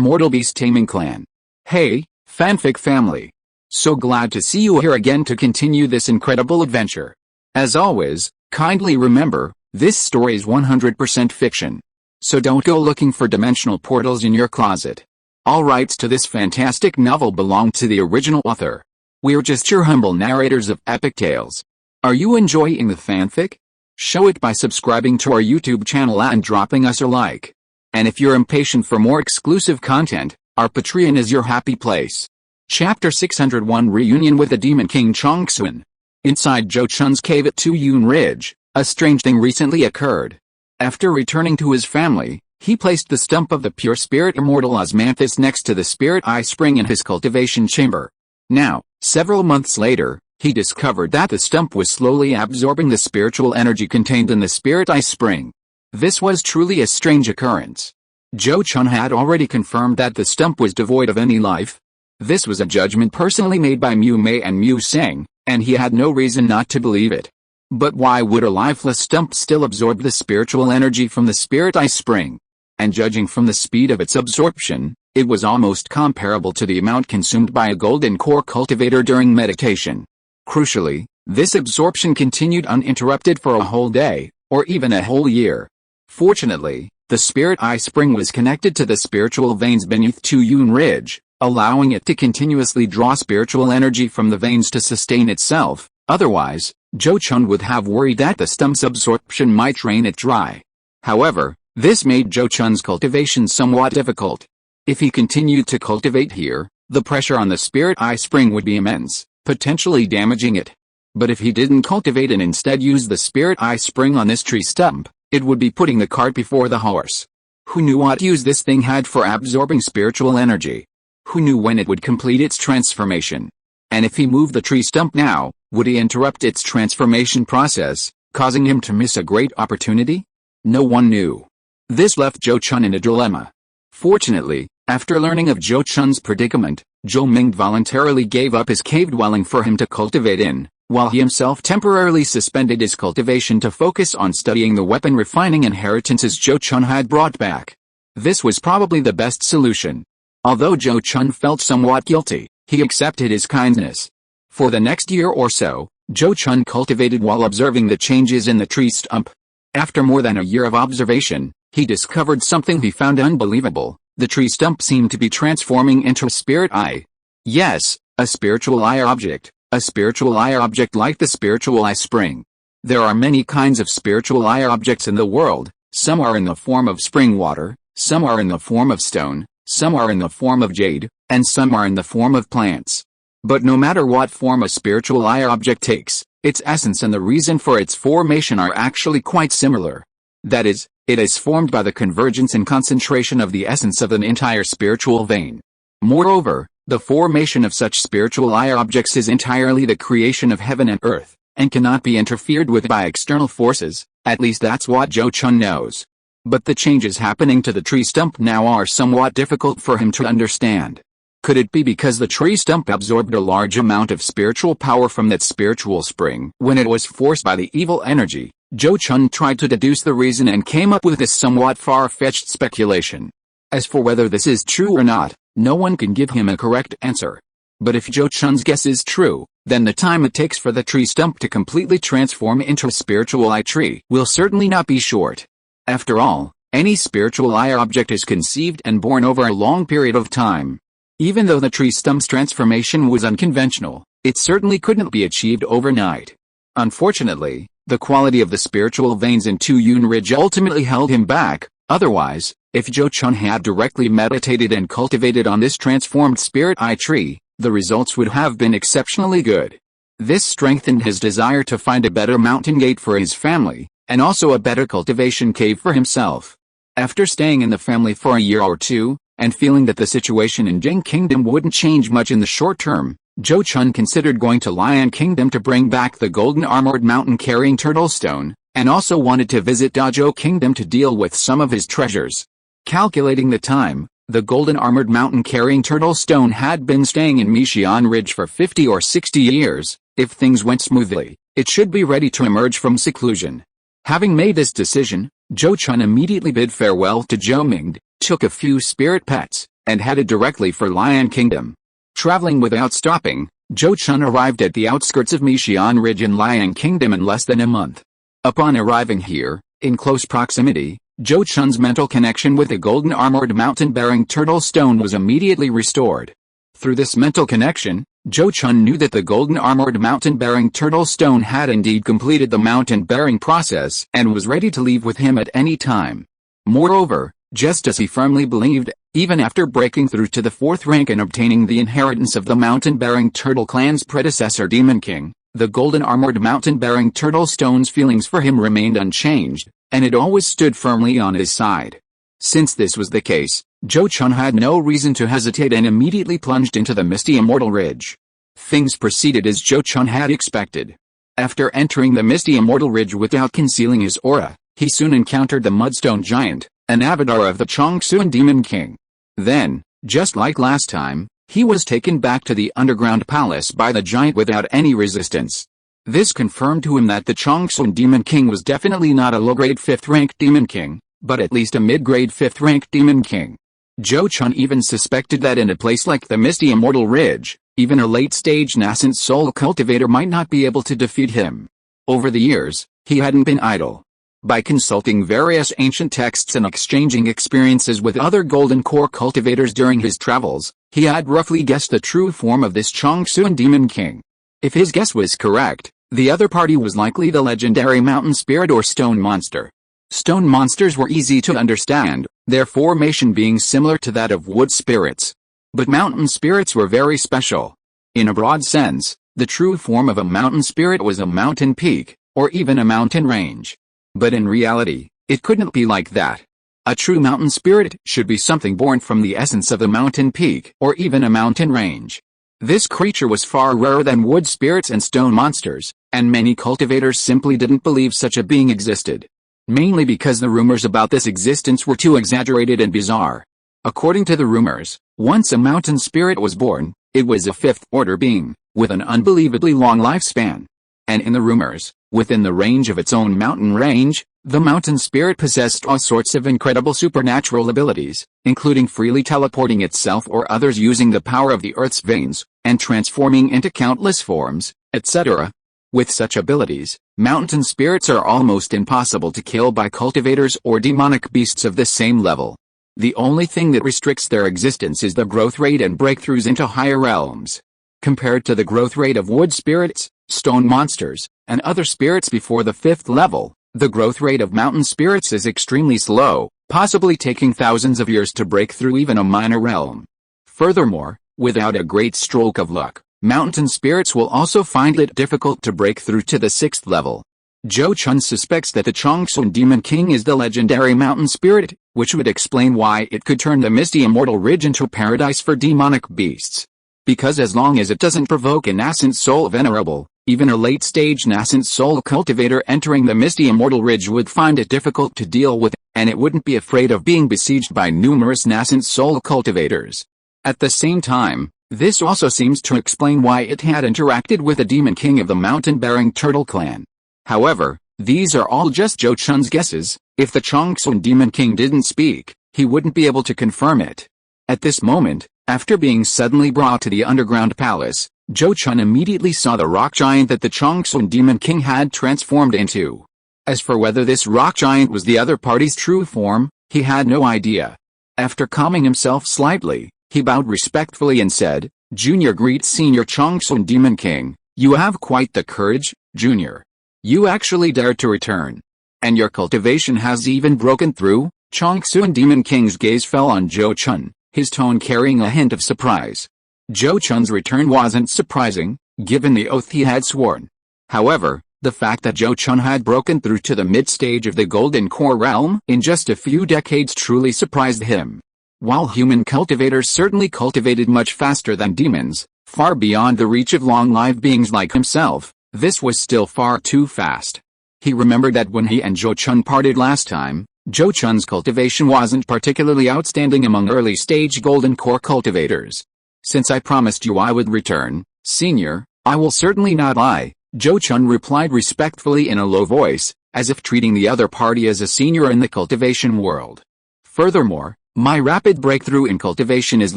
Immortal Beast-Taming clan. Hey, fanfic family. So glad to see you here again to continue this incredible adventure. As always, kindly remember, this story is 100% fiction. So don't go looking for dimensional portals in your closet. All rights to this fantastic novel belong to the original author. We're just your humble narrators of epic tales. Are you enjoying the fanfic? Show it by subscribing to our YouTube channel and dropping us a like. And if you're impatient for more exclusive content, our Patreon is your happy place. Chapter 601 Reunion with the Demon King Chongsun. Inside Zhou Chun's cave at Tuyun Ridge, a strange thing recently occurred. After returning to his family, he placed the stump of the pure spirit immortal osmanthus next to the spirit eye spring in his cultivation chamber. Now, several months later, he discovered that the stump was slowly absorbing the spiritual energy contained in the spirit eye spring. This was truly a strange occurrence. Zhou Chun had already confirmed that the stump was devoid of any life. This was a judgment personally made by Mu Mei and Mu Seng, and he had no reason not to believe it. But why would a lifeless stump still absorb the spiritual energy from the spirit eye spring? And judging from the speed of its absorption, it was almost comparable to the amount consumed by a golden core cultivator during meditation. Crucially, this absorption continued uninterrupted for a whole day, or even a whole year. Fortunately, the spirit eye spring was connected to the spiritual veins beneath Tuyun Ridge, allowing it to continuously draw spiritual energy from the veins to sustain itself. Otherwise, Zhou Chun would have worried that the stump's absorption might drain it dry. However, this made Zhou Chun's cultivation somewhat difficult. If he continued to cultivate here, the pressure on the spirit eye spring would be immense, potentially damaging it. But if he didn't cultivate and instead used the spirit eye spring on this tree stump, it would be putting the cart before the horse. Who knew what use this thing had for absorbing spiritual energy? Who knew when it would complete its transformation? And if he moved the tree stump now, would he interrupt its transformation process, causing him to miss a great opportunity? No one knew. This left Zhou Chun in a dilemma. Fortunately, after learning of Zhou Chun's predicament, Zhou Ming voluntarily gave up his cave dwelling for him to cultivate in, while he himself temporarily suspended his cultivation to focus on studying the weapon refining inheritances Zhou Chun had brought back. This was probably the best solution. Although Zhou Chun felt somewhat guilty, he accepted his kindness. For the next year or so, Zhou Chun cultivated while observing the changes in the tree stump. After more than a year of observation, he discovered something he found unbelievable. The tree stump seemed to be transforming into a spirit eye. Yes, a spiritual eye object. A spiritual eye object like the spiritual eye spring. There are many kinds of spiritual eye objects in the world. Some are in the form of spring water, some are in the form of stone, some are in the form of jade, and some are in the form of plants. But no matter what form a spiritual eye object takes, its essence and the reason for its formation are actually quite similar. That is, it is formed by the convergence and concentration of the essence of an entire spiritual vein. Moreover, the formation of such spiritual eye objects is entirely the creation of heaven and earth, and cannot be interfered with by external forces, at least that's what Zhou Chun knows. But the changes happening to the tree stump now are somewhat difficult for him to understand. Could it be because the tree stump absorbed a large amount of spiritual power from that spiritual spring when it was forced by the evil energy? Zhou Chun tried to deduce the reason and came up with this somewhat far-fetched speculation. As for whether this is true or not, no one can give him a correct answer. But if Zhou Chun's guess is true, then the time it takes for the tree stump to completely transform into a spiritual eye tree will certainly not be short. After all, any spiritual eye object is conceived and born over a long period of time. Even though the tree stump's transformation was unconventional, it certainly couldn't be achieved overnight. Unfortunately, the quality of the spiritual veins in Tuyun Ridge ultimately held him back. Otherwise, if Zhou Chun had directly meditated and cultivated on this transformed spirit eye tree, the results would have been exceptionally good. This strengthened his desire to find a better mountain gate for his family, and also a better cultivation cave for himself. After staying in the family for a year or two, and feeling that the situation in Jing Kingdom wouldn't change much in the short term, Zhou Chun considered going to Lion Kingdom to bring back the golden armored mountain-carrying turtle stone, and also wanted to visit Dazhou Kingdom to deal with some of his treasures. Calculating the time, the golden armored mountain-carrying turtle stone had been staying in Mixian Ridge for 50 or 60 years. If things went smoothly, it should be ready to emerge from seclusion. Having made this decision, Zhou Chun immediately bid farewell to Zhou Ming, took a few spirit pets, and headed directly for Lion Kingdom. Traveling without stopping, Zhou Chun arrived at the outskirts of Mixian Ridge in Lion Kingdom in less than a month. Upon arriving here, in close proximity, Zhou Chun's mental connection with the golden armored mountain-bearing turtle stone was immediately restored. Through this mental connection, Zhou Chun knew that the golden armored mountain-bearing turtle stone had indeed completed the mountain-bearing process and was ready to leave with him at any time. Moreover, just as he firmly believed, even after breaking through to the 4th rank and obtaining the inheritance of the mountain-bearing turtle clan's predecessor Demon King, the golden armored mountain-bearing turtle stone's feelings for him remained unchanged, and it always stood firmly on his side. Since this was the case, Zhou Chun had no reason to hesitate and immediately plunged into the misty Immortal Ridge. Things proceeded as Zhou Chun had expected. After entering the misty Immortal Ridge without concealing his aura, he soon encountered the Mudstone Giant, an avatar of the Changsun Demon King. Then, just like last time, he was taken back to the underground palace by the giant without any resistance. This confirmed to him that the Changsun Demon King was definitely not a low-grade 5th-rank Demon King, but at least a mid-grade 5th-rank Demon King. Zhou Chun even suspected that in a place like the misty Immortal Ridge, even a late-stage nascent soul cultivator might not be able to defeat him. Over the years, he hadn't been idle. By consulting various ancient texts and exchanging experiences with other Golden Core cultivators during his travels, he had roughly guessed the true form of this Changsun Demon King. If his guess was correct, the other party was likely the legendary mountain spirit or stone monster. Stone monsters were easy to understand, their formation being similar to that of wood spirits. But mountain spirits were very special. In a broad sense, the true form of a mountain spirit was a mountain peak, or even a mountain range. But in reality, it couldn't be like that. A true mountain spirit should be something born from the essence of a mountain peak or even a mountain range. This creature was far rarer than wood spirits and stone monsters, and many cultivators simply didn't believe such a being existed. Mainly because the rumors about this existence were too exaggerated and bizarre. According to the rumors, once a mountain spirit was born, it was a 5th-order being, with an unbelievably long lifespan. And in the rumors, within the range of its own mountain range, the mountain spirit possessed all sorts of incredible supernatural abilities, including freely teleporting itself or others using the power of the earth's veins, and transforming into countless forms, etc. With such abilities, mountain spirits are almost impossible to kill by cultivators or demonic beasts of the same level. The only thing that restricts their existence is the growth rate and breakthroughs into higher realms. Compared to the growth rate of wood spirits, stone monsters, and other spirits before the 5th level, the growth rate of mountain spirits is extremely slow, possibly taking thousands of years to break through even a minor realm. Furthermore, without a great stroke of luck, mountain spirits will also find it difficult to break through to the 6th level. Zhou Chun suspects that the Changsun Demon King is the legendary mountain spirit, which would explain why it could turn the misty Immortal Ridge into a paradise for demonic beasts. Because as long as it doesn't provoke a nascent soul venerable, even a late-stage nascent soul cultivator entering the misty Immortal Ridge would find it difficult to deal with, and it wouldn't be afraid of being besieged by numerous nascent soul cultivators. At the same time, this also seems to explain why it had interacted with the Demon King of the mountain-bearing turtle clan. However, these are all just Zhou Chun's guesses. If the Changsun Demon King didn't speak, he wouldn't be able to confirm it. At this moment, after being suddenly brought to the underground palace, Zhou Chun immediately saw the rock giant that the Changsun Demon King had transformed into. As for whether this rock giant was the other party's true form, he had no idea. After calming himself slightly, he bowed respectfully and said, "Junior greets Senior Changsun Demon King. You have quite the courage, Junior. You actually dared to return. And your cultivation has even broken through." Changsun Demon King's gaze fell on Zhou Chun, his tone carrying a hint of surprise. Zhou Chun's return wasn't surprising, given the oath he had sworn. However, the fact that Zhou Chun had broken through to the mid-stage of the Golden Core realm in just a few decades truly surprised him. While human cultivators certainly cultivated much faster than demons, far beyond the reach of long-lived beings like himself, this was still far too fast. He remembered that when he and Zhou Chun parted last time, Zhou Chun's cultivation wasn't particularly outstanding among early-stage Golden Core cultivators. "Since I promised you I would return, Senior, I will certainly not lie," Zhou Chun replied respectfully in a low voice, as if treating the other party as a senior in the cultivation world. Furthermore, My rapid breakthrough in cultivation is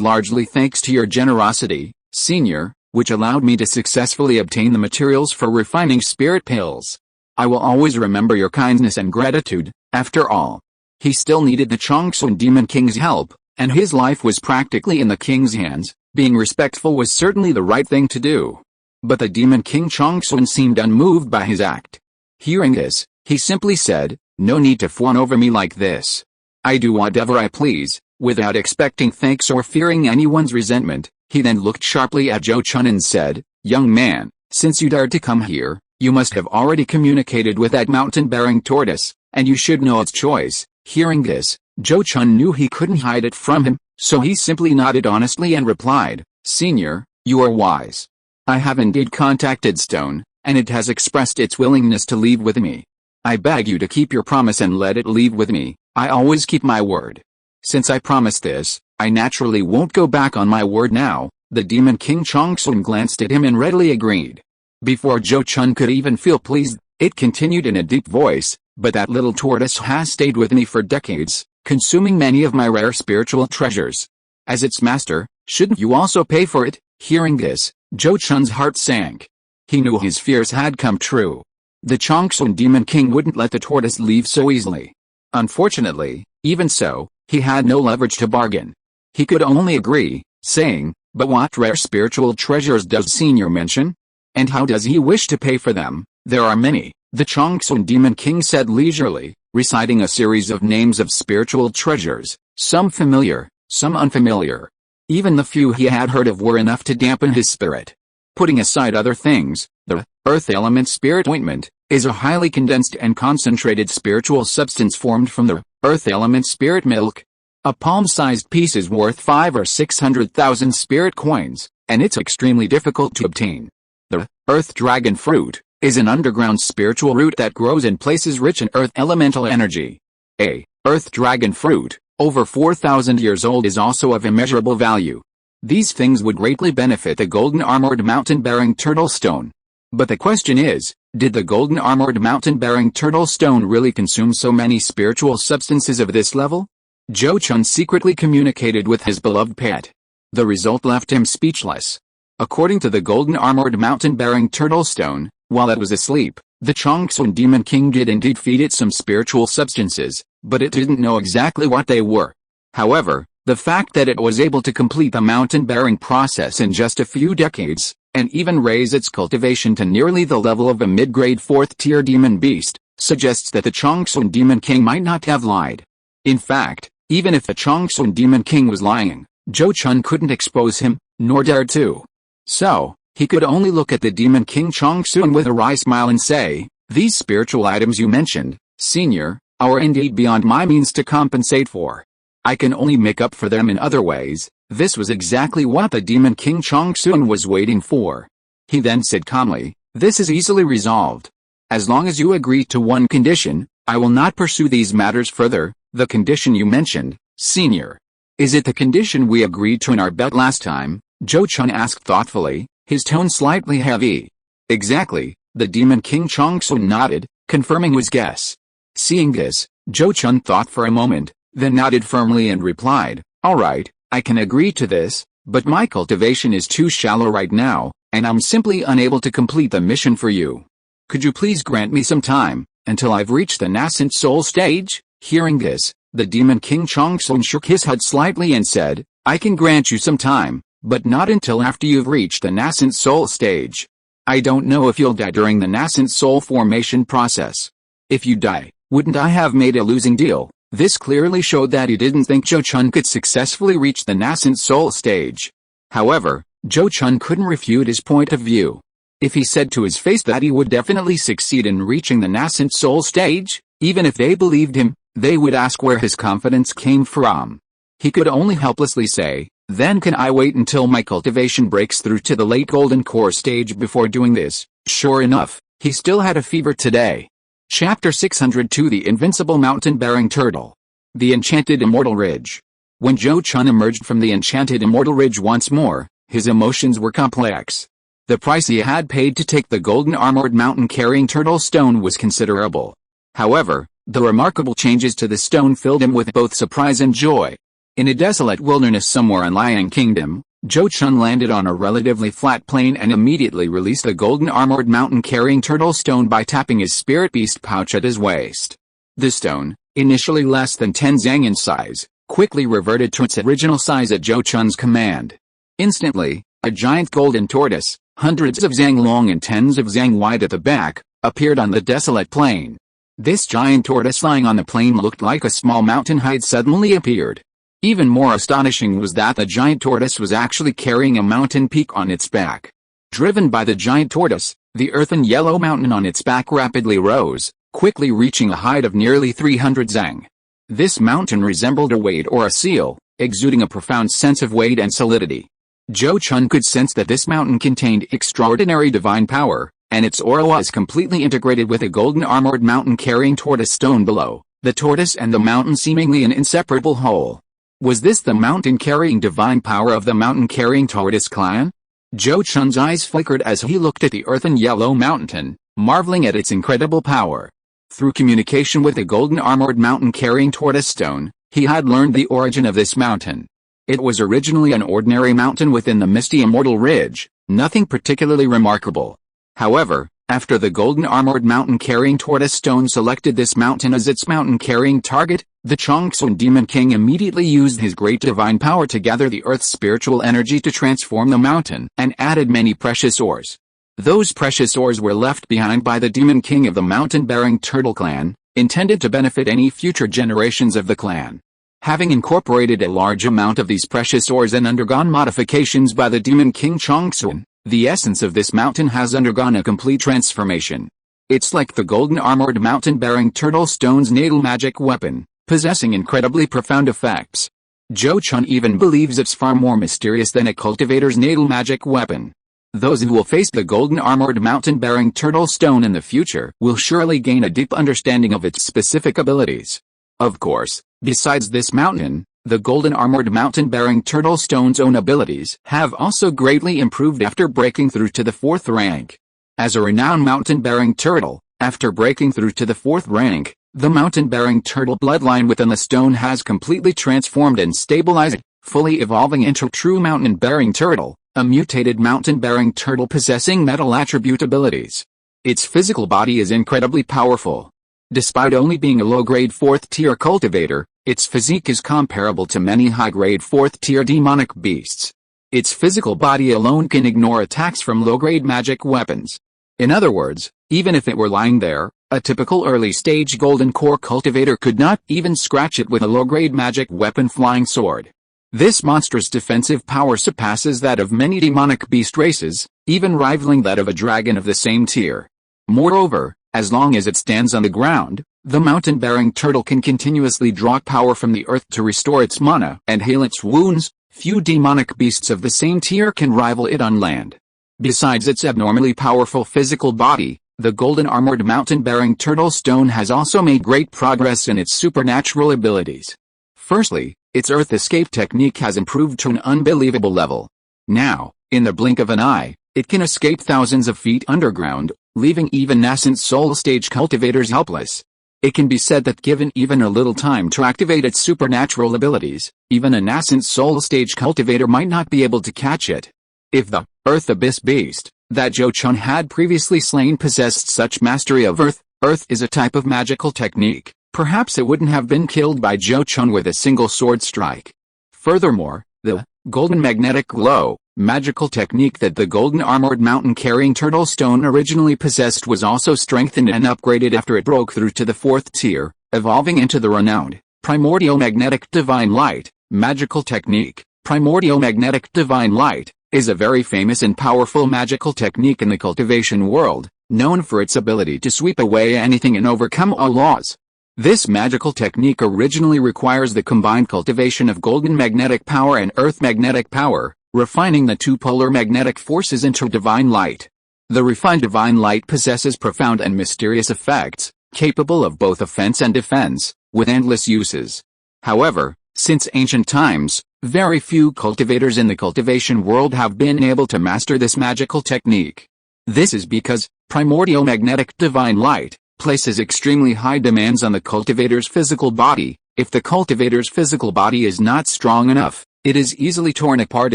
largely thanks to your generosity, Senior, which allowed me to successfully obtain the materials for refining spirit pills. I will always remember your kindness and gratitude. After all, he still needed the Changsun Demon King's help, and his life was practically in the king's hands. Being respectful was certainly the right thing to do. But the Demon King Changsun seemed unmoved by his act. Hearing this, he simply said, "No need to fawn over me like this. I do whatever I please," without expecting thanks or fearing anyone's resentment. He then looked sharply at Zhou Chun and said, "Young man, since you dared to come here, you must have already communicated with that mountain-bearing tortoise, and you should know its choice." Hearing this, Zhou Chun knew he couldn't hide it from him, so he simply nodded honestly and replied, "Senior, you are wise. I have indeed contacted Stone, and it has expressed its willingness to leave with me. I beg you to keep your promise and let it leave with me. I always keep my word. Since I promised this, I naturally won't go back on my word now." The Demon King Changsun glanced at him and readily agreed. Before Zhou Chun could even feel pleased, it continued in a deep voice, "But that little tortoise has stayed with me for decades, consuming many of my rare spiritual treasures. As its master, shouldn't you also pay for it?" Hearing this, Zhou Chun's heart sank. He knew his fears had come true. The Changsun Demon King wouldn't let the tortoise leave so easily. Unfortunately, even so, he had no leverage to bargain. He could only agree, saying, "But what rare spiritual treasures does Senior mention? And how does he wish to pay for them?" "There are many," the Changsun Demon King said leisurely, reciting a series of names of spiritual treasures, some familiar, some unfamiliar. Even the few he had heard of were enough to dampen his spirit. Putting aside other things, the Earth Element Spirit Ointment is a highly condensed and concentrated spiritual substance formed from the Earth Element Spirit Milk. A palm-sized piece is worth 5 or 600,000 spirit coins, and it's extremely difficult to obtain. The Earth Dragon Fruit is an underground spiritual root that grows in places rich in earth elemental energy. A Earth Dragon Fruit, over 4,000 years old, is also of immeasurable value. These things would greatly benefit the golden armored mountain-bearing turtle stone. But the question is, did the golden armored mountain-bearing turtle stone really consume so many spiritual substances of this level? Zhou Chun secretly communicated with his beloved pet. The result left him speechless. According to the golden armored mountain-bearing turtle stone, while it was asleep, the Changsun Demon King did indeed feed it some spiritual substances, but it didn't know exactly what they were. However, the fact that it was able to complete the mountain-bearing process in just a few decades, and even raise its cultivation to nearly the level of a mid-grade 4th-tier demon beast, suggests that the Changsun Demon King might not have lied. In fact, even if the Changsun Demon King was lying, Zhou Chun couldn't expose him, nor dared to. So, he could only look at the Demon King Changsun with a wry smile and say, "These spiritual items you mentioned, Senior, are indeed beyond my means to compensate for. I can only make up for them in other ways." This was exactly what the Demon King Changsun was waiting for. He then said calmly, "This is easily resolved. As long as you agree to one condition, I will not pursue these matters further." "The condition you mentioned, Senior. Is it the condition we agreed to in our bet last time?" Zhou Chun asked thoughtfully, his tone slightly heavy. "Exactly," the Demon King Changsun nodded, confirming his guess. Seeing this, Zhou Chun thought for a moment, then nodded firmly and replied, "All right, I can agree to this, but my cultivation is too shallow right now, and I'm simply unable to complete the mission for you. Could you please grant me some time, until I've reached the nascent soul stage?" Hearing this, the Demon King Changsun shook his head slightly and said, "I can grant you some time, but not until after you've reached the nascent soul stage. I don't know if you'll die during the nascent soul formation process. If you die, wouldn't I have made a losing deal?" This clearly showed that he didn't think Zhou Chun could successfully reach the nascent soul stage. However, Zhou Chun couldn't refute his point of view. If he said to his face that he would definitely succeed in reaching the nascent soul stage, even if they believed him, they would ask where his confidence came from. He could only helplessly say, "Then can I wait until my cultivation breaks through to the late golden core stage before doing this?" Sure enough, he still had a fever today. Chapter 602 The Invincible Mountain-Bearing Turtle. The Enchanted Immortal Ridge. When Zhou Chun emerged from the Enchanted Immortal Ridge once more, his emotions were complex. The price he had paid to take the golden armored mountain-carrying turtle stone was considerable. However, the remarkable changes to the stone filled him with both surprise and joy. In a desolate wilderness somewhere in Liang Kingdom, Zhou Chun landed on a relatively flat plain and immediately released the golden armored mountain-carrying turtle stone by tapping his spirit beast pouch at his waist. The stone, initially less than 10 zang in size, quickly reverted to its original size at Zhou Chun's command. Instantly, a giant golden tortoise, hundreds of zang long and tens of zang wide at the back, appeared on the desolate plain. This giant tortoise lying on the plain looked like a small mountain height suddenly appeared. Even more astonishing was that the giant tortoise was actually carrying a mountain peak on its back. Driven by the giant tortoise, the earthen yellow mountain on its back rapidly rose, quickly reaching a height of nearly 300 zang. This mountain resembled a wade or a seal, exuding a profound sense of weight and solidity. Zhou Chun could sense that this mountain contained extraordinary divine power, and its aura was completely integrated with a golden armored mountain-carrying tortoise stone below, the tortoise and the mountain seemingly an inseparable whole. Was this the mountain-carrying divine power of the mountain-carrying tortoise clan? Zhou Chun's eyes flickered as he looked at the earthen yellow mountain, marveling at its incredible power. Through communication with the golden armored mountain-carrying tortoise stone, he had learned the origin of this mountain. It was originally an ordinary mountain within the misty Immortal Ridge, nothing particularly remarkable. However, after the golden armored mountain-carrying tortoise stone selected this mountain as its mountain-carrying target, the Changsun Demon King immediately used his great divine power to gather the earth's spiritual energy to transform the mountain, and added many precious ores. Those precious ores were left behind by the Demon King of the mountain-bearing turtle clan, intended to benefit any future generations of the clan. Having incorporated a large amount of these precious ores and undergone modifications by the Demon King Changsun, the essence of this mountain has undergone a complete transformation. It's like the golden armored mountain-bearing turtle stone's natal magic weapon, possessing incredibly profound effects. Zhou Chun even believes it's far more mysterious than a cultivator's natal magic weapon. Those who will face the golden armored mountain-bearing turtle stone in the future will surely gain a deep understanding of its specific abilities. Of course, besides this mountain, the golden armored mountain-bearing turtle stone's own abilities have also greatly improved after breaking through to the 4th rank. As a renowned mountain-bearing turtle, after breaking through to the 4th rank, the mountain-bearing turtle bloodline within the stone has completely transformed and stabilized, fully evolving into a true mountain-bearing turtle, a mutated mountain-bearing turtle possessing metal attribute abilities. Its physical body is incredibly powerful. Despite only being a low-grade 4th-tier cultivator, its physique is comparable to many high-grade 4th-tier demonic beasts. Its physical body alone can ignore attacks from low-grade magic weapons. In other words, even if it were lying there, a typical early-stage golden core cultivator could not even scratch it with a low-grade magic weapon flying sword. This monstrous defensive power surpasses that of many demonic beast races, even rivaling that of a dragon of the same tier. Moreover, as long as it stands on the ground, the mountain-bearing turtle can continuously draw power from the earth to restore its mana and heal its wounds. Few demonic beasts of the same tier can rival it on land. Besides its abnormally powerful physical body, the golden armored mountain-bearing turtle stone has also made great progress in its supernatural abilities. Firstly, its earth escape technique has improved to an unbelievable level. Now, in the blink of an eye, it can escape thousands of feet underground, leaving even nascent soul-stage cultivators helpless. It can be said that given even a little time to activate its supernatural abilities, even a nascent soul-stage cultivator might not be able to catch it. If the Earth Abyss beast that Zhou Chun had previously slain possessed such mastery of earth is a type of magical technique, perhaps it wouldn't have been killed by Zhou Chun with a single sword strike. Furthermore, the golden magnetic glow magical technique that the golden armored mountain-carrying turtle stone originally possessed was also strengthened and upgraded after it broke through to the 4th tier, evolving into the renowned primordial magnetic divine light magical technique. Primordial magnetic divine light is a very famous and powerful magical technique in the cultivation world, known for its ability to sweep away anything and overcome all laws. This magical technique originally requires the combined cultivation of golden magnetic power and earth magnetic power, refining the two polar magnetic forces into divine light. The refined divine light possesses profound and mysterious effects, capable of both offense and defense, with endless uses. However, since ancient times, very few cultivators in the cultivation world have been able to master this magical technique. This is because primordial magnetic divine light places extremely high demands on the cultivator's physical body, If the cultivator's physical body is not strong enough, it is easily torn apart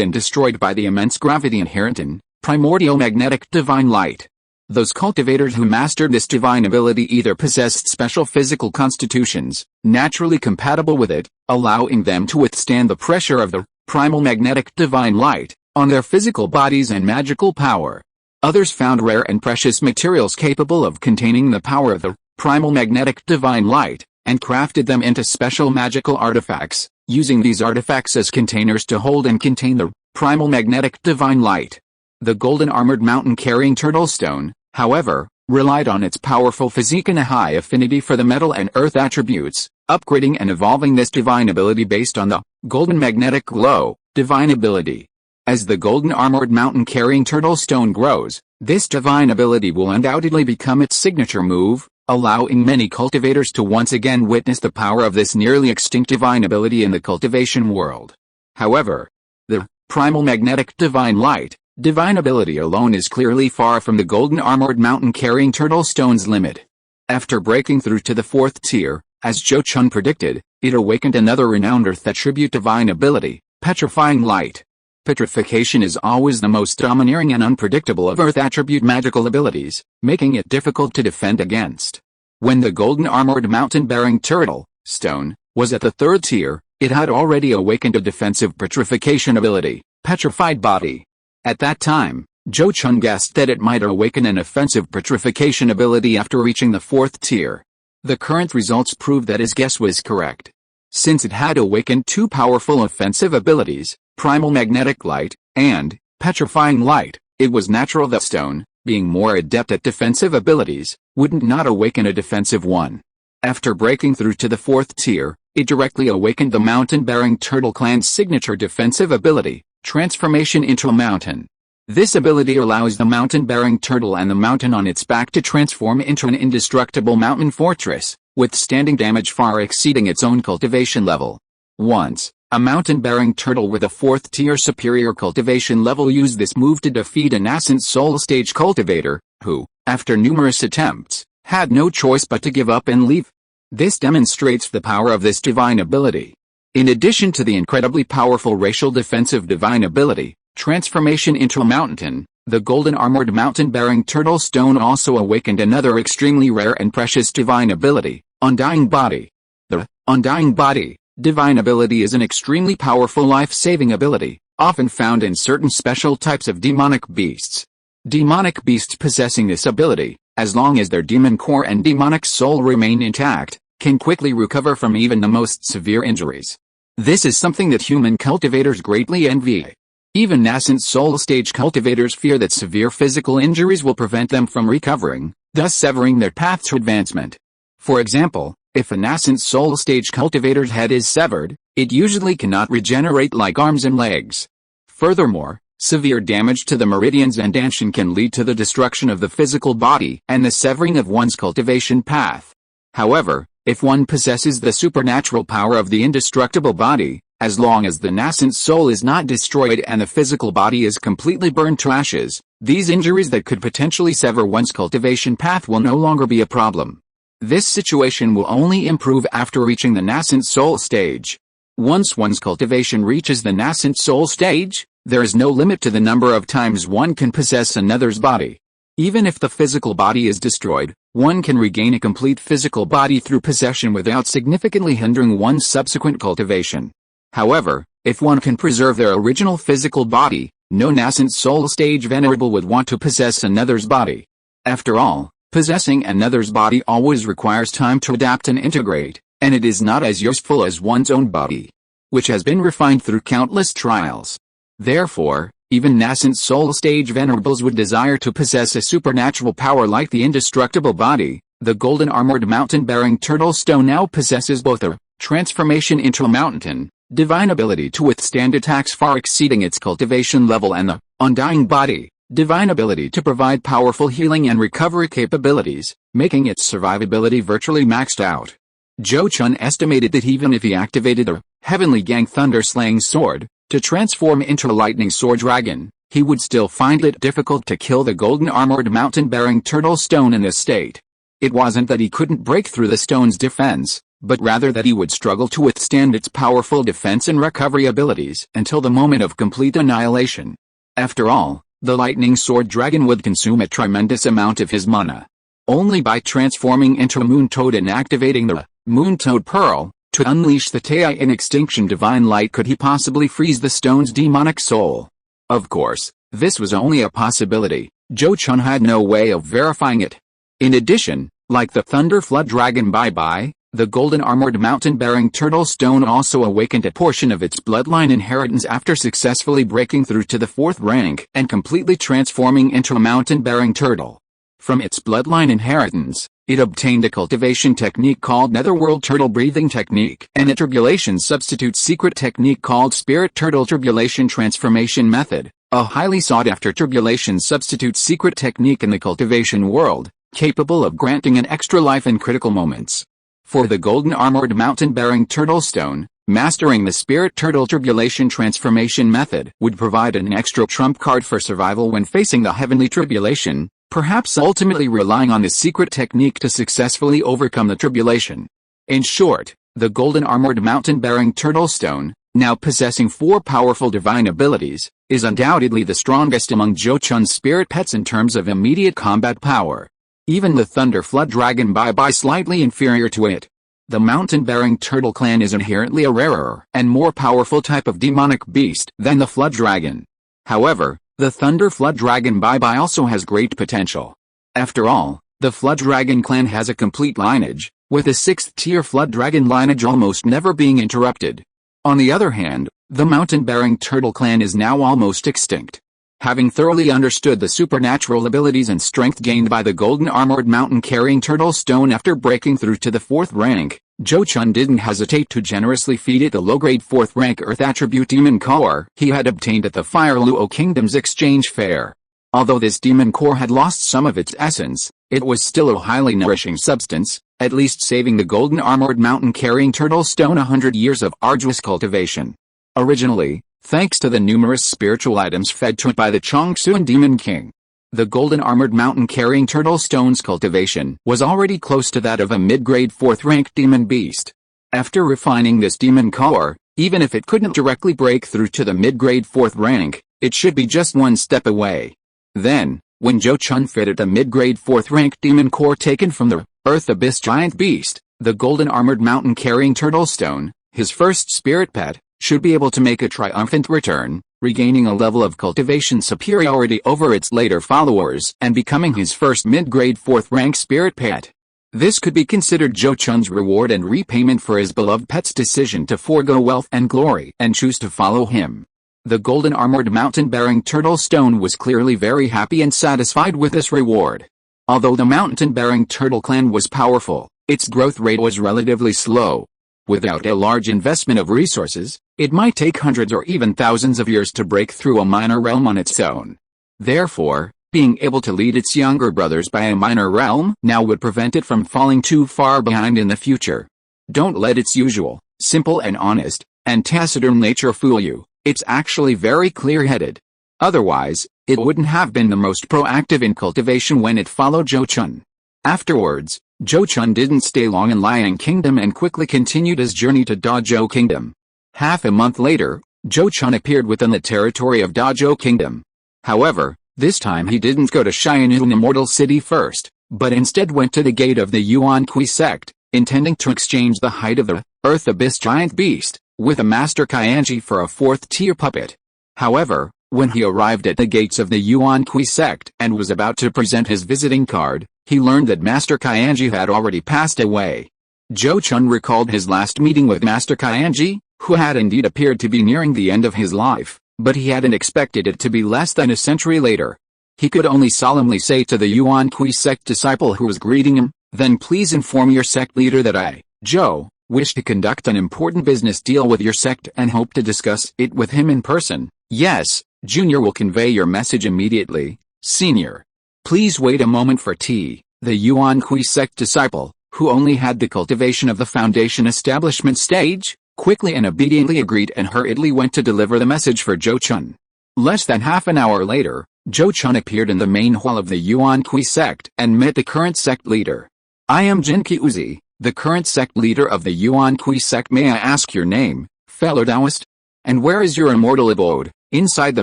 and destroyed by the immense gravity inherent in primordial magnetic divine light. Those cultivators who mastered this divine ability either possessed special physical constitutions, naturally compatible with it, allowing them to withstand the pressure of the primal magnetic divine light on their physical bodies and magical power. Others found rare and precious materials capable of containing the power of the primal magnetic divine light, and crafted them into special magical artifacts, using these artifacts as containers to hold and contain the primal magnetic divine light. The golden armored mountain-carrying turtle stone, however, relied on its powerful physique and a high affinity for the metal and earth attributes, upgrading and evolving this divine ability based on the golden magnetic glow divine ability. As the golden armored mountain-carrying turtle stone grows, this divine ability will undoubtedly become its signature move, allowing many cultivators to once again witness the power of this nearly extinct divine ability in the cultivation world. However, the primal magnetic divine light divine ability alone is clearly far from the golden armored mountain-carrying turtle stone's limit. After breaking through to the 4th tier, as Zhou Chun predicted, it awakened another renowned earth attribute divine ability, petrifying light. Petrification is always the most domineering and unpredictable of earth attribute magical abilities, making it difficult to defend against. When the golden armored mountain-bearing turtle stone was at the 3rd tier, it had already awakened a defensive petrification ability, petrified body. At that time, Zhou Chun guessed that it might awaken an offensive petrification ability after reaching the 4th tier. The current results prove that his guess was correct. Since it had awakened two powerful offensive abilities, primal magnetic light and petrifying light, it was natural that stone, being more adept at defensive abilities, wouldn't not awaken a defensive one. After breaking through to the 4th tier, it directly awakened the mountain-bearing turtle clan's signature defensive ability, transformation into a mountain. This ability allows the mountain-bearing turtle and the mountain on its back to transform into an indestructible mountain fortress, withstanding damage far exceeding its own cultivation level. Once, a mountain-bearing turtle with a 4th tier superior cultivation level used this move to defeat a nascent soul stage cultivator, who, after numerous attempts, had no choice but to give up and leave. This demonstrates the power of this divine ability. In addition to the incredibly powerful racial defensive divine ability, transformation into a mountain, the golden armored mountain-bearing turtle stone also awakened another extremely rare and precious divine ability, undying body. The undying body divine ability is an extremely powerful life-saving ability, often found in certain special types of demonic beasts. Demonic beasts possessing this ability, as long as their demon core and demonic soul remain intact, can quickly recover from even the most severe injuries. This is something that human cultivators greatly envy. Even nascent soul stage cultivators fear that severe physical injuries will prevent them from recovering, thus severing their path to advancement. For example, if a nascent soul stage cultivator's head is severed, it usually cannot regenerate like arms and legs. Furthermore, severe damage to the meridians and anshin can lead to the destruction of the physical body and the severing of one's cultivation path. However, if one possesses the supernatural power of the indestructible body, as long as the nascent soul is not destroyed and the physical body is completely burned to ashes, these injuries that could potentially sever one's cultivation path will no longer be a problem. This situation will only improve after reaching the nascent soul stage. Once one's cultivation reaches the nascent soul stage, there is no limit to the number of times one can possess another's body. Even if the physical body is destroyed, one can regain a complete physical body through possession without significantly hindering one's subsequent cultivation. However, if one can preserve their original physical body, no nascent soul stage venerable would want to possess another's body. After all, possessing another's body always requires time to adapt and integrate, and it is not as useful as one's own body, which has been refined through countless trials. Therefore, even nascent soul stage venerables would desire to possess a supernatural power like the indestructible body. The golden armored mountain-bearing turtle stone now possesses both a transformation into a mountain, divine ability to withstand attacks far exceeding its cultivation level, and the undying body, divine ability to provide powerful healing and recovery capabilities, making its survivability virtually maxed out. Zhou Chun estimated that even if he activated a heavenly gang thunder-slaying sword to transform into a lightning sword dragon, he would still find it difficult to kill the golden armored mountain-bearing turtle stone in this state. It wasn't that he couldn't break through the stone's defense, but rather that he would struggle to withstand its powerful defense and recovery abilities until the moment of complete annihilation. After all, the lightning sword dragon would consume a tremendous amount of his mana. Only by transforming into a moon toad and activating the moon toad pearl to unleash the Tai in extinction divine light could he possibly freeze the stone's demonic soul. Of course, this was only a possibility. Zhou Chun had no way of verifying it. In addition, like the Thunder Flood Dragon Bye-Bye, the golden armored mountain-bearing turtle stone also awakened a portion of its bloodline inheritance after successfully breaking through to the 4th rank and completely transforming into a mountain-bearing turtle. From its bloodline inheritance, it obtained a cultivation technique called Netherworld Turtle Breathing Technique and a tribulation substitute secret technique called Spirit Turtle Tribulation Transformation Method, a highly sought-after tribulation substitute secret technique in the cultivation world, capable of granting an extra life in critical moments. For the golden armored mountain-bearing turtle stone, mastering the Spirit Turtle Tribulation Transformation Method would provide an extra trump card for survival when facing the heavenly tribulation, perhaps ultimately relying on the secret technique to successfully overcome the tribulation. In short, the golden armored mountain-bearing turtle stone, now possessing 4 powerful divine abilities, is undoubtedly the strongest among Zhou Chun's spirit pets in terms of immediate combat power. Even the Thunder Flood Dragon Bye-Bye slightly inferior to it. The mountain-bearing turtle clan is inherently a rarer and more powerful type of demonic beast than the Flood Dragon. However, the Thunder Flood Dragon Bye-Bye also has great potential. After all, the Flood Dragon clan has a complete lineage, with the 6th-tier Flood Dragon lineage almost never being interrupted. On the other hand, the mountain-bearing turtle clan is now almost extinct. Having thoroughly understood the supernatural abilities and strength gained by the golden armored mountain-carrying turtle stone after breaking through to the 4th rank, Zhou Chun didn't hesitate to generously feed it the low-grade 4th rank Earth attribute demon core he had obtained at the Fire Luo Kingdom's exchange fair. Although this demon core had lost some of its essence, it was still a highly nourishing substance, at least saving the golden armored mountain-carrying turtle stone 100 years of arduous cultivation. Originally, thanks to the numerous spiritual items fed to it by the Chongsuan Demon King, the golden armored mountain-carrying turtle stone's cultivation was already close to that of a mid-grade 4th rank demon beast. After refining this demon core, even if it couldn't directly break through to the mid-grade 4th rank, it should be just one step away. Then, when Zhou Chun fitted a mid-grade 4th rank demon core taken from the Earth Abyss giant beast, the golden armored mountain-carrying turtle stone, his first spirit pet, should be able to make a triumphant return, regaining a level of cultivation superiority over its later followers and becoming his first mid-grade 4th rank spirit pet. This could be considered Zhou Chun's reward and repayment for his beloved pet's decision to forego wealth and glory and choose to follow him. The golden armored mountain-bearing turtle stone was clearly very happy and satisfied with this reward. Although the mountain-bearing turtle clan was powerful, its growth rate was relatively slow. Without a large investment of resources, it might take hundreds or even thousands of years to break through a minor realm on its own. Therefore, being able to lead its younger brothers by a minor realm now would prevent it from falling too far behind in the future. Don't let its usual, simple and honest, and taciturn nature fool you. It's actually very clear-headed. Otherwise, it wouldn't have been the most proactive in cultivation when it followed Zhou Chun. Afterwards, Zhou Chun didn't stay long in Liang Kingdom and quickly continued his journey to Dazhou Kingdom. Half a month later, Zhou Chun appeared within the territory of Dazhou Kingdom. However, this time he didn't go to Xianyun Immortal City first, but instead went to the gate of the Yuan Kui Sect, intending to exchange the hide of the Earth Abyss giant beast with a Master Kaianji for a 4th-tier puppet. However, when he arrived at the gates of the Yuan Kui Sect and was about to present his visiting card, he learned that Master Kaianji had already passed away. Zhou Chun recalled his last meeting with Master Kaianji, who had indeed appeared to be nearing the end of his life, but he hadn't expected it to be less than a century later. He could only solemnly say to the Yuan Kui Sect disciple who was greeting him, "Then please inform your sect leader that I, Zhou, wish to conduct an important business deal with your sect and hope to discuss it with him in person. Yes, Junior will convey your message immediately, Senior. Please wait a moment for tea." The Yuan Kui Sect disciple, who only had the cultivation of the foundation establishment stage, quickly and obediently agreed and hurriedly went to deliver the message for Zhou Chun. Less than half an hour later, Zhou Chun appeared in the main hall of the Yuan Kui Sect and met the current sect leader. "I am Jinki Uzi, the current sect leader of the Yuan Kui sect. May I ask your name, fellow Taoist? And where is your immortal abode? Inside the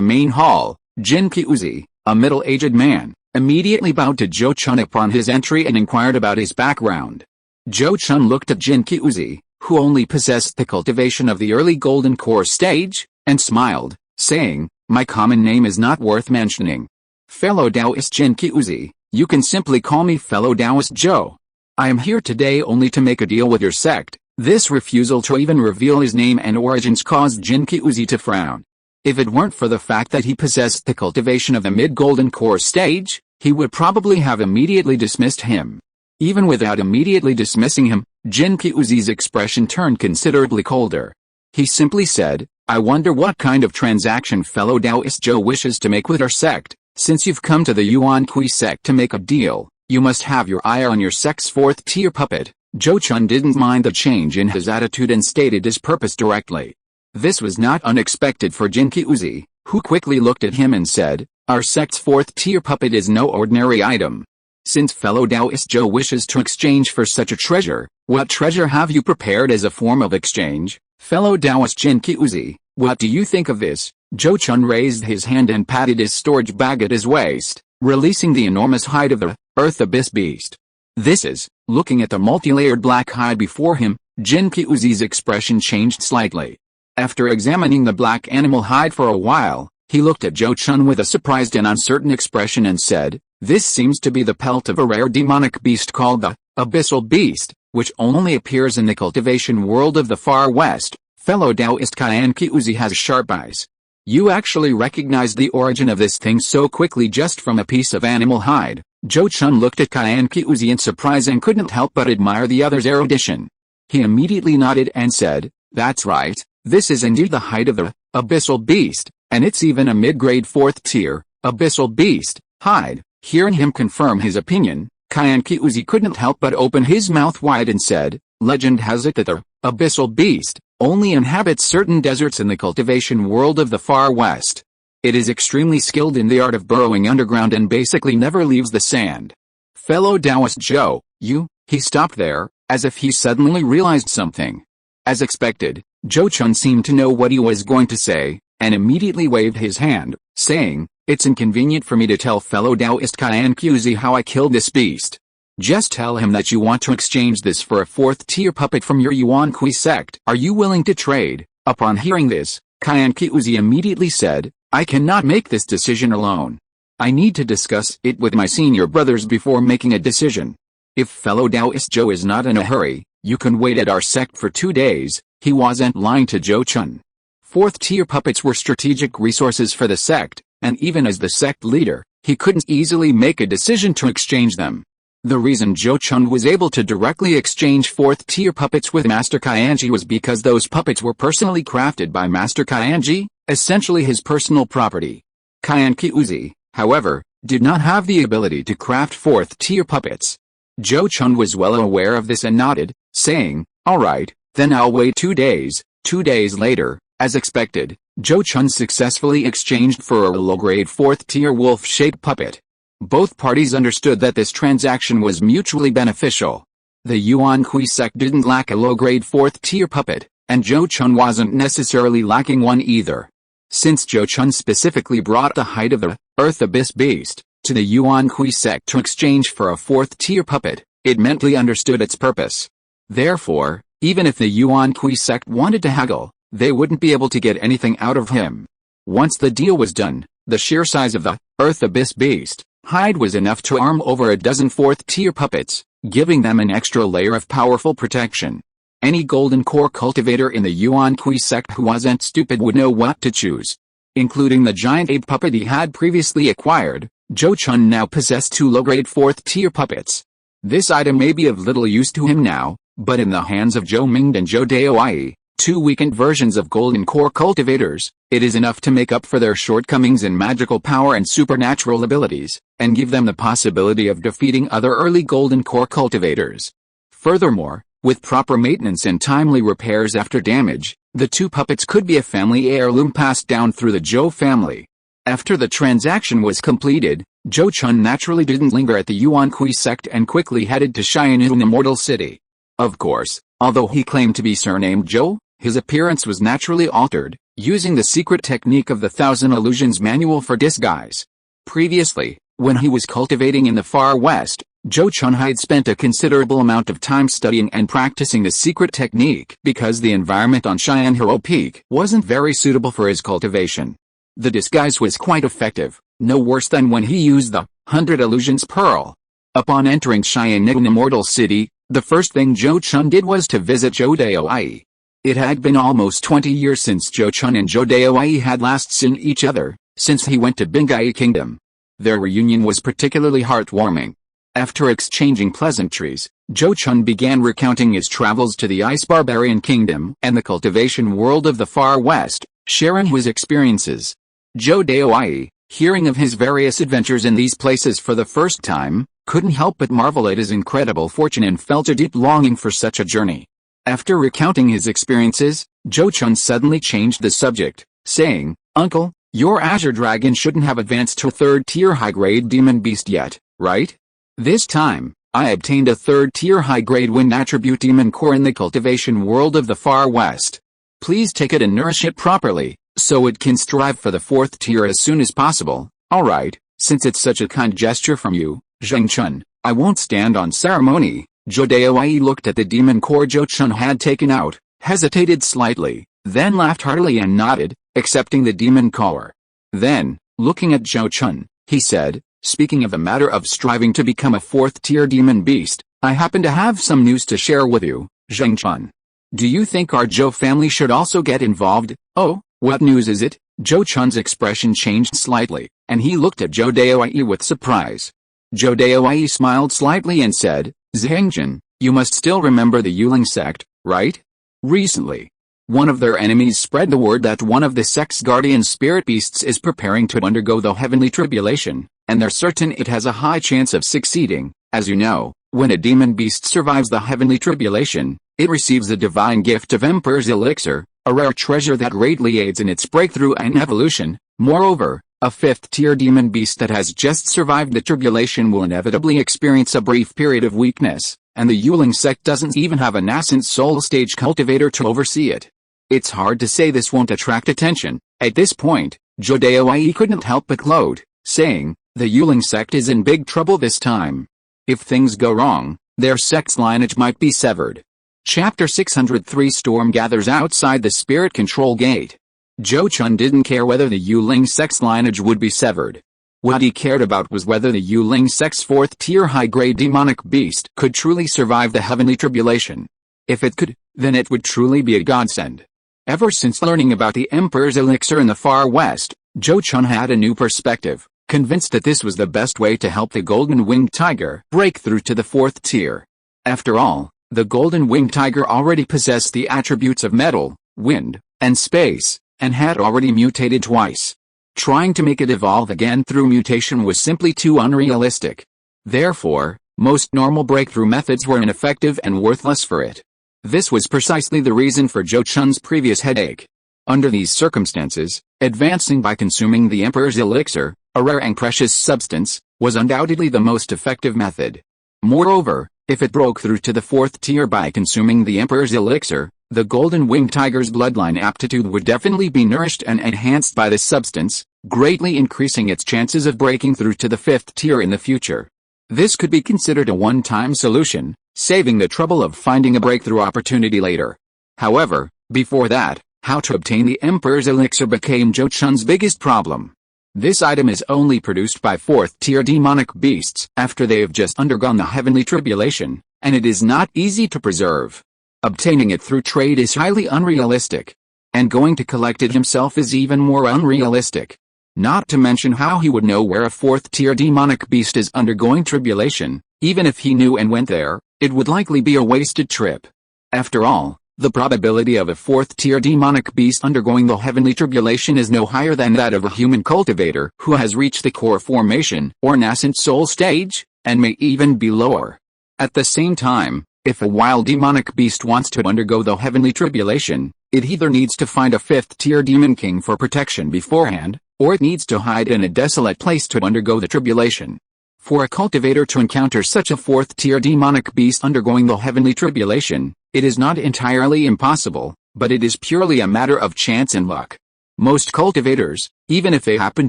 main hall, Jin Qiuzi, a middle-aged man, immediately bowed to Zhou Chun upon his entry and inquired about his background. Zhou Chun looked at Jin Qiuzi, who only possessed the cultivation of the early golden core stage, and smiled, saying, "My common name is not worth mentioning. Fellow Taoist Jin Qiuzi, you can simply call me fellow Taoist Zhou. I am here today only to make a deal with your sect." This refusal to even reveal his name and origins caused Jin Qiuzi to frown. If it weren't for the fact that he possessed the cultivation of the mid-golden core stage, he would probably have immediately dismissed him. Even without immediately dismissing him, Jin Qiuzi's expression turned considerably colder. He simply said, "I wonder what kind of transaction fellow Taoist Zhou wishes to make with our sect. Since you've come to the Yuan Kui sect to make a deal, you must have your eye on your sect's fourth-tier puppet." Zhou Chun didn't mind the change in his attitude and stated his purpose directly. This was not unexpected for Jin Qiuzi, who quickly looked at him and said, "Our sect's fourth-tier puppet is no ordinary item. Since fellow Taoist Zhou wishes to exchange for such a treasure, what treasure have you prepared as a form of exchange?" "Fellow Taoist Jin Qiuzi, what do you think of this?" Zhou Chun raised his hand and patted his storage bag at his waist, releasing the enormous hide of the Earth Abyss beast. "This is..." Looking at the multi-layered black hide before him, Jin Qiuzi's expression changed slightly. After examining the black animal hide for a while, he looked at Zhou Chun with a surprised and uncertain expression and said, "This seems to be the pelt of a rare demonic beast called the Abyssal Beast, which only appears in the cultivation world of the Far West." Fellow Taoist Jin Qiuzi has sharp eyes. "You actually recognized the origin of this thing so quickly just from a piece of animal hide." Zhou Chun looked at Jin Qiuzi in surprise and couldn't help but admire the other's erudition. He immediately nodded and said, "That's right, this is indeed the hide of the Abyssal Beast, and it's even a mid-grade fourth-tier Abyssal Beast hide." Hearing him confirm his opinion, Jin Qiuzi couldn't help but open his mouth wide and said, "Legend has it that the Abyssal Beast only inhabits certain deserts in the cultivation world of the Far West. It is extremely skilled in the art of burrowing underground and basically never leaves the sand. Fellow Taoist Zhou, you..." He stopped there, as if he suddenly realized something. As expected, Zhou Chun seemed to know what he was going to say, and immediately waved his hand, saying, "It's inconvenient for me to tell fellow Taoist Jin Qiuzi how I killed this beast. Just tell him that you want to exchange this for a fourth-tier puppet from your Yuan Kui sect. Are you willing to trade?" Upon hearing this, Jin Qiuzi immediately said, "I cannot make this decision alone. I need to discuss it with my senior brothers before making a decision. If fellow Taoist Zhou is not in a hurry, you can wait at our sect for 2 days." He wasn't lying to Zhou Chun. Fourth-tier puppets were strategic resources for the sect, and even as the sect leader, he couldn't easily make a decision to exchange them. The reason Zhou Chun was able to directly exchange fourth-tier puppets with Master Qianji was because those puppets were personally crafted by Master Qianji, essentially his personal property. Jin Qiuzi, however, did not have the ability to craft fourth-tier puppets. Zhou Chun was well aware of this and nodded, saying, "All right, then I'll wait 2 days." 2 days later, as expected, Zhou Chun successfully exchanged for a low-grade fourth-tier wolf-shaped puppet. Both parties understood that this transaction was mutually beneficial. The Yuan Kui sect didn't lack a low-grade fourth-tier puppet, and Zhou Chun wasn't necessarily lacking one either. Since Zhou Chun specifically brought the hide of the Earth Abyss Beast to the Yuan Kui sect to exchange for a fourth-tier puppet, it mentally understood its purpose. Therefore, even if the Yuan Kui sect wanted to haggle, they wouldn't be able to get anything out of him. Once the deal was done, the sheer size of the Earth Abyss Beast hide was enough to arm over a dozen fourth-tier puppets, giving them an extra layer of powerful protection. Any golden core cultivator in the Yuan Kui sect who wasn't stupid would know what to choose. Including the giant ape puppet he had previously acquired, Zhou Chun now possessed 2 low-grade fourth-tier puppets. This item may be of little use to him now, but in the hands of Zhou Mingde and Zhou Daoyi, 2 weakened versions of golden core cultivators, it is enough to make up for their shortcomings in magical power and supernatural abilities, and give them the possibility of defeating other early golden core cultivators. Furthermore, with proper maintenance and timely repairs after damage, the 2 puppets could be a family heirloom passed down through the Zhou family. After the transaction was completed, Zhou Chun naturally didn't linger at the Yuan Kui sect and quickly headed to Xianyun Immortal City. Of course, although he claimed to be surnamed Zhou, his appearance was naturally altered, using the secret technique of the Thousand Illusions Manual for disguise. Previously, when he was cultivating in the far west, Zhou Chun had spent a considerable amount of time studying and practicing the secret technique because the environment on Cheyenne Hero Peak wasn't very suitable for his cultivation. The disguise was quite effective, no worse than when he used the 100 Illusions Pearl. Upon entering Cheyenne Immortal City, the first thing Zhou Chun did was to visit Zhou Daoai. It had been almost 20 years since Zhou Chun and Zhou Daoai had last seen each other, since he went to Bingai Kingdom. Their reunion was particularly heartwarming. After exchanging pleasantries, Zhou Chun began recounting his travels to the Ice Barbarian Kingdom and the cultivation world of the Far West, sharing his experiences. Zhou Daoai, hearing of his various adventures in these places for the first time, couldn't help but marvel at his incredible fortune and felt a deep longing for such a journey. After recounting his experiences, Zhou Chun suddenly changed the subject, saying, "Uncle, your Azure Dragon shouldn't have advanced to 3rd-tier high-grade demon beast yet, right? This time, I obtained a 3rd-tier high-grade wind attribute demon core in the cultivation world of the Far West. Please take it and nourish it properly, so it can strive for the 4th tier as soon as possible. Alright, since it's such a kind gesture from you, Zheng Chun, I won't stand on ceremony." Zhou Daoai looked at the demon core Zhou Chun had taken out, hesitated slightly, then laughed heartily and nodded, accepting the demon core. Then, looking at Zhou Chun, he said, "Speaking of the matter of striving to become a 4th-tier demon beast, I happen to have some news to share with you, Zheng Chun. Do you think our Zhou family should also get involved?" "Oh, what news is it?" Zhou Chun's expression changed slightly, and he looked at Zhou Daoai with surprise. Zhou Daoai smiled slightly and said, "Zheng Chun, you must still remember the Yuling Sect, right? Recently, one of their enemies spread the word that one of the Sect's guardian spirit beasts is preparing to undergo the heavenly tribulation, and they're certain it has a high chance of succeeding. As you know, when a demon beast survives the heavenly tribulation, it receives the divine gift of Emperor's Elixir, a rare treasure that greatly aids in its breakthrough and evolution. Moreover, a 5th-tier demon beast that has just survived the tribulation will inevitably experience a brief period of weakness, and the Yuling Sect doesn't even have a nascent soul stage cultivator to oversee it. It's hard to say this won't attract attention." At this point, Zhou Daoai couldn't help but gloat, saying, "The Yuling Sect is in big trouble this time. If things go wrong, their sect's lineage might be severed." Chapter 603 Storm gathers outside the spirit control gate. Zhou Chun didn't care whether the Yuling Sect's lineage would be severed. What he cared about was whether the Yuling Sect's 4th-tier high-grade demonic beast could truly survive the heavenly tribulation. If it could, then it would truly be a godsend. Ever since learning about the Emperor's Elixir in the Far West, Zhou Chun had a new perspective, convinced that this was the best way to help the Golden Winged Tiger break through to the 4th tier. After all, the Golden Winged Tiger already possessed the attributes of metal, wind, and space, and had already mutated twice. Trying to make it evolve again through mutation was simply too unrealistic. Therefore, most normal breakthrough methods were ineffective and worthless for it. This was precisely the reason for Zhou Chun's previous headache. Under these circumstances, advancing by consuming the Emperor's Elixir, a rare and precious substance, was undoubtedly the most effective method. Moreover, if it broke through to the 4th tier by consuming the Emperor's Elixir, the Golden Winged Tiger's bloodline aptitude would definitely be nourished and enhanced by this substance, greatly increasing its chances of breaking through to the 5th tier in the future. This could be considered a one-time solution, saving the trouble of finding a breakthrough opportunity later. However, before that, how to obtain the Emperor's Elixir became Zhou Chun's biggest problem. This item is only produced by 4th-tier demonic beasts after they have just undergone the heavenly tribulation, and it is not easy to preserve. Obtaining it through trade is highly unrealistic, and going to collect it himself is even more unrealistic. Not to mention how he would know where a 4th-tier demonic beast is undergoing tribulation. Even if he knew and went there, it would likely be a wasted trip. After all, the probability of a 4th-tier demonic beast undergoing the heavenly tribulation is no higher than that of a human cultivator who has reached the core formation or nascent soul stage, and may even be lower. At the same time, if a wild demonic beast wants to undergo the heavenly tribulation, it either needs to find a 5th-tier demon king for protection beforehand, or it needs to hide in a desolate place to undergo the tribulation. For a cultivator to encounter such a fourth-tier demonic beast undergoing the heavenly tribulation, it is not entirely impossible, but it is purely a matter of chance and luck. Most cultivators, even if they happen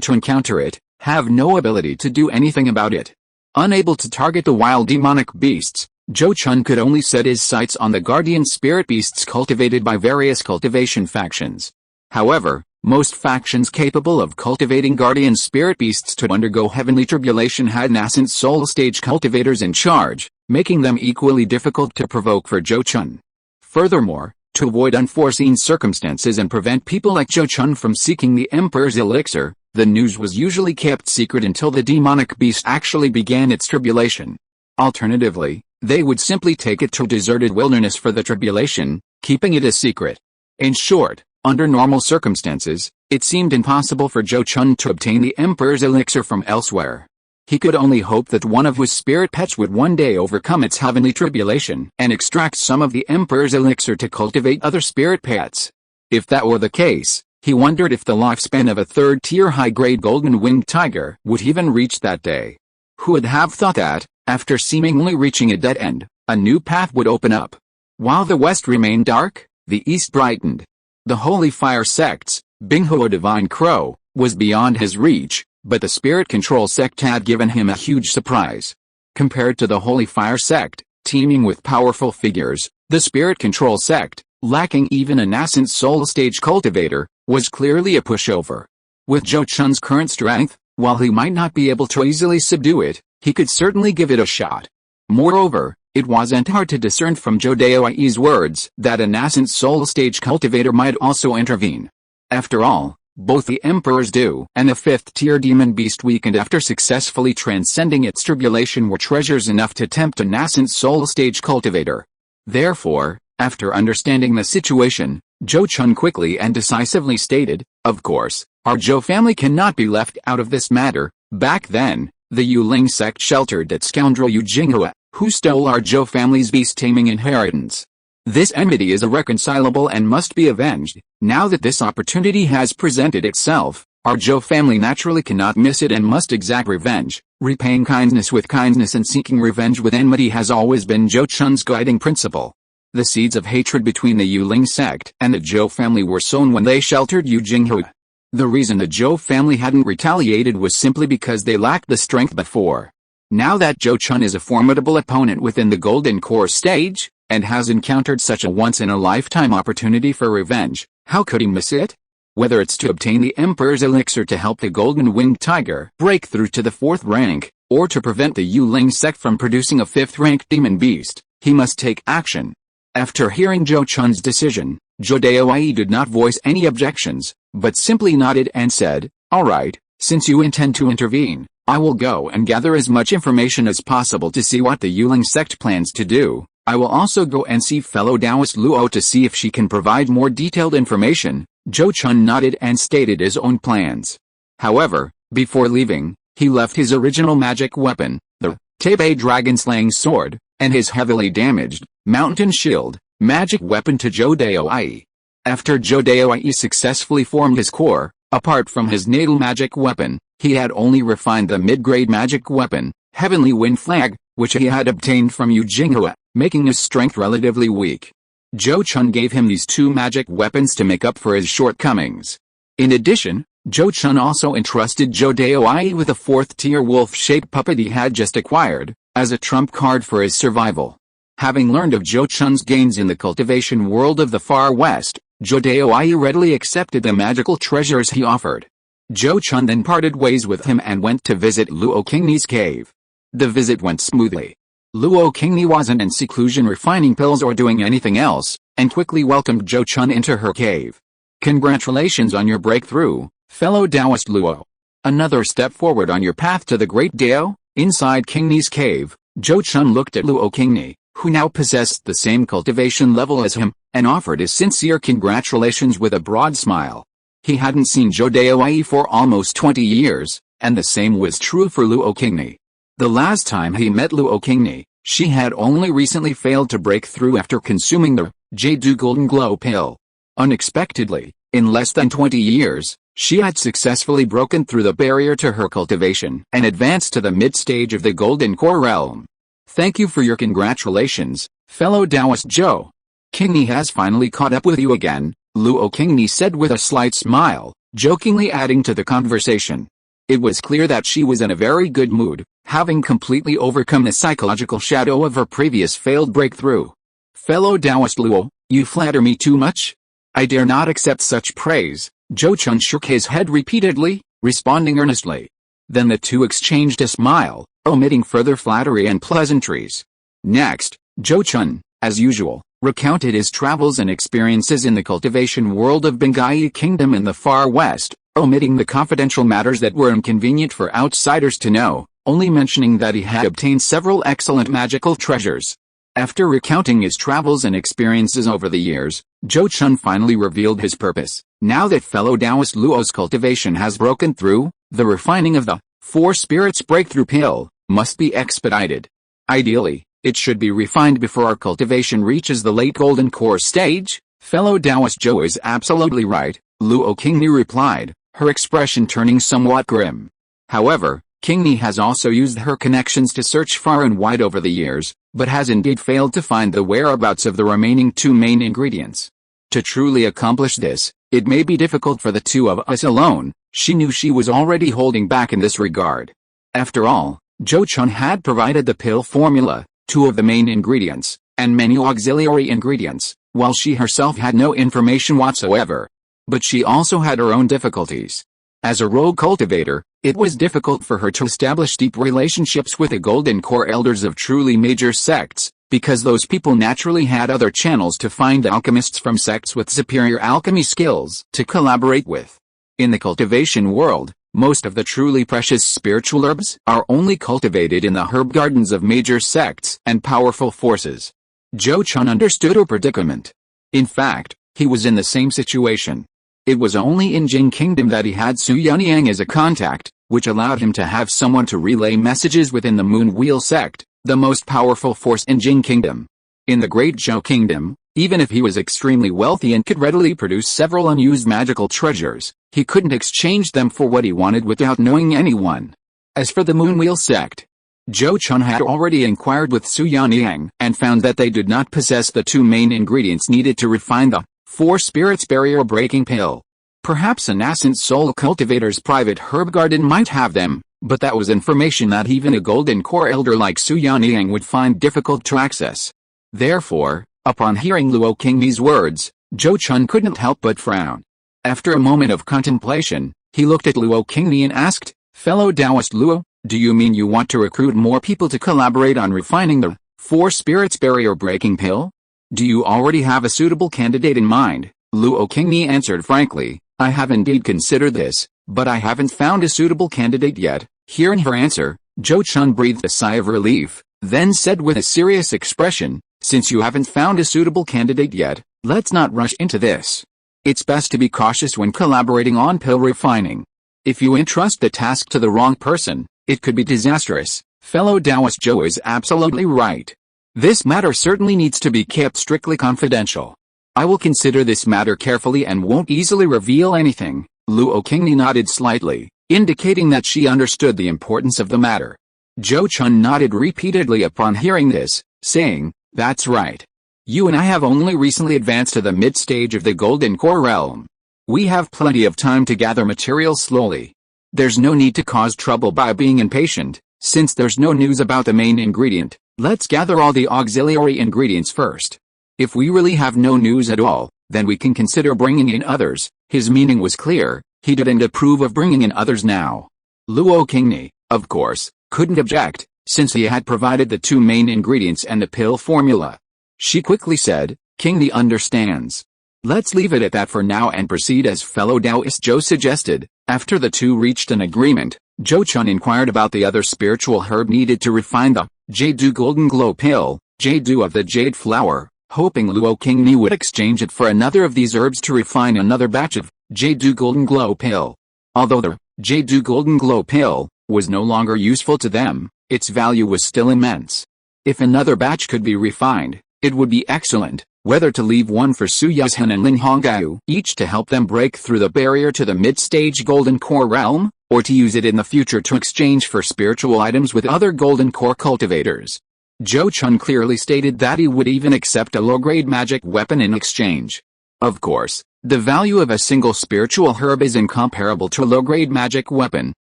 to encounter it, have no ability to do anything about it. Unable to target the wild demonic beasts, Zhou Chun could only set his sights on the guardian spirit beasts cultivated by various cultivation factions. However, most factions capable of cultivating guardian spirit beasts to undergo heavenly tribulation had nascent soul stage cultivators in charge, making them equally difficult to provoke for Zhou Chun. Furthermore, to avoid unforeseen circumstances and prevent people like Zhou Chun from seeking the Emperor's elixir, the news was usually kept secret until the demonic beast actually began its tribulation. Alternatively, they would simply take it to a deserted wilderness for the tribulation, keeping it a secret. In short, under normal circumstances, it seemed impossible for Zhou Chun to obtain the Emperor's elixir from elsewhere. He could only hope that one of his spirit pets would one day overcome its heavenly tribulation and extract some of the Emperor's elixir to cultivate other spirit pets. If that were the case, he wondered if the lifespan of a third-tier high-grade golden-winged tiger would even reach that day. Who would have thought that, after seemingly reaching a dead end, a new path would open up? While the west remained dark, the east brightened. The Holy Fire Sect's Binghuo Divine Crow was beyond his reach, but the Spirit Control Sect had given him a huge surprise. Compared to the Holy Fire Sect, teeming with powerful figures, the Spirit Control Sect, lacking even a nascent soul stage cultivator, was clearly a pushover. With Zhou Chun's current strength, while he might not be able to easily subdue it, he could certainly give it a shot. Moreover, it wasn't hard to discern from Zhou Daoi's words that a nascent soul stage cultivator might also intervene. After all, both the Emperor's Dew and the fifth-tier demon beast weakened after successfully transcending its tribulation were treasures enough to tempt a nascent soul stage cultivator. Therefore, after understanding the situation, Zhou Chun quickly and decisively stated, "Of course, our Zhou family cannot be left out of this matter. Back then, the Yuling sect sheltered that scoundrel Yu Jinghua, who stole our Zhou family's beast-taming inheritance. This enmity is irreconcilable and must be avenged. Now that this opportunity has presented itself, our Zhou family naturally cannot miss it and must exact revenge. Repaying kindness with kindness and seeking revenge with enmity has always been Zhou Chun's guiding principle." The seeds of hatred between the Yuling sect and the Zhou family were sown when they sheltered Yu Jinghua. The reason the Zhou family hadn't retaliated was simply because they lacked the strength before. Now that Zhou Chun is a formidable opponent within the Golden Core stage, and has encountered such a once-in-a-lifetime opportunity for revenge, how could he miss it? Whether it's to obtain the Emperor's elixir to help the Golden-Winged Tiger break through to the 4th rank, or to prevent the Yuling sect from producing a 5th-ranked demon beast, he must take action. After hearing Zhou Chun's decision, Zhou Daoi did not voice any objections, but simply nodded and said, "All right, since you intend to intervene, I will go and gather as much information as possible to see what the Yuling sect plans to do. I will also go and see fellow Taoist Luo to see if she can provide more detailed information." Zhou Chun nodded and stated his own plans. However, before leaving, he left his original magic weapon, the Tabe dragon-slaying sword, and his heavily damaged mountain shield magic weapon to Zhou Daoi. After Zhou Daoi successfully formed his core, apart from his natal magic weapon, he had only refined the mid-grade magic weapon, Heavenly Wind Flag, which he had obtained from Yu Jinghua, making his strength relatively weak. Zhou Chun gave him these two magic weapons to make up for his shortcomings. In addition, Zhou Chun also entrusted Zhou Daoi with a 4th-tier wolf-shaped puppet he had just acquired, as a trump card for his survival. Having learned of Zhou Chun's gains in the cultivation world of the Far West, Zhou Daoi readily accepted the magical treasures he offered. Zhou Chun then parted ways with him and went to visit Luo Qingni's cave. The visit went smoothly. Luo Qingni wasn't in seclusion refining pills or doing anything else, and quickly welcomed Zhou Chun into her cave. "Congratulations on your breakthrough, fellow Taoist Luo. Another step forward on your path to the Great Dao." Inside Qingni's cave, Zhou Chun looked at Luo Qingni, who now possessed the same cultivation level as him, and offered his sincere congratulations with a broad smile. He hadn't seen Zhou Daoi for almost 20 years, and the same was true for Luo Qingni. The last time he met Luo Qingni, she had only recently failed to break through after consuming the Jade Golden Glow pill. Unexpectedly, in less than 20 years, She had successfully broken through the barrier to her cultivation and advanced to the mid-stage of the Golden Core realm. Thank you for your congratulations, fellow Taoist Zhou. Qingni has finally caught up with you again, Luo Qingni said with a slight smile, jokingly adding to the conversation. It was clear that she was in a very good mood, having completely overcome the psychological shadow of her previous failed breakthrough. Fellow Taoist Luo, you flatter me too much? I dare not accept such praise. Zhou Chun shook his head repeatedly, responding earnestly. Then the two exchanged a smile, omitting further flattery and pleasantries. Next, Zhou Chun, as usual, recounted his travels and experiences in the cultivation world of Bengai Kingdom in the far west, omitting the confidential matters that were inconvenient for outsiders to know, only mentioning that he had obtained several excellent magical treasures. After recounting his travels and experiences over the years, Zhou Chun finally revealed his purpose. Now that fellow Taoist Luo's cultivation has broken through, the refining of the Four Spirits Breakthrough Pill must be expedited. Ideally, it should be refined before our cultivation reaches the late Golden Core stage. Fellow Taoist Zhou is absolutely right, Luo Qingni replied, her expression turning somewhat grim. However, Qingni has also used her connections to search far and wide over the years, but has indeed failed to find the whereabouts of the remaining two main ingredients. To truly accomplish this, it may be difficult for the two of us alone. She knew she was already holding back in this regard. After all, Zhou Chun had provided the pill formula, two of the main ingredients, and many auxiliary ingredients, while she herself had no information whatsoever. But she also had her own difficulties. As a rogue cultivator, it was difficult for her to establish deep relationships with the Golden Core elders of truly major sects, because those people naturally had other channels to find alchemists from sects with superior alchemy skills to collaborate with. In the cultivation world, most of the truly precious spiritual herbs are only cultivated in the herb gardens of major sects and powerful forces. Zhou Chun understood her predicament. In fact, he was in the same situation. It was only in Jing Kingdom that he had Su Yunyang as a contact, which allowed him to have someone to relay messages within the Moon Wheel sect, the most powerful force in Jing Kingdom. In the Great Zhou Kingdom, even if he was extremely wealthy and could readily produce several unused magical treasures, he couldn't exchange them for what he wanted without knowing anyone. As for the Moon Wheel sect, Zhou Chun had already inquired with Su Yunyang and found that they did not possess the two main ingredients needed to refine the Four Spirits Barrier Breaking Pill. Perhaps an nascent soul cultivator's private herb garden might have them, but that was information that even a Golden Core elder like Su Yunyang would find difficult to access. Therefore, upon hearing Luo Qingni's words, Zhou Chun couldn't help but frown. After a moment of contemplation, he looked at Luo Qingni and asked, "Fellow Taoist Luo, do you mean you want to recruit more people to collaborate on refining the Four Spirits Barrier Breaking Pill? Do you already have a suitable candidate in mind?" Luo Qingni answered frankly, "I have indeed considered this, but I haven't found a suitable candidate yet." Hearing her answer, Zhou Chun breathed a sigh of relief, then said with a serious expression, "Since you haven't found a suitable candidate yet, let's not rush into this. It's best to be cautious when collaborating on pill refining. If you entrust the task to the wrong person, it could be disastrous." Fellow Taoist Zhou is absolutely right. This matter certainly needs to be kept strictly confidential. I will consider this matter carefully and won't easily reveal anything. Luo Qingni nodded slightly, indicating that she understood the importance of the matter. Zhou Chun nodded repeatedly upon hearing this, saying, "That's right. You and I have only recently advanced to the mid-stage of the Golden Core realm. We have plenty of time to gather material slowly. There's no need to cause trouble by being impatient, since there's no news about the main ingredient. Let's gather all the auxiliary ingredients first. If we really have no news at all, then we can consider bringing in others." His meaning was clear, he didn't approve of bringing in others now. Luo Qingni, of course, couldn't object, since he had provided the two main ingredients and the pill formula. She quickly said, "Qingni understands. Let's leave it at that for now and proceed as fellow Taoist Zhou suggested." After the two reached an agreement, Zhou Chun inquired about the other spiritual herb needed to refine the Jade Golden Glow Pill, Jade of the Jade Flower, hoping Luo Qingni would exchange it for another of these herbs to refine another batch of Jade Golden Glow Pill. Although the Jade Golden Glow Pill was no longer useful to them, its value was still immense. If another batch could be refined, it would be excellent. whether to leave one for Su Yuzhen and Lin Hongao, each to help them break through the barrier to the mid-stage Golden Core realm, or to use it in the future to exchange for spiritual items with other Golden Core cultivators. Zhou Chun clearly stated that he would even accept a low-grade magic weapon in exchange. Of course, the value of a single spiritual herb is incomparable to a low-grade magic weapon.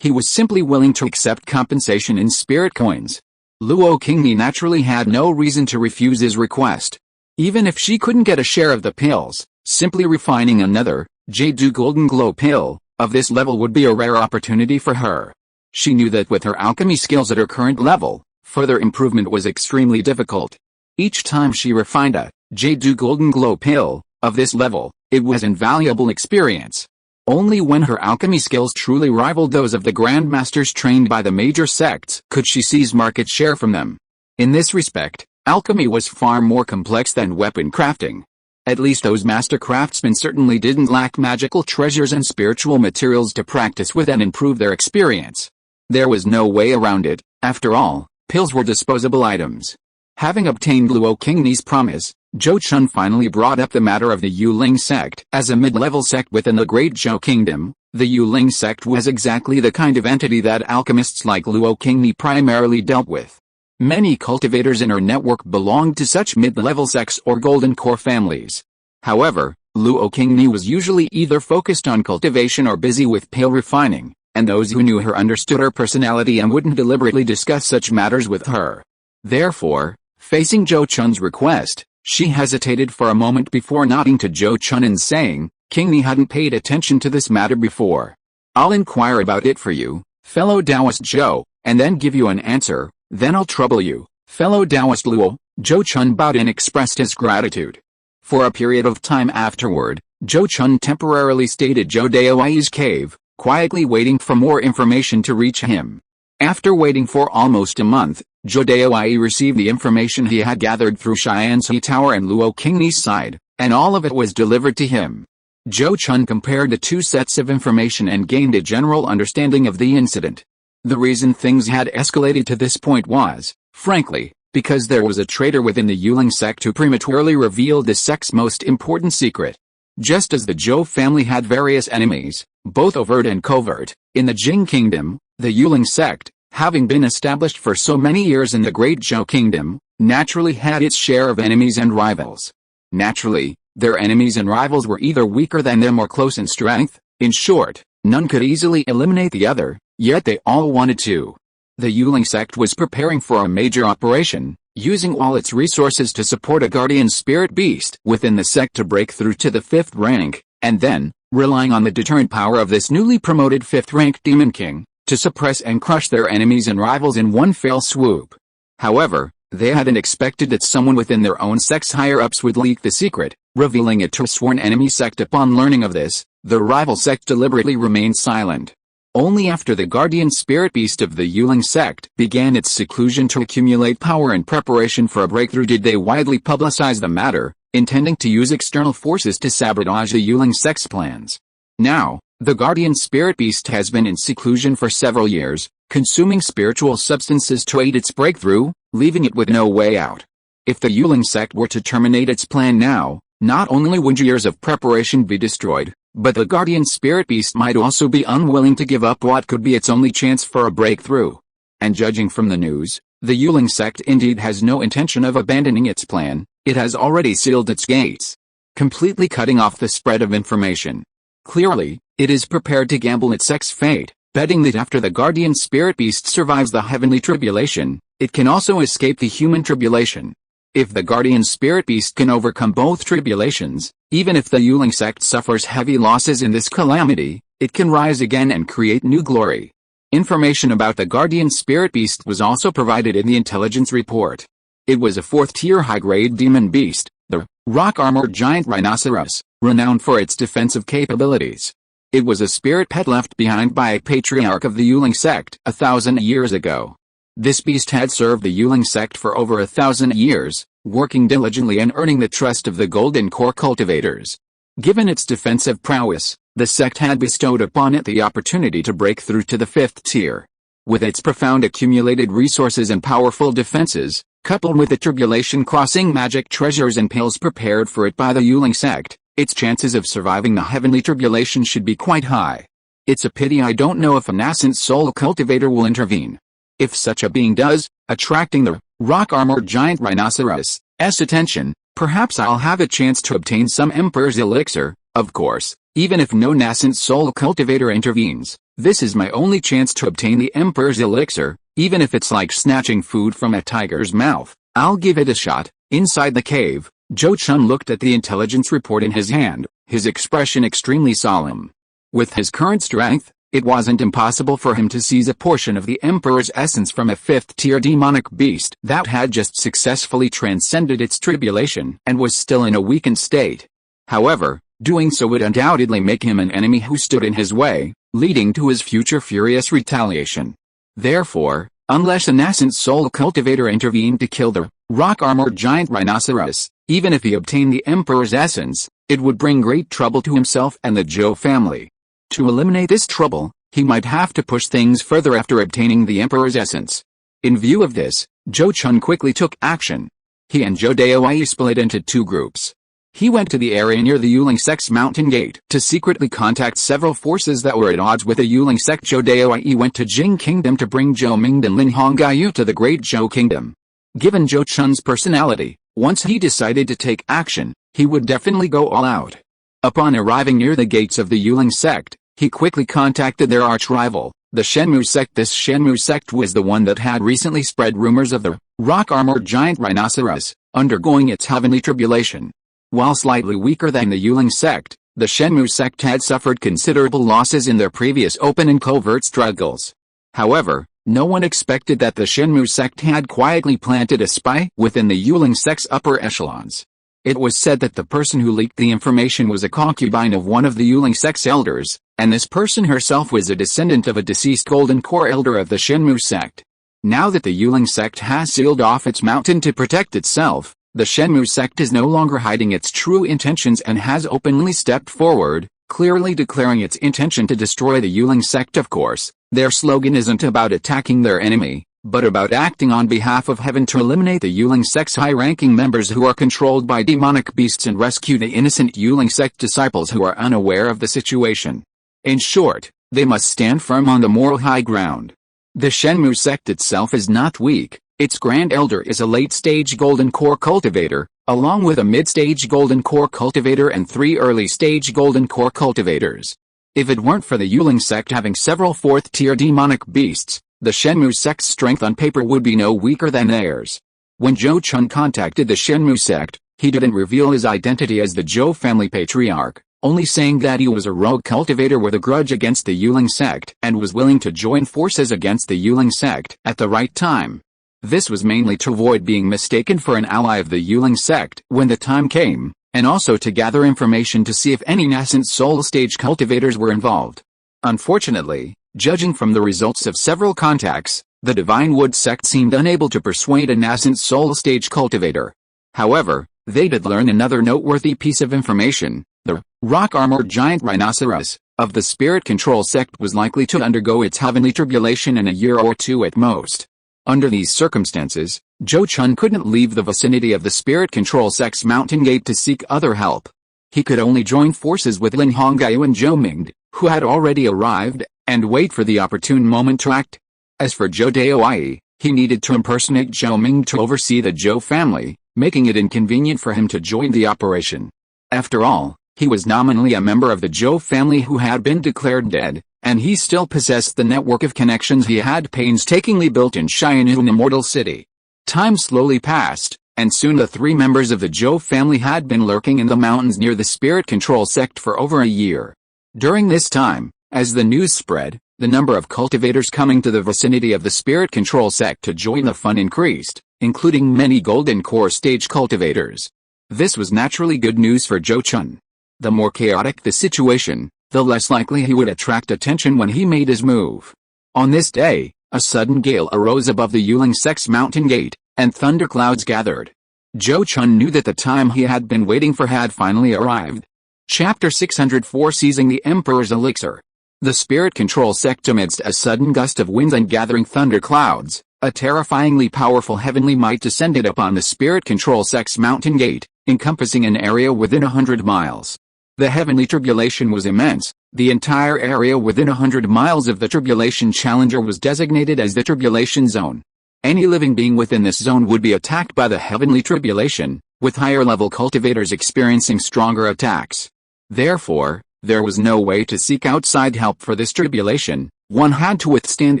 He was simply willing to accept compensation in spirit coins. Luo Qingni naturally had no reason to refuse his request. Even if she couldn't get a share of the pills, simply refining another, Jade Golden Glow pill, of this level would be a rare opportunity for her. She knew that with her alchemy skills at her current level, further improvement was extremely difficult. Each time she refined a Jade Golden Glow pill, of this level, it was invaluable experience. Only when her alchemy skills truly rivaled those of the grandmasters trained by the major sects could she seize market share from them. In this respect, alchemy was far more complex than weapon crafting. At least those master craftsmen certainly didn't lack magical treasures and spiritual materials to practice with and improve their experience. There was no way around it. After all, pills were disposable items. Having obtained Luo Qingni's promise, Zhou Chun finally brought up the matter of the Yuling sect. As a mid-level sect within the Great Zhou Kingdom, the Yuling sect was exactly the kind of entity that alchemists like Luo Qingni primarily dealt with. Many cultivators in her network belonged to such mid-level sects or Golden Core families. However, Luo Qingni was usually either focused on cultivation or busy with pill refining, and those who knew her understood her personality and wouldn't deliberately discuss such matters with her. Therefore, facing Zhou Chun's request, she hesitated for a moment before nodding to Zhou Chun and saying, "Qingni hadn't paid attention to this matter before. I'll inquire about it for you, fellow Taoist Zhou, and then give you an answer. Then I'll trouble you, fellow Taoist Luo." Zhou Chun bowed and expressed his gratitude. For a period of time afterward, Zhou Chun temporarily stayed at Zhou Daoi's cave, quietly waiting for more information to reach him. After waiting for almost a month, Zhou Daoi received the information he had gathered through Xianxi Tower and Luo Qingni's side, and all of it was delivered to him. Zhou Chun compared the two sets of information and gained a general understanding of the incident. The reason things had escalated to this point was, frankly, because there was a traitor within the Yuling sect who prematurely revealed the sect's most important secret. Just as the Zhou family had various enemies, both overt and covert, in the Jing Kingdom, the Yuling sect, having been established for so many years in the Great Zhou Kingdom, naturally had its share of enemies and rivals. Naturally, their enemies and rivals were either weaker than them or close in strength. In short, none could easily eliminate the other, yet they all wanted to. The Yuling sect was preparing for a major operation, using all its resources to support a guardian spirit beast within the sect to break through to the 5th rank, and then, relying on the deterrent power of this newly promoted 5th rank Demon King, to suppress and crush their enemies and rivals in one fell swoop. However, they hadn't expected that someone within their own sect's higher-ups would leak the secret, revealing it to a sworn enemy sect. Upon learning of this, the rival sect deliberately remained silent. Only after the guardian spirit beast of the Yuling sect began its seclusion to accumulate power in preparation for a breakthrough did they widely publicize the matter, intending to use external forces to sabotage the Yuling sect's plans. Now, the guardian spirit beast has been in seclusion for several years, consuming spiritual substances to aid its breakthrough, leaving it with no way out. If the Yuling sect were to terminate its plan now, not only would years of preparation be destroyed, but the guardian spirit beast might also be unwilling to give up what could be its only chance for a breakthrough. And judging from the news, the Yuling sect indeed has no intention of abandoning its plan. It has already sealed its gates, completely cutting off the spread of information. Clearly, it is prepared to gamble its sect's fate, betting that after the guardian spirit beast survives the heavenly tribulation, it can also escape the human tribulation. If the guardian spirit beast can overcome both tribulations, even if the Yuling sect suffers heavy losses in this calamity, it can rise again and create new glory. Information about the guardian spirit beast was also provided in the intelligence report. It was a 4th-tier high-grade demon beast, the rock-armored giant rhinoceros, renowned for its defensive capabilities. It was a spirit pet left behind by a patriarch of the Yuling sect 1,000 years ago. This beast had served the Yuling sect for over 1,000 years, working diligently and earning the trust of the Golden Core cultivators. Given its defensive prowess, the sect had bestowed upon it the opportunity to break through to the 5th tier. With its profound accumulated resources and powerful defenses, Coupled with the tribulation-crossing magic treasures and pills prepared for it by the Unyielding sect, its chances of surviving the heavenly tribulation should be quite high. It's a pity I don't know if a nascent soul cultivator will intervene. If such a being does, attracting the rock-armored giant rhinoceros' attention, perhaps I'll have a chance to obtain some Emperor's elixir. Of course, even if no nascent soul cultivator intervenes, this is my only chance to obtain the Emperor's elixir. Even if it's like snatching food from a tiger's mouth, I'll give it a shot. Inside the cave, Zhou Chun looked at the intelligence report in his hand, his expression extremely solemn. With his current strength, it wasn't impossible for him to seize a portion of the Emperor's essence from a 5th-tier demonic beast that had just successfully transcended its tribulation and was still in a weakened state. However, doing so would undoubtedly make him an enemy who stood in his way, leading to his future furious retaliation. Therefore, unless a nascent soul cultivator intervened to kill the rock-armored giant rhinoceros, even if he obtained the Emperor's essence, it would bring great trouble to himself and the Zhou family. To eliminate this trouble, he might have to push things further after obtaining the Emperor's essence. In view of this, Zhou Chun quickly took action. He and Zhou Daowei split into two groups. He went to the area near the Unyielding sect's mountain gate to secretly contact several forces that were at odds with the Unyielding sect. Zhou Daowei went to Jing Kingdom to bring Zhou Mingde and Lin Hongyu to the Great Zhou Kingdom. Given Zhou Chun's personality, once he decided to take action, he would definitely go all out. Upon arriving near the gates of the Unyielding sect, he quickly contacted their arch-rival, the Shenmu sect. This Shenmu sect was the one that had recently spread rumors of the rock-armored giant rhinoceros undergoing its heavenly tribulation. While slightly weaker than the Unyielding sect, the Shenmu sect had suffered considerable losses in their previous open and covert struggles. However, no one expected that the Shenmu sect had quietly planted a spy within the Unyielding sect's upper echelons. It was said that the person who leaked the information was a concubine of one of the Unyielding sect's elders, and this person herself was a descendant of a deceased golden core elder of the Shenmu sect. Now that the Unyielding sect has sealed off its mountain to protect itself, the Shenmu sect is no longer hiding its true intentions and has openly stepped forward, clearly declaring its intention to destroy the Unyielding sect. Of course, their slogan isn't about attacking their enemy, but about acting on behalf of heaven to eliminate the Unyielding sect's high-ranking members who are controlled by demonic beasts and rescue the innocent Unyielding sect disciples who are unaware of the situation. In short, they must stand firm on the moral high ground. The Shenmu sect itself is not weak. Its Grand Elder is a late-stage Golden Core cultivator, along with a mid-stage Golden Core cultivator and 3 early-stage Golden Core cultivators. If it weren't for the Unyielding sect having several 4th-tier demonic beasts, the Shenmu sect's strength on paper would be no weaker than theirs. When Zhou Chun contacted the Shenmu sect, he didn't reveal his identity as the Zhou family patriarch, only saying that he was a rogue cultivator with a grudge against the Unyielding sect and was willing to join forces against the Unyielding sect at the right time. This was mainly to avoid being mistaken for an ally of the Unyielding sect when the time came, and also to gather information to see if any nascent soul stage cultivators were involved. Unfortunately, judging from the results of several contacts, the Divine Wood sect seemed unable to persuade a nascent soul stage cultivator. However, they did learn another noteworthy piece of information. The rock-armored giant rhinoceros of the Spirit Control sect was likely to undergo its heavenly tribulation in a year or two at most. Under these circumstances, Zhou Chun couldn't leave the vicinity of the Spirit Control sect's mountain gate to seek other help. He could only join forces with Lin Hongyu and Zhou Mingde, who had already arrived, and wait for the opportune moment to act. As for Zhou Daowei, he needed to impersonate Zhou Mingde to oversee the Zhou family, making it inconvenient for him to join the operation. After all, he was nominally a member of the Zhou family who had been declared dead, and he still possessed the network of connections he had painstakingly built in Xian'an Immortal City. Time slowly passed, and soon the 3 members of the Zhou family had been lurking in the mountains near the Spirit Control sect for over a year. During this time, as the news spread, the number of cultivators coming to the vicinity of the Spirit Control sect to join the fun increased, including many Golden Core stage cultivators. This was naturally good news for Zhou Chun. The more chaotic the situation, the less likely he would attract attention when he made his move. On this day, a sudden gale arose above the Unyielding sect's mountain gate, and thunderclouds gathered. Zhou Chun knew that the time he had been waiting for had finally arrived. Chapter 604 Seizing the Emperor's Elixir. The Spirit Control sect. Amidst a sudden gust of winds and gathering thunderclouds, A terrifyingly powerful heavenly might descended upon the Spirit Control Sect's mountain gate, encompassing an area within 100 miles. The heavenly tribulation was immense. The entire area within 100 miles of the tribulation challenger was designated as the tribulation zone. Any living being within this zone would be attacked by the heavenly tribulation, with higher-level cultivators experiencing stronger attacks. Therefore, there was no way to seek outside help for this tribulation. One had to withstand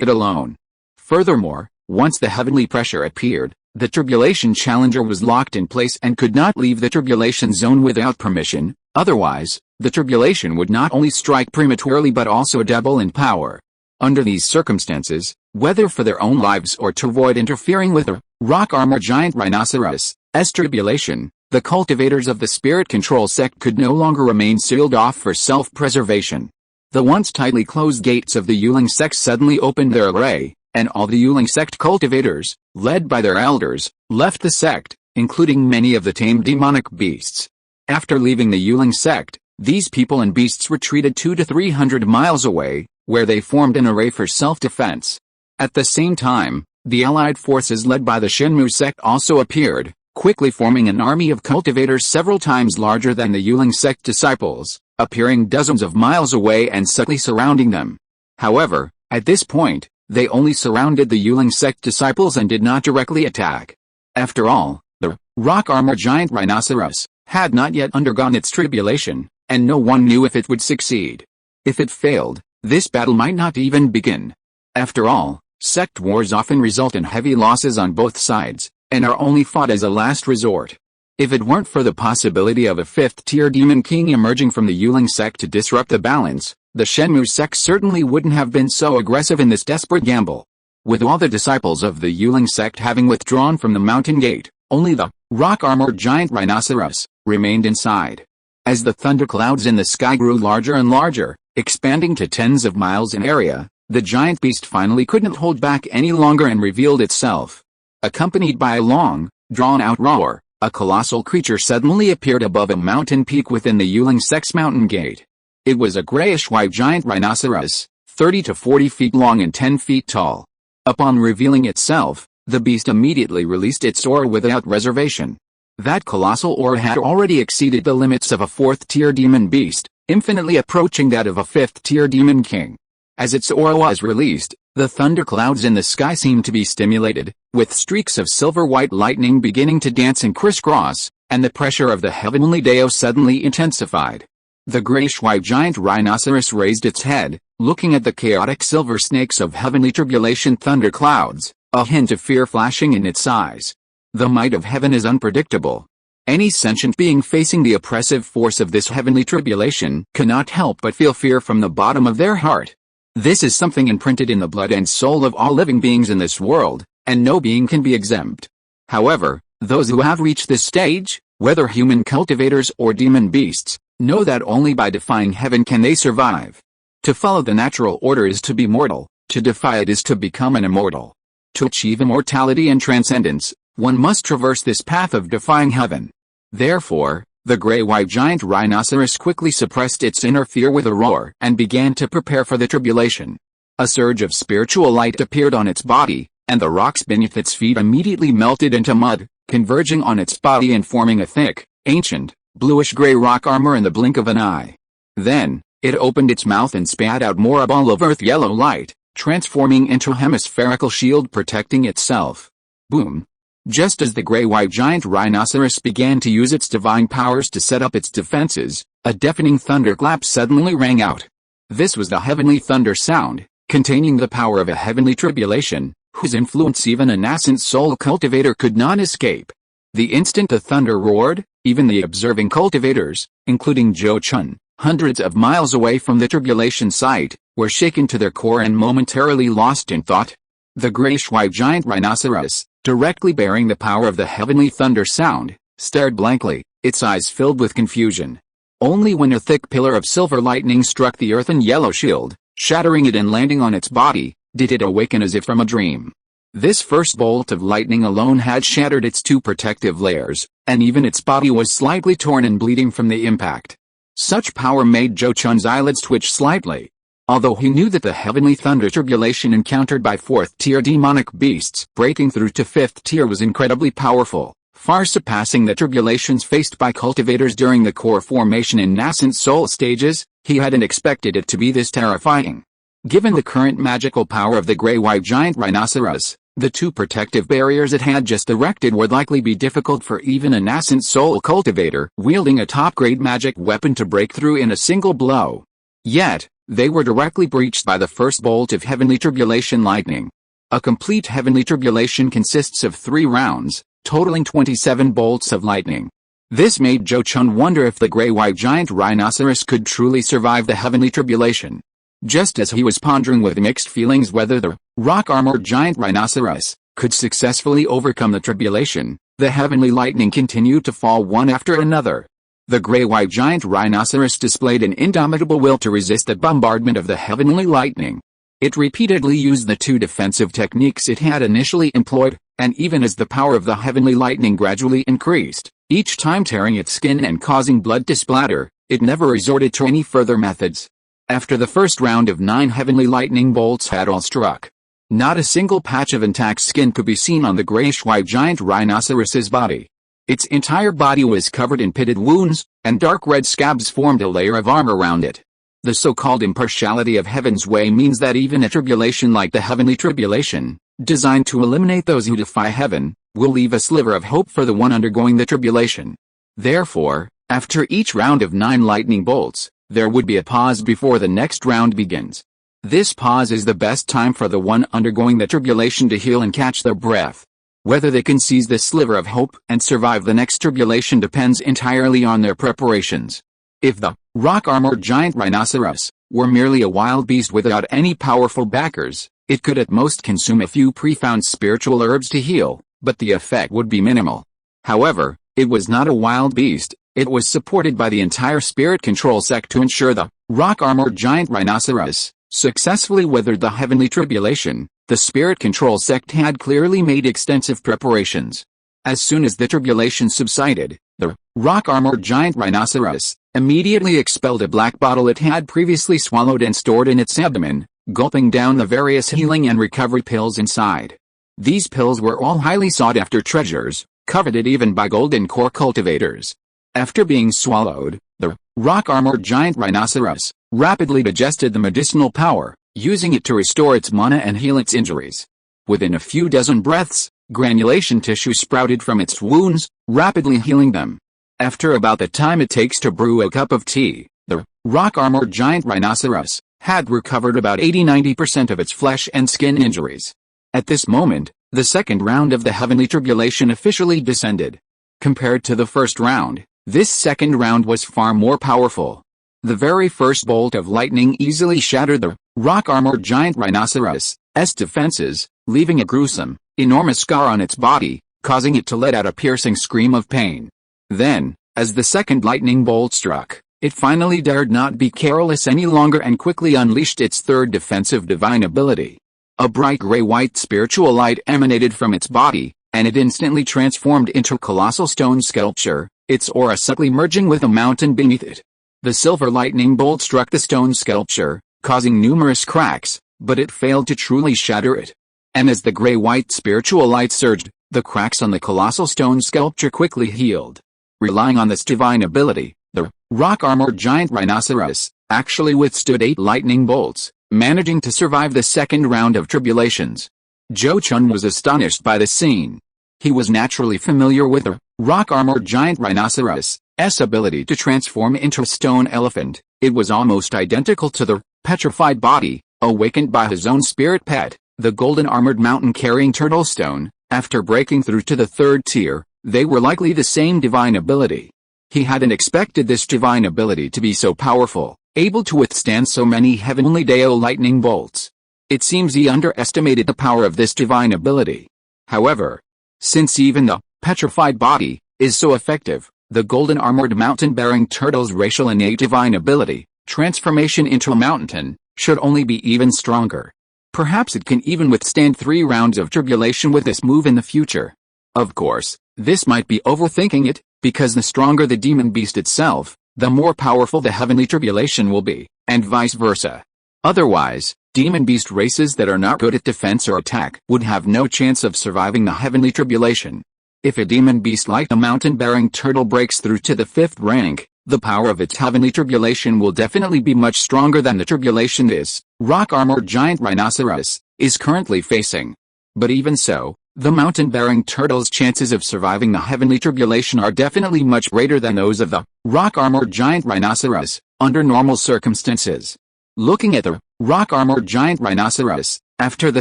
it alone. Furthermore, once the heavenly pressure appeared, the tribulation challenger was locked in place and could not leave the tribulation zone without permission. Otherwise, the tribulation would not only strike prematurely but also double in power. Under these circumstances, whether for their own lives or to avoid interfering with the rock armor giant rhinoceros' tribulation, the cultivators of the Spirit Control Sect could no longer remain sealed off for self-preservation. The once tightly closed gates of the unyielding sect suddenly opened their array, and all the unyielding sect cultivators, led by their elders, left the sect, including many of the tamed demonic beasts. After leaving the unyielding sect, these people and beasts retreated 200 to 300 miles away, where they formed an array for self-defense. At the same time, the allied forces led by the Shenmue sect also appeared, quickly forming an army of cultivators several times larger than the unyielding sect disciples, appearing dozens of miles away and subtly surrounding them. However, at this point, they only surrounded the unyielding sect disciples and did not directly attack. After all, the rock armor giant rhinoceros had not yet undergone its tribulation, and no one knew if it would succeed. If it failed, this battle might not even begin. After all, sect wars often result in heavy losses on both sides, and are only fought as a last resort. If it weren't for the possibility of a fifth-tier demon king emerging from the unyielding sect to disrupt the balance, the Shenmue sect certainly wouldn't have been so aggressive in this desperate gamble. With all the disciples of the unyielding sect having withdrawn from the mountain gate, only the rock armor giant rhinoceros remained inside. As the thunderclouds in the sky grew larger and larger, expanding to tens of miles in area, the giant beast finally couldn't hold back any longer and revealed itself. Accompanied by a long, drawn-out roar, a colossal creature suddenly appeared above a mountain peak within the unyielding sect's mountain gate. It was a grayish-white giant rhinoceros, 30 to 40 feet long and 10 feet tall. Upon revealing itself, the beast immediately released its aura without reservation. That colossal aura had already exceeded the limits of a fourth-tier demon beast, infinitely approaching that of a fifth-tier demon king. As its aura was released, the thunderclouds in the sky seemed to be stimulated, with streaks of silver-white lightning beginning to dance and crisscross, and the pressure of the heavenly Deo suddenly intensified. The grayish-white giant rhinoceros raised its head, looking at the chaotic silver snakes of heavenly tribulation thunderclouds, a hint of fear flashing in its eyes. The might of heaven is unpredictable. Any sentient being facing the oppressive force of this heavenly tribulation cannot help but feel fear from the bottom of their heart. This is something imprinted in the blood and soul of all living beings in this world, and no being can be exempt. However, those who have reached this stage, whether human cultivators or demon beasts, know that only by defying heaven can they survive. To follow the natural order is to be mortal, to defy it is to become an immortal. To achieve immortality and transcendence, one must traverse this path of defying heaven. Therefore, the gray-white giant rhinoceros quickly suppressed its inner fear with a roar and began to prepare for the tribulation. A surge of spiritual light appeared on its body, and the rocks beneath its feet immediately melted into mud, converging on its body and forming a thick, ancient, bluish-gray rock armor in the blink of an eye. Then, it opened its mouth and spat out more a ball of earth-yellow light, transforming into a hemispherical shield protecting itself. Boom! Just as the gray-white giant rhinoceros began to use its divine powers to set up its defenses, a deafening thunderclap suddenly rang out. This was the heavenly thunder sound, containing the power of a heavenly tribulation, whose influence even a nascent soul cultivator could not escape. The instant the thunder roared, even the observing cultivators, including Zhou Chun, hundreds of miles away from the tribulation site, were shaken to their core and momentarily lost in thought. The grayish-white giant rhinoceros, directly bearing the power of the heavenly thunder sound, stared blankly, its eyes filled with confusion. Only when a thick pillar of silver lightning struck the earthen yellow shield, shattering it and landing on its body, did it awaken as if from a dream. This first bolt of lightning alone had shattered its two protective layers, and even its body was slightly torn and bleeding from the impact. Such power made Zhou Chun's eyelids twitch slightly. Although he knew that the heavenly thunder tribulation encountered by 4th-tier demonic beasts breaking through to 5th tier was incredibly powerful, far surpassing the tribulations faced by cultivators during the core formation and nascent soul stages, he hadn't expected it to be this terrifying. Given the current magical power of the gray-white giant rhinoceros, the 2 protective barriers it had just erected would likely be difficult for even a nascent soul cultivator wielding a top-grade magic weapon to break through in a single blow. Yet, they were directly breached by the first bolt of heavenly tribulation lightning. A complete heavenly tribulation consists of 3 rounds, totaling 27 bolts of lightning. This made Zhou Chun wonder if the gray-white giant rhinoceros could truly survive the heavenly tribulation. Just as he was pondering with mixed feelings whether the rock-armored giant rhinoceros could successfully overcome the tribulation, the heavenly lightning continued to fall one after another. The gray-white giant rhinoceros displayed an indomitable will to resist the bombardment of the heavenly lightning. It repeatedly used the 2 defensive techniques it had initially employed, and even as the power of the heavenly lightning gradually increased, each time tearing its skin and causing blood to splatter, it never resorted to any further methods. After the first round of 9 heavenly lightning bolts had all struck, not a single patch of intact skin could be seen on the grayish-white giant rhinoceros's body. Its entire body was covered in pitted wounds, and dark red scabs formed a layer of armor around it. The so-called impartiality of Heaven's way means that even a tribulation like the heavenly tribulation, designed to eliminate those who defy heaven, will leave a sliver of hope for the one undergoing the tribulation. Therefore, after each round of 9 lightning bolts, there would be a pause before the next round begins. This pause is the best time for the one undergoing the tribulation to heal and catch their breath. Whether they can seize this sliver of hope and survive the next tribulation depends entirely on their preparations. If the rock-armored giant rhinoceros were merely a wild beast without any powerful backers, it could at most consume a few pre-found spiritual herbs to heal, but the effect would be minimal. However, it was not a wild beast. It was supported by the entire spirit control sect to ensure the rock-armored giant rhinoceros successfully weathered the heavenly tribulation. The spirit control sect had clearly made extensive preparations. As soon as the tribulation subsided, the rock-armored giant rhinoceros immediately expelled a black bottle it had previously swallowed and stored in its abdomen, gulping down the various healing and recovery pills inside. These pills were all highly sought-after treasures, coveted even by golden core cultivators. After being swallowed, the rock-armored giant rhinoceros rapidly digested the medicinal power, using it to restore its mana and heal its injuries. Within a few dozen breaths, granulation tissue sprouted from its wounds, rapidly healing them. After about the time it takes to brew a cup of tea, the rock-armored giant rhinoceros had recovered about 80–90% of its flesh and skin injuries. At this moment, the second round of the heavenly tribulation officially descended. Compared to the first round, this second round was far more powerful. The very first bolt of lightning easily shattered the rock-armored giant rhinoceros' defenses, leaving a gruesome, enormous scar on its body, causing it to let out a piercing scream of pain. Then, as the second lightning bolt struck, it finally dared not be careless any longer and quickly unleashed its third defensive divine ability. A bright gray-white spiritual light emanated from its body, and it instantly transformed into a colossal stone sculpture, its aura subtly merging with a mountain beneath it. The silver lightning bolt struck the stone sculpture, causing numerous cracks, but it failed to truly shatter it. And as the gray-white spiritual light surged, the cracks on the colossal stone sculpture quickly healed. Relying on this divine ability, the rock-armored giant rhinoceros actually withstood 8 lightning bolts, managing to survive the second round of tribulations. Zhou Chun was astonished by the scene. He was naturally familiar with the rock-armored giant rhinoceros' ability to transform into a stone elephant. It was almost identical to the petrified body, awakened by his own spirit pet, the golden-armored mountain-carrying turtle stone. After breaking through to the third tier, they were likely the same divine ability. He hadn't expected this divine ability to be so powerful, able to withstand so many heavenly Deo lightning bolts. It seems he underestimated the power of this divine ability. However, since even the petrified body is so effective, the golden-armored mountain-bearing turtle's racial innate divine ability, transformation into a mountain, should only be even stronger. Perhaps it can even withstand 3 rounds of tribulation with this move in the future. Of course, this might be overthinking it, because the stronger the demon beast itself, the more powerful the heavenly tribulation will be, and vice versa. Otherwise, demon beast races that are not good at defense or attack would have no chance of surviving the heavenly tribulation. If a demon beast like a mountain-bearing turtle breaks through to the 5th rank, the power of its heavenly tribulation will definitely be much stronger than the tribulation this rock-armored giant rhinoceros is currently facing. But even so, the mountain-bearing turtle's chances of surviving the heavenly tribulation are definitely much greater than those of the rock-armored giant rhinoceros under normal circumstances. Looking at the rock-armored giant rhinoceros, after the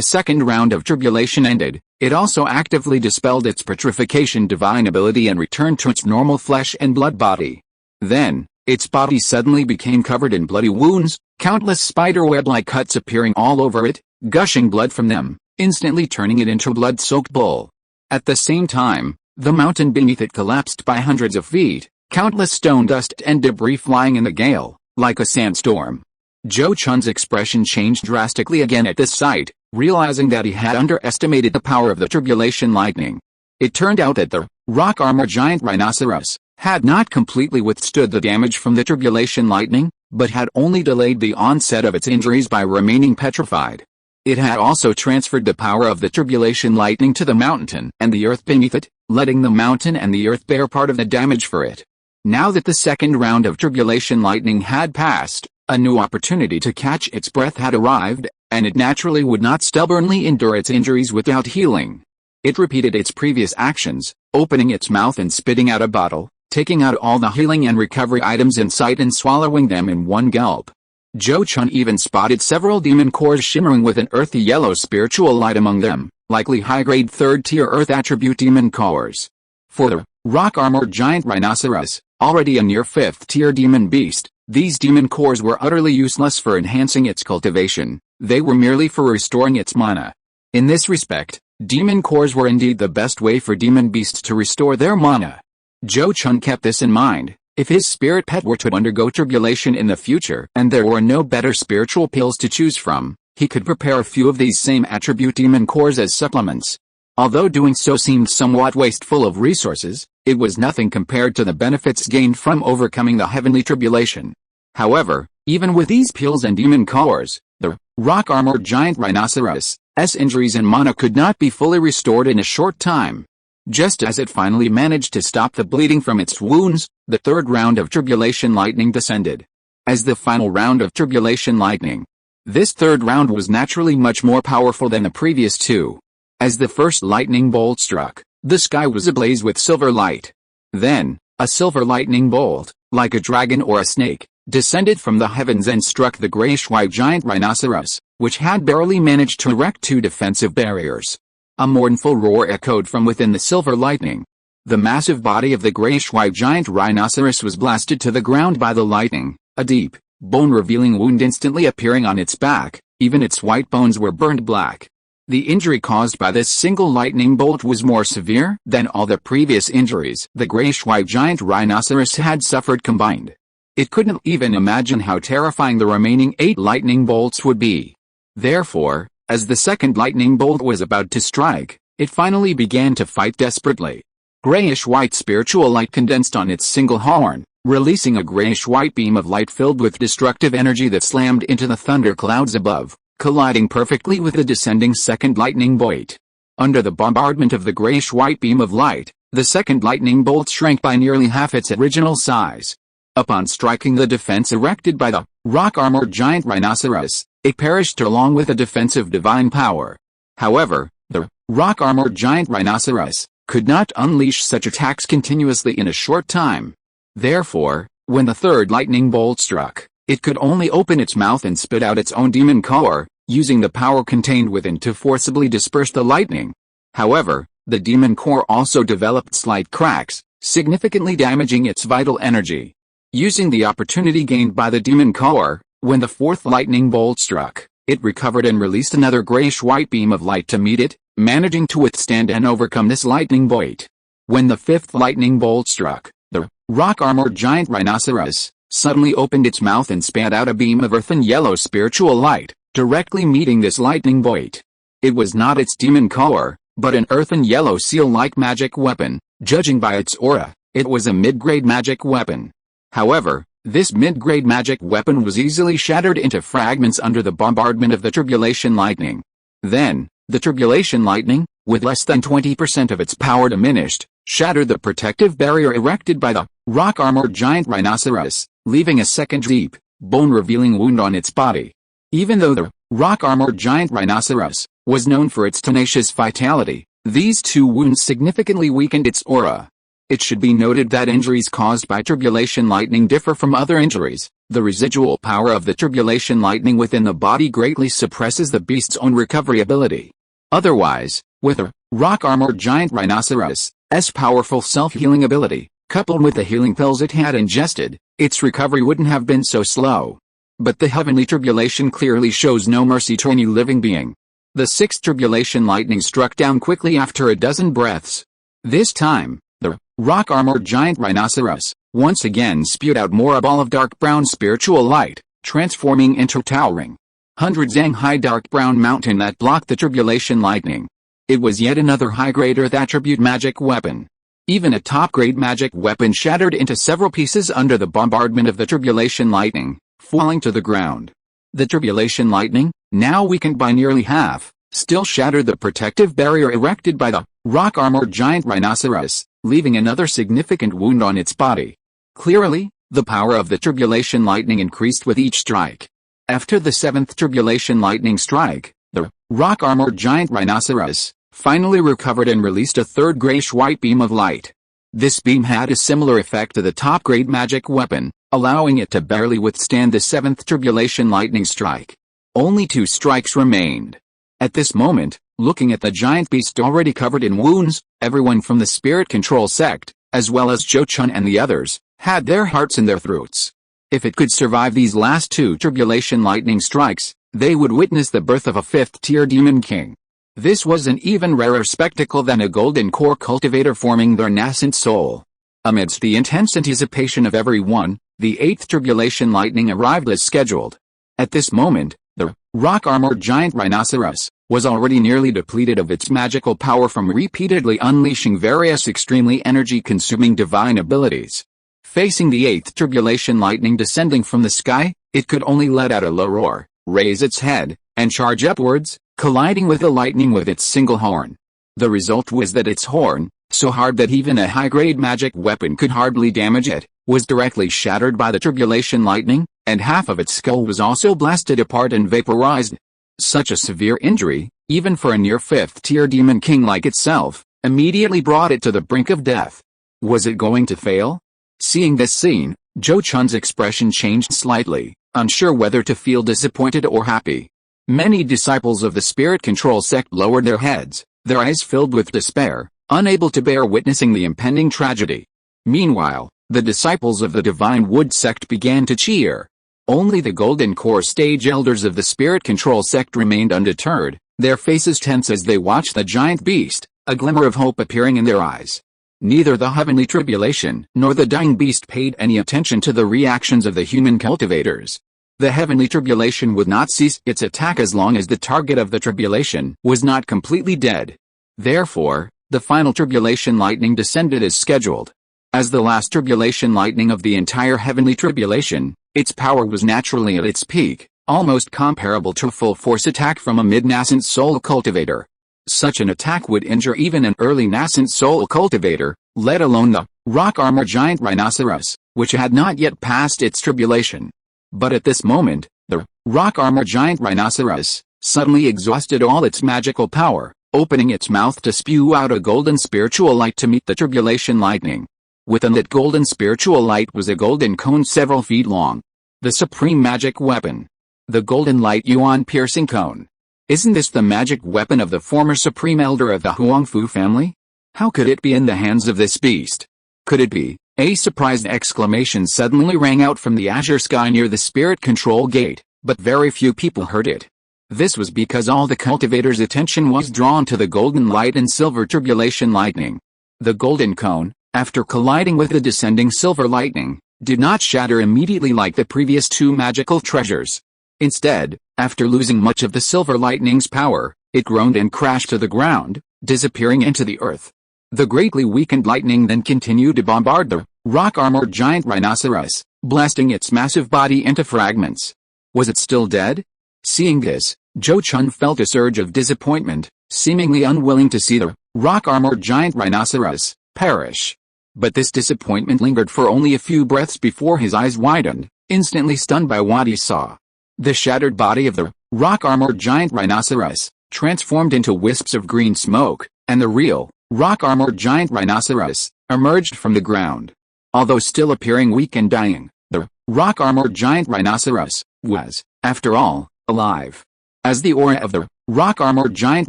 second round of tribulation ended, it also actively dispelled its petrification divine ability and returned to its normal flesh and blood body. Then, its body suddenly became covered in bloody wounds, countless spiderweb-like cuts appearing all over it, gushing blood from them, instantly turning it into a blood-soaked bull. At the same time, the mountain beneath it collapsed by hundreds of feet, countless stone dust and debris flying in the gale, like a sandstorm. Zhou Chun's expression changed drastically again at this sight, realizing that he had underestimated the power of the tribulation lightning. It turned out that the rock-armored giant rhinoceros had not completely withstood the damage from the tribulation lightning, but had only delayed the onset of its injuries by remaining petrified. It had also transferred the power of the tribulation lightning to the mountain and the earth beneath it, letting the mountain and the earth bear part of the damage for it. Now that the second round of tribulation lightning had passed, a new opportunity to catch its breath had arrived, and it naturally would not stubbornly endure its injuries without healing. It repeated its previous actions, opening its mouth and spitting out a bottle, taking out all the healing and recovery items in sight and swallowing them in one gulp. Zhou Chun even spotted several demon cores shimmering with an earthy yellow spiritual light among them, likely high-grade 3rd-tier earth attribute demon cores. For the rock-armored giant rhinoceros, already a near 5th-tier demon beast, these demon cores were utterly useless for enhancing its cultivation, they were merely for restoring its mana. In this respect, demon cores were indeed the best way for demon beasts to restore their mana. Zhou Chun kept this in mind. If his spirit pet were to undergo tribulation in the future and there were no better spiritual pills to choose from, he could prepare a few of these same attribute demon cores as supplements. Although doing so seemed somewhat wasteful of resources, it was nothing compared to the benefits gained from overcoming the heavenly tribulation. However, even with these pills and demon cores, the rock-armored giant rhinoceros' injuries and mana could not be fully restored in a short time. Just as it finally managed to stop the bleeding from its wounds, the third round of tribulation lightning descended. As the final round of tribulation lightning, this third round was naturally much more powerful than the previous two. As the first lightning bolt struck, the sky was ablaze with silver light. Then, a silver lightning bolt, like a dragon or a snake, descended from the heavens and struck the grayish-white giant rhinoceros, which had barely managed to erect 2 defensive barriers. A mournful roar echoed from within the silver lightning. The massive body of the grayish-white giant rhinoceros was blasted to the ground by the lightning, a deep, bone-revealing wound instantly appearing on its back, even its white bones were burned black. The injury caused by this single lightning bolt was more severe than all the previous injuries the grayish-white giant rhinoceros had suffered combined. It couldn't even imagine how terrifying the remaining 8 lightning bolts would be. Therefore, as the second lightning bolt was about to strike, it finally began to fight desperately. Grayish-white spiritual light condensed on its single horn, releasing a grayish-white beam of light filled with destructive energy that slammed into the thunderclouds above, colliding perfectly with the descending second lightning bolt. Under the bombardment of the grayish-white beam of light, the second lightning bolt shrank by nearly half its original size. Upon striking the defense erected by the rock-armored giant rhinoceros, it perished along with a defensive divine power. However, the rock-armored giant rhinoceros could not unleash such attacks continuously in a short time. Therefore, when the third lightning bolt struck, it could only open its mouth and spit out its own demon core, using the power contained within to forcibly disperse the lightning. However, the demon core also developed slight cracks, significantly damaging its vital energy. Using the opportunity gained by the demon core, when the fourth lightning bolt struck, it recovered and released another grayish-white beam of light to meet it, managing to withstand and overcome this lightning bolt. When the fifth lightning bolt struck, the rock-armored giant rhinoceros suddenly opened its mouth and spat out a beam of earthen yellow spiritual light, directly meeting this lightning bolt. It was not its demon core, but an earthen yellow seal-like magic weapon. Judging by its aura, it was a mid-grade magic weapon. However, This mid-grade magic weapon was easily shattered into fragments under the bombardment of the tribulation lightning. Then, the tribulation lightning, with less than 20% of its power diminished, shattered the protective barrier erected by the rock-armored giant rhinoceros, leaving a second deep, bone-revealing wound on its body. Even though the rock-armored giant rhinoceros was known for its tenacious vitality, these two wounds significantly weakened its aura. It should be noted that injuries caused by tribulation lightning differ from other injuries. The residual power of the tribulation lightning within the body greatly suppresses the beast's own recovery ability. Otherwise, with a rock-armored giant rhinoceros' powerful self-healing ability, coupled with the healing pills it had ingested, its recovery wouldn't have been so slow. But the heavenly tribulation clearly shows no mercy to any living being. The sixth tribulation lightning struck down quickly after a dozen breaths. This time, the rock-armored giant rhinoceros once again spewed out more a ball of dark brown spiritual light, transforming into a towering 100-zang-high dark brown mountain that blocked the tribulation lightning. It was yet another high-grade earth attribute magic weapon. Even a top-grade magic weapon shattered into several pieces under the bombardment of the tribulation lightning, falling to the ground. The tribulation lightning, now weakened by nearly half, still shattered the protective barrier erected by the rock-armored giant rhinoceros, leaving another significant wound on its body. Clearly, the power of the tribulation lightning increased with each strike. After the seventh tribulation lightning strike, the rock-armored giant rhinoceros finally recovered and released a third grayish-white beam of light. This beam had a similar effect to the top-grade magic weapon, allowing it to barely withstand the seventh tribulation lightning strike. Only 2 strikes remained. At this moment, looking at the giant beast already covered in wounds, everyone from the Spirit Control Sect, as well as Zhou Chun and the others, had their hearts in their throats. If it could survive these last 2 tribulation lightning strikes, they would witness the birth of a 5th-tier demon king. This was an even rarer spectacle than a golden core cultivator forming their nascent soul. Amidst the intense anticipation of everyone, the 8th tribulation lightning arrived as scheduled. At this moment, the rock-armored giant rhinoceros was already nearly depleted of its magical power from repeatedly unleashing various extremely energy-consuming divine abilities. Facing the 8th tribulation lightning descending from the sky, it could only let out a low roar, raise its head, and charge upwards, colliding with the lightning with its single horn. The result was that its horn, so hard that even a high-grade magic weapon could hardly damage it, was directly shattered by the tribulation lightning, and half of its skull was also blasted apart and vaporized. Such a severe injury, even for a near 5th-tier demon king like itself, immediately brought it to the brink of death. Was it going to fail? Seeing this scene, Zhou Chun's expression changed slightly, unsure whether to feel disappointed or happy. Many disciples of the Spirit Control Sect lowered their heads, their eyes filled with despair, unable to bear witnessing the impending tragedy. Meanwhile, the disciples of the Divine Wood Sect began to cheer. Only the Golden Core stage elders of the Spirit Control Sect remained undeterred, their faces tense as they watched the giant beast, a glimmer of hope appearing in their eyes. Neither the heavenly tribulation nor the dying beast paid any attention to the reactions of the human cultivators. The heavenly tribulation would not cease its attack as long as the target of the tribulation was not completely dead. Therefore, the final tribulation lightning descended as scheduled. As the last tribulation lightning of the entire heavenly tribulation, its power was naturally at its peak, almost comparable to a full-force attack from a mid-nascent soul cultivator. Such an attack would injure even an early nascent soul cultivator, let alone the rock-armored giant rhinoceros, which had not yet passed its tribulation. But at this moment, the rock-armored giant rhinoceros suddenly exhausted all its magical power, opening its mouth to spew out a golden spiritual light to meet the tribulation lightning. Within that golden spiritual light was a golden cone several feet long. The supreme magic weapon. The golden light yuan piercing cone. Isn't this the magic weapon of the former supreme elder of the Huangfu family? How could it be in the hands of this beast? Could it be? A surprised exclamation suddenly rang out from the azure sky near the spirit control gate, but very few people heard it. This was because all the cultivators' attention was drawn to the golden light and silver tribulation lightning. The golden cone, after colliding with the descending silver lightning, did not shatter immediately like the previous 2 magical treasures. Instead, after losing much of the silver lightning's power, it groaned and crashed to the ground, disappearing into the earth. The greatly weakened lightning then continued to bombard the rock-armored giant rhinoceros, blasting its massive body into fragments. Was it still dead? Seeing this, Zhou Chun felt a surge of disappointment, seemingly unwilling to see the rock-armored giant rhinoceros perish. But this disappointment lingered for only a few breaths before his eyes widened, instantly stunned by what he saw. The shattered body of the rock-armored giant rhinoceros transformed into wisps of green smoke, and the real rock-armored giant rhinoceros emerged from the ground. Although still appearing weak and dying, the rock-armored giant rhinoceros was, after all, alive. As the aura of the rock-armored giant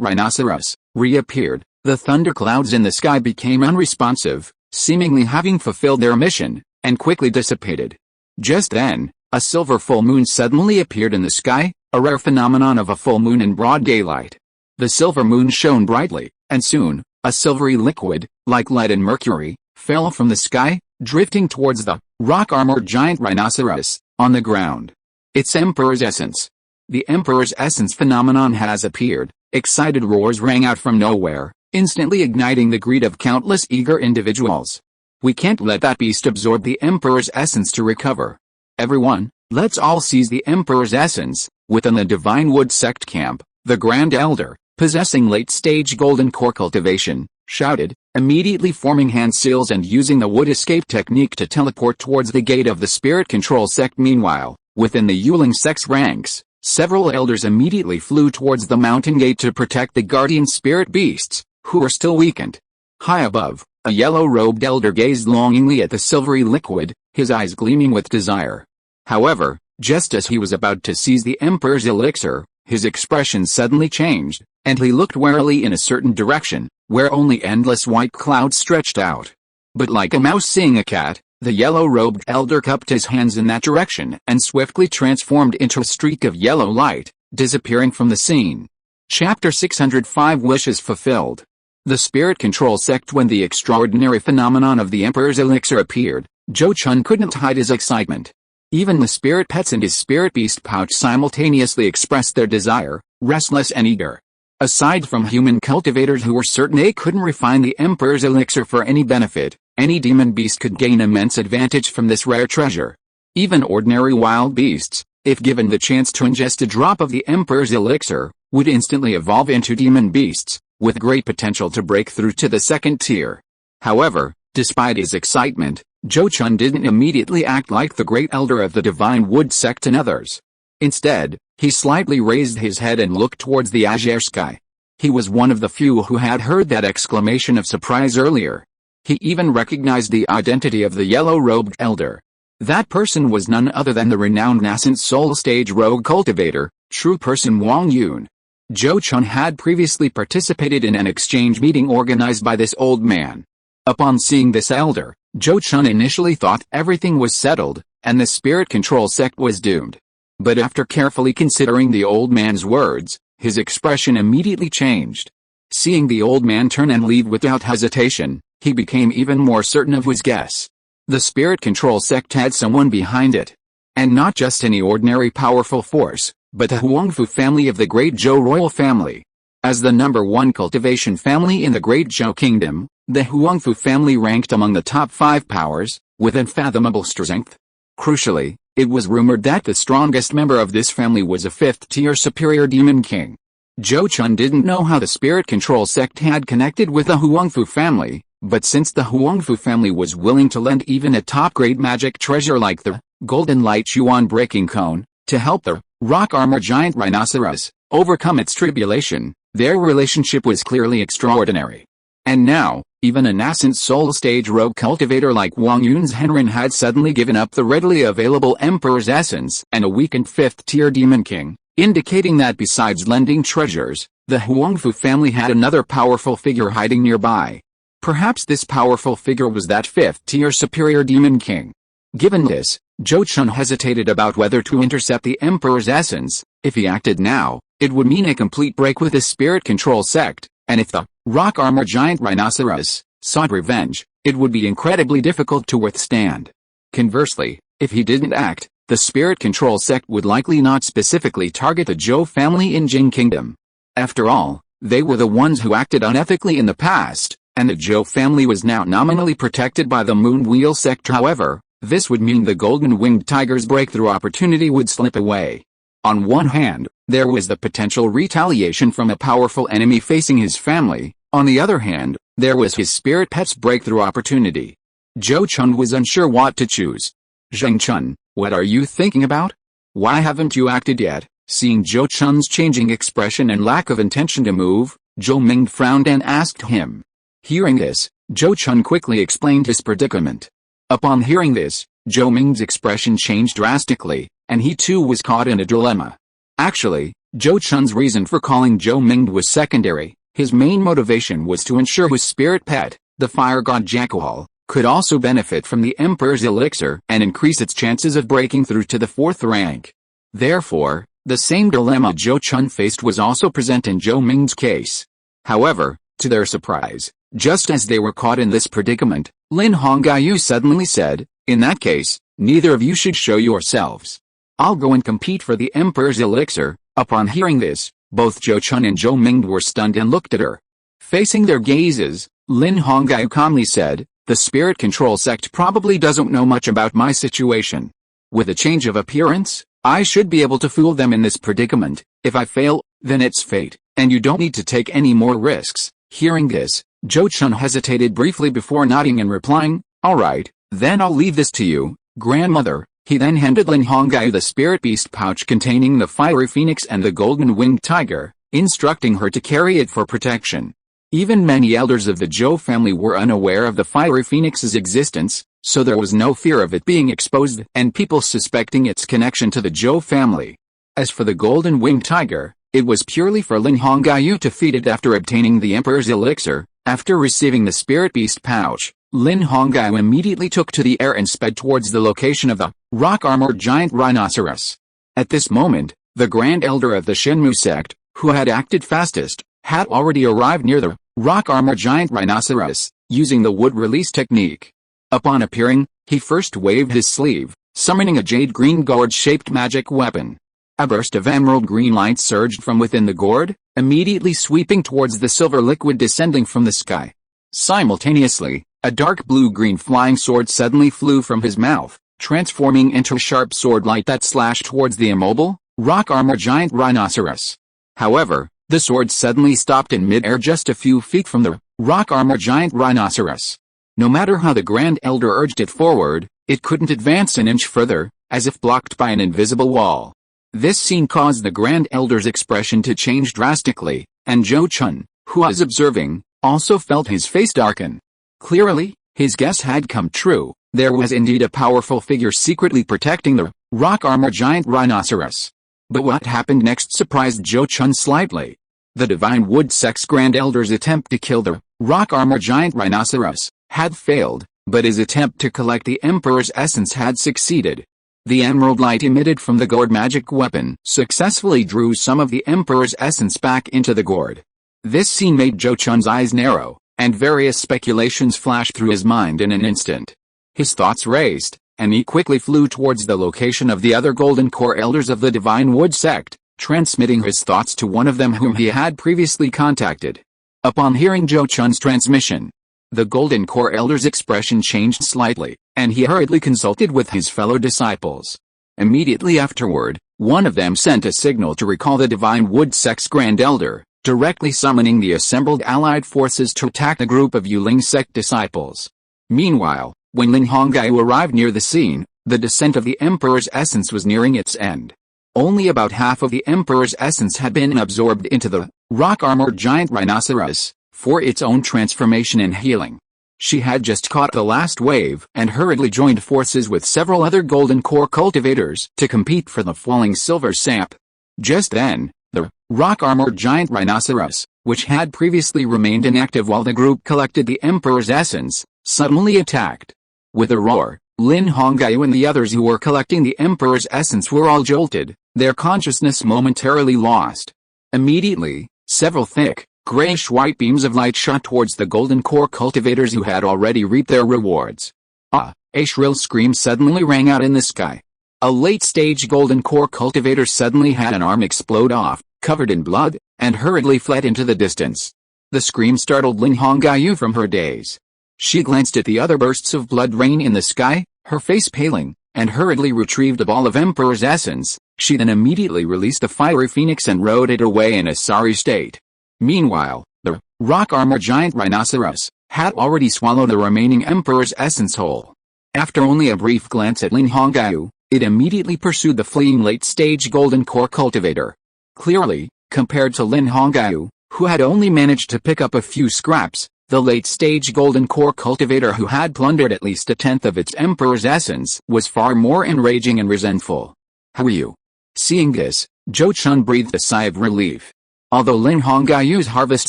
rhinoceros reappeared, the thunderclouds in the sky became unresponsive, seemingly having fulfilled their mission, and quickly dissipated. Just then, a silver full moon suddenly appeared in the sky, a rare phenomenon of a full moon in broad daylight. The silver moon shone brightly, and soon, a silvery liquid, like lead and mercury, fell from the sky, drifting towards the rock-armored giant rhinoceros on the ground. It's Emperor's essence. The Emperor's essence phenomenon has appeared. Excited roars rang out from nowhere, instantly igniting the greed of countless eager individuals. We can't let that beast absorb the Emperor's essence to recover. Everyone, let's all seize the Emperor's essence. Within the Divine Wood Sect camp, the Grand Elder, possessing late-stage golden core cultivation, shouted, immediately forming hand seals and using the wood escape technique to teleport towards the gate of the Spirit Control Sect. Meanwhile, within the Unyielding Sect's ranks, several elders immediately flew towards the mountain gate to protect the guardian spirit beasts, who were still weakened. High above, a yellow-robed elder gazed longingly at the silvery liquid, his eyes gleaming with desire. However, just as he was about to seize the Emperor's elixir, his expression suddenly changed, and he looked warily in a certain direction, where only endless white clouds stretched out. But like a mouse seeing a cat, the yellow-robed elder cupped his hands in that direction and swiftly transformed into a streak of yellow light, disappearing from the scene. Chapter 605 Wishes Fulfilled. The Spirit Control Sect. When the extraordinary phenomenon of the Emperor's elixir appeared, Zhou Chun couldn't hide his excitement. Even the spirit pets in his spirit beast pouch simultaneously expressed their desire, restless and eager. Aside from human cultivators who were certain they couldn't refine the Emperor's elixir for any benefit, any demon beast could gain immense advantage from this rare treasure. Even ordinary wild beasts, if given the chance to ingest a drop of the Emperor's elixir, would instantly evolve into demon beasts, with great potential to break through to the second tier. However, despite his excitement, Zhou Chun didn't immediately act like the great elder of the Divine Wood Sect and others. Instead, he slightly raised his head and looked towards the azure sky. He was one of the few who had heard that exclamation of surprise earlier. He even recognized the identity of the yellow-robed elder. That person was none other than the renowned nascent soul stage rogue cultivator, true person Wang Yun. Zhou Chun had previously participated in an exchange meeting organized by this old man. Upon seeing this elder, Zhou Chun initially thought everything was settled, and the Spirit Control Sect was doomed. But after carefully considering the old man's words, his expression immediately changed. Seeing the old man turn and leave without hesitation, he became even more certain of his guess. The Spirit Control Sect had someone behind it. And not just any ordinary powerful force, but the Huangfu family of the Great Zhou royal family. As the #1 cultivation family in the Great Zhou Kingdom, the Huangfu family ranked among the top 5 powers, with unfathomable strength. Crucially, it was rumored that the strongest member of this family was a 5th-tier superior demon king. Zhou Chun didn't know how the Spirit Control Sect had connected with the Huangfu family, but since the Huangfu family was willing to lend even a top-grade magic treasure like the Golden Light Yuan Breaking Cone, to help the rock armor giant rhinoceros overcome its tribulation, their relationship was clearly extraordinary. And now, even a nascent soul stage rogue cultivator like Wang Yun's Henrin had suddenly given up the readily available Emperor's essence and a weakened 5th-tier demon king, indicating that besides lending treasures, the Huangfu family had another powerful figure hiding nearby. Perhaps this powerful figure was that 5th-tier superior demon king. Given this, Zhou Chun hesitated about whether to intercept the Emperor's essence. If he acted now, it would mean a complete break with the Spirit Control Sect, and if the rock armor giant rhinoceros sought revenge, it would be incredibly difficult to withstand. Conversely, if he didn't act, the Spirit Control Sect would likely not specifically target the Zhou family in Jing Kingdom. After all, they were the ones who acted unethically in the past, and the Zhou family was now nominally protected by the Moon Wheel Sect. However, This would mean the golden-winged tiger's breakthrough opportunity would slip away. On one hand, there was the potential retaliation from a powerful enemy facing his family. On the other hand, there was his spirit pet's breakthrough opportunity. Zhou Chun was unsure what to choose. Zhou Chun, what are you thinking about? Why haven't you acted yet? Seeing Zhou Chun's changing expression and lack of intention to move, Zhou Ming frowned and asked him. Hearing this, Zhou Chun quickly explained his predicament. Upon hearing this, Zhou Ming's expression changed drastically, and he too was caught in a dilemma. Actually, Zhou Chun's reason for calling Zhou Ming was secondary. His main motivation was to ensure his spirit pet, the fire god Jackal, could also benefit from the Emperor's elixir and increase its chances of breaking through to the 4th rank. Therefore, the same dilemma Zhou Chun faced was also present in Zhou Ming's case. However, to their surprise, just as they were caught in this predicament, Lin Hongyu suddenly said, "In that case, neither of you should show yourselves. I'll go and compete for the Emperor's elixir." Upon hearing this, both Zhou Chun and Zhou Ming were stunned and looked at her. Facing their gazes, Lin Hongyu calmly said, "The spirit control sect probably doesn't know much about my situation. With a change of appearance, I should be able to fool them in this predicament. If I fail, then it's fate, and you don't need to take any more risks." Hearing this, Zhou Chun hesitated briefly before nodding and replying, "All right, then I'll leave this to you, grandmother." He then handed Lin Hongyu the spirit beast pouch containing the fiery phoenix and the golden-winged tiger, instructing her to carry it for protection. Even many elders of the Zhou family were unaware of the fiery phoenix's existence, so there was no fear of it being exposed and people suspecting its connection to the Zhou family. As for the golden-winged tiger, it was purely for Lin Hongyu to feed it after obtaining the Emperor's elixir. After receiving the spirit beast pouch, Lin Hongyu immediately took to the air and sped towards the location of the rock-armored giant rhinoceros. At this moment, the Grand Elder of the Shenmu sect, who had acted fastest, had already arrived near the rock-armored giant rhinoceros, using the wood release technique. Upon appearing, he first waved his sleeve, summoning a jade-green gourd-shaped magic weapon. A burst of emerald green light surged from within the gourd, immediately sweeping towards the silver liquid descending from the sky. Simultaneously, a dark blue-green flying sword suddenly flew from his mouth, transforming into a sharp sword light that slashed towards the immobile, rock-armored giant rhinoceros. However, the sword suddenly stopped in mid-air just a few feet from the rock-armored giant rhinoceros. No matter how the Grand Elder urged it forward, it couldn't advance an inch further, as if blocked by an invisible wall. This scene caused the Grand Elder's expression to change drastically, and Zhou Chun, who was observing, also felt his face darken. Clearly, his guess had come true. There was indeed a powerful figure secretly protecting the rock-armored giant rhinoceros. But what happened next surprised Zhou Chun slightly. The Divine Wood Sect's Grand Elder's attempt to kill the rock-armored giant rhinoceros had failed, but his attempt to collect the Emperor's essence had succeeded. The emerald light emitted from the gourd magic weapon successfully drew some of the Emperor's essence back into the gourd. This scene made Zhou Chun's eyes narrow, and various speculations flashed through his mind in an instant. His thoughts raced, and he quickly flew towards the location of the other Golden Core Elders of the Divine Wood Sect, transmitting his thoughts to one of them whom he had previously contacted. Upon hearing Zhou Chun's transmission, the Golden Core Elder's expression changed slightly, and he hurriedly consulted with his fellow disciples. Immediately afterward, one of them sent a signal to recall the Divine Wood Sect's Grand Elder, directly summoning the assembled allied forces to attack the group of Yuling sect disciples. Meanwhile, when Lin Hongyu arrived near the scene, the descent of the Emperor's essence was nearing its end. Only about half of the Emperor's essence had been absorbed into the rock-armored giant rhinoceros, for its own transformation and healing. She had just caught the last wave and hurriedly joined forces with several other Golden Core cultivators to compete for the falling silver sap. Just then, the rock-armored giant rhinoceros, which had previously remained inactive while the group collected the Emperor's essence, suddenly attacked. With a roar, Lin Hongyu and the others who were collecting the Emperor's essence were all jolted, their consciousness momentarily lost. Immediately, several thick, grayish-white beams of light shot towards the Golden Core cultivators who had already reaped their rewards. Ah! A shrill scream suddenly rang out in the sky. A late-stage Golden Core cultivator suddenly had an arm explode off, covered in blood, and hurriedly fled into the distance. The scream startled Lin Hongyu from her daze. She glanced at the other bursts of blood rain in the sky, Her face paling, and hurriedly retrieved a ball of Emperor's essence. She then immediately released the fiery phoenix and rode it away in a sorry state. Meanwhile, the rock armor giant rhinoceros had already swallowed the remaining Emperor's essence whole. After only a brief glance at Lin Hongyu, it immediately pursued the fleeing late-stage golden core cultivator. Clearly, compared to Lin Hongyu, who had only managed to pick up a few scraps, the late-stage golden core cultivator who had plundered at least a tenth of its Emperor's essence was far more enraging and resentful. How are you? Seeing this, Zhou Chun breathed a sigh of relief. Although Lin Hongyu's harvest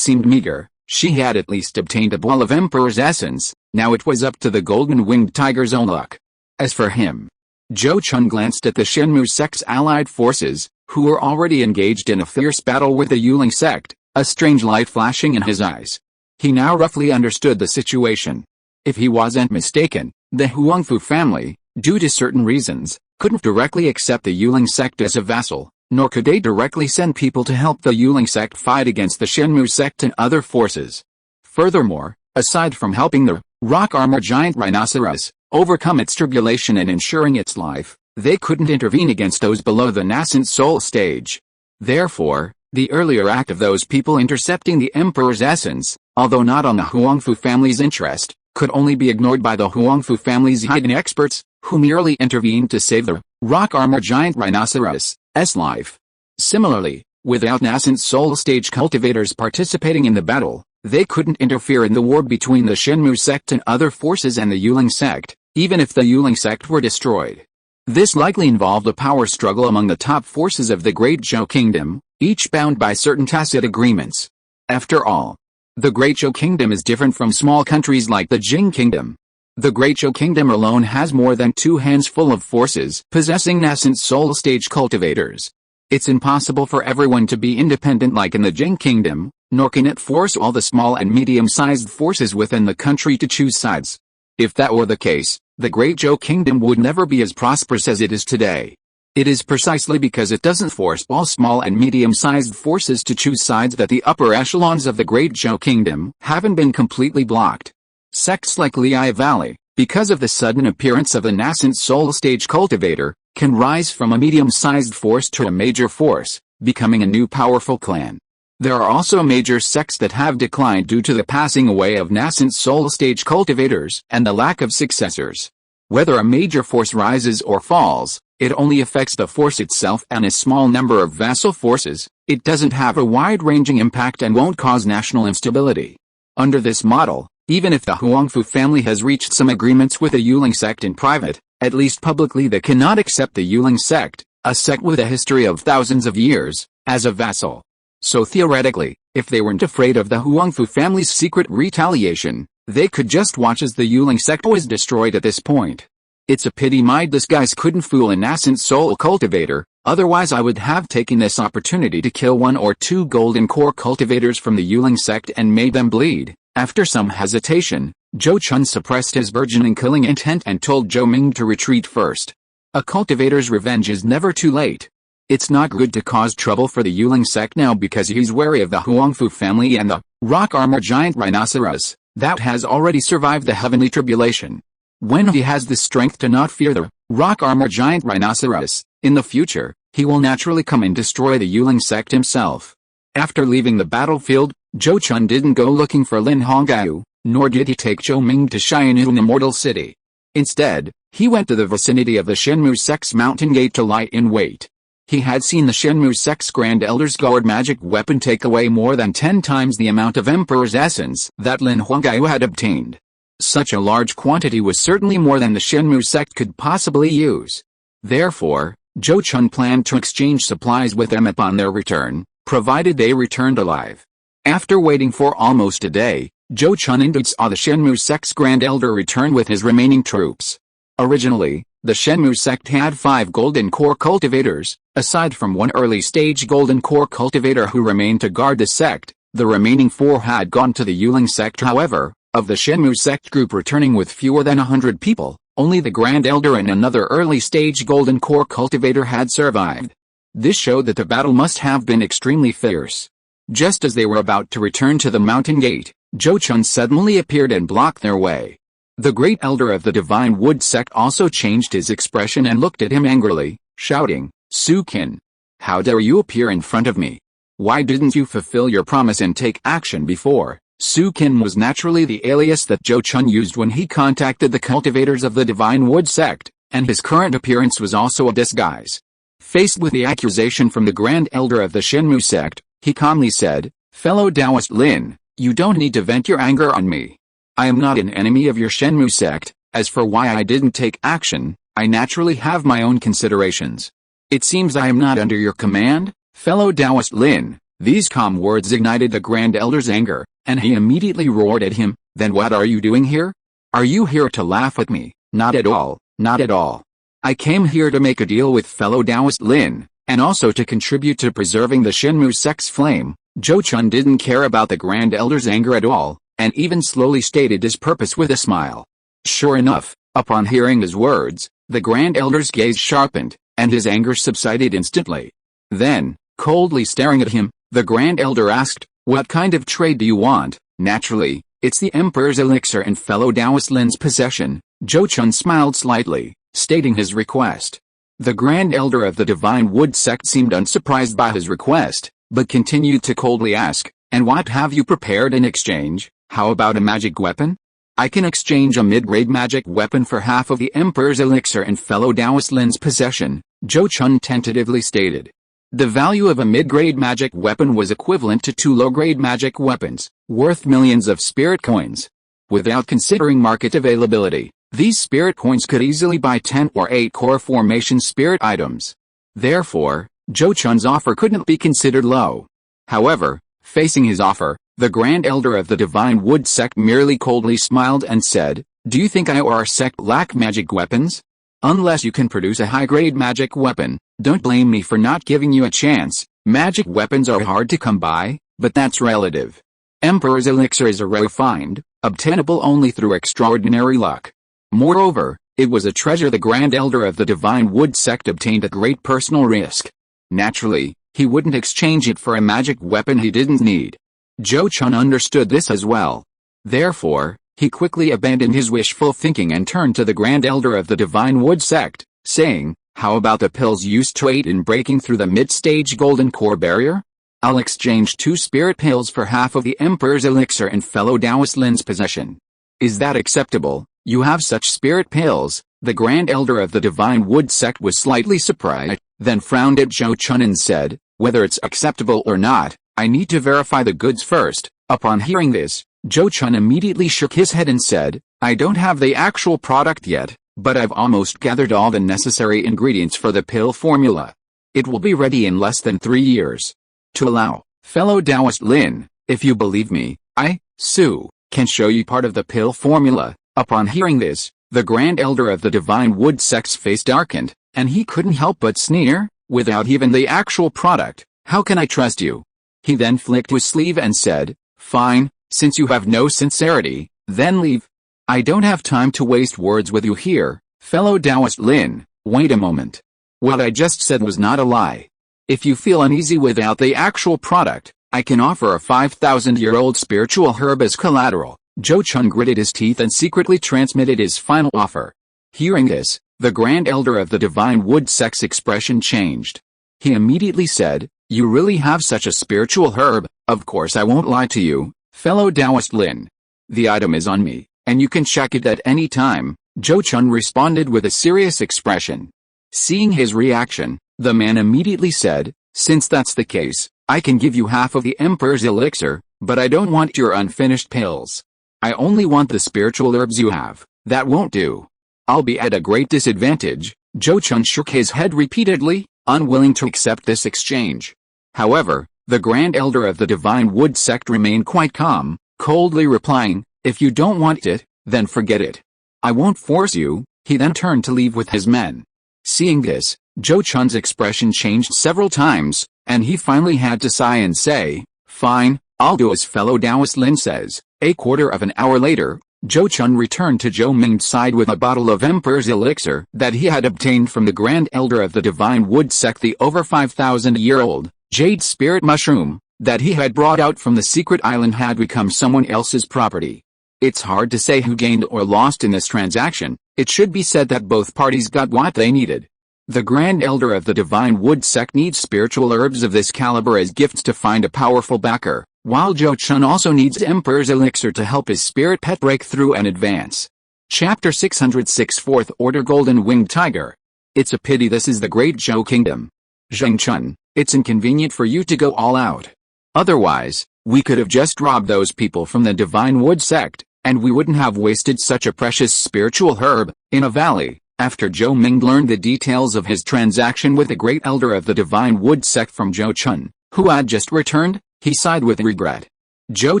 seemed meager, she had at least obtained a ball of Emperor's essence. Now it was up to the golden-winged tiger's own luck. As for him, Zhou Chun glanced at the Shenmue Sect's allied forces, who were already engaged in a fierce battle with the Yuling Sect, a strange light flashing in his eyes. He now roughly understood the situation. If he wasn't mistaken, the Huangfu family, due to certain reasons, couldn't directly accept the Yuling Sect as a vassal, nor could they directly send people to help the Yuling Sect fight against the Shenmue Sect and other forces. Furthermore, aside from helping the rock armor giant rhinoceros overcome its tribulation and ensuring its life, they couldn't intervene against those below the nascent soul stage. Therefore, the earlier act of those people intercepting the Emperor's essence, although not on the Huangfu family's interest, could only be ignored by the Huangfu family's hidden experts, who merely intervened to save the rock armor giant rhinoceros' life. Similarly, without nascent soul stage cultivators participating in the battle, they couldn't interfere in the war between the Shenmue Sect and other forces and the Yuling Sect, even if the Yuling Sect were destroyed. This likely involved a power struggle among the top forces of the Great Zhou Kingdom, each bound by certain tacit agreements. After all, the Great Zhou Kingdom is different from small countries like the Jing Kingdom. The Great Zhou Kingdom alone has more than 2 hands full of forces possessing nascent soul stage cultivators. It's impossible for everyone to be independent like in the Jing Kingdom, nor can it force all the small and medium-sized forces within the country to choose sides. If that were the case, the Great Zhou Kingdom would never be as prosperous as it is today. It is precisely because it doesn't force all small and medium-sized forces to choose sides that the upper echelons of the Great Zhou Kingdom haven't been completely blocked. Sects like Lehigh Valley, because of the sudden appearance of a nascent soul stage cultivator, can rise from a medium-sized force to a major force, becoming a new powerful clan. There are also major sects that have declined due to the passing away of nascent soul stage cultivators and the lack of successors. Whether a major force rises or falls, it only affects the force itself and a small number of vassal forces. It doesn't have a wide-ranging impact and won't cause national instability. Under this model, even if the Huangfu family has reached some agreements with the Yuling Sect in private, at least publicly they cannot accept the Yuling Sect, a sect with a history of thousands of years, as a vassal. So theoretically, if they weren't afraid of the Huangfu family's secret retaliation, they could just watch as the Yuling Sect was destroyed at this point. It's a pity my disguise couldn't fool a nascent soul cultivator, otherwise I would have taken this opportunity to kill 1 or 2 golden core cultivators from the Yuling Sect and made them bleed. After some hesitation, Zhou Chun suppressed his burgeoning killing intent and told Zhou Ming to retreat first. A cultivator's revenge is never too late. It's not good to cause trouble for the Yuling Sect now because he's wary of the Huangfu family and the rock armor giant rhinoceros that has already survived the heavenly tribulation. When he has the strength to not fear the rock armor giant rhinoceros, in the future, he will naturally come and destroy the Yuling Sect himself. After leaving the battlefield, Zhou Chun didn't go looking for Lin Hongyu, nor did he take Zhou Ming to Xianyu Immortal City. Instead, he went to the vicinity of the Shenmue Sect's mountain gate to lie in wait. He had seen the Shenmue Sect's Grand Elder's guard magic weapon take away more than 10 times the amount of Emperor's essence that Lin Hongyu had obtained. Such a large quantity was certainly more than the Shenmue Sect could possibly use. Therefore, Zhou Chun planned to exchange supplies with them upon their return, provided they returned alive. After waiting for almost a day, Zhou Chun indeed saw the Shenmue Sect's Grand Elder return with his remaining troops. Originally, the Shenmue Sect had 5 golden core cultivators, aside from 1 early-stage golden core cultivator who remained to guard the sect. The remaining 4 had gone to the Yuling Sect. However, of the Shenmue Sect group returning with fewer than 100 people, only the Grand Elder and another early-stage golden core cultivator had survived. This showed that the battle must have been extremely fierce. Just as they were about to return to the mountain gate, Zhou Chun suddenly appeared and blocked their way. The great elder of the Divine Wood Sect also changed his expression and looked at him angrily, shouting, "Zhou Chun! How dare you appear in front of me? Why didn't you fulfill your promise and take action before?" Zhou Chun was naturally the alias that Zhou Chun used when he contacted the cultivators of the Divine Wood Sect, and his current appearance was also a disguise. Faced with the accusation from the Grand Elder of the Shenmue sect, he calmly said, "Fellow Taoist Lin, you don't need to vent your anger on me. I am not an enemy of your Shenmue sect. As for why I didn't take action, I naturally have my own considerations. It seems I am not under your command, fellow Taoist Lin." These calm words ignited the Grand Elder's anger, and he immediately roared at him, "Then what are you doing here? Are you here to laugh at me? Not at all, not at all. I came here to make a deal with fellow Taoist Lin, and also to contribute to preserving the Shenmue sect's flame." Zhou Chun didn't care about the Grand Elder's anger at all, and even slowly stated his purpose with a smile. Sure enough, upon hearing his words, the Grand Elder's gaze sharpened, and his anger subsided instantly. Then, coldly staring at him, the Grand Elder asked, "What kind of trade do you want?" "Naturally, it's the Emperor's elixir in fellow Taoist Lin's possession." Zhou Chun smiled slightly, stating his request. The Grand Elder of the Divine Wood Sect seemed unsurprised by his request, but continued to coldly ask, "And what have you prepared in exchange? How about a magic weapon?" "I can exchange a mid-grade magic weapon for half of the Emperor's elixir in fellow Taoist Lin's possession," Zhou Chun tentatively stated. The value of a mid-grade magic weapon was equivalent to 2 low-grade magic weapons, worth millions of spirit coins. Without considering market availability, these spirit coins could easily buy 10 or 8 core formation spirit items. Therefore, Zhou Chun's offer couldn't be considered low. However, facing his offer, the Grand Elder of the Divine Wood Sect merely coldly smiled and said, "Do you think I or our sect lack magic weapons? Unless you can produce a high-grade magic weapon, don't blame me for not giving you a chance. Magic weapons are hard to come by, but that's relative. Emperor's elixir is a rare find, obtainable only through extraordinary luck. Moreover, it was a treasure the Grand Elder of the Divine Wood Sect obtained at great personal risk. Naturally, he wouldn't exchange it for a magic weapon he didn't need." Zhou Chun understood this as well. Therefore, he quickly abandoned his wishful thinking and turned to the Grand Elder of the Divine Wood Sect, saying, "How about the pills used to aid in breaking through the mid-stage golden core barrier? I'll exchange 2 spirit pills for half of the Emperor's elixir in fellow Taoist Lin's possession. Is that acceptable? You have such spirit pills?" The Grand Elder of the Divine Wood Sect was slightly surprised, then frowned at Zhou Chun and said, "Whether it's acceptable or not, I need to verify the goods first." Upon hearing this, Zhou Chun immediately shook his head and said, "I don't have the actual product yet, but I've almost gathered all the necessary ingredients for the pill formula. It will be ready in less than 3 years. To allow, fellow Taoist Lin, if you believe me, I, Su, can show you part of the pill formula." Upon hearing this, the Grand Elder of the Divine Wood Sect's face darkened, and he couldn't help but sneer, "Without even the actual product, how can I trust you?" He then flicked his sleeve and said, "Fine, since you have no sincerity, then leave. I don't have time to waste words with you here, fellow Taoist Lin." "Wait a moment. What I just said was not a lie. If you feel uneasy without the actual product, I can offer a 5,000-year-old spiritual herb as collateral." Zhou Chun gritted his teeth and secretly transmitted his final offer. Hearing this, the Grand Elder of the Divine Wood Sect's expression changed. He immediately said, "You really have such a spiritual herb? Of course I won't lie to you, fellow Taoist Lin. The item is on me, and you can check it at any time." Zhou Chun responded with a serious expression. Seeing his reaction, the man immediately said, "Since that's the case, I can give you half of the Emperor's elixir, but I don't want your unfinished pills. I only want the spiritual herbs you have." "That won't do. I'll be at a great disadvantage." Zhou Chun shook his head repeatedly, unwilling to accept this exchange. However, the Grand Elder of the Divine Wood Sect remained quite calm, coldly replying, "If you don't want it, then forget it. I won't force you." He then turned to leave with his men. Seeing this, Zhou Chun's expression changed several times, and he finally had to sigh and say, "Fine, I'll do as fellow Taoist Lin says." A quarter of an hour later, Zhou Chun returned to Zhou Ming's side with a bottle of Emperor's elixir that he had obtained from the Grand Elder of the Divine Wood Sect, the over 5,000-year-old jade spirit mushroom that he had brought out from the secret island had become someone else's property. It's hard to say who gained or lost in this transaction. It should be said that both parties got what they needed. The Grand Elder of the Divine Wood Sect needs spiritual herbs of this caliber as gifts to find a powerful backer, while Zhou Chun also needs Emperor's Elixir to help his spirit pet break through and advance. Chapter 606 Fourth Order Golden Winged Tiger. It's a pity this is the Great Zhou Kingdom. Zhou Chun, it's inconvenient for you to go all out. Otherwise, we could have just robbed those people from the Divine Wood Sect, and we wouldn't have wasted such a precious spiritual herb in a valley. After Zhou Ming learned the details of his transaction with the Great Elder of the Divine Wood Sect from Zhou Chun, who had just returned, he sighed with regret. Zhou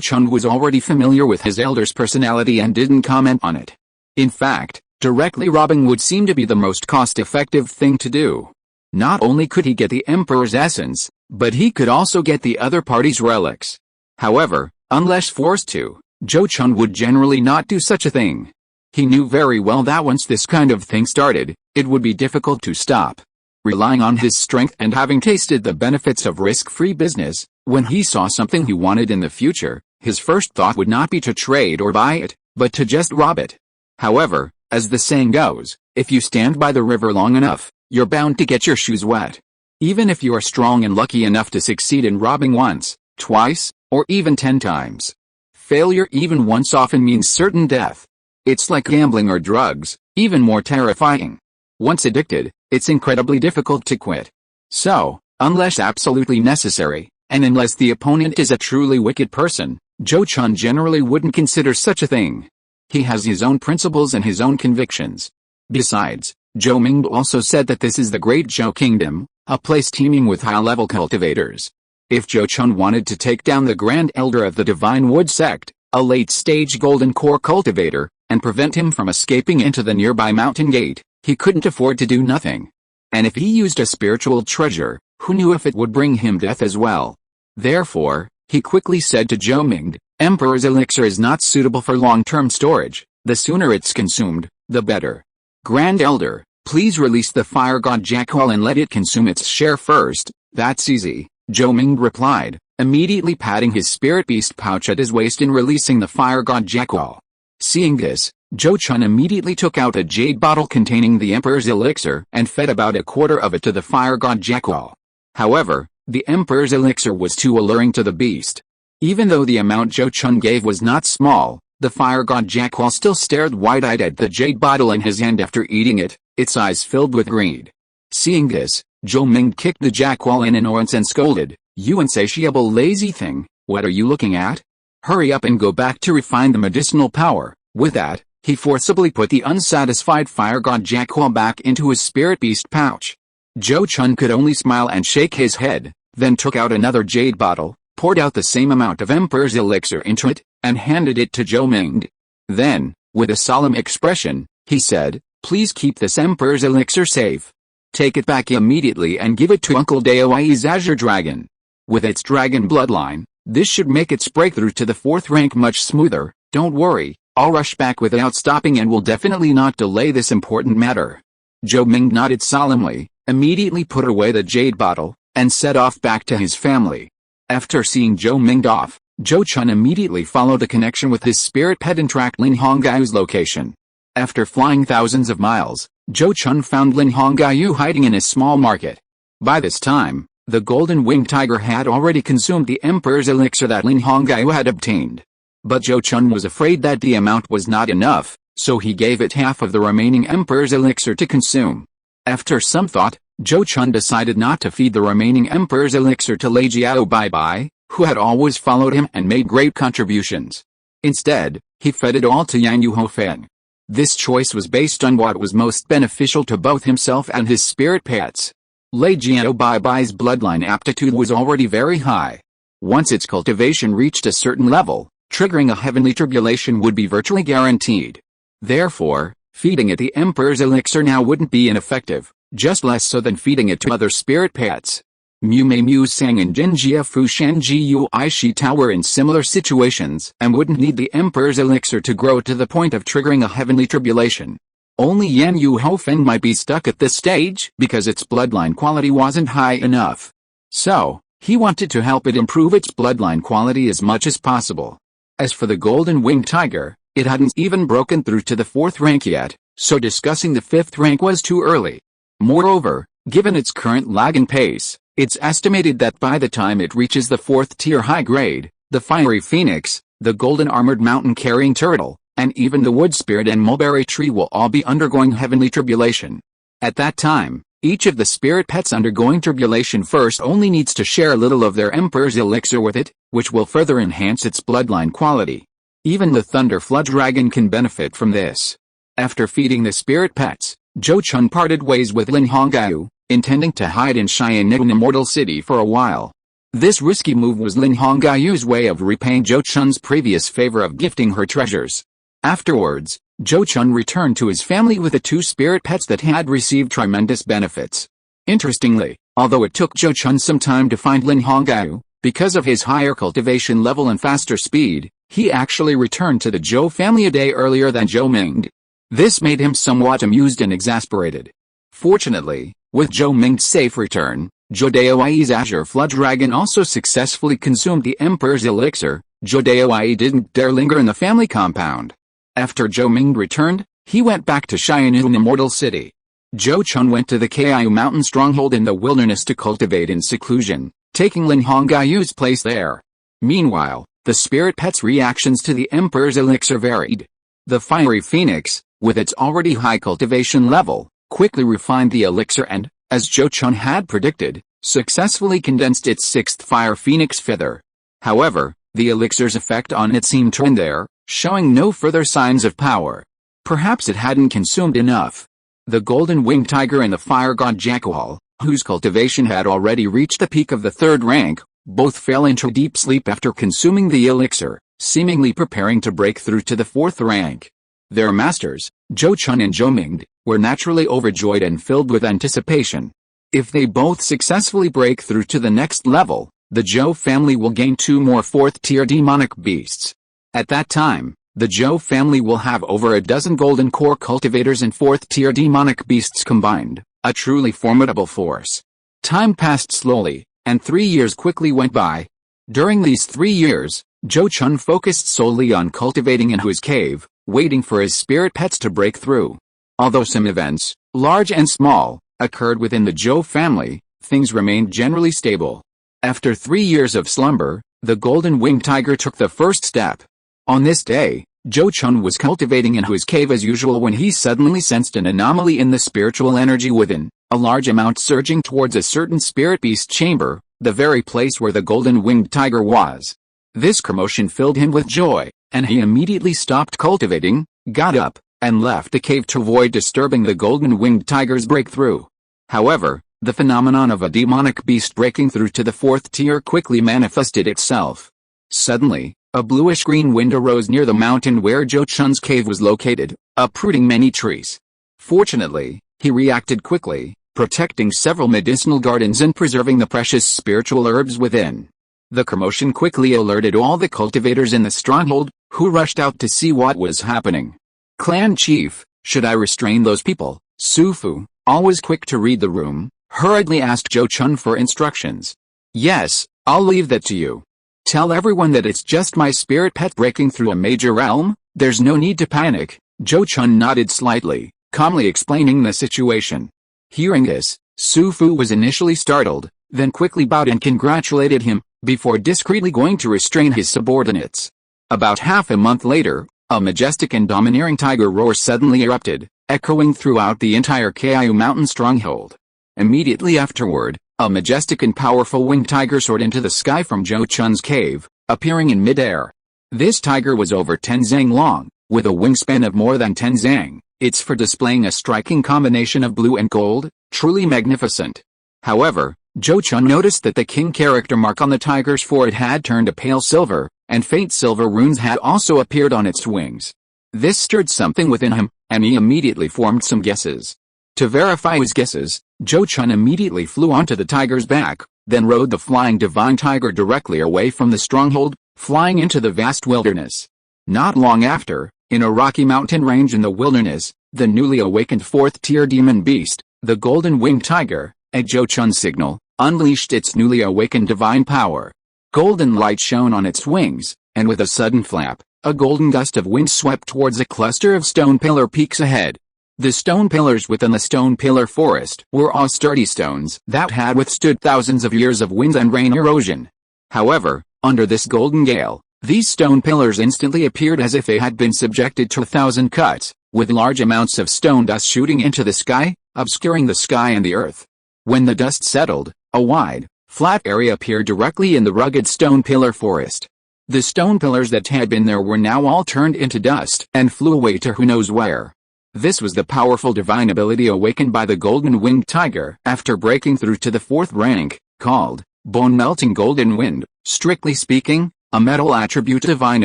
Chun was already familiar with his elder's personality and didn't comment on it. In fact, directly robbing would seem to be the most cost-effective thing to do. Not only could he get the Emperor's essence, but he could also get the other party's relics. However, unless forced to, Zhou Chun would generally not do such a thing. He knew very well that once this kind of thing started, it would be difficult to stop. Relying on his strength and having tasted the benefits of risk-free business, when he saw something he wanted in the future, his first thought would not be to trade or buy it, but to just rob it. However, as the saying goes, if you stand by the river long enough, you're bound to get your shoes wet. Even if you are strong and lucky enough to succeed in robbing once, twice, or even 10 times. Failure even once often means certain death. It's like gambling or drugs, even more terrifying. Once addicted, it's incredibly difficult to quit. So, unless absolutely necessary, and unless the opponent is a truly wicked person, Zhou Chun generally wouldn't consider such a thing. He has his own principles and his own convictions. Besides, Zhou Ming also said that this is the Great Zhou Kingdom, a place teeming with high-level cultivators. If Zhou Chun wanted to take down the Grand Elder of the Divine Wood Sect, a late-stage Golden Core cultivator, and prevent him from escaping into the nearby mountain gate, he couldn't afford to do nothing. And if he used a spiritual treasure, who knew if it would bring him death as well? Therefore, he quickly said to Zhou Ming, Emperor's Elixir is not suitable for long-term storage. The sooner it's consumed, the better. Grand Elder, please release the fire god Jackal and let it consume its share first. That's easy, Zhou Ming replied, immediately patting his spirit beast pouch at his waist in releasing the fire god Jackal. Seeing this, Zhou Chun immediately took out a jade bottle containing the Emperor's Elixir and fed about a quarter of it to the fire god Jackal. However, the Emperor's Elixir was too alluring to the beast. Even though the amount Zhou Chun gave was not small, the fire god Jackal still stared wide-eyed at the jade bottle in his hand after eating it, its eyes filled with greed. Seeing this, Zhou Ming kicked the Jackal in annoyance and scolded, "You insatiable lazy thing, what are you looking at? Hurry up and go back to refine the medicinal power." With that, he forcibly put the unsatisfied fire god Jackal back into his spirit beast pouch. Zhou Chun could only smile and shake his head, then took out another jade bottle, poured out the same amount of Emperor's Elixir into it, and handed it to Zhou Ming. Then, with a solemn expression, he said, "Please keep this Emperor's Elixir safe. Take it back immediately and give it to Uncle Daoi's Azure Dragon. With its dragon bloodline, this should make its breakthrough to the 4th rank much smoother. Don't worry, I'll rush back without stopping and will definitely not delay this important matter." Zhou Ming nodded solemnly, immediately put away the jade bottle, and set off back to his family. After seeing Zhou Ming off, Zhou Chun immediately followed a connection with his spirit pet and tracked Lin Hongaiu's location. After flying thousands of miles, Zhou Chun found Lin Hongaiu hiding in a small market. By this time, the golden winged tiger had already consumed the Emperor's Elixir that Lin Hongaiu had obtained. But Zhou Chun was afraid that the amount was not enough, so he gave it half of the remaining Emperor's Elixir to consume. After some thought, Zhou Chun decided not to feed the remaining Emperor's Elixir to Lei Jiao Bai, who had always followed him and made great contributions. Instead, he fed it all to Yang Yu Hofeng. This choice was based on what was most beneficial to both himself and his spirit pets. Lei Jiao Bai's bloodline aptitude was already very high. Once its cultivation reached a certain level, triggering a heavenly tribulation would be virtually guaranteed. Therefore, feeding it the Emperor's Elixir now wouldn't be ineffective, just less so than feeding it to other spirit pets. Mu Mei Mu Sang and Jinjia Fu Shan Ji Yu I Shi Tao were in similar situations and wouldn't need the Emperor's Elixir to grow to the point of triggering a heavenly tribulation. Only Yan Yu Hofeng might be stuck at this stage because its bloodline quality wasn't high enough. So, he wanted to help it improve its bloodline quality as much as possible. As for the golden winged tiger, It hadn't even broken through to the 4th rank yet, so discussing the 5th rank was too early. Moreover, given its current lagging pace, it's estimated that by the time it reaches the 4th tier high grade, the fiery phoenix, the golden armored mountain carrying turtle, and even the wood spirit and mulberry tree will all be undergoing heavenly tribulation. At that time, each of the spirit pets undergoing tribulation first only needs to share a little of their emperor's elixir with it, which will further enhance its bloodline quality. Even the thunder flood dragon can benefit from this. After feeding the spirit pets, Zhou Chun parted ways with Lin Hongyu, intending to hide in Xianyun Immortal City for a while. This risky move was Lin Hongyu's way of repaying Zhou Chun's previous favor of gifting her treasures. Afterwards, Zhou Chun returned to his family with the 2 spirit pets that had received tremendous benefits. Interestingly, although it took Zhou Chun some time to find Lin Hongyu, because of his higher cultivation level and faster speed, he actually returned to the Zhou family a day earlier than Zhou Ming. This made him somewhat amused and exasperated. Fortunately, with Zhou Ming's safe return, Zhou Daoyi's azure flood dragon also successfully consumed the emperor's elixir. Zhou Daoyi didn't dare linger in the family compound. After Zhou Ming returned, he went back to Xianyun Immortal City. Zhou Chun went to the Kiayu mountain stronghold in the wilderness to cultivate in seclusion, taking Lin Hongyu's place there. Meanwhile, the spirit pet's reactions to the emperor's elixir varied. The fiery phoenix, with its already high cultivation level, quickly refined the elixir and, as Zhou Chun had predicted, successfully condensed its 6th fire phoenix feather. However, the elixir's effect on it seemed to end there, showing no further signs of power. Perhaps it hadn't consumed enough. The golden winged tiger and the fire god jackal, whose cultivation had already reached the peak of the 3rd rank, both fell into deep sleep after consuming the elixir, seemingly preparing to break through to the 4th rank. Their masters, Zhou Chun and Zhou Ming, were naturally overjoyed and filled with anticipation. If they both successfully break through to the next level, the Zhou family will gain 2 more 4th-tier demonic beasts. At that time, the Zhou family will have over a dozen golden core cultivators and 4th-tier demonic beasts combined, a truly formidable force. Time passed slowly, and 3 years quickly went by. During these 3 years, Zhou Chun focused solely on cultivating in his cave, waiting for his spirit pets to break through. Although some events, large and small, occurred within the Zhou family, things remained generally stable. After 3 years of slumber, the golden winged tiger took the first step. On this day, Zhou Chun was cultivating in his cave as usual when he suddenly sensed an anomaly in the spiritual energy within, a large amount surging towards a certain spirit beast chamber, the very place where the golden winged tiger was. This commotion filled him with joy, and he immediately stopped cultivating, got up, and left the cave to avoid disturbing the golden winged tiger's breakthrough. However, the phenomenon of a demonic beast breaking through to the 4th tier quickly manifested itself. Suddenly, a bluish-green wind arose near the mountain where Zhou Chun's cave was located, uprooting many trees. Fortunately, he reacted quickly, protecting several medicinal gardens and preserving the precious spiritual herbs within. The commotion quickly alerted all the cultivators in the stronghold, who rushed out to see what was happening. Clan Chief, should I restrain those people? Su Fu, always quick to read the room, hurriedly asked Zhou Chun for instructions. Yes, I'll leave that to you. Tell everyone that it's just my spirit pet breaking through a major realm, there's no need to panic. Zhou Chun nodded slightly, calmly explaining the situation. Hearing this, Su Fu was initially startled, then quickly bowed and congratulated him, before discreetly going to restrain his subordinates. About half a month later, a majestic and domineering tiger roar suddenly erupted, echoing throughout the entire Kiayu mountain stronghold. Immediately afterward, a majestic and powerful winged tiger soared into the sky from Zhou Chun's cave, appearing in midair. This tiger was over 10 zang long, with a wingspan of more than 10 zang. It's for displaying a striking combination of blue and gold, truly magnificent. However, Zhou Chun noticed that the king character mark on the tiger's forehead had turned a pale silver, and faint silver runes had also appeared on its wings. This stirred something within him, and he immediately formed some guesses. To verify his guesses, Zhou Chun immediately flew onto the tiger's back, then rode the flying divine tiger directly away from the stronghold, flying into the vast wilderness. Not long after, in a rocky mountain range in the wilderness, the newly awakened 4th-tier demon beast, the golden winged tiger, at Zhou Chun's signal, unleashed its newly awakened divine power. Golden light shone on its wings, and with a sudden flap, a golden gust of wind swept towards a cluster of stone pillar peaks ahead. The stone pillars within the stone pillar forest were all sturdy stones that had withstood thousands of years of wind and rain erosion. However, under this golden gale, these stone pillars instantly appeared as if they had been subjected to 1,000 cuts, with large amounts of stone dust shooting into the sky, obscuring the sky and the earth. When the dust settled, a wide, flat area appeared directly in the rugged stone pillar forest. The stone pillars that had been there were now all turned into dust and flew away to who knows where. This was the powerful divine ability awakened by the golden-winged tiger after breaking through to the 4th rank, called bone-melting golden wind, strictly speaking, a metal attribute divine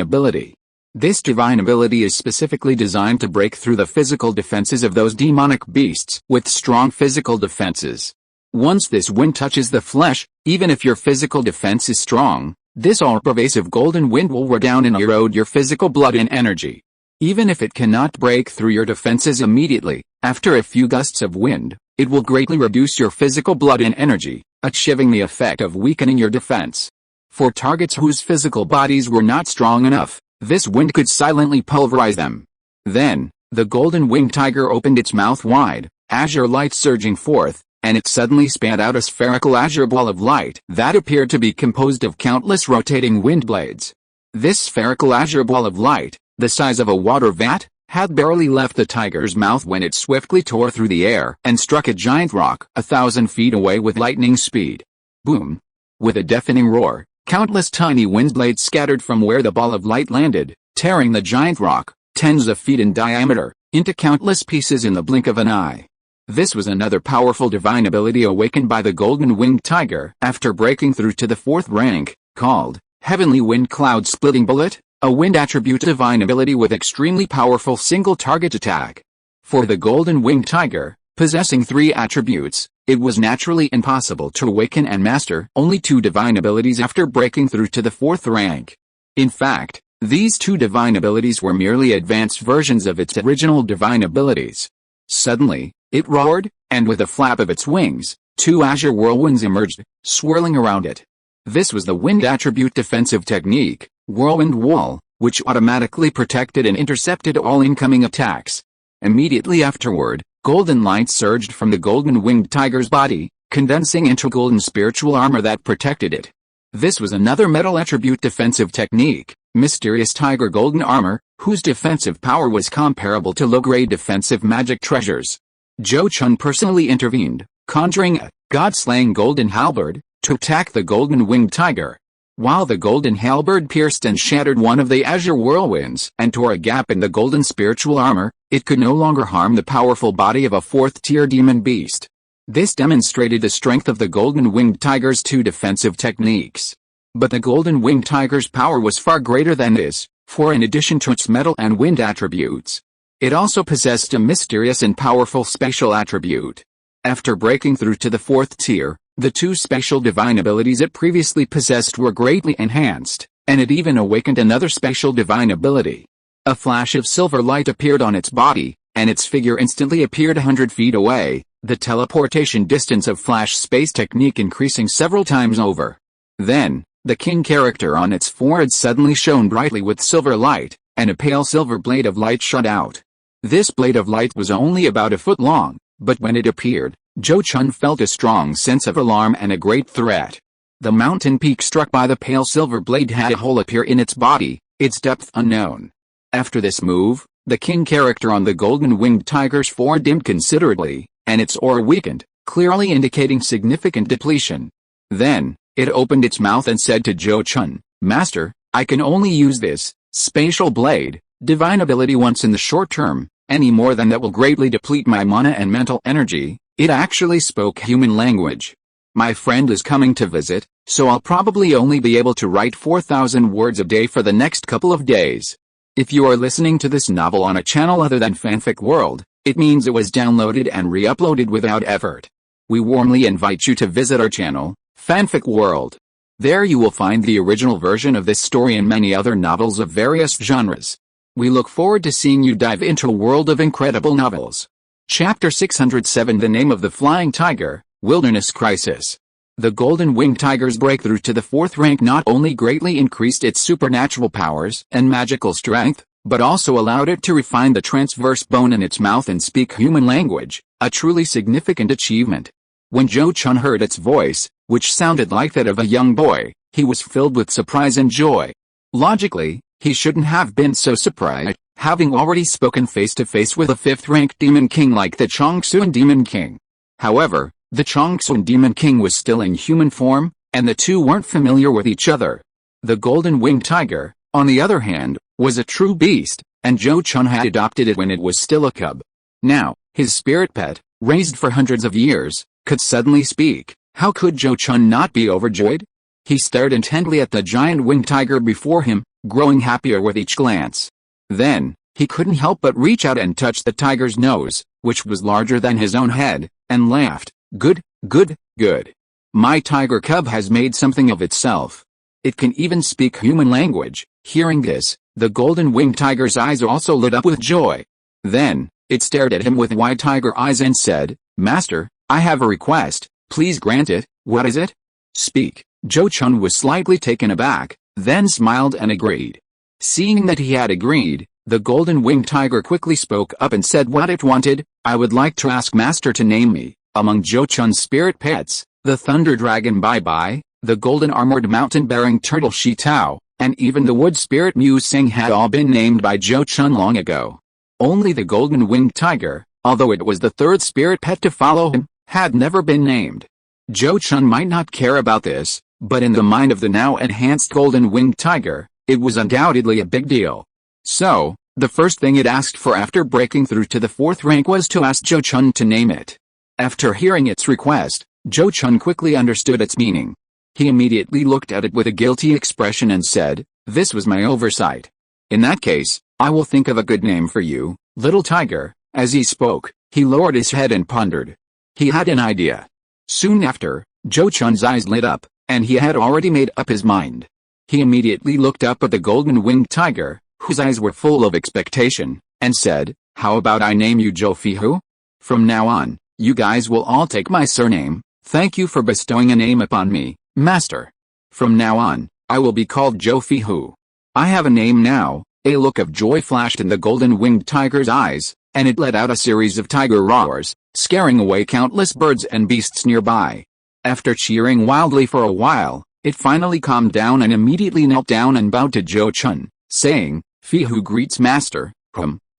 ability. This divine ability is specifically designed to break through the physical defenses of those demonic beasts with strong physical defenses. Once this wind touches the flesh, even if your physical defense is strong, this all-pervasive golden wind will wear down and erode your physical blood and energy. Even if it cannot break through your defenses immediately, after a few gusts of wind, it will greatly reduce your physical blood and energy, achieving the effect of weakening your defense. For targets whose physical bodies were not strong enough, this wind could silently pulverize them. Then, the golden-winged tiger opened its mouth wide, azure light surging forth, and it suddenly spat out a spherical azure ball of light that appeared to be composed of countless rotating wind blades. This spherical azure ball of light, the size of a water vat, had barely left the tiger's mouth when it swiftly tore through the air and struck a giant rock 1,000 feet away with lightning speed. Boom! With a deafening roar, countless tiny wind blades scattered from where the ball of light landed, tearing the giant rock, tens of feet in diameter, into countless pieces in the blink of an eye. This was another powerful divine ability awakened by the golden-winged tiger after breaking through to the 4th rank, called Heavenly Wind Cloud Splitting Bullet, a wind attribute divine ability with extremely powerful single-target attack. For the golden-winged tiger, possessing 3 attributes, it was naturally impossible to awaken and master only 2 divine abilities after breaking through to the 4th rank. In fact, these 2 divine abilities were merely advanced versions of its original divine abilities. Suddenly, it roared, and with a flap of its wings, 2 azure whirlwinds emerged, swirling around it. This was the wind attribute defensive technique, Whirlwind Wall, which automatically protected and intercepted all incoming attacks. Immediately afterward, golden light surged from the golden-winged tiger's body, condensing into golden spiritual armor that protected it. This was another metal attribute defensive technique, Mysterious Tiger Golden Armor, whose defensive power was comparable to low-grade defensive magic treasures. Zhou Chun personally intervened, conjuring a god-slaying golden halberd to attack the golden-winged tiger. While the golden halberd pierced and shattered one of the azure whirlwinds and tore a gap in the golden spiritual armor, it could no longer harm the powerful body of a 4th-tier demon beast. This demonstrated the strength of the golden-winged tiger's 2 defensive techniques. But the golden-winged tiger's power was far greater than this, for in addition to its metal and wind attributes, it also possessed a mysterious and powerful spatial attribute. After breaking through to the 4th tier, the 2 spatial divine abilities it previously possessed were greatly enhanced, and it even awakened another spatial divine ability. A flash of silver light appeared on its body, and its figure instantly appeared 100 feet away, the teleportation distance of flash space technique increasing several times over. Then, the king character on its forehead suddenly shone brightly with silver light, and a pale silver blade of light shot out. This blade of light was only about a foot long, but when it appeared, Zhou Chun felt a strong sense of alarm and a great threat. The mountain peak struck by the pale silver blade had a hole appear in its body, its depth unknown. After this move, the king character on the golden-winged tiger's forehead dimmed considerably, and its aura weakened, clearly indicating significant depletion. Then, it opened its mouth and said to Zhou Chun, "Master, I can only use this spatial blade, divine ability once in the short term, any more than that will greatly deplete my mana and mental energy." It actually spoke human language. "My friend is coming to visit, so I'll probably only be able to write 4,000 words a day for the next couple of days. If you are listening to this novel on a channel other than Fanfic World, it means it was downloaded and re-uploaded without effort. We warmly invite you to visit our channel, Fanfic World. There you will find the original version of this story and many other novels of various genres. We look forward to seeing you dive into a world of incredible novels. Chapter 607 The Name of the Flying Tiger, Wilderness Crisis. The Golden Winged Tiger's breakthrough to the 4th rank not only greatly increased its supernatural powers and magical strength, but also allowed it to refine the transverse bone in its mouth and speak human language, a truly significant achievement. When Zhou Chun heard its voice, which sounded like that of a young boy, he was filled with surprise and joy. Logically, he shouldn't have been so surprised, having already spoken face-to-face with a 5th-ranked Demon King like the Chongsun Demon King. However, the Chongsun Demon King was still in human form, and the two weren't familiar with each other. The Golden Winged Tiger, on the other hand, was a true beast, and Zhou Chun had adopted it when it was still a cub. Now, his spirit pet, raised for hundreds of years, could suddenly speak. How could Zhou Chun not be overjoyed? He stared intently at the giant winged tiger before him, growing happier with each glance. Then, he couldn't help but reach out and touch the tiger's nose, which was larger than his own head, and laughed. Good, good, good. My tiger cub has made something of itself. It can even speak human language. Hearing this, the golden winged tiger's eyes also lit up with joy. Then, it stared at him with wide tiger eyes and said, Master, I have a request, please grant it. What is it? Speak. Zhou Chun was slightly taken aback, then smiled and agreed. Seeing that he had agreed, the golden winged tiger quickly spoke up and said what it wanted. I would like to ask Master to name me, among Zhou Chun's spirit pets, the thunder dragon Bai Bai, the golden armored mountain-bearing turtle Shi Tao, and even the wood spirit Mu Sing had all been named by Zhou Chun long ago. Only the golden winged tiger, although it was the 3rd spirit pet to follow him, had never been named. Zhou Chun might not care about this, but in the mind of the now enhanced golden winged tiger, it was undoubtedly a big deal. So, the first thing it asked for after breaking through to the 4th rank was to ask Zhou Chun to name it. After hearing its request, Zhou Chun quickly understood its meaning. He immediately looked at it with a guilty expression and said, This was my oversight. In that case, I will think of a good name for you, little tiger. As he spoke, he lowered his head and pondered. He had an idea. Soon after, Zhou Chun's eyes lit up, and he had already made up his mind. He immediately looked up at the golden winged tiger, whose eyes were full of expectation, and said, How about I name you Zhou Fihu? From now on, you guys will all take my surname. Thank you for bestowing a name upon me, Master. From now on, I will be called Zhou Fihu. I have a name now. A look of joy flashed in the golden winged tiger's eyes, and it let out a series of tiger roars, scaring away countless birds and beasts nearby. After cheering wildly for a while, it finally calmed down and immediately knelt down and bowed to Zhou Chun, saying, Fihu greets Master.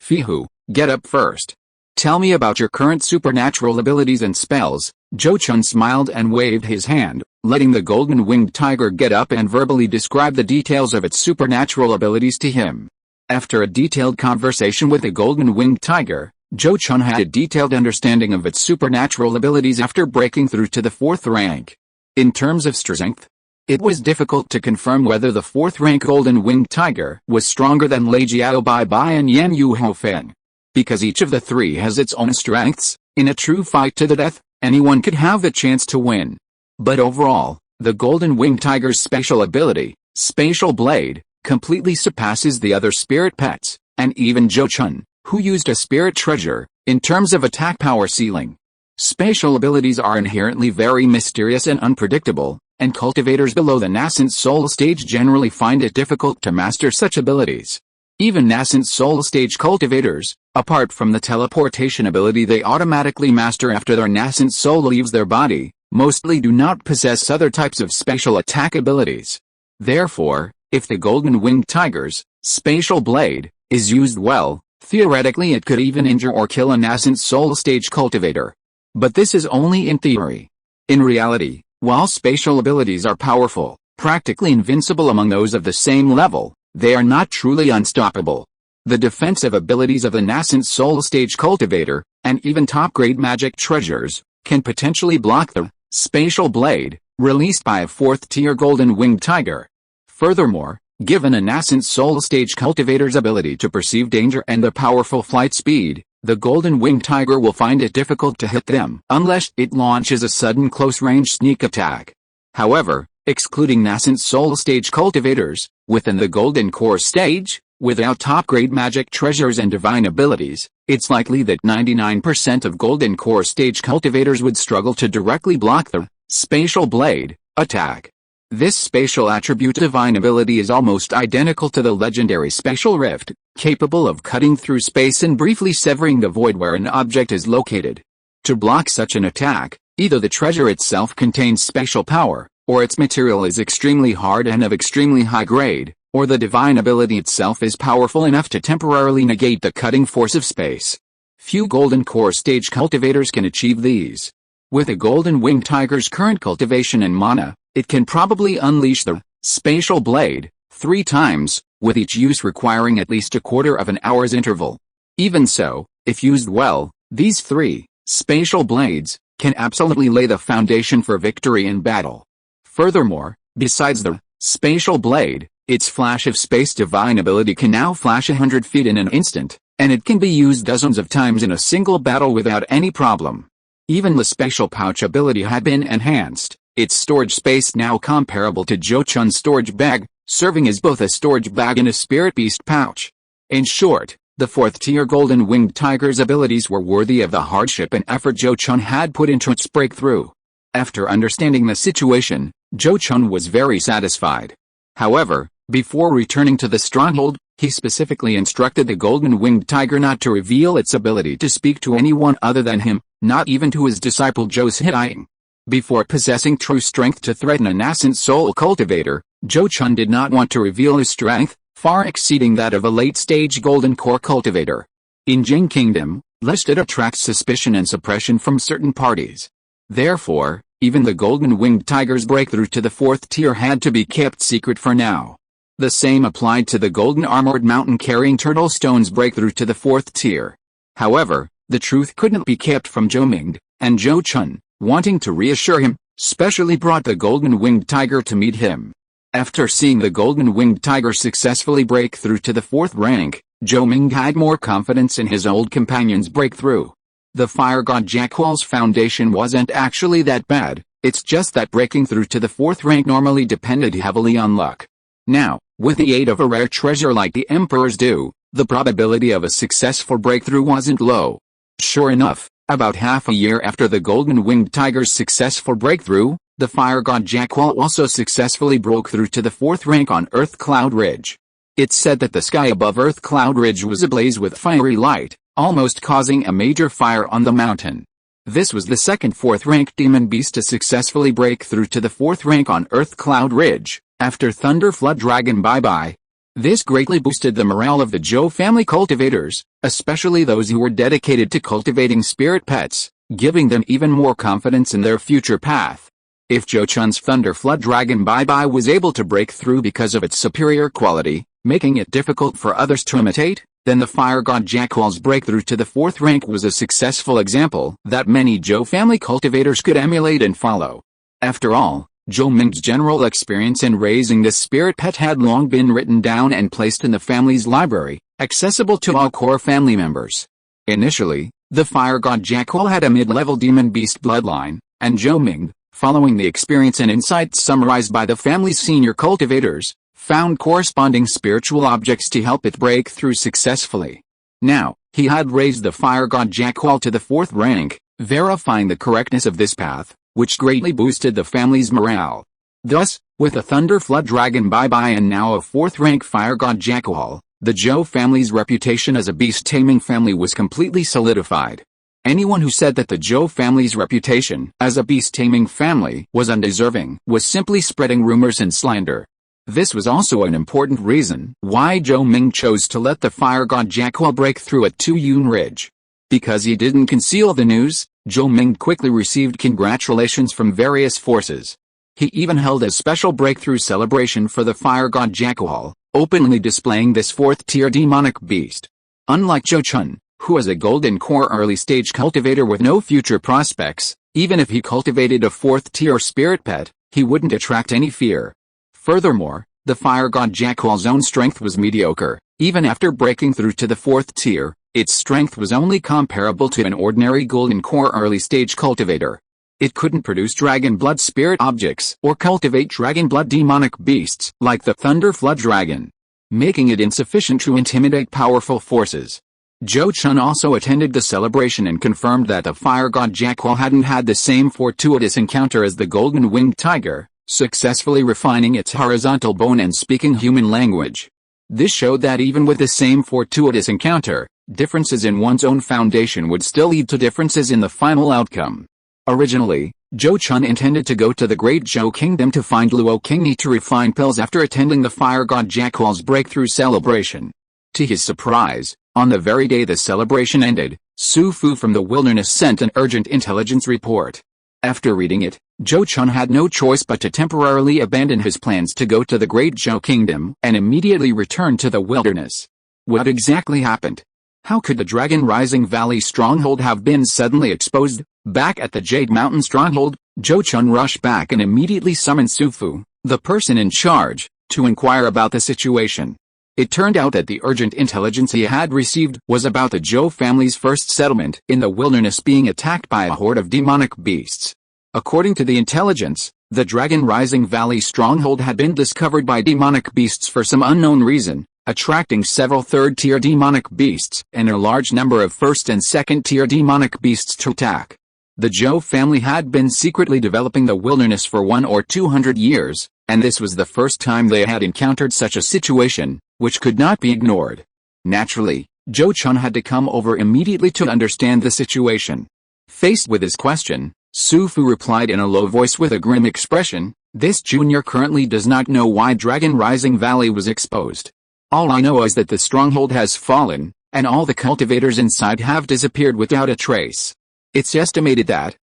Fihu, get up first. Tell me about your current supernatural abilities and spells. Zhou Chun smiled and waved his hand, letting the golden winged tiger get up and verbally describe the details of its supernatural abilities to him. After a detailed conversation with the golden winged tiger, Zhou Chun had a detailed understanding of its supernatural abilities after breaking through to the 4th rank. In terms of strength, it was difficult to confirm whether the 4th rank golden winged tiger was stronger than Lei Jiao Bai Bai and Yan Yu Hou Feng. Because each of the three has its own strengths, in a true fight to the death, anyone could have a chance to win. But overall, the golden winged tiger's special ability, Spatial Blade, completely surpasses the other spirit pets, and even Zhou Chun, who used a spirit treasure, in terms of attack power ceiling. Spatial abilities are inherently very mysterious and unpredictable, and cultivators below the nascent soul stage generally find it difficult to master such abilities. Even nascent soul stage cultivators, apart from the teleportation ability they automatically master after their nascent soul leaves their body, mostly do not possess other types of special attack abilities. Therefore, if the golden winged tiger's spatial blade is used well, theoretically it could even injure or kill a nascent soul stage cultivator. But this is only in theory. In reality, while spatial abilities are powerful, practically invincible among those of the same level, they are not truly unstoppable. The defensive abilities of the nascent soul stage cultivator, and even top-grade magic treasures, can potentially block the spatial blade released by a 4th-tier golden winged tiger. Furthermore, given a nascent soul stage cultivator's ability to perceive danger and the powerful flight speed, the golden winged tiger will find it difficult to hit them unless it launches a sudden close-range sneak attack. However, excluding nascent soul stage cultivators, within the golden core stage, without top-grade magic treasures and divine abilities, it's likely that 99% of golden core stage cultivators would struggle to directly block the Spatial Blade, Attack. This spatial attribute divine ability is almost identical to the legendary Spatial Rift, capable of cutting through space and briefly severing the void where an object is located. To block such an attack, either the treasure itself contains spatial power, or its material is extremely hard and of extremely high grade, or the divine ability itself is powerful enough to temporarily negate the cutting force of space. Few Golden Core stage cultivators can achieve these. With a Golden Winged Tiger's current cultivation and mana, it can probably unleash the Spatial Blade 3 times, with each use requiring at least a quarter of an hour's interval. Even so, if used well, these 3 Spatial Blades can absolutely lay the foundation for victory in battle. Furthermore, besides the Spatial Blade, its Flash of Space divine ability can now flash 100 feet in an instant, and it can be used dozens of times in a single battle without any problem. Even the Spatial Pouch ability had been enhanced, its storage space now comparable to Zhou Chun's storage bag, serving as both a storage bag and a spirit beast pouch. In short, the 4th tier Golden Winged Tiger's abilities were worthy of the hardship and effort Zhou Chun had put into its breakthrough. After understanding the situation, Zhou Chun was very satisfied. However, before returning to the stronghold, he specifically instructed the Golden Winged Tiger not to reveal its ability to speak to anyone other than him, not even to his disciple Zhou Chun. Before possessing true strength to threaten a nascent soul cultivator, Zhou Chun did not want to reveal his strength, far exceeding that of a late-stage Golden Core cultivator. In Jing Kingdom, lest it attracts suspicion and suppression from certain parties. Therefore, even the Golden Winged Tiger's breakthrough to the 4th tier had to be kept secret for now. The same applied to the Golden Armored Mountain-carrying Turtle Stone's breakthrough to the 4th tier. However, the truth couldn't be kept from Zhou Ming, and Zhou Chun, wanting to reassure him, specially brought the Golden Winged Tiger to meet him. After seeing the Golden Winged Tiger successfully break through to the 4th rank, Zhou Ming had more confidence in his old companion's breakthrough. The Fire God Jackwal's foundation wasn't actually that bad, it's just that breaking through to the 4th rank normally depended heavily on luck. Now, with the aid of a rare treasure like the Emperor's Dew, the probability of a successful breakthrough wasn't low. Sure enough, about half a year after the Golden Winged Tiger's successful breakthrough, the Fire God Jackwal also successfully broke through to the 4th rank on Earth Cloud Ridge. It's said that the sky above Earth Cloud Ridge was ablaze with fiery light, almost causing a major fire on the mountain. This was the second 4th rank demon beast to successfully break through to the 4th rank on Earth Cloud Ridge, after Thunder Flood Dragon Bye-Bye. This greatly boosted the morale of the Zhou family cultivators, especially those who were dedicated to cultivating spirit pets, giving them even more confidence in their future path. If Zhou Chun's Thunder Flood Dragon Bye-Bye was able to break through because of its superior quality, making it difficult for others to imitate, then the Fire God Jackwal's breakthrough to the 4th rank was a successful example that many Zhou family cultivators could emulate and follow. After all, Zhou Ming's general experience in raising this spirit pet had long been written down and placed in the family's library, accessible to all core family members. Initially, the Fire God Jackwal had a mid-level demon beast bloodline, and Zhou Ming, following the experience and insights summarized by the family's senior cultivators, found corresponding spiritual objects to help it break through successfully. Now, he had raised the Fire God Jackwal to the 4th rank, verifying the correctness of this path, which greatly boosted the family's morale. Thus, with a Thunder Flood Dragon Bye-Bye and now a 4th rank Fire God Jackwal, the Zhou family's reputation as a beast-taming family was completely solidified. Anyone who said that the Zhou family's reputation as a beast-taming family was undeserving was simply spreading rumors and slander. This was also an important reason why Zhou Ming chose to let the Fire God Jackwal break through at Tuyun Ridge. Because he didn't conceal the news, Zhou Ming quickly received congratulations from various forces. He even held a special breakthrough celebration for the Fire God Jackwal, openly displaying this 4th tier demonic beast. Unlike Zhou Chun, who is a Golden Core early-stage cultivator with no future prospects, even if he cultivated a 4th tier spirit pet, he wouldn't attract any fear. Furthermore, the Fire God Jackwal's own strength was mediocre. Even after breaking through to the 4th tier, its strength was only comparable to an ordinary Golden Core early-stage cultivator. It couldn't produce Dragon Blood spirit objects or cultivate Dragon Blood demonic beasts like the Thunder Flood Dragon, making it insufficient to intimidate powerful forces. Zhou Chun also attended the celebration and confirmed that the fire god Jackal hadn't had the same fortuitous encounter as the golden-winged tiger, successfully refining its horizontal bone and speaking human language. This showed that even with the same fortuitous encounter, differences in one's own foundation would still lead to differences in the final outcome. Originally, Zhou Chun intended to go to the Great Zhou Kingdom to find Luo Qingni to refine pills after attending the fire god Jackal's breakthrough celebration. To his surprise, on the very day the celebration ended, Su Fu from the wilderness sent an urgent intelligence report. After reading it, Zhou Chun had no choice but to temporarily abandon his plans to go to the Great Zhou Kingdom and immediately return to the wilderness. What exactly happened? How could the Dragon Rising Valley stronghold have been suddenly exposed? Back at the Jade Mountain stronghold, Zhou Chun rushed back and immediately summoned Su Fu, the person in charge, to inquire about the situation. It turned out that the urgent intelligence he had received was about the Zhou family's first settlement in the wilderness being attacked by a horde of demonic beasts. According to the intelligence, the Dragon Rising Valley stronghold had been discovered by demonic beasts for some unknown reason, attracting several third-tier demonic beasts and a large number of first- and second-tier demonic beasts to attack. The Zhou family had been secretly developing the wilderness for 100 or 200 years, and this was the first time they had encountered such a situation, which could not be ignored. Naturally, Zhou Chun had to come over immediately to understand the situation. Faced with his question, Su Fu replied in a low voice with a grim expression, "This junior currently does not know why Dragon Rising Valley was exposed. All I know is that the stronghold has fallen, and all the cultivators inside have disappeared without a trace." It's estimated that,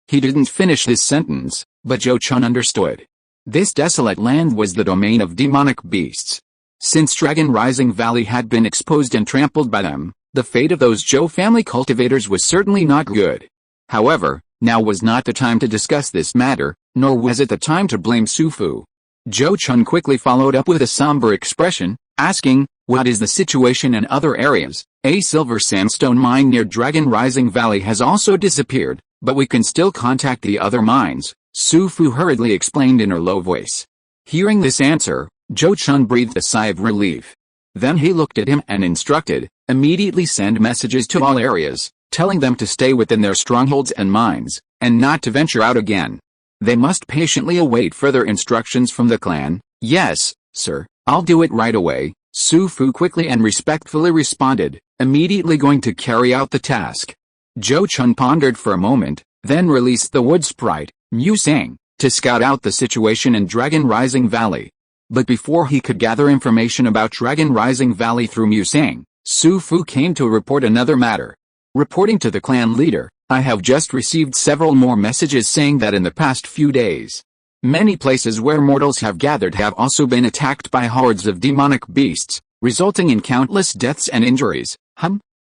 he didn't finish his sentence, but Zhou Chun understood. This desolate land was the domain of demonic beasts. Since Dragon Rising Valley had been exposed and trampled by them, the fate of those Zhou family cultivators was certainly not good. However, now was not the time to discuss this matter, nor was it the time to blame Su Fu. Zhou Chun quickly followed up with a somber expression, asking, "What is the situation in other areas? A silver sandstone mine near Dragon Rising Valley has also disappeared, but we can still contact the other mines," Su Fu hurriedly explained in her low voice. Hearing this answer, Zhou Chun breathed a sigh of relief. Then he looked at him and instructed, "Immediately send messages to all areas, telling them to stay within their strongholds and mines, and not to venture out again. They must patiently await further instructions from the clan." "Yes, sir, I'll do it right away," Su Fu quickly and respectfully responded, immediately going to carry out the task. Zhou Chun pondered for a moment, then released the wood sprite, Mu Sang, to scout out the situation in Dragon Rising Valley. But before he could gather information about Dragon Rising Valley through Mu Sang, Su Fu came to report another matter. Reporting to the clan leader, "I have just received several more messages saying that in the past few days, many places where mortals have gathered have also been attacked by hordes of demonic beasts, resulting in countless deaths and injuries."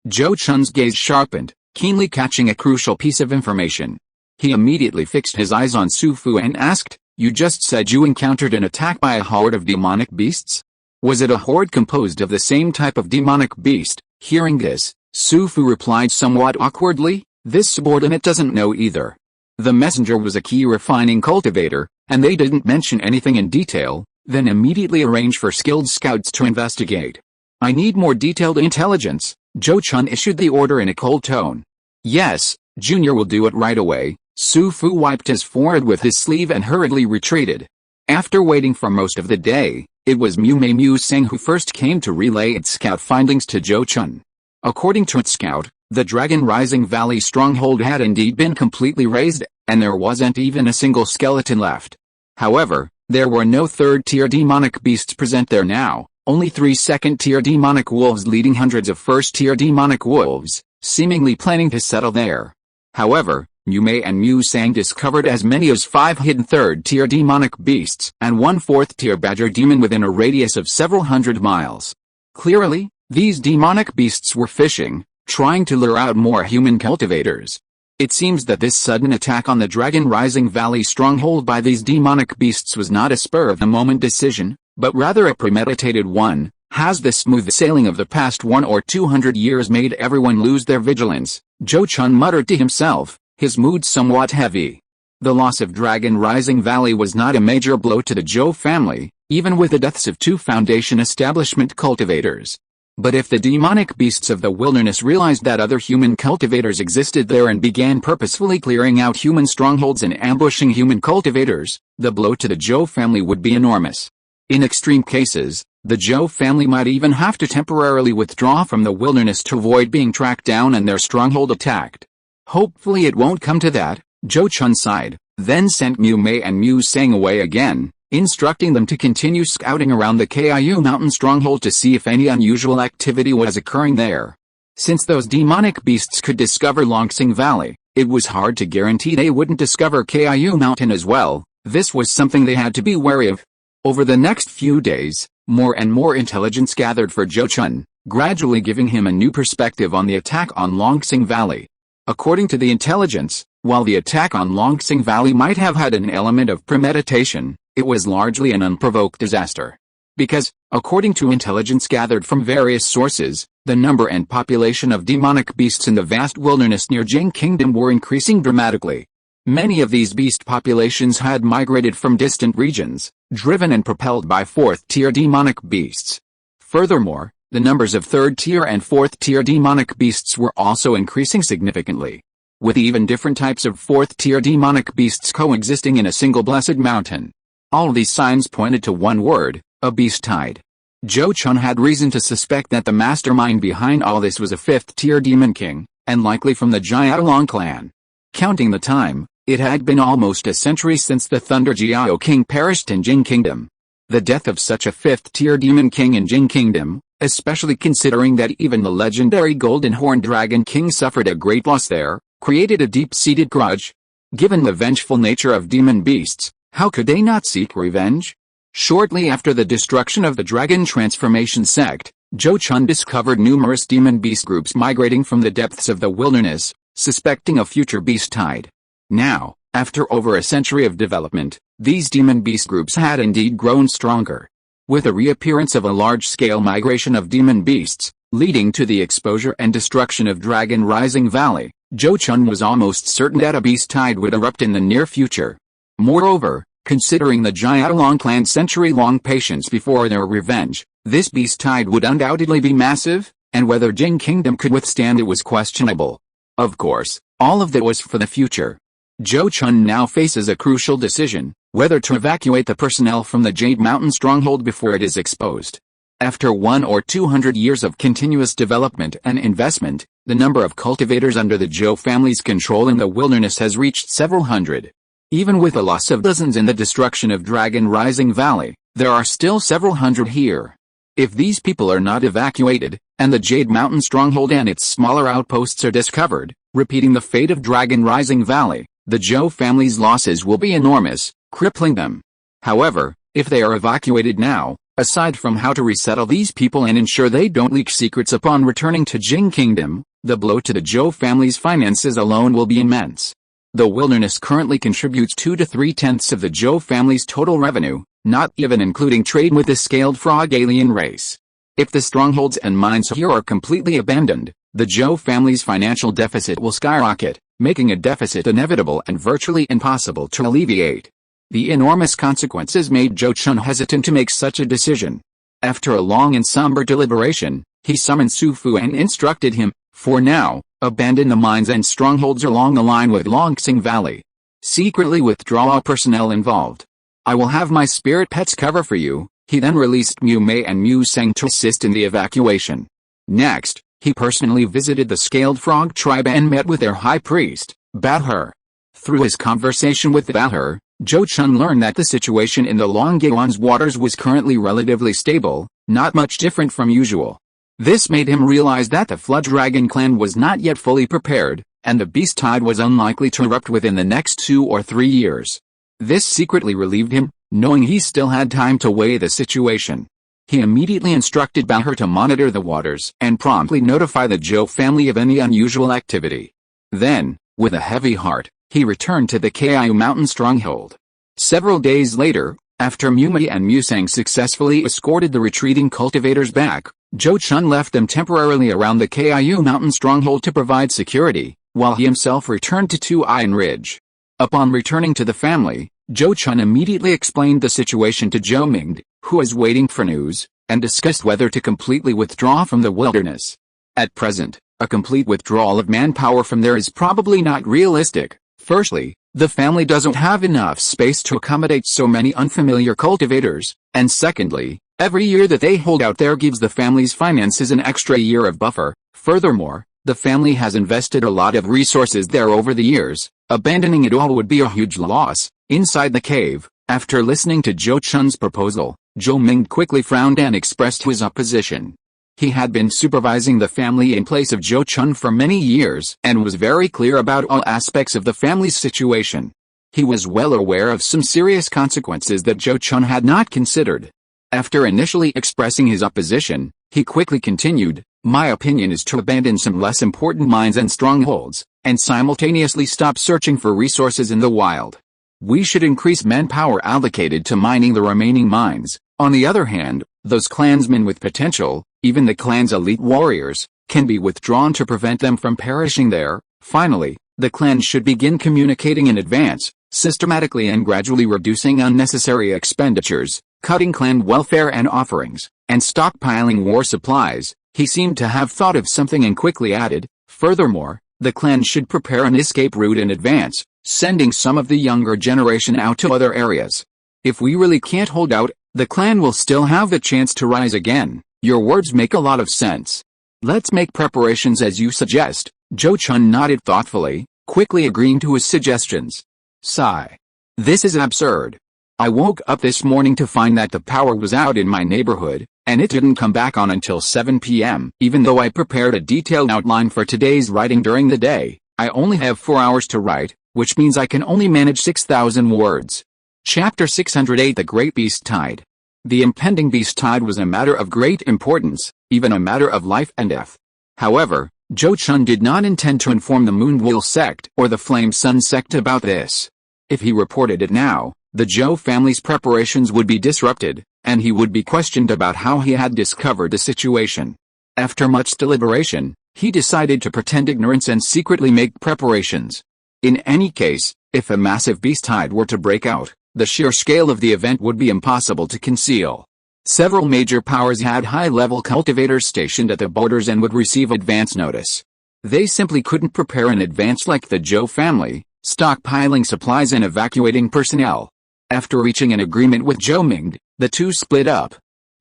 Zhou Chun's gaze sharpened, keenly catching a crucial piece of information. He immediately fixed his eyes on Su Fu and asked, "You just said you encountered an attack by a horde of demonic beasts? Was it a horde composed of the same type of demonic beast?" Hearing this, Su Fu replied somewhat awkwardly, "This subordinate doesn't know either. The messenger was a key refining cultivator, and they didn't mention anything in detail, then immediately arranged for skilled scouts to investigate. I need more detailed intelligence." Zhou Chun issued the order in a cold tone. "Yes, Junior will do it right away." Su Fu wiped his forehead with his sleeve and hurriedly retreated. After waiting for most of the day, it was Mu Sang who first came to relay its scout findings to Zhou Chun. According to its scout, the Dragon Rising Valley stronghold had indeed been completely razed, and there wasn't even a single skeleton left. However, there were no third-tier demonic beasts present there now, only 3 second-tier demonic wolves leading hundreds of first-tier demonic wolves, seemingly planning to settle there. However, Mu and Mu Sang discovered as many as 5 hidden third-tier demonic beasts and 1 fourth-tier badger demon within a radius of several hundred miles. Clearly, these demonic beasts were fishing, trying to lure out more human cultivators. It seems that this sudden attack on the Dragon Rising Valley stronghold by these demonic beasts was not a spur-of-the-moment decision, but rather a premeditated one. Has the smooth sailing of the past 100 or 200 years made everyone lose their vigilance? Zhou Chun muttered to himself, his mood somewhat heavy. The loss of Dragon Rising Valley was not a major blow to the Zhou family, even with the deaths of 2 Foundation establishment cultivators. But if the demonic beasts of the wilderness realized that other human cultivators existed there and began purposefully clearing out human strongholds and ambushing human cultivators, the blow to the Zhou family would be enormous. In extreme cases, the Zhou family might even have to temporarily withdraw from the wilderness to avoid being tracked down and their stronghold attacked. Hopefully it won't come to that, Zhou Chun sighed, then sent Mu Mei and Mu Sang away again, instructing them to continue scouting around the Kiu mountain stronghold to see if any unusual activity was occurring there. Since those demonic beasts could discover Longsing Valley, it was hard to guarantee they wouldn't discover Kiu mountain as well. This was something they had to be wary of. Over the next few days, more and more intelligence gathered for Zhou Chun, gradually giving him a new perspective on the attack on Longsing Valley. According to the intelligence, while the attack on Longsing Valley might have had an element of premeditation, it was largely an unprovoked disaster. Because, according to intelligence gathered from various sources, the number and population of demonic beasts in the vast wilderness near Jing Kingdom were increasing dramatically. Many of these beast populations had migrated from distant regions, driven and propelled by fourth-tier demonic beasts. Furthermore, the numbers of third-tier and fourth-tier demonic beasts were also increasing significantly, with even different types of fourth-tier demonic beasts coexisting in a single blessed mountain. All these signs pointed to one word: a beast tide. Zhou Chun had reason to suspect that the mastermind behind all this was a fifth-tier demon king, and likely from the Jiaolong clan. Counting the time, it had been almost a century since the Thunder Jiao King perished in Jing Kingdom. The death of such a fifth-tier demon king in Jing Kingdom, especially considering that even the legendary Golden Horned Dragon King suffered a great loss there, created a deep-seated grudge. Given the vengeful nature of demon beasts, how could they not seek revenge? Shortly after the destruction of the Dragon Transformation Sect, Zhou Chun discovered numerous demon beast groups migrating from the depths of the wilderness, suspecting a future beast tide. Now, after over a century of development, these demon beast groups had indeed grown stronger. With the reappearance of a large-scale migration of demon beasts, leading to the exposure and destruction of Dragon Rising Valley, Zhou Chun was almost certain that a beast tide would erupt in the near future. Moreover, considering the Jiaolong clan's century-long patience before their revenge, this beast tide would undoubtedly be massive, and whether Jing Kingdom could withstand it was questionable. Of course, all of that was for the future. Zhou Chun now faces a crucial decision: whether to evacuate the personnel from the Jade Mountain stronghold before it is exposed. After 100 or 200 years of continuous development and investment, the number of cultivators under the Zhou family's control in the wilderness has reached several hundred. Even with the loss of dozens in the destruction of Dragon Rising Valley, there are still several hundred here. If these people are not evacuated, and the Jade Mountain stronghold and its smaller outposts are discovered, repeating the fate of Dragon Rising Valley, the Zhou family's losses will be enormous, crippling them. However, if they are evacuated now, aside from how to resettle these people and ensure they don't leak secrets upon returning to Jing Kingdom, the blow to the Zhou family's finances alone will be immense. The wilderness currently contributes 2 to 3/10 of the Zhou family's total revenue, not even including trade with the scaled frog alien race. If the strongholds and mines here are completely abandoned, the Zhou family's financial deficit will skyrocket, making a deficit inevitable and virtually impossible to alleviate. The enormous consequences made Zhou Chun hesitant to make such a decision. After a long and somber deliberation, he summoned Su Fu and instructed him, for now, abandon the mines and strongholds along the line with Longsing Valley. Secretly withdraw all personnel involved. I will have my spirit pets cover for you. He then released Mu Mei and Mu Sang to assist in the evacuation. Next, he personally visited the Scaled Frog tribe and met with their high priest, Balher. Through his conversation with Balher, Zhou Chun learned that the situation in the Longyuan's waters was currently relatively stable, not much different from usual. This made him realize that the Flood Dragon clan was not yet fully prepared, and the beast tide was unlikely to erupt within the next 2 or 3 years. This secretly relieved him, knowing he still had time to weigh the situation. He immediately instructed Balher to monitor the waters and promptly notify the Zhou family of any unusual activity. Then, with a heavy heart, he returned to the Kiu mountain stronghold. Several days later, after Mu Mei and Mu Sang successfully escorted the retreating cultivators back, Zhou Chun left them temporarily around the Kiu mountain stronghold to provide security, while he himself returned to Tu Iron Ridge. Upon returning to the family, Zhou Chun immediately explained the situation to Zhou Ming, who was waiting for news, and discussed whether to completely withdraw from the wilderness. At present, a complete withdrawal of manpower from there is probably not realistic. Firstly, the family doesn't have enough space to accommodate so many unfamiliar cultivators, and secondly, every year that they hold out there gives the family's finances an extra year of buffer. Furthermore, the family has invested a lot of resources there over the years. Abandoning it all would be a huge loss. Inside the cave, after listening to Zhou Chun's proposal, Zhou Ming quickly frowned and expressed his opposition. He had been supervising the family in place of Zhou Chun for many years and was very clear about all aspects of the family's situation. He was well aware of some serious consequences that Zhou Chun had not considered. After initially expressing his opposition, he quickly continued, "My opinion is to abandon some less important mines and strongholds, and simultaneously stop searching for resources in the wild. We should increase manpower allocated to mining the remaining mines. On the other hand, those clansmen with potential, even the clan's elite warriors, can be withdrawn to prevent them from perishing there. Finally, the clan should begin communicating in advance, systematically and gradually reducing unnecessary expenditures, cutting clan welfare and offerings, and stockpiling war supplies." He seemed to have thought of something and quickly added, "Furthermore, the clan should prepare an escape route in advance, sending some of the younger generation out to other areas. If we really can't hold out, the clan will still have the chance to rise again." "Your words make a lot of sense. Let's make preparations as you suggest." Zhou Chun nodded thoughtfully, quickly agreeing to his suggestions. Sigh. "This is absurd. I woke up this morning to find that the power was out in my neighborhood, and it didn't come back on until 7 p.m. Even though I prepared a detailed outline for today's writing during the day, I only have 4 hours to write, which means I can only manage 6,000 words." Chapter 608 The Great Beast Tide. The impending beast tide was a matter of great importance, even a matter of life and death. However, Zhou Chun did not intend to inform the Moonwheel Sect or the Flame Sun Sect about this. If he reported it now, the Zhou family's preparations would be disrupted, and he would be questioned about how he had discovered the situation. After much deliberation, he decided to pretend ignorance and secretly make preparations. In any case, if a massive beast tide were to break out, the sheer scale of the event would be impossible to conceal. Several major powers had high-level cultivators stationed at the borders and would receive advance notice. They simply couldn't prepare in advance like the Zhou family, stockpiling supplies and evacuating personnel. After reaching an agreement with Zhou Ming, the two split up.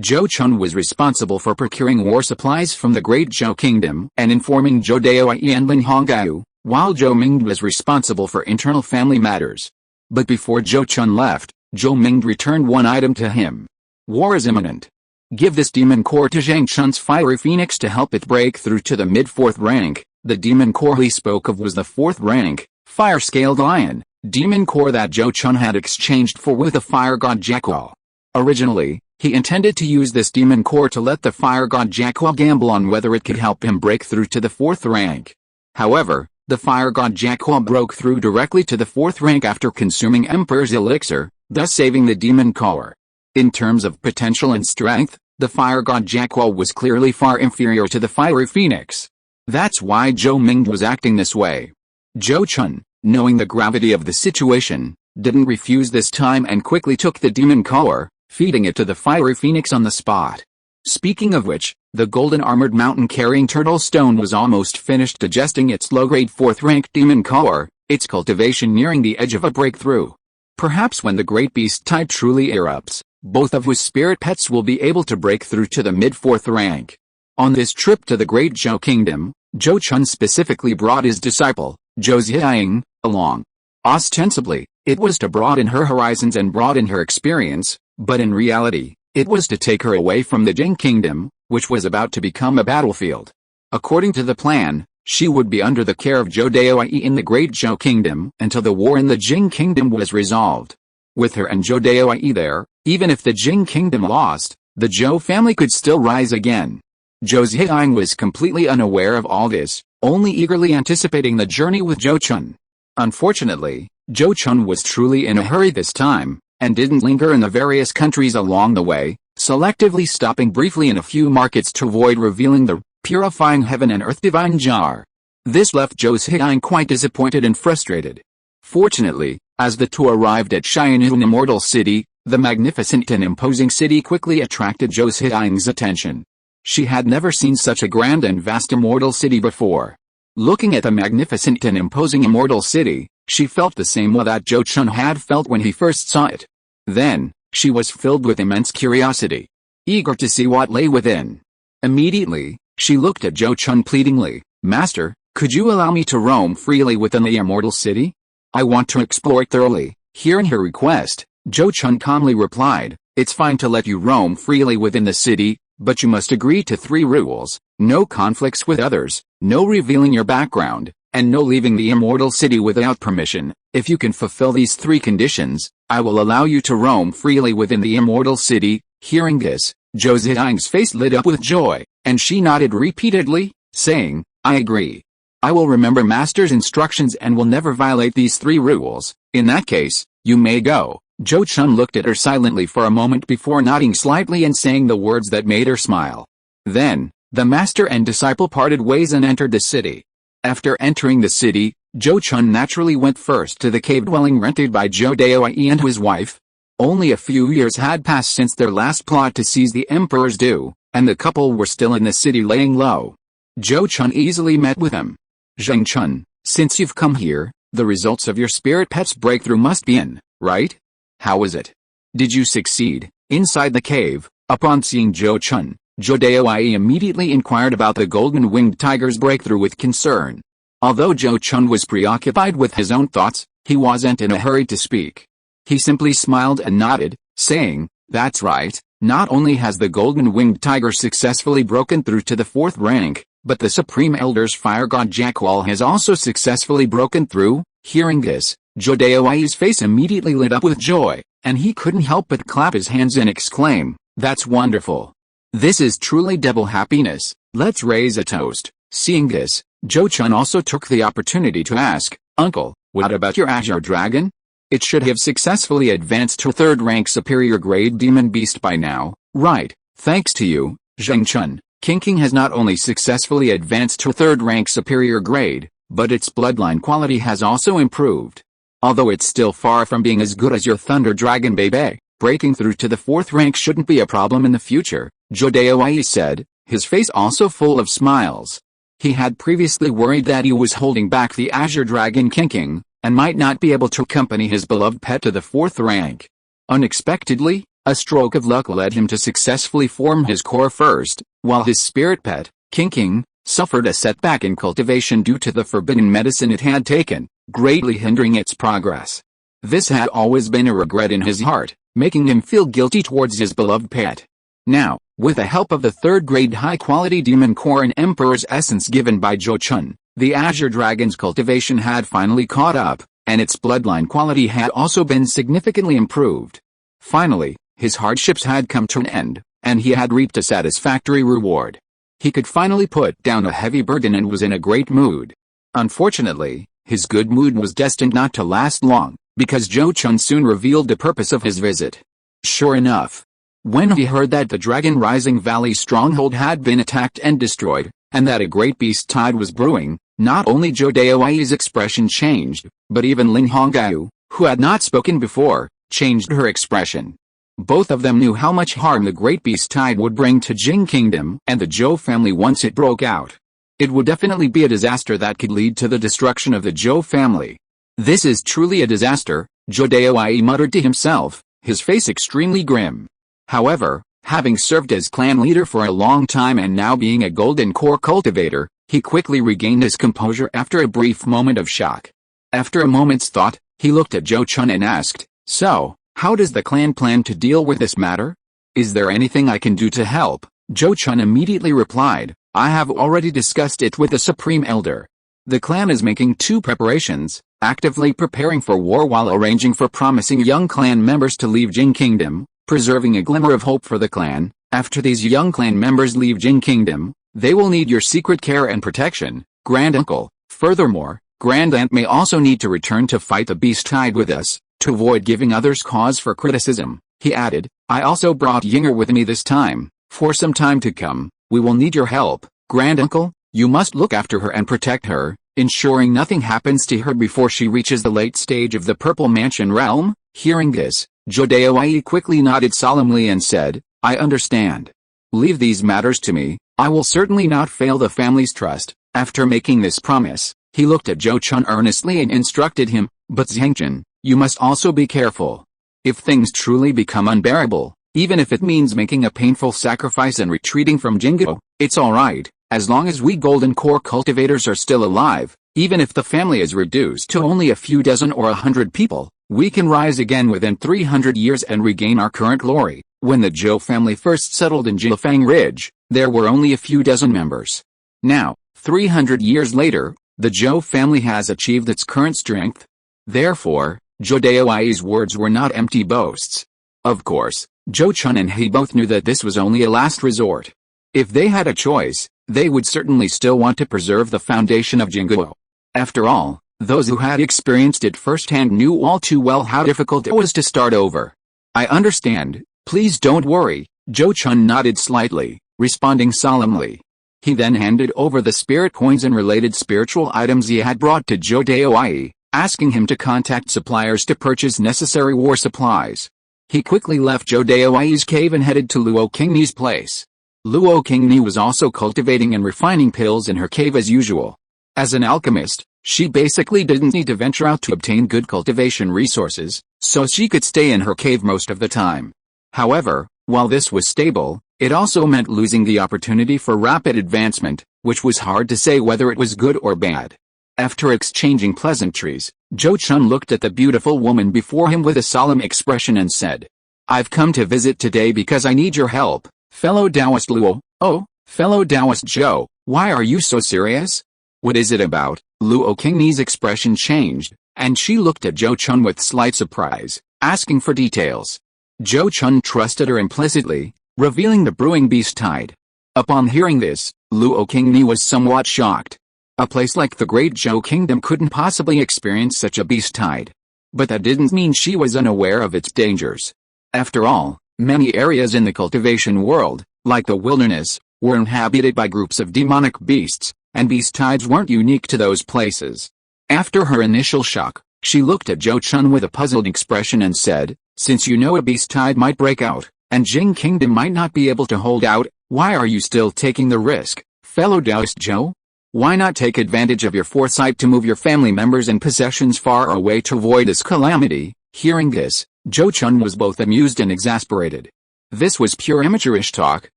Zhou Chun was responsible for procuring war supplies from the Great Zhou Kingdom and informing Zhou Daoyi and Lin Hongyu, while Zhou Ming was responsible for internal family matters. But before Zhou Chun left, Zhou Ming returned one item to him. "War is imminent. Give this demon core to Zhang Chun's fiery phoenix to help it break through to the mid-4th rank." The demon core he spoke of was the 4th rank, fire-scaled lion, demon core that Zhou Chun had exchanged for with the fire god Jackal. Originally, he intended to use this demon core to let the fire god Jackal gamble on whether it could help him break through to the 4th rank. However, the fire god Jackal broke through directly to the 4th rank after consuming Emperor's elixir, thus saving the demon core. In terms of potential and strength, the fire god Jackal was clearly far inferior to the fiery phoenix. That's why Zhou Ming was acting this way. Zhou Chun, knowing the gravity of the situation, didn't refuse this time and quickly took the demon core, feeding it to the fiery phoenix on the spot. Speaking of which, the golden armored mountain-carrying turtle stone was almost finished digesting its low-grade 4th-rank demon core, its cultivation nearing the edge of a breakthrough. Perhaps when the great beast tide truly erupts, both of whose spirit pets will be able to break through to the mid-4th rank. On this trip to the Great Zhou Kingdom, Zhou Chun specifically brought his disciple, Zhou Ziying, along. Ostensibly, it was to broaden her horizons and broaden her experience, but in reality, it was to take her away from the Jing Kingdom, which was about to become a battlefield. According to the plan, she would be under the care of Zhou Daoyi in the Great Zhou Kingdom until the war in the Jing Kingdom was resolved. With her and Zhou Daoyi there, even if the Jing Kingdom lost, the Zhou family could still rise again. Zhou Ziying was completely unaware of all this, only eagerly anticipating the journey with Zhou Chun. Unfortunately, Zhou Chun was truly in a hurry this time, and didn't linger in the various countries along the way, selectively stopping briefly in a few markets to avoid revealing the purifying heaven and earth divine jar. This left Zhou Ziying quite disappointed and frustrated. Fortunately, as the two arrived at Xianyun Immortal City, The magnificent and imposing city quickly attracted Zhou Chun's attention. She had never seen such a grand and vast immortal city before. Looking at the magnificent and imposing immortal city, she felt the same way that Zhou Chun had felt when he first saw it. Then, she was filled with immense curiosity, eager to see what lay within. Immediately, she looked at Zhou Chun pleadingly. "Master, could you allow me to roam freely within the immortal city? I want to explore it thoroughly." Hearing her request, Zhou Chun calmly replied, "It's fine to let you roam freely within the city, but you must agree to 3 rules: no conflicts with others, no revealing your background, and no leaving the immortal city without permission. If you can fulfill these 3 conditions, I will allow you to roam freely within the immortal city." Hearing this, Zhou Chun's face lit up with joy, and she nodded repeatedly, saying, "I agree. I will remember Master's instructions and will never violate these 3 rules. In that case, you may go." Zhou Chun looked at her silently for a moment before nodding slightly and saying the words that made her smile. Then, the master and disciple parted ways and entered the city. After entering the city, Zhou Chun naturally went first to the cave dwelling rented by Zhou Dai and his wife. Only a few years had passed since their last plot to seize the emperor's due, and the couple were still in the city laying low. Zhou Chun easily met with him. "Zheng Chun, since you've come here, the results of your spirit pet's breakthrough must be in, right? How was it? Did you succeed?" Inside the cave, upon seeing Zhou Chun, Zhou Dai immediately inquired about the golden-winged tiger's breakthrough with concern. Although Zhou Chun was preoccupied with his own thoughts, he wasn't in a hurry to speak. He simply smiled and nodded, saying, "That's right, not only has the golden-winged tiger successfully broken through to the 4th rank, but the Supreme Elder's fire god Jakwal has also successfully broken through." Hearing this, Zhou Dai's face immediately lit up with joy, and he couldn't help but clap his hands and exclaim, "That's wonderful. This is truly double happiness. Let's raise a toast." Seeing this, Zhou Chun also took the opportunity to ask, "Uncle, what about your azure dragon? It should have successfully advanced to 3rd rank superior grade demon beast by now, right? Thanks to you, Zheng Chun, King has not only successfully advanced to 3rd rank superior grade, but its bloodline quality has also improved. Although it's still far from being as good as your thunder dragon baby, breaking through to the 4th rank shouldn't be a problem in the future," Zhou Dai said, his face also full of smiles. He had previously worried that he was holding back the azure dragon King, and might not be able to accompany his beloved pet to the 4th rank. Unexpectedly, a stroke of luck led him to successfully form his core first, while his spirit pet, King, suffered a setback in cultivation due to the forbidden medicine it had taken, greatly hindering its progress. This had always been a regret in his heart, making him feel guilty towards his beloved pet. Now, with the help of the 3rd grade high-quality demon core and Emperor's essence given by Zhou Chun, the Azure Dragon's cultivation had finally caught up, and its bloodline quality had also been significantly improved. Finally, his hardships had come to an end, and he had reaped a satisfactory reward. He could finally put down a heavy burden and was in a great mood. Unfortunately, his good mood was destined not to last long, because Zhou Chun soon revealed the purpose of his visit. Sure enough, when he heard that the Dragon Rising Valley stronghold had been attacked and destroyed, and that a great beast tide was brewing, not only Zhou Dai's expression changed, but even Lin Hongyu, who had not spoken before, changed her expression. Both of them knew how much harm the great beast tide would bring to Jing Kingdom and the Zhou family once it broke out. It would definitely be a disaster that could lead to the destruction of the Zhou family. "This is truly a disaster," Zhou Dai muttered to himself, his face extremely grim. However, having served as clan leader for a long time and now being a golden core cultivator, he quickly regained his composure after a brief moment of shock. After a moment's thought, he looked at Zhou Chun and asked, "So, how does the clan plan to deal with this matter? Is there anything I can do to help?" Zhou Chun immediately replied, "I have already discussed it with the Supreme Elder. The clan is making 2 preparations, actively preparing for war while arranging for promising young clan members to leave Jing Kingdom, preserving a glimmer of hope for the clan. After these young clan members leave Jing Kingdom, they will need your secret care and protection, Grand Uncle. Furthermore, Grand Aunt may also need to return to fight the beast tide with us, to avoid giving others cause for criticism." He added, "I also brought Yinger with me this time. For some time to come, we will need your help, Grand Uncle. You must look after her and protect her, ensuring nothing happens to her before she reaches the late stage of the Purple Mansion realm." Hearing this, Zhou quickly nodded solemnly and said, I understand. Leave these matters to me, I will certainly not fail the family's trust. After making this promise, he looked at Zhou Chun earnestly and instructed him, but Zhang Chun, you must also be careful. If things truly become unbearable, even if it means making a painful sacrifice and retreating from Jingo, it's alright, as long as we golden core cultivators are still alive, even if the family is reduced to only a few dozen or 100 people, we can rise again within 300 years and regain our current glory. When the Zhou family first settled in Jilifang Ridge, there were only a few dozen members. Now, 300 years later, the Zhou family has achieved its current strength. Therefore, Zhou words were not empty boasts. Of course, Zhou Chun and he both knew that this was only a last resort. If they had a choice, they would certainly still want to preserve the foundation of Jingguo. After all, those who had experienced it firsthand knew all too well how difficult it was to start over. I understand, please don't worry, Zhou Chun nodded slightly, responding solemnly. He then handed over the spirit coins and related spiritual items he had brought to Zhou, asking him to contact suppliers to purchase necessary war supplies. He quickly left Zhou cave and headed to Luo Qingni's place. Luo Qingni was also cultivating and refining pills in her cave as usual. As an alchemist, she basically didn't need to venture out to obtain good cultivation resources, so she could stay in her cave most of the time. However, while this was stable, it also meant losing the opportunity for rapid advancement, which was hard to say whether it was good or bad. After exchanging pleasantries, Zhou Chun looked at the beautiful woman before him with a solemn expression and said, I've come to visit today because I need your help, fellow Taoist Luo. Oh, fellow Taoist Zhou, why are you so serious? What is it about? Luo Qingni's expression changed, and she looked at Zhou Chun with slight surprise, asking for details. Zhou Chun trusted her implicitly, revealing the brewing beast tide. Upon hearing this, Luo Qingni was somewhat shocked. A place like the Great Zhou Kingdom couldn't possibly experience such a beast tide. But that didn't mean she was unaware of its dangers. After all, many areas in the cultivation world, like the wilderness, were inhabited by groups of demonic beasts, and beast tides weren't unique to those places. After her initial shock, she looked at Zhou Chun with a puzzled expression and said, since you know a beast tide might break out, and Jing Kingdom might not be able to hold out, why are you still taking the risk, fellow Taoist Zhou? Why not take advantage of your foresight to move your family members and possessions far away to avoid this calamity? Hearing this, Zhou Chun was both amused and exasperated. This was pure amateurish talk,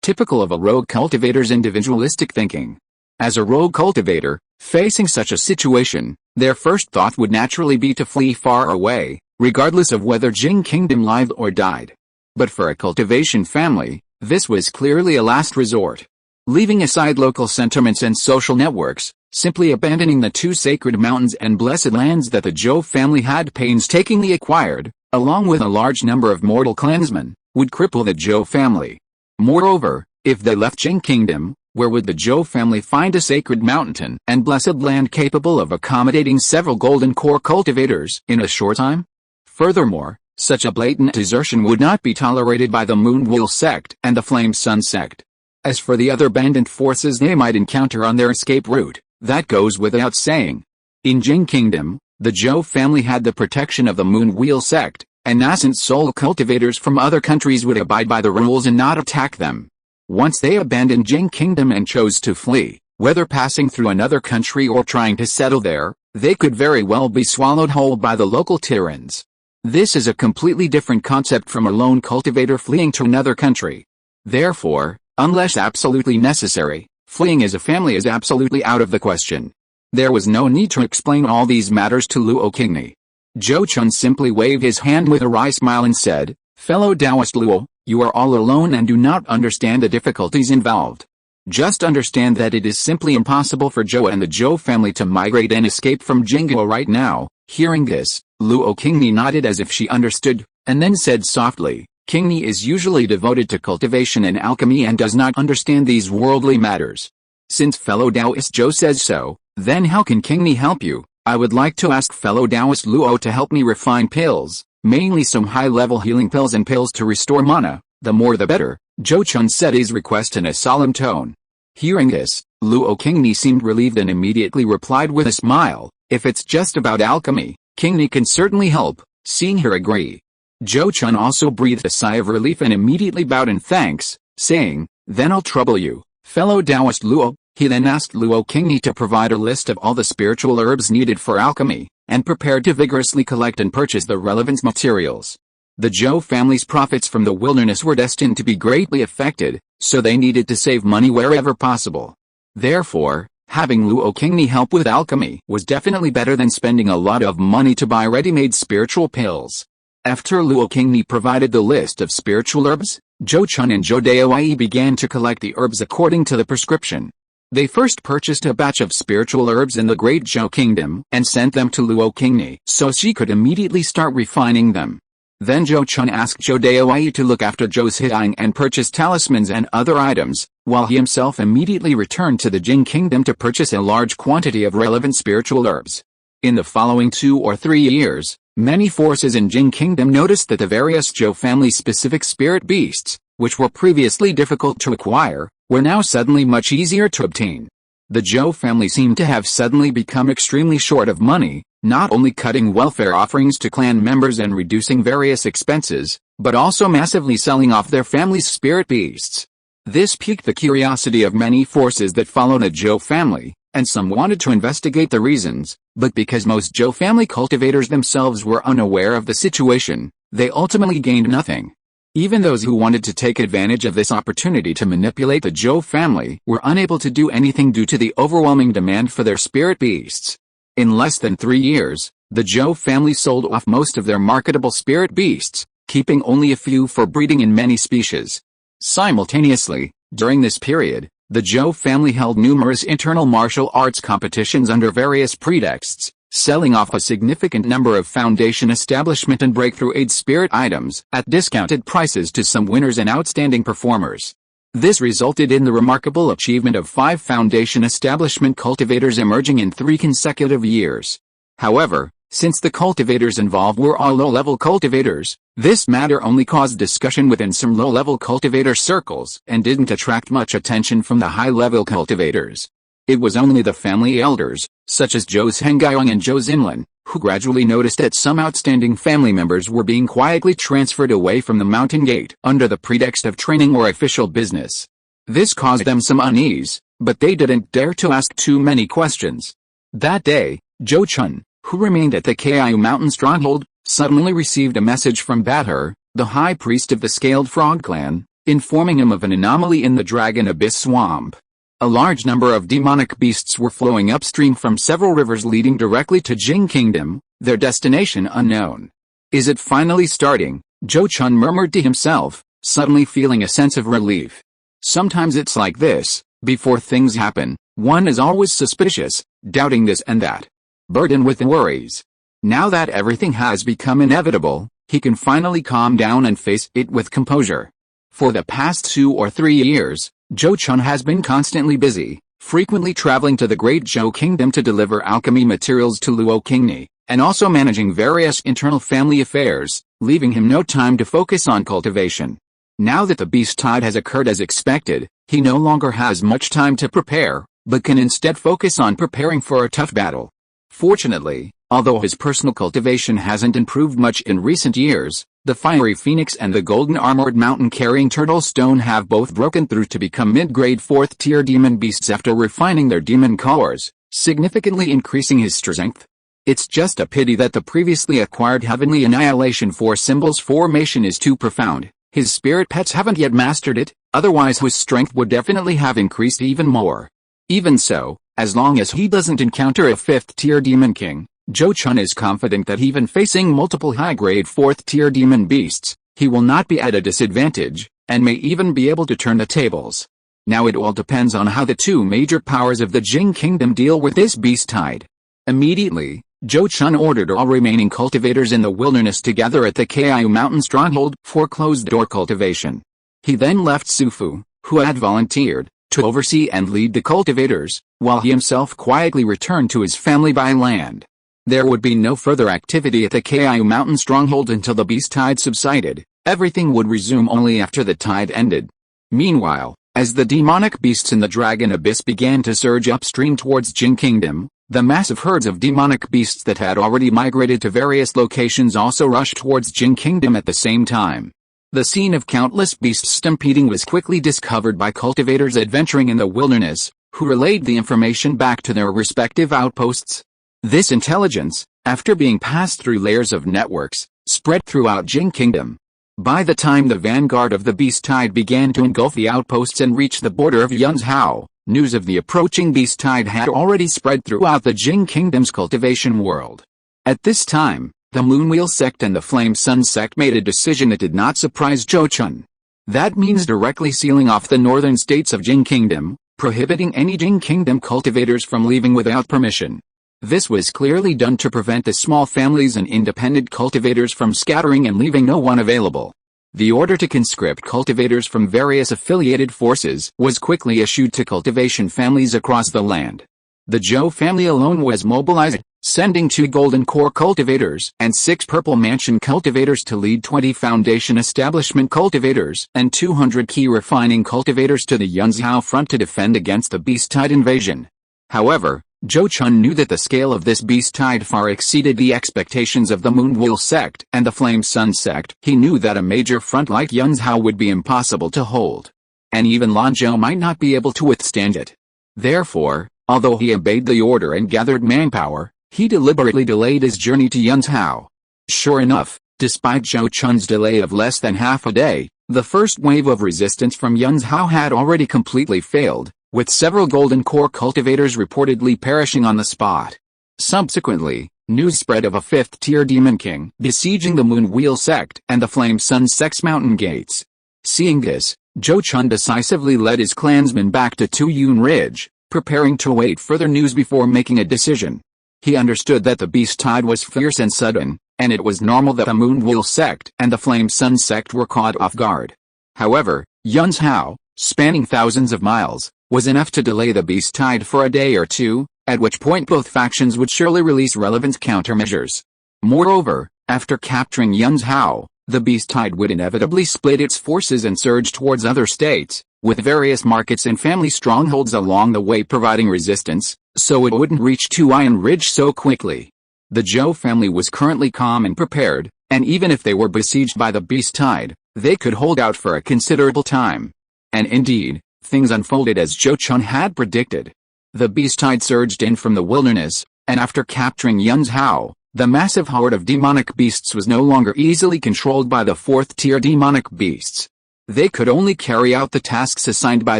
typical of a rogue cultivator's individualistic thinking. As a rogue cultivator, facing such a situation, their first thought would naturally be to flee far away, regardless of whether Jing Kingdom lived or died. But for a cultivation family, this was clearly a last resort. Leaving aside local sentiments and social networks, simply abandoning the two sacred mountains and blessed lands that the Zhou family had painstakingly acquired, along with a large number of mortal clansmen, would cripple the Zhou family. Moreover, if they left Jing Kingdom, where would the Zhou family find a sacred mountain and blessed land capable of accommodating several golden core cultivators in a short time? Furthermore, such a blatant desertion would not be tolerated by the Moonwheel Sect and the Flame Sun Sect. As for the other bandit forces they might encounter on their escape route, that goes without saying. In Jing Kingdom, the Zhou family had the protection of the Moonwheel Sect, and nascent soul cultivators from other countries would abide by the rules and not attack them. Once they abandoned Jing Kingdom and chose to flee, whether passing through another country or trying to settle there, they could very well be swallowed whole by the local tyrants. This is a completely different concept from a lone cultivator fleeing to another country. Therefore, unless absolutely necessary, fleeing as a family is absolutely out of the question. There was no need to explain all these matters to Luo Qingni. Zhou Chun simply waved his hand with a wry smile and said, fellow Taoist Luo, you are all alone and do not understand the difficulties involved. Just understand that it is simply impossible for Zhou and the Zhou family to migrate and escape from Jingguo right now. Hearing this, Luo Qingni nodded as if she understood, and then said softly, Qingni is usually devoted to cultivation and alchemy and does not understand these worldly matters. Since fellow Taoist Zhou says so, then how can Qingni help you? I would like to ask fellow Taoist Luo to help me refine pills, mainly some high-level healing pills and pills to restore mana, the more the better, Zhou Chun said his request in a solemn tone. Hearing this, Luo Qingni seemed relieved and immediately replied with a smile, if it's just about alchemy, Qingni can certainly help. Seeing her agree, Zhou Chun also breathed a sigh of relief and immediately bowed in thanks, saying, "Then I'll trouble you, fellow Taoist Luo." He then asked Luo Qingni to provide a list of all the spiritual herbs needed for alchemy, and prepared to vigorously collect and purchase the relevant materials. The Zhou family's profits from the wilderness were destined to be greatly affected, so they needed to save money wherever possible. Therefore, having Luo Qingni help with alchemy was definitely better than spending a lot of money to buy ready-made spiritual pills. After Luo Qingni provided the list of spiritual herbs, Zhou Chun and Zhou Daowei began to collect the herbs according to the prescription. They first purchased a batch of spiritual herbs in the Great Zhou Kingdom and sent them to Luo Qingni so she could immediately start refining them. Then Zhou Chun asked Zhou Daowei to look after Zhou's Hidying and purchase talismans and other items, while he himself immediately returned to the Jing Kingdom to purchase a large quantity of relevant spiritual herbs. In the following 2 or 3 years, many forces in Jing Kingdom noticed that the various Zhou family-specific spirit beasts, which were previously difficult to acquire, were now suddenly much easier to obtain. The Zhou family seemed to have suddenly become extremely short of money, not only cutting welfare offerings to clan members and reducing various expenses, but also massively selling off their family's spirit beasts. This piqued the curiosity of many forces that followed the Zhou family, and some wanted to investigate the reasons, but because most Zhou family cultivators themselves were unaware of the situation, they ultimately gained nothing. Even those who wanted to take advantage of this opportunity to manipulate the Zhou family were unable to do anything due to the overwhelming demand for their spirit beasts. In less than 3 years, the Zhou family sold off most of their marketable spirit beasts, keeping only a few for breeding in many species. Simultaneously, during this period, the Zhou family held numerous internal martial arts competitions under various pretexts, selling off a significant number of foundation establishment and breakthrough aid spirit items at discounted prices to some winners and outstanding performers. This resulted in the remarkable achievement of 5 foundation establishment cultivators emerging in 3 consecutive years. However, since the cultivators involved were all low-level cultivators, this matter only caused discussion within some low-level cultivator circles and didn't attract much attention from the high-level cultivators. It was only the family elders, such as Zhou Zhengyang and Zhou Xinlin, who gradually noticed that some outstanding family members were being quietly transferred away from the mountain gate under the pretext of training or official business. This caused them some unease, but they didn't dare to ask too many questions. That day, Zhou Chun, who remained at the Kiu mountain stronghold, suddenly received a message from Batter, the high priest of the Scaled Frog clan, informing him of an anomaly in the Dragon Abyss swamp. A large number of demonic beasts were flowing upstream from several rivers leading directly to Jing Kingdom, their destination unknown. "Is it finally starting?" Zhou Chun murmured to himself, suddenly feeling a sense of relief. Sometimes it's like this, before things happen, one is always suspicious, doubting this and that, burdened with worries. Now that everything has become inevitable, he can finally calm down and face it with composure. For the past 2 or 3 years, Zhou Chun has been constantly busy, frequently traveling to the Great Zhou Kingdom to deliver alchemy materials to Luo Qingni, and also managing various internal family affairs, leaving him no time to focus on cultivation. Now that the beast tide has occurred as expected, he no longer has much time to prepare, but can instead focus on preparing for a tough battle. Fortunately, although his personal cultivation hasn't improved much in recent years, the fiery phoenix and the golden armored mountain-carrying turtle stone have both broken through to become mid-grade 4th-tier demon beasts after refining their demon cores, significantly increasing his strength. It's just a pity that the previously acquired Heavenly Annihilation 4 symbols formation is too profound. His spirit pets haven't yet mastered it, otherwise his strength would definitely have increased even more. Even so, as long as he doesn't encounter a 5th-tier demon king, Zhou Chun is confident that even facing multiple high-grade 4th-tier demon beasts, he will not be at a disadvantage, and may even be able to turn the tables. Now it all depends on how the 2 major powers of the Jing Kingdom deal with this beast tide. Immediately, Zhou Chun ordered all remaining cultivators in the wilderness to gather at the Kiu mountain stronghold for closed-door cultivation. He then left Sufu, who had volunteered, to oversee and lead the cultivators, while he himself quietly returned to his family by land. There would be no further activity at the Kiu mountain stronghold until the beast tide subsided. Everything would resume only after the tide ended. Meanwhile, as the demonic beasts in the Dragon Abyss began to surge upstream towards Jing Kingdom, The massive herds of demonic beasts that had already migrated to various locations also rushed towards Jin Kingdom at the same time. The scene of countless beasts stampeding was quickly discovered by cultivators adventuring in the wilderness, who relayed the information back to their respective outposts. This intelligence, after being passed through layers of networks, spread throughout Jin Kingdom. By the time the vanguard of the beast tide began to engulf the outposts and reach the border of Yunzhao, news of the approaching beast tide had already spread throughout the Jin Kingdom's cultivation world. At this time, the Moonwheel Sect and the Flame Sun Sect made a decision that did not surprise Zhou Chun. That means directly sealing off the northern states of Jin Kingdom, prohibiting any Jin Kingdom cultivators from leaving without permission. This was clearly done to prevent the small families and independent cultivators from scattering and leaving no one available. The order to conscript cultivators from various affiliated forces was quickly issued to cultivation families across the land. The Zhou family alone was mobilized, sending 2 Golden Core cultivators and 6 Purple Mansion cultivators to lead 20 Foundation Establishment cultivators and 200 Key Refining cultivators to the Yunzhao front to defend against the Beast Tide invasion. However, Zhou Chun knew that the scale of this beast tide far exceeded the expectations of the Moonwheel Sect and the Flame Sun Sect. He knew that a major front like Yunzhao would be impossible to hold. And even Lanzhou might not be able to withstand it. Therefore, although he obeyed the order and gathered manpower, he deliberately delayed his journey to Yunzhao. Sure enough, despite Zhou Chun's delay of less than half a day, the first wave of resistance from Yunzhao had already completely failed, with several Golden Core cultivators reportedly perishing on the spot. Subsequently, news spread of a 5th-tier Demon King besieging the Moonwheel Sect and the Flame Sun Sect's mountain gates. Seeing this, Zhou Chun decisively led his clansmen back to Tuyun Ridge, preparing to await further news before making a decision. He understood that the beast tide was fierce and sudden, and it was normal that the Moonwheel Sect and the Flame Sun Sect were caught off guard. However, Yunzhao, spanning thousands of miles, was enough to delay the beast tide for a day or two, at which point both factions would surely release relevant countermeasures. Moreover, after capturing Yunzhao, the beast tide would inevitably split its forces and surge towards other states, with various markets and family strongholds along the way providing resistance, so it wouldn't reach Tuyun Ridge so quickly. The Zhou family was currently calm and prepared, and even if they were besieged by the beast tide, they could hold out for a considerable time. And indeed, things unfolded as Zhou Chun had predicted. The beast tide surged in from the wilderness, and after capturing Yunzhao, the massive horde of demonic beasts was no longer easily controlled by the 4th-tier demonic beasts. They could only carry out the tasks assigned by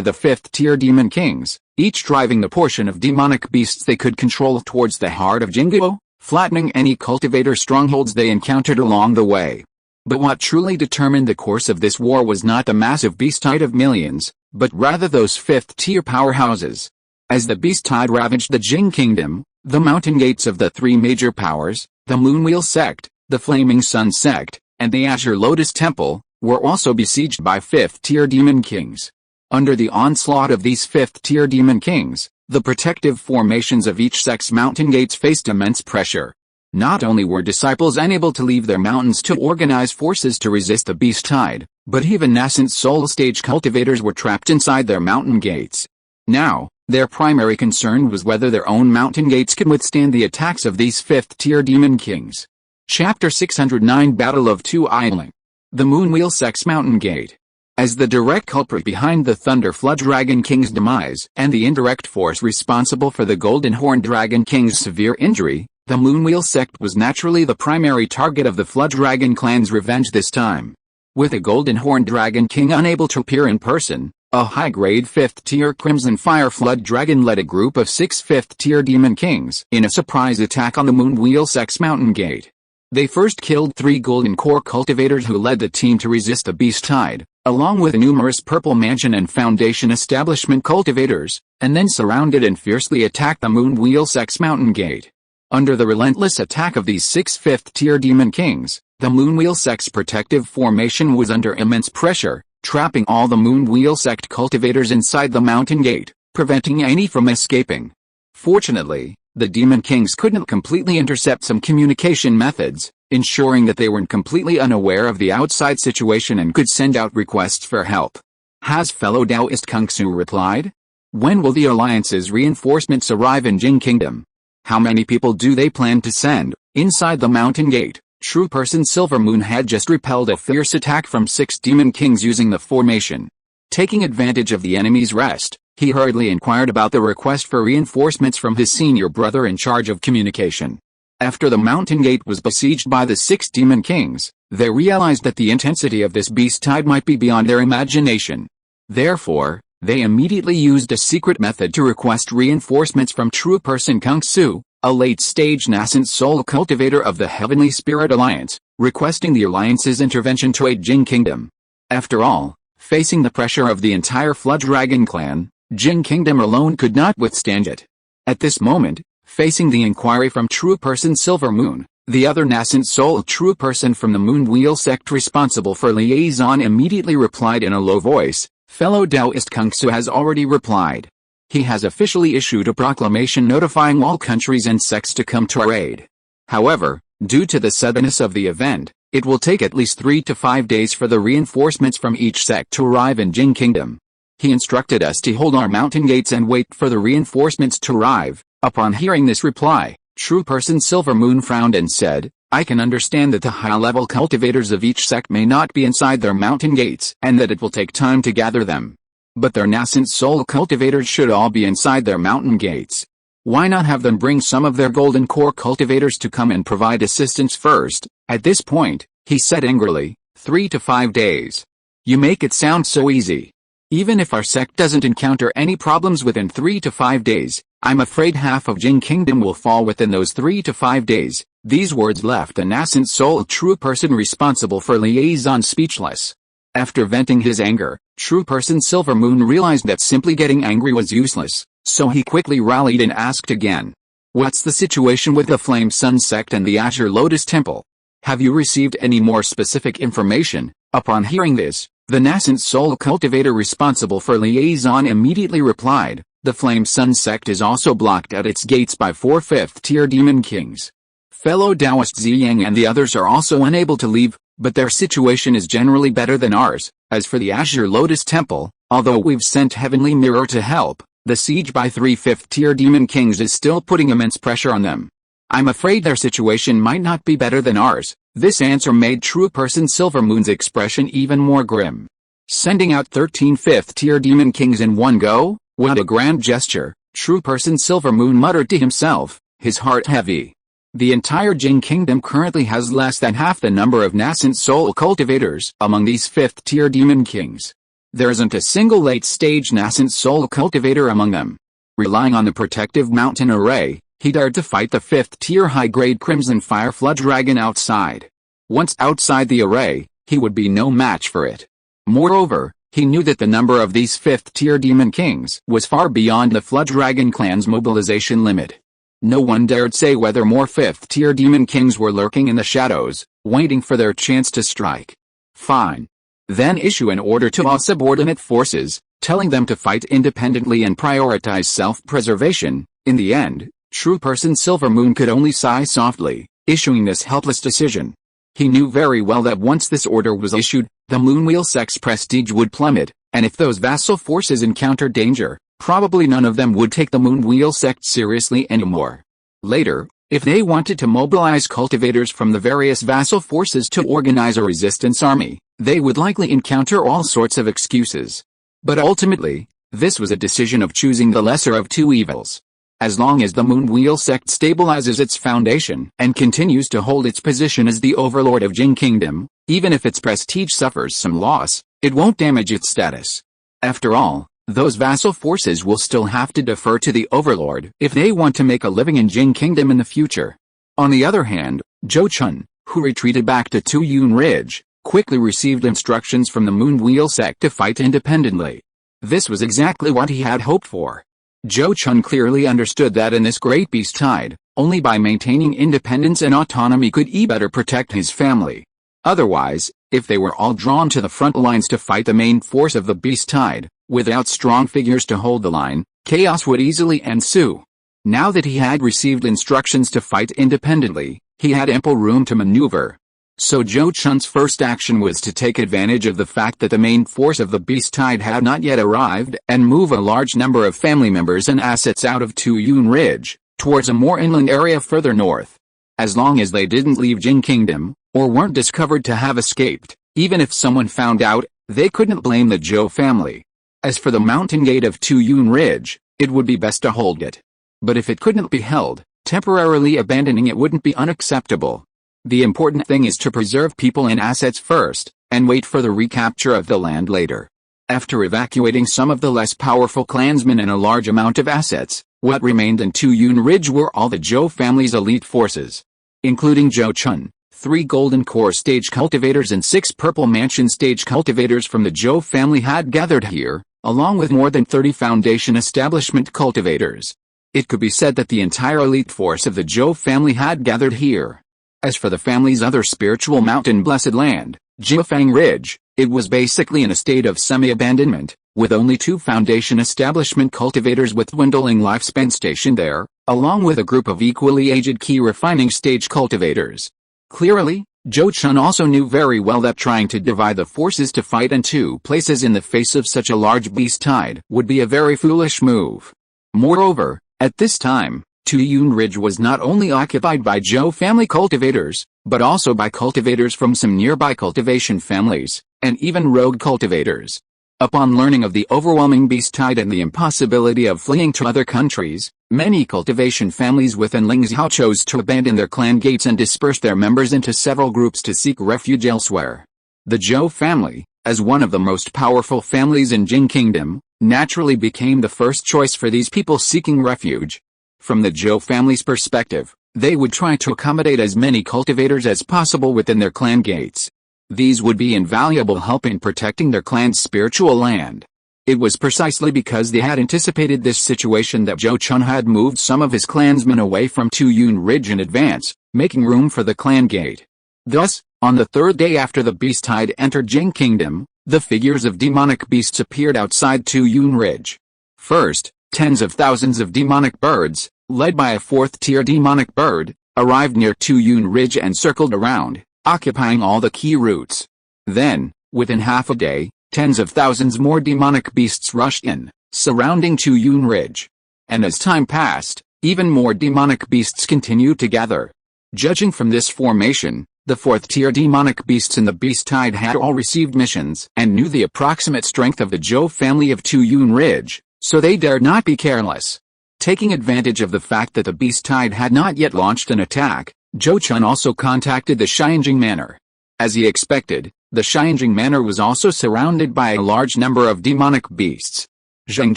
the 5th-tier demon kings, each driving the portion of demonic beasts they could control towards the heart of Jingguo, flattening any cultivator strongholds they encountered along the way. But what truly determined the course of this war was not the massive beast tide of millions, but rather those 5th-tier powerhouses. As the beast tide ravaged the Jin Kingdom, the mountain gates of the 3 major powers, the Moonwheel Sect, the Flaming Sun Sect, and the Azure Lotus Temple, were also besieged by 5th-tier demon kings. Under the onslaught of these 5th-tier demon kings, the protective formations of each sect's mountain gates faced immense pressure. Not only were disciples unable to leave their mountains to organize forces to resist the beast tide, but even nascent soul stage cultivators were trapped inside their mountain gates. Now, their primary concern was whether their own mountain gates could withstand the attacks of these 5th-tier demon kings. Chapter 609 Battle of unyielding. The Moonwheel Sect's Mountain Gate. As the direct culprit behind the Thunder Flood Dragon King's demise and the indirect force responsible for the Golden Horn Dragon King's severe injury, the Moonwheel Sect was naturally the primary target of the Flood Dragon clan's revenge this time. With the Golden Horn Dragon King unable to appear in person, a high-grade 5th-tier Crimson Fire Flood Dragon led a group of 6 5th-tier Demon Kings in a surprise attack on the Moonwheel Sect's Mountain Gate. They first killed 3 Golden Core cultivators who led the team to resist the beast tide, along with numerous Purple Mansion and Foundation Establishment cultivators, and then surrounded and fiercely attacked the Moonwheel Sect's Mountain Gate. Under the relentless attack of these 6 5th-tier Demon Kings, the Moonwheel Sect's protective formation was under immense pressure, trapping all the Moonwheel Sect cultivators inside the mountain gate, preventing any from escaping. Fortunately, the Demon Kings couldn't completely intercept some communication methods, ensuring that they weren't completely unaware of the outside situation and could send out requests for help. Has fellow Taoist Kung Su replied? When will the Alliance's reinforcements arrive in Jin Kingdom? How many people do they plan to send? Inside the mountain gate, true person Silvermoon had just repelled a fierce attack from 6 demon kings using the formation. Taking advantage of the enemy's rest, he hurriedly inquired about the request for reinforcements from his senior brother in charge of communication. After the mountain gate was besieged by the 6 demon kings, they realized that the intensity of this beast tide might be beyond their imagination. Therefore, they immediately used a secret method to request reinforcements from true person Kung Su, a late-stage nascent soul cultivator of the Heavenly Spirit Alliance, requesting the Alliance's intervention to aid Jin Kingdom. After all, facing the pressure of the entire Flood Dragon clan, Jin Kingdom alone could not withstand it. At this moment, facing the inquiry from true person Silvermoon, the other nascent soul true person from the Moonwheel sect responsible for liaison immediately replied in a low voice, "Fellow Taoist Kung Su has already replied. He has officially issued a proclamation notifying all countries and sects to come to our aid. However, due to the suddenness of the event, it will take at least 3 to 5 days for the reinforcements from each sect to arrive in Jin Kingdom. He instructed us to hold our mountain gates and wait for the reinforcements to arrive." Upon hearing this reply, true person Silvermoon frowned and said, "I can understand that the high-level cultivators of each sect may not be inside their mountain gates and that it will take time to gather them. But their nascent soul cultivators should all be inside their mountain gates. Why not have them bring some of their golden core cultivators to come and provide assistance first?" At this point, he said angrily, 3 to 5 days. You make it sound so easy. Even if our sect doesn't encounter any problems within 3 to 5 days, I'm afraid half of Jin Kingdom will fall within those 3 to 5 days. These words left the nascent soul true person responsible for liaison speechless. After venting his anger, true person Silvermoon realized that simply getting angry was useless, so he quickly rallied and asked again. "What's the situation with the Flame Sun sect and the Azure Lotus Temple? Have you received any more specific information?" Upon hearing this, the nascent soul cultivator responsible for liaison immediately replied, "The Flame Sun sect is also blocked at its gates by 4 5th-tier demon kings. Fellow Taoist Ziyang and the others are also unable to leave, but their situation is generally better than ours. As for the Azure Lotus Temple, although we've sent Heavenly Mirror to help, the siege by 3 5th-tier demon kings is still putting immense pressure on them. I'm afraid their situation might not be better than ours." This answer made true person Silvermoon's expression even more grim. Sending out 13 5th-tier demon kings in one go? What a grand gesture, true person Silvermoon muttered to himself, his heart heavy. The entire Jin Kingdom currently has less than half the number of nascent soul cultivators among these 5th-tier demon kings. There isn't a single late-stage nascent soul cultivator among them. Relying on the protective mountain array, he dared to fight the 5th-tier high-grade Crimson Fire Flood Dragon outside. Once outside the array, he would be no match for it. Moreover, he knew that the number of these 5th-tier demon kings was far beyond the Flood Dragon clan's mobilization limit. No one dared say whether more 5th-tier demon kings were lurking in the shadows, waiting for their chance to strike. Fine. Then issue an order to all subordinate forces, telling them to fight independently and prioritize self-preservation. In the end, true person Silvermoon could only sigh softly, issuing this helpless decision. He knew very well that once this order was issued, the Moonwheel sect's prestige would plummet, and if those vassal forces encountered danger, probably none of them would take the Moonwheel sect seriously anymore. Later, if they wanted to mobilize cultivators from the various vassal forces to organize a resistance army, they would likely encounter all sorts of excuses. But ultimately, this was a decision of choosing the lesser of two evils. As long as the Moonwheel sect stabilizes its foundation and continues to hold its position as the overlord of Jin Kingdom, even if its prestige suffers some loss, it won't damage its status. After all, those vassal forces will still have to defer to the overlord if they want to make a living in Jin Kingdom in the future. On the other hand, Zhou Chun, who retreated back to Tuyun Ridge, quickly received instructions from the Moonwheel sect to fight independently. This was exactly what he had hoped for. Zhou Chun clearly understood that in this great beast tide, only by maintaining independence and autonomy could he better protect his family. Otherwise, if they were all drawn to the front lines to fight the main force of the beast tide, without strong figures to hold the line, chaos would easily ensue. Now that he had received instructions to fight independently, he had ample room to maneuver. So Zhou Chun's first action was to take advantage of the fact that the main force of the beast tide had not yet arrived and move a large number of family members and assets out of Tuyun Ridge, towards a more inland area further north. As long as they didn't leave Jin Kingdom, or weren't discovered to have escaped, even if someone found out, they couldn't blame the Zhou family. As for the mountain gate of Tuyun Ridge, it would be best to hold it. But if it couldn't be held, temporarily abandoning it wouldn't be unacceptable. The important thing is to preserve people and assets first, and wait for the recapture of the land later. After evacuating some of the less powerful clansmen and a large amount of assets, what remained in Tuyun Ridge were all the Zhou family's elite forces. Including Zhou Chun, 3 golden core stage cultivators and 6 purple mansion stage cultivators from the Zhou family had gathered here, along with more than 30 foundation establishment cultivators. It could be said that the entire elite force of the Zhou family had gathered here. As for the family's other spiritual mountain blessed land, Jiufang Ridge, it was basically in a state of semi-abandonment, with only 2 foundation establishment cultivators with dwindling lifespan stationed there, along with a group of equally aged key refining stage cultivators. Clearly, Zhou Chun also knew very well that trying to divide the forces to fight in 2 places in the face of such a large beast tide would be a very foolish move. Moreover, at this time, Tuyun Ridge was not only occupied by Zhou family cultivators, but also by cultivators from some nearby cultivation families, and even rogue cultivators. Upon learning of the overwhelming beast tide and the impossibility of fleeing to other countries, many cultivation families within Lingzhou chose to abandon their clan gates and disperse their members into several groups to seek refuge elsewhere. The Zhou family, as one of the most powerful families in Jin Kingdom, naturally became the first choice for these people seeking refuge. From the Zhou family's perspective, they would try to accommodate as many cultivators as possible within their clan gates. These would be invaluable help in protecting their clan's spiritual land. It was precisely because they had anticipated this situation that Zhou Chun had moved some of his clansmen away from Tuyun Ridge in advance, making room for the clan gate. Thus, on the 3rd day after the beast tide entered Jin Kingdom, the figures of demonic beasts appeared outside Tuyun Ridge. First, tens of thousands of demonic birds, led by a 4th-tier demonic bird, arrived near Tuyun Ridge and circled around, occupying all the key routes. Then, within half a day, tens of thousands more demonic beasts rushed in, surrounding Tuyun Ridge. And as time passed, even more demonic beasts continued to gather. Judging from this formation, the 4th-tier demonic beasts in the beast tide had all received missions and knew the approximate strength of the Zhou family of Tuyun Ridge, so they dared not be careless. Taking advantage of the fact that the beast tide had not yet launched an attack, Zhou Chun also contacted the Xianjing Manor. As he expected, the Xianjing Manor was also surrounded by a large number of demonic beasts. Zheng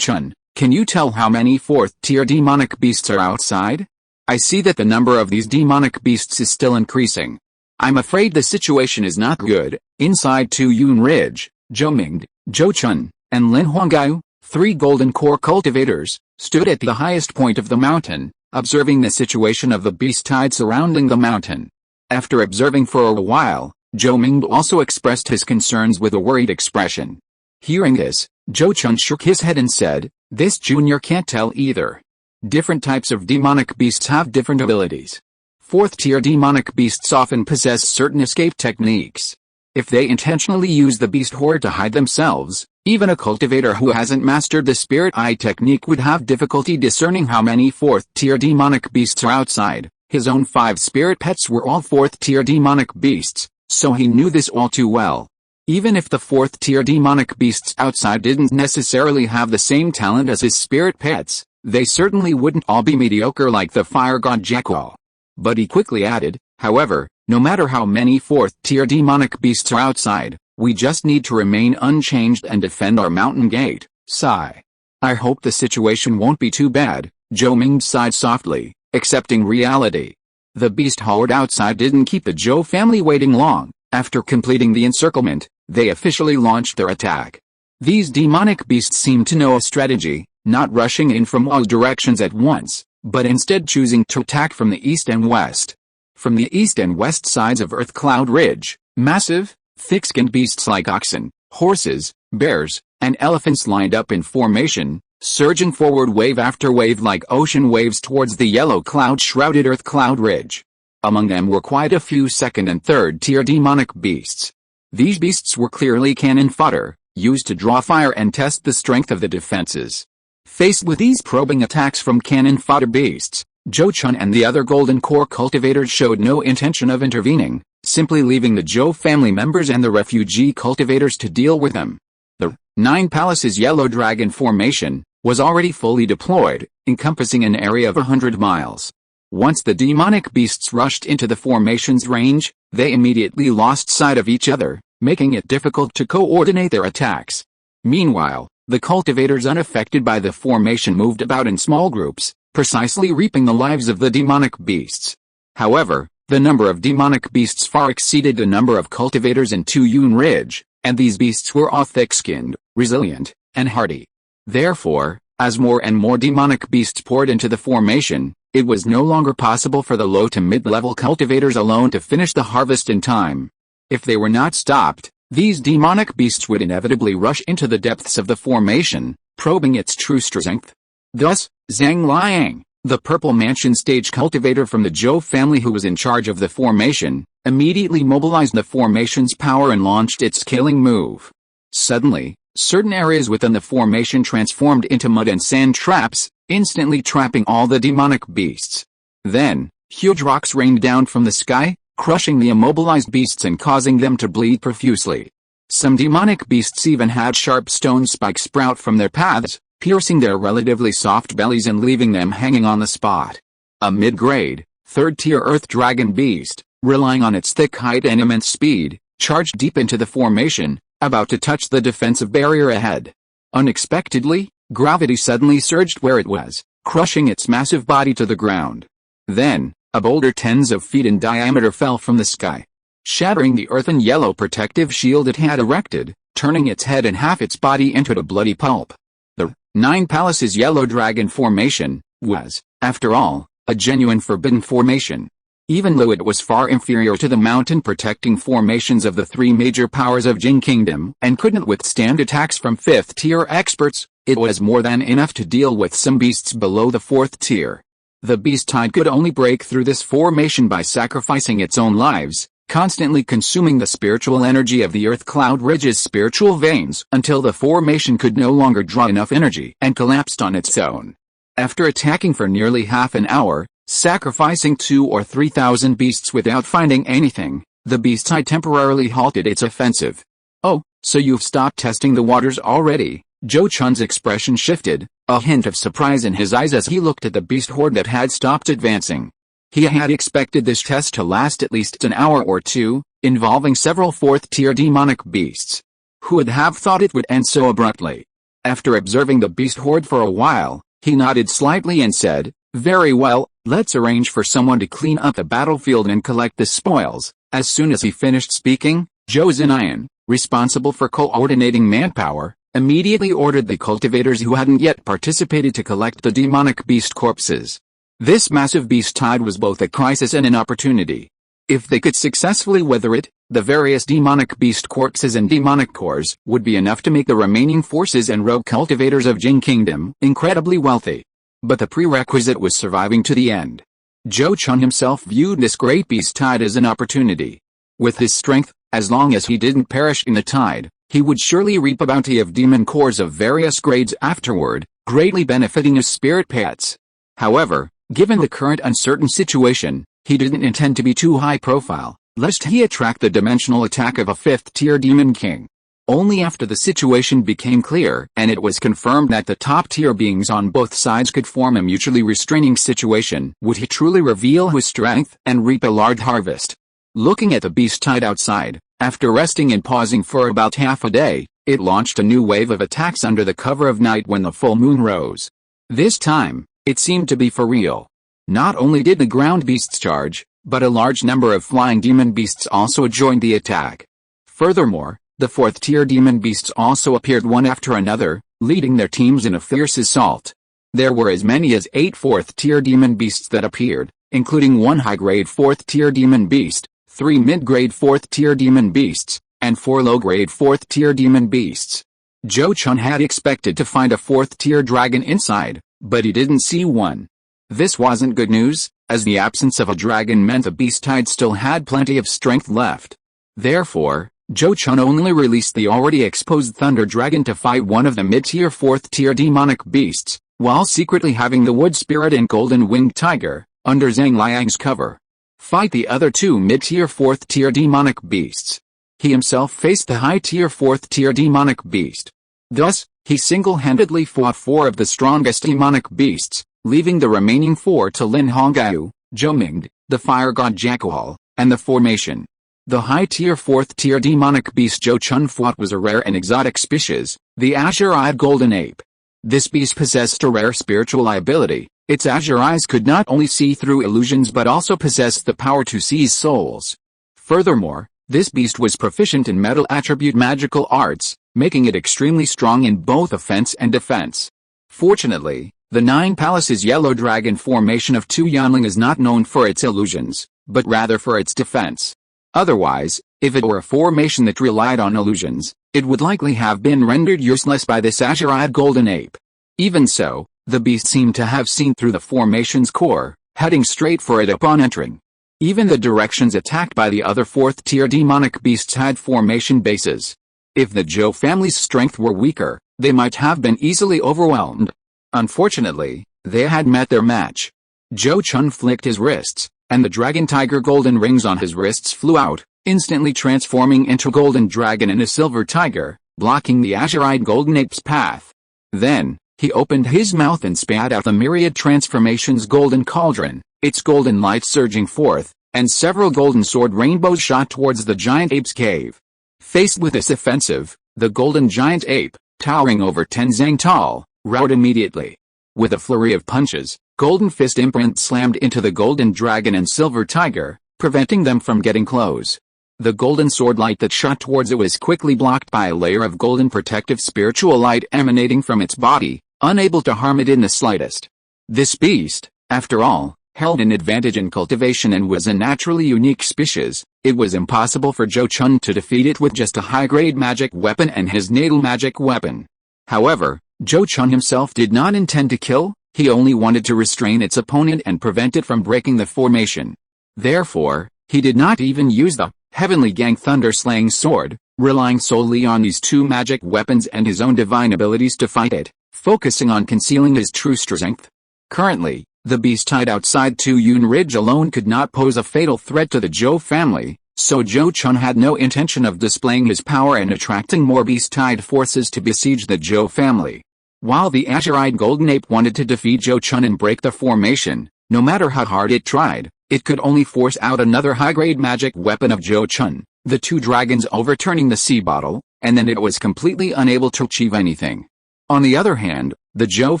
Chun, can you tell how many 4th-tier demonic beasts are outside? I see that the number of these demonic beasts is still increasing. I'm afraid the situation is not good. Inside Tuyun Ridge, Zhou Mingde, Zhou Chun, and Lin Huanggao, 3 golden core cultivators, stood at the highest point of the mountain, observing the situation of the beast tide surrounding the mountain. After observing for a while, Zhou Mingde also expressed his concerns with a worried expression. Hearing this, Zhou Chun shook his head and said, "This junior can't tell either. Different types of demonic beasts have different abilities. 4th-tier demonic beasts often possess certain escape techniques. If they intentionally use the beast horde to hide themselves, even a cultivator who hasn't mastered the spirit eye technique would have difficulty discerning how many 4th-tier demonic beasts are outside. His own 5 spirit pets were all 4th-tier demonic beasts, so he knew this all too well. Even if the 4th-tier demonic beasts outside didn't necessarily have the same talent as his spirit pets, they certainly wouldn't all be mediocre like the fire god Jekyll." But he quickly added, "However, no matter how many 4th-tier demonic beasts are outside, we just need to remain unchanged and defend our mountain gate." Sigh. "I hope the situation won't be too bad," Zhou Mingde sighed softly, accepting reality. The beast horde outside didn't keep the Zhou family waiting long. After completing the encirclement, they officially launched their attack. These demonic beasts seemed to know a strategy, not rushing in from all directions at once, but instead choosing to attack from the east and west. From the east and west sides of Earth Cloud Ridge, massive, thick-skinned beasts like oxen, horses, bears, and elephants lined up in formation, surging forward wave after wave like ocean waves towards the yellow cloud-shrouded Earth Cloud Ridge. Among them were quite a few 2nd and 3rd-tier demonic beasts. These beasts were clearly cannon fodder, used to draw fire and test the strength of the defenses. Faced with these probing attacks from cannon fodder beasts, Zhou Chun and the other Golden Core cultivators showed no intention of intervening, simply leaving the Zhou family members and the refugee cultivators to deal with them. The Nine Palaces Yellow Dragon Formation was already fully deployed, encompassing an area of 100 miles. Once the demonic beasts rushed into the formation's range, they immediately lost sight of each other, making it difficult to coordinate their attacks. Meanwhile, the cultivators unaffected by the formation moved about in small groups, precisely reaping the lives of the demonic beasts. However, the number of demonic beasts far exceeded the number of cultivators in Tuyun Ridge, and these beasts were all thick-skinned, resilient, and hardy. Therefore, as more and more demonic beasts poured into the formation, it was no longer possible for the low to mid-level cultivators alone to finish the harvest in time. If they were not stopped, these demonic beasts would inevitably rush into the depths of the formation, probing its true strength. Thus, Zhang Liang, the Purple Mansion stage cultivator from the Zhou family who was in charge of the formation, immediately mobilized the formation's power and launched its killing move. Suddenly, certain areas within the formation transformed into mud and sand traps, instantly trapping all the demonic beasts. Then, huge rocks rained down from the sky, crushing the immobilized beasts and causing them to bleed profusely. Some demonic beasts even had sharp stone spikes sprout from their paths, piercing their relatively soft bellies and leaving them hanging on the spot. A mid-grade, third-tier earth dragon beast, relying on its thick height and immense speed, charged deep into the formation, about to touch the defensive barrier ahead. Unexpectedly, gravity suddenly surged where it was, crushing its massive body to the ground. Then, a boulder tens of feet in diameter fell from the sky, shattering the earthen yellow protective shield it had erected, turning its head and half its body into a bloody pulp. The Nine Palaces Yellow Dragon Formation was, after all, a genuine forbidden formation. Even though it was far inferior to the mountain-protecting formations of the three major powers of Jin Kingdom and couldn't withstand attacks from fifth-tier experts, it was more than enough to deal with some beasts below the fourth tier. The beast tide could only break through this formation by sacrificing its own lives, constantly consuming the spiritual energy of the Earth Cloud Ridge's spiritual veins until the formation could no longer draw enough energy and collapsed on its own. After attacking for nearly half an hour, sacrificing 2,000 or 3,000 beasts without finding anything, the beast tide temporarily halted its offensive. "Oh, so you've stopped testing the waters already?" Zhou Chun's expression shifted, a hint of surprise in his eyes as he looked at the beast horde that had stopped advancing. He had expected this test to last at least an hour or two, involving several fourth-tier demonic beasts. Who would have thought it would end so abruptly? After observing the beast horde for a while, he nodded slightly and said, "Very well, let's arrange for someone to clean up the battlefield and collect the spoils." As soon as he finished speaking, Zhou Zinayan, responsible for coordinating manpower, immediately ordered the cultivators who hadn't yet participated to collect the demonic beast corpses. This massive beast tide was both a crisis and an opportunity. If they could successfully weather it, the various demonic beast corpses and demonic cores would be enough to make the remaining forces and rogue cultivators of Jin Kingdom incredibly wealthy. But the prerequisite was surviving to the end. Zhou Chun himself viewed this great beast tide as an opportunity. With his strength, as long as he didn't perish in the tide, he would surely reap a bounty of demon cores of various grades afterward, greatly benefiting his spirit pets. However, given the current uncertain situation, he didn't intend to be too high profile, lest he attract the dimensional attack of a fifth-tier demon king. Only after the situation became clear and it was confirmed that the top-tier beings on both sides could form a mutually restraining situation would he truly reveal his strength and reap a large harvest. Looking at the beast tide outside, after resting and pausing for about half a day, it launched a new wave of attacks under the cover of night when the full moon rose. This time, it seemed to be for real. Not only did the ground beasts charge, but a large number of flying demon beasts also joined the attack. Furthermore, the fourth-tier demon beasts also appeared one after another, leading their teams in a fierce assault. There were as many as 8 fourth-tier demon beasts that appeared, including 1 high-grade fourth-tier demon beast, 3 mid-grade fourth-tier demon beasts, and 4 low-grade fourth-tier demon beasts. Zhou Chun had expected to find a fourth-tier dragon inside, but he didn't see one. This wasn't good news, as the absence of a dragon meant the beast tide still had plenty of strength left. Therefore, Zhou Chun only released the already exposed Thunder Dragon to fight one of the mid-tier fourth-tier demonic beasts, while secretly having the wood spirit and golden winged tiger, under Zhang Liang's cover, fight the other two mid-tier 4th-tier demonic beasts. He himself faced the high-tier 4th-tier demonic beast. Thus, he single-handedly fought 4 of the strongest demonic beasts, leaving the remaining 4 to Lin Hongyu, Zhou Ming, the fire god Jackal, and the formation. The high-tier 4th-tier demonic beast Zhou Chun fought was a rare and exotic species, the azure-eyed golden ape. This beast possessed a rare spiritual ability. Its azure eyes could not only see through illusions but also possessed the power to seize souls. Furthermore, this beast was proficient in metal attribute magical arts, making it extremely strong in both offense and defense. Fortunately, the Nine Palaces yellow dragon formation of Tu Yanling is not known for its illusions, but rather for its defense. Otherwise, if it were a formation that relied on illusions, it would likely have been rendered useless by this azure-eyed golden ape. Even so, the beast seemed to have seen through the formation's core, heading straight for it upon entering. Even the directions attacked by the other 4th-tier demonic beasts had formation bases. If the Zhou family's strength were weaker, they might have been easily overwhelmed. Unfortunately, they had met their match. Zhou Chun flicked his wrists, and the dragon tiger golden rings on his wrists flew out, instantly transforming into a golden dragon and a silver tiger, blocking the azure-eyed golden ape's path. Then, he opened his mouth and spat out the myriad transformations golden cauldron, its golden light surging forth, and several golden sword rainbows shot towards the giant ape's cave. Faced with this offensive, the golden giant ape, towering over 10 zang tall, roared immediately. With a flurry of punches, golden fist imprint slammed into the golden dragon and silver tiger, preventing them from getting close. The golden sword light that shot towards it was quickly blocked by a layer of golden protective spiritual light emanating from its body, unable to harm it in the slightest. This beast, after all, held an advantage in cultivation and was a naturally unique species. It was impossible for Zhou Chun to defeat it with just a high-grade magic weapon and his natal magic weapon. However, Zhou Chun himself did not intend to kill, he only wanted to restrain its opponent and prevent it from breaking the formation. Therefore, he did not even use the Heavenly Gang Thunder-slaying sword, relying solely on these 2 magic weapons and his own divine abilities to fight it, focusing on concealing his true strength. Currently, the beast tied outside Tu Yun Ridge alone could not pose a fatal threat to the Zhou family, so Zhou Chun had no intention of displaying his power and attracting more beast-tied forces to besiege the Zhou family. While the azure-eyed golden ape wanted to defeat Zhou Chun and break the formation, no matter how hard it tried, it could only force out another high-grade magic weapon of Zhou Chun, the 2 dragons overturning the sea bottle, and then it was completely unable to achieve anything. On the other hand, the Zhou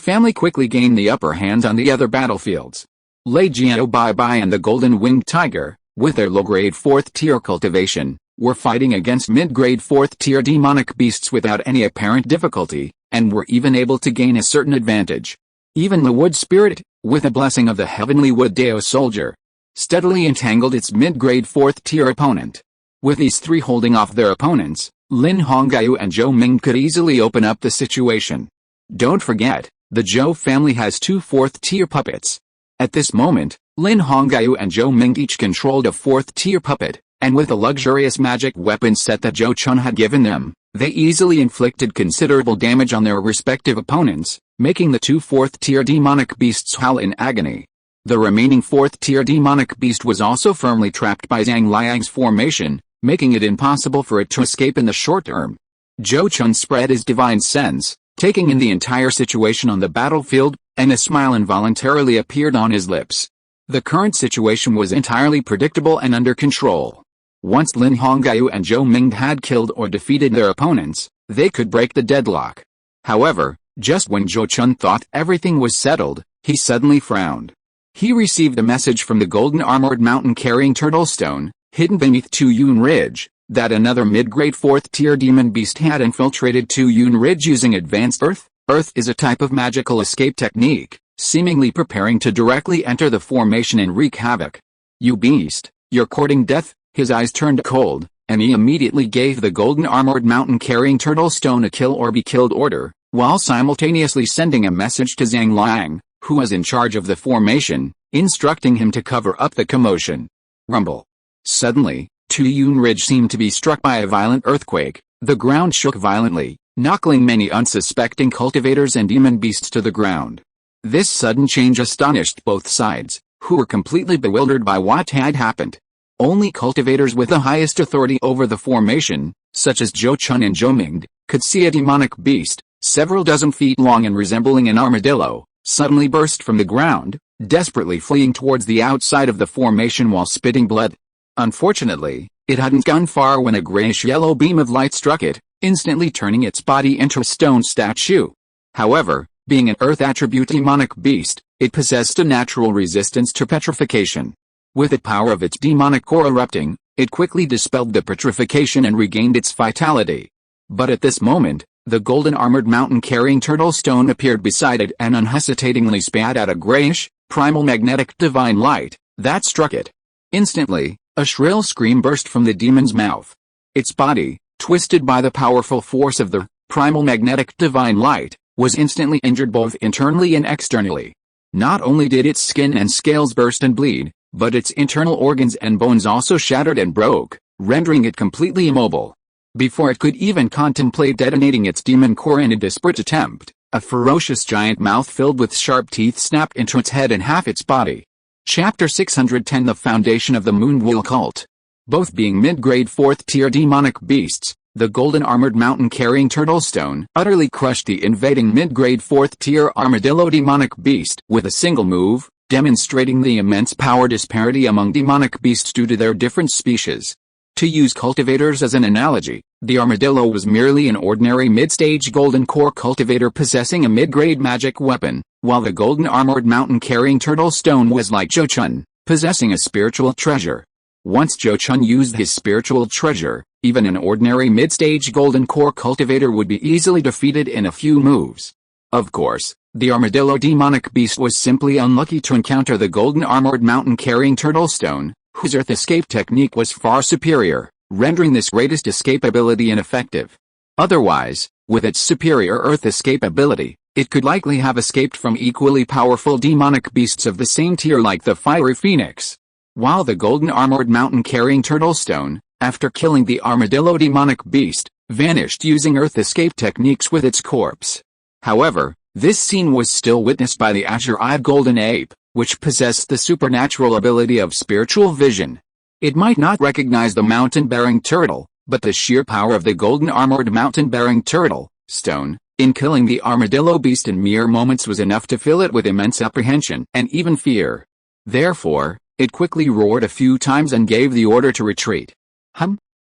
family quickly gained the upper hand on the other battlefields. Lei Jiao Bai Bai and the Golden Winged Tiger, with their low-grade 4th-tier cultivation, were fighting against mid-grade 4th-tier demonic beasts without any apparent difficulty, and were even able to gain a certain advantage. Even the Wood Spirit, with a blessing of the Heavenly Wood Dao Soldier, steadily entangled its mid-grade 4th-tier opponent. With these 3 holding off their opponents, Lin Hongyu and Zhou Ming could easily open up the situation. Don't forget, the Zhou family has 2 4th-tier puppets. At this moment, Lin Hongyu and Zhou Ming each controlled a 4th-tier puppet, and with the luxurious magic weapon set that Zhou Chun had given them, they easily inflicted considerable damage on their respective opponents, making the 2 4th-tier demonic beasts howl in agony. The remaining 4th-tier demonic beast was also firmly trapped by Zhang Liang's formation, making it impossible for it to escape in the short term. Zhou Chun spread his divine sense, taking in the entire situation on the battlefield, and a smile involuntarily appeared on his lips. The current situation was entirely predictable and under control. Once Lin Hongyu and Zhou Ming had killed or defeated their opponents, they could break the deadlock. However, just when Zhou Chun thought everything was settled, he suddenly frowned. He received a message from the golden armored mountain-carrying turtle stone, hidden beneath Tu Yun Ridge, that another mid-grade 4th-tier demon beast had infiltrated Tu Yun Ridge using advanced Earth. Earth is a type of magical escape technique, seemingly preparing to directly enter the formation and wreak havoc. You beast, you're courting death. His eyes turned cold, and he immediately gave the golden armored mountain-carrying turtle stone a kill or be killed order, while simultaneously sending a message to Zhang Liang, who was in charge of the formation, instructing him to cover up the commotion. Rumble. Suddenly, Tu Yun Ridge seemed to be struck by a violent earthquake. The ground shook violently, knocking many unsuspecting cultivators and demon beasts to the ground. This sudden change astonished both sides, who were completely bewildered by what had happened. Only cultivators with the highest authority over the formation, such as Zhou Chun and Zhou Ming, could see a demonic beast, several dozen feet long and resembling an armadillo, suddenly burst from the ground, desperately fleeing towards the outside of the formation while spitting blood. Unfortunately, it hadn't gone far when a grayish-yellow beam of light struck it, instantly turning its body into a stone statue. However, being an earth attribute demonic beast, it possessed a natural resistance to petrification. With the power of its demonic core erupting, it quickly dispelled the petrification and regained its vitality. But at this moment, the golden armored mountain-carrying turtle stone appeared beside it and unhesitatingly spat out a grayish, primal magnetic divine light that struck it. Instantly, a shrill scream burst from the demon's mouth. Its body, twisted by the powerful force of the primal magnetic divine light, was instantly injured both internally and externally. Not only did its skin and scales burst and bleed, but its internal organs and bones also shattered and broke, rendering it completely immobile. Before it could even contemplate detonating its demon core in a desperate attempt, a ferocious giant mouth filled with sharp teeth snapped into its head and half its body. Chapter 610 The Foundation of the Moonwheel Cult. Both being mid-grade 4th-tier demonic beasts, the golden armored mountain-carrying turtle stone utterly crushed the invading mid-grade 4th-tier armadillo demonic beast with a single move, demonstrating the immense power disparity among demonic beasts due to their different species. To use cultivators as an analogy, the armadillo was merely an ordinary mid-stage golden core cultivator possessing a mid-grade magic weapon, while the golden armored mountain-carrying turtle stone was like Zhou Chun, possessing a spiritual treasure. Once Zhou Chun used his spiritual treasure, even an ordinary mid-stage golden core cultivator would be easily defeated in a few moves. Of course, the armadillo demonic beast was simply unlucky to encounter the golden armored mountain-carrying turtle stone, whose earth escape technique was far superior, rendering this greatest escape ability ineffective. Otherwise, with its superior earth escape ability, it could likely have escaped from equally powerful demonic beasts of the same tier like the fiery phoenix. While the golden armored mountain-carrying turtle stone, after killing the armadillo demonic beast, vanished using earth escape techniques with its corpse. However, this scene was still witnessed by the azure-eyed golden ape, which possessed the supernatural ability of spiritual vision. It might not recognize the mountain-bearing turtle, but the sheer power of the golden armored mountain-bearing turtle stone, in killing the armadillo beast in mere moments was enough to fill it with immense apprehension and even fear. Therefore, it quickly roared a few times and gave the order to retreat.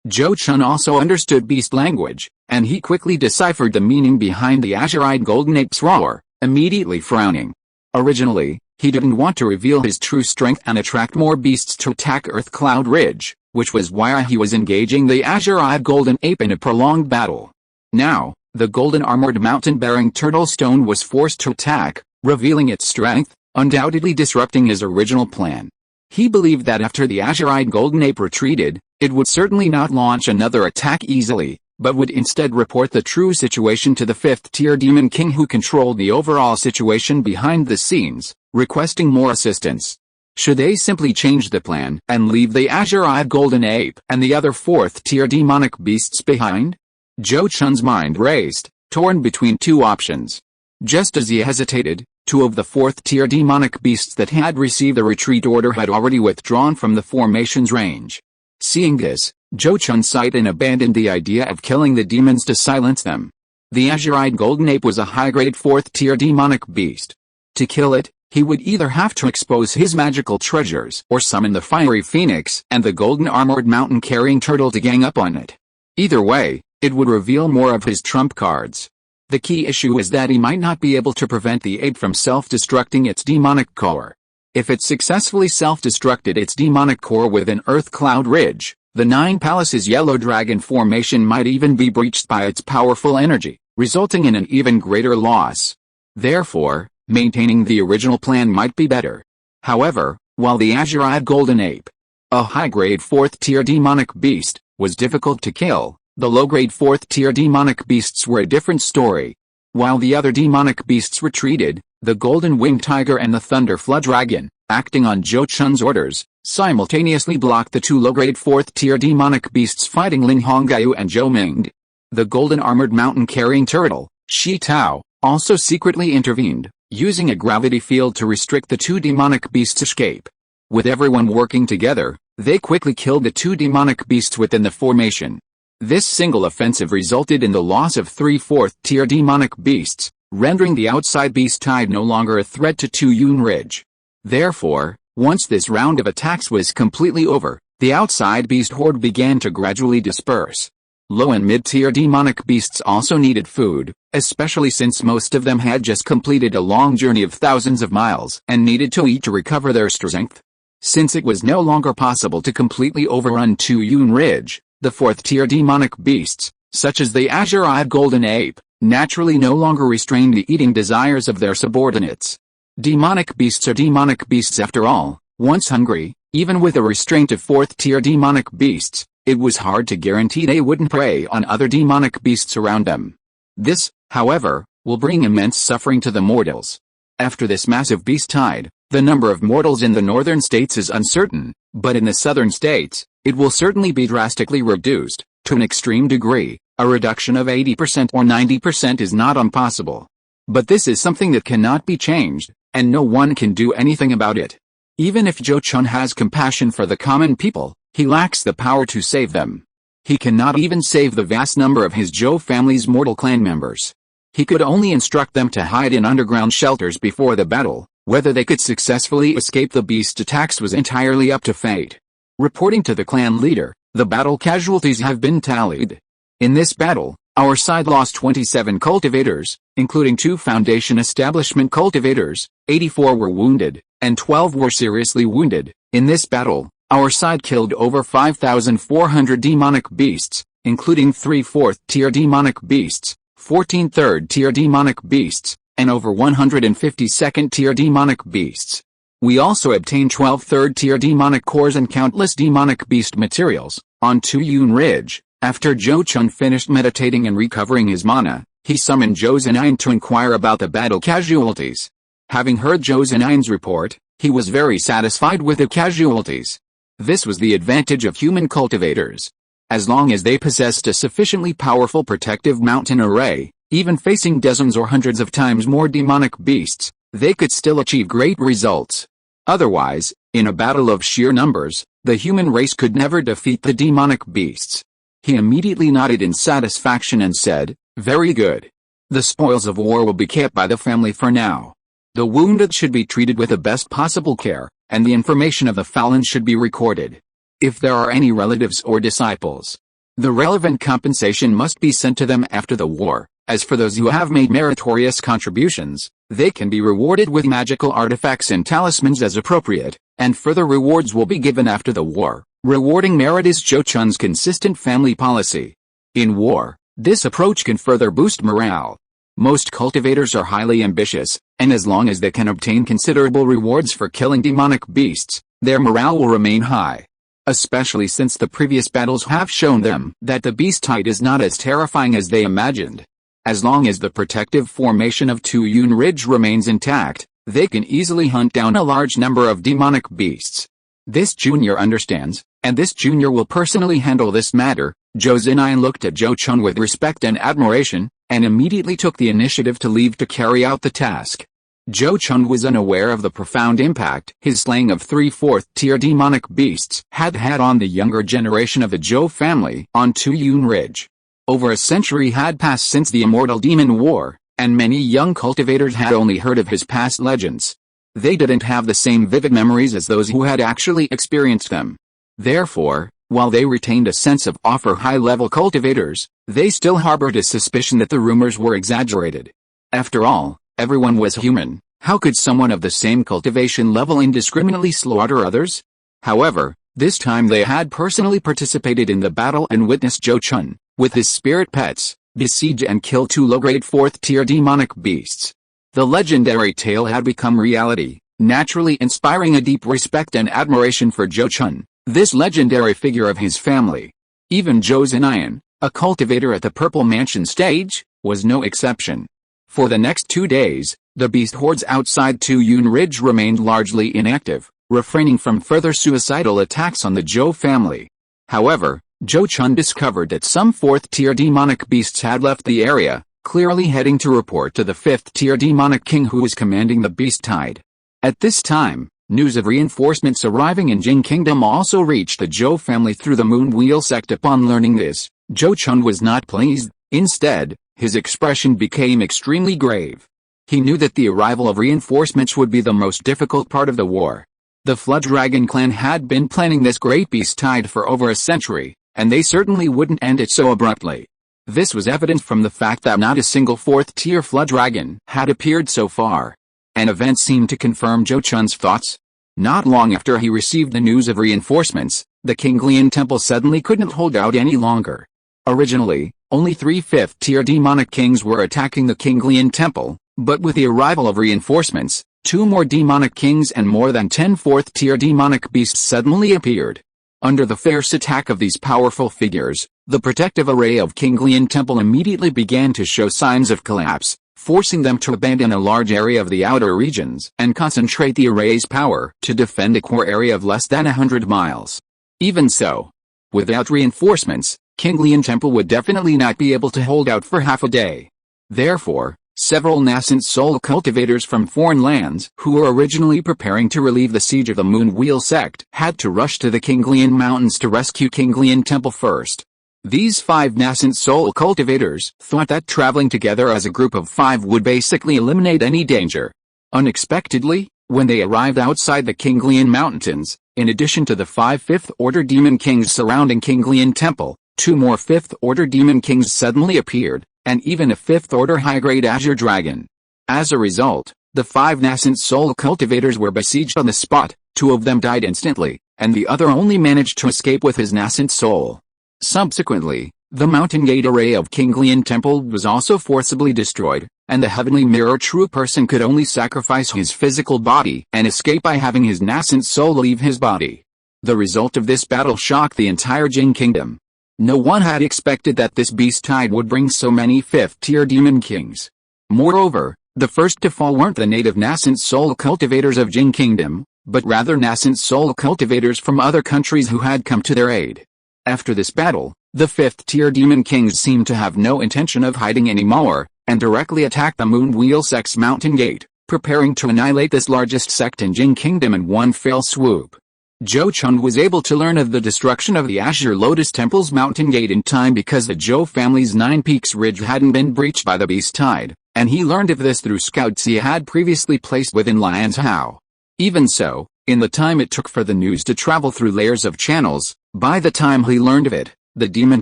Zhou Chun also understood beast language, and he quickly deciphered the meaning behind the azure-eyed golden ape's roar, immediately frowning. Originally, he didn't want to reveal his true strength and attract more beasts to attack Earth Cloud Ridge, which was why he was engaging the azure-eyed golden ape in a prolonged battle. Now, the golden armored mountain-bearing turtle stone was forced to attack, revealing its strength, undoubtedly disrupting his original plan. He believed that after the azure-eyed golden ape retreated, it would certainly not launch another attack easily, but would instead report the true situation to the 5th-tier demon king who controlled the overall situation behind the scenes, requesting more assistance. Should they simply change the plan and leave the azure-eyed golden ape and the other 4th-tier demonic beasts behind? Zhou Chun's mind raced, torn between two options. Just as he hesitated, two of the 4th-tier demonic beasts that had received the retreat order had already withdrawn from the formation's range. Seeing this, Zhou Chun sighed and abandoned the idea of killing the demons to silence them. The azure-eyed golden ape was a high-grade 4th-tier demonic beast. To kill it, he would either have to expose his magical treasures or summon the fiery phoenix and the golden armored mountain-carrying turtle to gang up on it. Either way, it would reveal more of his trump cards. The key issue is that he might not be able to prevent the ape from self-destructing its demonic core. If it successfully self-destructed its demonic core within Earth Cloud Ridge, the Nine Palaces Yellow Dragon formation might even be breached by its powerful energy, resulting in an even greater loss. Therefore, maintaining the original plan might be better. However, while the azure-eyed golden ape, a high-grade 4th-tier demonic beast, was difficult to kill, the low-grade 4th-tier demonic beasts were a different story. While the other demonic beasts retreated, the Golden Winged Tiger and the Thunder Flood Dragon, acting on Zhou Chun's orders, simultaneously blocked the two low-grade 4th-tier demonic beasts fighting Ling Hongyu and Zhou Ming. The Golden Armored Mountain-carrying turtle, Shi Tao, also secretly intervened, using a gravity field to restrict the two demonic beasts' escape. With everyone working together, they quickly killed the two demonic beasts within the formation. This single offensive resulted in the loss of 3 4th-tier demonic beasts, rendering the outside beast tide no longer a threat to Tu Yun Ridge. Therefore, once this round of attacks was completely over, the outside beast horde began to gradually disperse. Low and mid-tier demonic beasts also needed food, especially since most of them had just completed a long journey of thousands of miles and needed to eat to recover their strength. Since it was no longer possible to completely overrun Tu Yun Ridge, the 4th-tier demonic beasts, such as the azure-eyed golden ape, naturally no longer restrained the eating desires of their subordinates. Demonic beasts are demonic beasts after all. Once hungry, even with a restraint of 4th-tier demonic beasts, it was hard to guarantee they wouldn't prey on other demonic beasts around them. This, however, will bring immense suffering to the mortals. After this massive beast tide, the number of mortals in the northern states is uncertain, but in the southern states, it will certainly be drastically reduced. To an extreme degree, a reduction of 80% or 90% is not impossible. But this is something that cannot be changed, and no one can do anything about it. Even if Zhou Chun has compassion for the common people, he lacks the power to save them. He cannot even save the vast number of his Zhou family's mortal clan members. He could only instruct them to hide in underground shelters before the battle. Whether they could successfully escape the beast attacks was entirely up to fate. Reporting to the clan leader, the battle casualties have been tallied. In this battle, our side lost 27 cultivators, including 2 Foundation Establishment cultivators, 84 were wounded, and 12 were seriously wounded. In this battle, our side killed over 5,400 demonic beasts, including 3 4th-tier demonic beasts, 14 3rd-tier demonic beasts, and over 150 2nd-tier demonic beasts. We also obtained 12 3rd-tier demonic cores and countless demonic beast materials. On Tu Yun Ridge, after Zhou Chun finished meditating and recovering his mana, he summoned Zhou Zinayan to inquire about the battle casualties. Having heard Zhou Zinayan's report, he was very satisfied with the casualties. This was the advantage of human cultivators. As long as they possessed a sufficiently powerful protective mountain array, even facing dozens or hundreds of times more demonic beasts, they could still achieve great results. Otherwise, in a battle of sheer numbers, the human race could never defeat the demonic beasts. He immediately nodded in satisfaction and said, "Very good. The spoils of war will be kept by the family for now. The wounded should be treated with the best possible care, and the information of the fallen should be recorded. If there are any relatives or disciples, the relevant compensation must be sent to them after the war. As for those who have made meritorious contributions, they can be rewarded with magical artifacts and talismans as appropriate, and further rewards will be given after the war. Rewarding merit is Zhou Chun's consistent family policy. In war, this approach can further boost morale. Most cultivators are highly ambitious, and as long as they can obtain considerable rewards for killing demonic beasts, their morale will remain high. Especially since the previous battles have shown them that the beast tide is not as terrifying as they imagined. As long as the protective formation of Tu Yun Ridge remains intact, they can easily hunt down a large number of demonic beasts. This junior understands, and this junior will personally handle this matter. Zhou Zinayan looked at Zhou Chun with respect and admiration, and immediately took the initiative to leave to carry out the task. Zhou Chun was unaware of the profound impact his slaying of 3 4th-tier demonic beasts had had on the younger generation of the Zhou family on Tu Yun Ridge. Over a century had passed since the Immortal Demon War, and many young cultivators had only heard of his past legends. They didn't have the same vivid memories as those who had actually experienced them. Therefore, while they retained a sense of awe for high-level cultivators, they still harbored a suspicion that the rumors were exaggerated. After all, everyone was human. How could someone of the same cultivation level indiscriminately slaughter others? However, this time they had personally participated in the battle and witnessed Zhou Chun, with his spirit pets, besiege and kill 2 low-grade 4th-tier demonic beasts. The legendary tale had become reality, naturally inspiring a deep respect and admiration for Zhou Chun, this legendary figure of his family. Even Zhou Zinayan, a cultivator at the Purple Mansion stage, was no exception. For the next 2 days, the beast hordes outside Tu Yun Ridge remained largely inactive, refraining from further suicidal attacks on the Zhou family. However, Zhou Chun discovered that some 4th-tier demonic beasts had left the area, clearly heading to report to the 5th-tier demonic king who was commanding the beast tide. At this time, news of reinforcements arriving in Jing Kingdom also reached the Zhou family through the Moon Wheel Sect. Upon learning this, Zhou Chun was not pleased. Instead, his expression became extremely grave. He knew that the arrival of reinforcements would be the most difficult part of the war. The Flood Dragon clan had been planning this great beast tide for over a century, and they certainly wouldn't end it so abruptly. This was evident from the fact that not a single 4th-tier Flood Dragon had appeared so far. An event seemed to confirm Zhou Chun's thoughts. Not long after he received the news of reinforcements, the Qinglian Temple suddenly couldn't hold out any longer. Originally, only 3 5th-tier demonic kings were attacking the Qinglian Temple, but with the arrival of reinforcements, 2 more demonic kings and more than 10 4th-tier demonic beasts suddenly appeared. Under the fierce attack of these powerful figures, the protective array of Qinglian Temple immediately began to show signs of collapse, forcing them to abandon a large area of the outer regions and concentrate the array's power to defend a core area of less than 100 miles. Even so, without reinforcements, Qinglian Temple would definitely not be able to hold out for half a day. Therefore, several nascent soul cultivators from foreign lands who were originally preparing to relieve the siege of the Moon Wheel Sect had to rush to the Qinglian Mountains to rescue Qinglian Temple first. These 5 nascent soul cultivators thought that traveling together as a group of 5 would basically eliminate any danger. Unexpectedly, when they arrived outside the Qinglian Mountains, in addition to the 5 5th-order demon kings surrounding Qinglian Temple, 2 more 5th-order demon kings suddenly appeared, and even a 5th-order high-grade azure dragon. As a result, the 5 nascent soul cultivators were besieged on the spot. 2 of them died instantly, and the other only managed to escape with his nascent soul. Subsequently, the Mountain Gate array of Qinglian Temple was also forcibly destroyed, and the Heavenly Mirror true person could only sacrifice his physical body and escape by having his nascent soul leave his body. The result of this battle shocked the entire Jing Kingdom. No one had expected that this beast tide would bring so many 5th-tier demon kings. Moreover, the first to fall weren't the native nascent soul cultivators of Jing Kingdom, but rather nascent soul cultivators from other countries who had come to their aid. After this battle, the 5th-tier demon kings seemed to have no intention of hiding anymore, and directly attacked the Moon Wheel Sect's Mountain Gate, preparing to annihilate this largest sect in Jing Kingdom in one fell swoop. Zhou Chun was able to learn of the destruction of the Azure Lotus Temple's Mountain Gate in time because the Zhou family's 9 Peaks Ridge hadn't been breached by the beast tide, and he learned of this through scouts he had previously placed within Lianzhou. Even so, in the time it took for the news to travel through layers of channels, by the time he learned of it, the Demon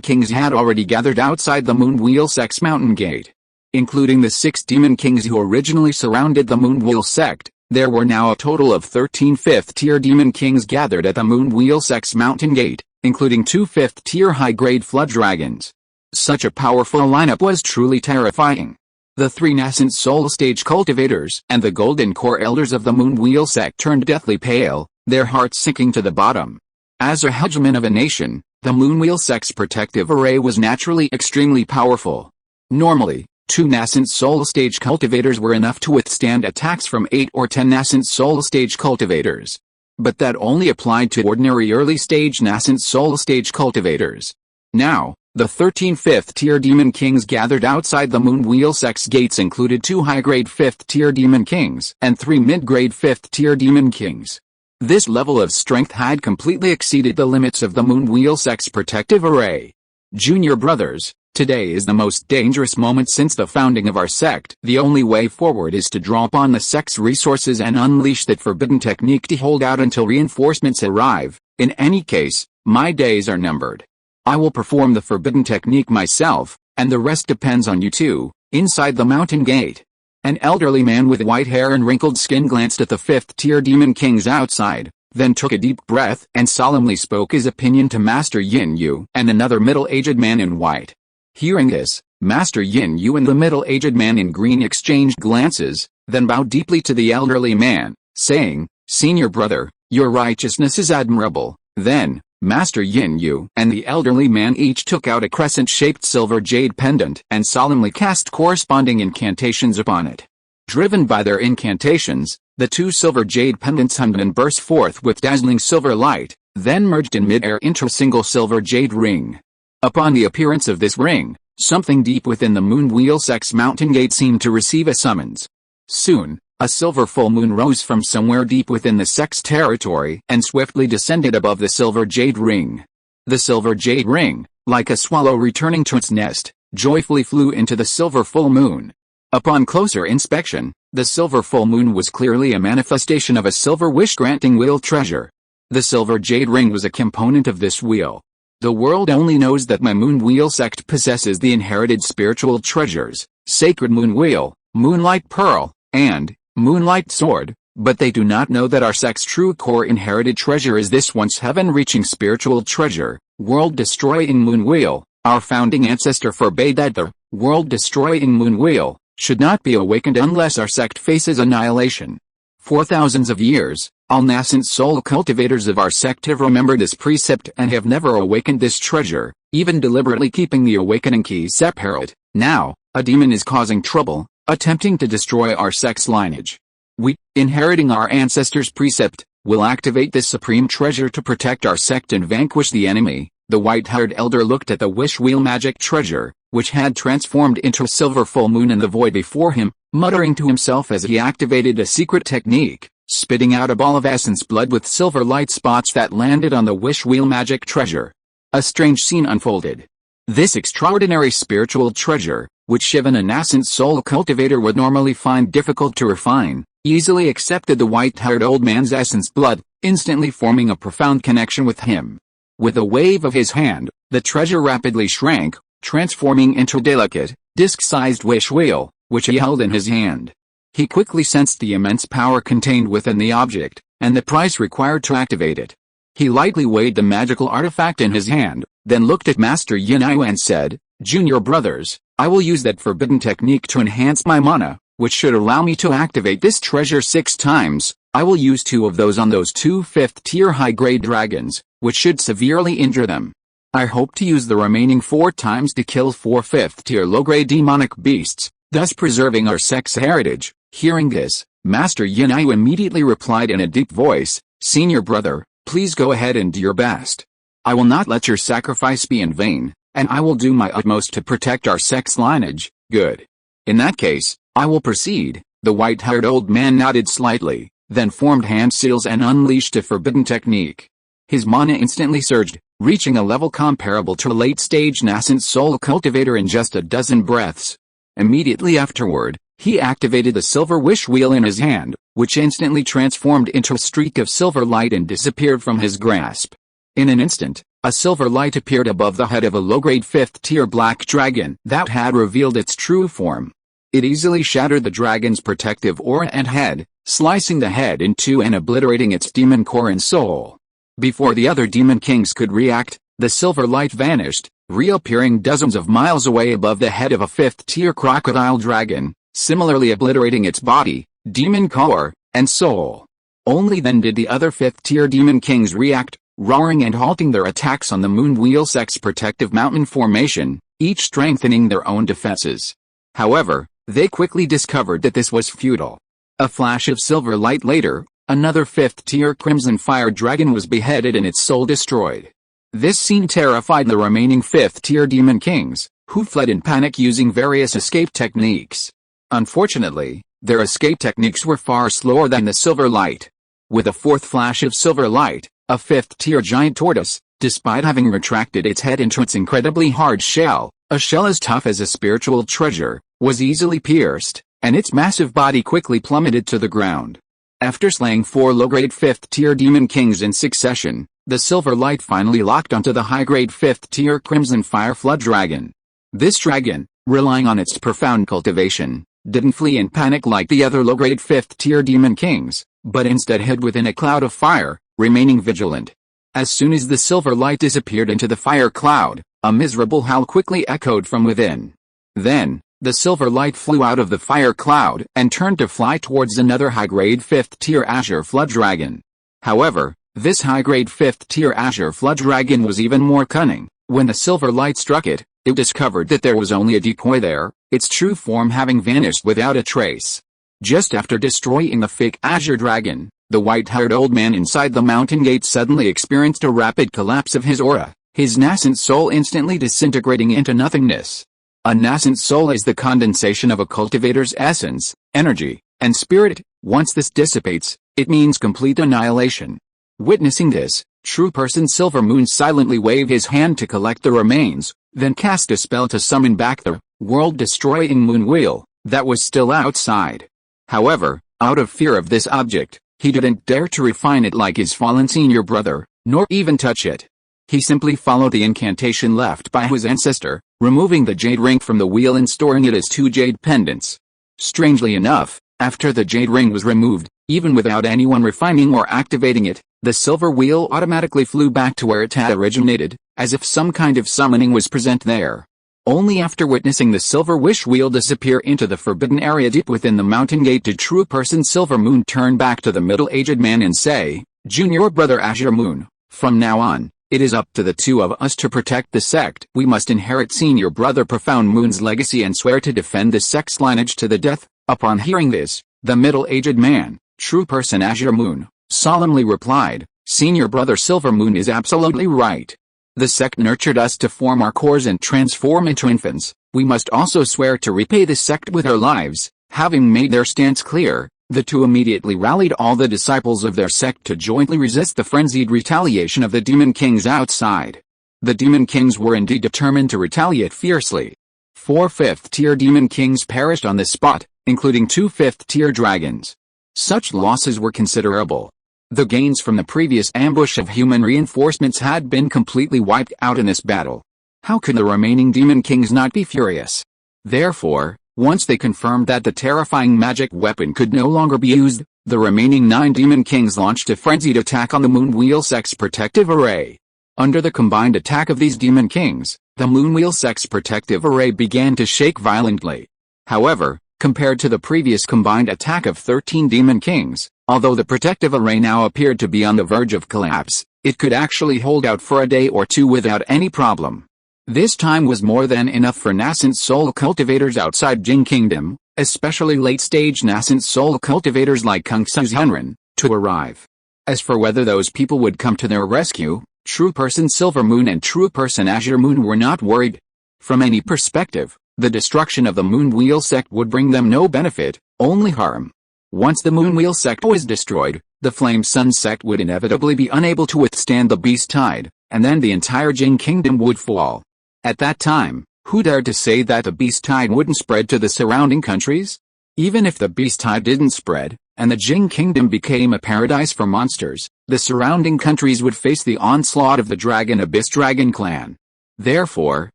Kings had already gathered outside the Moon Wheel Sect's Mountain Gate. Including the 6 Demon Kings who originally surrounded the Moon Wheel Sect, there were now a total of 13 5th-tier Demon Kings gathered at the Moon Wheel Sect's Mountain Gate, including 2 5th-tier high-grade Flood Dragons. Such a powerful lineup was truly terrifying. The 3 nascent soul stage cultivators and the Golden Core Elders of the Moon Wheel Sect turned deathly pale, their hearts sinking to the bottom. As a hegemon of a nation, the Moon Wheel Sect's protective array was naturally extremely powerful. Normally, 2 nascent soul stage cultivators were enough to withstand attacks from 8 or 10 nascent soul stage cultivators. But that only applied to ordinary early stage nascent soul stage cultivators. Now, the 13 5th-tier Demon Kings gathered outside the Moon Wheel Sect's gates included 2 high-grade 5th-tier Demon Kings and 3 mid-grade 5th-tier Demon Kings. This level of strength had completely exceeded the limits of the Moon Wheel Sect's protective array. Junior brothers, today is the most dangerous moment since the founding of our sect. The only way forward is to draw upon the sect's resources and unleash that forbidden technique to hold out until reinforcements arrive. In any case, my days are numbered. I will perform the forbidden technique myself, and the rest depends on you two. Inside the Mountain Gate, an elderly man with white hair and wrinkled skin glanced at the 5th-tier Demon Kings outside, then took a deep breath and solemnly spoke his opinion to Master Yin Yu and another middle-aged man in white. Hearing this, Master Yin Yu and the middle-aged man in green exchanged glances, then bowed deeply to the elderly man, saying, "Senior brother, your righteousness is admirable." Then, Master Yin Yu and the elderly man each took out a crescent-shaped silver jade pendant and solemnly cast corresponding incantations upon it. Driven by their incantations, the 2 silver jade pendants hummed and burst forth with dazzling silver light, then merged in mid-air into a single silver jade ring. Upon the appearance of this ring, Something deep within the Moonwheel Sect's mountain gate seemed to receive a summons. Soon, a silver full moon rose from somewhere deep within the Sect's territory and swiftly descended above the silver jade ring. The silver jade ring, like a swallow returning to its nest, joyfully flew into the silver full moon. Upon closer inspection, the silver full moon was clearly a manifestation of a silver wish-granting wheel treasure. The silver jade ring was a component of this wheel. The world only knows that my Moonwheel Sect possesses the inherited spiritual treasures, Sacred Moon Wheel, Moonlight Pearl, and Moonlight Sword, but they do not know that our sect's true core inherited treasure is this once heaven-reaching spiritual treasure, world-destroying Moon Wheel. Our founding ancestor forbade that the world-destroying Moon Wheel should not be awakened unless our sect faces annihilation. For thousands of years, all nascent soul cultivators of our sect have remembered this precept and have never awakened this treasure, even deliberately keeping the awakening key separate. Now, a demon is causing trouble, attempting to destroy our sect's lineage. We, inheriting our ancestors' precept, will activate this supreme treasure to protect our sect and vanquish the enemy. The white-haired elder looked at the wish wheel magic treasure, which had transformed into a silver full moon in the void before him, muttering to himself as he activated a secret technique, spitting out a ball of essence blood with silver light spots that landed on the wish wheel magic treasure. A strange scene unfolded. This extraordinary spiritual treasure, which Shivan, a nascent soul cultivator, would normally find difficult to refine, easily accepted the white-haired old man's essence blood, instantly forming a profound connection with him. With a wave of his hand, the treasure rapidly shrank, transforming into a delicate, disc-sized wish wheel, which he held in his hand. He quickly sensed the immense power contained within the object, and the price required to activate it. He lightly weighed the magical artifact in his hand, then looked at Master Yunai and said, "Junior brothers, I will use that forbidden technique to enhance my mana, which should allow me to activate this treasure 6 times. I will use 2 of those on those 2 5th-tier high-grade dragons, which should severely injure them. I hope to use the remaining 4 times to kill 4 5th-tier low-grade demonic beasts, thus preserving our sect's heritage." Hearing this, Master Yunai immediately replied in a deep voice, "Senior brother, please go ahead and do your best. I will not let your sacrifice be in vain, and I will do my utmost to protect our sect's lineage." "Good. In that case, I will proceed." The white-haired old man nodded slightly, then formed hand seals and unleashed a forbidden technique. His mana instantly surged, reaching a level comparable to a late-stage nascent soul cultivator in just a dozen breaths. Immediately afterward, he activated the silver wish wheel in his hand, which instantly transformed into a streak of silver light and disappeared from his grasp. In an instant, a silver light appeared above the head of a low-grade 5th-tier black dragon that had revealed its true form. It easily shattered the dragon's protective aura and head, slicing the head in 2 and obliterating its demon core and soul. Before the other demon kings could react, the silver light vanished, reappearing dozens of miles away above the head of a 5th-tier crocodile dragon, similarly obliterating its body, demon core, and soul. Only then did the other 5th-tier demon kings react, roaring and halting their attacks on the Moonwheel Sect's protective mountain formation, each strengthening their own defenses. However, they quickly discovered that this was futile. A flash of silver light later, another 5th-tier Crimson Fire Dragon was beheaded and its soul destroyed. This scene terrified the remaining 5th-tier demon kings, who fled in panic using various escape techniques. Unfortunately, their escape techniques were far slower than the silver light. With a 4th flash of silver light, a 5th-tier giant tortoise, despite having retracted its head into its incredibly hard shell, a shell as tough as a spiritual treasure, was easily pierced, and its massive body quickly plummeted to the ground. After slaying 4 low-grade 5th-tier demon kings in succession, the silver light finally locked onto the high-grade 5th-tier Crimson Fire Flood Dragon. This dragon, relying on its profound cultivation, didn't flee in panic like the other low-grade 5th-tier demon kings, but instead hid within a cloud of fire, remaining vigilant. As soon as the silver light disappeared into the fire cloud, a miserable howl quickly echoed from within. Then, the silver light flew out of the fire cloud and turned to fly towards another high-grade 5th-tier Azure Flood Dragon. However, this high-grade 5th-tier Azure Flood Dragon was even more cunning. When the silver light struck it, it discovered that there was only a decoy there, its true form having vanished without a trace. Just after destroying the fake Azure Dragon, the white-haired old man inside the mountain gate suddenly experienced a rapid collapse of his aura, his nascent soul instantly disintegrating into nothingness. A nascent soul is the condensation of a cultivator's essence, energy, and spirit. Once this dissipates, it means complete annihilation. Witnessing this, true person Silver Moon silently waved his hand to collect the remains, then cast a spell to summon back the world-destroying moon wheel that was still outside. However, out of fear of this object, he didn't dare to refine it like his fallen senior brother, nor even touch it. He simply followed the incantation left by his ancestor, removing the jade ring from the wheel and storing it as 2 jade pendants. Strangely enough, after the jade ring was removed, even without anyone refining or activating it, the silver wheel automatically flew back to where it had originated, as if some kind of summoning was present there. Only after witnessing the silver wish wheel disappear into the forbidden area deep within the mountain gate did true person Silver Moon turn back to the middle-aged man and say, "Junior brother Azure Moon, from now on, it is up to the two of us to protect the sect. We must inherit senior brother Profound Moon's legacy and swear to defend the sect's lineage to the death." Upon hearing this, the middle-aged man, true person Azure Moon, solemnly replied, "Senior brother Silver Moon is absolutely right. The sect nurtured us to form our cores and transform into infants. We must also swear to repay the sect with our lives." Having made their stance clear, the two immediately rallied all the disciples of their sect to jointly resist the frenzied retaliation of the demon kings outside. The demon kings were indeed determined to retaliate fiercely. 4 fifth-tier demon kings perished on the spot, including 2 fifth-tier dragons. Such losses were considerable. The gains from the previous ambush of human reinforcements had been completely wiped out in this battle. How could the remaining demon kings not be furious? Therefore, once they confirmed that the terrifying magic weapon could no longer be used, the remaining 9 demon kings launched a frenzied attack on the Moonwheel Sect's protective array. Under the combined attack of these demon kings, the Moonwheel Sect's protective array began to shake violently. However, compared to the previous combined attack of 13 demon kings, although the protective array now appeared to be on the verge of collapse, it could actually hold out for a day or two without any problem. This time was more than enough for nascent soul cultivators outside Jing Kingdom, especially late-stage nascent soul cultivators like Kung Su's Hunran, to arrive. As for whether those people would come to their rescue, true person Silver Moon and true person Azure Moon were not worried. From any perspective, the destruction of the Moonwheel Sect would bring them no benefit, only harm. Once the Moonwheel Sect was destroyed, the Flame Sun Sect would inevitably be unable to withstand the Beast Tide, and then the entire Jing Kingdom would fall. At that time, who dared to say that the Beast Tide wouldn't spread to the surrounding countries? Even if the Beast Tide didn't spread, and the Jing Kingdom became a paradise for monsters, the surrounding countries would face the onslaught of the Dragon Abyss Dragon Clan. Therefore,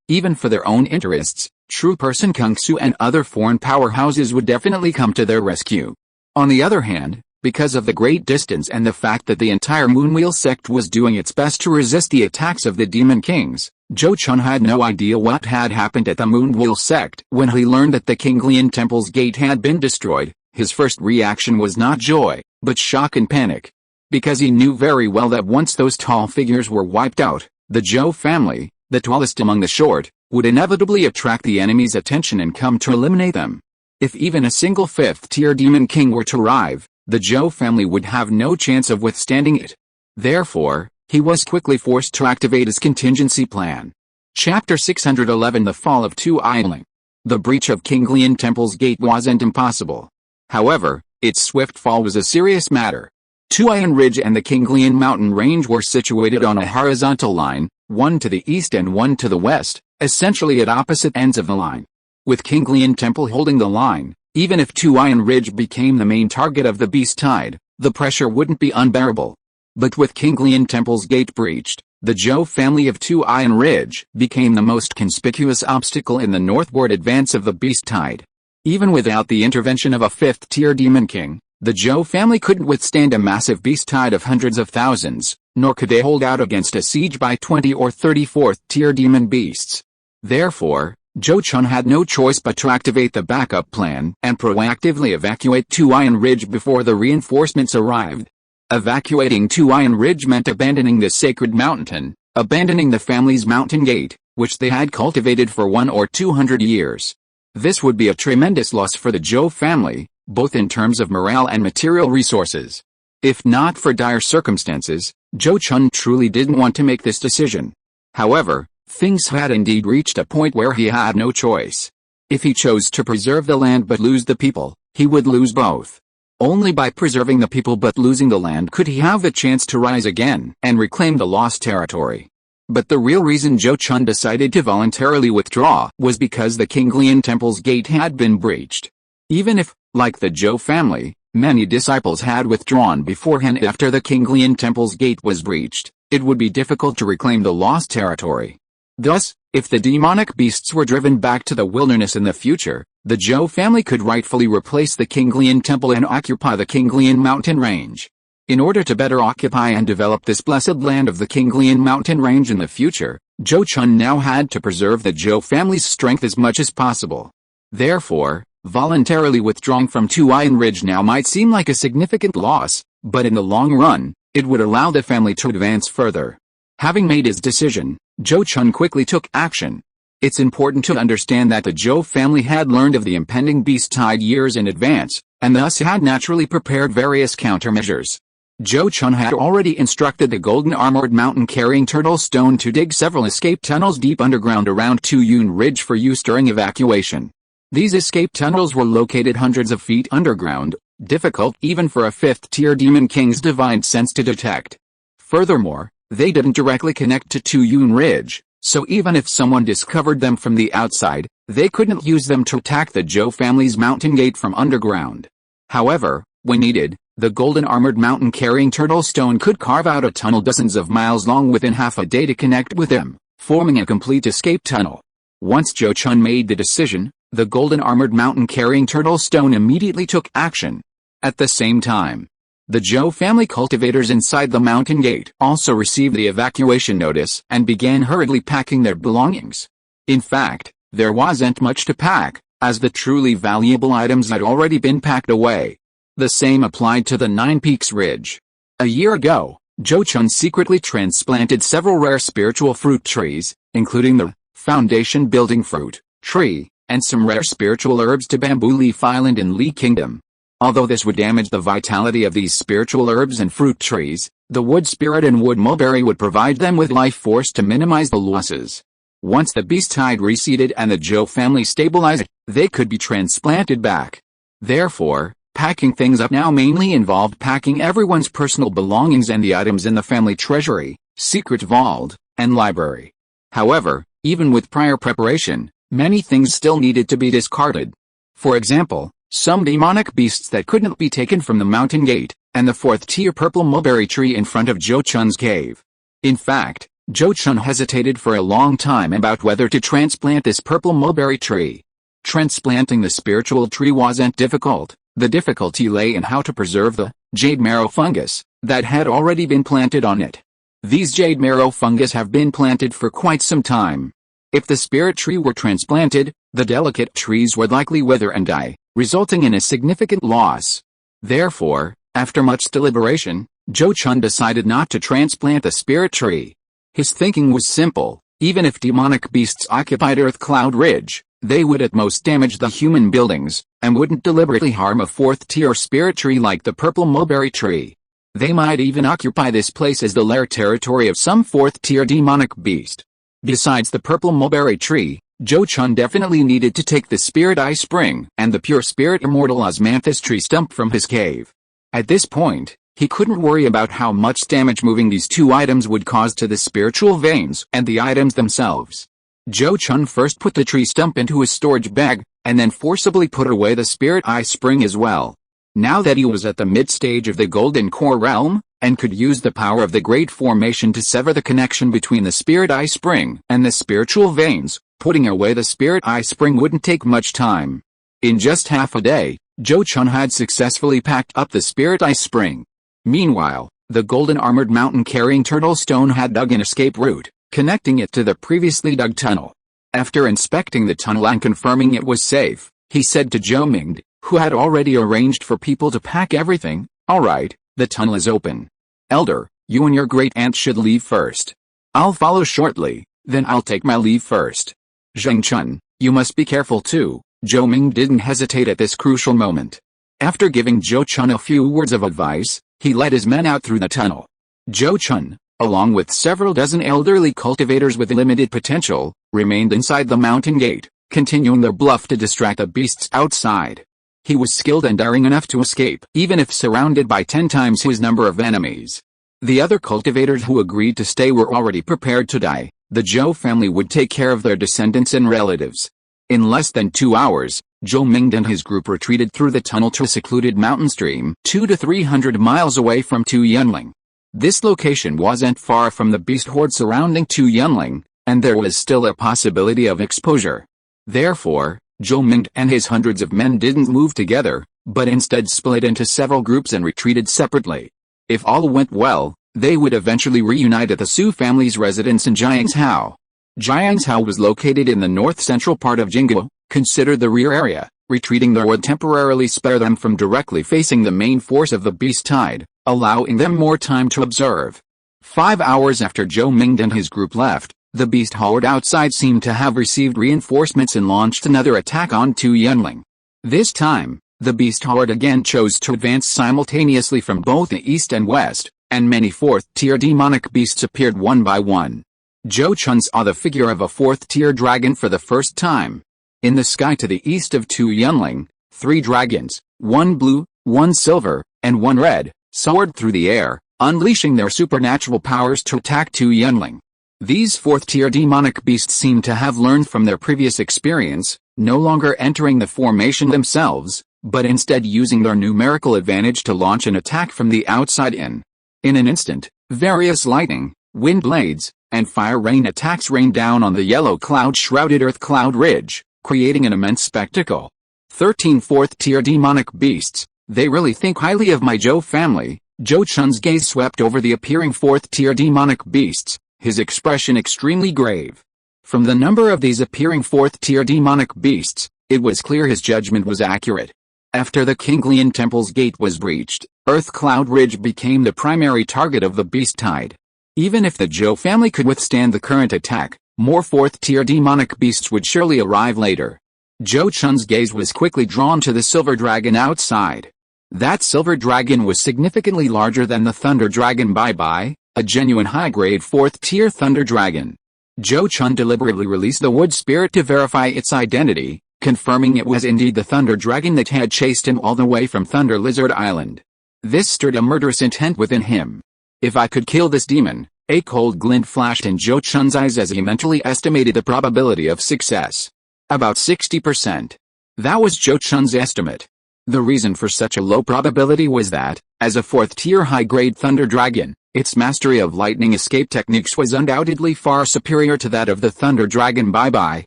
even for their own interests, true person Kung Su and other foreign powerhouses would definitely come to their rescue. On the other hand, because of the great distance and the fact that the entire Moonwheel Sect was doing its best to resist the attacks of the Demon Kings, Zhou Chun had no idea what had happened at the Moonwheel Sect. When he learned that the Kinglian Temple's gate had been destroyed, his first reaction was not joy, but shock and panic. Because he knew very well that once those tall figures were wiped out, the Zhou family, the tallest among the short, would inevitably attract the enemy's attention and come to eliminate them. If even a single 5th-tier Demon King were to arrive, the Zhou family would have no chance of withstanding it. Therefore, he was quickly forced to activate his contingency plan. Chapter 611 The Fall of unyielding. The breach of Kinglian Temple's gate wasn't impossible. However, its swift fall was a serious matter. Tuayan Ridge and the Kinglian mountain range were situated on a horizontal line, one to the east and one to the west, essentially at opposite ends of the line. With Kinglian Temple holding the line, even if Tuayan Ridge became the main target of the Beast Tide, the pressure wouldn't be unbearable. But with Kinglian Temple's gate breached, the Zhou family of Tuayan Ridge became the most conspicuous obstacle in the northward advance of the Beast Tide. Even without the intervention of a 5th-tier Demon King, the Zhou family couldn't withstand a massive Beast Tide of hundreds of thousands, nor could they hold out against a siege by 20 or 34th-tier demon beasts. Therefore, Zhou Chun had no choice but to activate the backup plan and proactively evacuate Tuayan Ridge before the reinforcements arrived. Evacuating Tuayan Ridge meant abandoning the sacred mountain, abandoning the family's mountain gate, which they had cultivated for 100 or 200 years. This would be a tremendous loss for the Zhou family, both in terms of morale and material resources. If not for dire circumstances, Zhou Chun truly didn't want to make this decision. However, Things had indeed reached a point where he had no choice. If he chose to preserve the land but lose the people, he would lose both. Only by preserving the people but losing the land could he have a chance to rise again and reclaim the lost territory. But the real reason Zhou Chun decided to voluntarily withdraw was because the Qinglian temple's gate had been breached. Even if, like the Zhou family, many disciples had withdrawn beforehand after the Qinglian temple's gate was breached, it would be difficult to reclaim the lost territory. Thus, if the demonic beasts were driven back to the wilderness in the future, the Zhou family could rightfully replace the Qinglian temple and occupy the Qinglian mountain range. In order to better occupy and develop this blessed land of the Qinglian mountain range in the future, Zhou Chun now had to preserve the Zhou family's strength as much as possible. Therefore, voluntarily withdrawing from Tuian Ridge now might seem like a significant loss, but in the long run, it would allow the family to advance further. Having made his decision, Zhou Chun quickly took action. It's important to understand that the Zhou family had learned of the impending beast tide years in advance, and thus had naturally prepared various countermeasures. Zhou Chun had already instructed the golden armored mountain-carrying turtle stone to dig several escape tunnels deep underground around Tuian Ridge for use during evacuation. These escape tunnels were located hundreds of feet underground, difficult even for a fifth-tier demon king's divine sense to detect. Furthermore, they didn't directly connect to Tuian Ridge, so even if someone discovered them from the outside, they couldn't use them to attack the Zhou family's mountain gate from underground. However, when needed, the golden armored mountain-carrying turtle stone could carve out a tunnel dozens of miles long within half a day to connect with them, forming a complete escape tunnel. Once Zhou Chun made the decision, the golden armored mountain-carrying turtle stone immediately took action. At the same time, the Zhou family cultivators inside the mountain gate also received the evacuation notice and began hurriedly packing their belongings. In fact, there wasn't much to pack, as the truly valuable items had already been packed away. The same applied to the Nine Peaks Ridge. A year ago, Zhou Chun secretly transplanted several rare spiritual fruit trees, including the foundation building fruit tree, and some rare spiritual herbs to Bamboo Leaf Island in Li Kingdom. Although this would damage the vitality of these spiritual herbs and fruit trees, the wood spirit and wood mulberry would provide them with life force to minimize the losses. Once the beast tide receded and the Zhou family stabilized, they could be transplanted back. Therefore, packing things up now mainly involved packing everyone's personal belongings and the items in the family treasury, secret vault, and library. However, even with prior preparation, many things still needed to be discarded. For example, some demonic beasts that couldn't be taken from the mountain gate, and the fourth-tier purple mulberry tree in front of Zhou Chun's cave. In fact, Zhou Chun hesitated for a long time about whether to transplant this purple mulberry tree. Transplanting the spiritual tree wasn't difficult. The difficulty lay in how to preserve the jade marrow fungus that had already been planted on it. These jade marrow fungus have been planted for quite some time. If the spirit tree were transplanted, the delicate trees would likely wither and die, resulting in a significant loss. Therefore, after much deliberation, Zhou Chun decided not to transplant the spirit tree. His thinking was simple: even if demonic beasts occupied Earth Cloud Ridge, they would at most damage the human buildings, and wouldn't deliberately harm a fourth-tier spirit tree like the purple mulberry tree. They might even occupy this place as the lair territory of some fourth-tier demonic beast. Besides the purple mulberry tree, Zhou Chun definitely needed to take the spirit eye spring and the pure spirit immortal osmanthus tree stump from his cave. At this point, he couldn't worry about how much damage moving these two items would cause to the spiritual veins and the items themselves. Zhou Chun first put the tree stump into his storage bag, and then forcibly put away the spirit eye spring as well. Now that he was at the mid-stage of the Golden Core realm, and could use the power of the Great Formation to sever the connection between the spirit eye spring and the spiritual veins, putting away the spirit eye spring wouldn't take much time. In just half a day, Zhou Chun had successfully packed up the spirit eye spring. Meanwhile, the golden armored mountain-carrying turtle stone had dug an escape route, connecting it to the previously dug tunnel. After inspecting the tunnel and confirming it was safe, he said to Zhou Ming, who had already arranged for people to pack everything, "All right, the tunnel is open. Elder, you and your great-aunt should leave first. I'll follow shortly, then I'll take my leave first. Zheng Chun, you must be careful too." Zhou Ming didn't hesitate at this crucial moment. After giving Zhou Chun a few words of advice, he led his men out through the tunnel. Zhou Chun, along with several dozen elderly cultivators with limited potential, remained inside the mountain gate, continuing their bluff to distract the beasts outside. He was skilled and daring enough to escape, even if surrounded by 10 times his number of enemies. The other cultivators who agreed to stay were already prepared to die. The Zhou family would take care of their descendants and relatives. In less than 2 hours, Zhou Ming and his group retreated through the tunnel to a secluded mountain stream 200 to 300 miles away from Yunling. This location wasn't far from the beast horde surrounding Yunling, and there was still a possibility of exposure. Therefore, Zhou Ming and his hundreds of men didn't move together, but instead split into several groups and retreated separately. If all went well, they would eventually reunite at the Su family's residence in Jiangzhou. Jiangzhou was located in the north-central part of Jingguo, considered the rear area. Retreating there would temporarily spare them from directly facing the main force of the beast tide, allowing them more time to observe. 5 hours after Zhou Ming and his group left, the beast horde outside seemed to have received reinforcements and launched another attack on Yunling. This time, the beast horde again chose to advance simultaneously from both the east and west, and many fourth-tier demonic beasts appeared one by one. Zhou Chun saw the figure of a fourth-tier dragon for the first time. In the sky to the east of Yunling, 3 dragons, 1 blue, 1 silver, and 1 red, soared through the air, unleashing their supernatural powers to attack Yunling. These fourth-tier demonic beasts seemed to have learned from their previous experience, no longer entering the formation themselves, but instead using their numerical advantage to launch an attack from the outside in. In an instant, various lightning, wind blades, and fire rain attacks rained down on the yellow cloud-shrouded Earth Cloud Ridge, creating an immense spectacle. 13 fourth-tier demonic beasts, they really think highly of my Zhou family. Zhou Chun's gaze swept over the appearing fourth-tier demonic beasts, his expression extremely grave. From the number of these appearing fourth-tier demonic beasts, it was clear his judgment was accurate. After the Kinglian Temple's gate was breached, Earth Cloud Ridge became the primary target of the beast tide. Even if the Zhou family could withstand the current attack, more fourth-tier demonic beasts would surely arrive later. Zhou Chun's gaze was quickly drawn to the silver dragon outside. That silver dragon was significantly larger than the thunder dragon Bai, a genuine high-grade fourth-tier thunder dragon. Zhou Chun deliberately released the wood spirit to verify its identity, confirming it was indeed the thunder dragon that had chased him all the way from Thunder Lizard Island. This stirred a murderous intent within him. If I could kill this demon, a cold glint flashed in Zhou Chun's eyes as he mentally estimated the probability of success. About 60%. That was Zhou Chun's estimate. The reason for such a low probability was that, as a fourth-tier high-grade thunder dragon, its mastery of lightning escape techniques was undoubtedly far superior to that of the thunder dragon Bai.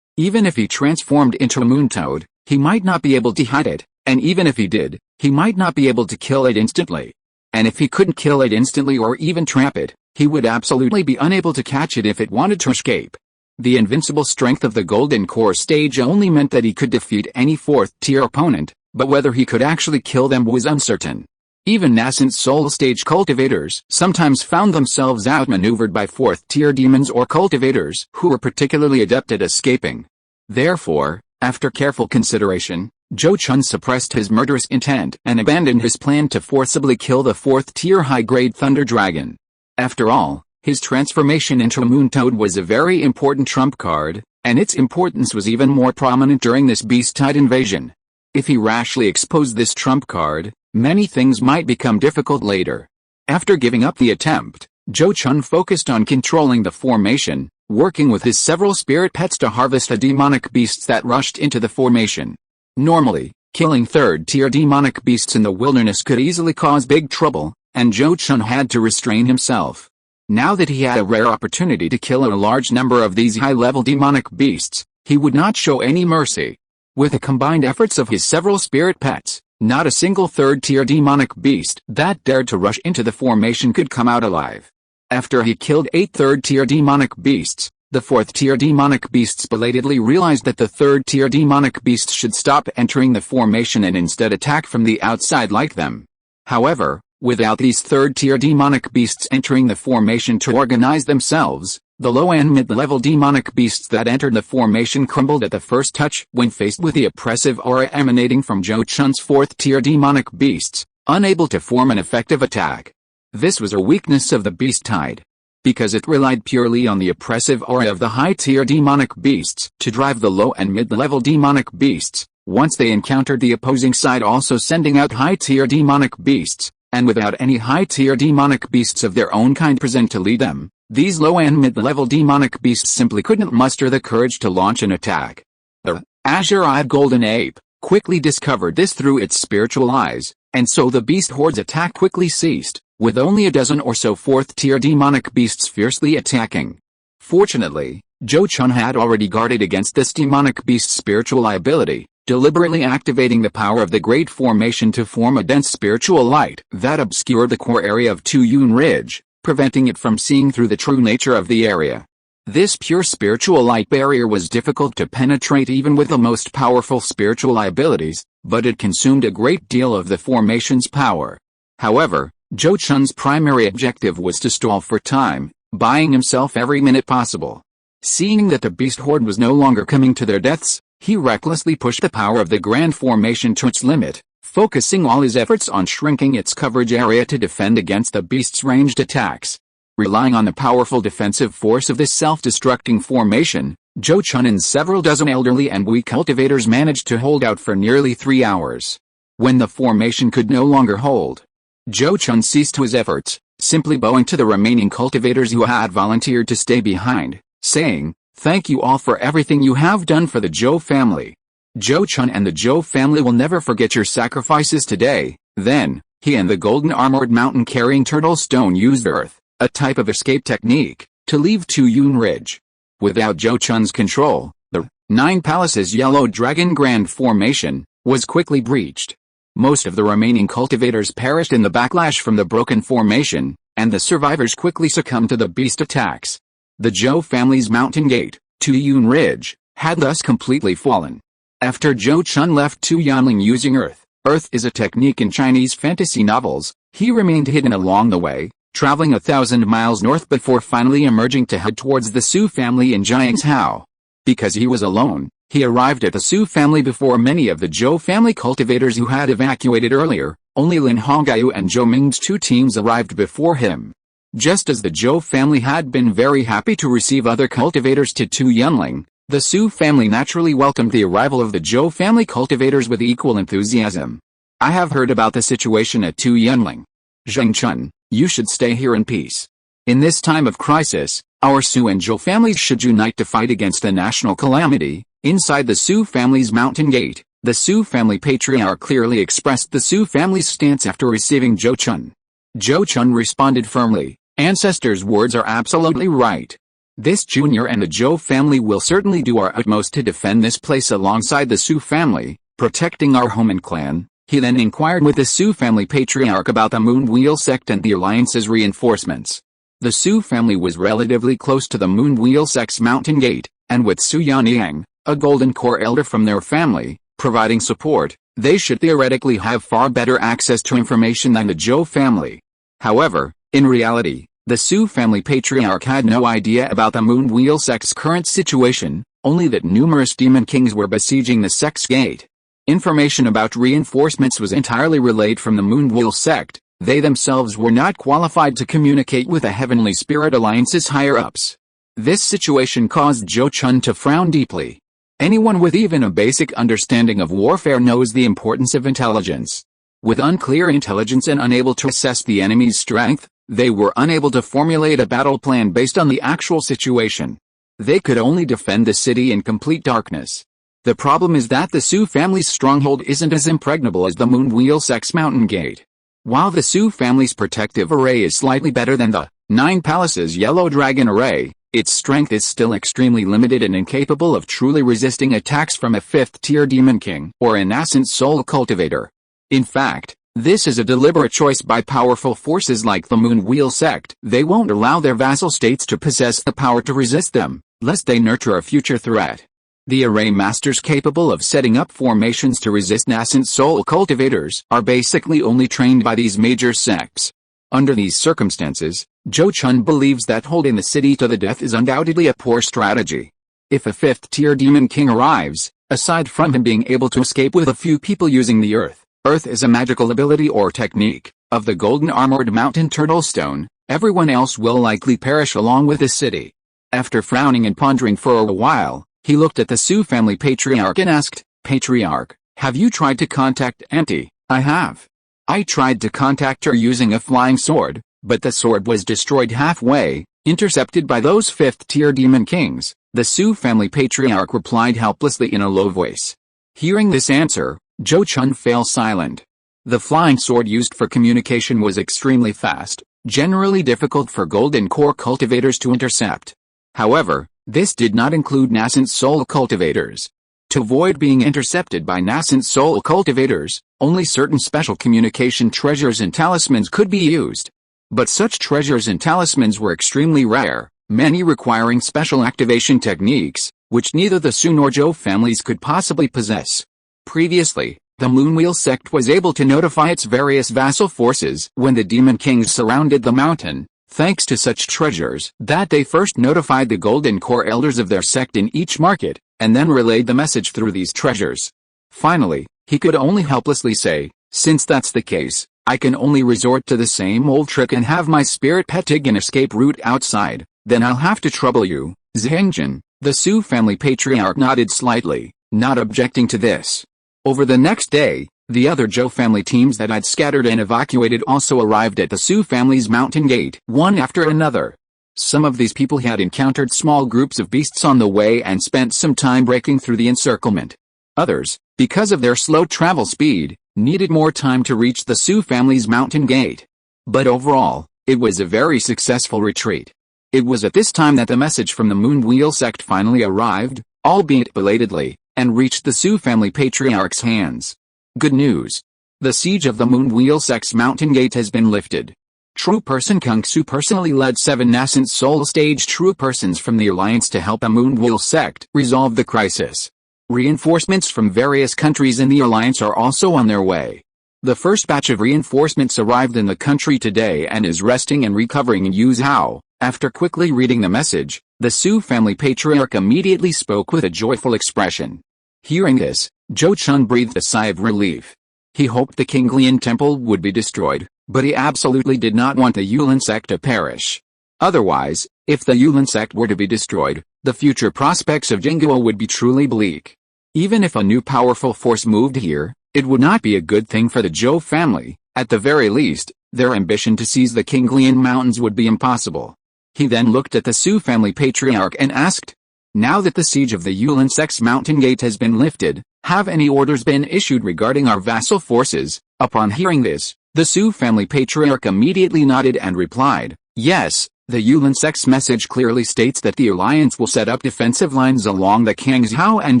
Even if he transformed into a moon toad, he might not be able to hide it, and even if he did, he might not be able to kill it instantly. And if he couldn't kill it instantly or even trap it, he would absolutely be unable to catch it if it wanted to escape. The invincible strength of the Golden Core stage only meant that he could defeat any fourth-tier opponent, but whether he could actually kill them was uncertain. Even nascent soul stage cultivators sometimes found themselves outmaneuvered by fourth-tier demons or cultivators who were particularly adept at escaping. Therefore, after careful consideration, Zhou Chun suppressed his murderous intent and abandoned his plan to forcibly kill the fourth-tier high-grade thunder dragon. After all, his transformation into a moon toad was a very important trump card, and its importance was even more prominent during this beast tide invasion. If he rashly exposed this trump card, many things might become difficult later. After giving up the attempt, Zhou Chun focused on controlling the formation, working with his several spirit pets to harvest the demonic beasts that rushed into the formation. Normally, killing third-tier demonic beasts in the wilderness could easily cause big trouble, and Zhou Chun had to restrain himself. Now that he had a rare opportunity to kill a large number of these high-level demonic beasts, he would not show any mercy. With the combined efforts of his several spirit pets, not a single third-tier demonic beast that dared to rush into the formation could come out alive. After he killed 8 third-tier demonic beasts, the fourth-tier demonic beasts belatedly realized that the third-tier demonic beasts should stop entering the formation and instead attack from the outside like them. However, without these third-tier demonic beasts entering the formation to organize themselves, the low and mid-level demonic beasts that entered the formation crumbled at the first touch when faced with the oppressive aura emanating from Zhou Chun's fourth-tier demonic beasts, unable to form an effective attack. This was a weakness of the beast tide. because it relied purely on the oppressive aura of the high-tier demonic beasts to drive the low and mid-level demonic beasts, once they encountered the opposing side also sending out high-tier demonic beasts, and without any high-tier demonic beasts of their own kind present to lead them, these low and mid-level demonic beasts simply couldn't muster the courage to launch an attack. The azure-eyed golden ape quickly discovered this through its spiritual eyes, and so the beast horde's attack quickly ceased, with only a dozen or so fourth-tier demonic beasts fiercely attacking. Fortunately, Zhou Chun had already guarded against this demonic beast's spiritual ability, deliberately activating the power of the Great Formation to form a dense spiritual light that obscured the core area of Tuyun Ridge, preventing it from seeing through the true nature of the area. This pure spiritual light barrier was difficult to penetrate even with the most powerful spiritual abilities, but it consumed a great deal of the formation's power. However, Zhou Chun's primary objective was to stall for time, buying himself every minute possible. Seeing that the beast horde was no longer coming to their deaths, he recklessly pushed the power of the Grand Formation to its limit, focusing all his efforts on shrinking its coverage area to defend against the beast's ranged attacks. Relying on the powerful defensive force of this self-destructing formation, Zhou Chun and several dozen elderly and weak cultivators managed to hold out for nearly 3 hours. When the formation could no longer hold, Zhou Chun ceased his efforts, simply bowing to the remaining cultivators who had volunteered to stay behind, saying, "Thank you all for everything you have done for the Zhou family. Zhou Chun and the Zhou family will never forget your sacrifices today." Then, he and the golden armored mountain-carrying turtle stone used earth, a type of escape technique, to leave Tuyun Ridge. Without Zhou Chun's control, the Nine Palaces Yellow Dragon Grand Formation was quickly breached. Most of the remaining cultivators perished in the backlash from the broken formation, and the survivors quickly succumbed to the beast attacks. The Zhou family's mountain gate, Tuyun Ridge, had thus completely fallen. After Zhou Chun left Tuyunling using earth is a technique in Chinese fantasy novels, he remained hidden along the way, traveling 1,000 miles north before finally emerging to head towards the Su family in Jiangzhou. Because he was alone, he arrived at the Su family before many of the Zhou family cultivators who had evacuated earlier. Only Lin Hongyu and Zhou Ming's 2 teams arrived before him. Just as the Zhou family had been very happy to receive other cultivators to Tuyunling, the Su family naturally welcomed the arrival of the Zhou family cultivators with equal enthusiasm. "I have heard about the situation at Tuyunling. Zheng Chun, you should stay here in peace. In this time of crisis, our Su and Zhou families should unite to fight against a national calamity." Inside the Su family's mountain gate, the Su family patriarch clearly expressed the Su family's stance after receiving Zhou Chun. Zhou Chun responded firmly, "Ancestors' words are absolutely right. This junior and the Zhou family will certainly do our utmost to defend this place alongside the Su family, protecting our home and clan." He then inquired with the Su family patriarch about the Moonwheel Sect and the Alliance's reinforcements. The Su family was relatively close to the Moonwheel Sect's mountain gate, and with Su Yanyang, a golden core elder from their family, providing support, they should theoretically have far better access to information than the Zhou family. However, in reality, the Su family patriarch had no idea about the Moonwheel Sect's current situation, only that numerous demon kings were besieging the sect's gate. Information about reinforcements was entirely relayed from the Moonwheel Sect. They themselves were not qualified to communicate with the Heavenly Spirit Alliance's higher-ups. This situation caused Zhou Chun to frown deeply. Anyone with even a basic understanding of warfare knows the importance of intelligence. With unclear intelligence and unable to assess the enemy's strength, they were unable to formulate a battle plan based on the actual situation. They could only defend the city in complete darkness. The problem is that the Su family's stronghold isn't as impregnable as the Moonwheel Sect's mountain gate. While the Su family's protective array is slightly better than the Nine Palaces Yellow Dragon array, its strength is still extremely limited and incapable of truly resisting attacks from a 5th-tier demon king or an ascent soul cultivator. In fact, this is a deliberate choice by powerful forces like the Moonwheel Sect. They won't allow their vassal states to possess the power to resist them, lest they nurture a future threat. The array masters capable of setting up formations to resist nascent soul cultivators are basically only trained by these major sects. Under these circumstances, Zhou Chun believes that holding the city to the death is undoubtedly a poor strategy. If a 5th-tier demon king arrives, aside from him being able to escape with a few people using the earth is a magical ability or technique, of the golden armored mountain turtle stone, Everyone else will likely perish along with the city. After frowning and pondering for a while, he looked at the Zhou family patriarch and asked, "Patriarch, have you tried to contact Auntie?" "I have. I tried to contact her using a flying sword, but the sword was destroyed halfway, intercepted by those fifth-tier demon kings," the Zhou family patriarch replied helplessly in a low voice. Hearing this answer, Zhou Chun fell silent. The flying sword used for communication was extremely fast, generally difficult for golden core cultivators to intercept. However, this did not include nascent soul cultivators. To avoid being intercepted by nascent soul cultivators, only certain special communication treasures and talismans could be used. But such treasures and talismans were extremely rare, many requiring special activation techniques, which neither the Zhou nor Zhou families could possibly possess. Previously, the Moonwheel sect was able to notify its various vassal forces when the demon kings surrounded the mountain, thanks to such treasures that they first notified the golden core elders of their sect in each market, and then relayed the message through these treasures. Finally, he could only helplessly say, "Since that's the case, I can only resort to the same old trick and have my spirit pet dig an escape route outside, then I'll have to trouble you, Zhengjin." The Zhou family patriarch nodded slightly, not objecting to this. Over the next day, the other Zhou family teams that had scattered and evacuated also arrived at the Zhou family's mountain gate, one after another. Some of these people had encountered small groups of beasts on the way and spent some time breaking through the encirclement. Others, because of their slow travel speed, needed more time to reach the Zhou family's mountain gate. But overall, it was a very successful retreat. It was at this time that the message from the Moonwheel sect finally arrived, albeit belatedly, and reached the Zhou family patriarch's hands. Good news. The siege of the Moonwheel sect's mountain gate has been lifted. True Person Kung Su personally led 7 nascent soul stage true persons from the alliance to help the Moonwheel sect resolve the crisis. Reinforcements from various countries in the alliance are also on their way. The first batch of reinforcements arrived in the country today and is resting and recovering in Yuzhou. After quickly reading the message, the Zhou family patriarch immediately spoke with a joyful expression. Hearing this, Zhou Chun breathed a sigh of relief. He hoped the Qinglian temple would be destroyed, but he absolutely did not want the Yulin sect to perish. Otherwise, if the Yulin sect were to be destroyed, the future prospects of Jingguo would be truly bleak. Even if a new powerful force moved here, it would not be a good thing for the Zhou family. At the very least, their ambition to seize the Qinglian mountains would be impossible. He then looked at the Zhou family patriarch and asked, "Now that the siege of the Yulin sect's mountain gate has been lifted, have any orders been issued regarding our vassal forces?" Upon hearing this, the Zhou family patriarch immediately nodded and replied, "Yes, the Yulin sect's message clearly states that the alliance will set up defensive lines along the Kangzhou and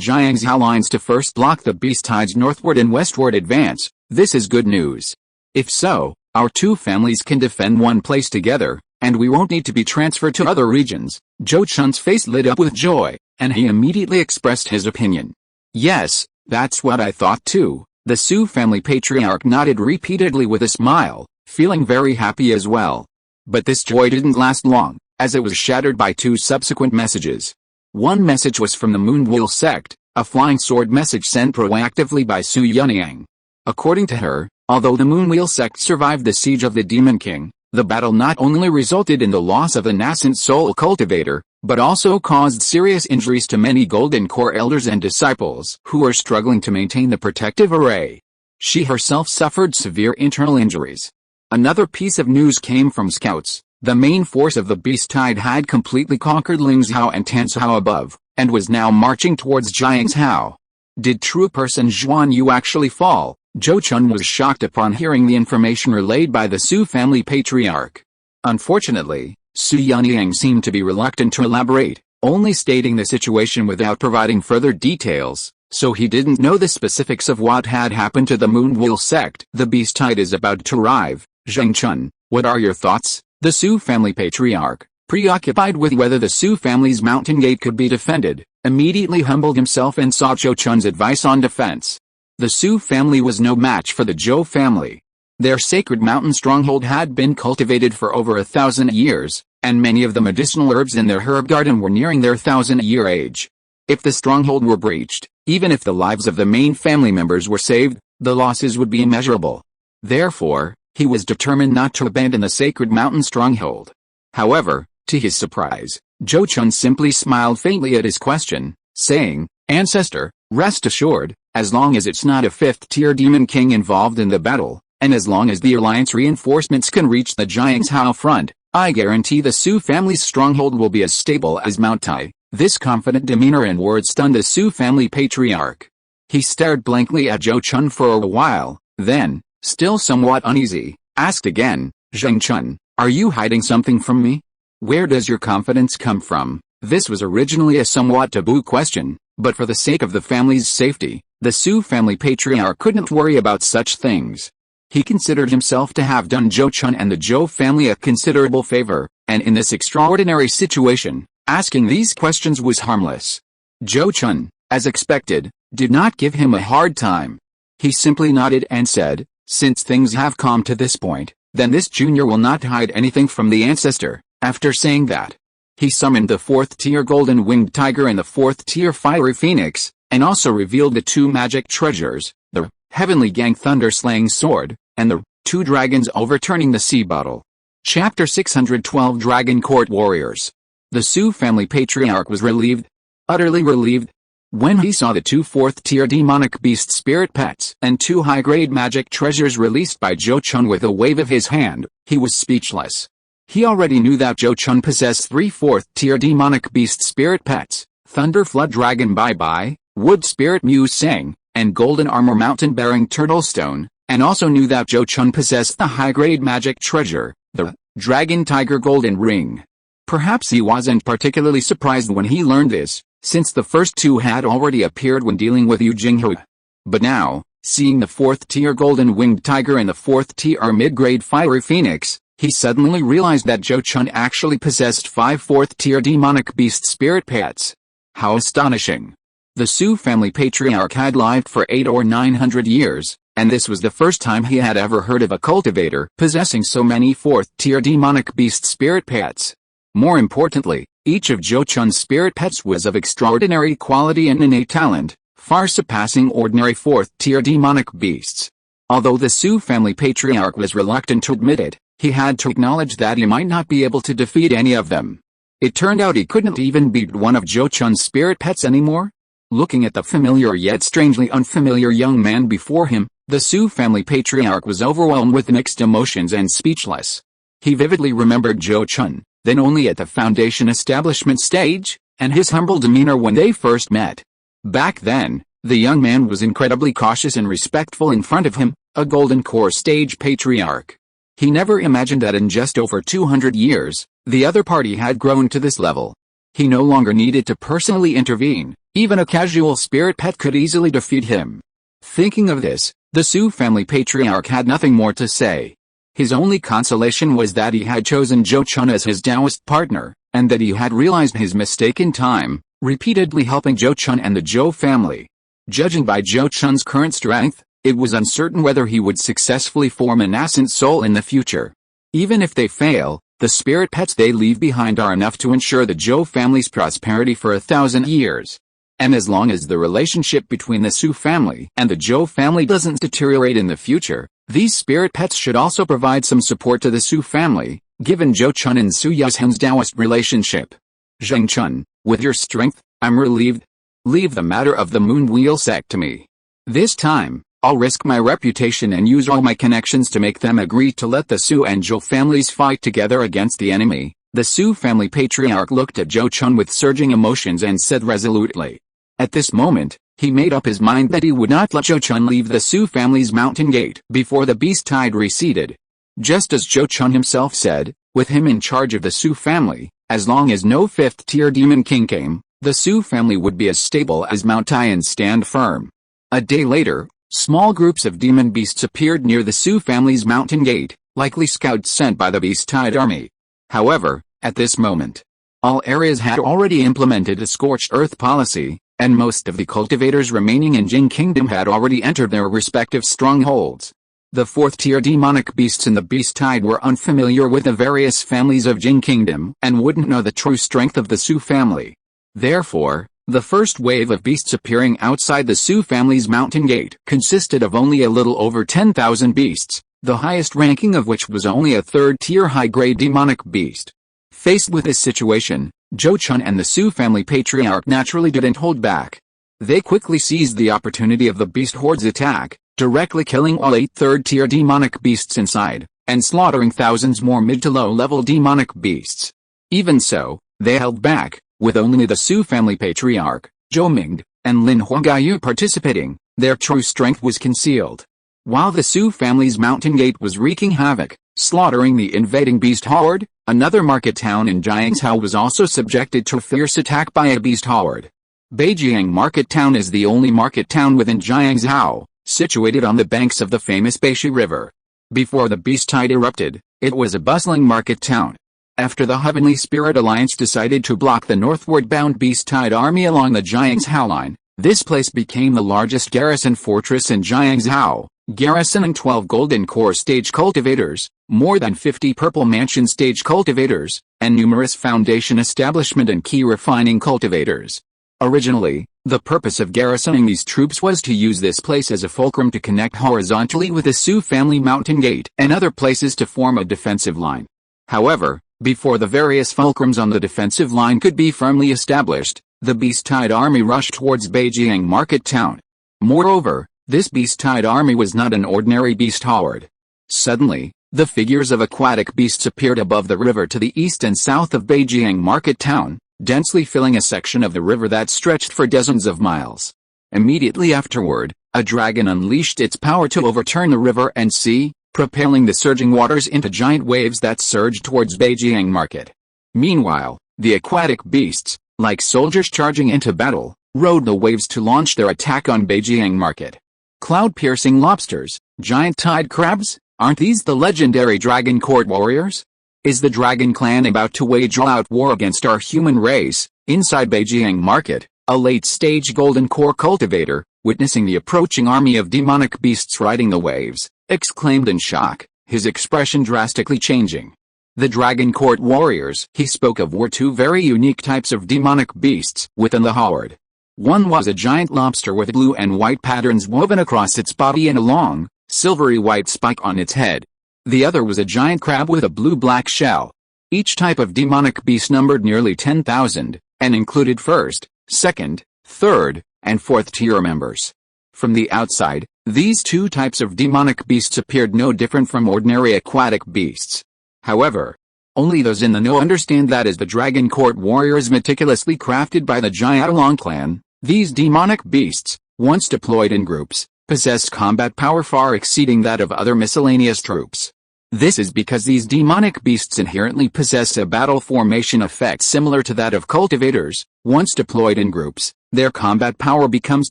Jiangzhou lines to first block the beast tide's northward and westward advance. This is good news. If so, our two families can defend one place together, and we won't need to be transferred to other regions." Zhou Chun's face lit up with joy, and he immediately expressed his opinion. "Yes, that's what I thought too." The Zhou family patriarch nodded repeatedly with a smile, feeling very happy as well. But this joy didn't last long, as it was shattered by 2 subsequent messages. One message was from the Moonwheel sect, a flying sword message sent proactively by Su Yunyang. According to her, although the Moonwheel sect survived the siege of the Demon King, the battle not only resulted in the loss of a nascent soul cultivator, but also caused serious injuries to many golden core elders and disciples who were struggling to maintain the protective array. She herself suffered severe internal injuries. Another piece of news came from scouts. The main force of the Beast Tide had completely conquered Lingzhou and Tanzhou above, and was now marching towards Jiangzhou. Did true person Zhuan Yu actually fall? Zhou Chun was shocked upon hearing the information relayed by the Zhou family patriarch. Unfortunately, Su Yunyang seemed to be reluctant to elaborate, only stating the situation without providing further details, so he didn't know the specifics of what had happened to the Moonwheel sect. The Beast Tide is about to arrive. Zheng Chun, what are your thoughts? The Zhou family patriarch, preoccupied with whether the Zhou family's mountain gate could be defended, immediately humbled himself and sought Zhou Chun's advice on defense. The Zhou family was no match for the Zhou family. Their sacred mountain stronghold had been cultivated for over 1,000 years, and many of the medicinal herbs in their herb garden were nearing their 1,000-year age. If the stronghold were breached, even if the lives of the main family members were saved, the losses would be immeasurable. Therefore, He was determined not to abandon the sacred mountain stronghold. However, to his surprise, Zhou Chun simply smiled faintly at his question, saying, "Ancestor, rest assured, as long as it's not a fifth-tier demon king involved in the battle, and as long as the alliance reinforcements can reach the Jiangshao front, I guarantee the Su family's stronghold will be as stable as Mount Tai." This confident demeanor and words stunned the Su family patriarch. He stared blankly at Zhou Chun for a while, then, still somewhat uneasy, asked again, "Zheng Chun, are you hiding something from me? Where does your confidence come from?" This was originally a somewhat taboo question, but for the sake of the family's safety, the Su family patriarch couldn't worry about such things. He considered himself to have done Zhou Chun and the Zhou family a considerable favor, and in this extraordinary situation, asking these questions was harmless. Zhou Chun, as expected, did not give him a hard time. He simply nodded and said, "Since things have come to this point, then this junior will not hide anything from the ancestor." After saying that, he summoned the 4th-tier golden-winged tiger and the 4th-tier fiery phoenix, and also revealed the 2 magic treasures, the heavenly gang thunder-slaying sword, and the 2 dragons overturning the sea bottle. Chapter 612 Dragon Court Warriors. The Su family patriarch was relieved, utterly relieved, when he saw the 2 4th-tier demonic beast spirit pets and 2 high-grade magic treasures released by Zhou Chun with a wave of his hand. He was speechless. He already knew that Zhou Chun possessed 3 4th-tier demonic beast spirit pets, Thunder Flood Dragon Bye-Bye, Wood Spirit Mew Sang, and Golden Armor Mountain-bearing Turtle Stone, and also knew that Zhou Chun possessed the high-grade magic treasure, the Dragon Tiger Golden Ring. Perhaps he wasn't particularly surprised when he learned this, since the first 2 had already appeared when dealing with Yu Jinghe. But now, seeing the 4th-tier golden-winged tiger and the 4th-tier mid-grade fiery phoenix, he suddenly realized that Zhou Chun actually possessed 5 4th-tier demonic beast spirit pets. How astonishing! The Su family patriarch had lived for 800 or 900 years, and this was the first time he had ever heard of a cultivator possessing so many 4th-tier demonic beast spirit pets. More importantly, each of Zhou Chun's spirit pets was of extraordinary quality and innate talent, far surpassing ordinary 4th-tier demonic beasts. Although the Su family patriarch was reluctant to admit it, he had to acknowledge that he might not be able to defeat any of them. It turned out he couldn't even beat one of Zhou Chun's spirit pets anymore. Looking at the familiar yet strangely unfamiliar young man before him, the Su family patriarch was overwhelmed with mixed emotions and speechless. He vividly remembered Zhou Chun, then only at the foundation establishment stage, and his humble demeanor when they first met. Back then, the young man was incredibly cautious and respectful in front of him, a golden core stage patriarch. He never imagined that in just over 200 years, the other party had grown to this level. He no longer needed to personally intervene, even a casual spirit pet could easily defeat him. Thinking of this, the Su family patriarch had nothing more to say. His only consolation was that he had chosen Zhou Chun as his Taoist partner, and that he had realized his mistake in time, repeatedly helping Zhou Chun and the Zhou family. Judging by Zhou Chun's current strength, it was uncertain whether he would successfully form a nascent soul in the future. Even if they fail, the spirit pets they leave behind are enough to ensure the Zhou family's prosperity for 1,000 years. And as long as the relationship between the Su family and the Zhou family doesn't deteriorate in the future, these spirit pets should also provide some support to the Su family, given Zhou Chun and Su Yuzhen's Taoist relationship. Zheng Chun, with your strength, I'm relieved. Leave the matter of the Moon Wheel Sect to me. This time, I'll risk my reputation and use all my connections to make them agree to let the Su and Zhou families fight together against the enemy. The Su family patriarch looked at Zhou Chun with surging emotions and said resolutely. At this moment, he made up his mind that he would not let Zhou Chun leave the Su family's mountain gate before the beast tide receded. Just as Zhou Chun himself said, with him in charge of the Su family, as long as no 5th-tier demon king came, the Su family would be as stable as Mount Tai and stand firm. A day later, small groups of demon beasts appeared near the Su family's mountain gate, likely scouts sent by the beast tide army. However, at this moment, all areas had already implemented a scorched earth policy, and most of the cultivators remaining in Jing Kingdom had already entered their respective strongholds. The 4th-tier demonic beasts in the beast tide were unfamiliar with the various families of Jing Kingdom and wouldn't know the true strength of the Su family. Therefore, the first wave of beasts appearing outside the Su family's mountain gate consisted of only a little over 10,000 beasts, the highest ranking of which was only a third-tier high-grade demonic beast. Faced with this situation, Zhou Chun and the Su family patriarch naturally didn't hold back. They quickly seized the opportunity of the beast horde's attack, directly killing all 8 third-tier demonic beasts inside, and slaughtering thousands more mid to low-level demonic beasts. Even so, they held back, with only the Su family patriarch, Zhou Ming, and Lin Huangyu participating. Their true strength was concealed. While the Su family's mountain gate was wreaking havoc, slaughtering the invading beast horde, another market town in Jiangzhou was also subjected to fierce attack by a beast horde. Beijiang Market Town is the only market town within Jiangzhou, situated on the banks of the famous Beishi River. Before the beast tide erupted, it was a bustling market town. After the Heavenly Spirit Alliance decided to block the northward-bound beast tide army along the Jiangzhou line, this place became the largest garrison fortress in Jiangzhou, garrisoning 12 golden core stage cultivators, more than 50 purple mansion stage cultivators, and numerous foundation establishment and key refining cultivators. Originally, the purpose of garrisoning these troops was to use this place as a fulcrum to connect horizontally with the Su family mountain gate and other places to form a defensive line. However, before the various fulcrums on the defensive line could be firmly established, the beast tide army rushed towards Beijiang Market Town. Moreover, this beast tide army was not an ordinary beast horde. Suddenly, the figures of aquatic beasts appeared above the river to the east and south of Beijiang Market Town, densely filling a section of the river that stretched for dozens of miles. Immediately afterward, a dragon unleashed its power to overturn the river and sea, propelling the surging waters into giant waves that surged towards Beijiang Market. Meanwhile, the aquatic beasts, like soldiers charging into battle, rode the waves to launch their attack on Beijiang Market. Cloud-piercing lobsters, giant tide crabs, aren't these the legendary Dragon Court warriors? Is the Dragon Clan about to wage all-out war against our human race? Inside Beijiang Market, a late-stage golden core cultivator, witnessing the approaching army of demonic beasts riding the waves, exclaimed in shock, his expression drastically changing. The Dragon Court warriors he spoke of were 2 very unique types of demonic beasts within the horde. One was a giant lobster with blue and white patterns woven across its body and a long, silvery white spike on its head. The other was a giant crab with a blue-black shell. Each type of demonic beast numbered nearly 10,000, and included first, second, third, and fourth tier members. From the outside, these 2 types of demonic beasts appeared no different from ordinary aquatic beasts. However, only those in the know understand that as the Dragon Court warriors meticulously crafted by the Jiaolong clan, these demonic beasts, once deployed in groups, possessed combat power far exceeding that of other miscellaneous troops. This is because these demonic beasts inherently possess a battle formation effect similar to that of cultivators. Once deployed in groups, their combat power becomes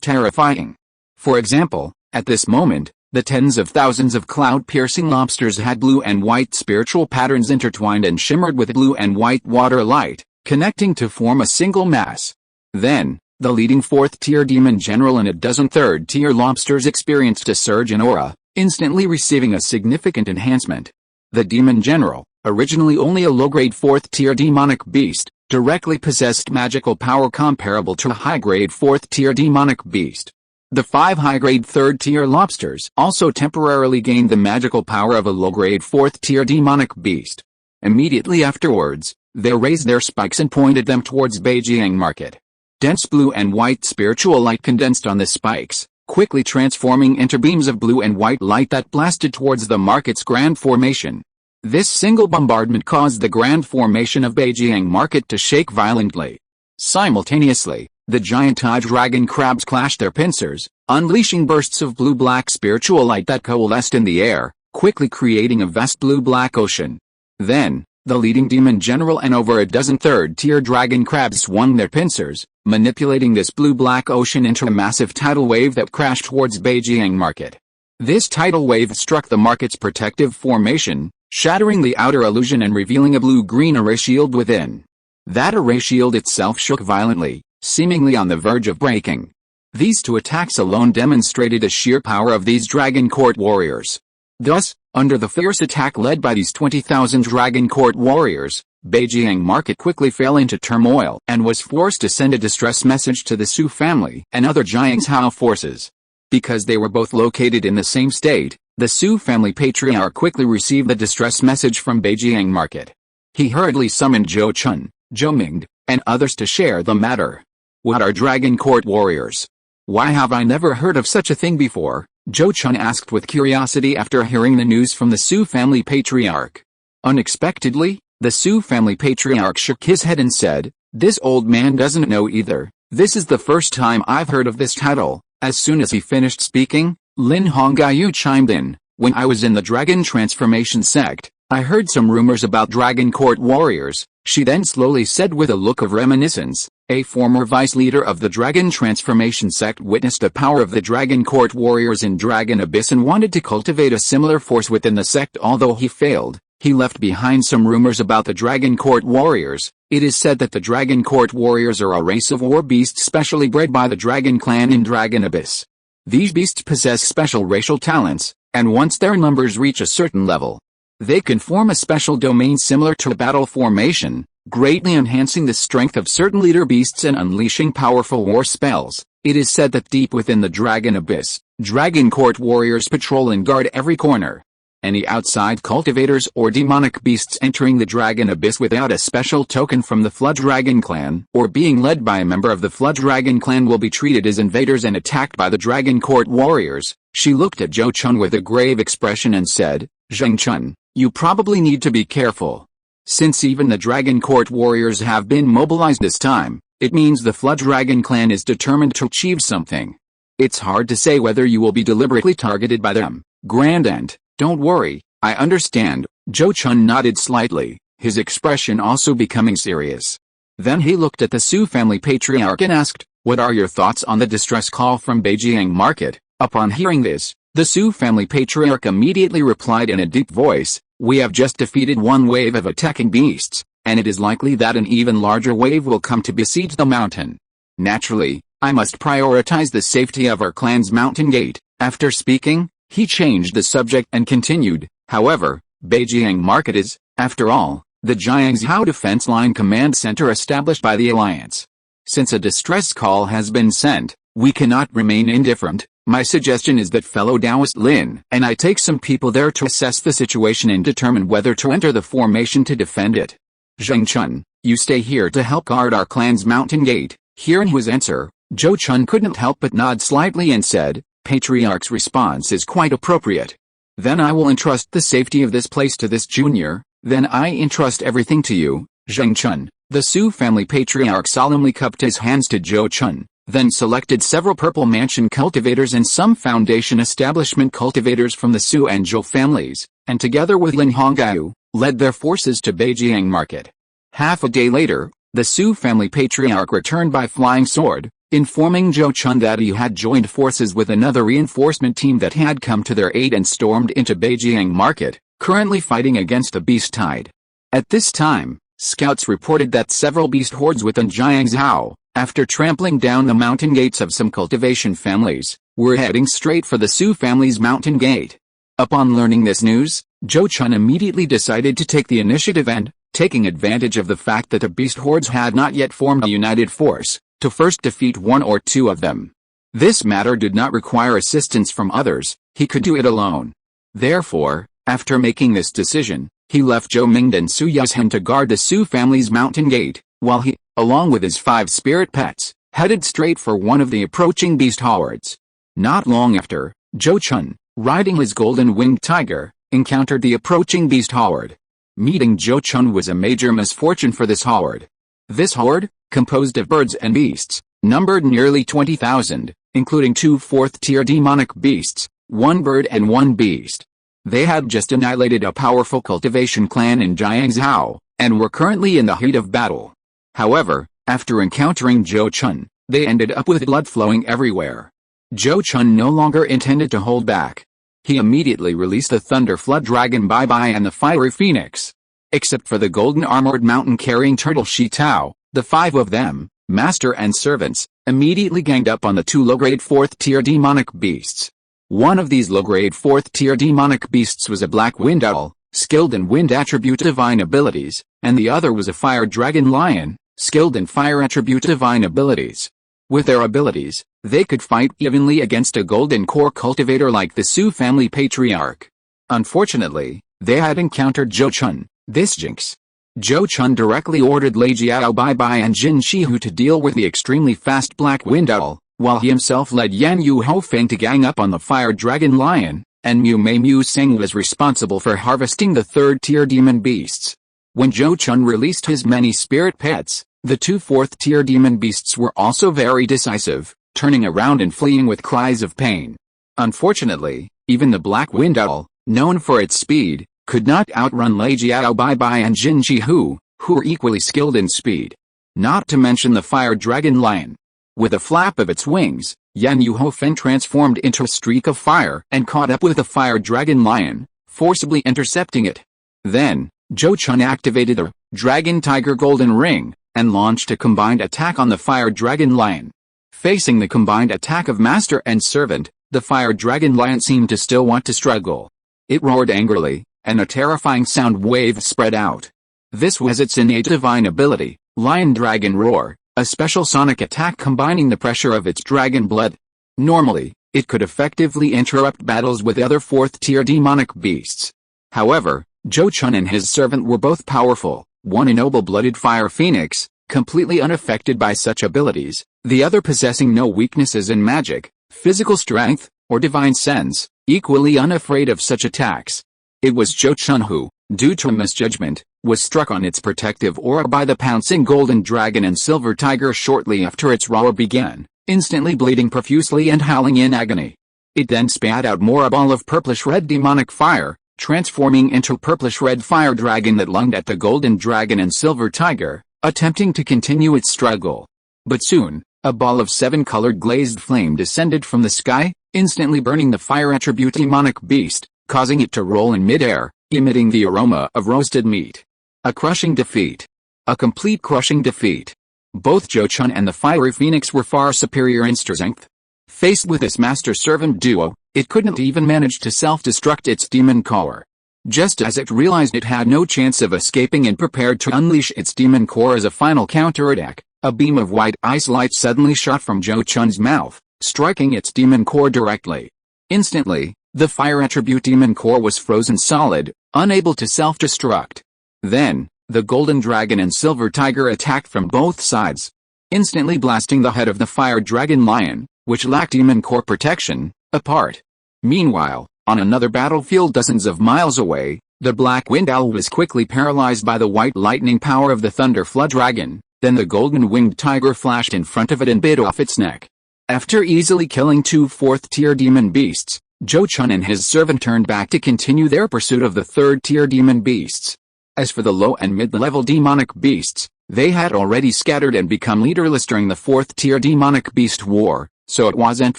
terrifying. For example, at this moment, the tens of thousands of cloud-piercing lobsters had blue and white spiritual patterns intertwined and shimmered with blue and white water light, connecting to form a single mass. Then, the leading 4th-tier demon general and a dozen 3rd-tier lobsters experienced a surge in aura, instantly receiving a significant enhancement. The demon general, originally only a low-grade 4th-tier demonic beast, directly possessed magical power comparable to a high-grade 4th-tier demonic beast. The 5 high-grade 3rd-tier lobsters also temporarily gained the magical power of a low-grade 4th-tier demonic beast. Immediately afterwards, they raised their spikes and pointed them towards Beijiang Market. Dense blue and white spiritual light condensed on the spikes, quickly transforming into beams of blue and white light that blasted towards the market's grand formation. This single bombardment caused the grand formation of Beijiang Market to shake violently. Simultaneously, the giant dragon crabs clashed their pincers, unleashing bursts of blue-black spiritual light that coalesced in the air, quickly creating a vast blue-black ocean. Then, the leading demon general and over a dozen 3rd-tier dragon crabs swung their pincers, manipulating this blue-black ocean into a massive tidal wave that crashed towards Beijiang Market. This tidal wave struck the market's protective formation, shattering the outer illusion and revealing a blue-green array shield within. That array shield itself shook violently, seemingly on the verge of breaking. These 2 attacks alone demonstrated the sheer power of these Dragon Court warriors. Thus, under the fierce attack led by these 20,000 Dragon Court warriors, Beijiang Market quickly fell into turmoil and was forced to send a distress message to the Su family and other Jiangzhou forces. Because they were both located in the same state, The Su family patriarch quickly received the distress message from Beijing Market. He hurriedly summoned Zhou Chun, Zhou Ming, and others to share the matter. What are Dragon Court warriors? Why have I never heard of such a thing before? Zhou Chun asked with curiosity after hearing the news from the Su family patriarch. Unexpectedly, the Su family patriarch shook his head and said, "This old man doesn't know either. This is the first time I've heard of this title." As soon as he finished speaking, Lin Hongyu chimed in. "When I was in the Dragon Transformation Sect, I heard some rumors about Dragon Court warriors," she then slowly said with a look of reminiscence. A former vice leader of the Dragon Transformation Sect witnessed the power of the Dragon Court warriors in Dragon Abyss and wanted to cultivate a similar force within the sect. Although he failed, he left behind some rumors about the Dragon Court warriors. It is said that the Dragon Court warriors are a race of war beasts specially bred by the Dragon clan in Dragon Abyss. These beasts possess special racial talents, and once their numbers reach a certain level, they can form a special domain similar to a battle formation, greatly enhancing the strength of certain leader beasts and unleashing powerful war spells. It is said that deep within the Dragon Abyss, Dragon Court warriors patrol and guard every corner. Any outside cultivators or demonic beasts entering the Dragon Abyss without a special token from the Flood Dragon clan or being led by a member of the Flood Dragon clan will be treated as invaders and attacked by the Dragon Court warriors. She looked at Zhou Chun with a grave expression and said, "Zhou Chun, you probably need to be careful. Since even the Dragon Court warriors have been mobilized this time, it means the Flood Dragon clan is determined to achieve something. It's hard to say whether you will be deliberately targeted by them, Grand Aunt. Don't worry, I understand." Zhou Chun nodded slightly, his expression also becoming serious. Then he looked at the Su family patriarch and asked, "What are your thoughts on the distress call from Beijing Market?" Upon hearing this, the Su family patriarch immediately replied in a deep voice, "We have just defeated one wave of attacking beasts, and it is likely that an even larger wave will come to besiege the mountain. Naturally, I must prioritize the safety of our clan's mountain gate." After speaking, he changed the subject and continued, "However, Beijing Market is, after all, the Jiangzhou Defense Line Command Center established by the Alliance. Since a distress call has been sent, we cannot remain indifferent. My suggestion is that fellow Taoist Lin and I take some people there to assess the situation and determine whether to enter the formation to defend it. Zhou Chun, you stay here to help guard our clan's mountain gate." Hearing his answer, Zhou Chun couldn't help but nod slightly and said, "Patriarch's response is quite appropriate. Then I will entrust the safety of this place to this junior, then I entrust everything to you, Zhou Chun." The Su family patriarch solemnly cupped his hands to Zhou Chun, then selected several Purple Mansion cultivators and some Foundation Establishment cultivators from the Su and Zhou families, and together with Lin Hongyu, led their forces to Beijing Market. Half a day later, the Su family patriarch returned by flying sword, informing Zhou Chun that he had joined forces with another reinforcement team that had come to their aid and stormed into Beijing Market, currently fighting against the beast tide. At this time, scouts reported that several beast hordes within Jiangzhou, after trampling down the mountain gates of some cultivation families, were heading straight for the Su family's mountain gate. Upon learning this news, Zhou Chun immediately decided to take the initiative and, taking advantage of the fact that the beast hordes had not yet formed a united force, to first defeat one or two of them. This matter did not require assistance from others, he could do it alone. Therefore, after making this decision, he left Zhou Ming and Su Yuzhen to guard the Su family's mountain gate, while he, along with his 5 spirit pets, headed straight for one of the approaching beast hordes. Not long after, Zhou Chun, riding his golden-winged tiger, encountered the approaching beast horde. Meeting Zhou Chun was a major misfortune for this horde. This horde, composed of birds and beasts, numbered nearly 20,000, including 2 4th-tier demonic beasts, 1 bird and 1 beast. They had just annihilated a powerful cultivation clan in Jiangzhou, and were currently in the heat of battle. However, after encountering Zhou Chun, they ended up with blood flowing everywhere. Zhou Chun no longer intended to hold back. He immediately released the Thunder Flood Dragon Bai Bai and the Fiery Phoenix. Except for the golden armored mountain-carrying turtle Shi Tao, the 5 of them, master and servants, immediately ganged up on the 2 low-grade 4th-tier demonic beasts. One of these low-grade 4th-tier demonic beasts was a black wind owl, skilled in wind attribute divine abilities, and the other was a fire dragon lion, skilled in fire attribute divine abilities. With their abilities, they could fight evenly against a golden core cultivator like the Zhou family patriarch. Unfortunately, they had encountered Zhou Chun, this jinx. Zhou Chun directly ordered Lei Jiao Baibai and Jin Shihu to deal with the extremely fast Black Wind Owl, while he himself led Yan Yu Hofeng to gang up on the Fire Dragon Lion, and Mu Mei Mu Seng was responsible for harvesting the third-tier demon beasts. When Zhou Chun released his many spirit pets, the two fourth-tier demon beasts were also very decisive, turning around and fleeing with cries of pain. Unfortunately, even the Black Wind Owl, known for its speed, could not outrun Lei Jiao Baibai and Jin Shihu, who were equally skilled in speed. Not to mention the Fire Dragon Lion. With a flap of its wings, Yan Yu Hofeng transformed into a streak of fire and caught up with the Fire Dragon Lion, forcibly intercepting it. Then, Zhou Chun activated the Dragon Tiger Golden Ring, and launched a combined attack on the Fire Dragon Lion. Facing the combined attack of Master and Servant, the Fire Dragon Lion seemed to still want to struggle. It roared angrily, and a terrifying sound wave spread out. This was its innate divine ability, Lion Dragon Roar, a special sonic attack combining the pressure of its dragon blood. Normally, it could effectively interrupt battles with other fourth-tier demonic beasts. However, Zhou Chun and his servant were both powerful, one a noble-blooded fire phoenix, completely unaffected by such abilities, the other possessing no weaknesses in magic, physical strength, or divine sense, equally unafraid of such attacks. It was Zhou Chun who, due to a misjudgment, was struck on its protective aura by the pouncing golden dragon and silver tiger shortly after its roar began, instantly bleeding profusely and howling in agony. It then spat out more a ball of purplish-red demonic fire, transforming into a purplish-red fire dragon that lunged at the golden dragon and silver tiger, attempting to continue its struggle. But soon, a ball of seven-colored glazed flame descended from the sky, instantly burning the fire attribute demonic beast, causing it to roll in midair, emitting the aroma of roasted meat. A crushing defeat. A complete crushing defeat. Both Zhou Chun and the fiery phoenix were far superior in strength. Faced with this master-servant duo, it couldn't even manage to self-destruct its demon core. Just as it realized it had no chance of escaping and prepared to unleash its demon core as a final counterattack, a beam of white ice light suddenly shot from Zhou Chun's mouth, striking its demon core directly. Instantly, the fire attribute demon core was frozen solid, unable to self-destruct. Then, the golden dragon and silver tiger attacked from both sides, instantly blasting the head of the fire dragon lion, which lacked demon core protection, apart. Meanwhile, on another battlefield dozens of miles away, the Black Wind Owl was quickly paralyzed by the white lightning power of the Thunder Flood Dragon, then the golden-winged tiger flashed in front of it and bit off its neck. After easily killing two fourth-tier demon beasts, Zhou Chun and his servant turned back to continue their pursuit of the third-tier demon beasts. As for the low and mid-level demonic beasts, they had already scattered and become leaderless during the fourth-tier demonic beast war, so it wasn't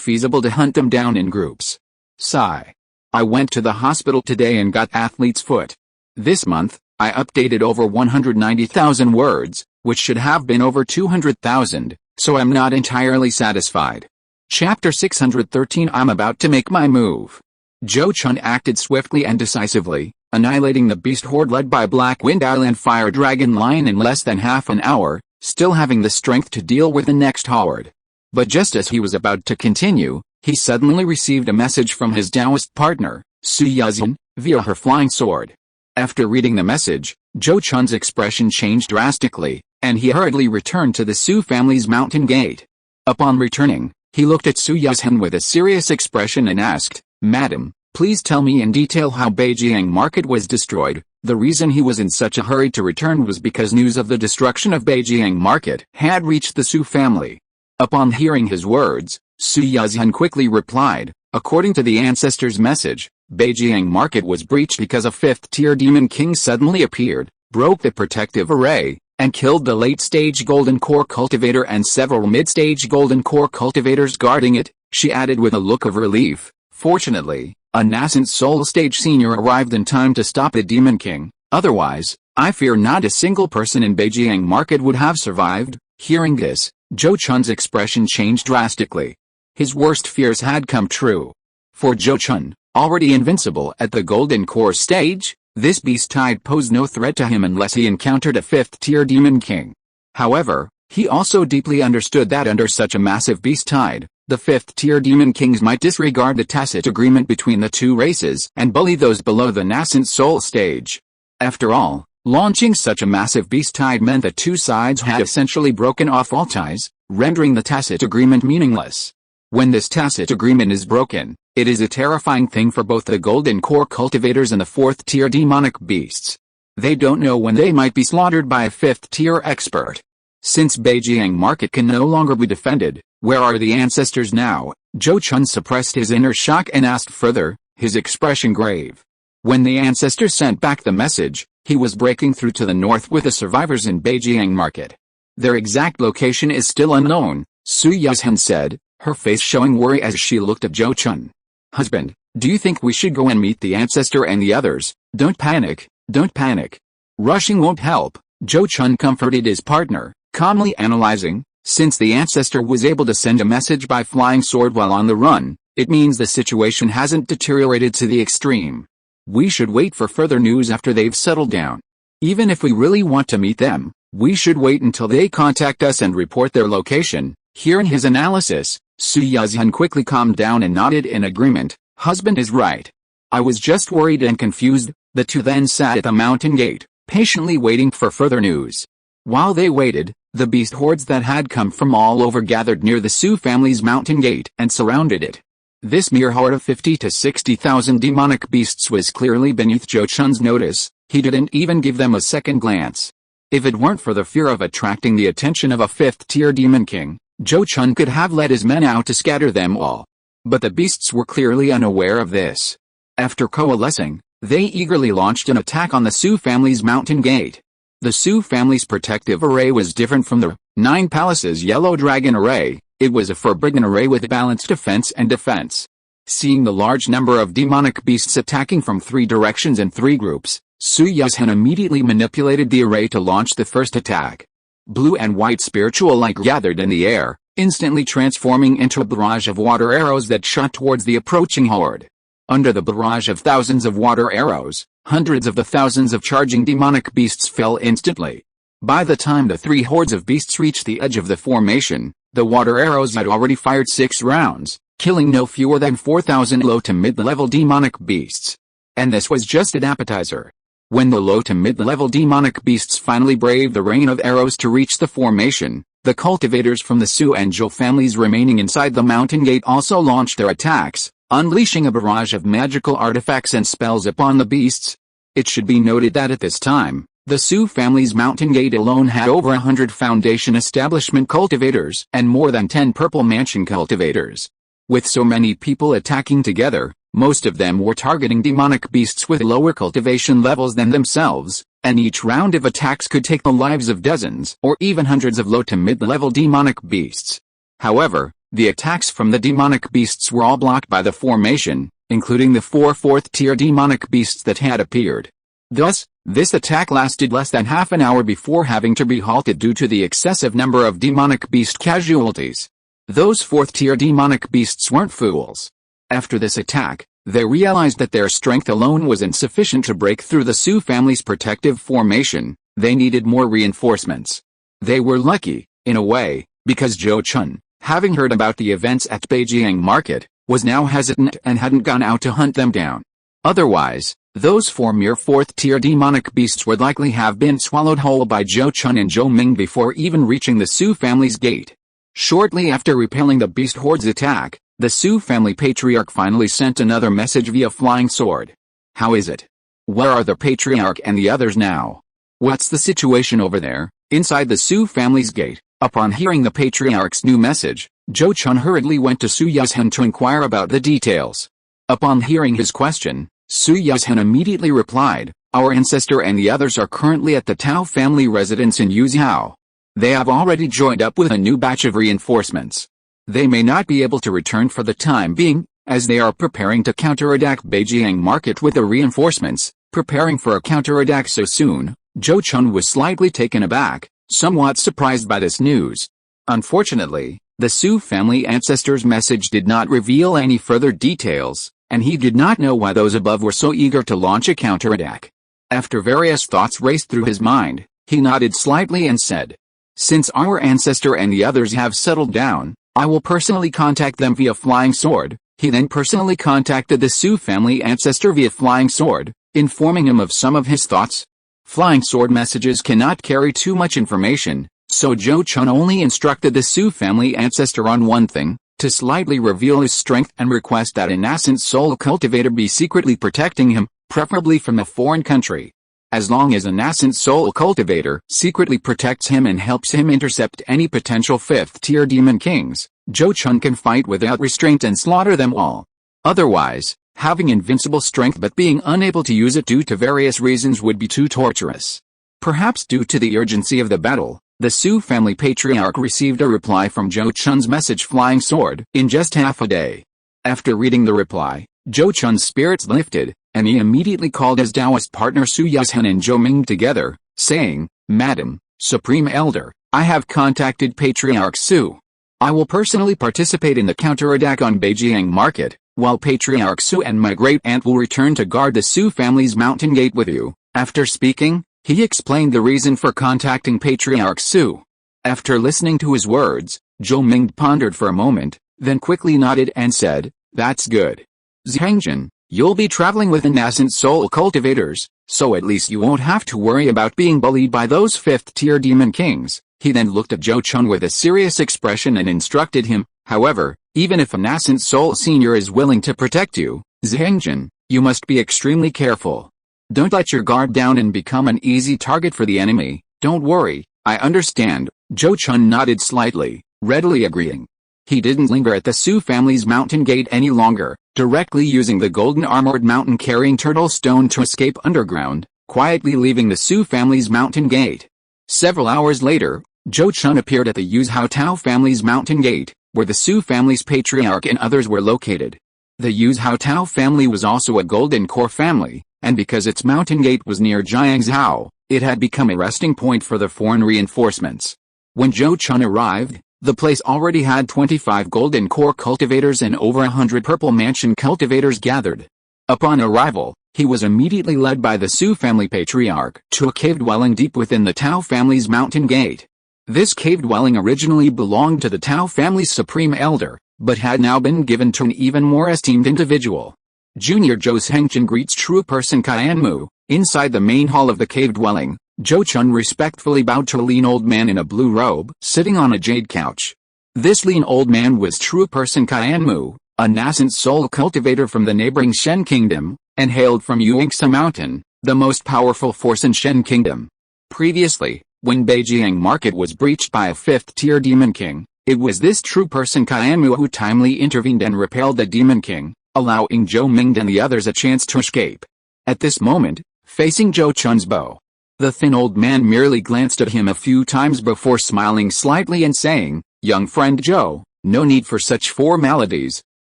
feasible to hunt them down in groups. Sigh. I went to the hospital today and got athlete's foot. This month, I updated over 190,000 words, which should have been over 200,000, so I'm not entirely satisfied. Chapter 613 I'm about to make my move. Zhou Chun acted swiftly and decisively, annihilating the beast horde led by Black Wind Owl and Fire Dragon Lion in less than half an hour, still having the strength to deal with the next horde. But just as he was about to continue, he suddenly received a message from his Taoist partner, Su Yazin, via her flying sword. After reading the message, Zhou Chun's expression changed drastically, and he hurriedly returned to the Su family's mountain gate. Upon returning, he looked at Su Yazin with a serious expression and asked, "Madam, please tell me in detail how Beijing Market was destroyed." The reason he was in such a hurry to return was because news of the destruction of Beijing Market had reached the Su family. Upon hearing his words, Su Yazin quickly replied, "According to the ancestors' message, Beijing Market was breached because a fifth-tier demon king suddenly appeared, broke the protective array, and killed the late-stage golden core cultivator and several mid-stage golden core cultivators guarding it," she added with a look of relief. "Fortunately, a nascent soul-stage senior arrived in time to stop the demon king, otherwise, I fear not a single person in Beijing Market would have survived." Hearing this, Zhou Chun's expression changed drastically. His worst fears had come true. For Zhou Chun, already invincible at the golden core stage, this beast-tide posed no threat to him unless he encountered a fifth-tier demon king. However, He also deeply understood that under such a massive beast tide, the 5th-tier demon kings might disregard the tacit agreement between the two races and bully those below the nascent soul stage. After all, launching such a massive beast tide meant that two sides had essentially broken off all ties, rendering the tacit agreement meaningless. When this tacit agreement is broken, it is a terrifying thing for both the golden core cultivators and the 4th-tier demonic beasts. They don't know when they might be slaughtered by a 5th-tier expert. Since Beijing market can no longer be defended, where are the ancestors now? Zhou Chun suppressed his inner shock and asked further, his expression grave. When the ancestor sent back the message, he was breaking through to the north with the survivors in Beijing market. Their exact location is still unknown, Su Yuzhen said, her face showing worry as she looked at Zhou Chun. Husband, do you think we should go and meet the ancestor and the others? Don't panic, don't panic. Rushing won't help, Zhou Chun comforted his partner, calmly analyzing, since the ancestor was able to send a message by flying sword while on the run, it means the situation hasn't deteriorated to the extreme. We should wait for further news after they've settled down. Even if we really want to meet them, we should wait until they contact us and report their location. Hearing his analysis, Su Yuzhen quickly calmed down and nodded in agreement. Husband is right. I was just worried and confused. The two then sat at the mountain gate, patiently waiting for further news. While they waited, the beast hordes that had come from all over gathered near the Su family's mountain gate and surrounded it. This mere horde of 50 to 60,000 demonic beasts was clearly beneath Zhou Chun's notice. He didn't even give them a second glance. If it weren't for the fear of attracting the attention of a 5th-tier demon king, Zhou Chun could have led his men out to scatter them all. But the beasts were clearly unaware of this. After coalescing, they eagerly launched an attack on the Su family's mountain gate. The Su family's protective array was different from the 9 Palaces Yellow Dragon array. It was a forbidden array with balanced defense and defense. Seeing the large number of demonic beasts attacking from 3 directions and 3 groups, Su Yuzhen immediately manipulated the array to launch the first attack. Blue and white spiritual light gathered in the air, instantly transforming into a barrage of water arrows that shot towards the approaching horde. Under the barrage of thousands of water arrows, hundreds of the thousands of charging demonic beasts fell instantly. By the time the 3 hordes of beasts reached the edge of the formation, the water arrows had already fired 6 rounds, killing no fewer than 4,000 low to mid-level demonic beasts. And this was just an appetizer. When the low to mid-level demonic beasts finally braved the rain of arrows to reach the formation, the cultivators from the Su and Zhou families remaining inside the mountain gate also launched their attacks, unleashing a barrage of magical artifacts and spells upon the beasts. It should be noted that at this time, the Su family's mountain gate alone had over 100 foundation establishment cultivators and more than 10 purple mansion cultivators. With so many people attacking together, most of them were targeting demonic beasts with lower cultivation levels than themselves, and each round of attacks could take the lives of dozens or even hundreds of low to mid-level demonic beasts. However, the attacks from the demonic beasts were all blocked by the formation, including the 4 4th-tier demonic beasts that had appeared. Thus, this attack lasted less than half an hour before having to be halted due to the excessive number of demonic beast casualties. Those 4th-tier demonic beasts weren't fools. After this attack, they realized that their strength alone was insufficient to break through the Su family's protective formation. They needed more reinforcements. They were lucky, in a way, because Zhou Chun, having heard about the events at Beijing market, was now hesitant and hadn't gone out to hunt them down. Otherwise, those 4 mere 4th-tier demonic beasts would likely have been swallowed whole by Zhou Chun and Zhou Ming before even reaching the Su family's gate. Shortly after repelling the beast horde's attack, the Su family patriarch finally sent another message via flying sword. How is it? Where are the patriarch and the others now? What's the situation over there, inside the Su family's gate? Upon hearing the patriarch's new message, Zhou Chun hurriedly went to Su Yuzhen to inquire about the details. Upon hearing his question, Su Yuzhen immediately replied, "Our ancestor and the others are currently at the Tao family residence in Yuxiao. They have already joined up with a new batch of reinforcements. They may not be able to return for the time being, as they are preparing to counterattack Beijing market with the reinforcements." Preparing for a counterattack so soon, Zhou Chun was slightly taken aback, somewhat surprised by this news. Unfortunately, the Su family ancestor's message did not reveal any further details, and he did not know why those above were so eager to launch a counterattack. After various thoughts raced through his mind, he nodded slightly and said, Since our ancestor and the others have settled down, I will personally contact them via flying sword." He then personally contacted the Su family ancestor via flying sword, informing him of some of his thoughts. Flying sword messages cannot carry too much information, so Zhou Chun only instructed the Su family ancestor on one thing: to slightly reveal his strength and request that an nascent soul cultivator be secretly protecting him, preferably from a foreign country. As long as a nascent soul cultivator secretly protects him and helps him intercept any potential 5th-tier demon kings, Zhou Chun can fight without restraint and slaughter them all. Otherwise, having invincible strength but being unable to use it due to various reasons would be too torturous. Perhaps due to the urgency of the battle, the Su family patriarch received a reply from Zhou Chun's message flying sword in just half a day. After reading the reply, Zhou Chun's spirits lifted, and he immediately called his Taoist partner Su Yuzhen and Zhou Ming together, saying, "Madam, Supreme Elder, I have contacted Patriarch Su. I will personally participate in the counterattack on Beijing Market, while Patriarch Su and my great aunt will return to guard the Su family's mountain gate with you." After speaking, he explained the reason for contacting Patriarch Su. After listening to his words, Zhou Ming pondered for a moment, then quickly nodded and said, "That's good. Zhangjin, you'll be traveling with the nascent soul cultivators, so at least you won't have to worry about being bullied by those 5th-tier demon kings." He then looked at Zhou Chun with a serious expression and instructed him, "However, even if a nascent soul senior is willing to protect you, Zhangjin, you must be extremely careful. Don't let your guard down and become an easy target for the enemy." "Don't worry, I understand." Zhou Chun nodded slightly, readily agreeing. He didn't linger at the Su family's mountain gate any longer, directly using the golden armored mountain-carrying turtle stone to escape underground, quietly leaving the Su family's mountain gate. Several hours later, Zhou Chun appeared at the Yuzhao Tao family's mountain gate, where the Su family's patriarch and others were located. The Yuzhao Tao family was also a golden core family, and because its mountain gate was near Jiangzhou, it had become a resting point for the foreign reinforcements. When Zhou Chun arrived, the place already had 25 golden core cultivators and over 100 purple mansion cultivators gathered. Upon arrival, he was immediately led by the Su family patriarch to a cave dwelling deep within the Tao family's mountain gate. This cave dwelling originally belonged to the Tao family's supreme elder, but had now been given to an even more esteemed individual. Junior Zhou Zhangjin greets true person Qianmu. Inside the main hall of the cave dwelling, Zhou Chun respectfully bowed to a lean old man in a blue robe, sitting on a jade couch. This lean old man was true person Qianmu, a nascent soul cultivator from the neighboring Shen Kingdom, and hailed from Yuangsa Mountain, the most powerful force in Shen Kingdom. Previously, when Beijing Market was breached by a 5th-tier demon king, it was this true person Qianmu who timely intervened and repelled the demon king, allowing Zhou Ming and the others a chance to escape. At this moment, facing Zhou Chun's bow, the thin old man merely glanced at him a few times before smiling slightly and saying, "Young friend Zhou, no need for such formalities,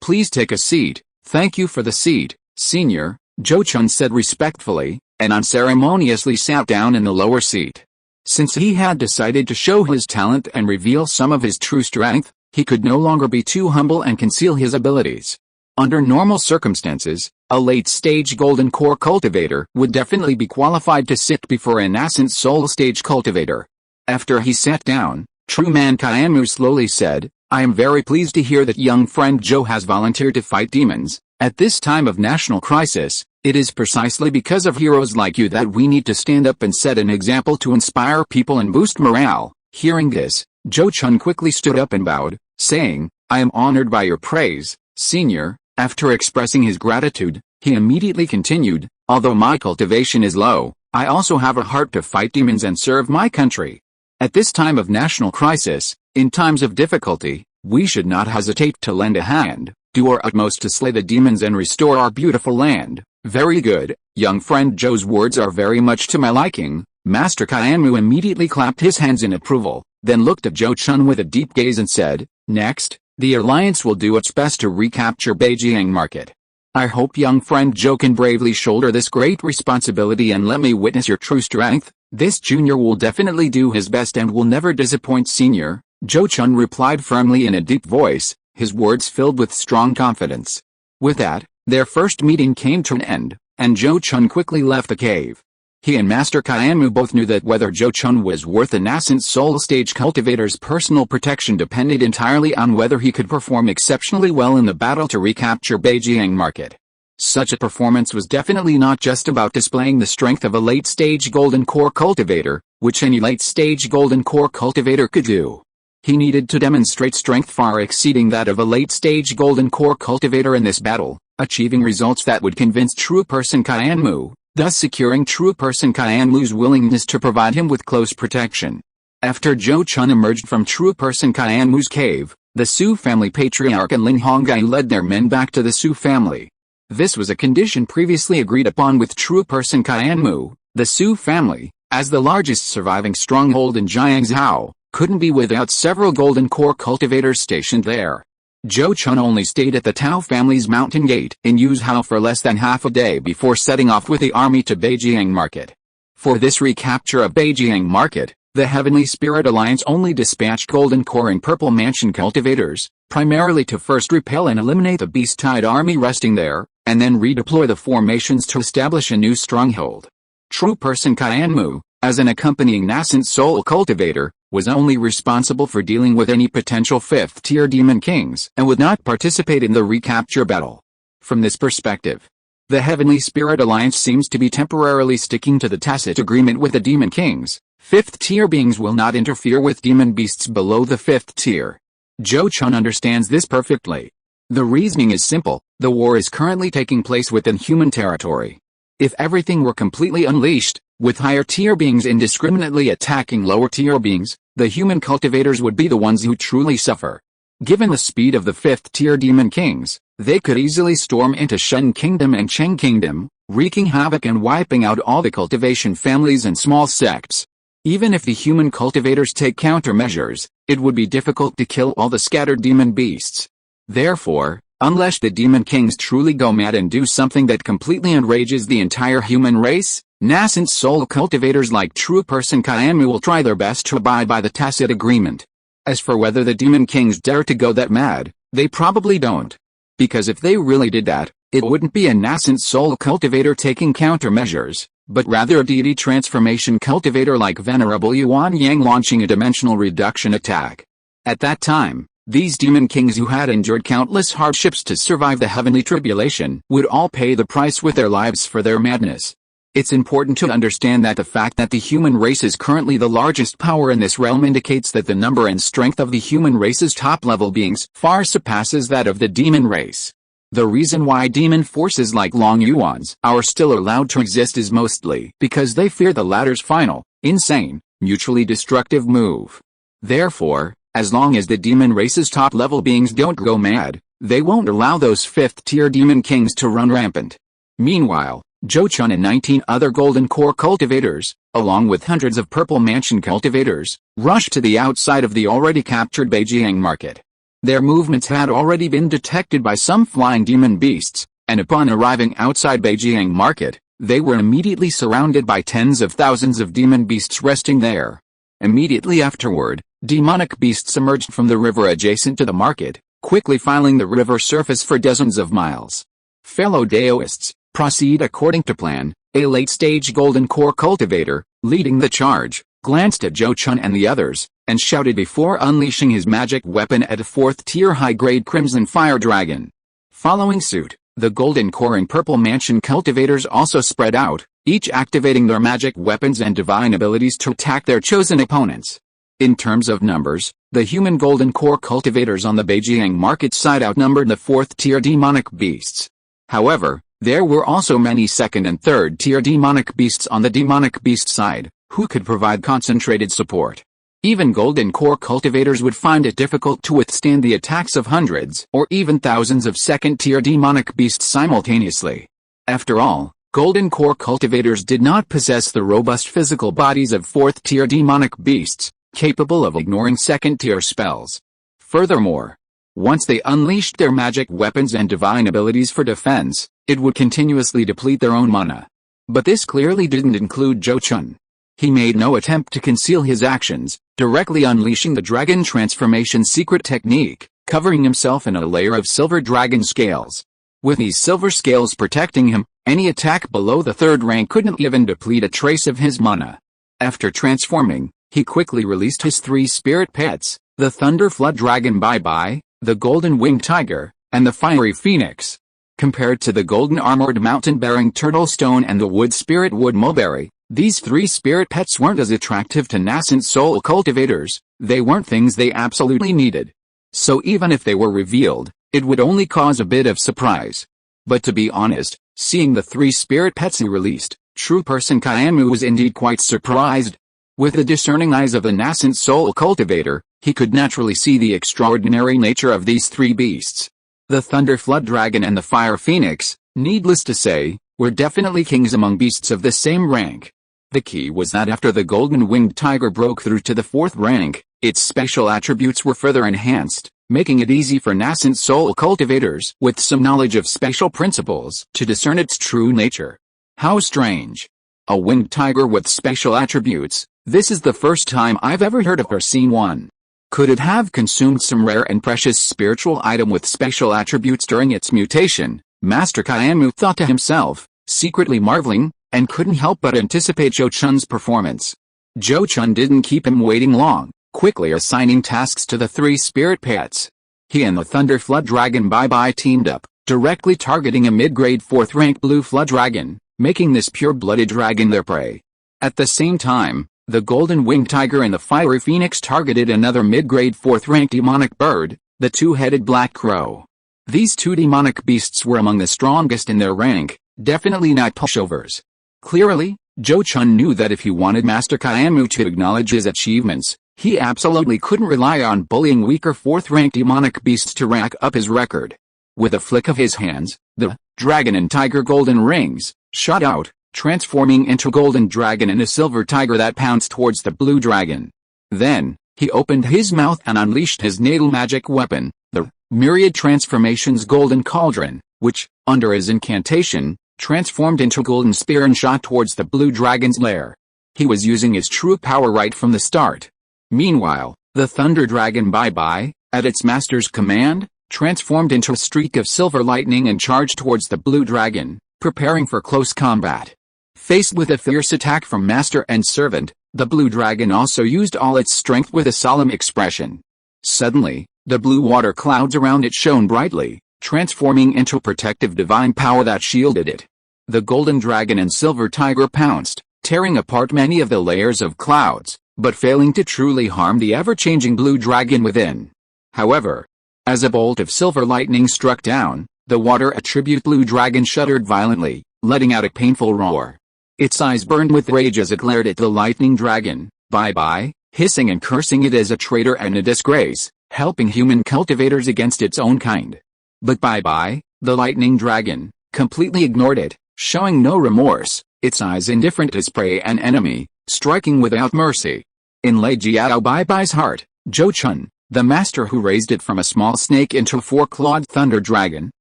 please take a seat." "Thank you for the seat, senior," Zhou Chun said respectfully, and unceremoniously sat down in the lower seat. Since he had decided to show his talent and reveal some of his true strength, he could no longer be too humble and conceal his abilities. Under normal circumstances, a late-stage golden core cultivator would definitely be qualified to sit before a nascent soul stage cultivator. After he sat down, true man Qianmu slowly said, "I am very pleased to hear that young friend Zhou has volunteered to fight demons. At this time of national crisis, it is precisely because of heroes like you that we need to stand up and set an example to inspire people and boost morale." Hearing this, Zhou Chun quickly stood up and bowed, saying, "I am honored by your praise, senior." After expressing his gratitude, he immediately continued, "Although my cultivation is low, I also have a heart to fight demons and serve my country. At this time of national crisis, in times of difficulty, we should not hesitate to lend a hand, do our utmost to slay the demons and restore our beautiful land." "Very good, young friend Zhou's words are very much to my liking." Master Qianmu immediately clapped his hands in approval, then looked at Zhou Chun with a deep gaze and said, "Next, the Alliance will do its best to recapture Beijing Market. I hope young friend Zhou can bravely shoulder this great responsibility and let me witness your true strength." "This junior will definitely do his best and will never disappoint, senior," Zhou Chun replied firmly in a deep voice, his words filled with strong confidence. With that, their first meeting came to an end, and Zhou Chun quickly left the cave. He and Master Kyanmu both knew that whether Zhou Chun was worth a nascent soul stage cultivator's personal protection depended entirely on whether he could perform exceptionally well in the battle to recapture Beijing market. Such a performance was definitely not just about displaying the strength of a late-stage golden core cultivator, which any late-stage golden core cultivator could do. He needed to demonstrate strength far exceeding that of a late-stage golden core cultivator in this battle, achieving results that would convince true person Kyanmu, thus securing true person Kyanmu's willingness to provide him with close protection. After Zhou Chun emerged from true person Kyanmu's cave, the Su family patriarch and Lin Honggai led their men back to the Su family. This was a condition previously agreed upon with true person Kyanmu. The Su family, as the largest surviving stronghold in Jiangzhou, couldn't be without several golden core cultivators stationed there. Zhou Chun only stayed at the Tao family's mountain gate in Yuzhou for less than half a day before setting off with the army to Beijing market. For this recapture of Beijing market, the Heavenly Spirit Alliance only dispatched golden core and purple mansion cultivators, primarily to first repel and eliminate the beast-tide army resting there, and then redeploy the formations to establish a new stronghold. True person Kyanmu, as an accompanying nascent soul cultivator, was only responsible for dealing with any potential 5th-tier demon kings and would not participate in the recapture battle. From this perspective, the Heavenly Spirit Alliance seems to be temporarily sticking to the tacit agreement with the demon kings. 5th-tier beings will not interfere with demon beasts below the 5th tier. Zhou Chun understands this perfectly. The reasoning is simple: the war is currently taking place within human territory. If everything were completely unleashed, with higher-tier beings indiscriminately attacking lower-tier beings, the human cultivators would be the ones who truly suffer. Given the speed of the 5th-tier demon kings, they could easily storm into Shen Kingdom and Cheng Kingdom, wreaking havoc and wiping out all the cultivation families and small sects. Even if the human cultivators take countermeasures, it would be difficult to kill all the scattered demon beasts. Therefore, unless the demon kings truly go mad and do something that completely enrages the entire human race, nascent soul cultivators like true person Kyanmu will try their best to abide by the tacit agreement. As for whether the demon kings dare to go that mad, they probably don't. Because if they really did that, it wouldn't be a nascent soul cultivator taking countermeasures, but rather a deity transformation cultivator like Venerable Yuan Yang launching a dimensional reduction attack. At that time, these demon kings who had endured countless hardships to survive the heavenly tribulation would all pay the price with their lives for their madness. It's important to understand that the fact that the human race is currently the largest power in this realm indicates that the number and strength of the human race's top-level beings far surpasses that of the demon race. The reason why demon forces like Long Yuans are still allowed to exist is mostly because they fear the latter's final, insane, mutually destructive move. Therefore, as long as the demon race's top-level beings don't go mad, they won't allow those 5th-tier demon kings to run rampant. Meanwhile, Zhou Chun and 19 other golden core cultivators, along with hundreds of purple mansion cultivators, rushed to the outside of the already captured Beijing market. Their movements had already been detected by some flying demon beasts, and upon arriving outside Beijing market, they were immediately surrounded by tens of thousands of demon beasts resting there. Immediately afterward, demonic beasts emerged from the river adjacent to the market, quickly filing the river surface for dozens of miles. Fellow Daoists, proceed according to plan. A late-stage golden core cultivator, leading the charge, glanced at Zhou Chun and the others, and shouted before unleashing his magic weapon at a 4th-tier high-grade Crimson Fire Dragon. Following suit, the golden core and purple mansion cultivators also spread out, each activating their magic weapons and divine abilities to attack their chosen opponents. In terms of numbers, the human golden core cultivators on the Beijing market side outnumbered the 4th-tier demonic beasts. However, there were also many 2nd and 3rd-tier demonic beasts on the demonic beast side, who could provide concentrated support. Even golden core cultivators would find it difficult to withstand the attacks of hundreds or even thousands of 2nd-tier demonic beasts simultaneously. After all, golden core cultivators did not possess the robust physical bodies of 4th-tier demonic beasts, capable of ignoring 2nd-tier spells. Furthermore, once they unleashed their magic weapons and divine abilities for defense, it would continuously deplete their own mana. But this clearly didn't include Zhou Chun. He made no attempt to conceal his actions, directly unleashing the dragon transformation secret technique, covering himself in a layer of silver dragon scales. With these silver scales protecting him, Any attack below the 3rd rank couldn't even deplete a trace of his mana. After transforming, he quickly released his 3 spirit pets, the Thunder Flood Dragon Bye-Bye, the Golden Winged Tiger, and the Fiery Phoenix. Compared to the Golden Armored Mountain-Bearing Turtle Stone and the Wood Spirit Wood Mulberry, these 3 spirit pets weren't as attractive to nascent soul cultivators. They weren't things they absolutely needed. So even if they were revealed, it would only cause a bit of surprise. But to be honest, seeing the 3 spirit pets he released, true person Kaiamu was indeed quite surprised. With the discerning eyes of a nascent soul cultivator, he could naturally see the extraordinary nature of these 3 beasts. The Thunder Flood Dragon and the Fire Phoenix, needless to say, were definitely kings among beasts of the same rank. The key was that after the Golden Winged Tiger broke through to the 4th rank, its special attributes were further enhanced, making it easy for nascent soul cultivators with some knowledge of special principles to discern its true nature. How strange. A winged tiger with special attributes, this is the first time I've ever heard of or seen one. Could it have consumed some rare and precious spiritual item with special attributes during its mutation? Master Kaiamu thought to himself, secretly marveling, and couldn't help but anticipate Zhou Chun's performance. Zhou Chun didn't keep him waiting long, quickly assigning tasks to the 3 spirit pets. He and the Thunder Flood Dragon Bye-Bye teamed up, directly targeting a mid-grade 4th rank blue flood dragon, making this pure-blooded dragon their prey. At the same time, the Golden Winged Tiger and the Fiery Phoenix targeted another mid-grade 4th rank demonic bird, the 2-headed Black Crow. These 2 demonic beasts were among the strongest in their rank, definitely not pushovers. Clearly, Zhou Chun knew that if he wanted Master Kaiamu to acknowledge his achievements, he absolutely couldn't rely on bullying weaker 4th rank demonic beasts to rack up his record. With a flick of his hands, the Dragon and Tiger Golden Rings shot out, transforming into a golden dragon and a silver tiger that pounced towards the blue dragon. Then, he opened his mouth and unleashed his natal magic weapon, the Myriad Transformations Golden Cauldron, which, under his incantation, transformed into a golden spear and shot towards the blue dragon's lair. He was using his true power right from the start. Meanwhile, the Thunder Dragon Bye-Bye, at its master's command, transformed into a streak of silver lightning and charged towards the blue dragon, preparing for close combat. Faced with a fierce attack from master and servant, the blue dragon also used all its strength with a solemn expression. Suddenly, the blue water clouds around it shone brightly, transforming into a protective divine power that shielded it. The golden dragon and silver tiger pounced, tearing apart many of the layers of clouds, but failing to truly harm the ever-changing blue dragon within. However, as a bolt of silver lightning struck down, the water attribute blue dragon shuddered violently, letting out a painful roar. Its eyes burned with rage as it glared at the lightning dragon, Bye-Bye, hissing and cursing it as a traitor and a disgrace, helping human cultivators against its own kind. But Bye-Bye, the lightning dragon, completely ignored it, showing no remorse, its eyes indifferent as prey and enemy, striking without mercy. In Lei Jiao Bye-Bye's heart, Zhou Chun, the master who raised it from a small snake into a 4-clawed thunder dragon,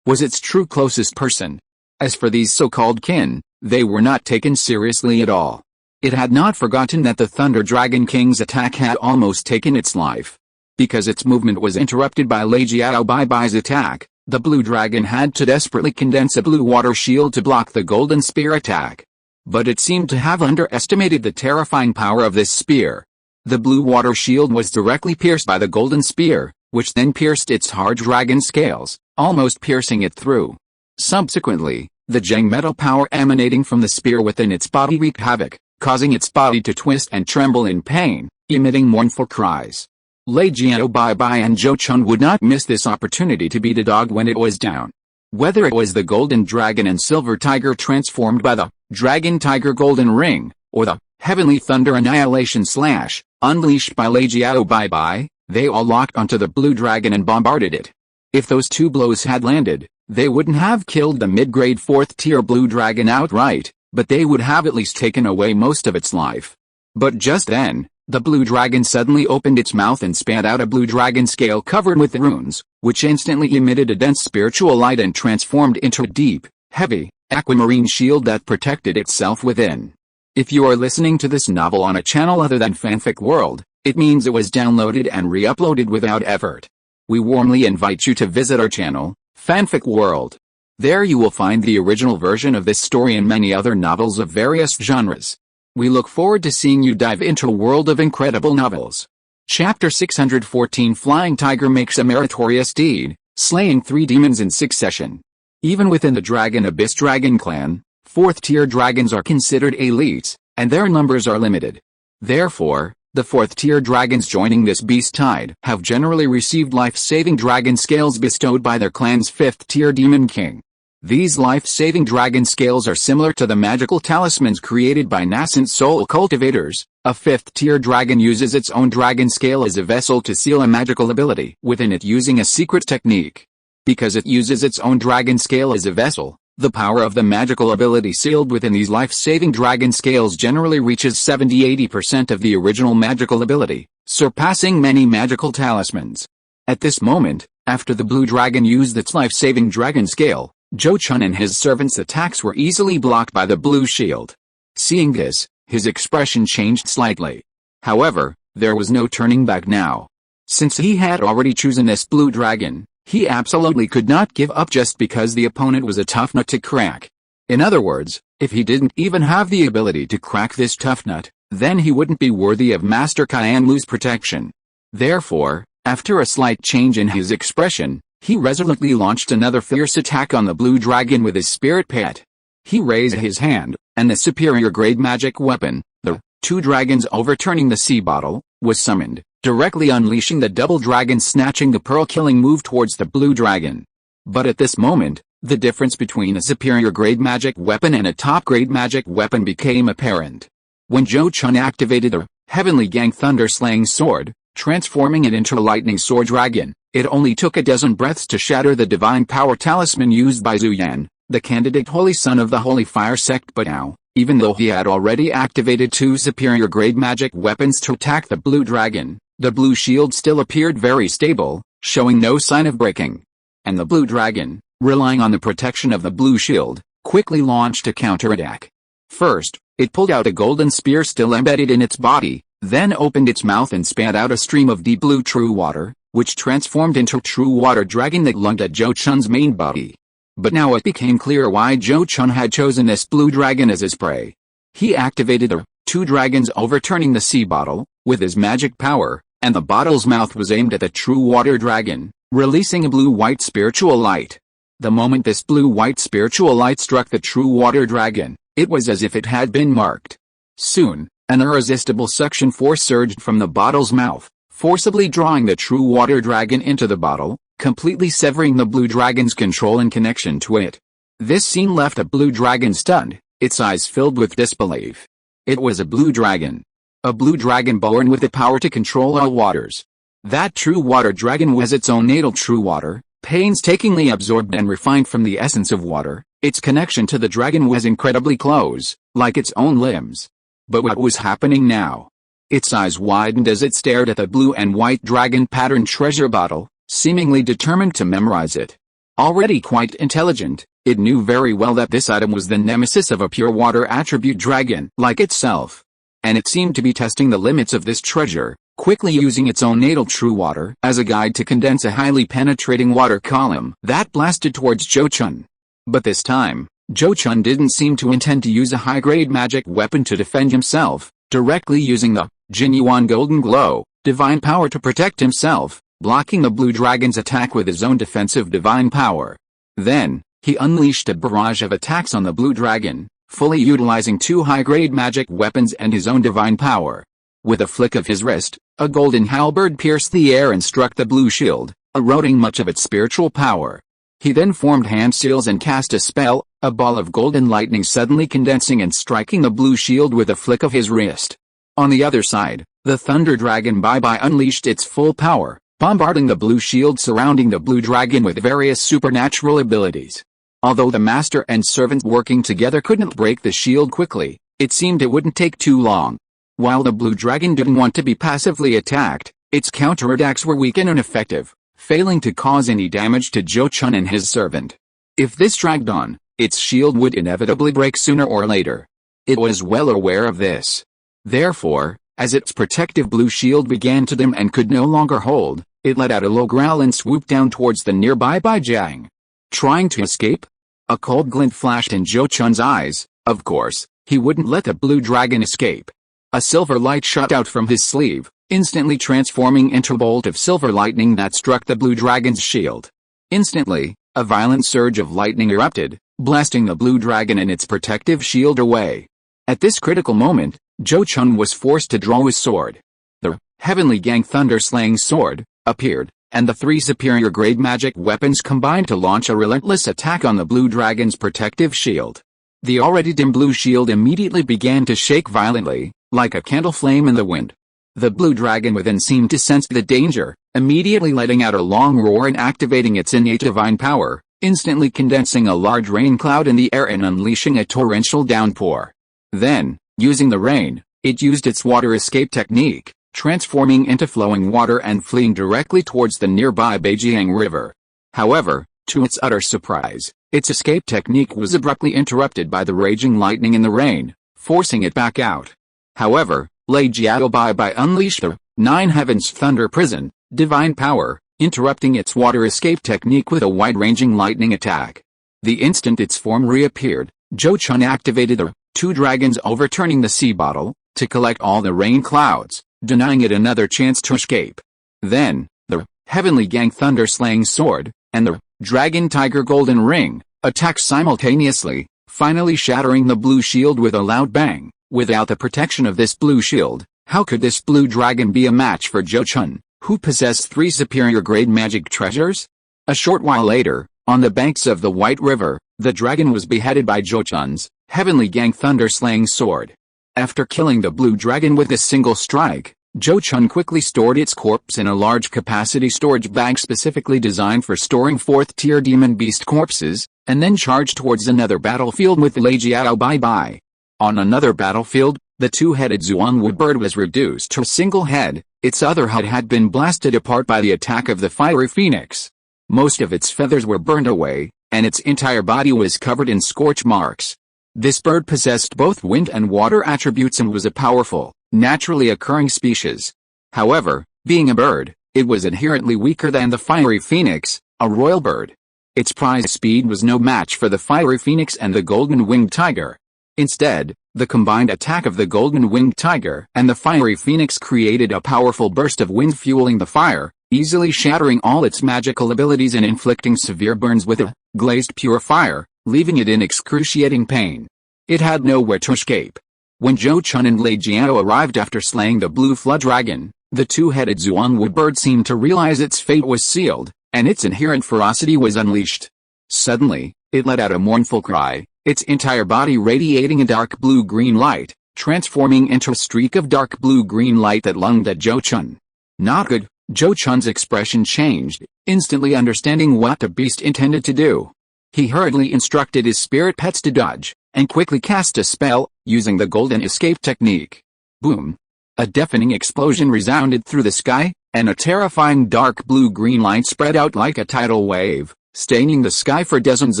was its true closest person. As for these so-called kin, they were not taken seriously at all. It had not forgotten that the Thunder Dragon King's attack had almost taken its life. Because its movement was interrupted by Lei Jiao Bye-Bye's attack, the blue dragon had to desperately condense a blue water shield to block the golden spear attack. But it seemed to have underestimated the terrifying power of this spear. The blue water shield was directly pierced by the golden spear, which then pierced its hard dragon scales, almost piercing it through. Subsequently, the Zheng metal power emanating from the spear within its body wreaked havoc, causing its body to twist and tremble in pain, emitting mournful cries. Lei Jiao Bye-Bye and Zhou Chun would not miss this opportunity to beat a dog when it was down. Whether it was the golden dragon and silver tiger transformed by the dragon tiger golden ring, or the heavenly thunder annihilation slash, unleashed by Lei Jiao Bye-Bye, they all locked onto the blue dragon and bombarded it. If those 2 blows had landed, they wouldn't have killed the mid-grade 4th tier blue dragon outright, but they would have at least taken away most of its life. But just then, the blue dragon suddenly opened its mouth and spat out a blue dragon scale covered with runes, which instantly emitted a dense spiritual light and transformed into a deep, heavy, aquamarine shield that protected itself within. If you are listening to this novel on a channel other than Fanfic World, it means it was downloaded and re-uploaded without effort. We warmly invite you to visit our channel, Fanfic World. There you will find the original version of this story and many other novels of various genres. We look forward to seeing you dive into a world of incredible novels. Chapter 614 Flying Tiger makes a meritorious deed, slaying 3 demons in succession. Even within the Dragon Abyss Dragon clan, 4th-tier dragons are considered elites, and their numbers are limited. Therefore, the 4th-tier dragons joining this beast tide have generally received life-saving dragon scales bestowed by their clan's 5th-tier demon king. These life-saving dragon scales are similar to the magical talismans created by nascent soul cultivators. A 5th-tier dragon uses its own dragon scale as a vessel to seal a magical ability within it using a secret technique. Because it uses its own dragon scale as a vessel, the power of the magical ability sealed within these life-saving dragon scales generally reaches 70–80% of the original magical ability, surpassing many magical talismans. At this moment, after the blue dragon used its life-saving dragon scale, Zhou Chun and his servants' attacks were easily blocked by the blue shield. Seeing this, his expression changed slightly. However, there was no turning back now. Since he had already chosen this blue dragon, he absolutely could not give up just because the opponent was a tough nut to crack. In other words, if he didn't even have the ability to crack this tough nut, then he wouldn't be worthy of Master Qianlu's protection. Therefore, after a slight change in his expression, he resolutely launched another fierce attack on the blue dragon with his spirit pet. He raised his hand, and the superior grade magic weapon, the 2 dragons overturning the sea bottle, was summoned, directly unleashing the double dragon snatching the pearl-killing move towards the blue dragon. But at this moment, the difference between a superior grade magic weapon and a top grade magic weapon became apparent. When Zhou Chun activated the Heavenly Gang Thunder-Slaying Sword, transforming it into a lightning sword dragon, it only took a dozen breaths to shatter the divine power talisman used by Zhu Yan, the candidate holy son of the Holy Fire Sect. But now, even though he had already activated 2 superior grade magic weapons to attack the blue dragon, the blue shield still appeared very stable, showing no sign of breaking. And the blue dragon, relying on the protection of the blue shield, quickly launched a counterattack. First, it pulled out a golden spear still embedded in its body, then opened its mouth and spat out a stream of deep blue true water, which transformed into a true water dragon that lunged at Zhou Chun's main body. But now it became clear why Zhou Chun had chosen this blue dragon as his prey. He activated the 2 dragons overturning the sea bottle with his magic power, and the bottle's mouth was aimed at the true water dragon, releasing a blue-white spiritual light. The moment this blue-white spiritual light struck the true water dragon, it was as if it had been marked. Soon, an irresistible suction force surged from the bottle's mouth, forcibly drawing the true water dragon into the bottle, completely severing the blue dragon's control and connection to it. This scene left the blue dragon stunned, its eyes filled with disbelief. It was a blue dragon. A blue dragon born with the power to control all waters. That true water dragon was its own natal true water, painstakingly absorbed and refined from the essence of water. Its connection to the dragon was incredibly close, like its own limbs. But what was happening now? Its eyes widened as it stared at the blue and white dragon pattern treasure bottle, seemingly determined to memorize it. Already quite intelligent, it knew very well that this item was the nemesis of a pure water attribute dragon like itself. And it seemed to be testing the limits of this treasure, quickly using its own natal true water as a guide to condense a highly penetrating water column that blasted towards Zhou Chun. But this time, Zhou Chun didn't seem to intend to use a high-grade magic weapon to defend himself, directly using the Jinyuan Golden Glow divine power to protect himself, blocking the blue dragon's attack with his own defensive divine power. Then, he unleashed a barrage of attacks on the blue dragon, fully utilizing 2 high-grade magic weapons and his own divine power. With a flick of his wrist, a golden halberd pierced the air and struck the blue shield, eroding much of its spiritual power. He then formed hand seals and cast a spell, a ball of golden lightning suddenly condensing and striking the blue shield with a flick of his wrist. On the other side, the Thunder Dragon Bye-Bye unleashed its full power, bombarding the blue shield surrounding the blue dragon with various supernatural abilities. Although the master and servant working together couldn't break the shield quickly, it seemed it wouldn't take too long. While the blue dragon didn't want to be passively attacked, its counterattacks were weak and ineffective, failing to cause any damage to Zhou Chun and his servant. If this dragged on, its shield would inevitably break sooner or later. It was well aware of this. Therefore, as its protective blue shield began to dim and could no longer hold, it let out a low growl and swooped down towards the nearby Bai Jiang. Trying to escape? A cold glint flashed in Zhou Chun's eyes. Of course, he wouldn't let the blue dragon escape. A silver light shot out from his sleeve, instantly transforming into a bolt of silver lightning that struck the blue dragon's shield. Instantly, a violent surge of lightning erupted, blasting the blue dragon and its protective shield away. At this critical moment, Zhou Chun was forced to draw his sword. The Heavenly Gang Thunder-Slaying Sword appeared, and the three superior grade magic weapons combined to launch a relentless attack on the blue dragon's protective shield. The already dim blue shield immediately began to shake violently, like a candle flame in the wind. The blue dragon within seemed to sense the danger, immediately letting out a long roar and activating its innate divine power, instantly condensing a large rain cloud in the air and unleashing a torrential downpour. Then, using the rain, it used its water escape technique, transforming into flowing water and fleeing directly towards the nearby Beijiang River. However, to its utter surprise, its escape technique was abruptly interrupted by the raging lightning in the rain, forcing it back out. However, Lei Jiaobai unleashed the Nine Heavens Thunder Prison, divine power, interrupting its water escape technique with a wide-ranging lightning attack. The instant its form reappeared, Zhou Chun activated the two dragons overturning the sea bottle, to collect all the rain clouds, denying it another chance to escape. Then, the Heavenly Gang Thunder-Slaying Sword, and the Dragon Tiger Golden Ring, attacked simultaneously, finally shattering the blue shield with a loud bang. Without the protection of this blue shield, how could this blue dragon be a match for Zhou Chun, who possessed three superior grade magic treasures? A short while later, on the banks of the White River, the dragon was beheaded by Zhou Chun's Heavenly Gang Thunder-Slaying Sword. After killing the blue dragon with a single strike, Zhou Chun quickly stored its corpse in a large capacity storage bag specifically designed for storing 4th-tier demon beast corpses, and then charged towards another battlefield with Lei Jiaobai. On another battlefield, the two-headed Zhuangwu bird was reduced to a single head, its other head had been blasted apart by the attack of the fiery phoenix. Most of its feathers were burned away, and its entire body was covered in scorch marks. This bird possessed both wind and water attributes and was a powerful, naturally occurring species. However, being a bird, it was inherently weaker than the fiery phoenix, a royal bird. Its prize speed was no match for the fiery phoenix and the golden-winged tiger. Instead, the combined attack of the golden-winged tiger and the fiery phoenix created a powerful burst of wind fueling the fire, easily shattering all its magical abilities and inflicting severe burns with a glazed pure fire, leaving it in excruciating pain. It had nowhere to escape. When Zhou Chun and Lei Jiao arrived after slaying the blue flood dragon, the two-headed Zhuangwu bird seemed to realize its fate was sealed, and its inherent ferocity was unleashed. Suddenly, it let out a mournful cry, its entire body radiating a dark blue-green light, transforming into a streak of dark blue-green light that lunged at Zhou Chun. Not good. Zhou Chun's expression changed, instantly understanding what the beast intended to do. He hurriedly instructed his spirit pets to dodge, and quickly cast a spell, using the golden escape technique. Boom! A deafening explosion resounded through the sky, and a terrifying dark blue-green light spread out like a tidal wave, staining the sky for dozens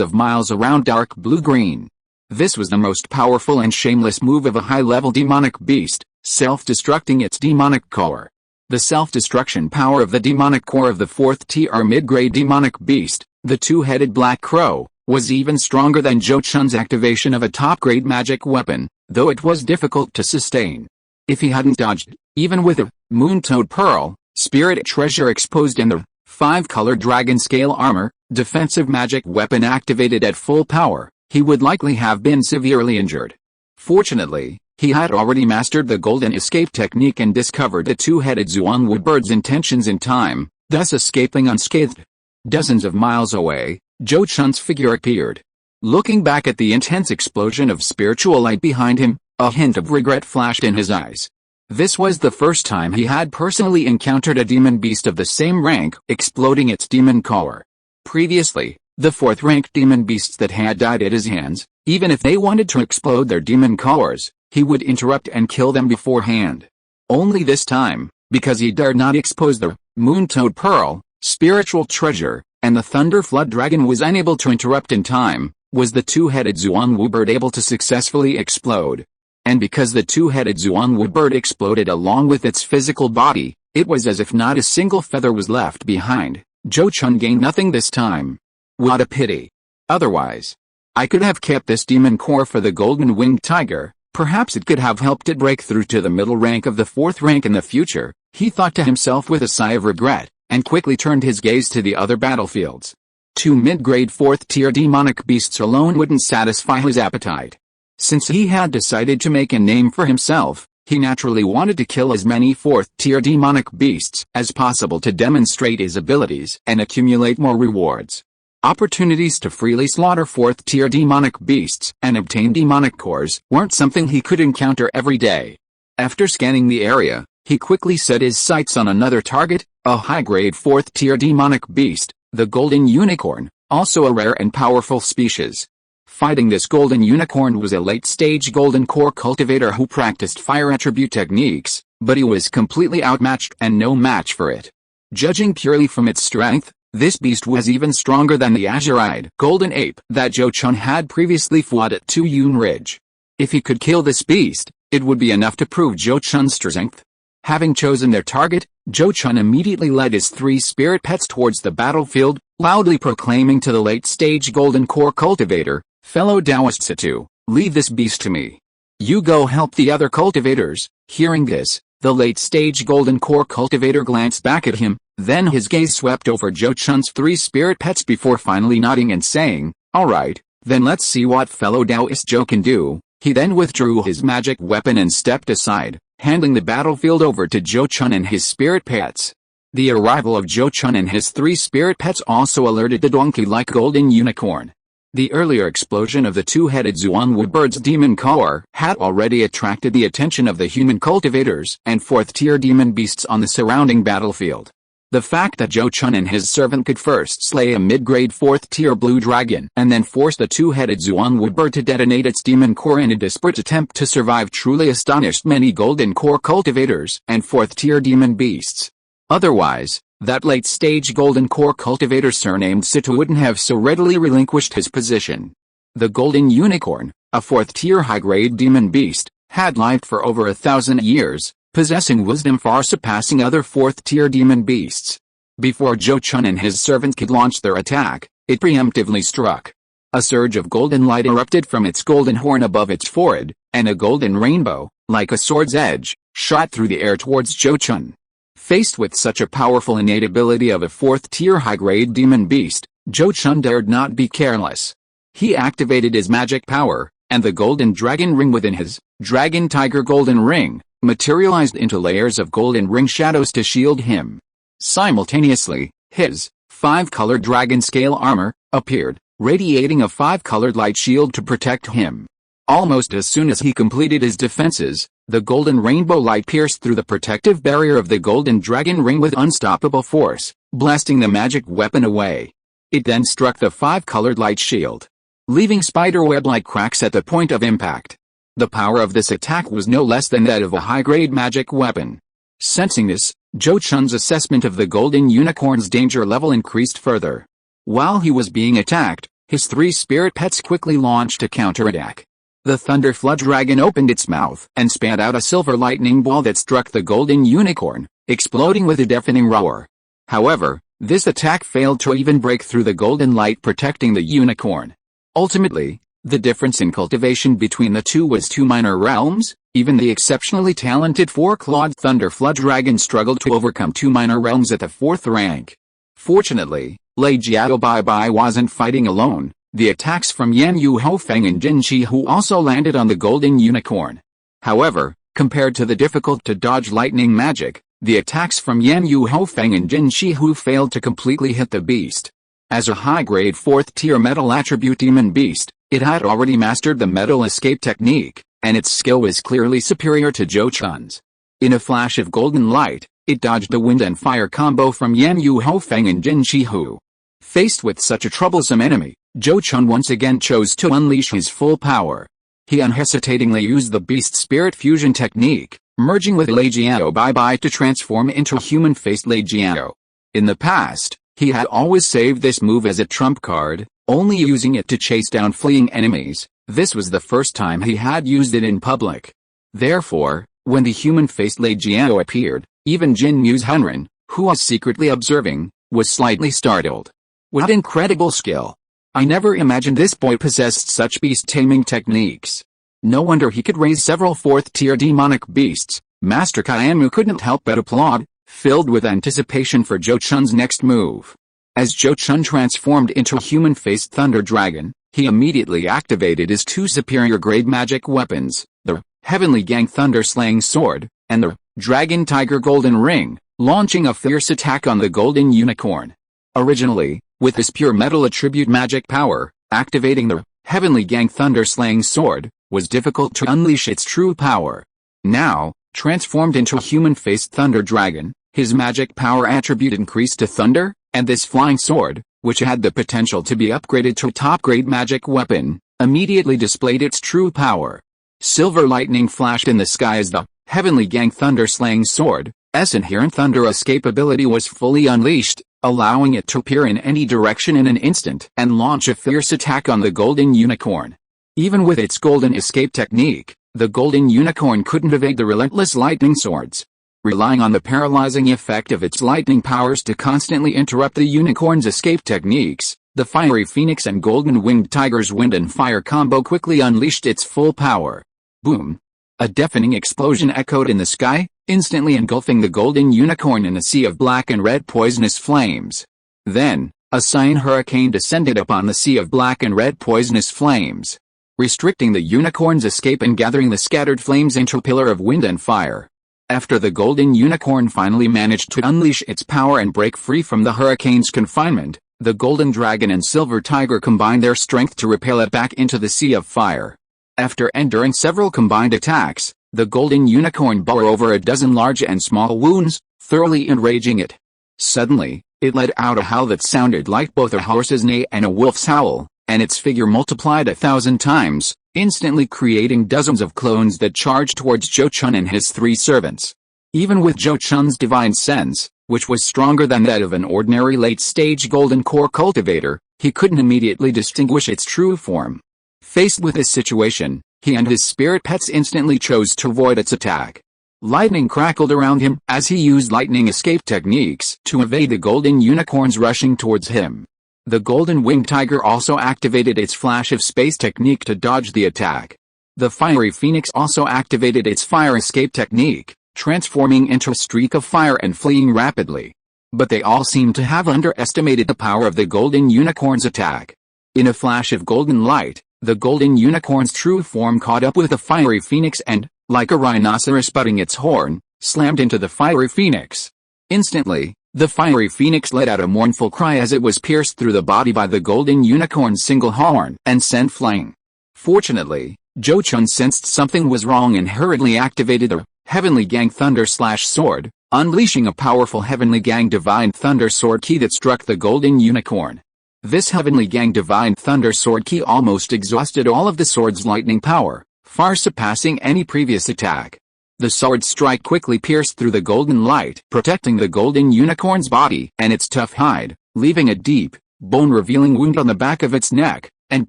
of miles around dark blue-green. This was the most powerful and shameless move of a high-level demonic beast, self-destructing its demonic core. The self-destruction power of the demonic core of the 4th-tier mid-grade demonic beast, the two-headed black crow, was even stronger than Zhou Chun's activation of a top-grade magic weapon, though it was difficult to sustain. If he hadn't dodged, even with a moon-toad pearl, spirit treasure exposed in the 5-colored dragon scale armor, defensive magic weapon activated at full power, he would likely have been severely injured. Fortunately, he had already mastered the golden escape technique and discovered the two-headed Zhuangwu bird's intentions in time, thus escaping unscathed. Dozens of miles away, Zhou Chun's figure appeared. Looking back at the intense explosion of spiritual light behind him, a hint of regret flashed in his eyes. This was the first time he had personally encountered a demon beast of the same rank exploding its demon core. Previously, the 4th-ranked demon beasts that had died at his hands, even if they wanted to explode their demon cores, he would interrupt and kill them beforehand. Only this time, because he dared not expose the moon-toad pearl, spiritual treasure, and the thunder flood dragon was unable to interrupt in time, was the two-headed Zhuangwu bird able to successfully explode. And because the two-headed Zhuangwu bird exploded along with its physical body, it was as if not a single feather was left behind. Zhou Chun gained nothing this time. What a pity. Otherwise, I could have kept this demon core for the golden winged tiger, perhaps it could have helped it break through to the middle rank of the 4th rank in the future, he thought to himself with a sigh of regret, and quickly turned his gaze to the other battlefields. 2 mid-grade 4th tier demonic beasts alone wouldn't satisfy his appetite. Since he had decided to make a name for himself, he naturally wanted to kill as many 4th tier demonic beasts as possible to demonstrate his abilities and accumulate more rewards. Opportunities to freely slaughter 4th tier demonic beasts and obtain demonic cores weren't something he could encounter every day. After scanning the area, he quickly set his sights on another target, a high-grade 4th tier demonic beast, the golden unicorn, also a rare and powerful species. Fighting this golden unicorn was a late-stage golden core cultivator who practiced fire attribute techniques, but he was completely outmatched and no match for it. Judging purely from its strength, this beast was even stronger than the azure-eyed golden ape that Zhou Chun had previously fought at Tu Yun Ridge. If he could kill this beast, it would be enough to prove Zhou Chun's strength. Having chosen their target, Zhou Chun immediately led his 3 spirit pets towards the battlefield, loudly proclaiming to the late-stage golden core cultivator, "Fellow Taoist Situ, leave this beast to me. You go help the other cultivators." Hearing this, the late-stage golden core cultivator glanced back at him, then his gaze swept over Zhou Chun's 3 spirit pets before finally nodding and saying, "Alright, then let's see what fellow Taoist Zhou can do." He then withdrew his magic weapon and stepped aside, handing the battlefield over to Zhou Chun and his spirit pets. The arrival of Zhou Chun and his 3 spirit pets also alerted the donkey-like golden unicorn. The earlier explosion of the 2-headed Zhuangwu bird's demon core had already attracted the attention of the human cultivators and 4th-tier demon beasts on the surrounding battlefield. The fact that Zhou Chun and his servant could first slay a mid-grade 4th-tier blue dragon and then force the 2-headed Zhuangwu bird to detonate its demon core in a desperate attempt to survive truly astonished many golden core cultivators and 4th-tier demon beasts. Otherwise, that late-stage golden core cultivator surnamed Situ wouldn't have so readily relinquished his position. The golden unicorn, a 4th-tier high-grade demon beast, had lived for over 1,000 years, possessing wisdom far surpassing other 4th-tier demon beasts. Before Zhou Chun and his servant could launch their attack, it preemptively struck. A surge of golden light erupted from its golden horn above its forehead, and a golden rainbow, like a sword's edge, shot through the air towards Zhou Chun. Faced with such a powerful innate ability of a 4th-tier high-grade demon beast, Zhou Chun dared not be careless. He activated his magic power, and the golden dragon ring within his dragon tiger golden ring materialized into layers of golden ring shadows to shield him. Simultaneously, his 5-colored dragon scale armor appeared, radiating a 5-colored light shield to protect him. Almost as soon as he completed his defenses, the golden rainbow light pierced through the protective barrier of the golden dragon ring with unstoppable force, blasting the magic weapon away. It then struck the 5-colored light shield, leaving spiderweb-like cracks at the point of impact. The power of this attack was no less than that of a high-grade magic weapon. Sensing this, Zhou Chun's assessment of the golden unicorn's danger level increased further. While he was being attacked, his 3 spirit pets quickly launched a counterattack. The Thunder Flood Dragon opened its mouth and spat out a silver lightning ball that struck the golden unicorn, exploding with a deafening roar. However, this attack failed to even break through the golden light protecting the unicorn. Ultimately, the difference in cultivation between the two was 2 minor realms. Even the exceptionally talented 4-clawed Thunder Flood Dragon struggled to overcome 2 minor realms at the 4th rank. Fortunately, Lei Jiao Bai wasn't fighting alone. The attacks from Yan Yu Hofeng and Jin Shihu also landed on the golden unicorn. However, compared to the difficult-to-dodge lightning magic, the attacks from Yan Yu Hofeng and Jin Shihu failed to completely hit the beast. As a high-grade 4th-tier metal attribute demon beast, it had already mastered the metal escape technique, and its skill was clearly superior to Zhou Chun's. In a flash of golden light, it dodged the wind and fire combo from Yan Yu Hofeng and Jin Shihu. Faced with such a troublesome enemy, Zhou Chun once again chose to unleash his full power. He unhesitatingly used the Beast Spirit Fusion technique, merging with Lei Jiao Bai to transform into human-faced Lei Jiao. In the past, he had always saved this move as a trump card, only using it to chase down fleeing enemies. This was the first time he had used it in public. Therefore, when the human-faced Lei Jiao appeared, even Jin Mu's Hunren, who was secretly observing, was slightly startled. What incredible skill! I never imagined this boy possessed such beast-taming techniques. No wonder he could raise several fourth-tier demonic beasts. Master Kaianmu couldn't help but applaud, filled with anticipation for Zhou Chun's next move. As Zhou Chun transformed into a human-faced thunder dragon, he immediately activated his two superior-grade magic weapons, the Heavenly Gang Thunder-Slaying Sword, and the Dragon Tiger Golden Ring, launching a fierce attack on the Golden Unicorn. Originally, with his pure metal attribute magic power, activating the Heavenly Gang Thunder-Slaying Sword was difficult to unleash its true power. Now, transformed into a human-faced thunder dragon, his magic power attribute increased to thunder, and this flying sword, which had the potential to be upgraded to a top-grade magic weapon, immediately displayed its true power. Silver lightning flashed in the sky as the Heavenly Gang Thunder-Slaying Sword, S inherent thunder escape ability was fully unleashed, allowing it to appear in any direction in an instant and launch a fierce attack on the Golden Unicorn. Even with its golden escape technique, the Golden Unicorn couldn't evade the relentless lightning swords. Relying on the paralyzing effect of its lightning powers to constantly interrupt the unicorn's escape techniques, the Fiery Phoenix and Golden Winged Tiger's wind and fire combo quickly unleashed its full power. Boom! A deafening explosion echoed in the sky, instantly engulfing the Golden Unicorn in a sea of black and red poisonous flames. Then, a cyan hurricane descended upon the sea of black and red poisonous flames, restricting the unicorn's escape and gathering the scattered flames into a pillar of wind and fire. After the Golden Unicorn finally managed to unleash its power and break free from the hurricane's confinement, the Golden Dragon and Silver Tiger combined their strength to repel it back into the sea of fire. After enduring several combined attacks, the Golden Unicorn bore over a dozen large and small wounds, thoroughly enraging it. Suddenly, it let out a howl that sounded like both a horse's neigh and a wolf's howl, and its figure multiplied 1,000 times, instantly creating dozens of clones that charged towards Zhou Chun and his three servants. Even with Zhou Chun's divine sense, which was stronger than that of an ordinary late-stage golden core cultivator, he couldn't immediately distinguish its true form. Faced with this situation, he and his spirit pets instantly chose to avoid its attack. Lightning crackled around him as he used lightning escape techniques to evade the Golden Unicorns rushing towards him. The Golden Winged Tiger also activated its Flash of Space technique to dodge the attack. The Fiery Phoenix also activated its Fire Escape technique, transforming into a streak of fire and fleeing rapidly. But they all seemed to have underestimated the power of the Golden Unicorn's attack. In a flash of golden light, the Golden Unicorn's true form caught up with the Fiery Phoenix and, like a rhinoceros butting its horn, slammed into the Fiery Phoenix. Instantly, the Fiery Phoenix let out a mournful cry as it was pierced through the body by the Golden Unicorn's single horn and sent flying. Fortunately, Zhou Chun sensed something was wrong and hurriedly activated the Heavenly Gang Thunder/Sword, unleashing a powerful Heavenly Gang Divine Thunder Sword key that struck the Golden Unicorn. This Heavenly Gang Divine Thunder Sword key almost exhausted all of the sword's lightning power, far surpassing any previous attack. The sword's strike quickly pierced through the golden light, protecting the Golden Unicorn's body and its tough hide, leaving a deep, bone-revealing wound on the back of its neck, and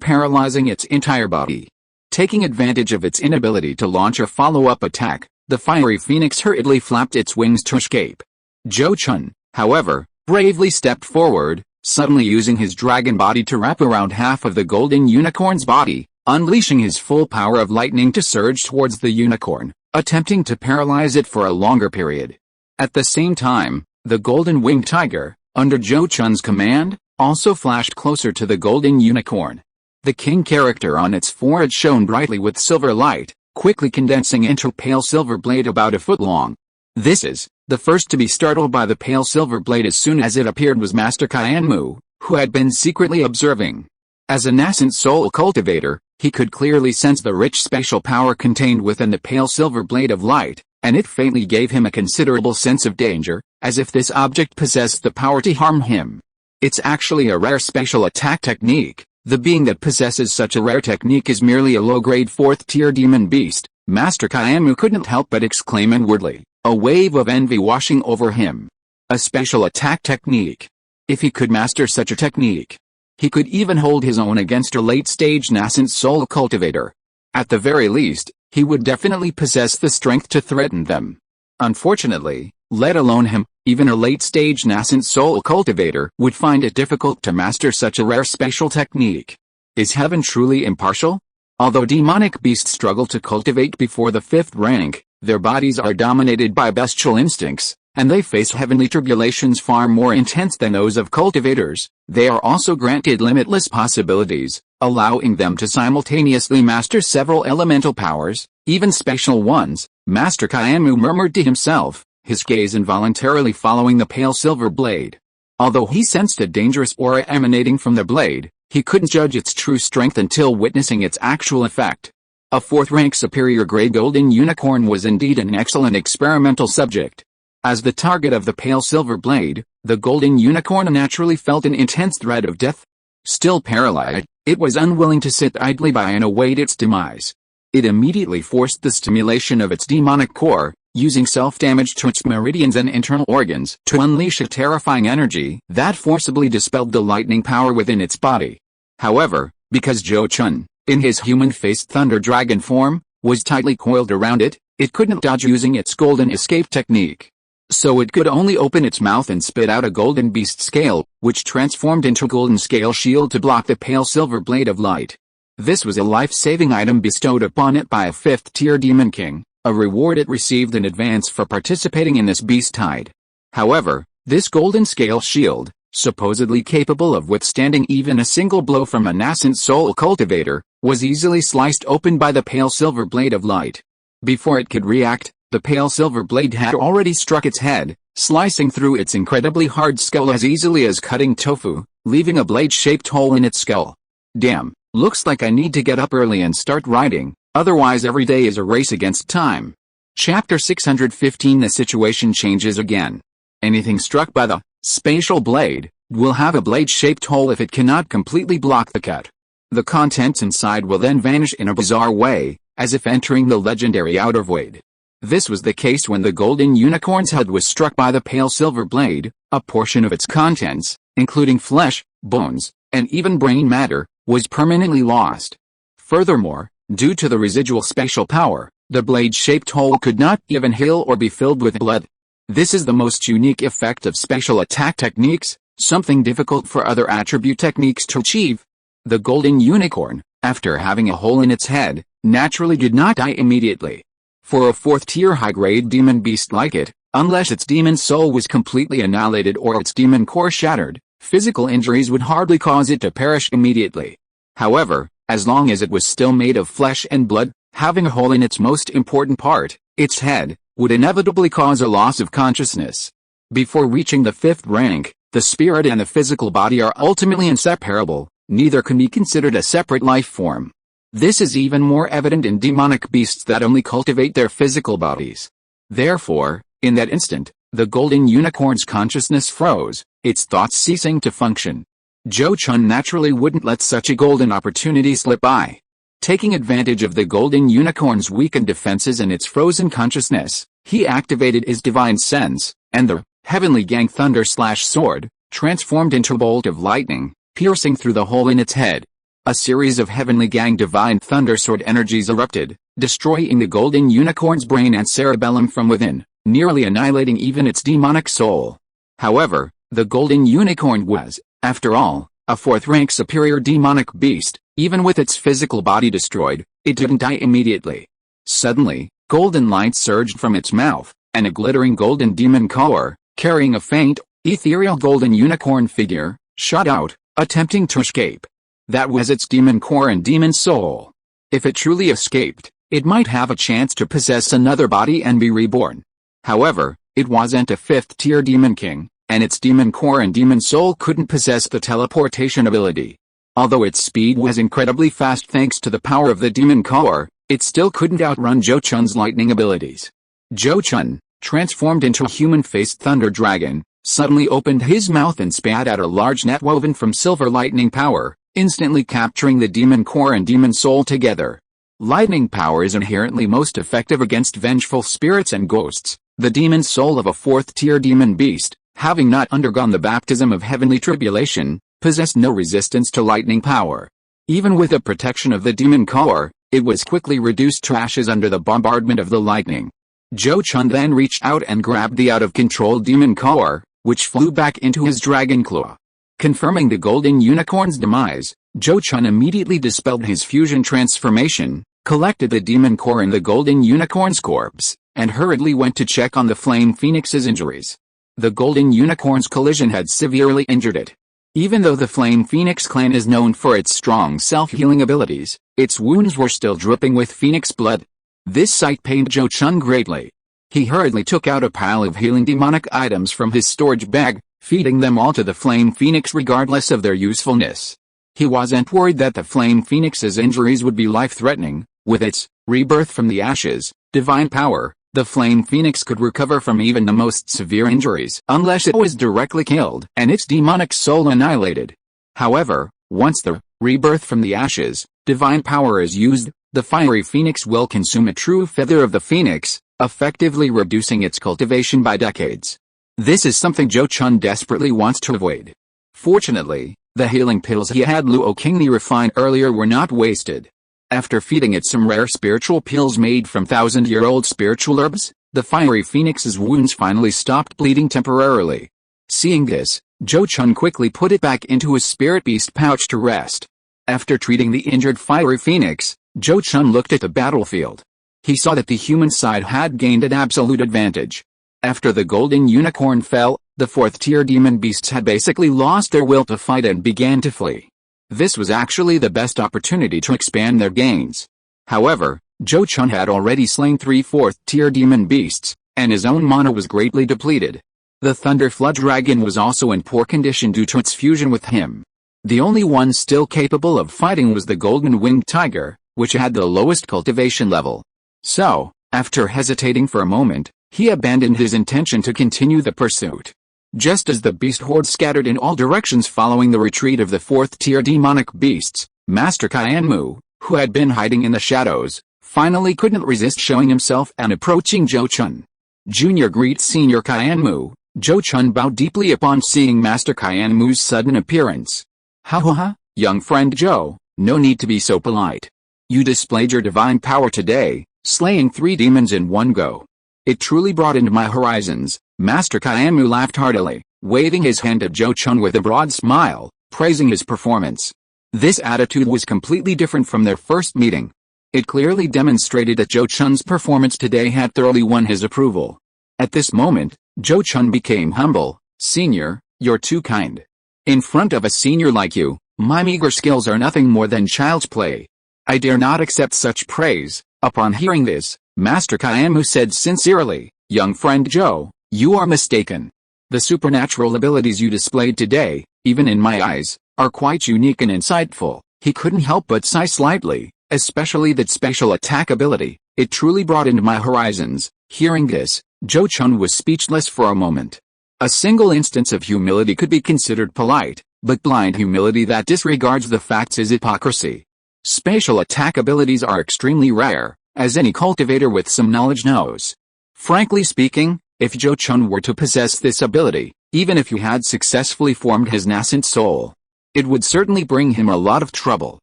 paralyzing its entire body. Taking advantage of its inability to launch a follow-up attack, the Fiery Phoenix hurriedly flapped its wings to escape. Zhou Chun, however, bravely stepped forward, suddenly using his dragon body to wrap around half of the Golden Unicorn's body, unleashing his full power of lightning to surge towards the unicorn, attempting to paralyze it for a longer period. At the same time, the Golden Winged Tiger, under Zhou Chun's command, also flashed closer to the Golden Unicorn. The king character on its forehead shone brightly with silver light, quickly condensing into a pale silver blade about a foot long. This is, the first to be startled by the pale silver blade as soon as it appeared was Master Kaianmu, who had been secretly observing. As a nascent soul cultivator, he could clearly sense the rich spatial power contained within the pale silver blade of light, and it faintly gave him a considerable sense of danger, as if this object possessed the power to harm him. It's actually a rare spatial attack technique. The being that possesses such a rare technique is merely a low-grade 4th-tier demon beast, Master Kaianmu couldn't help but exclaim inwardly, a wave of envy washing over him. A special attack technique. If he could master such a technique, he could even hold his own against a late-stage nascent soul cultivator. At the very least, he would definitely possess the strength to threaten them. Unfortunately, Let alone him, even a late-stage nascent soul cultivator would find it difficult to master such a rare spatial technique. Is heaven truly impartial? Although demonic beasts struggle to cultivate before the 5th rank, their bodies are dominated by bestial instincts, and they face heavenly tribulations far more intense than those of cultivators. They are also granted limitless possibilities, allowing them to simultaneously master several elemental powers, even special ones. Master Kyanmu murmured to himself, his gaze involuntarily following the pale silver blade. Although he sensed a dangerous aura emanating from the blade, he couldn't judge its true strength until witnessing its actual effect. A 4th-rank superior gray golden unicorn was indeed an excellent experimental subject. As the target of the pale silver blade, the golden unicorn naturally felt an intense dread of death. Still paralyzed, it was unwilling to sit idly by and await its demise. It immediately forced the stimulation of its demonic core, using self-damage to its meridians and internal organs to unleash a terrifying energy that forcibly dispelled the lightning power within its body. However, because Zhou Chun, in his human-faced thunder dragon form, was tightly coiled around it, it couldn't dodge using its golden escape technique. So it could only open its mouth and spit out a golden beast scale, which transformed into a golden scale shield to block the pale silver blade of light. This was a life-saving item bestowed upon it by a 5th-tier demon king, a reward it received in advance for participating in this beast tide. However, this golden scale shield, supposedly capable of withstanding even a single blow from a nascent soul cultivator, was easily sliced open by the pale silver blade of light. Before it could react, the pale silver blade had already struck its head, slicing through its incredibly hard skull as easily as cutting tofu, leaving a blade-shaped hole in its skull. Damn, looks like I need to get up early and start writing, otherwise every day is a race against time. Chapter 615. The situation changes again. Anything struck by the spatial blade will have a blade-shaped hole if it cannot completely block the cut. The contents inside will then vanish in a bizarre way, as if entering the legendary outer void. This was the case when the golden unicorn's head was struck by the pale silver blade. A portion of its contents, including flesh, bones, and even brain matter, was permanently lost. Furthermore, due to the residual spatial power, the blade-shaped hole could not even heal or be filled with blood. This is the most unique effect of special attack techniques, something difficult for other attribute techniques to achieve. The golden unicorn, after having a hole in its head, naturally did not die immediately. For a 4th-tier high-grade demon beast like it, unless its demon soul was completely annihilated or its demon core shattered, physical injuries would hardly cause it to perish immediately. However, as long as it was still made of flesh and blood, having a hole in its most important part, its head, would inevitably cause a loss of consciousness. Before reaching the 5th rank, the spirit and the physical body are ultimately inseparable, neither can be considered a separate life form. This is even more evident in demonic beasts that only cultivate their physical bodies. Therefore, in that instant, the golden unicorn's consciousness froze, its thoughts ceasing to function. Zhou Chun naturally wouldn't let such a golden opportunity slip by. Taking advantage of the golden unicorn's weakened defenses and its frozen consciousness, he activated his divine sense, and the heavenly gang thunder/sword transformed into a bolt of lightning, piercing through the hole in its head. A series of heavenly gang divine thunder sword energies erupted, destroying the golden unicorn's brain and cerebellum from within, nearly annihilating even its demonic soul. However, the golden unicorn was, after all, a 4th-rank superior demonic beast. Even with its physical body destroyed, it didn't die immediately. Suddenly, golden light surged from its mouth, and a glittering golden demon core, carrying a faint, ethereal golden unicorn figure, shot out, attempting to escape. That was its demon core and demon soul. If it truly escaped, it might have a chance to possess another body and be reborn. However, it wasn't a 5th-tier demon king, and its demon core and demon soul couldn't possess the teleportation ability. Although its speed was incredibly fast thanks to the power of the demon core, it still couldn't outrun Zhou Chun's lightning abilities. Zhou Chun, transformed into a human-faced thunder dragon, suddenly opened his mouth and spat out a large net woven from silver lightning power, instantly capturing the demon core and demon soul together. Lightning power is inherently most effective against vengeful spirits and ghosts. The demon soul of a 4th-tier demon beast, having not undergone the baptism of heavenly tribulation, possessed no resistance to lightning power. Even with the protection of the demon core, it was quickly reduced to ashes under the bombardment of the lightning. Zhou Chun then reached out and grabbed the out-of-control demon core, which flew back into his dragon claw. Confirming the golden unicorn's demise, Zhou Chun immediately dispelled his fusion transformation, collected the demon core in the golden unicorn's corpse, and hurriedly went to check on the flame phoenix's injuries. The golden unicorn's collision had severely injured it. Even though the flame phoenix clan is known for its strong self-healing abilities, its wounds were still dripping with phoenix blood. This sight pained Zhou Chun greatly. He hurriedly took out a pile of healing demonic items from his storage bag, feeding them all to the flame phoenix regardless of their usefulness. He wasn't worried that the flame phoenix's injuries would be life-threatening. With its rebirth from the ashes, divine power, the flame phoenix could recover from even the most severe injuries unless it was directly killed and its demonic soul annihilated. However, once the rebirth from the ashes, divine power is used, the fiery phoenix will consume a true feather of the phoenix, effectively reducing its cultivation by decades. This is something Zhou Chun desperately wants to avoid. Fortunately, the healing pills he had Luo Qingli refined earlier were not wasted. After feeding it some rare spiritual pills made from thousand-year-old spiritual herbs, the fiery phoenix's wounds finally stopped bleeding temporarily. Seeing this, Zhou Chun quickly put it back into his spirit beast pouch to rest. After treating the injured fiery phoenix, Zhou Chun looked at the battlefield. He saw that the human side had gained an absolute advantage. After the golden unicorn fell, the fourth-tier demon beasts had basically lost their will to fight and began to flee. This was actually the best opportunity to expand their gains. However, Zhou Chun had already slain 3 fourth-tier demon beasts, and his own mana was greatly depleted. The Thunder Flood Dragon was also in poor condition due to its fusion with him. The only one still capable of fighting was the Golden Winged Tiger, which had the lowest cultivation level. So, after hesitating for a moment, he abandoned his intention to continue the pursuit. Just as the beast horde scattered in all directions following the retreat of the fourth-tier demonic beasts, Master Qianmu, who had been hiding in the shadows, finally couldn't resist showing himself and approaching Zhou Chun. Junior greets Senior Qianmu. Zhou Chun bowed deeply upon seeing Master Qianmu's sudden appearance. Ha, young friend Zhou, no need to be so polite. You displayed your divine power today, slaying 3 demons in one go. It truly broadened my horizons. Master Qianmu laughed heartily, waving his hand at Zhou Chun with a broad smile, praising his performance. This attitude was completely different from their first meeting. It clearly demonstrated that Zhou Chun's performance today had thoroughly won his approval. At this moment, Zhou Chun became humble. Senior, you're too kind. In front of a senior like you, my meager skills are nothing more than child's play. I dare not accept such praise. Upon hearing this, Master Qianmu said sincerely, young friend Zhou, you are mistaken. The supernatural abilities you displayed today, even in my eyes, are quite unique and insightful. He couldn't help but sigh slightly, especially that special attack ability. It truly broadened my horizons. Hearing this, Zhou Chun was speechless for a moment. A single instance of humility could be considered polite, but blind humility that disregards the facts is hypocrisy. Special attack abilities are extremely rare, as any cultivator with some knowledge knows. Frankly speaking, if Zhou Chun were to possess this ability, even if he had successfully formed his nascent soul, it would certainly bring him a lot of trouble.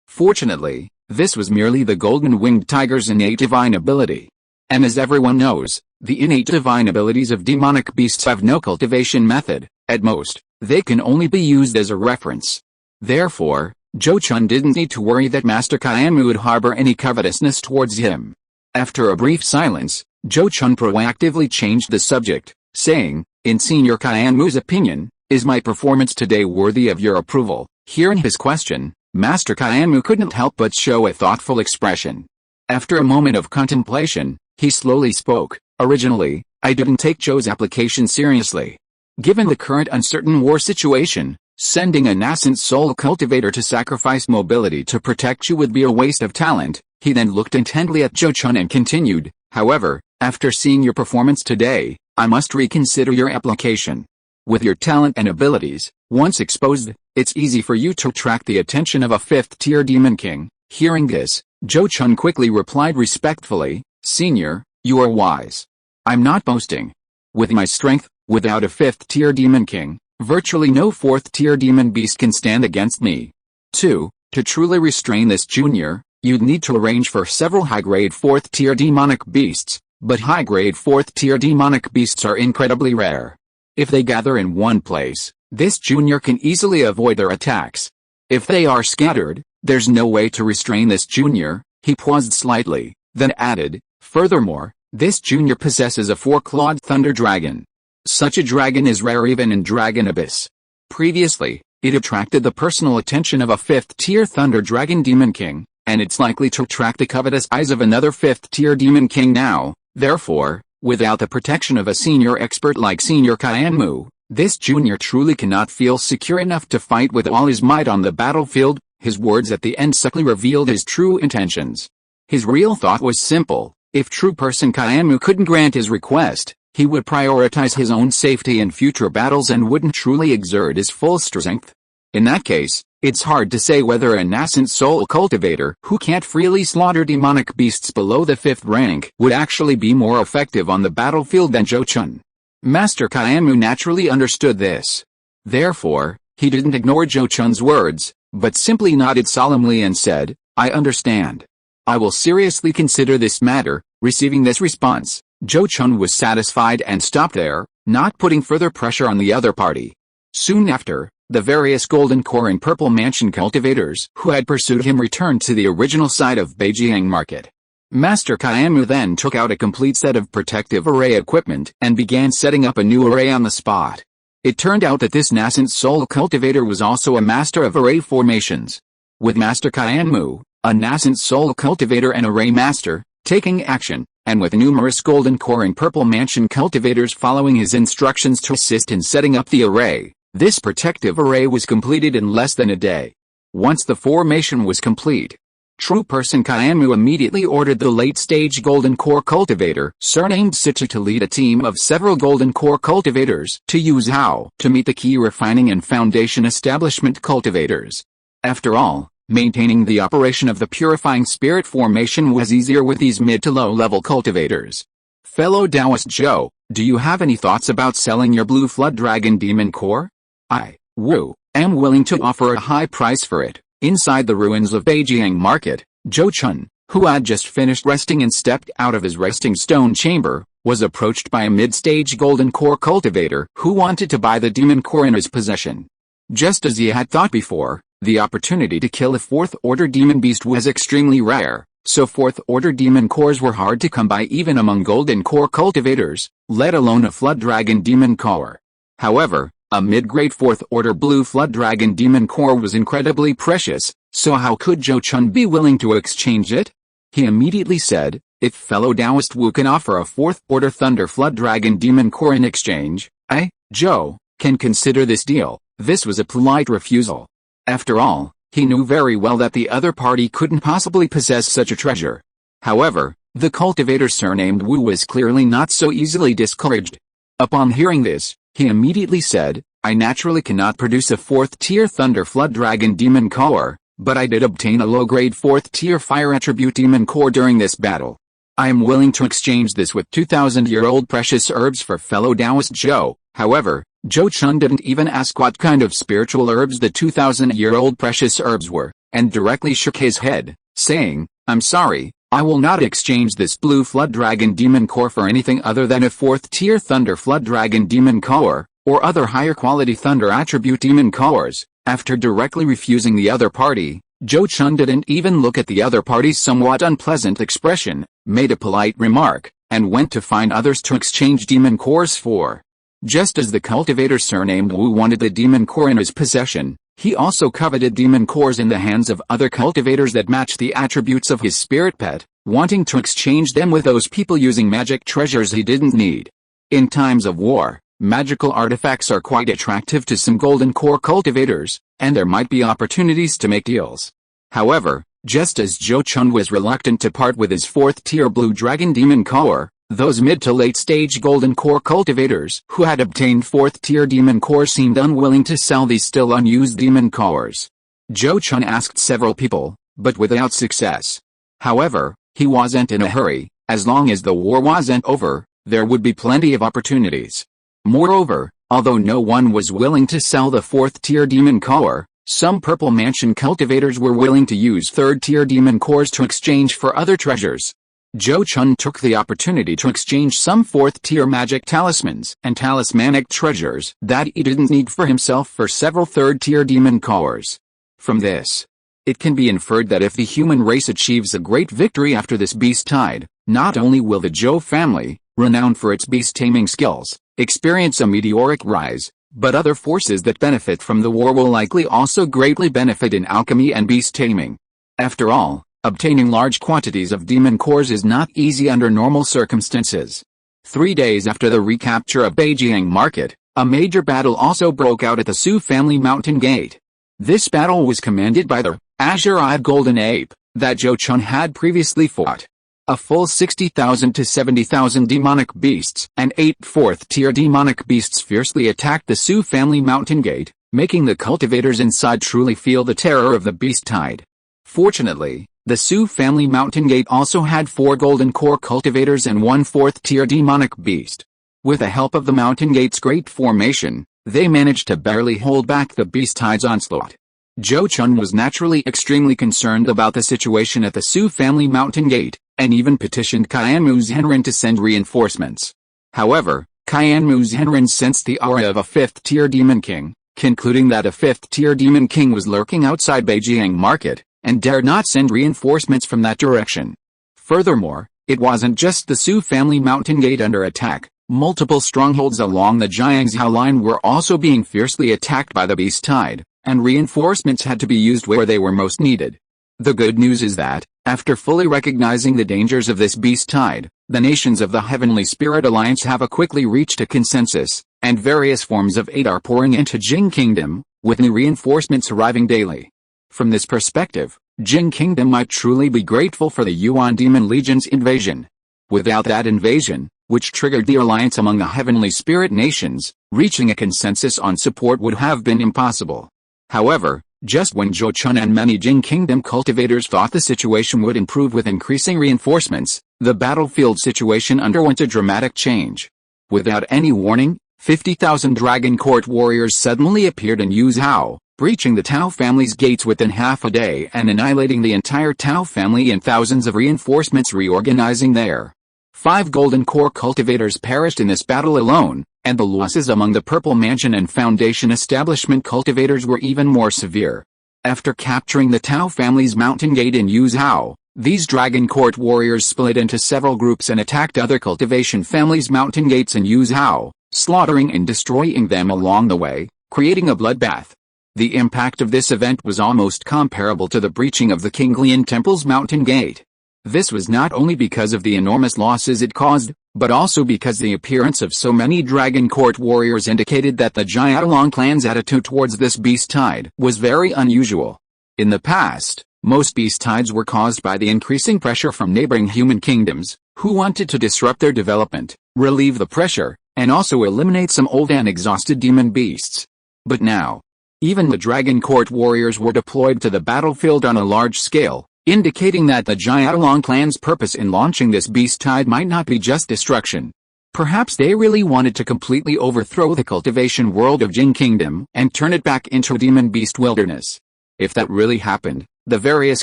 Fortunately, this was merely the Golden Winged Tiger's innate divine ability. And as everyone knows, the innate divine abilities of demonic beasts have no cultivation method. At most, they can only be used as a reference. Therefore, Zhou Chun didn't need to worry that Master Qianmu would harbor any covetousness towards him. After a brief silence, Zhou Chun proactively changed the subject, saying, in Senior Qianmu's opinion, is my performance today worthy of your approval? Hearing his question, Master Qianmu couldn't help but show a thoughtful expression. After a moment of contemplation, he slowly spoke, originally, I didn't take Zhou's application seriously. Given the current uncertain war situation, sending a nascent soul cultivator to sacrifice mobility to protect you would be a waste of talent. He then looked intently at Zhou Chun and continued, however, after seeing your performance today, I must reconsider your application. With your talent and abilities, once exposed, it's easy for you to attract the attention of a 5th-tier demon king. Hearing this, Zhou Chun quickly replied respectfully, Senior, you are wise. I'm not boasting. With my strength, without a 5th-tier demon king, virtually no 4th-tier demon beast can stand against me. 2. To truly restrain this junior, you'd need to arrange for several high-grade 4th-tier demonic beasts, but high-grade 4th-tier demonic beasts are incredibly rare. If they gather in one place, this junior can easily avoid their attacks. If they are scattered, there's no way to restrain this junior. He paused slightly, then added, furthermore, this junior possesses a 4-clawed thunder dragon. Such a dragon is rare even in Dragon Abyss. Previously, it attracted the personal attention of a 5th-tier thunder dragon demon king, and it's likely to attract the covetous eyes of another 5th-tier demon king now. Therefore, without the protection of a senior expert like Senior Kianmu, this junior truly cannot feel secure enough to fight with all his might on the battlefield. His words at the end subtly revealed his true intentions. His real thought was simple: if true person Kianmu couldn't grant his request, he would prioritize his own safety in future battles and wouldn't truly exert his full strength. In that case, it's hard to say whether a nascent soul cultivator who can't freely slaughter demonic beasts below the 5th rank would actually be more effective on the battlefield than Zhou Chun. Master Kianmu naturally understood this. Therefore, he didn't ignore Zhou Chun's words, but simply nodded solemnly and said, I understand. I will seriously consider this matter. Receiving this response, Zhou Chun was satisfied and stopped there, not putting further pressure on the other party. Soon after, the various Golden Core and Purple Mansion cultivators who had pursued him returned to the original site of Beijiang Market. Master Kianmu then took out a complete set of protective array equipment and began setting up a new array on the spot. It turned out that this nascent soul cultivator was also a master of array formations. With Master Kianmu, a nascent soul cultivator and array master, taking action, and with numerous Golden Core and Purple Mansion cultivators following his instructions to assist in setting up the array, this protective array was completed in less than a day. Once the formation was complete, true person Kianmu immediately ordered the late-stage Golden Core cultivator, surnamed Situ, to lead a team of several Golden Core cultivators to use how to meet the key refining and foundation establishment cultivators. After all, maintaining the operation of the purifying spirit formation was easier with these mid to low level cultivators. Fellow Taoist Zhou, do you have any thoughts about selling your blue flood dragon demon core? I, Wu, am willing to offer a high price for it. Inside the ruins of Beijiang Market, Zhou Chun, who had just finished resting and stepped out of his resting stone chamber, was approached by a mid-stage Golden Core cultivator who wanted to buy the demon core in his possession. Just as he had thought before, the opportunity to kill a 4th-order demon beast was extremely rare, so 4th-order demon cores were hard to come by even among Golden Core cultivators, let alone a flood dragon demon core. However, a mid-grade 4th-order blue flood dragon demon core was incredibly precious, so how could Zhou Chun be willing to exchange it? He immediately said, if fellow Taoist Wu can offer a 4th-order thunder flood dragon demon core in exchange, I, Zhou, can consider this deal. This was a polite refusal. After all, he knew very well that the other party couldn't possibly possess such a treasure. However, the cultivator surnamed Wu was clearly not so easily discouraged. Upon hearing this, he immediately said, I naturally cannot produce a 4th-tier Thunder Flood Dragon Demon Core, but I did obtain a low-grade 4th-tier Fire Attribute Demon Core during this battle. I am willing to exchange this with 2,000-year-old precious herbs for fellow Taoist Zhou. However, Zhou Chun didn't even ask what kind of spiritual herbs the 2,000-year-old precious herbs were, and directly shook his head, saying, I'm sorry, I will not exchange this blue Flood Dragon Demon Core for anything other than a 4th-tier Thunder Flood Dragon Demon Core, or other higher-quality Thunder Attribute Demon Cores. After directly refusing the other party, Zhou Chun didn't even look at the other party's somewhat unpleasant expression, made a polite remark, and went to find others to exchange Demon Cores for. Just as the cultivator surnamed Wu wanted the Demon Core in his possession, he also coveted Demon Cores in the hands of other cultivators that matched the attributes of his spirit pet, wanting to exchange them with those people using magic treasures he didn't need. In times of war, magical artifacts are quite attractive to some Golden Core cultivators, and there might be opportunities to make deals. However, just as Zhou Chun was reluctant to part with his 4th-tier Blue Dragon Demon Core, those mid to late-stage Golden Core cultivators who had obtained 4th-tier Demon Cores seemed unwilling to sell these still unused Demon Cores. Zhou Chun asked several people, but without success. However, he wasn't in a hurry. As long as the war wasn't over, there would be plenty of opportunities. Moreover, although no one was willing to sell the 4th-tier Demon Core, some Purple Mansion cultivators were willing to use 3rd-tier Demon Cores to exchange for other treasures. Zhou Chun took the opportunity to exchange some 4th-tier magic talismans and talismanic treasures that he didn't need for himself for several 3rd-tier demon cores. From this, it can be inferred that if the human race achieves a great victory after this beast tide, not only will the Zhou family, renowned for its beast-taming skills, experience a meteoric rise, but other forces that benefit from the war will likely also greatly benefit in alchemy and beast-taming. After all, obtaining large quantities of demon cores is not easy under normal circumstances. 3 days after the recapture of Beijing Market, a major battle also broke out at the Su family mountain gate. This battle was commanded by the azure-eyed golden ape that Zhou Chun had previously fought. A full 60,000 to 70,000 demonic beasts and 8 4th-tier demonic beasts fiercely attacked the Su family mountain gate, making the cultivators inside truly feel the terror of the beast tide. Fortunately, the Su family mountain gate also had 4 golden core cultivators and 1 4th-tier demonic beast. With the help of the mountain gate's great formation, they managed to barely hold back the beast tide's onslaught. Zhou Chun was naturally extremely concerned about the situation at the Su family mountain gate, and even petitioned Qianmu Zhenren to send reinforcements. However, Qianmu Zhenren sensed the aura of a 5th-tier demon king, concluding that a 5th-tier demon king was lurking outside Beijing Market, and dared not send reinforcements from that direction. Furthermore, it wasn't just the Su family mountain gate under attack. Multiple strongholds along the Jiangzhou line were also being fiercely attacked by the beast tide, and reinforcements had to be used where they were most needed. The good news is that, after fully recognizing the dangers of this beast tide, the nations of the Heavenly Spirit Alliance have quickly reached a consensus, and various forms of aid are pouring into Jing Kingdom, with new reinforcements arriving daily. From this perspective, Jing Kingdom might truly be grateful for the Yuan Demon Legion's invasion. Without that invasion, which triggered the alliance among the Heavenly Spirit nations, reaching a consensus on support would have been impossible. However, just when Zhou Chun and many Jing Kingdom cultivators thought the situation would improve with increasing reinforcements, the battlefield situation underwent a dramatic change. Without any warning, 50,000 Dragon Court warriors suddenly appeared in Yuzhou, breaching the Tao family's gates within half a day and annihilating the entire Tao family, and thousands of reinforcements reorganizing there. 5 golden core cultivators perished in this battle alone, and the losses among the Purple Mansion and Foundation establishment cultivators were even more severe. After capturing the Tao family's mountain gate in Yuzhou, these Dragon Court warriors split into several groups and attacked other cultivation families' mountain gates in Yuzhou, slaughtering and destroying them along the way, creating a bloodbath. The impact of this event was almost comparable to the breaching of the Qinglian Temple's mountain gate. This was not only because of the enormous losses it caused, but also because the appearance of so many Dragon Court warriors indicated that the Jiaolong clan's attitude towards this beast tide was very unusual. In the past, most beast tides were caused by the increasing pressure from neighboring human kingdoms, who wanted to disrupt their development, relieve the pressure, and also eliminate some old and exhausted demon beasts. But now, even the Dragon Court warriors were deployed to the battlefield on a large scale, indicating that the Jiaolong clan's purpose in launching this beast tide might not be just destruction. Perhaps they really wanted to completely overthrow the cultivation world of Jing Kingdom and turn it back into a demon beast wilderness. If that really happened, the various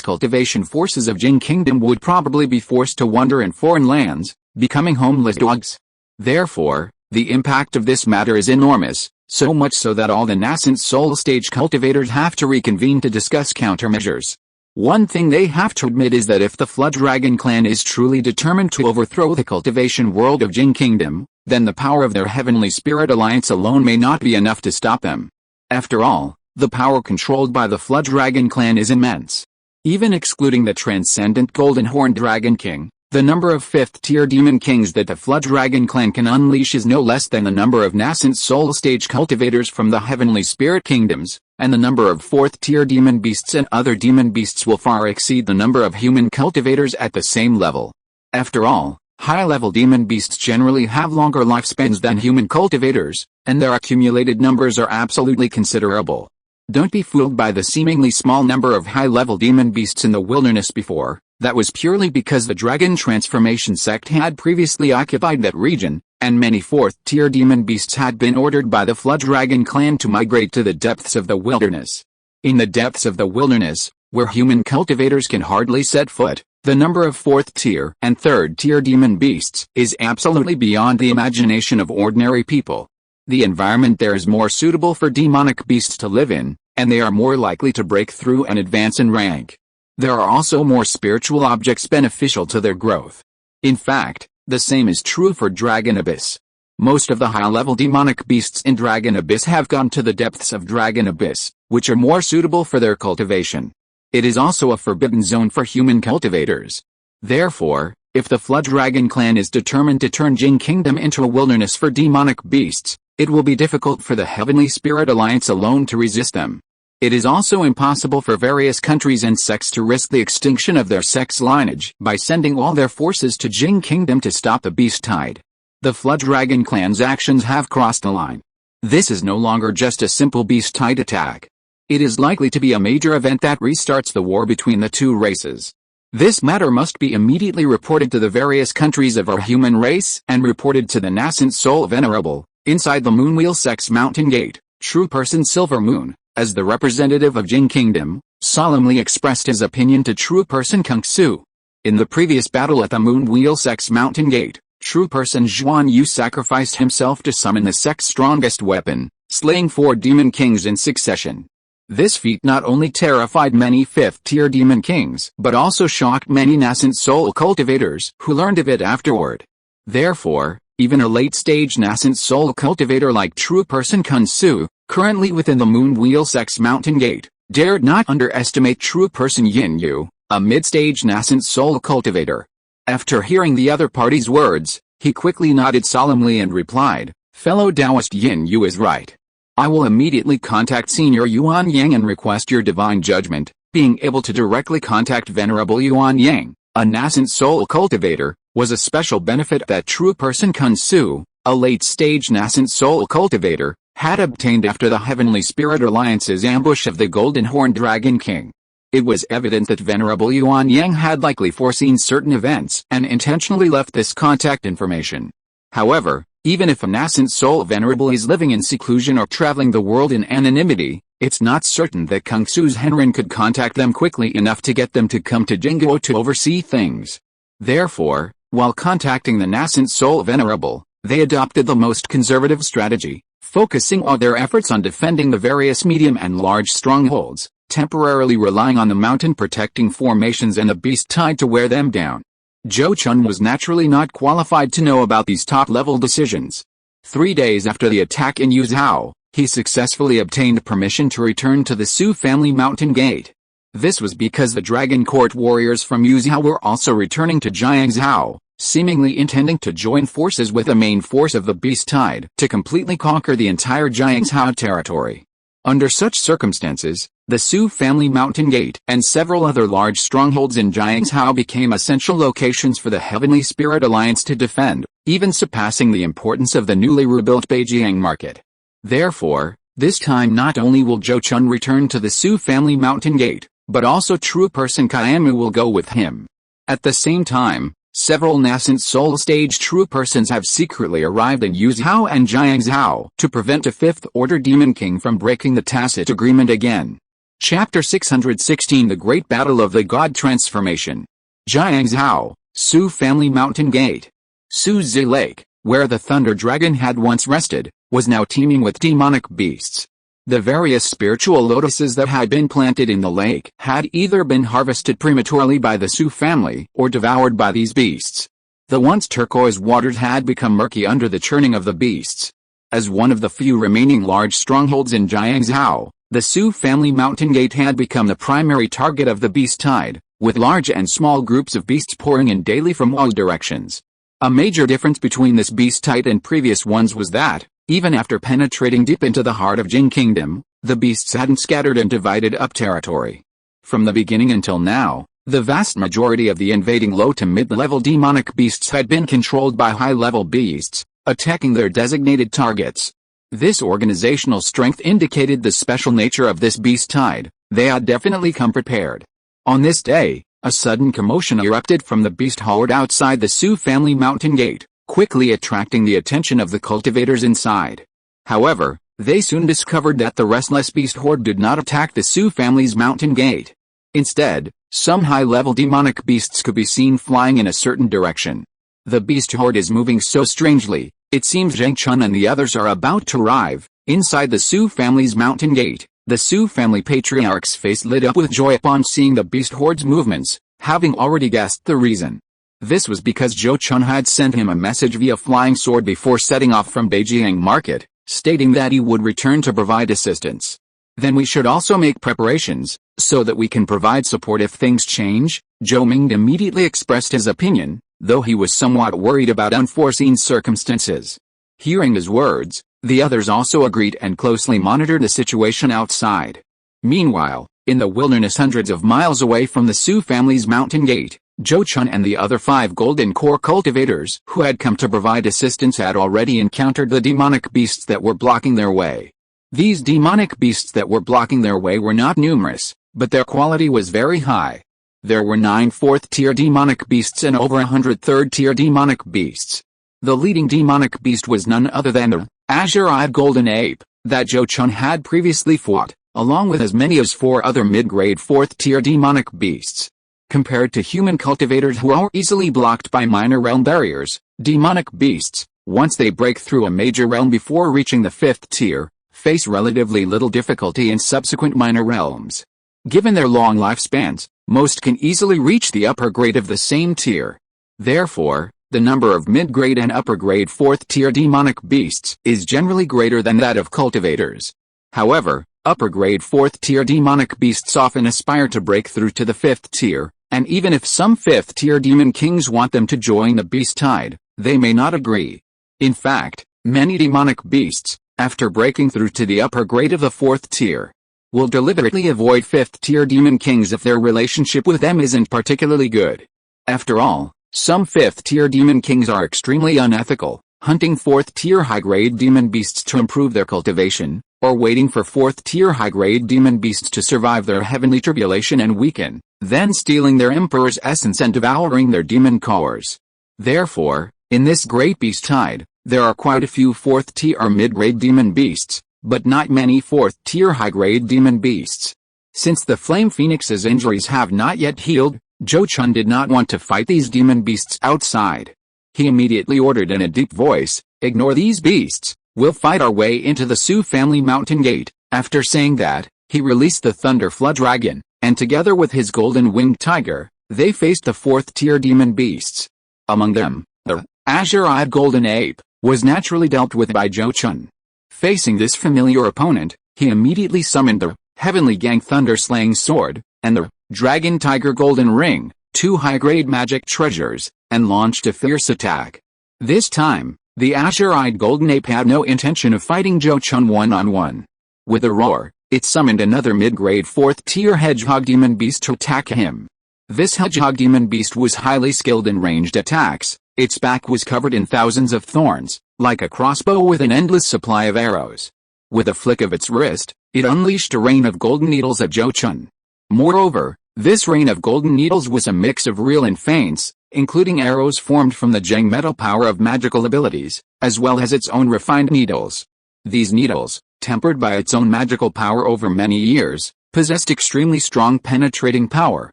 cultivation forces of Jing Kingdom would probably be forced to wander in foreign lands, becoming homeless dogs. Therefore, the impact of this matter is enormous, so much so that all the nascent soul stage cultivators have to reconvene to discuss countermeasures. One thing they have to admit is that if the Flood Dragon clan is truly determined to overthrow the cultivation world of Jing Kingdom, then the power of their Heavenly Spirit Alliance alone may not be enough to stop them. After all, the power controlled by the Flood Dragon clan is immense. Even excluding the transcendent Golden Horn Dragon King, the number of 5th-tier demon kings that the Flood Dragon clan can unleash is no less than the number of nascent soul stage cultivators from the Heavenly Spirit Kingdoms, and the number of 4th-tier demon beasts and other demon beasts will far exceed the number of human cultivators at the same level. After all, high-level demon beasts generally have longer lifespans than human cultivators, and their accumulated numbers are absolutely considerable. Don't be fooled by the seemingly small number of high-level demon beasts in the wilderness before. That was purely because the Dragon Transformation Sect had previously occupied that region, and many 4th-tier demon beasts had been ordered by the Flood Dragon clan to migrate to the depths of the wilderness. In the depths of the wilderness, where human cultivators can hardly set foot, The number of 4th tier and 3rd tier demon beasts is absolutely beyond the imagination of ordinary people. The environment there is more suitable for demonic beasts to live in, and they are more likely to break through and advance in rank. There are also more spiritual objects beneficial to their growth. In fact, the same is true for Dragon Abyss. Most of the high-level demonic beasts in Dragon Abyss have gone to the depths of Dragon Abyss, which are more suitable for their cultivation. It is also a forbidden zone for human cultivators. Therefore, if the Flood Dragon clan is determined to turn Jin Kingdom into a wilderness for demonic beasts, it will be difficult for the Heavenly Spirit Alliance alone to resist them. It is also impossible for various countries and sects to risk the extinction of their sect's lineage by sending all their forces to Jin Kingdom to stop the beast tide. The Flood Dragon clan's actions have crossed the line. This is no longer just a simple beast tide attack. It is likely to be a major event that restarts the war between the two races. This matter must be immediately reported to the various countries of our human race and reported to the nascent soul Venerable, inside the Moonwheel Sect's Mountain Gate. True Person Silver Moon, as the representative of Jin Kingdom, solemnly expressed his opinion to True Person Kung Su. In the previous battle at the Moonwheel Sect's Mountain Gate, True Person Zhuan Yu sacrificed himself to summon the sect's strongest weapon, slaying 4 demon kings in succession. This feat not only terrified many 5th-tier demon kings but also shocked many nascent soul cultivators who learned of it afterward. Therefore, even a late-stage nascent soul cultivator like True Person Kung Su, currently within the Moonwheel Sect's Mountain Gate, dared not underestimate True Person Yin Yu, a mid-stage nascent soul cultivator. After hearing the other party's words, he quickly nodded solemnly and replied, "Fellow Taoist Yin Yu is right. I will immediately contact Senior Yuan Yang and request your divine judgment." Being able to directly contact Venerable Yuan Yang, a nascent soul cultivator, was a special benefit that True Person Kung Su, a late-stage nascent soul cultivator, had obtained after the Heavenly Spirit Alliance's ambush of the Golden Horned Dragon King. It was evident that Venerable Yuan Yang had likely foreseen certain events and intentionally left this contact information. However, even if a nascent soul venerable is living in seclusion or traveling the world in anonymity, it's not certain that Kung Su's Henrin could contact them quickly enough to get them to come to Jinguo to oversee things. Therefore, while contacting the nascent soul venerable, they adopted the most conservative strategy, focusing all their efforts on defending the various medium and large strongholds, temporarily relying on the mountain protecting formations and the beast tide to wear them down. Zhou Chun was naturally not qualified to know about these top-level decisions. 3 days after the attack in Yuzhou, he successfully obtained permission to return to the Su family mountain gate. This was because the Dragon Court warriors from Yuzhou were also returning to Jiangzhou, seemingly intending to join forces with the main force of the beast tide to completely conquer the entire Jiangzhou territory. Under such circumstances, the Su family mountain gate and several other large strongholds in Jiangzhou became essential locations for the Heavenly Spirit Alliance to defend, even surpassing the importance of the newly rebuilt Beijiang market. Therefore, this time not only will Zhou Chun return to the Su family mountain gate, but also True Person Kaimu will go with him. At the same time, several nascent soul stage true persons have secretly arrived in Yuzhou and Jiangzhou to prevent a 5th Order Demon King from breaking the tacit agreement again. Chapter 616 The Great Battle of the God Transformation. Jiangzhou, Su Family Mountain Gate. Suzi Lake, where the Thunder Dragon had once rested, was now teeming with demonic beasts. The various spiritual lotuses that had been planted in the lake had either been harvested prematurely by the Su family or devoured by these beasts. The once turquoise waters had become murky under the churning of the beasts. As one of the few remaining large strongholds in Jiangzhou, the Su family mountain gate had become the primary target of the beast tide, with large and small groups of beasts pouring in daily from all directions. A major difference between this beast tide and previous ones was that, even after penetrating deep into the heart of Jin Kingdom, the beasts hadn't scattered and divided up territory. From the beginning until now, the vast majority of the invading low to mid-level demonic beasts had been controlled by high-level beasts, attacking their designated targets. This organizational strength indicated the special nature of this beast tide. They had definitely come prepared. On this day, a sudden commotion erupted from the beast horde outside the Su family mountain gate, quickly attracting the attention of the cultivators inside. However, they soon discovered that the restless beast horde did not attack the Su family's mountain gate. Instead, Some high-level demonic beasts could be seen flying in a certain direction. The beast horde is moving so strangely, it seems Zhou Chun and the others are about to arrive. Inside the Su family's mountain gate, the Su family patriarch's face lit up with joy upon seeing the beast horde's movements, having already guessed the reason. This was because Zhou Chun had sent him a message via flying sword before setting off from Beijing Market, stating that he would return to provide assistance. Then we should also make preparations, so that we can provide support if things change. Zhou Ming immediately expressed his opinion, though he was somewhat worried about unforeseen circumstances. Hearing his words, the others also agreed and closely monitored the situation outside. Meanwhile, in the wilderness hundreds of miles away from the Su family's mountain gate, Zhou Chun and the other 5 golden core cultivators who had come to provide assistance had already encountered the demonic beasts that were blocking their way. These demonic beasts that were blocking their way were not numerous, but their quality was very high. There were 9 4th-tier demonic beasts and over 100 3rd-tier demonic beasts. The leading demonic beast was none other than the azure-eyed golden ape that Zhou Chun had previously fought, along with as many as 4 other mid-grade 4th-tier demonic beasts. Compared to human cultivators who are easily blocked by minor realm barriers, demonic beasts, once they break through a major realm before reaching the 5th tier, face relatively little difficulty in subsequent minor realms. Given their long lifespans, most can easily reach the upper grade of the same tier. Therefore, the number of mid-grade and upper-grade 4th-tier demonic beasts is generally greater than that of cultivators. However, upper-grade 4th-tier demonic beasts often aspire to break through to the 5th tier, and even if some 5th-tier demon kings want them to join the beast tide, they may not agree. In fact, many demonic beasts, after breaking through to the upper grade of the 4th tier, will deliberately avoid 5th-tier demon kings if their relationship with them isn't particularly good. After all, some 5th-tier demon kings are extremely unethical, hunting 4th-tier high-grade demon beasts to improve their cultivation, or waiting for 4th-tier high-grade demon beasts to survive their heavenly tribulation and weaken, then stealing their emperor's essence and devouring their demon cores. Therefore, in this great beast tide, there are quite a few 4th-tier or mid-grade demon beasts, but not many 4th-tier high-grade demon beasts. Since the Flame Phoenix's injuries have not yet healed, Zhou Chun did not want to fight these demon beasts outside. He immediately ordered in a deep voice, "Ignore these beasts, we'll fight our way into the Su family mountain gate." After saying that, he released the Thunder Flood Dragon, and together with his golden winged tiger, they faced the 4th-tier demon beasts. Among them, the azure-eyed golden ape was naturally dealt with by Zhou Chun. Facing this familiar opponent, he immediately summoned the Heavenly Gang Thunder-Slaying Sword, and the Dragon Tiger Golden Ring, 2 high-grade magic treasures, and launched a fierce attack. This time, the azure-eyed golden ape had no intention of fighting Zhou Chun one-on-one. With a roar, it summoned another mid-grade 4th-tier hedgehog demon beast to attack him. This hedgehog demon beast was highly skilled in ranged attacks. Its back was covered in thousands of thorns, like a crossbow with an endless supply of arrows. With a flick of its wrist, it unleashed a rain of golden needles at Zhou Chun. Moreover, this rain of golden needles was a mix of real and feints, including arrows formed from the Zheng metal power of magical abilities, as well as its own refined needles. These needles, tempered by its own magical power over many years, possessed extremely strong penetrating power,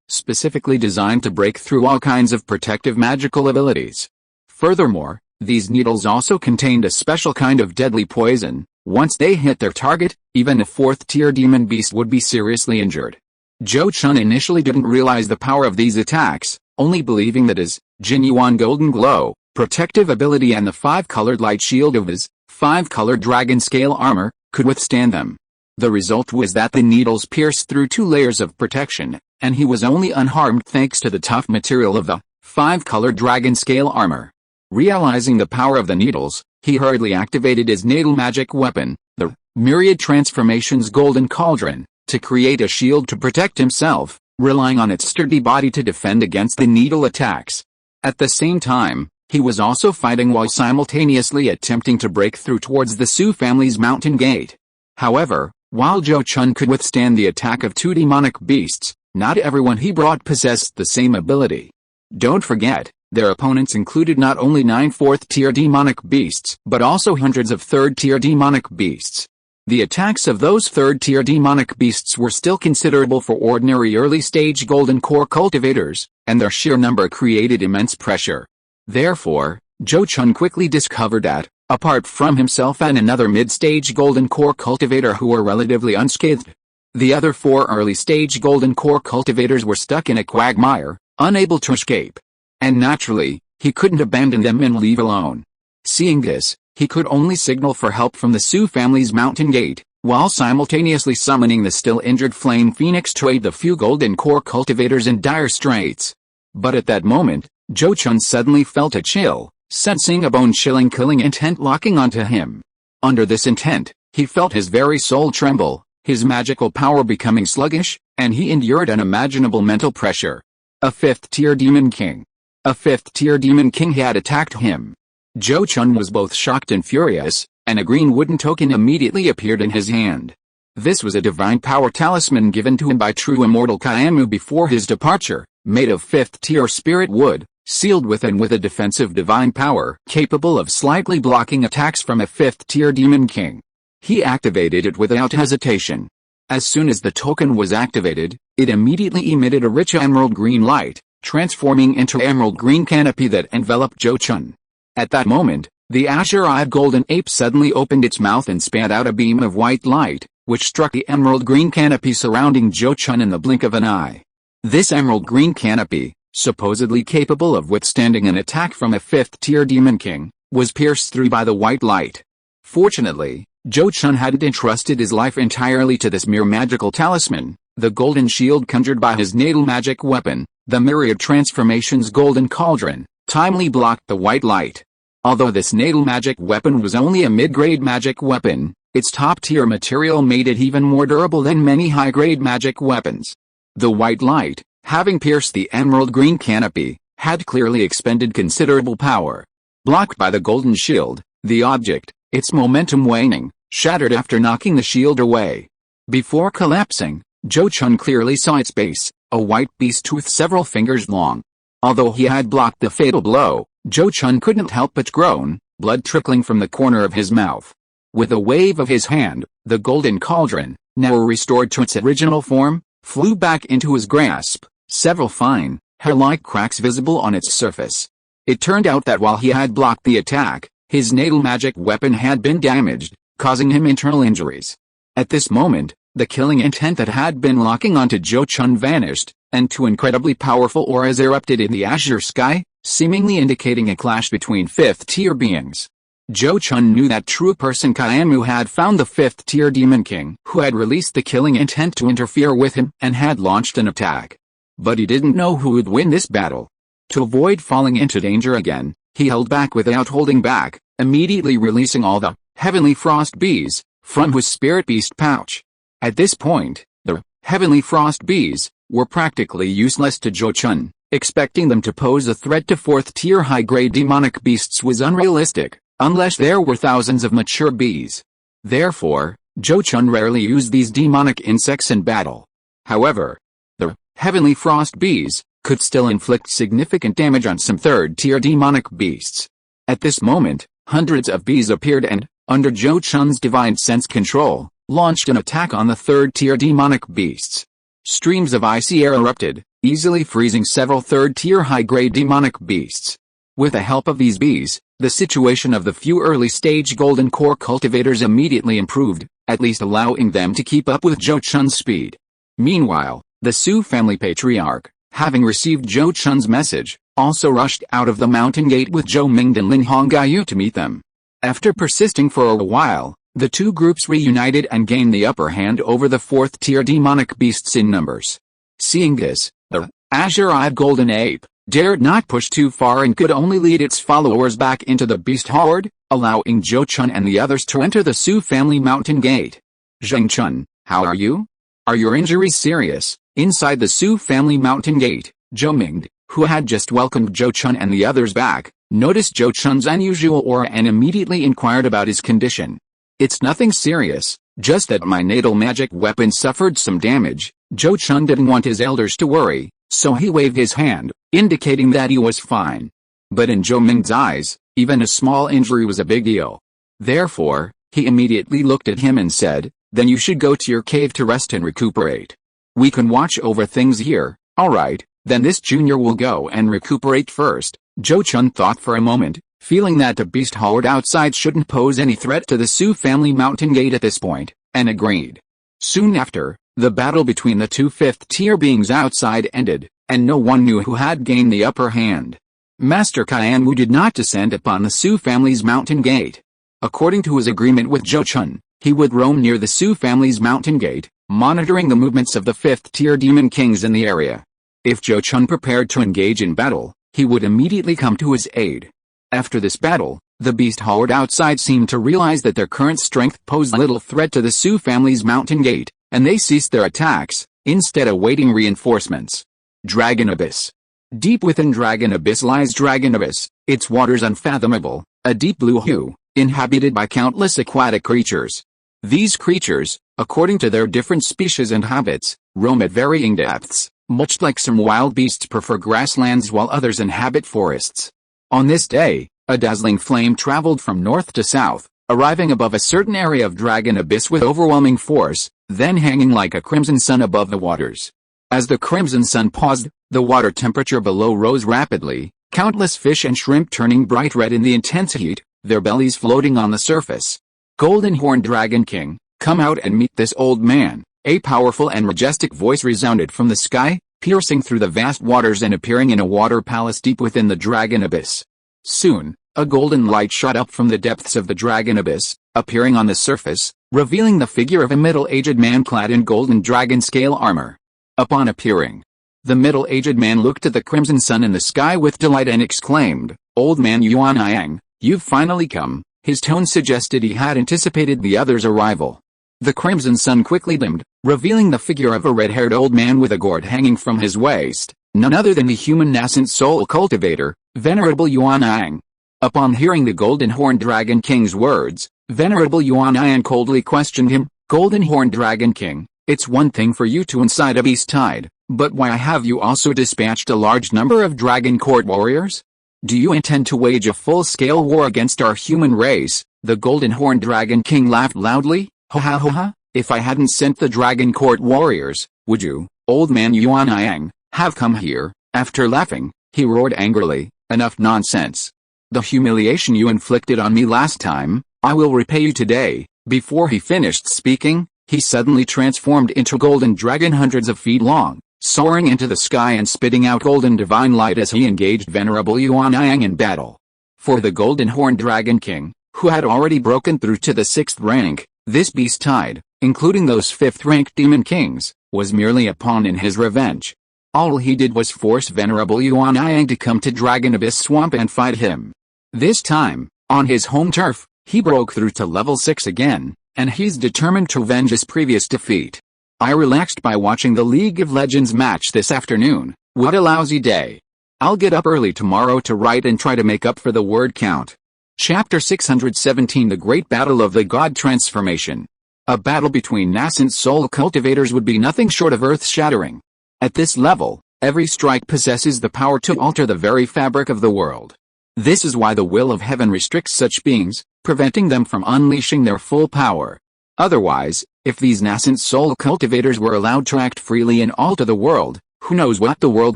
specifically designed to break through all kinds of protective magical abilities. Furthermore, these needles also contained a special kind of deadly poison. Once they hit their target, even a 4th-tier demon beast would be seriously injured. Zhou Chun initially didn't realize the power of these attacks, only believing that his genuine golden glow, protective ability and the 5-colored light shield of his 5-colored dragon scale armor could withstand them. The result was that the needles pierced through 2 layers of protection, and he was only unharmed thanks to the tough material of the 5-colored dragon scale armor. Realizing the power of the needles, he hurriedly activated his natal magic weapon, the Myriad Transformations Golden Cauldron, to create a shield to protect himself, relying on its sturdy body to defend against the needle attacks. At the same time, he was also fighting while simultaneously attempting to break through towards the Su family's mountain gate. However, while Zhou Chun could withstand the attack of 2 demonic beasts, not everyone he brought possessed the same ability. Don't forget, their opponents included not only 9 4th-tier demonic beasts, but also hundreds of 3rd-tier demonic beasts. The attacks of those third-tier demonic beasts were still considerable for ordinary early-stage golden core cultivators, and their sheer number created immense pressure. Therefore, Zhou Chun quickly discovered that, apart from himself and another mid-stage golden core cultivator who were relatively unscathed, the other 4 early-stage golden core cultivators were stuck in a quagmire, unable to escape. And naturally, he couldn't abandon them and leave alone. Seeing this, he could only signal for help from the Su family's mountain gate, while simultaneously summoning the still injured Flame Phoenix to aid the few golden core cultivators in dire straits. But at that moment, Zhou Chun suddenly felt a chill, sensing a bone-chilling killing intent locking onto him. Under this intent, he felt his very soul tremble, his magical power becoming sluggish, and he endured unimaginable mental pressure. A 5th-tier demon king. A 5th-tier demon king had attacked him. Zhou Chun was both shocked and furious, and a green wooden token immediately appeared in his hand. This was a divine power talisman given to him by true immortal Kaimu before his departure, made of 5th-tier spirit wood, sealed within with a defensive divine power capable of slightly blocking attacks from a 5th-tier demon king. He activated it without hesitation. As soon as the token was activated, it immediately emitted a rich emerald green light, transforming into emerald green canopy that enveloped Zhou Chun. At that moment, the azure-eyed golden ape suddenly opened its mouth and spat out a beam of white light, which struck the emerald green canopy surrounding Zhou Chun in the blink of an eye. This emerald green canopy, supposedly capable of withstanding an attack from a 5th-tier demon king, was pierced through by the white light. Fortunately, Zhou Chun hadn't entrusted his life entirely to this mere magical talisman. The golden shield conjured by his natal magic weapon, the myriad transformations golden cauldron, timely blocked the white light. Although this natal magic weapon was only a mid-grade magic weapon, its top-tier material made it even more durable than many high-grade magic weapons. The white light, having pierced the emerald green canopy, had clearly expended considerable power. Blocked by the golden shield, the object, its momentum waning, shattered after knocking the shield away. Before collapsing, Zhou Chun clearly saw its base, a white beast tooth several fingers long. Although he had blocked the fatal blow, Zhou Chun couldn't help but groan, blood trickling from the corner of his mouth. With a wave of his hand, the golden cauldron, now restored to its original form, flew back into his grasp, several fine, hair-like cracks visible on its surface. It turned out that while he had blocked the attack, his natal magic weapon had been damaged, causing him internal injuries. At this moment, the killing intent that had been locking onto Zhou Chun vanished, and 2 incredibly powerful auras erupted in the azure sky, seemingly indicating a clash between 5th-tier beings. Zhou Chun knew that true person Kaimu had found the 5th-tier demon king who had released the killing intent to interfere with him and had launched an attack. But he didn't know who would win this battle. To avoid falling into danger again, he held back without holding back, immediately releasing all the heavenly frost bees from his spirit beast pouch. At this point, the heavenly frost bees were practically useless to Zhou Chun. Expecting them to pose a threat to 4th-tier high-grade demonic beasts was unrealistic, unless there were thousands of mature bees. Therefore, Zhou Chun rarely used these demonic insects in battle. However, the heavenly frost bees could still inflict significant damage on some 3rd-tier demonic beasts. At this moment, hundreds of bees appeared and, under Zhou Chun's divine sense control, launched an attack on the 3rd-tier demonic beasts. Streams of icy air erupted, easily freezing several 3rd-tier high-grade demonic beasts. With the help of these bees, the situation of the few early-stage golden core cultivators immediately improved, at least allowing them to keep up with Zhou Chun's speed. Meanwhile, the Su family patriarch, having received Zhou Chun's message, also rushed out of the mountain gate with Zhou Ming and Lin Hongyu to meet them. After persisting for a while, the 2 groups reunited and gained the upper hand over the 4th-tier demonic beasts in numbers. Seeing this, the azure-eyed golden ape dared not push too far and could only lead its followers back into the beast horde, allowing Zhou Chun and the others to enter the Su family mountain gate. Zheng Chun, how are you? Are your injuries serious? Inside the Su family mountain gate, Zhou Ming, who had just welcomed Zhou Chun and the others back, noticed Zhou Chun's unusual aura and immediately inquired about his condition. It's nothing serious, just that my natal magic weapon suffered some damage. Zhou Chun didn't want his elders to worry, so he waved his hand, indicating that he was fine. But in Zhou Ming's eyes, even a small injury was a big deal. Therefore, He immediately looked at him and said, "Then you should go to your cave to rest and recuperate. We can watch over things here." "Alright, then this junior will go and recuperate first." Zhou Chun thought for a moment, feeling that the beast hollered outside shouldn't pose any threat to the Su family mountain gate at this point, and agreed. Soon after, the battle between the two fifth-tier beings outside ended, and no one knew who had gained the upper hand. Master Qianwu did not descend upon the Su family's mountain gate. According to his agreement with Zhou Chun, he would roam near the Su family's mountain gate, monitoring the movements of the fifth-tier demon kings in the area. If Zhou Chun prepared to engage in battle, he would immediately come to his aid. After this battle, the beast hollered outside seemed to realize that their current strength posed little threat to the Su family's mountain gate, and they ceased their attacks, instead awaiting reinforcements. Dragon Abyss. Deep within Dragon Abyss lies Dragon Abyss, its waters unfathomable, a deep blue hue, inhabited by countless aquatic creatures. These creatures, according to their different species and habits, roam at varying depths, much like some wild beasts prefer grasslands while others inhabit forests. On this day, a dazzling flame traveled from north to south, arriving above a certain area of Dragon Abyss with overwhelming force, then hanging like a crimson sun above the waters. As the crimson sun paused, the water temperature below rose rapidly, countless fish and shrimp turning bright red in the intense heat, their bellies floating on the surface. "Golden Horned Dragon King, come out and meet this old man." A powerful and majestic voice resounded from the sky, piercing through the vast waters and appearing in a water palace deep within the Dragon Abyss. Soon, a golden light shot up from the depths of the Dragon Abyss, appearing on the surface, revealing the figure of a middle-aged man clad in golden dragon scale armor. Upon appearing, the middle-aged man looked at the crimson sun in the sky with delight and exclaimed, "Old man Yuanyang, you've finally come." His tone suggested he had anticipated the other's arrival. The crimson sun quickly dimmed, revealing the figure of a red-haired old man with a gourd hanging from his waist, none other than the human nascent soul cultivator, Venerable Yuanyang. Upon hearing the Golden Horned Dragon King's words, Venerable Yuanyang coldly questioned him, "Golden Horned Dragon King, it's one thing for you to incite a beast tide, but why have you also dispatched a large number of Dragon Court warriors? Do you intend to wage a full-scale war against our human race?" The Golden Horned Dragon King laughed loudly. "Ha ha ha ha, if I hadn't sent the Dragon Court warriors, would you, old man Yuanyang, have come here?" After laughing, he roared angrily, "Enough nonsense. The humiliation you inflicted on me last time, I will repay you today." Before he finished speaking, he suddenly transformed into a golden dragon hundreds of feet long, soaring into the sky and spitting out golden divine light as he engaged Venerable Yuanyang in battle. For the Golden Horned Dragon King, who had already broken through to the 6th rank, this beast tide, including those 5th-ranked demon kings, was merely a pawn in his revenge. All he did was force Venerable Yuanyang to come to Dragon Abyss Swamp and fight him. This time, on his home turf, he broke through to level 6 again, and he's determined to avenge his previous defeat. I relaxed by watching the League of Legends match this afternoon. What a lousy day. I'll get up early tomorrow to write and try to make up for the word count. Chapter 617 The Great Battle of the God Transformation. A battle between nascent soul cultivators would be nothing short of earth-shattering. At this level, every strike possesses the power to alter the very fabric of the world. This is why the will of heaven restricts such beings, preventing them from unleashing their full power. Otherwise, if these nascent soul cultivators were allowed to act freely and alter the world, who knows what the world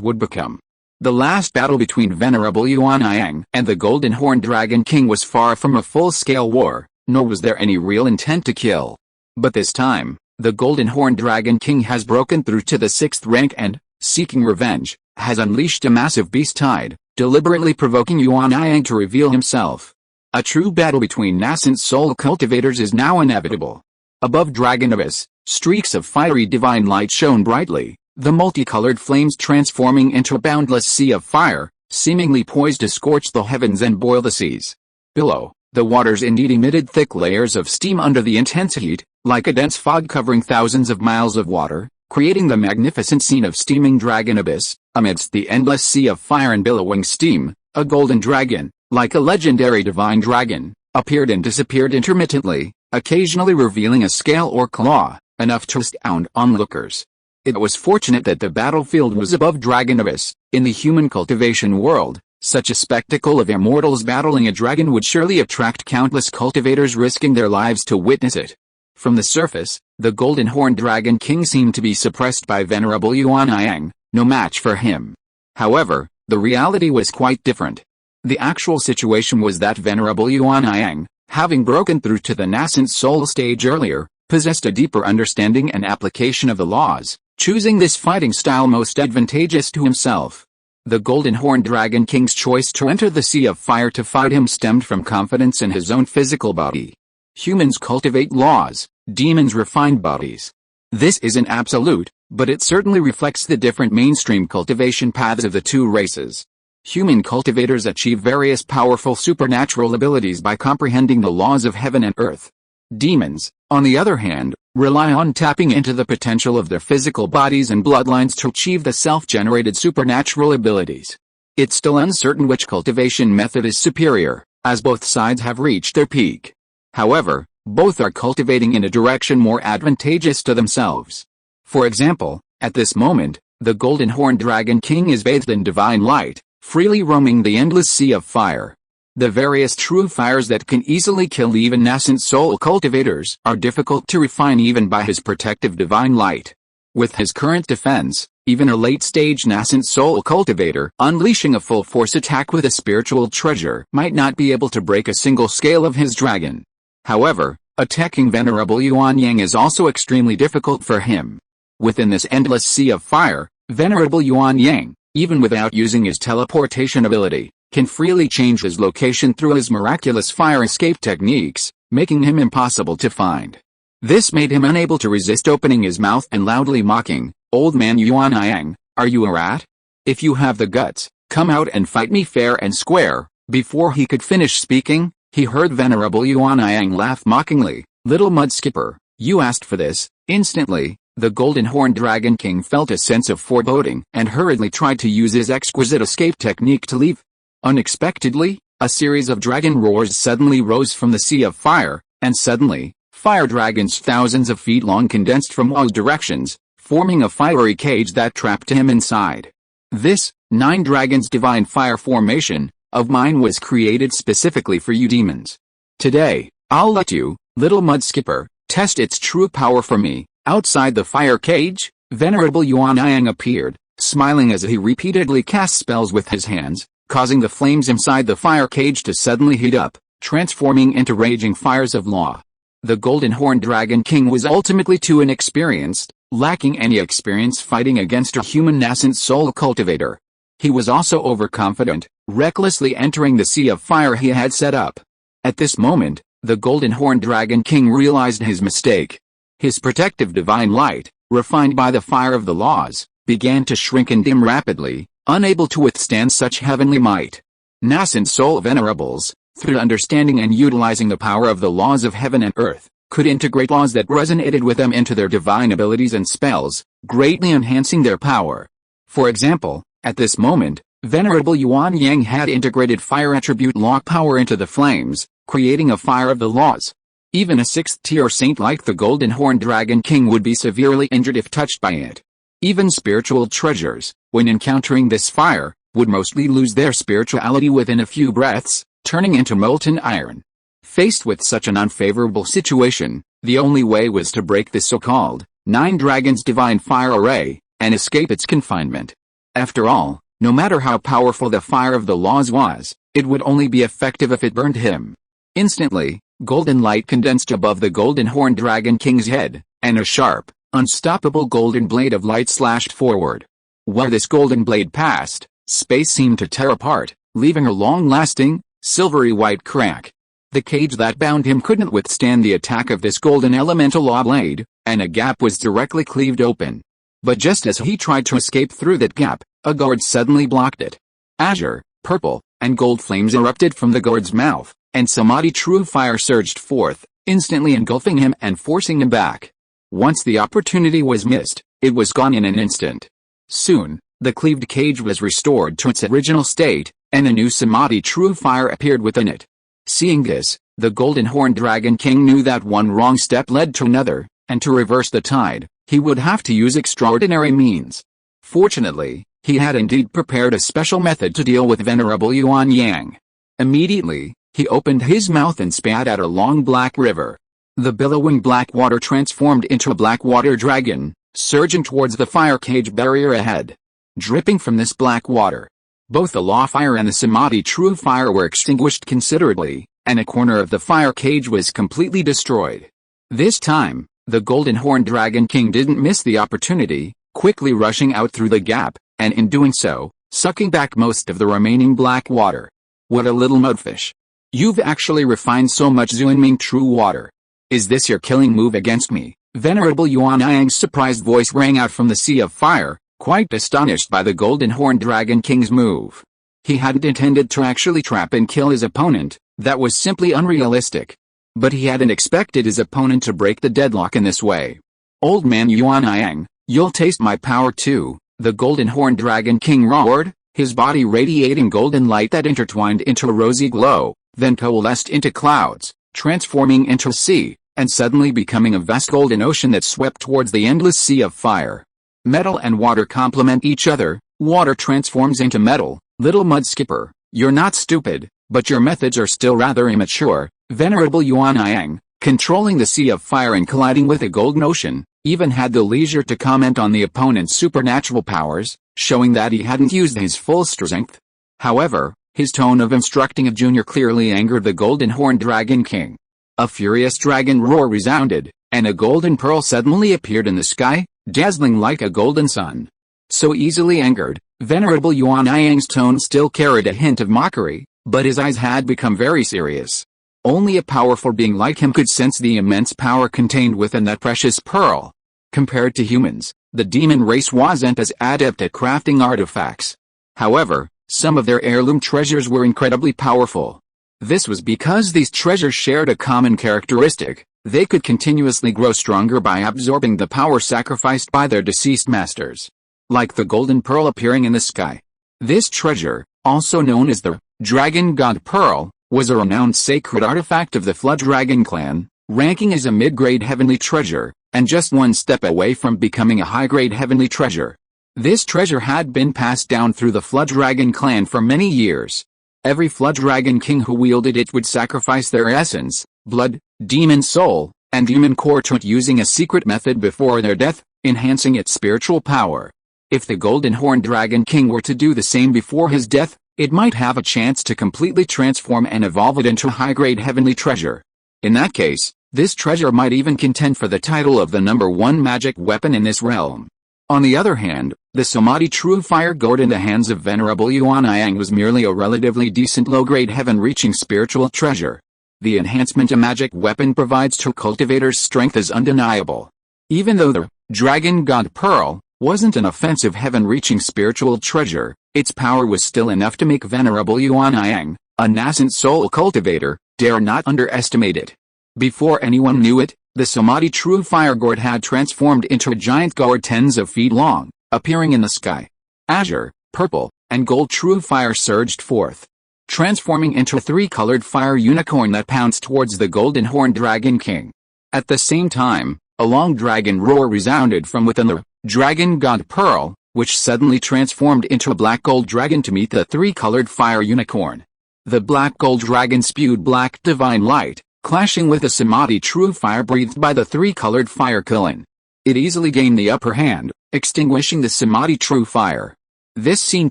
would become. The last battle between Venerable Yuanyang and the Golden Horned Dragon King was far from a full-scale war, nor was there any real intent to kill. But this time, the Golden Horned Dragon King has broken through to the 6th rank and, seeking revenge, has unleashed a massive beast tide, deliberately provoking Yuanyang to reveal himself. A true battle between nascent soul cultivators is now inevitable. Above Dragon Abyss, streaks of fiery divine light shone brightly, the multicolored flames transforming into a boundless sea of fire, seemingly poised to scorch the heavens and boil the seas. Below, the waters indeed emitted thick layers of steam under the intense heat, like a dense fog covering thousands of miles of water, creating the magnificent scene of steaming Dragon Abyss. Amidst the endless sea of fire and billowing steam, a golden dragon, like a legendary divine dragon, appeared and disappeared intermittently, occasionally revealing a scale or claw, enough to astound onlookers. It was fortunate that the battlefield was above Dragon Abyss. In the human cultivation world, Such a spectacle of immortals battling a dragon would surely attract countless cultivators risking their lives to witness it. From the surface, the Golden Horned Dragon King seemed to be suppressed by Venerable Yuan Yang, no match for him. However, the reality was quite different. The actual situation was that Venerable Yuan Yang, having broken through to the nascent soul stage earlier, possessed a deeper understanding and application of the laws, choosing this fighting style most advantageous to himself. The Golden Horned Dragon King's choice to enter the Sea of Fire to fight him stemmed from confidence in his own physical body. Humans cultivate laws, demons refine bodies. This isn't absolute, but it certainly reflects the different mainstream cultivation paths of the two races. Human cultivators achieve various powerful supernatural abilities by comprehending the laws of heaven and earth. Demons, on the other hand, rely on tapping into the potential of their physical bodies and bloodlines to achieve the self-generated supernatural abilities. It's still uncertain which cultivation method is superior, as both sides have reached their peak. However, both are cultivating in a direction more advantageous to themselves. For example, at this moment, the Golden Horned Dragon King is bathed in divine light, freely roaming the endless sea of fire. The various true fires that can easily kill even nascent soul cultivators are difficult to refine even by his protective divine light. With his current defense, even a late-stage nascent soul cultivator unleashing a full-force attack with a spiritual treasure might not be able to break a single scale of his dragon. However, attacking Venerable Yuan Yang is also extremely difficult for him. Within this endless sea of fire, Venerable Yuan Yang, even without using his teleportation ability, can freely change his location through his miraculous fire escape techniques, making him impossible to find. This made him unable to resist opening his mouth and loudly mocking, "Old man Yuan Yang, are you a rat? If you have the guts, come out and fight me fair and square." Before he could finish speaking, he heard Venerable Yuan Yang laugh mockingly, "Little mud skipper, you asked for this." Instantly, the Golden Horned Dragon King felt a sense of foreboding and hurriedly tried to use his exquisite escape technique to leave. Unexpectedly, a series of dragon roars suddenly rose from the sea of fire, and suddenly, fire dragons thousands of feet long condensed from all directions, forming a fiery cage that trapped him inside. This, 9 dragons divine fire formation, of mine was created specifically for you demons. Today, I'll let you, little mud skipper, test its true power for me. Outside the fire cage, Venerable Yuan Yang appeared, smiling as he repeatedly cast spells with his hands, causing the flames inside the fire cage to suddenly heat up, transforming into raging fires of law. The Golden Horned Dragon King was ultimately too inexperienced, lacking any experience fighting against a human nascent soul cultivator. He was also overconfident, recklessly entering the sea of fire he had set up. At this moment, the Golden Horned Dragon King realized his mistake. His protective divine light, refined by the fire of the laws, began to shrink and dim rapidly, unable to withstand such heavenly might. Nascent soul venerables, through understanding and utilizing the power of the laws of heaven and earth, could integrate laws that resonated with them into their divine abilities and spells, greatly enhancing their power. For example, at this moment, Venerable Yuan Yang had integrated fire attribute law power into the flames, creating a fire of the laws. Even a 6th-tier saint like the Golden Horned Dragon King would be severely injured if touched by it. Even spiritual treasures, when encountering this fire, would mostly lose their spirituality within a few breaths, turning into molten iron. Faced with such an unfavorable situation, the only way was to break the so-called 9 dragons divine fire array, and escape its confinement. After all, no matter how powerful the fire of the laws was, it would only be effective if it burned him. Instantly, golden light condensed above the Golden Horned Dragon King's head, and a sharp, unstoppable golden blade of light slashed forward. While this golden blade passed, space seemed to tear apart, leaving a long-lasting, silvery white crack. The cage that bound him couldn't withstand the attack of this golden elemental law blade, and a gap was directly cleaved open. But just as he tried to escape through that gap, a guard suddenly blocked it. Azure, purple, and gold flames erupted from the guard's mouth, and Samadhi true fire surged forth, instantly engulfing him and forcing him back. Once the opportunity was missed, it was gone in an instant. Soon, the cleaved cage was restored to its original state, and a new Samadhi true fire appeared within it. Seeing this, the Golden Horned Dragon King knew that one wrong step led to another, and to reverse the tide, he would have to use extraordinary means. Fortunately, He had indeed prepared a special method to deal with Venerable Yuan Yang. Immediately, he opened his mouth and spat out a long black river. The billowing black water transformed into a black water dragon, surging towards the fire cage barrier ahead. Dripping from this black water, both the law fire and the samadhi true fire were extinguished considerably, and a corner of the fire cage was completely destroyed. This time, the Golden Horned Dragon King didn't miss the opportunity, quickly rushing out through the gap, and in doing so, sucking back most of the remaining black water. What a little mudfish. You've actually refined so much Zunming true water. Is this your killing move against me? Venerable Yuan Yang's surprised voice rang out from the sea of fire, quite astonished by the Golden Horned Dragon King's move. He hadn't intended to actually trap and kill his opponent, that was simply unrealistic. But he hadn't expected his opponent to break the deadlock in this way. Old man Yuan Yang, you'll taste my power too, the Golden Horned Dragon King roared, his body radiating golden light that intertwined into a rosy glow, then coalesced into clouds, transforming into a sea, and suddenly becoming a vast golden ocean that swept towards the endless sea of fire. Metal and water complement each other, water transforms into metal. Little mud skipper, you're not stupid, but your methods are still rather immature. Venerable Yuan Yang, controlling the sea of fire and colliding with a golden ocean, even had the leisure to comment on the opponent's supernatural powers, showing that he hadn't used his full strength. However, his tone of instructing a junior clearly angered the Golden Horned Dragon King. A furious dragon roar resounded, and a golden pearl suddenly appeared in the sky, dazzling like a golden sun. So easily angered, Venerable Yuan Yang's tone still carried a hint of mockery, but his eyes had become very serious. Only a powerful being like him could sense the immense power contained within that precious pearl. Compared to humans, the demon race wasn't as adept at crafting artifacts. However, some of their heirloom treasures were incredibly powerful. This was because these treasures shared a common characteristic: they could continuously grow stronger by absorbing the power sacrificed by their deceased masters. Like the golden pearl appearing in the sky. This treasure, also known as the Dragon God Pearl, was a renowned sacred artifact of the Flood Dragon clan, ranking as a mid-grade heavenly treasure, and just one step away from becoming a high-grade heavenly treasure. This treasure had been passed down through the Flood Dragon clan for many years. Every Flood Dragon King who wielded it would sacrifice their essence, blood, demon soul, and demon core to it using a secret method before their death, enhancing its spiritual power. If the Golden Horned Dragon King were to do the same before his death, it might have a chance to completely transform and evolve it into a high-grade heavenly treasure. In that case, this treasure might even contend for the title of the #1 magic weapon in this realm. On the other hand, the Samadhi True Fire gourd in the hands of Venerable Yuan Yang was merely a relatively decent low-grade heaven-reaching spiritual treasure. The enhancement a magic weapon provides to cultivators' strength is undeniable. Even though the Dragon God Pearl wasn't an offensive heaven-reaching spiritual treasure, its power was still enough to make Venerable Yuan Yang, a nascent soul cultivator, dare not underestimate it. Before anyone knew it, the Samadhi True Fire gourd had transformed into a giant gourd tens of feet long, appearing in the sky. Azure, purple, and gold true fire surged forth, transforming into a three-colored fire unicorn that pounced towards the Golden Horned Dragon King. At the same time, a long dragon roar resounded from within the Dragon God Pearl, which suddenly transformed into a black gold dragon to meet the three-colored fire unicorn. The black gold dragon spewed black divine light, clashing with the Samadhi True Fire breathed by the three-colored fire kiln. It easily gained the upper hand, extinguishing the Samadhi True Fire. This scene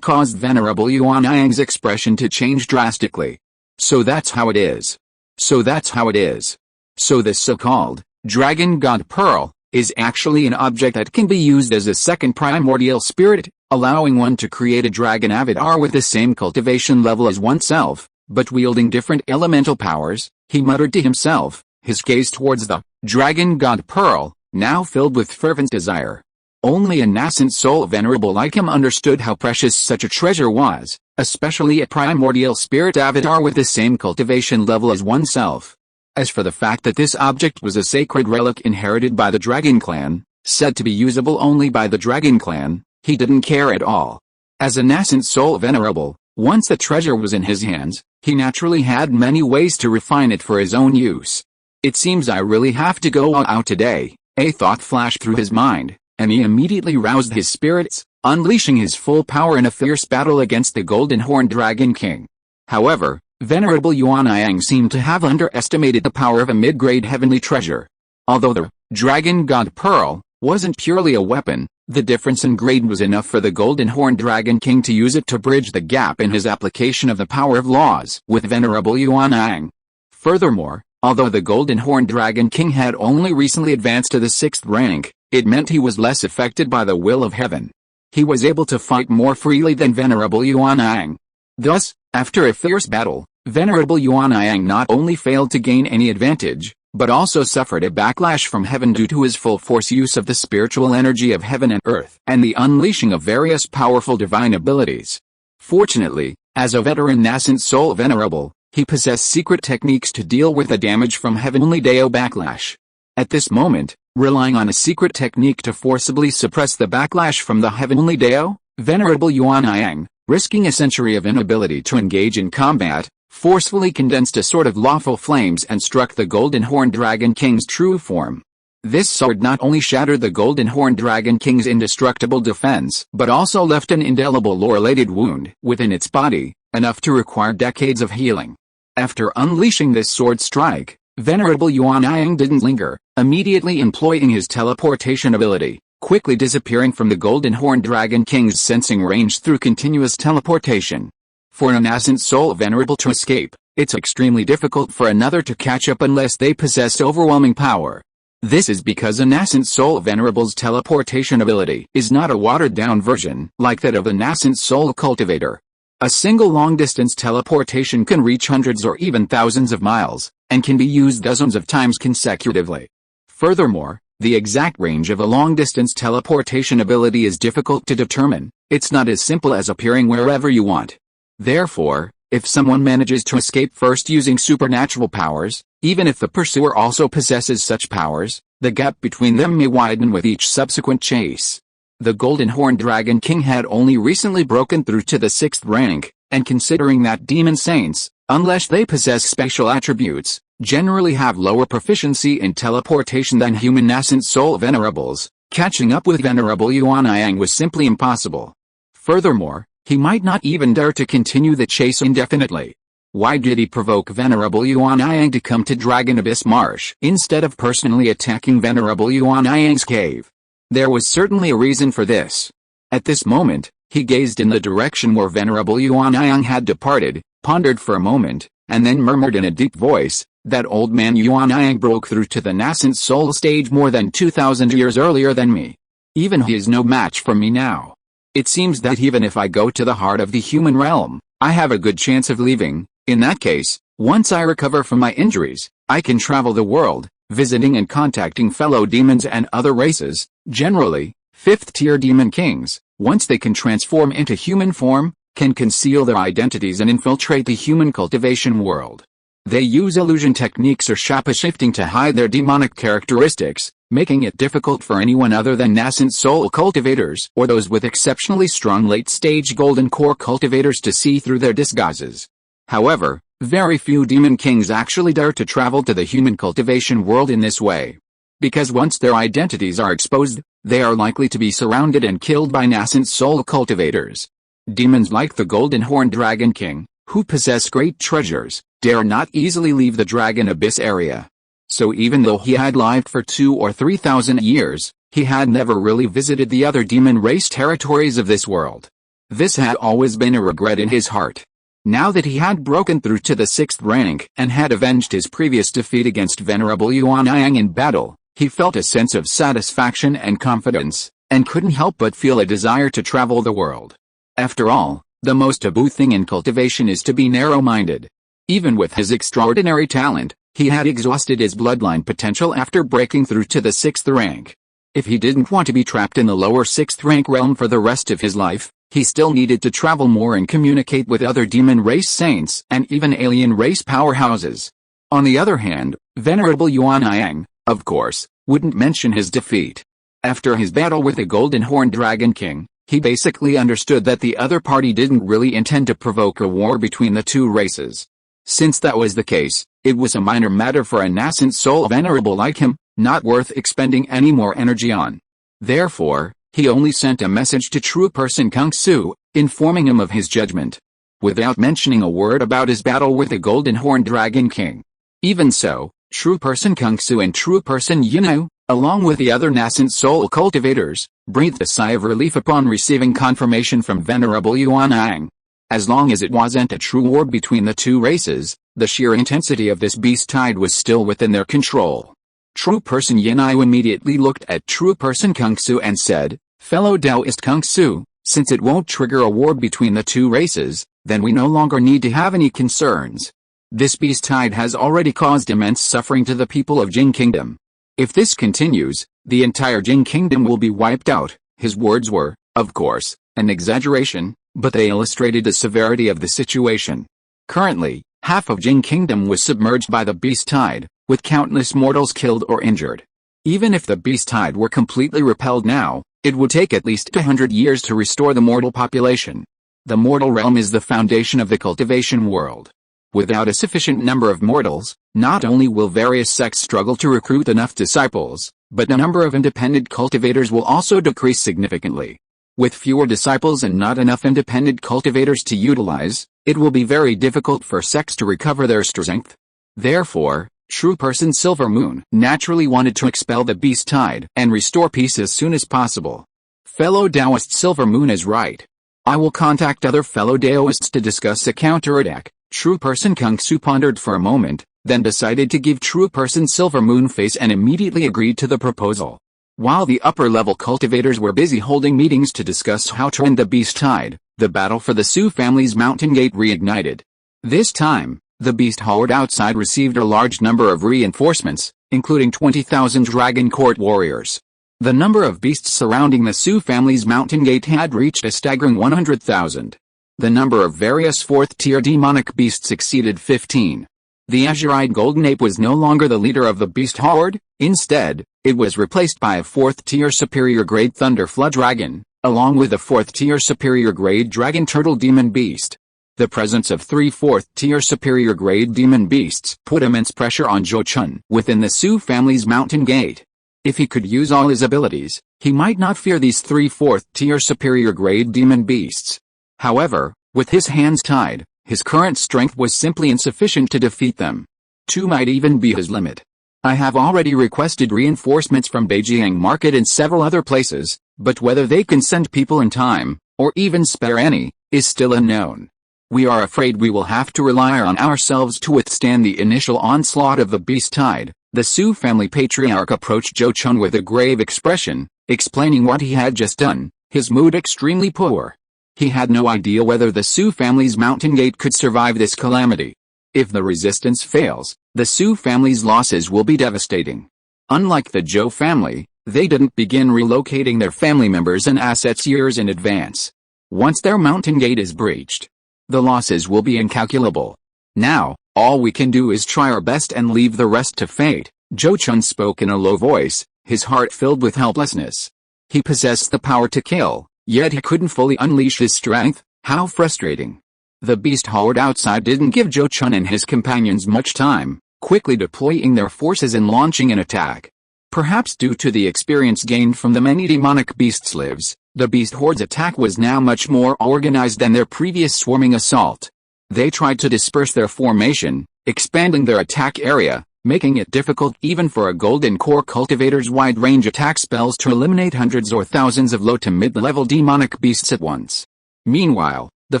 caused Venerable Yuan Yang's expression to change drastically. So that's how it is. So that's how it is. So this so-called Dragon God Pearl is actually an object that can be used as a second primordial spirit, allowing one to create a dragon avatar with the same cultivation level as oneself, but wielding different elemental powers, he muttered to himself, his gaze towards the Dragon God Pearl, now filled with fervent desire. Only a nascent soul venerable like him understood how precious such a treasure was, especially a primordial spirit avatar with the same cultivation level as oneself. As for the fact that this object was a sacred relic inherited by the Dragon Clan, said to be usable only by the Dragon Clan, he didn't care at all. As a nascent soul venerable, once the treasure was in his hands, he naturally had many ways to refine it for his own use. It seems I really have to go all out today, a thought flashed through his mind. and he immediately roused his spirits, unleashing his full power in a fierce battle against the Golden Horned Dragon King. However, Venerable Yuanyang seemed to have underestimated the power of a mid-grade heavenly treasure. Although the Dragon God Pearl wasn't purely a weapon, the difference in grade was enough for the Golden Horned Dragon King to use it to bridge the gap in his application of the power of laws with Venerable Yuanyang. Furthermore, although the Golden Horned Dragon King had only recently advanced to the 6th rank, it meant he was less affected by the will of heaven. He was able to fight more freely than Venerable Yuanyang. Thus, after a fierce battle, Venerable Yuanyang not only failed to gain any advantage, but also suffered a backlash from heaven due to his full force use of the spiritual energy of heaven and earth and the unleashing of various powerful divine abilities. Fortunately, as a veteran nascent soul venerable, he possessed secret techniques to deal with the damage from heavenly Deo backlash. At this moment, relying on a secret technique to forcibly suppress the backlash from the heavenly Deo, Venerable Yuanyang, risking a century of inability to engage in combat, forcefully condensed a sword of lawful flames and struck the Golden Horned Dragon King's true form. This sword not only shattered the Golden Horned Dragon King's indestructible defense, but also left an indelible lore-related wound within its body, enough to require decades of healing. After unleashing this sword strike, Venerable Yuanyang didn't linger, immediately employing his teleportation ability, quickly disappearing from the Golden Horned Dragon King's sensing range through continuous teleportation. For a nascent soul venerable to escape, it's extremely difficult for another to catch up unless they possess overwhelming power. This is because a nascent soul venerable's teleportation ability is not a watered-down version like that of the nascent soul cultivator. A single long-distance teleportation can reach hundreds or even thousands of miles, and can be used dozens of times consecutively. Furthermore, the exact range of a long-distance teleportation ability is difficult to determine. It's not as simple as appearing wherever you want. Therefore, if someone manages to escape first using supernatural powers, even if the pursuer also possesses such powers, the gap between them may widen with each subsequent chase. The Golden Horned Dragon King had only recently broken through to the 6th rank, and considering that demon saints, unless they possess special attributes, generally have lower proficiency in teleportation than human nascent soul venerables, catching up with Venerable Yuanyang was simply impossible. Furthermore, he might not even dare to continue the chase indefinitely. Why did he provoke Venerable Yuanyang to come to Dragon Abyss Marsh instead of personally attacking Venerable Yuanyang's cave? There was certainly a reason for this. At this moment, he gazed in the direction where Venerable Yuanyang had departed, pondered for a moment, and then murmured in a deep voice, "That old man Yuanyang broke through to the nascent soul stage more than 2,000 years earlier than me. Even he is no match for me now. It seems that even if I go to the heart of the human realm, I have a good chance of leaving. In that case, once I recover from my injuries, I can travel the world, visiting and contacting fellow demons and other races, generally, 5th-tier demon kings, once they can transform into human form, can conceal their identities and infiltrate the human cultivation world. They use illusion techniques or shape shifting to hide their demonic characteristics, making it difficult for anyone other than nascent soul cultivators or those with exceptionally strong late-stage golden core cultivators to see through their disguises. However, very few demon kings actually dare to travel to the human cultivation world in this way. Because once their identities are exposed, they are likely to be surrounded and killed by nascent soul cultivators. Demons like the Golden Horned Dragon King, who possess great treasures, dare not easily leave the Dragon Abyss area. So even though he had lived for 2,000 or 3,000 years, he had never really visited the other demon race territories of this world. This had always been a regret in his heart. Now that he had broken through to the 6th rank and had avenged his previous defeat against Venerable Yuanyang in battle, he felt a sense of satisfaction and confidence, and couldn't help but feel a desire to travel the world. After all, the most taboo thing in cultivation is to be narrow-minded. Even with his extraordinary talent, he had exhausted his bloodline potential after breaking through to the 6th rank. If he didn't want to be trapped in the lower 6th rank realm for the rest of his life, he still needed to travel more and communicate with other demon race saints and even alien race powerhouses. On the other hand, Venerable Yuanyang, of course, wouldn't mention his defeat. After his battle with the Golden Horned Dragon King, he basically understood that the other party didn't really intend to provoke a war between the two races. Since that was the case, it was a minor matter for a nascent soul venerable like him, not worth expending any more energy on. Therefore, he only sent a message to true person Kung Su, informing him of his judgment, without mentioning a word about his battle with the Golden Horned Dragon King. Even so, true person Kung Su and true person Yinu, along with the other nascent soul cultivators, breathed a sigh of relief upon receiving confirmation from Venerable Yuan Ang. As long as it wasn't a true war between the two races, the sheer intensity of this beast tide was still within their control. True person Yinu immediately looked at true person Kung Su and said, "Fellow Taoist Kung Su, since it won't trigger a war between the two races, then we no longer need to have any concerns. This beast tide has already caused immense suffering to the people of Jing Kingdom. If this continues, the entire Jing Kingdom will be wiped out." His words were, of course, an exaggeration, but they illustrated the severity of the situation. Currently, half of Jing Kingdom was submerged by the beast tide, with countless mortals killed or injured. Even if the beast tide were completely repelled now, it would take at least 100 years to restore the mortal population. The mortal realm is the foundation of the cultivation world. Without a sufficient number of mortals, not only will various sects struggle to recruit enough disciples, but the number of independent cultivators will also decrease significantly. With fewer disciples and not enough independent cultivators to utilize, it will be very difficult for sects to recover their strength. Therefore, true person Silver Moon naturally wanted to expel the beast tide and restore peace as soon as possible. Fellow Taoist Silver Moon is right. I will contact other fellow Taoists to discuss a counterattack. True person Kung Su pondered for a moment, then decided to give true person Silver Moon face and immediately agreed to the proposal. While the upper-level cultivators were busy holding meetings to discuss how to end the beast tide, the battle for the Su family's mountain gate reignited. This time, the beast horde outside received a large number of reinforcements, including 20,000 Dragon Court warriors. The number of beasts surrounding the Su family's mountain gate had reached a staggering 100,000. The number of various fourth-tier demonic beasts exceeded 15. The azure-eyed golden ape was no longer the leader of the beast horde. Instead, it was replaced by a fourth-tier superior-grade thunder flood dragon, along with a fourth-tier superior-grade dragon turtle demon beast. The presence of 3 fourth-tier superior-grade demon beasts put immense pressure on Zhou Chun within the Su family's mountain gate. If he could use all his abilities, he might not fear these 3 fourth-tier superior-grade demon beasts. However, with his hands tied, his current strength was simply insufficient to defeat them. 2 might even be his limit. I have already requested reinforcements from Beijing Market and several other places, but whether they can send people in time, or even spare any, is still unknown. We are afraid we will have to rely on ourselves to withstand the initial onslaught of the beast tide. The Su family patriarch approached Zhou Chun with a grave expression, explaining what he had just done, his mood extremely poor. He had no idea whether the Su family's mountain gate could survive this calamity. If the resistance fails, the Su family's losses will be devastating. Unlike the Zhou family, they didn't begin relocating their family members and assets years in advance. Once their mountain gate is breached, the losses will be incalculable. Now, all we can do is try our best and leave the rest to fate. Zhou Chun spoke in a low voice, his heart filled with helplessness. He possessed the power to kill, yet he couldn't fully unleash his strength. How frustrating. The beast horde outside didn't give Zhou Chun and his companions much time, quickly deploying their forces and launching an attack. Perhaps due to the experience gained from the many demonic beasts lives, the beast horde's attack was now much more organized than their previous swarming assault. They tried to disperse their formation, expanding their attack area, making it difficult even for a golden core cultivator's wide-range attack spells to eliminate hundreds or thousands of low to mid-level demonic beasts at once. Meanwhile, the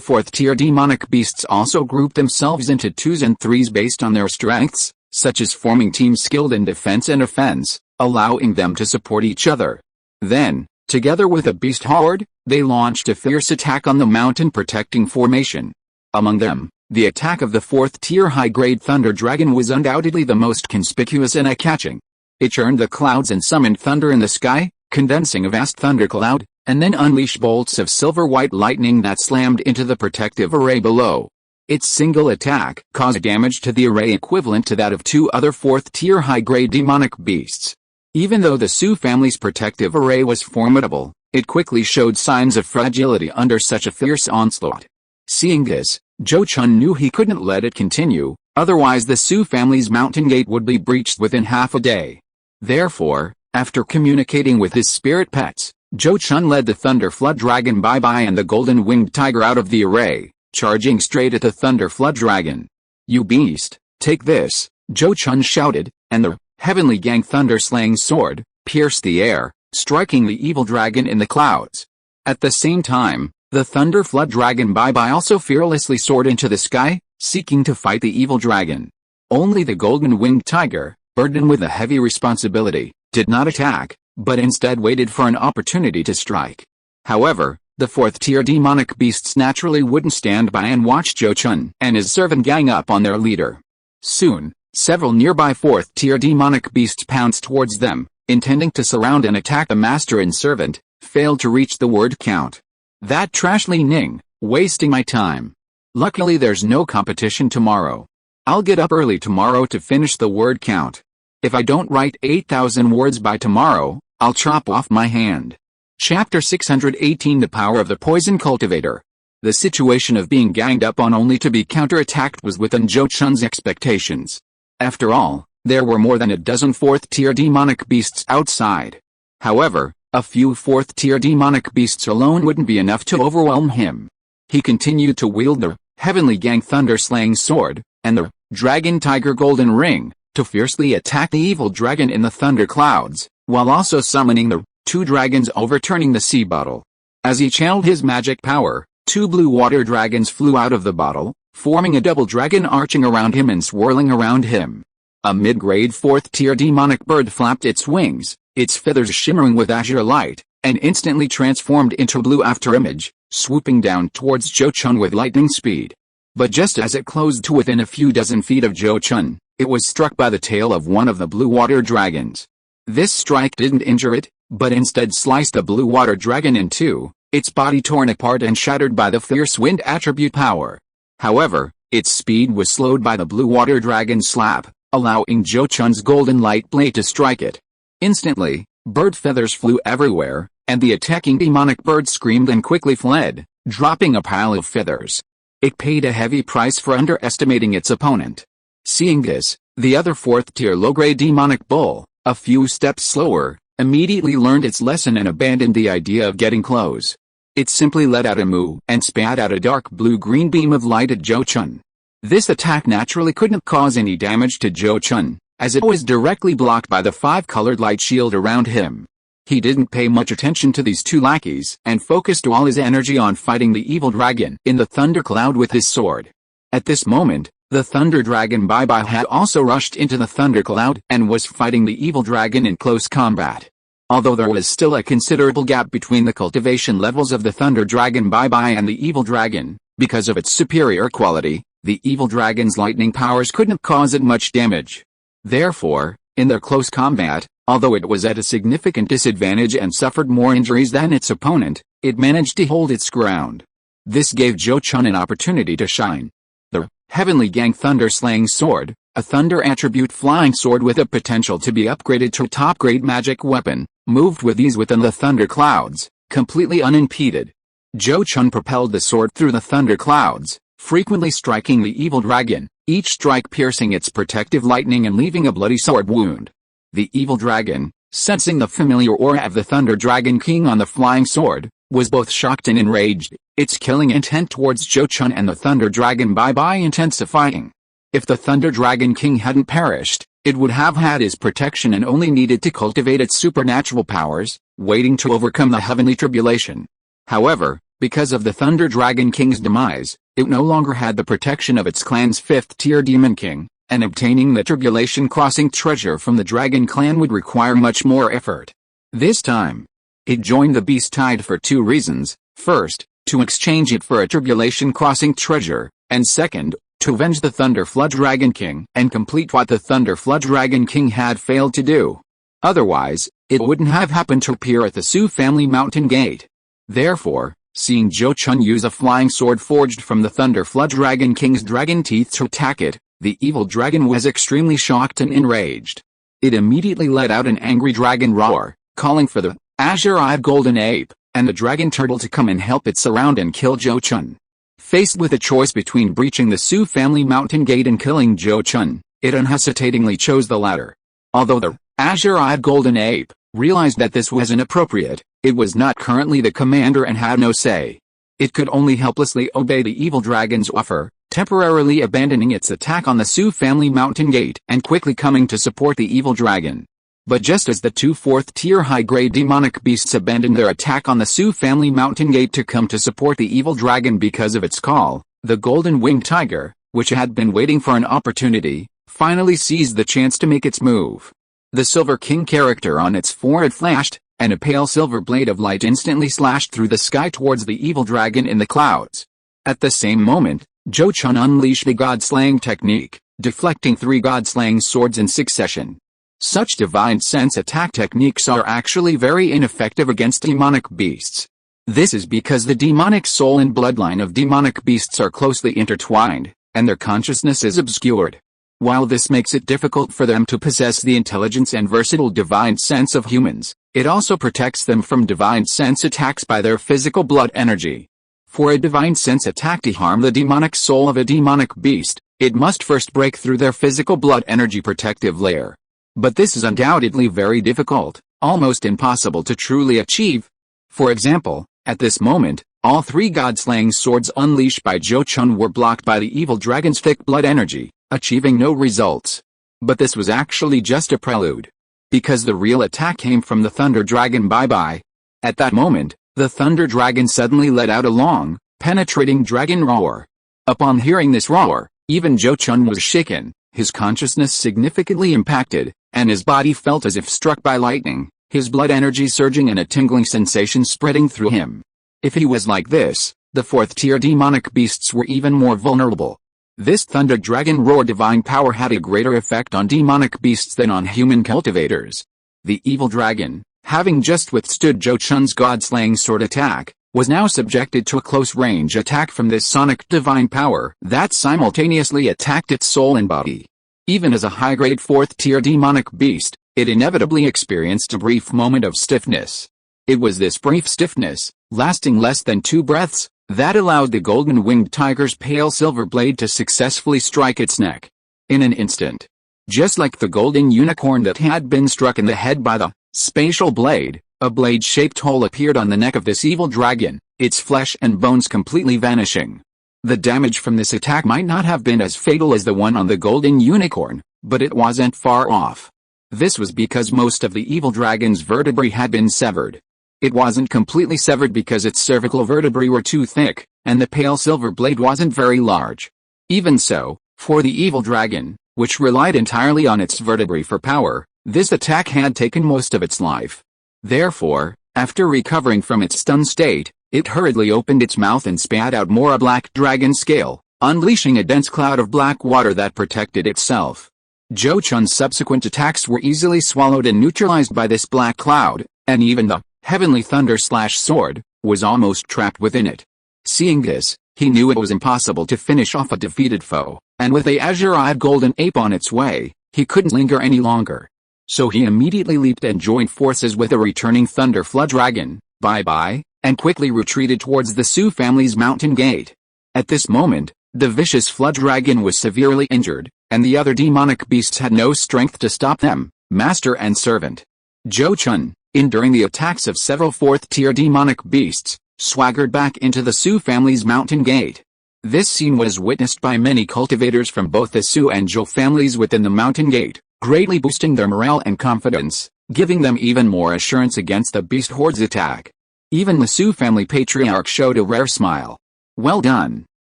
fourth-tier demonic beasts also grouped themselves into 2s and 3s based on their strengths, such as forming teams skilled in defense and offense, allowing them to support each other. Then, together with a beast horde, they launched a fierce attack on the mountain protecting formation. Among them, the attack of the fourth-tier high-grade thunder dragon was undoubtedly the most conspicuous and eye-catching. It churned the clouds and summoned thunder in the sky, condensing a vast thundercloud, and then unleashed bolts of silver-white lightning that slammed into the protective array below. Its single attack caused damage to the array equivalent to that of 2 other fourth-tier high-grade demonic beasts. Even though the Su family's protective array was formidable, it quickly showed signs of fragility under such a fierce onslaught. Seeing this, Zhou Chun knew he couldn't let it continue, otherwise the Su family's mountain gate would be breached within half a day. Therefore, After communicating with his spirit pets, Zhou Chun led the Thunder Flood Dragon Bai and the Golden Winged Tiger out of the array, charging straight at the Thunder Flood Dragon. "You beast, take this," Zhou Chun shouted, and the Heavenly Gang Thunder-slaying sword pierced the air, striking the evil dragon in the clouds. At the same time, the Thunder Flood Dragon Bai also fearlessly soared into the sky, seeking to fight the evil dragon. Only the Golden Winged Tiger, burdened with a heavy responsibility, did not attack, but instead waited for an opportunity to strike. However, the fourth-tier demonic beasts naturally wouldn't stand by and watch Zhou Chun and his servant gang up on their leader. Soon, several nearby fourth-tier demonic beasts pounced towards them, intending to surround and attack the master and servant, failed to reach the word count. "That trash Li Ning, wasting my time. Luckily there's no competition tomorrow. I'll get up early tomorrow to finish the word count. If I don't write 8,000 words by tomorrow, I'll chop off my hand." Chapter 618 The Power of the Poison Cultivator. The situation of being ganged up on only to be counterattacked was within Zhou Chun's expectations. After all, there were more than a dozen fourth-tier demonic beasts outside. However, a few fourth-tier demonic beasts alone wouldn't be enough to overwhelm him. He continued to wield the Heavenly Gang Thunder-slaying sword, and the Dragon Tiger Golden Ring, to fiercely attack the evil dragon in the thunder clouds, while also summoning the two dragons overturning the sea bottle. As he channeled his magic power, two blue water dragons flew out of the bottle, forming a double dragon arching around him and swirling around him. A mid-grade fourth-tier demonic bird flapped its wings, its feathers shimmering with azure light, and instantly transformed into blue afterimage, swooping down towards Zhou Chun with lightning speed. But just as it closed to within a few dozen feet of Zhou Chun, it was struck by the tail of one of the blue water dragons. This strike didn't injure it, but instead sliced the blue water dragon in two, its body torn apart and shattered by the fierce wind attribute power. However, its speed was slowed by the blue water dragon's slap, allowing Zhou Chun's golden light blade to strike it. Instantly, bird feathers flew everywhere, and the attacking demonic bird screamed and quickly fled, dropping a pile of feathers. It paid a heavy price for underestimating its opponent. Seeing this, the other fourth-tier low-grade demonic bull, a few steps slower, immediately learned its lesson and abandoned the idea of getting close. It simply let out a moo and spat out a dark blue-green beam of light at Zhou Chun. This attack naturally couldn't cause any damage to Zhou Chun, as it was directly blocked by the five-colored light shield around him. He didn't pay much attention to these two lackeys and focused all his energy on fighting the evil dragon in the thundercloud with his sword. At this moment, the Thunder Dragon Bai had also rushed into the thundercloud and was fighting the evil dragon in close combat. Although there was still a considerable gap between the cultivation levels of the Thunder Dragon Bai and the evil dragon, because of its superior quality, the evil dragon's lightning powers couldn't cause it much damage. Therefore, in their close combat, although it was at a significant disadvantage and suffered more injuries than its opponent, it managed to hold its ground. This gave Zhou Chun an opportunity to shine. The Heavenly Gang Thunder-slaying sword, a thunder attribute flying sword with a potential to be upgraded to a top-grade magic weapon, moved with ease within the thunder clouds, completely unimpeded. Zhou Chun propelled the sword through the thunder clouds, frequently striking the evil dragon, each strike piercing its protective lightning and leaving a bloody sword wound. The evil dragon, sensing the familiar aura of the Thunder Dragon King on the flying sword, was both shocked and enraged, its killing intent towards Zhou Chun and the Thunder Dragon Bai intensifying. If the Thunder Dragon King hadn't perished, it would have had his protection and only needed to cultivate its supernatural powers, waiting to overcome the heavenly tribulation. However, because of the Thunder Dragon King's demise, it no longer had the protection of its clan's fifth-tier Demon King, and obtaining the Tribulation Crossing treasure from the Dragon Clan would require much more effort. This time, it joined the Beast Tide for two reasons: first, to exchange it for a Tribulation Crossing treasure, and second, to avenge the Thunder Flood Dragon King and complete what the Thunder Flood Dragon King had failed to do. Otherwise, it wouldn't have happened to appear at the Su family mountain gate. Therefore, seeing Zhou Chun use a flying sword forged from the Thunder Flood Dragon King's dragon teeth to attack it, the evil dragon was extremely shocked and enraged. It immediately let out an angry dragon roar, calling for the azure-eyed golden ape and the dragon turtle to come and help it surround and kill Zhou Chun. Faced with a choice between breaching the Su family mountain gate and killing Zhou Chun, it unhesitatingly chose the latter. Although the azure-eyed golden ape realized that this was inappropriate. It was not currently the commander and had no say. It could only helplessly obey the evil dragon's offer, temporarily abandoning its attack on the Su family mountain gate and quickly coming to support the evil dragon. But just as the two fourth-tier high-grade demonic beasts abandoned their attack on the Su family mountain gate to come to support the evil dragon because of its call, the golden-winged tiger, which had been waiting for an opportunity, finally seized the chance to make its move. The Silver King character on its forehead flashed, and a pale silver blade of light instantly slashed through the sky towards the evil dragon in the clouds. At the same moment, Zhou Chun unleashed the god-slaying technique, deflecting 3 god-slaying swords in succession. Such divine sense attack techniques are actually very ineffective against demonic beasts. This is because the demonic soul and bloodline of demonic beasts are closely intertwined, and their consciousness is obscured. While this makes it difficult for them to possess the intelligence and versatile divine sense of humans, it also protects them from divine sense attacks by their physical blood energy. For a divine sense attack to harm the demonic soul of a demonic beast, it must first break through their physical blood energy protective layer. But this is undoubtedly very difficult, almost impossible to truly achieve. For example, at this moment, all 3 god-slaying swords unleashed by Zhou Chun were blocked by the evil dragon's thick blood energy, achieving no results. But this was actually just a prelude. Because the real attack came from the Thunder Dragon bye-bye. At that moment, the Thunder Dragon suddenly let out a long, penetrating dragon roar. Upon hearing this roar, even Zhou Chun was shaken, his consciousness significantly impacted, and his body felt as if struck by lightning, his blood energy surging and a tingling sensation spreading through him. If he was like this, the 4th-tier demonic beasts were even more vulnerable. This Thunder Dragon roar divine power had a greater effect on demonic beasts than on human cultivators. The evil dragon, having just withstood Zhou Chun's god-slaying sword attack, was now subjected to a close-range attack from this sonic divine power that simultaneously attacked its soul and body. Even as a high-grade 4th-tier demonic beast, it inevitably experienced a brief moment of stiffness. It was this brief stiffness, lasting less than 2 breaths, that allowed the golden-winged tiger's pale silver blade to successfully strike its neck. In an instant. Just like the golden unicorn that had been struck in the head by the spatial blade, a blade-shaped hole appeared on the neck of this evil dragon, its flesh and bones completely vanishing. The damage from this attack might not have been as fatal as the one on the golden unicorn, but it wasn't far off. This was because most of the evil dragon's vertebrae had been severed. It wasn't completely severed because its cervical vertebrae were too thick, and the pale silver blade wasn't very large. Even so, for the evil dragon, which relied entirely on its vertebrae for power, this attack had taken most of its life. Therefore, after recovering from its stunned state, it hurriedly opened its mouth and spat out more a black dragon scale, unleashing a dense cloud of black water that protected itself. Zhou Chun's subsequent attacks were easily swallowed and neutralized by this black cloud, and even the heavenly thunder/sword was almost trapped within it. Seeing this, he knew it was impossible to finish off a defeated foe, and with the azure-eyed golden ape on its way, he couldn't linger any longer. So he immediately leaped and joined forces with a returning Thunder Flood Dragon, bye-bye, and quickly retreated towards the Su family's mountain gate. At this moment, the vicious Flood Dragon was severely injured, and the other demonic beasts had no strength to stop them, master and servant. Zhou Chun, enduring the attacks of several 4th-tier demonic beasts, swaggered back into the Su family's mountain gate. This scene was witnessed by many cultivators from both the Su and Zhou families within the mountain gate, greatly boosting their morale and confidence, giving them even more assurance against the beast horde's attack. Even the Su family patriarch showed a rare smile. Well done.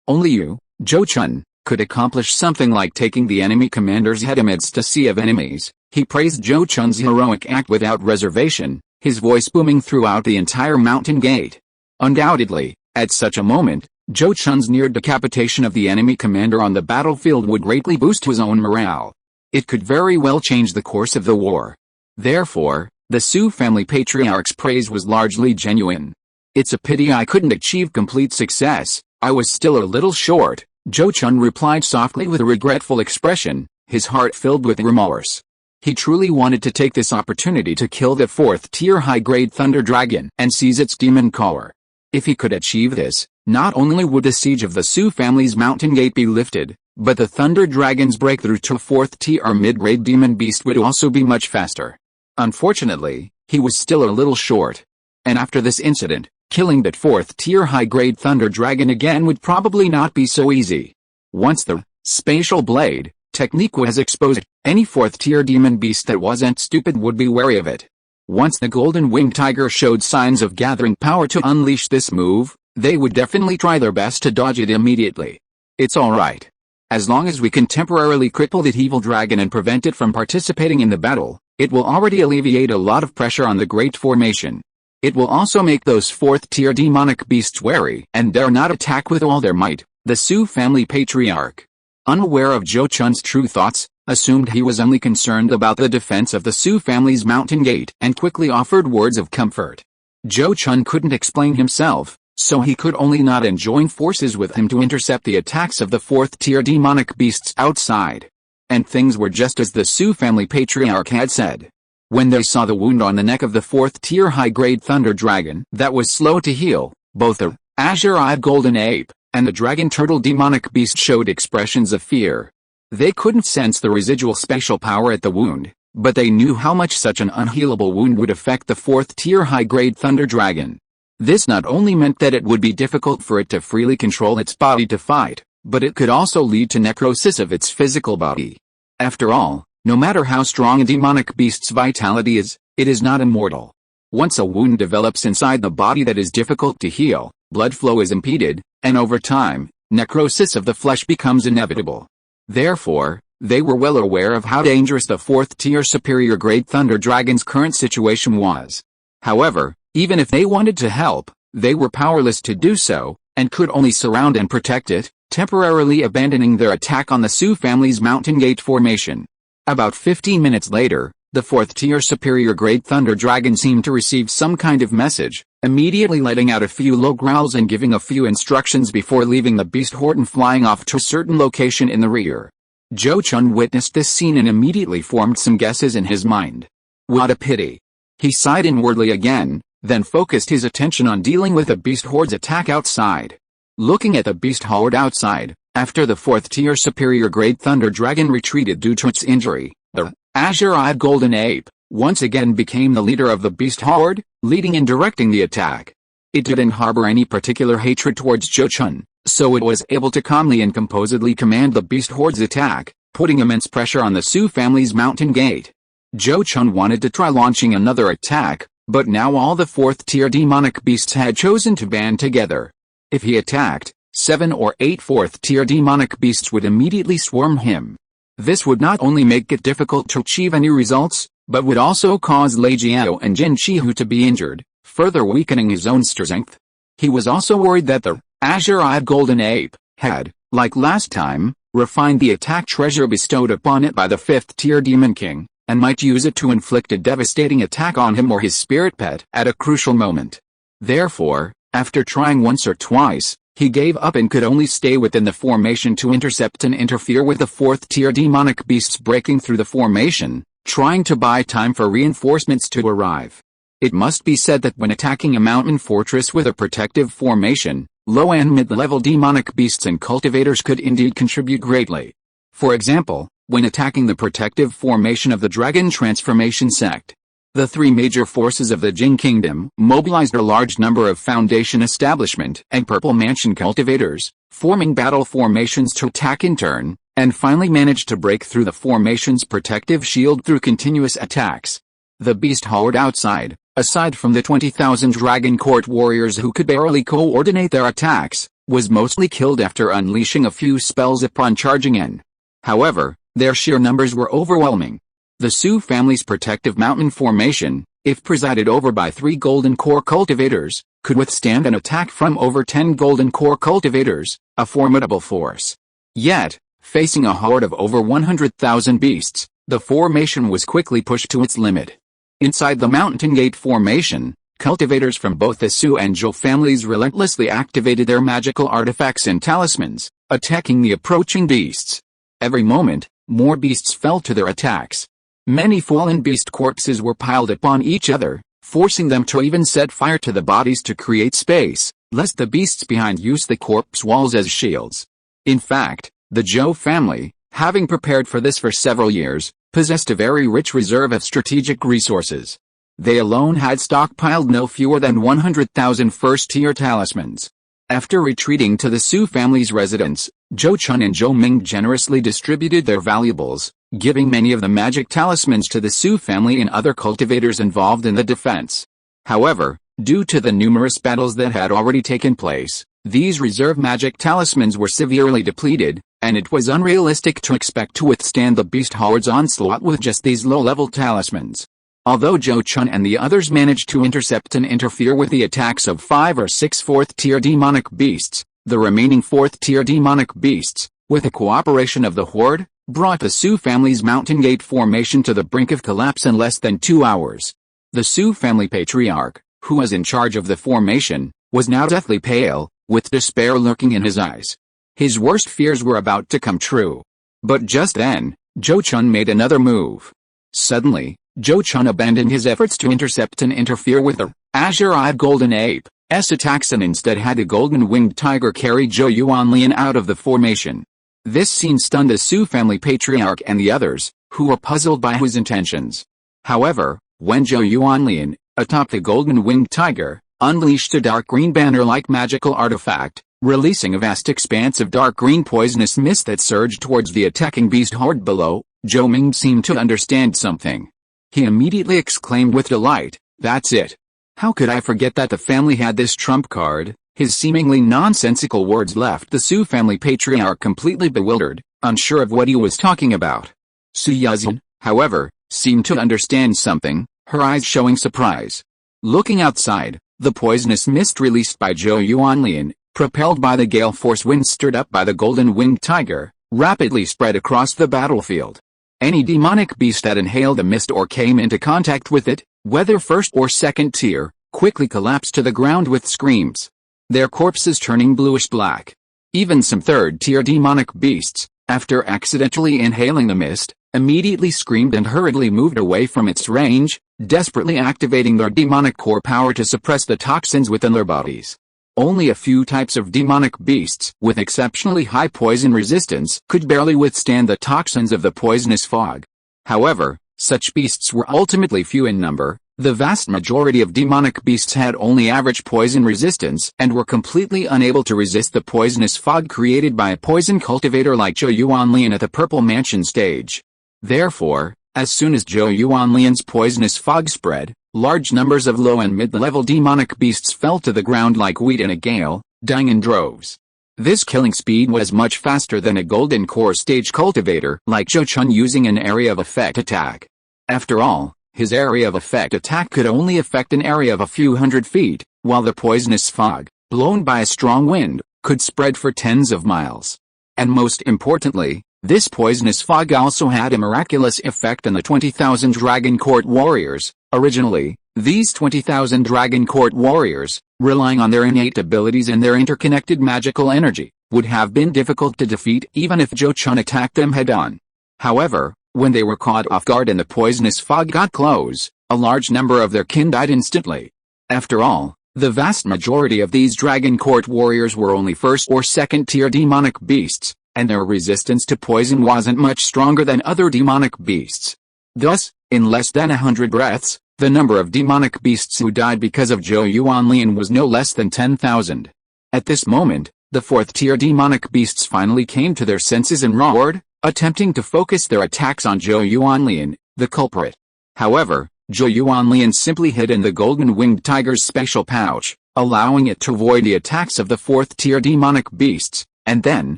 Only you, Zhou Chun, could accomplish something like taking the enemy commander's head amidst a sea of enemies. He praised Zhou Chun's heroic act without reservation, his voice booming throughout the entire mountain gate. Undoubtedly, at such a moment, Zhou Chun's near decapitation of the enemy commander on the battlefield would greatly boost his own morale. It could very well change the course of the war. Therefore, the Su family patriarch's praise was largely genuine. It's a pity I couldn't achieve complete success, I was still a little short, Zhou Chun replied softly with a regretful expression, his heart filled with remorse. He truly wanted to take this opportunity to kill the 4th-tier high-grade Thunder Dragon and seize its demon core. If he could achieve this, not only would the siege of the Su family's mountain gate be lifted, but the Thunder Dragon's breakthrough to a 4th-tier mid-grade demon beast would also be much faster. Unfortunately, he was still a little short. And after this incident, killing that 4th-tier high-grade thunder dragon again would probably not be so easy. Once the spatial blade technique was exposed, any 4th-tier demon beast that wasn't stupid would be wary of it. Once the golden-winged tiger showed signs of gathering power to unleash this move, they would definitely try their best to dodge it immediately. It's alright. As long as we can temporarily cripple that evil dragon and prevent it from participating in the battle, it will already alleviate a lot of pressure on the Great Formation. It will also make those 4th-tier demonic beasts wary and dare not attack with all their might. The Su family patriarch, unaware of Zhou Chun's true thoughts, assumed he was only concerned about the defense of the Su family's mountain gate and quickly offered words of comfort. Zhou Chun couldn't explain himself, so he could only nod and join forces with him to intercept the attacks of the 4th-tier demonic beasts outside. And things were just as the Su family patriarch had said. When they saw the wound on the neck of the 4th-tier high-grade thunder dragon that was slow to heal, both the azure-eyed golden ape and the dragon turtle demonic beast showed expressions of fear. They couldn't sense the residual spatial power at the wound, but they knew how much such an unhealable wound would affect the 4th-tier high-grade thunder dragon. This not only meant that it would be difficult for it to freely control its body to fight, but it could also lead to necrosis of its physical body. After all, no matter how strong a demonic beast's vitality is, it is not immortal. Once a wound develops inside the body that is difficult to heal, blood flow is impeded, and over time, necrosis of the flesh becomes inevitable. Therefore, they were well aware of how dangerous the 4th-tier superior grade thunder dragon's current situation was. However, even if they wanted to help, they were powerless to do so, and could only surround and protect it, temporarily abandoning their attack on the Su family's mountain gate formation. About 15 minutes later, the 4th-tier superior grade thunder dragon seemed to receive some kind of message, immediately letting out a few low growls and giving a few instructions before leaving the beast horde and flying off to a certain location in the rear. Zhou Chun witnessed this scene and immediately formed some guesses in his mind. What a pity. He sighed inwardly again, then focused his attention on dealing with the beast horde's attack outside. Looking at the beast horde outside, after the 4th-tier superior grade thunder dragon retreated due to its injury, the azure-eyed golden ape once again became the leader of the beast horde, leading and directing the attack. It didn't harbor any particular hatred towards Zhou Chun, so it was able to calmly and composedly command the beast horde's attack, putting immense pressure on the Su family's mountain gate. Zhou Chun wanted to try launching another attack, but now all the 4th-tier demonic beasts had chosen to band together. If he attacked, 7 or 8 4th-tier demonic beasts would immediately swarm him. This would not only make it difficult to achieve any results, but would also cause Lei Jiao and Jin Shihu to be injured, further weakening his own strength. He was also worried that the azure-eyed golden ape had, like last time, refined the attack treasure bestowed upon it by the 5th-tier demon king, and might use it to inflict a devastating attack on him or his spirit pet at a crucial moment. Therefore, after trying once or twice, he gave up and could only stay within the formation to intercept and interfere with the 4th-tier demonic beasts breaking through the formation, trying to buy time for reinforcements to arrive. It must be said that when attacking a mountain fortress with a protective formation, low and mid-level demonic beasts and cultivators could indeed contribute greatly. For example, when attacking the protective formation of the Dragon Transformation Sect, the 3 major forces of the Jin Kingdom mobilized a large number of Foundation Establishment and Purple Mansion cultivators, forming battle formations to attack in turn, and finally managed to break through the formation's protective shield through continuous attacks. The beast horde outside, aside from the 20,000 Dragon Court warriors who could barely coordinate their attacks, was mostly killed after unleashing a few spells upon charging in. However, their sheer numbers were overwhelming. The Su family's protective mountain formation, if presided over by 3 golden core cultivators, could withstand an attack from over 10 golden core cultivators, a formidable force. Yet, facing a horde of over 100,000 beasts, the formation was quickly pushed to its limit. Inside the mountain gate formation, cultivators from both the Su and Zhou families relentlessly activated their magical artifacts and talismans, attacking the approaching beasts. Every moment, more beasts fell to their attacks. Many fallen beast corpses were piled upon each other, forcing them to even set fire to the bodies to create space, lest the beasts behind use the corpse walls as shields. In fact, the Zhou family, having prepared for this for several years, possessed a very rich reserve of strategic resources. They alone had stockpiled no fewer than 100,000 first-tier talismans. After retreating to the Su family's residence, Zhou Chun and Zhou Ming generously distributed their valuables, giving many of the magic talismans to the Su family and other cultivators involved in the defense. However, due to the numerous battles that had already taken place, these reserve magic talismans were severely depleted, and it was unrealistic to expect to withstand the beast horde's onslaught with just these low-level talismans. Although Zhou Chun and the others managed to intercept and interfere with the attacks of 5 or 6 fourth-tier demonic beasts, the remaining fourth-tier demonic beasts, with the cooperation of the horde, brought the Su family's Mountain Gate formation to the brink of collapse in less than 2 hours. The Su family patriarch, who was in charge of the formation, was now deathly pale, with despair lurking in his eyes. His worst fears were about to come true. But just then, Zhou Chun made another move. Suddenly, Zhou Chun abandoned his efforts to intercept and interfere with the azure-eyed golden ape's attacks and instead had a golden-winged tiger carry Zhou Yuanlian out of the formation. This scene stunned the Su family patriarch and the others, who were puzzled by his intentions. However, when Zhou Yuanlian, atop the golden-winged tiger, unleashed a dark green banner-like magical artifact, releasing a vast expanse of dark green poisonous mist that surged towards the attacking beast horde below, Zhou Ming seemed to understand something. He immediately exclaimed with delight, "That's it. How could I forget that the family had this trump card?" His seemingly nonsensical words left the Su family patriarch completely bewildered, unsure of what he was talking about. Su Yazin, however, seemed to understand something, her eyes showing surprise. Looking outside, the poisonous mist released by Zhou Yuanlian, propelled by the gale force wind stirred up by the golden-winged tiger, rapidly spread across the battlefield. Any demonic beast that inhaled the mist or came into contact with it, whether first or second tier, quickly collapsed to the ground with screams, their corpses turning bluish-black. Even some third-tier demonic beasts, after accidentally inhaling the mist, immediately screamed and hurriedly moved away from its range, desperately activating their demonic core power to suppress the toxins within their bodies. Only a few types of demonic beasts with exceptionally high poison resistance could barely withstand the toxins of the poisonous fog. However, such beasts were ultimately few in number. The vast majority of demonic beasts had only average poison resistance and were completely unable to resist the poisonous fog created by a poison cultivator like Zhou Yuanlian at the Purple Mansion stage. Therefore, as soon as Zhou Yuanlian's poisonous fog spread, large numbers of low and mid-level demonic beasts fell to the ground like wheat in a gale, dying in droves. This killing speed was much faster than a golden core stage cultivator like Zhou Chun using an area of effect attack. After all, his area of effect attack could only affect an area of a few hundred feet, while the poisonous fog, blown by a strong wind, could spread for tens of miles. And most importantly, this poisonous fog also had a miraculous effect on the 20,000 Dragon Court warriors. Originally, these 20,000 Dragon Court warriors, relying on their innate abilities and their interconnected magical energy, would have been difficult to defeat even if Zhou Chun attacked them head-on. However, when they were caught off guard and the poisonous fog got close, a large number of their kin died instantly. After all, the vast majority of these Dragon Court warriors were only first or second tier demonic beasts, and their resistance to poison wasn't much stronger than other demonic beasts. Thus, in less than 100 breaths, the number of demonic beasts who died because of Zhou Yuanlian was no less than 10,000. At this moment, the fourth-tier demonic beasts finally came to their senses and roared, attempting to focus their attacks on Zhou Yuanlian, the culprit. However, Zhou Yuanlian simply hid in the golden-winged tiger's special pouch, allowing it to avoid the attacks of the fourth-tier demonic beasts, and then,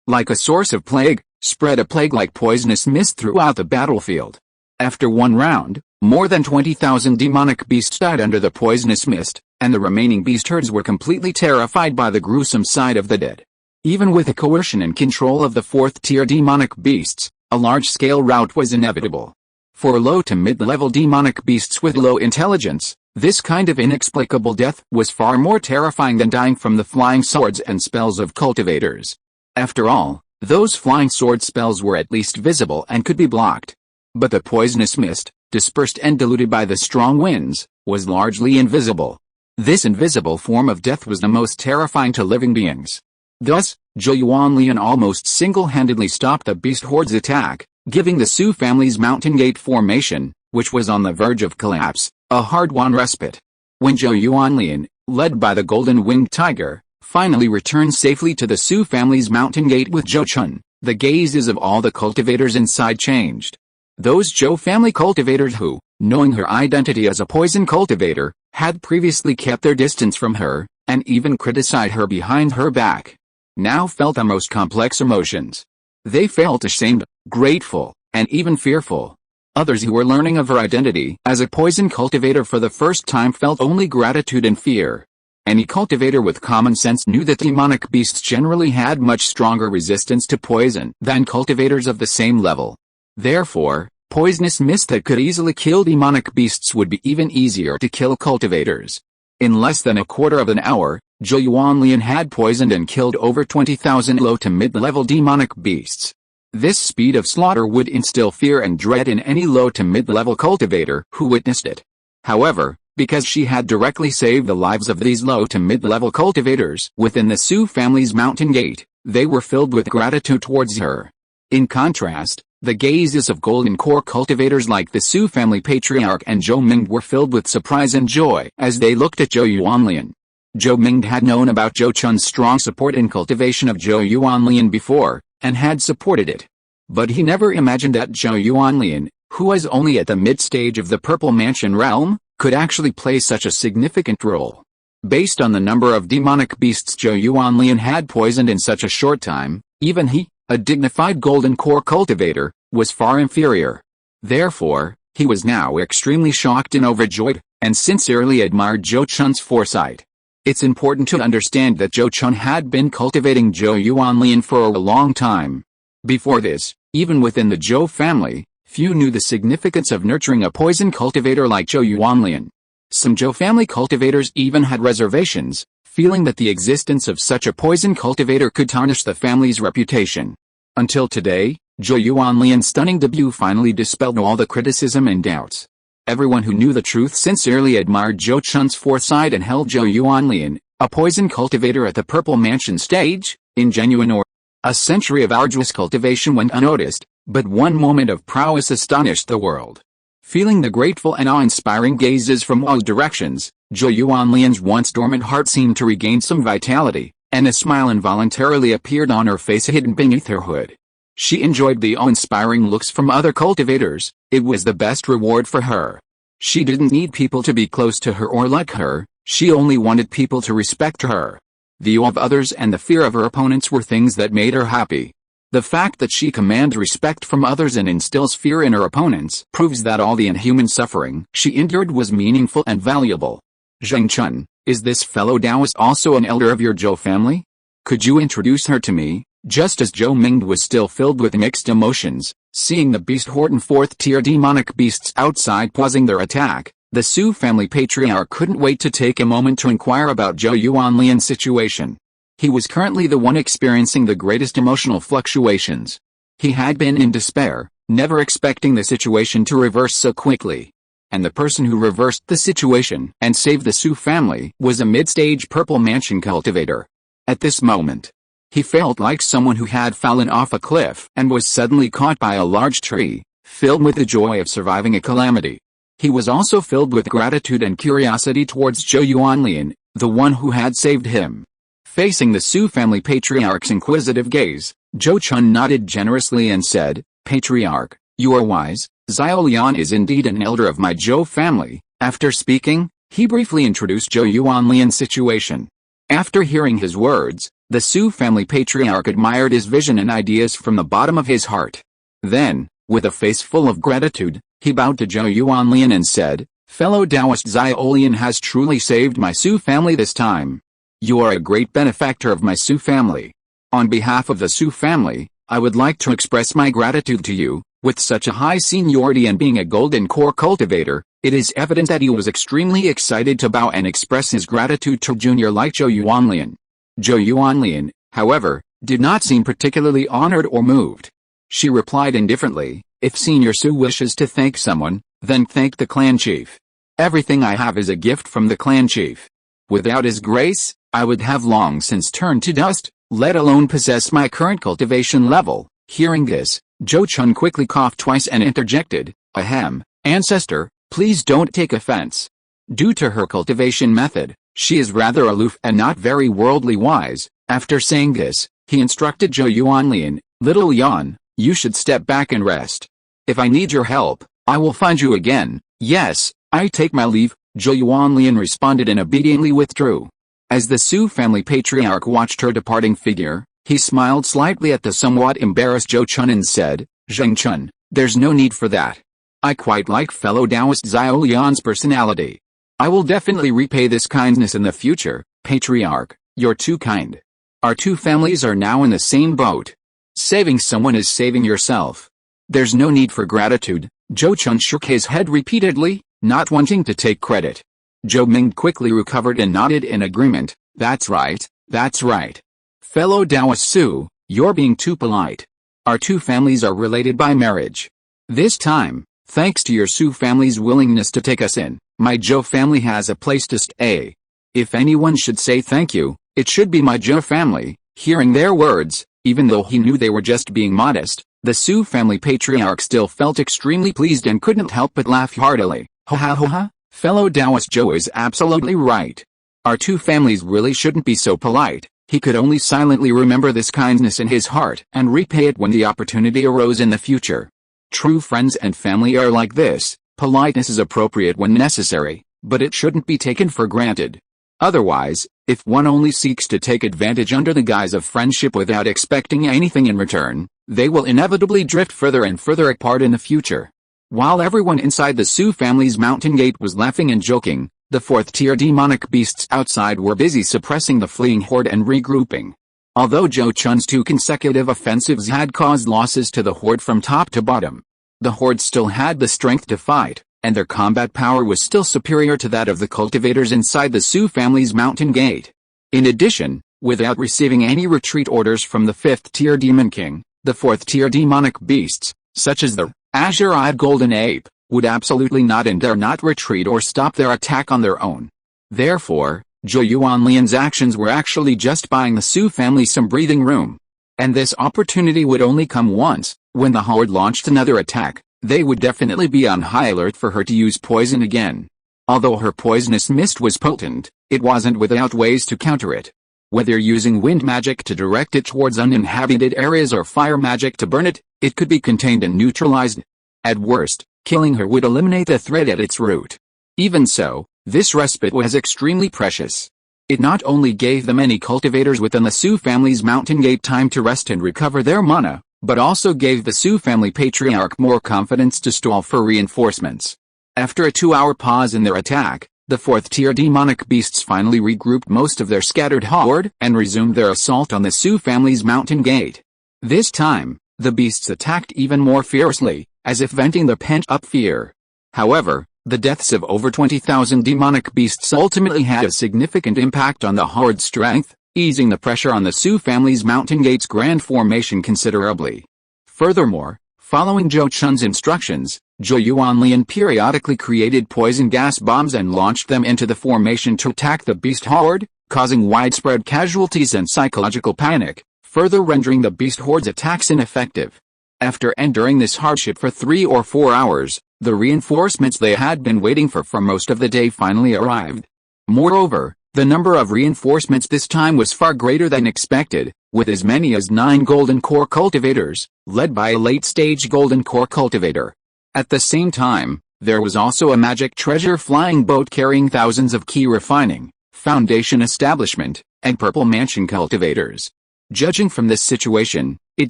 like a source of plague, spread a plague-like poisonous mist throughout the battlefield. After one round, more than 20,000 demonic beasts died under the poisonous mist, and the remaining beast herds were completely terrified by the gruesome sight of the dead. Even with the coercion and control of the fourth-tier demonic beasts, a large-scale rout was inevitable. For low to mid-level demonic beasts with low intelligence, this kind of inexplicable death was far more terrifying than dying from the flying swords and spells of cultivators. After all, those flying sword spells were at least visible and could be blocked. But the poisonous mist, dispersed and diluted by the strong winds, was largely invisible. This invisible form of death was the most terrifying to living beings. Thus, Zhou Yuanlian almost single-handedly stopped the beast horde's attack, giving the Su family's Mountain Gate formation, which was on the verge of collapse, a hard-won respite. When Zhou Yuanlian, led by the golden-winged tiger, finally returned safely to the Su family's mountain gate with Zhou Chun, the gazes of all the cultivators inside changed. Those Zhou family cultivators who, knowing her identity as a poison cultivator, had previously kept their distance from her, and even criticized her behind her back, now felt the most complex emotions. They felt ashamed, grateful, and even fearful. Others who were learning of her identity as a poison cultivator for the first time felt only gratitude and fear. Any cultivator with common sense knew that demonic beasts generally had much stronger resistance to poison than cultivators of the same level. Therefore, poisonous mist that could easily kill demonic beasts would be even easier to kill cultivators. In less than a quarter of an hour, Zhou Yuanlian had poisoned and killed over 20,000 low to mid-level demonic beasts. This speed of slaughter would instill fear and dread in any low to mid-level cultivator who witnessed it. However, because she had directly saved the lives of these low to mid-level cultivators within the Su family's mountain gate, they were filled with gratitude towards her. In contrast, the gazes of golden core cultivators like the Su family patriarch and Zhou Ming were filled with surprise and joy as they looked at Zhou Yuanlian. Zhou Ming had known about Zhou Chun's strong support in cultivation of Zhou Yuanlian before, and had supported it. But he never imagined that Zhou Yuanlian, who was only at the mid-stage of the Purple Mansion realm, could actually play such a significant role. Based on the number of demonic beasts Zhou Yuanlian had poisoned in such a short time, even he, a dignified golden core cultivator, was far inferior. Therefore, he was now extremely shocked and overjoyed, and sincerely admired Zhou Chun's foresight. It's important to understand that Zhou Chun had been cultivating Zhou Yuanlian for a long time. Before this, even within the Zhou family, few knew the significance of nurturing a poison cultivator like Zhou Yuanlian. Some Zhou family cultivators even had reservations, feeling that the existence of such a poison cultivator could tarnish the family's reputation. Until today, Zhou Yuanlian's stunning debut finally dispelled all the criticism and doubts. Everyone who knew the truth sincerely admired Zhou Chun's foresight and held Zhou Yuanlian, a poison cultivator at the Purple Mansion stage, in genuine awe. A century of arduous cultivation went unnoticed, but one moment of prowess astonished the world. Feeling the grateful and awe-inspiring gazes from all directions, Zhou Yuanlian's once dormant heart seemed to regain some vitality, and a smile involuntarily appeared on her face hidden beneath her hood. She enjoyed the awe-inspiring looks from other cultivators. It was the best reward for her. She didn't need people to be close to her or like her, she only wanted people to respect her. The awe of others and the fear of her opponents were things that made her happy. The fact that she commands respect from others and instills fear in her opponents proves that all the inhuman suffering she endured was meaningful and valuable. Zheng Chun, is this fellow Taoist also an elder of your Zhou family? Could you introduce her to me? Just as Zhou Ming was still filled with mixed emotions, seeing the beast horde and fourth-tier demonic beasts outside pausing their attack, the Su family patriarch couldn't wait to take a moment to inquire about Zhou Yuanlian's situation. He was currently the one experiencing the greatest emotional fluctuations. He had been in despair, never expecting the situation to reverse so quickly. And the person who reversed the situation and saved the Su family was a mid-stage Purple Mansion cultivator. At this moment, he felt like someone who had fallen off a cliff and was suddenly caught by a large tree, filled with the joy of surviving a calamity. He was also filled with gratitude and curiosity towards Zhou Yuanlian, the one who had saved him. Facing the Su family patriarch's inquisitive gaze, Zhou Chun nodded generously and said, "Patriarch, you are wise. Zhou Lian is indeed an elder of my Zhou family." After speaking, he briefly introduced Zhou Yuanlian's situation. After hearing his words, the Su family patriarch admired his vision and ideas from the bottom of his heart. Then, with a face full of gratitude, he bowed to Zhou Yuanlian and said, "Fellow Taoist Zhou Lian has truly saved my Su family this time. You are a great benefactor of my Su family. On behalf of the Su family, I would like to express my gratitude to you. With such a high seniority and being a golden core cultivator, it is evident that he was extremely excited to bow and express his gratitude to junior like Zhou Yuanlian. Zhou Yuanlian, however, did not seem particularly honored or moved. She replied indifferently, "If Senior Su wishes to thank someone, then thank the clan chief. Everything I have is a gift from the clan chief. Without his grace, I would have long since turned to dust, let alone possess my current cultivation level." Hearing this, Zhou Chun quickly coughed twice and interjected, "Ahem, Ancestor, please don't take offense. Due to her cultivation method, she is rather aloof and not very worldly wise. After saying this, he instructed Zhou Yuanlian, Little Yan, you should step back and rest. If I need your help, I will find you again. Yes, I take my leave, Zhou Yuanlian responded and obediently withdrew. As the Su family patriarch watched her departing figure, he smiled slightly at the somewhat embarrassed Zhou Chun and said, Zheng Chun, there's no need for that. I quite like fellow Taoist Zhou Lian's personality. I will definitely repay this kindness in the future, patriarch, you're too kind. Our two families are now in the same boat. Saving someone is saving yourself. There's no need for gratitude, Zhou Chun shook his head repeatedly, not wanting to take credit. Zhou Ming quickly recovered and nodded in agreement, that's right, that's right. Fellow Taoist Su, you're being too polite. Our two families are related by marriage. This time, thanks to your Su family's willingness to take us in, my Zhou family has a place to stay. If anyone should say thank you, it should be my Zhou family. Hearing their words, even though he knew they were just being modest, the Su family patriarch still felt extremely pleased and couldn't help but laugh heartily. Ha ha ha ha, fellow Taoist Zhou is absolutely right. Our two families really shouldn't be so polite. He could only silently remember this kindness in his heart and repay it when the opportunity arose in the future. True friends and family are like this. Politeness is appropriate when necessary, but it shouldn't be taken for granted. Otherwise, if one only seeks to take advantage under the guise of friendship without expecting anything in return, they will inevitably drift further and further apart in the future. While everyone inside the Su family's mountain gate was laughing and joking, the fourth-tier demonic beasts outside were busy suppressing the fleeing horde and regrouping. Although Zhou Chun's two consecutive offensives had caused losses to the horde from top to bottom, the horde still had the strength to fight, and their combat power was still superior to that of the cultivators inside the Su family's mountain gate. In addition, without receiving any retreat orders from the fifth-tier demon king, the fourth-tier demonic beasts, such as the azure-eyed golden ape, would absolutely not and dare not retreat or stop their attack on their own. Therefore, Zhou Yuanlian's actions were actually just buying the Su family some breathing room. And this opportunity would only come once. When the horde launched another attack, they would definitely be on high alert for her to use poison again. Although her poisonous mist was potent, it wasn't without ways to counter it. Whether using wind magic to direct it towards uninhabited areas or fire magic to burn it, it could be contained and neutralized. At worst, killing her would eliminate the threat at its root. Even so, this respite was extremely precious. It not only gave the many cultivators within the Su family's mountain gate time to rest and recover their mana, but also gave the Su family patriarch more confidence to stall for reinforcements. After a 2-hour pause in their attack, the fourth-tier demonic beasts finally regrouped most of their scattered horde and resumed their assault on the Su family's mountain gate. This time, the beasts attacked even more fiercely, as if venting their pent-up fear. However, the deaths of over 20,000 demonic beasts ultimately had a significant impact on the horde's strength, easing the pressure on the Su family's mountain gate's grand formation considerably. Furthermore, following Zhou Chun's instructions, Zhou Yuanlian periodically created poison gas bombs and launched them into the formation to attack the beast horde, causing widespread casualties and psychological panic, further rendering the beast horde's attacks ineffective. After enduring this hardship for 3 or 4 hours, the reinforcements they had been waiting for most of the day finally arrived. Moreover, the number of reinforcements this time was far greater than expected, with as many as 9 golden core cultivators, led by a late-stage golden core cultivator. At the same time, there was also a magic treasure flying boat carrying thousands of key refining, foundation establishment, and purple mansion cultivators. Judging from this situation, it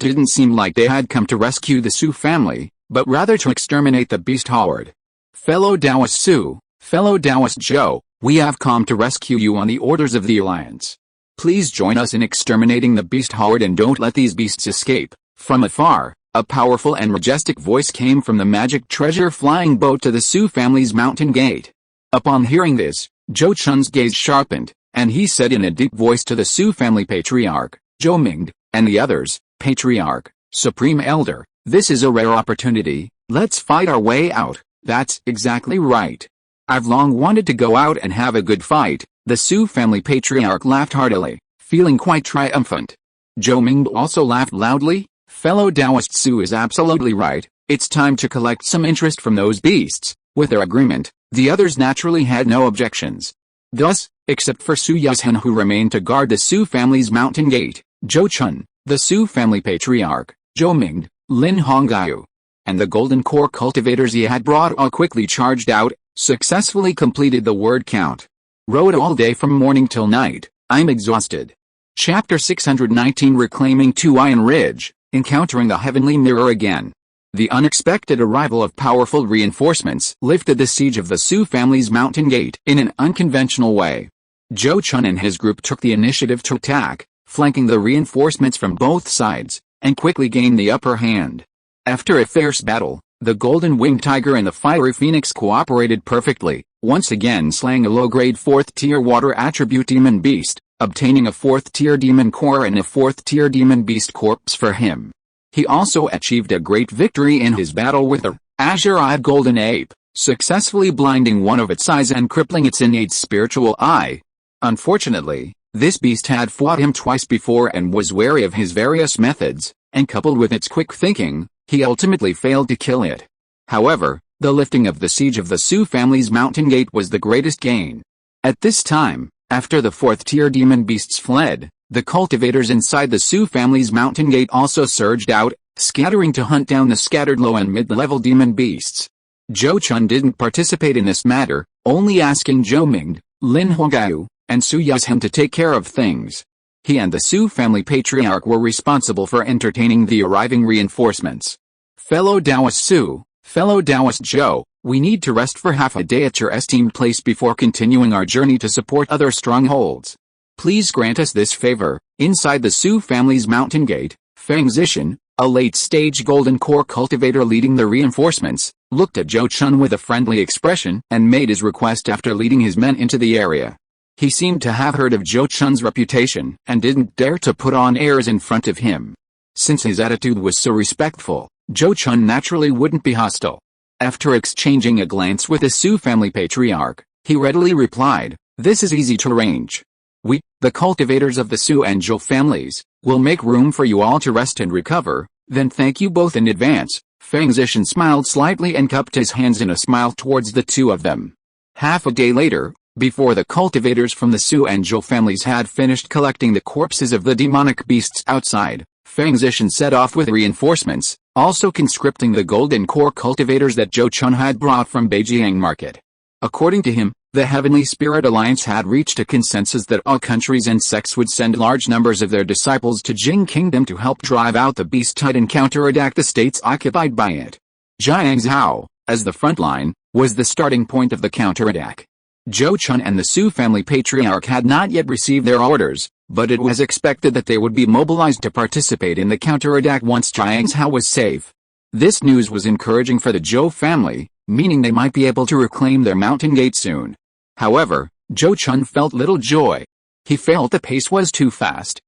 didn't seem like they had come to rescue the Su family, but rather to exterminate the beast horde. Fellow Taoist Su, fellow Taoist Zhou, we have come to rescue you on the orders of the Alliance. Please join us in exterminating the beast horde and don't let these beasts escape. From afar, a powerful and majestic voice came from the magic treasure flying boat to the Su family's mountain gate. Upon hearing this, Zhou Chun's gaze sharpened, and he said in a deep voice to the Su family patriarch, Zhou Ming, and the others, Patriarch, Supreme Elder, this is a rare opportunity, let's fight our way out. That's exactly right. I've long wanted to go out and have a good fight. The Su family patriarch laughed heartily, feeling quite triumphant. Zhou Ming also laughed loudly. Fellow Taoist Su is absolutely right. It's time to collect some interest from those beasts. With their agreement, the others naturally had no objections. Thus, except for Su Yuzhen, who remained to guard the Su family's mountain gate, Zhou Chun, the Su family patriarch, Zhou Ming, Lin Hongyu, and the golden core cultivators he had brought all quickly charged out, successfully completed the word count. Rode all day from morning till night. I'm exhausted. Chapter 619, Reclaiming Two Iron Ridge, Encountering the Heavenly Mirror again. The unexpected arrival of powerful reinforcements lifted the siege of the Su family's mountain gate in an unconventional way. Zhou Chun and his group took the initiative to attack, flanking the reinforcements from both sides, and quickly gained the upper hand. After a fierce battle, the Golden Winged Tiger and the Fiery Phoenix cooperated perfectly, once again slaying a low-grade 4th-tier water attribute demon beast, obtaining a 4th-tier demon core and a 4th-tier demon beast corpse for him. He also achieved a great victory in his battle with the azure-eyed golden ape, successfully blinding one of its eyes and crippling its innate spiritual eye. Unfortunately, this beast had fought him twice before and was wary of his various methods, and coupled with its quick thinking, he ultimately failed to kill it. However, the lifting of the siege of the Su family's mountain gate was the greatest gain. At this time, after the 4th-tier demon beasts fled, the cultivators inside the Su family's mountain gate also surged out, scattering to hunt down the scattered low and mid-level demon beasts. Zhou Chun didn't participate in this matter, only asking Zhou Ming, Lin Hongyu, and Su Yuzhen to take care of things. He and the Su family patriarch were responsible for entertaining the arriving reinforcements. Fellow Taoist Su, fellow Taoist Zhou, we need to rest for half a day at your esteemed place before continuing our journey to support other strongholds. Please grant us this favor. Inside the Su family's mountain gate, Feng Zishan, a late-stage golden core cultivator leading the reinforcements, looked at Zhou Chun with a friendly expression and made his request after leading his men into the area. He seemed to have heard of Zhou Chun's reputation and didn't dare to put on airs in front of him. Since his attitude was so respectful, Zhou Chun naturally wouldn't be hostile. After exchanging a glance with the Su family patriarch, he readily replied, "This is easy to arrange. We, the cultivators of the Su and Zhou families, will make room for you all to rest and recover, then thank you both in advance." Feng Zishan smiled slightly and cupped his hands in a smile towards the two of them. Half a day later, before the cultivators from the Su and Zhou families had finished collecting the corpses of the demonic beasts outside, Feng Zishan set off with reinforcements, also conscripting the golden core cultivators that Zhou Chun had brought from Beijiang Market. According to him, the Heavenly Spirit Alliance had reached a consensus that all countries and sects would send large numbers of their disciples to Jing Kingdom to help drive out the beast tide and counterattack the states occupied by it. Jiangzhou, as the front line, was the starting point of the counterattack. Zhou Chun and the Su family patriarch had not yet received their orders, but it was expected that they would be mobilized to participate in the counterattack once Jiangzhou was safe. This news was encouraging for the Zhou family, meaning they might be able to reclaim their mountain gate soon. However, Zhou Chun felt little joy. He felt the pace was too fast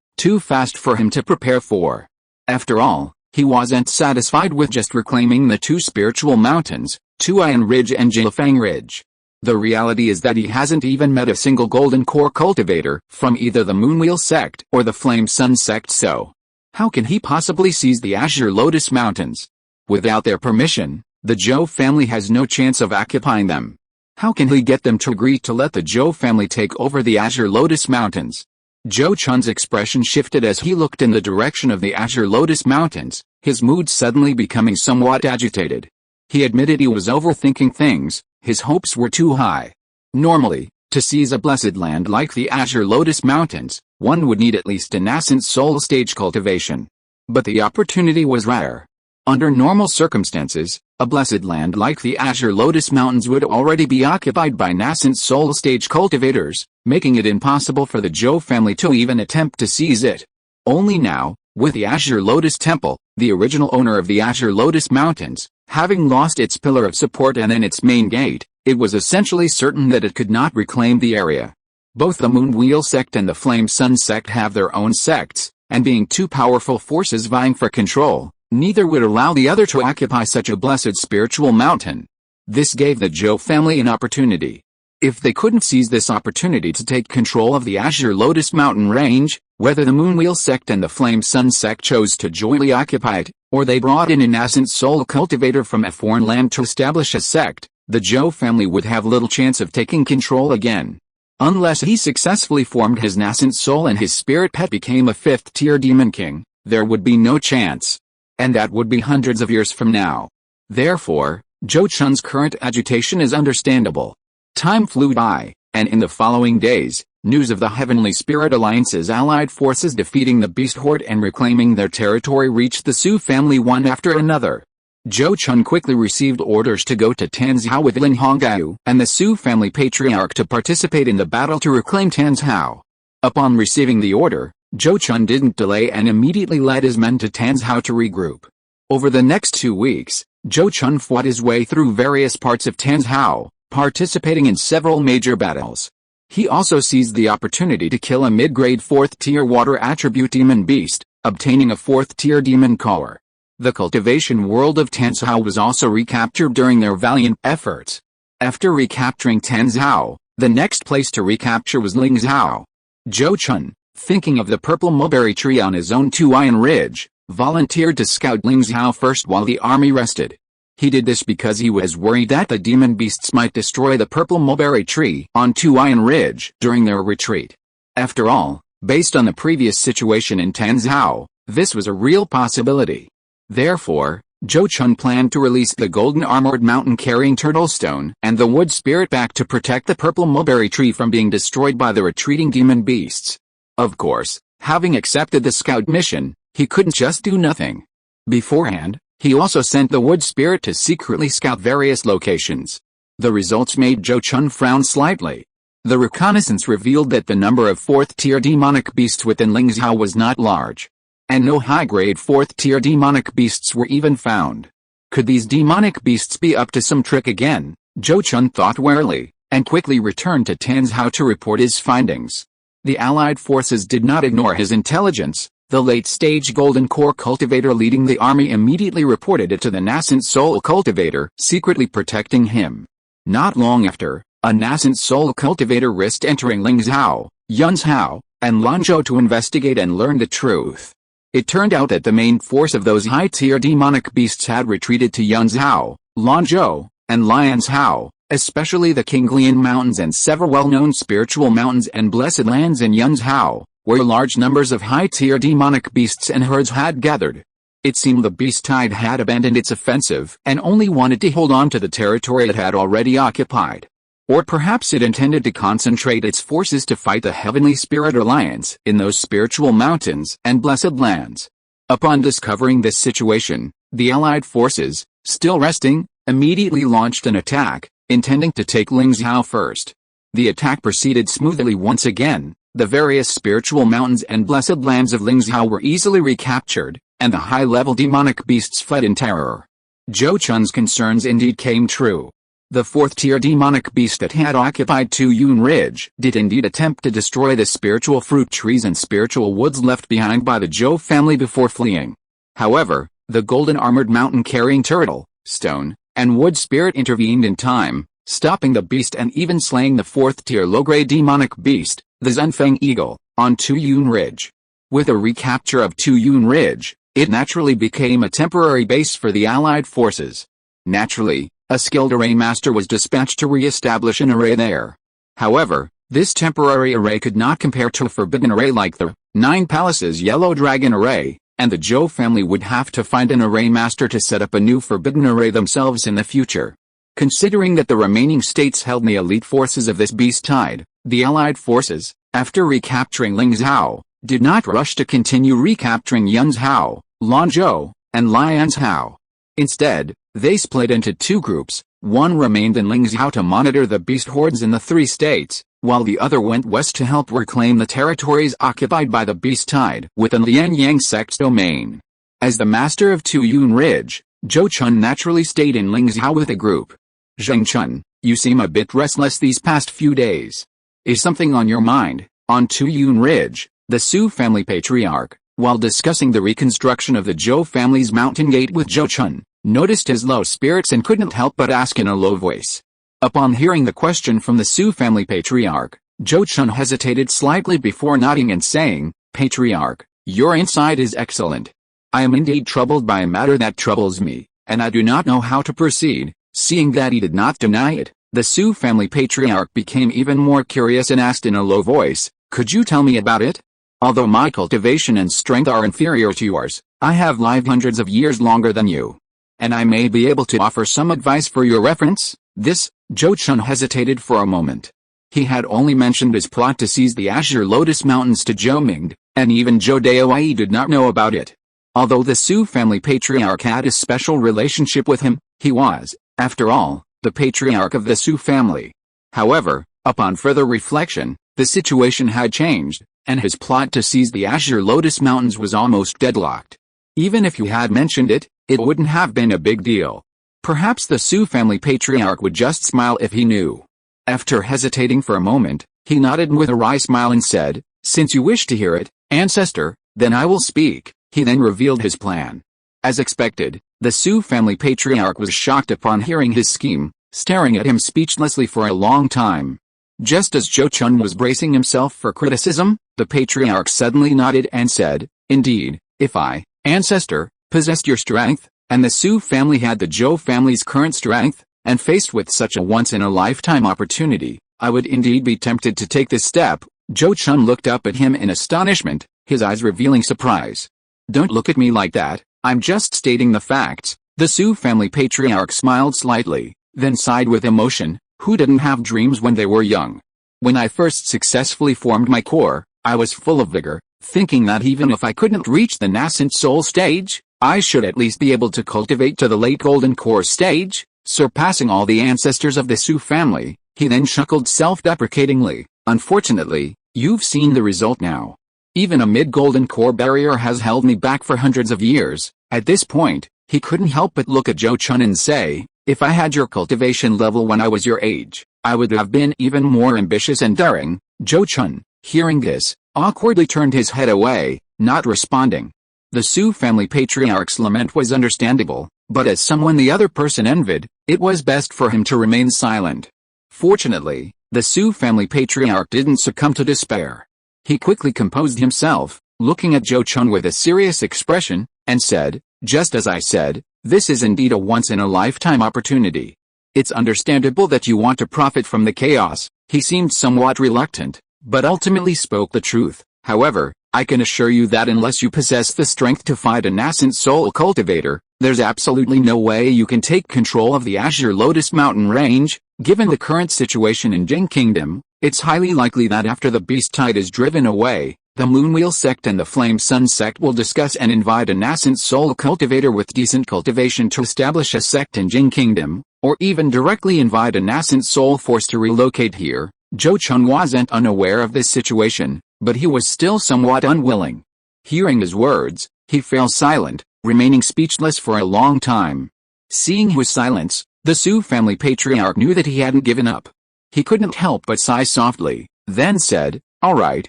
for him to prepare for. After all, he wasn't satisfied with just reclaiming the two spiritual mountains, Tuian Ridge and Jilfang Ridge. The reality is that he hasn't even met a single golden core cultivator from either the Moonwheel Sect or the Flame Sun Sect, so how can he possibly seize the Azure Lotus Mountains? Without their permission, the Zhou family has no chance of occupying them. How can he get them to agree to let the Zhou family take over the Azure Lotus Mountains? Zhou Chun's expression shifted as he looked in the direction of the Azure Lotus Mountains, his mood suddenly becoming somewhat agitated. He admitted he was overthinking things. His hopes were too high. Normally, to seize a blessed land like the Azure Lotus Mountains, one would need at least a nascent soul stage cultivation. But the opportunity was rare. Under normal circumstances, a blessed land like the Azure Lotus Mountains would already be occupied by nascent soul stage cultivators, making it impossible for the Zhou family to even attempt to seize it. Only now, with the Azure Lotus Temple, the original owner of the Azure Lotus Mountains, having lost its pillar of support and then its main gate, it was essentially certain that it could not reclaim the area. Both the Moonwheel Sect and the Flame Sun Sect have their own sects, and being two powerful forces vying for control, neither would allow the other to occupy such a blessed spiritual mountain. This gave the Zhou family an opportunity. If they couldn't seize this opportunity to take control of the Azure Lotus Mountain range, whether the Moonwheel Sect and the Flame Sun Sect chose to jointly occupy it, or they brought in an ancestral cultivator from a foreign land to establish a sect, the Zhou family would have little chance of taking control again. Unless he successfully formed his nascent soul and his spirit pet became a fifth-tier demon king, there would be no chance. And that would be hundreds of years from now. Therefore, Zhou Chun's current agitation is understandable. Time flew by, and in the following days, news of the Heavenly Spirit Alliance's allied forces defeating the Beast Horde and reclaiming their territory reached the Su family one after another. Zhou Chun quickly received orders to go to Tanzhou with Lin Hongao and the Su family patriarch to participate in the battle to reclaim Tanzhou. Upon receiving the order, Zhou Chun didn't delay and immediately led his men to Tanzhou to regroup. Over the next 2 weeks, Zhou Chun fought his way through various parts of Tanzhou, participating in several major battles. He also seized the opportunity to kill a mid-grade 4th-tier water attribute demon beast, obtaining a 4th-tier demon collar. The cultivation world of Tanzhou was also recaptured during their valiant efforts. After recapturing Tanzhou, the next place to recapture was Lingzhou. Zhou Chun, thinking of the purple mulberry tree on his own Tuian Ridge, volunteered to scout Lingzhou first while the army rested. He did this because he was worried that the demon beasts might destroy the purple mulberry tree on Tuian Ridge during their retreat. After all, based on the previous situation in Tanzhou, this was a real possibility. Therefore, Zhou Chun planned to release the golden armored mountain-carrying turtle stone and the wood spirit back to protect the purple mulberry tree from being destroyed by the retreating demon beasts. Of course, having accepted the scout mission, he couldn't just do nothing. Beforehand, he also sent the wood spirit to secretly scout various locations. The results made Zhou Chun frown slightly. The reconnaissance revealed that the number of 4th-tier demonic beasts within Lingzhou was not large. And no high-grade 4th-tier demonic beasts were even found. Could these demonic beasts be up to some trick again? Zhou Chun thought warily, and quickly returned to Tanzhou to report his findings. The Allied forces did not ignore his intelligence. The late-stage Golden Core cultivator leading the army immediately reported it to the nascent soul cultivator, secretly protecting him. Not long after, a nascent soul cultivator risked entering Lingzhou, Yunzhou, and Lanzhou to investigate and learn the truth. It turned out that the main force of those high-tier demonic beasts had retreated to Yunzhou, Lanzhou, and Lianzhou, especially the Qinglian Mountains and several well-known spiritual mountains and blessed lands in Yunzhou, where large numbers of high-tier demonic beasts and herds had gathered. It seemed the beast tide had abandoned its offensive and only wanted to hold on to the territory it had already occupied. Or perhaps it intended to concentrate its forces to fight the Heavenly Spirit Alliance in those spiritual mountains and blessed lands. Upon discovering this situation, the Allied forces, still resting, immediately launched an attack, intending to take Lingzhou first. The attack proceeded smoothly once again. The various spiritual mountains and blessed lands of Lingzhou were easily recaptured, and the high-level demonic beasts fled in terror. Zhou Chun's concerns indeed came true. The 4th-tier demonic beast that had occupied Tuian Ridge did indeed attempt to destroy the spiritual fruit trees and spiritual woods left behind by the Zhou family before fleeing. However, the golden armored mountain-carrying turtle, stone, and wood spirit intervened in time, stopping the beast and even slaying the 4th-tier low-grade demonic beast, the Zunfeng Eagle, on Tuian Ridge. With a recapture of Tuian Ridge, it naturally became a temporary base for the Allied forces. Naturally, a skilled array master was dispatched to re-establish an array there. However, this temporary array could not compare to a forbidden array like the 9 Palaces Yellow Dragon array, and the Zhou family would have to find an array master to set up a new forbidden array themselves in the future. Considering that the remaining states held the elite forces of this beast tide, the Allied forces, after recapturing Lingzhou, did not rush to continue recapturing Yunzhou, Lanzhou, and Lianzhou. Instead, they split into 2 groups. One remained in Lingzhou to monitor the beast hordes in the 3 states, while the other went west to help reclaim the territories occupied by the beast tide within the Lianyang Sect's domain. As the master of Tuian Ridge, Zhou Chun naturally stayed in Lingzhou with the group. Zheng Chun, you seem a bit restless these past few days. Is something on your mind? On Tuian Ridge, the Su family patriarch, while discussing the reconstruction of the Zhou family's mountain gate with Zhou Chun, noticed his low spirits and couldn't help but ask in a low voice. Upon hearing the question from the Su family patriarch, Zhou Chun hesitated slightly before nodding and saying, "Patriarch, your insight is excellent. I am indeed troubled by a matter that troubles me, and I do not know how to proceed." Seeing that he did not deny it, the Zhou family patriarch became even more curious and asked in a low voice, "Could you tell me about it? Although my cultivation and strength are inferior to yours, I have lived hundreds of years longer than you, and I may be able to offer some advice for your reference." Zhou Chun hesitated for a moment. He had only mentioned his plot to seize the Azure Lotus Mountains to Zhou Ming, and even Zhou Daowei did not know about it. Although the Zhou family patriarch had a special relationship with him, he was, after all, the patriarch of the Zhou family. However, upon further reflection, the situation had changed, and his plot to seize the Azure Lotus Mountains was almost deadlocked. Even if he had mentioned it, it wouldn't have been a big deal. Perhaps the Zhou family patriarch would just smile if he knew. After hesitating for a moment, he nodded with a wry smile and said, "Since you wish to hear it, ancestor, then I will speak." He then revealed his plan. As expected, the Zhou family patriarch was shocked upon hearing his scheme, staring at him speechlessly for a long time. Just as Zhou Chun was bracing himself for criticism, the patriarch suddenly nodded and said, "Indeed, if I, ancestor, possessed your strength, and the Zhou family had the Zhou family's current strength, and faced with such a once-in-a-lifetime opportunity, I would indeed be tempted to take this step." Zhou Chun looked up at him in astonishment, his eyes revealing surprise. "Don't look at me like that, I'm just stating the facts." The Zhou family patriarch smiled slightly, then sighed with emotion. Who didn't have dreams when they were young? When I first successfully formed my core, I was full of vigor, thinking that even if I couldn't reach the nascent soul stage, I should at least be able to cultivate to the late golden core stage, surpassing all the ancestors of the Zhou family. He then chuckled self-deprecatingly. "Unfortunately, you've seen the result now. Even a mid-golden core barrier has held me back for hundreds of years." At this point, he couldn't help but look at Zhou Chun and say, "If I had your cultivation level when I was your age, I would have been even more ambitious and daring." Zhou Chun, hearing this, awkwardly turned his head away, not responding. The Zhou family patriarch's lament was understandable, but as someone the other person envied, it was best for him to remain silent. Fortunately, the Zhou family patriarch didn't succumb to despair. He quickly composed himself, looking at Zhou Chun with a serious expression, and said, "Just as I said, this is indeed a once-in-a-lifetime opportunity. It's understandable that you want to profit from the chaos." He seemed somewhat reluctant, but ultimately spoke the truth. "However, I can assure you that unless you possess the strength to fight a nascent soul cultivator, there's absolutely no way you can take control of the Azure Lotus Mountain range. Given the current situation in Jing Kingdom, it's highly likely that after the beast tide is driven away, the Moonwheel Sect and the Flame Sun Sect will discuss and invite a nascent soul cultivator with decent cultivation to establish a sect in Jing Kingdom, or even directly invite a nascent soul force to relocate here." Zhou Chun wasn't unaware of this situation, but he was still somewhat unwilling. Hearing his words, he fell silent, remaining speechless for a long time. Seeing his silence, the Zhou family patriarch knew that he hadn't given up. He couldn't help but sigh softly, then said, all right,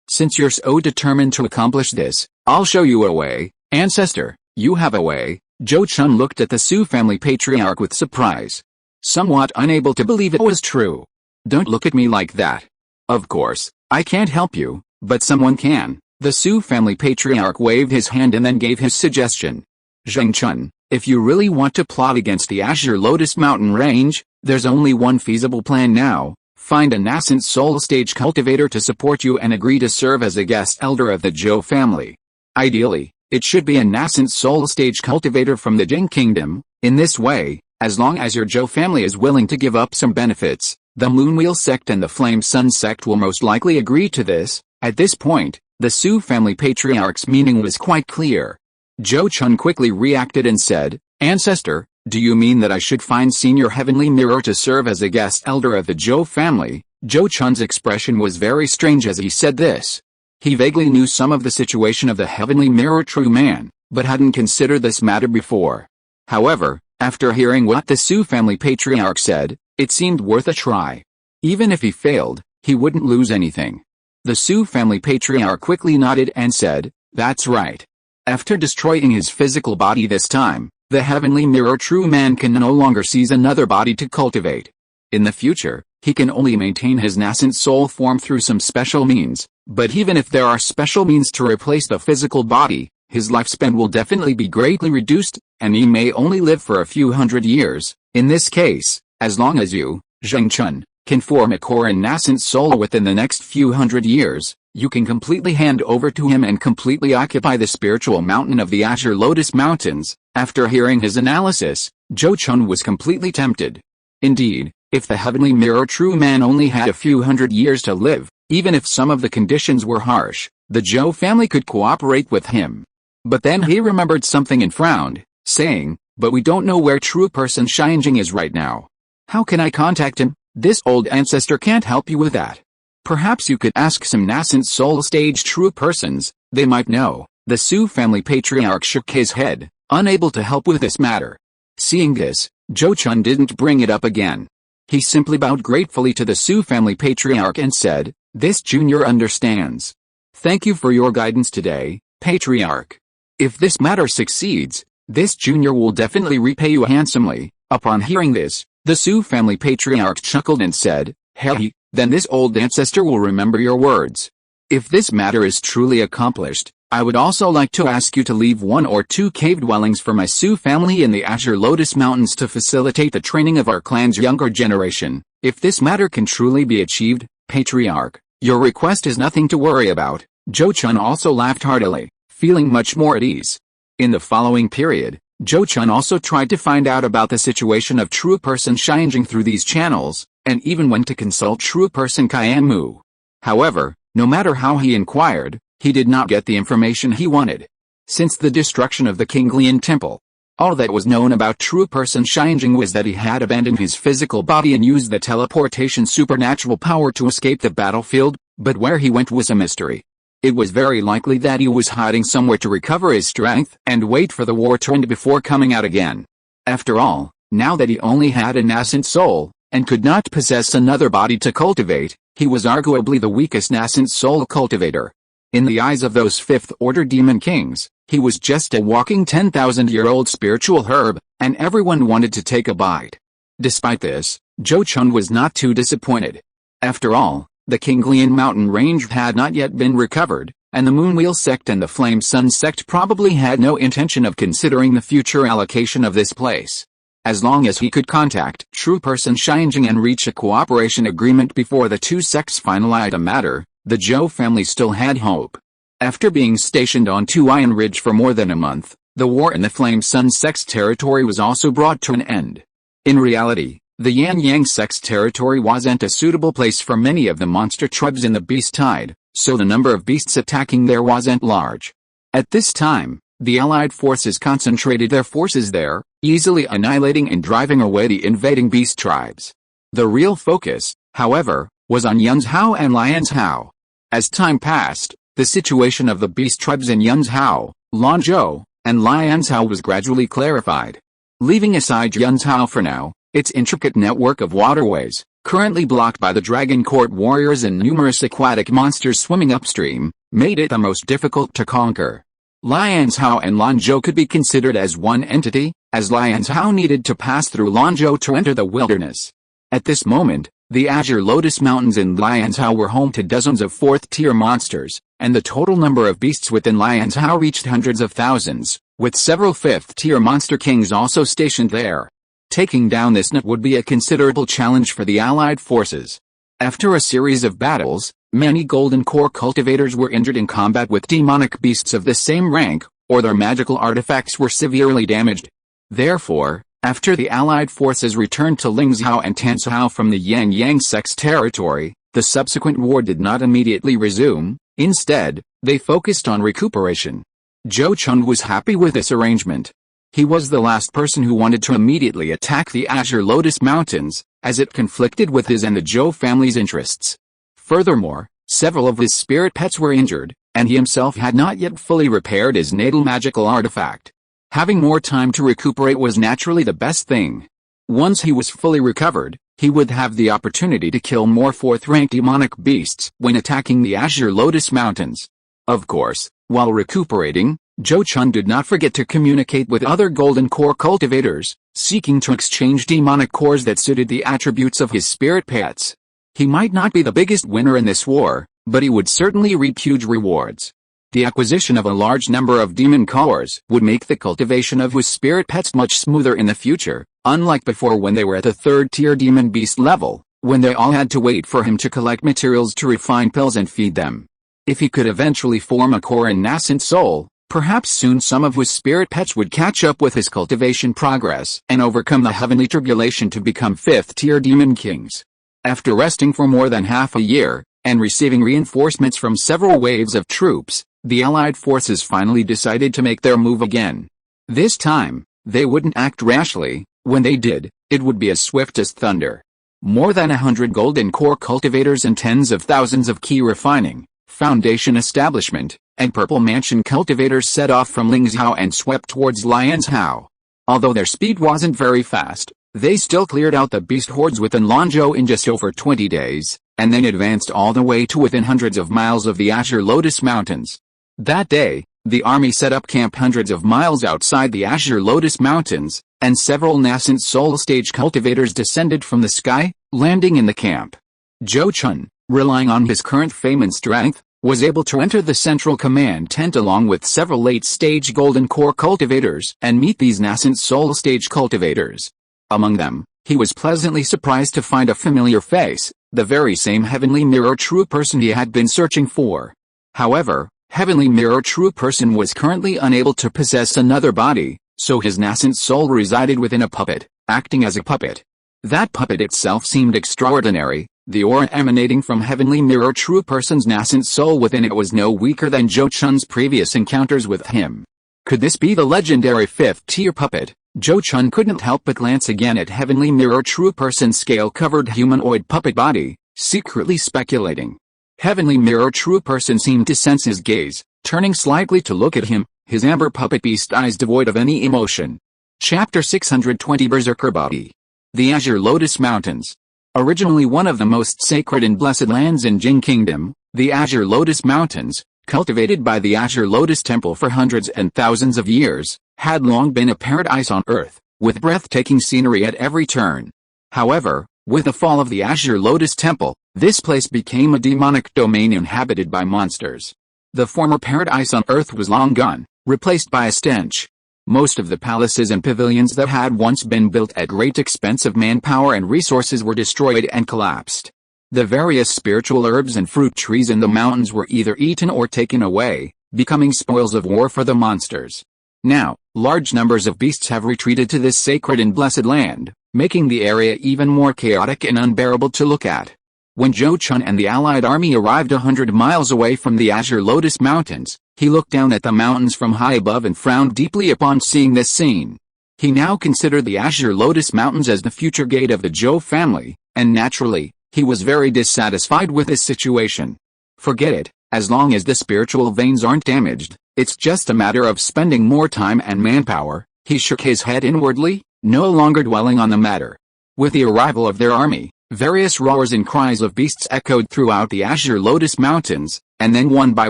since you're so determined to accomplish this, I'll show you a way." "Ancestor, you have a way?" Zhou Chun looked at the Zhou family patriarch with surprise, somewhat unable to believe it was true. "Don't look at me like that. Of course, I can't help you, but someone can." The Zhou family patriarch waved his hand and then gave his suggestion. "Zheng Chun, if you really want to plot against the Azure Lotus Mountain range, there's only one feasible plan now. Find a nascent soul stage cultivator to support you and agree to serve as a guest elder of the Zhou family. Ideally, it should be a nascent soul stage cultivator from the Jing Kingdom. In this way, as long as your Zhou family is willing to give up some benefits, the Moonwheel Sect and the Flame Sun Sect will most likely agree to this." At this point, the Zhou family patriarch's meaning was quite clear. Zhou Chun quickly reacted and said, "Ancestor, do you mean that I should find Senior Heavenly Mirror to serve as a guest elder of the Zhou family?" Zhou Chun's expression was very strange as he said this. He vaguely knew some of the situation of the Heavenly Mirror true man, but hadn't considered this matter before. However, after hearing what the Zhou family patriarch said, it seemed worth a try. Even if he failed, he wouldn't lose anything. The Zhou family patriarch quickly nodded and said, "That's right. After destroying his physical body this time, the Heavenly Mirror true man can no longer seize another body to cultivate. In the future, he can only maintain his nascent soul form through some special means, but even if there are special means to replace the physical body, his lifespan will definitely be greatly reduced, and he may only live for a few hundred years. In this case, as long as you, Zhou Chun, can form a core and nascent soul within the next few hundred years, you can completely hand over to him and completely occupy the spiritual mountain of the Azure Lotus Mountains. After hearing his analysis, Zhou Chun was completely tempted. Indeed, if the heavenly mirror true man only had a few hundred years to live, even if some of the conditions were harsh, the Zhou family could cooperate with him. But then he remembered something and frowned, saying, "But we don't know where true person Xinjing is right now. How can I contact him? This old ancestor can't help you with that. Perhaps you could ask some nascent soul stage true persons, they might know." The Su family patriarch shook his head, unable to help with this matter. Seeing this, Zhou Chun didn't bring it up again. He simply bowed gratefully to the Su family patriarch and said, "This junior understands. Thank you for your guidance today, patriarch. If this matter succeeds, this junior will definitely repay you handsomely." Upon hearing this, the Su family patriarch chuckled and said, "Hey, then this old ancestor will remember your words. If this matter is truly accomplished, I would also like to ask you to leave 1 or 2 cave dwellings for my Su family in the Azure Lotus Mountains to facilitate the training of our clan's younger generation. If this matter can truly be achieved, patriarch, your request is nothing to worry about." Zhou Chun also laughed heartily, feeling much more at ease. In the following period, Zhou Chun also tried to find out about the situation of true person Xinjing through these channels, and even went to consult true person Qianmu. However, no matter how he inquired, he did not get the information he wanted. Since the destruction of the Qinglian temple, all that was known about true person Xinjing was that he had abandoned his physical body and used the teleportation supernatural power to escape the battlefield, but where he went was a mystery. It was very likely that he was hiding somewhere to recover his strength and wait for the war to end before coming out again. After all, now that he only had a nascent soul, and could not possess another body to cultivate, he was arguably the weakest nascent soul cultivator. In the eyes of those fifth-order demon kings, he was just a walking 10,000-year-old spiritual herb, and everyone wanted to take a bite. Despite this, Zhou Chun was not too disappointed. After all, the Qinglian mountain range had not yet been recovered, and the Moonwheel Sect and the Flame Sun Sect probably had no intention of considering the future allocation of this place. As long as he could contact true person Xinjing and reach a cooperation agreement before the two sects finalized a matter, the Zhou family still had hope. After being stationed on Tuian Ridge for more than a month, the war in the Flame Sun Sect's territory was also brought to an end. In reality, the Yan Yang Sect's territory wasn't a suitable place for many of the monster tribes in the Beast Tide, so the number of beasts attacking there wasn't large. At this time, the Allied forces concentrated their forces there, easily annihilating and driving away the invading beast tribes. The real focus, however, was on Yunzhao and Lianzhao. As time passed, the situation of the beast tribes in Yunzhao, Lanzhou, and Lianzhao was gradually clarified. Leaving aside Yunzhao for now, its intricate network of waterways, currently blocked by the Dragon Court warriors and numerous aquatic monsters swimming upstream, made it the most difficult to conquer. Lianzhao and Lanzhou could be considered as one entity, as Lianzhao needed to pass through Lanzhou to enter the wilderness. At this moment, the Azure Lotus Mountains in Lianzhao were home to dozens of fourth-tier monsters, and the total number of beasts within Lianzhao reached hundreds of thousands, with several fifth-tier monster kings also stationed there. Taking down this net would be a considerable challenge for the Allied forces. After a series of battles, many Golden Core cultivators were injured in combat with demonic beasts of the same rank, or their magical artifacts were severely damaged. Therefore, after the Allied forces returned to Lingzhou and Tanzhou from the Yang Yang Sect's territory, the subsequent war did not immediately resume. Instead, they focused on recuperation. Zhou Chun was happy with this arrangement. He was the last person who wanted to immediately attack the Azure Lotus Mountains, as it conflicted with his and the Zhou family's interests. Furthermore, several of his spirit pets were injured, and he himself had not yet fully repaired his natal magical artifact. Having more time to recuperate was naturally the best thing. Once he was fully recovered, he would have the opportunity to kill more fourth-rank demonic beasts when attacking the Azure Lotus Mountains. Of course, while recuperating, Zhou Chun did not forget to communicate with other Golden Core cultivators, seeking to exchange demonic cores that suited the attributes of his spirit pets. He might not be the biggest winner in this war, but he would certainly reap huge rewards. The acquisition of a large number of demon cores would make the cultivation of his spirit pets much smoother in the future, unlike before when they were at the 3rd-tier demon beast level, when they all had to wait for him to collect materials to refine pills and feed them. If he could eventually form a core in nascent soul, perhaps soon some of his spirit pets would catch up with his cultivation progress and overcome the heavenly tribulation to become 5th-tier demon kings. After resting for more than half a year, and receiving reinforcements from several waves of troops, the Allied forces finally decided to make their move again. This time, they wouldn't act rashly. When they did, it would be as swift as thunder. More than 100 golden core cultivators and tens of thousands of key refining, foundation establishment, and purple mansion cultivators set off from Lingzhou and swept towards Lianzhou. Although their speed wasn't very fast, they still cleared out the beast hordes within Lanzhou in just over 20 days, and then advanced all the way to within hundreds of miles of the Azure Lotus Mountains. That day, the army set up camp hundreds of miles outside the Azure Lotus Mountains, and several nascent soul stage cultivators descended from the sky, landing in the camp. Zhou Chun, relying on his current fame and strength, was able to enter the central command tent along with several late-stage golden core cultivators and meet these nascent soul stage cultivators. Among them, he was pleasantly surprised to find a familiar face, the very same Heavenly Mirror True Person he had been searching for. However, Heavenly Mirror True Person was currently unable to possess another body, so his nascent soul resided within a puppet, acting as a puppet. That puppet itself seemed extraordinary. The aura emanating from Heavenly Mirror True Person's nascent soul within it was no weaker than Zhou Chun's previous encounters with him. Could this be the legendary 5th-tier puppet? Zhou Chun couldn't help but glance again at Heavenly Mirror True Person's scale-covered humanoid puppet body, secretly speculating. Heavenly Mirror True Person seemed to sense his gaze, turning slightly to look at him, his amber puppet beast eyes devoid of any emotion. Chapter 620 Berserker Body. The Azure Lotus Mountains. Originally one of the most sacred and blessed lands in Jing Kingdom, the Azure Lotus Mountains, cultivated by the Azure Lotus Temple for hundreds and thousands of years, had long been a paradise on earth, with breathtaking scenery at every turn. However, with the fall of the Azure Lotus Temple, this place became a demonic domain inhabited by monsters. The former paradise on earth was long gone, replaced by a stench. Most of the palaces and pavilions that had once been built at great expense of manpower and resources were destroyed and collapsed. The various spiritual herbs and fruit trees in the mountains were either eaten or taken away, becoming spoils of war for the monsters. Now, large numbers of beasts have retreated to this sacred and blessed land, making the area even more chaotic and unbearable to look at. When Zhou Chun and the allied army arrived 100 miles away from the Azure Lotus Mountains, he looked down at the mountains from high above and frowned deeply upon seeing this scene. He now considered the Azure Lotus Mountains as the future gate of the Zhou family, and naturally, he was very dissatisfied with this situation. Forget it, as long as the spiritual veins aren't damaged, it's just a matter of spending more time and manpower. He shook his head inwardly, no longer dwelling on the matter. With the arrival of their army, various roars and cries of beasts echoed throughout the Azure Lotus Mountains, and then one by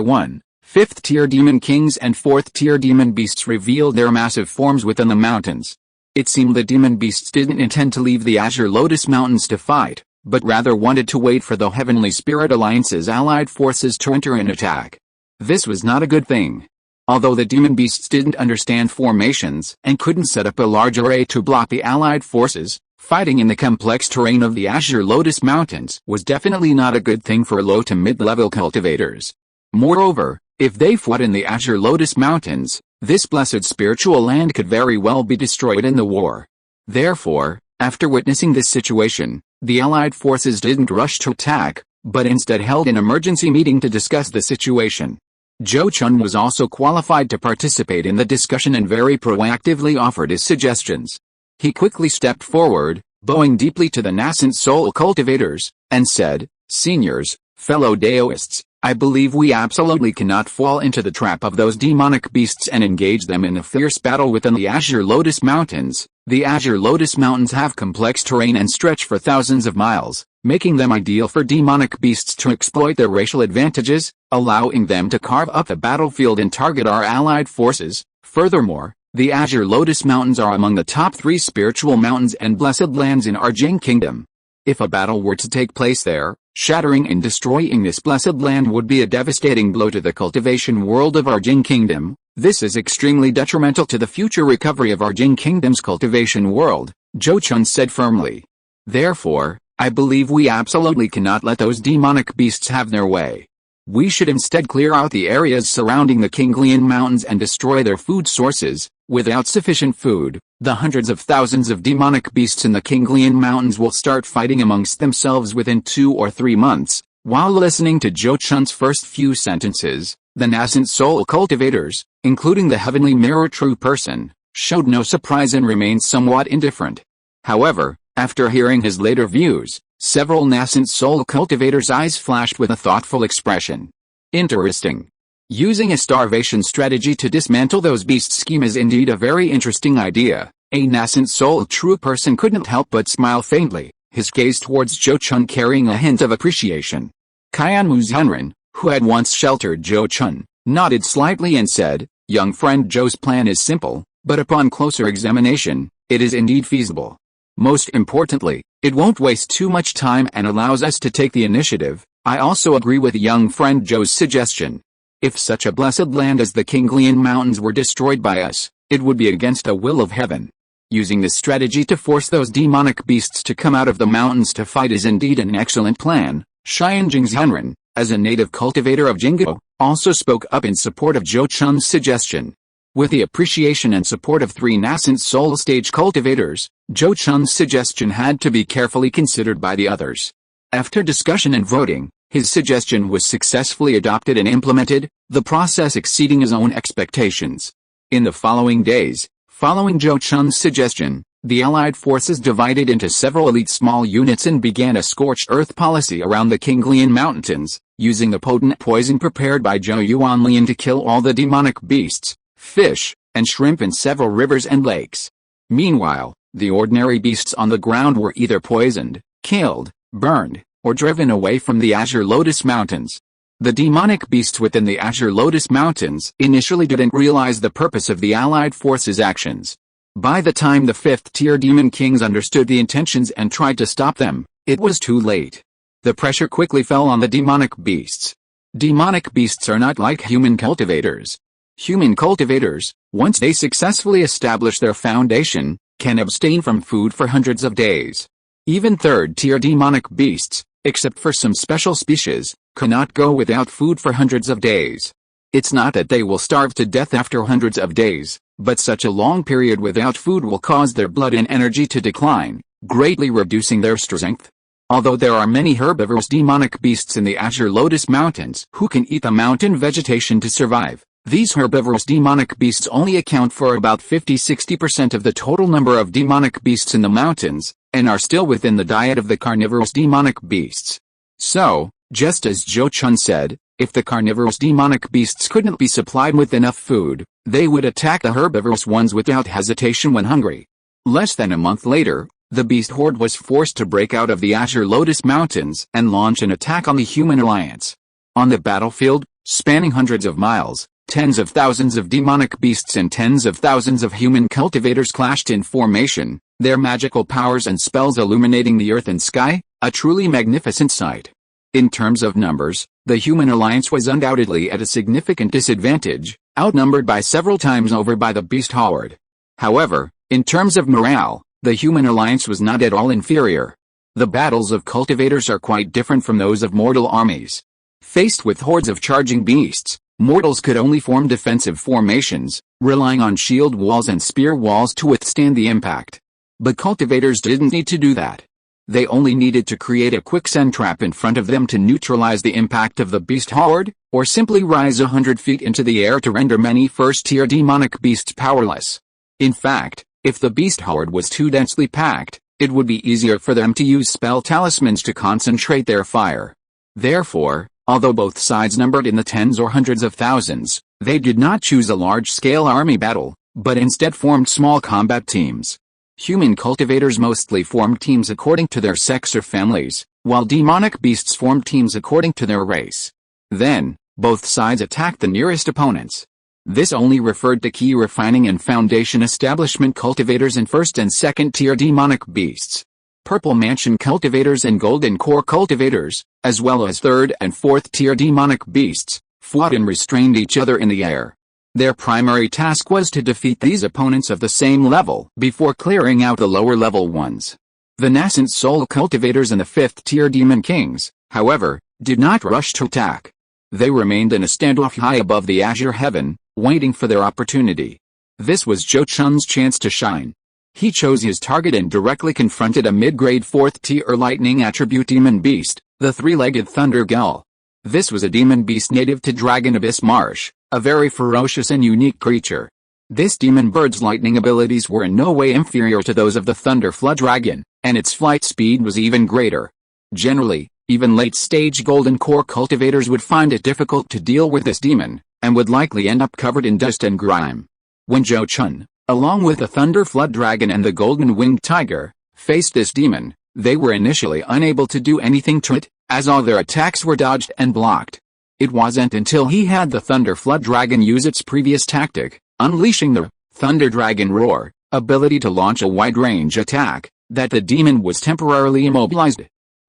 one, 5th-tier demon kings and 4th-tier demon beasts revealed their massive forms within the mountains. It seemed the demon beasts didn't intend to leave the Azure Lotus Mountains to fight, but rather wanted to wait for the Heavenly Spirit Alliance's allied forces to enter and attack. This was not a good thing. Although the demon beasts didn't understand formations and couldn't set up a large array to block the allied forces, fighting in the complex terrain of the Azure Lotus Mountains was definitely not a good thing for low to mid-level cultivators. Moreover, if they fought in the Azure Lotus Mountains, this blessed spiritual land could very well be destroyed in the war. Therefore, after witnessing this situation, the allied forces didn't rush to attack, but instead held an emergency meeting to discuss the situation. Zhou Chun was also qualified to participate in the discussion and very proactively offered his suggestions. He quickly stepped forward, bowing deeply to the nascent soul cultivators, and said, "Seniors, fellow Daoists, I believe we absolutely cannot fall into the trap of those demonic beasts and engage them in a fierce battle within the Azure Lotus Mountains. The Azure Lotus Mountains have complex terrain and stretch for thousands of miles, making them ideal for demonic beasts to exploit their racial advantages, allowing them to carve up the battlefield and target our allied forces. Furthermore, the Azure Lotus Mountains are among the top 3 spiritual mountains and blessed lands in our Jing Kingdom. If a battle were to take place there, Shattering and destroying this blessed land would be a devastating blow to the cultivation world of our Jin Kingdom. This is extremely detrimental to the future recovery of our Jin Kingdom's cultivation world, Zhou Chun said firmly. Therefore, I believe we absolutely cannot let those demonic beasts have their way. We should instead clear out the areas surrounding the Kinglian Mountains and destroy their food sources. Without sufficient food, the hundreds of thousands of demonic beasts in the Kinglian Mountains will start fighting amongst themselves within 2 or 3 months. While listening to Zhou Chun's first few sentences, the nascent soul cultivators, including the heavenly mirror true person, showed no surprise and remained somewhat indifferent. However, after hearing his later views, several nascent soul cultivators' eyes flashed with a thoughtful expression. Interesting. Using a starvation strategy to dismantle those beasts' scheme is indeed a very interesting idea. A nascent soul true person couldn't help but smile faintly, his gaze towards Zhou Chun carrying a hint of appreciation. Qianmu Zhenren, who had once sheltered Zhou Chun, nodded slightly and said, "Young friend, Zhou's plan is simple, but upon closer examination, it is indeed feasible. Most importantly, it won't waste too much time and allows us to take the initiative. I also agree with young friend Zhou's suggestion. If such a blessed land as the Kinglian Mountains were destroyed by us, it would be against the will of heaven. Using this strategy to force those demonic beasts to come out of the mountains to fight is indeed an excellent plan." Xianjing Zhenren, as a native cultivator of Jingguo, also spoke up in support of Zhou Chun's suggestion. With the appreciation and support of 3 nascent soul stage cultivators, Zhou Chun's suggestion had to be carefully considered by the others. After discussion and voting, his suggestion was successfully adopted and implemented, the process exceeding his own expectations. In the following days, following Zhou Chun's suggestion, the Allied forces divided into several elite small units and began a scorched earth policy around the Kinglian Mountains, using the potent poison prepared by Zhou Yuanlian to kill all the demonic beasts, fish, and shrimp in several rivers and lakes. Meanwhile, the ordinary beasts on the ground were either poisoned, killed, burned, or driven away from the Azure Lotus Mountains. The demonic beasts within the Azure Lotus Mountains initially didn't realize the purpose of the Allied forces' actions. By the time the 5th-tier demon kings understood the intentions and tried to stop them, it was too late. The pressure quickly fell on the demonic beasts. Demonic beasts are not like human cultivators. Human cultivators, once they successfully establish their foundation, can abstain from food for hundreds of days. Even 3rd-tier demonic beasts, except for some special species, cannot go without food for hundreds of days. It's not that they will starve to death after hundreds of days, but such a long period without food will cause their blood and energy to decline, greatly reducing their strength. Although there are many herbivorous demonic beasts in the Azure Lotus Mountains who can eat the mountain vegetation to survive, these herbivorous demonic beasts only account for about 50–60% of the total number of demonic beasts in the mountains, and are still within the diet of the carnivorous demonic beasts. So, just as Zhou Chun said, if the carnivorous demonic beasts couldn't be supplied with enough food, they would attack the herbivorous ones without hesitation when hungry. Less than a month later, the beast horde was forced to break out of the Azure Lotus Mountains and launch an attack on the human alliance. On the battlefield, spanning hundreds of miles, tens of thousands of demonic beasts and tens of thousands of human cultivators clashed in formation, their magical powers and spells illuminating the earth and sky, a truly magnificent sight. In terms of numbers, the human alliance was undoubtedly at a significant disadvantage, outnumbered by several times over by the beast horde. However, in terms of morale, the human alliance was not at all inferior. The battles of cultivators are quite different from those of mortal armies. Faced with hordes of charging beasts, mortals could only form defensive formations, relying on shield walls and spear walls to withstand the impact. But cultivators didn't need to do that. They only needed to create a quicksand trap in front of them to neutralize the impact of the beast horde, or simply rise 100 feet into the air to render many first-tier demonic beasts powerless. In fact, if the beast horde was too densely packed, it would be easier for them to use spell talismans to concentrate their fire. Therefore, although both sides numbered in the tens or hundreds of thousands, they did not choose a large-scale army battle, but instead formed small combat teams. Human cultivators mostly formed teams according to their sex or families, while demonic beasts formed teams according to their race. Then, both sides attacked the nearest opponents. This only referred to key refining and foundation establishment cultivators and first and second tier demonic beasts. purple mansion cultivators and golden core cultivators, as well as 3rd and 4th tier demonic beasts, fought and restrained each other in the air. Their primary task was to defeat these opponents of the same level before clearing out the lower level ones. The nascent soul cultivators and the 5th tier demon kings, however, did not rush to attack. They remained in a standoff high above the azure heaven, waiting for their opportunity. This was Zhou Chun's chance to shine. He chose his target and directly confronted a mid-grade 4th tier lightning attribute demon beast, the 3-legged thunder gull. This was a demon beast native to Dragon Abyss Marsh, a very ferocious and unique creature. This demon bird's lightning abilities were in no way inferior to those of the thunder flood dragon, and its flight speed was even greater. Generally, even late-stage golden core cultivators would find it difficult to deal with this demon, and would likely end up covered in dust and grime. When Zhou Chun, along with the thunder flood dragon and the golden winged tiger, faced this demon, they were initially unable to do anything to it, as all their attacks were dodged and blocked. It wasn't until he had the thunder flood dragon use its previous tactic, unleashing the thunder dragon roar ability to launch a wide-range attack, that the demon was temporarily immobilized.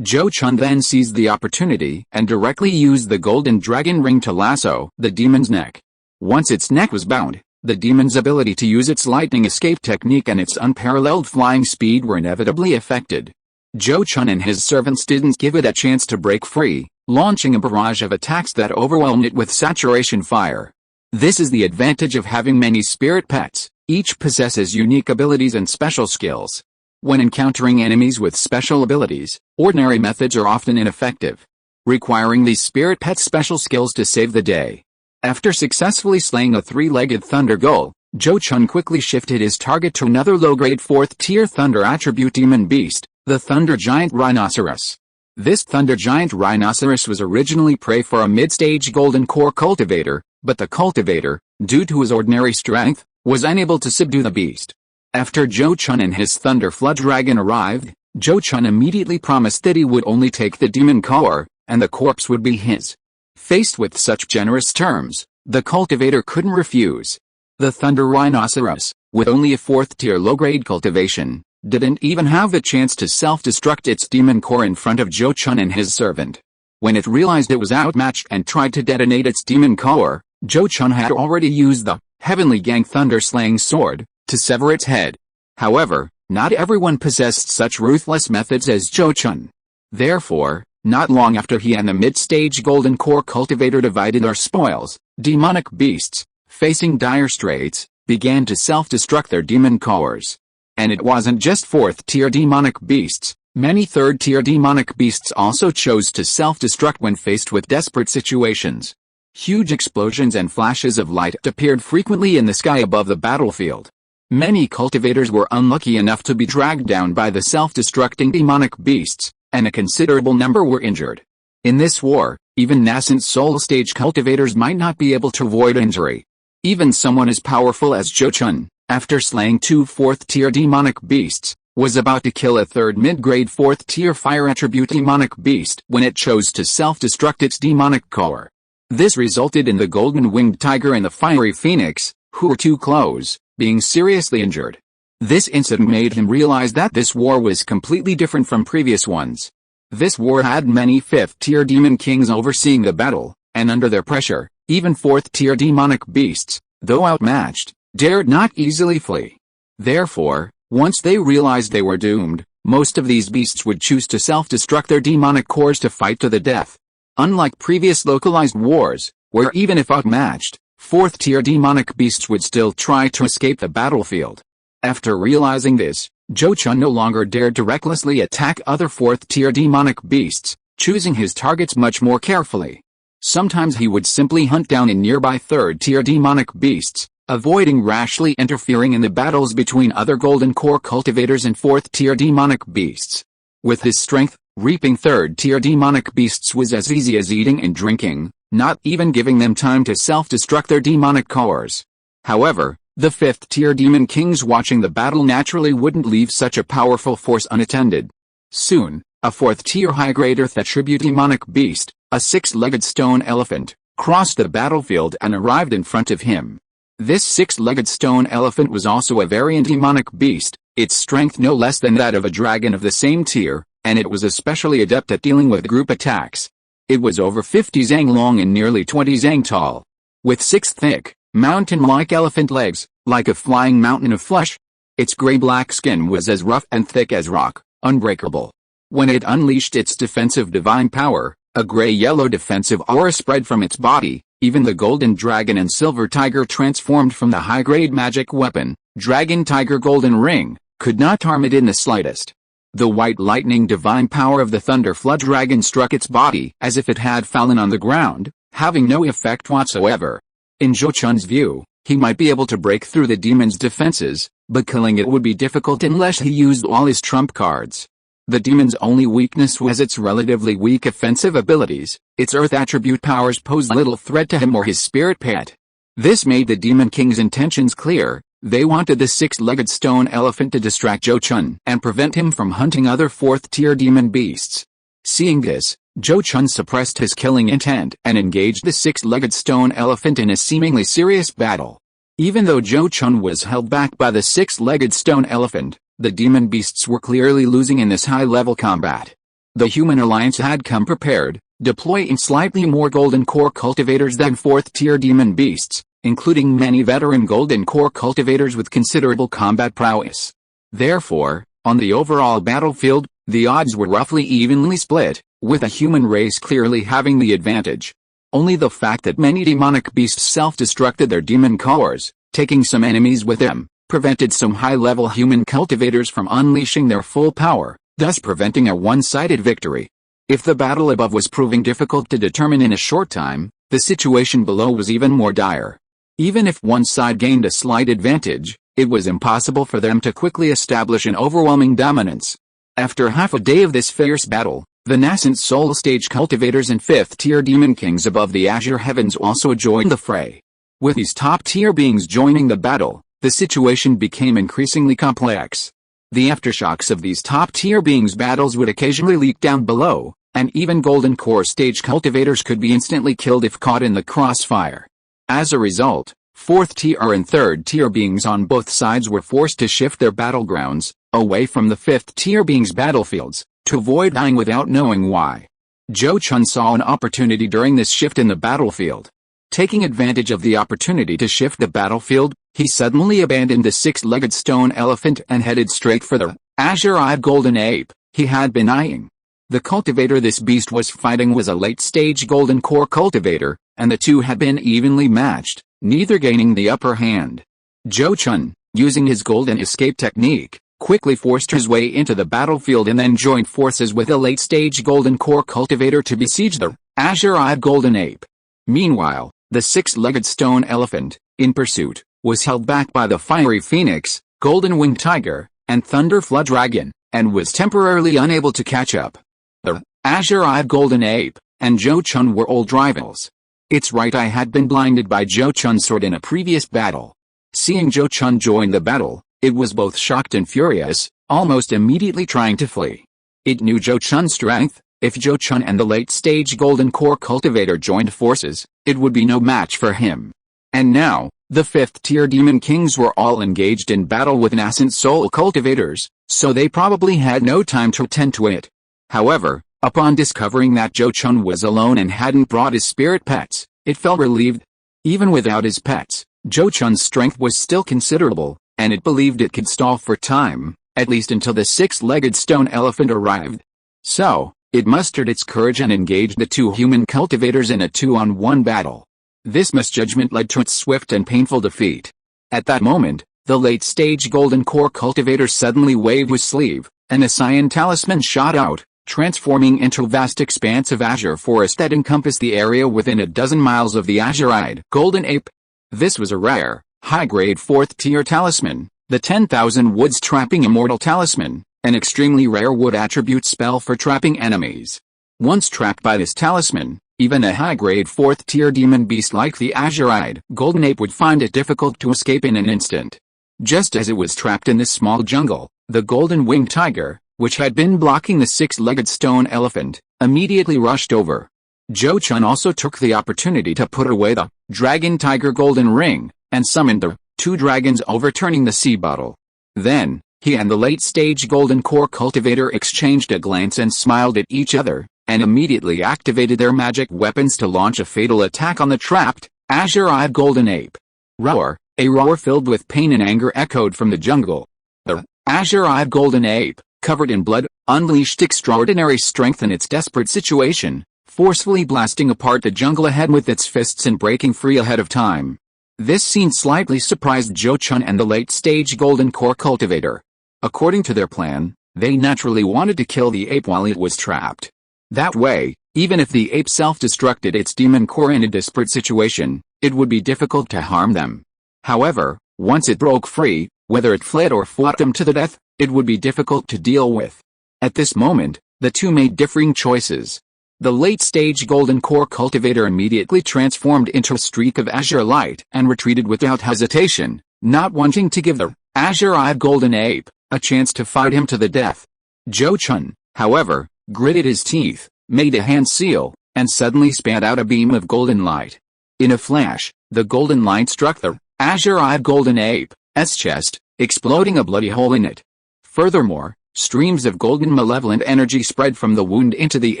Zhou Chun then seized the opportunity and directly used the golden dragon ring to lasso the demon's neck. Once its neck was bound, the demon's ability to use its lightning escape technique and its unparalleled flying speed were inevitably affected. Zhou Chun and his servants didn't give it a chance to break free, launching a barrage of attacks that overwhelmed it with saturation fire. This is the advantage of having many spirit pets, each possesses unique abilities and special skills. When encountering enemies with special abilities, ordinary methods are often ineffective, requiring these spirit pets special skills to save the day. After successfully slaying a 3-legged thunder gull, Zhou Chun quickly shifted his target to another low-grade 4th tier thunder attribute demon beast, the thunder giant rhinoceros. This thunder giant rhinoceros was originally prey for a mid-stage golden core cultivator, but the cultivator, due to his ordinary strength, was unable to subdue the beast. After Zhou Chun and his thunder flood dragon arrived, Zhou Chun immediately promised that he would only take the demon core, and the corpse would be his. Faced with such generous terms, the cultivator couldn't refuse. The thunder rhinoceros, with only a 4th tier low-grade cultivation, didn't even have the chance to self-destruct its demon core in front of Zhou Chun and his servant. When it realized it was outmatched and tried to detonate its demon core, Zhou Chun had already used the Heavenly Gang Thunder-slaying sword to sever its head. However, not everyone possessed such ruthless methods as Zhou Chun. Therefore, not long after he and the mid-stage golden core cultivator divided their spoils, demonic beasts, facing dire straits, began to self-destruct their demon cores. And it wasn't just 4th tier demonic beasts, many 3rd tier demonic beasts also chose to self-destruct when faced with desperate situations. Huge explosions and flashes of light appeared frequently in the sky above the battlefield. Many cultivators were unlucky enough to be dragged down by the self-destructing demonic beasts, and a considerable number were injured. In this war, even nascent soul stage cultivators might not be able to avoid injury. Even someone as powerful as Zhou Chun, after slaying 2 4th tier demonic beasts, was about to kill a 3rd mid-grade 4th tier fire attribute demonic beast when it chose to self-destruct its demonic core. This resulted in the golden winged tiger and the fiery phoenix, who were too close, being seriously injured. This incident made him realize that this war was completely different from previous ones. This war had many 5th tier demon kings overseeing the battle, and under their pressure, even 4th tier demonic beasts, though outmatched, dared not easily flee. Therefore, once they realized they were doomed, most of these beasts would choose to self-destruct their demonic cores to fight to the death. Unlike previous localized wars, where even if outmatched, 4th tier demonic beasts would still try to escape the battlefield. After realizing this, Zhou Chun no longer dared to recklessly attack other 4th tier demonic beasts, choosing his targets much more carefully. Sometimes he would simply hunt down in nearby 3rd tier demonic beasts, avoiding rashly interfering in the battles between other golden core cultivators and 4th tier demonic beasts. With his strength, reaping 3rd tier demonic beasts was as easy as eating and drinking, not even giving them time to self-destruct their demonic cores. However, the 5th tier demon kings watching the battle naturally wouldn't leave such a powerful force unattended. Soon, a 4th tier high-grade earth attribute demonic beast, a 6-legged stone elephant, crossed the battlefield and arrived in front of him. This 6-legged stone elephant was also a variant demonic beast, its strength no less than that of a dragon of the same tier, and it was especially adept at dealing with group attacks. It was over 50 zang long and nearly 20 zang tall. With 6 thick, mountain-like elephant legs, like a flying mountain of flesh. Its gray-black skin was as rough and thick as rock, unbreakable. When it unleashed its defensive divine power, a gray-yellow defensive aura spread from its body. Even the golden dragon and silver tiger transformed from the high-grade magic weapon, Dragon Tiger Golden Ring, could not harm it in the slightest. The white lightning divine power of the Thunder Flood Dragon struck its body as if it had fallen on the ground, having no effect whatsoever. In Zhou Chun's view, he might be able to break through the demon's defenses, but killing it would be difficult unless he used all his trump cards. The demon's only weakness was its relatively weak offensive abilities. Its earth attribute powers posed little threat to him or his spirit pet. This made the Demon King's intentions clear. They wanted the 6-legged stone elephant to distract Zhou Chun and prevent him from hunting other 4th-tier demon beasts. Seeing this, Zhou Chun suppressed his killing intent and engaged the 6-legged stone elephant in a seemingly serious battle. Even though Zhou Chun was held back by the 6-legged stone elephant, the demon beasts were clearly losing in this high-level combat. The human alliance had come prepared, deploying slightly more golden core cultivators than 4th-tier demon beasts, including many veteran golden core cultivators with considerable combat prowess. Therefore, on the overall battlefield, the odds were roughly evenly split, with a human race clearly having the advantage. Only the fact that many demonic beasts self-destructed their demon cores, taking some enemies with them, prevented some high-level human cultivators from unleashing their full power, thus preventing a one-sided victory. If the battle above was proving difficult to determine in a short time, the situation below was even more dire. Even if one side gained a slight advantage, it was impossible for them to quickly establish an overwhelming dominance. After half a day of this fierce battle, the nascent soul stage cultivators and 5th-tier demon kings above the azure heavens also joined the fray. With these top-tier beings joining the battle, the situation became increasingly complex. The aftershocks of these top-tier beings' battles would occasionally leak down below, and even golden core stage cultivators could be instantly killed if caught in the crossfire. As a result, 4th-tier and 3rd-tier beings on both sides were forced to shift their battlegrounds, away from the 5th-tier beings' battlefields, to avoid dying without knowing why. Zhou Chun saw an opportunity during this shift in the battlefield. Taking advantage of the opportunity to shift the battlefield, he suddenly abandoned the 6-legged stone elephant and headed straight for the azure-eyed golden ape he had been eyeing. The cultivator this beast was fighting was a late-stage golden core cultivator, and the two had been evenly matched, neither gaining the upper hand. Zhou Chun, using his golden escape technique, quickly forced his way into the battlefield and then joined forces with a late-stage golden core cultivator to besiege the azure-eyed golden ape. Meanwhile, the 6-legged stone elephant, in pursuit, was held back by the fiery phoenix, golden winged tiger, and thunder flood dragon, and was temporarily unable to catch up. The azure-eyed golden ape and Zhou Chun were old rivals. Its right eye had been blinded by Zhou Chun's sword in a previous battle. Seeing Zhou Chun join the battle, it was both shocked and furious, almost immediately trying to flee. It knew Zhou Chun's strength. If Zhou Chun and the late-stage golden core cultivator joined forces, it would be no match for him. And now, the 5th-tier demon kings were all engaged in battle with nascent soul cultivators, so they probably had no time to attend to it. However, upon discovering that Zhou Chun was alone and hadn't brought his spirit pets, it felt relieved. Even without his pets, Zhou Chun's strength was still considerable, and it believed it could stall for time, at least until the 6-legged stone elephant arrived. So, it mustered its courage and engaged the 2 human cultivators in a 2-on-1 battle. This misjudgment led to its swift and painful defeat. At that moment, the late-stage golden core cultivator suddenly waved his sleeve, and a cyan talisman shot out, transforming into a vast expanse of azure forest that encompassed the area within a dozen miles of the azure-eyed golden ape. This was a rare, high-grade 4th-tier talisman, the 10,000 Woods Trapping Immortal Talisman, an extremely rare wood attribute spell for trapping enemies. Once trapped by this talisman, even a high-grade 4th-tier demon beast like the azure-eyed golden ape would find it difficult to escape in an instant. Just as it was trapped in this small jungle, the golden winged tiger, which had been blocking the 6-legged stone elephant, immediately rushed over. Zhou Chun also took the opportunity to put away the dragon tiger golden ring, and summoned the 2 dragons overturning the sea bottle. Then, He and the late-stage Golden Core cultivator exchanged a glance and smiled at each other, and immediately activated their magic weapons to launch a fatal attack on the trapped, azure-eyed golden ape. Roar! A roar filled with pain and anger echoed from the jungle. The azure-eyed golden ape, covered in blood, unleashed extraordinary strength in its desperate situation, forcefully blasting apart the jungle ahead with its fists and breaking free ahead of time. This scene slightly surprised Zhou Chun and the late-stage Golden Core cultivator. According to their plan, they naturally wanted to kill the ape while it was trapped. That way, even if the ape self-destructed its demon core in a desperate situation, it would be difficult to harm them. However, once it broke free, whether it fled or fought them to the death, it would be difficult to deal with. At this moment, the two made differing choices. The late-stage Golden Core cultivator immediately transformed into a streak of azure light and retreated without hesitation, not wanting to give the azure-eyed golden ape a chance to fight him to the death. Zhou Chun, however, gritted his teeth, made a hand seal, and suddenly spat out a beam of golden light. In a flash, the golden light struck the azure-eyed golden ape's chest, exploding a bloody hole in it. Furthermore, streams of golden malevolent energy spread from the wound into the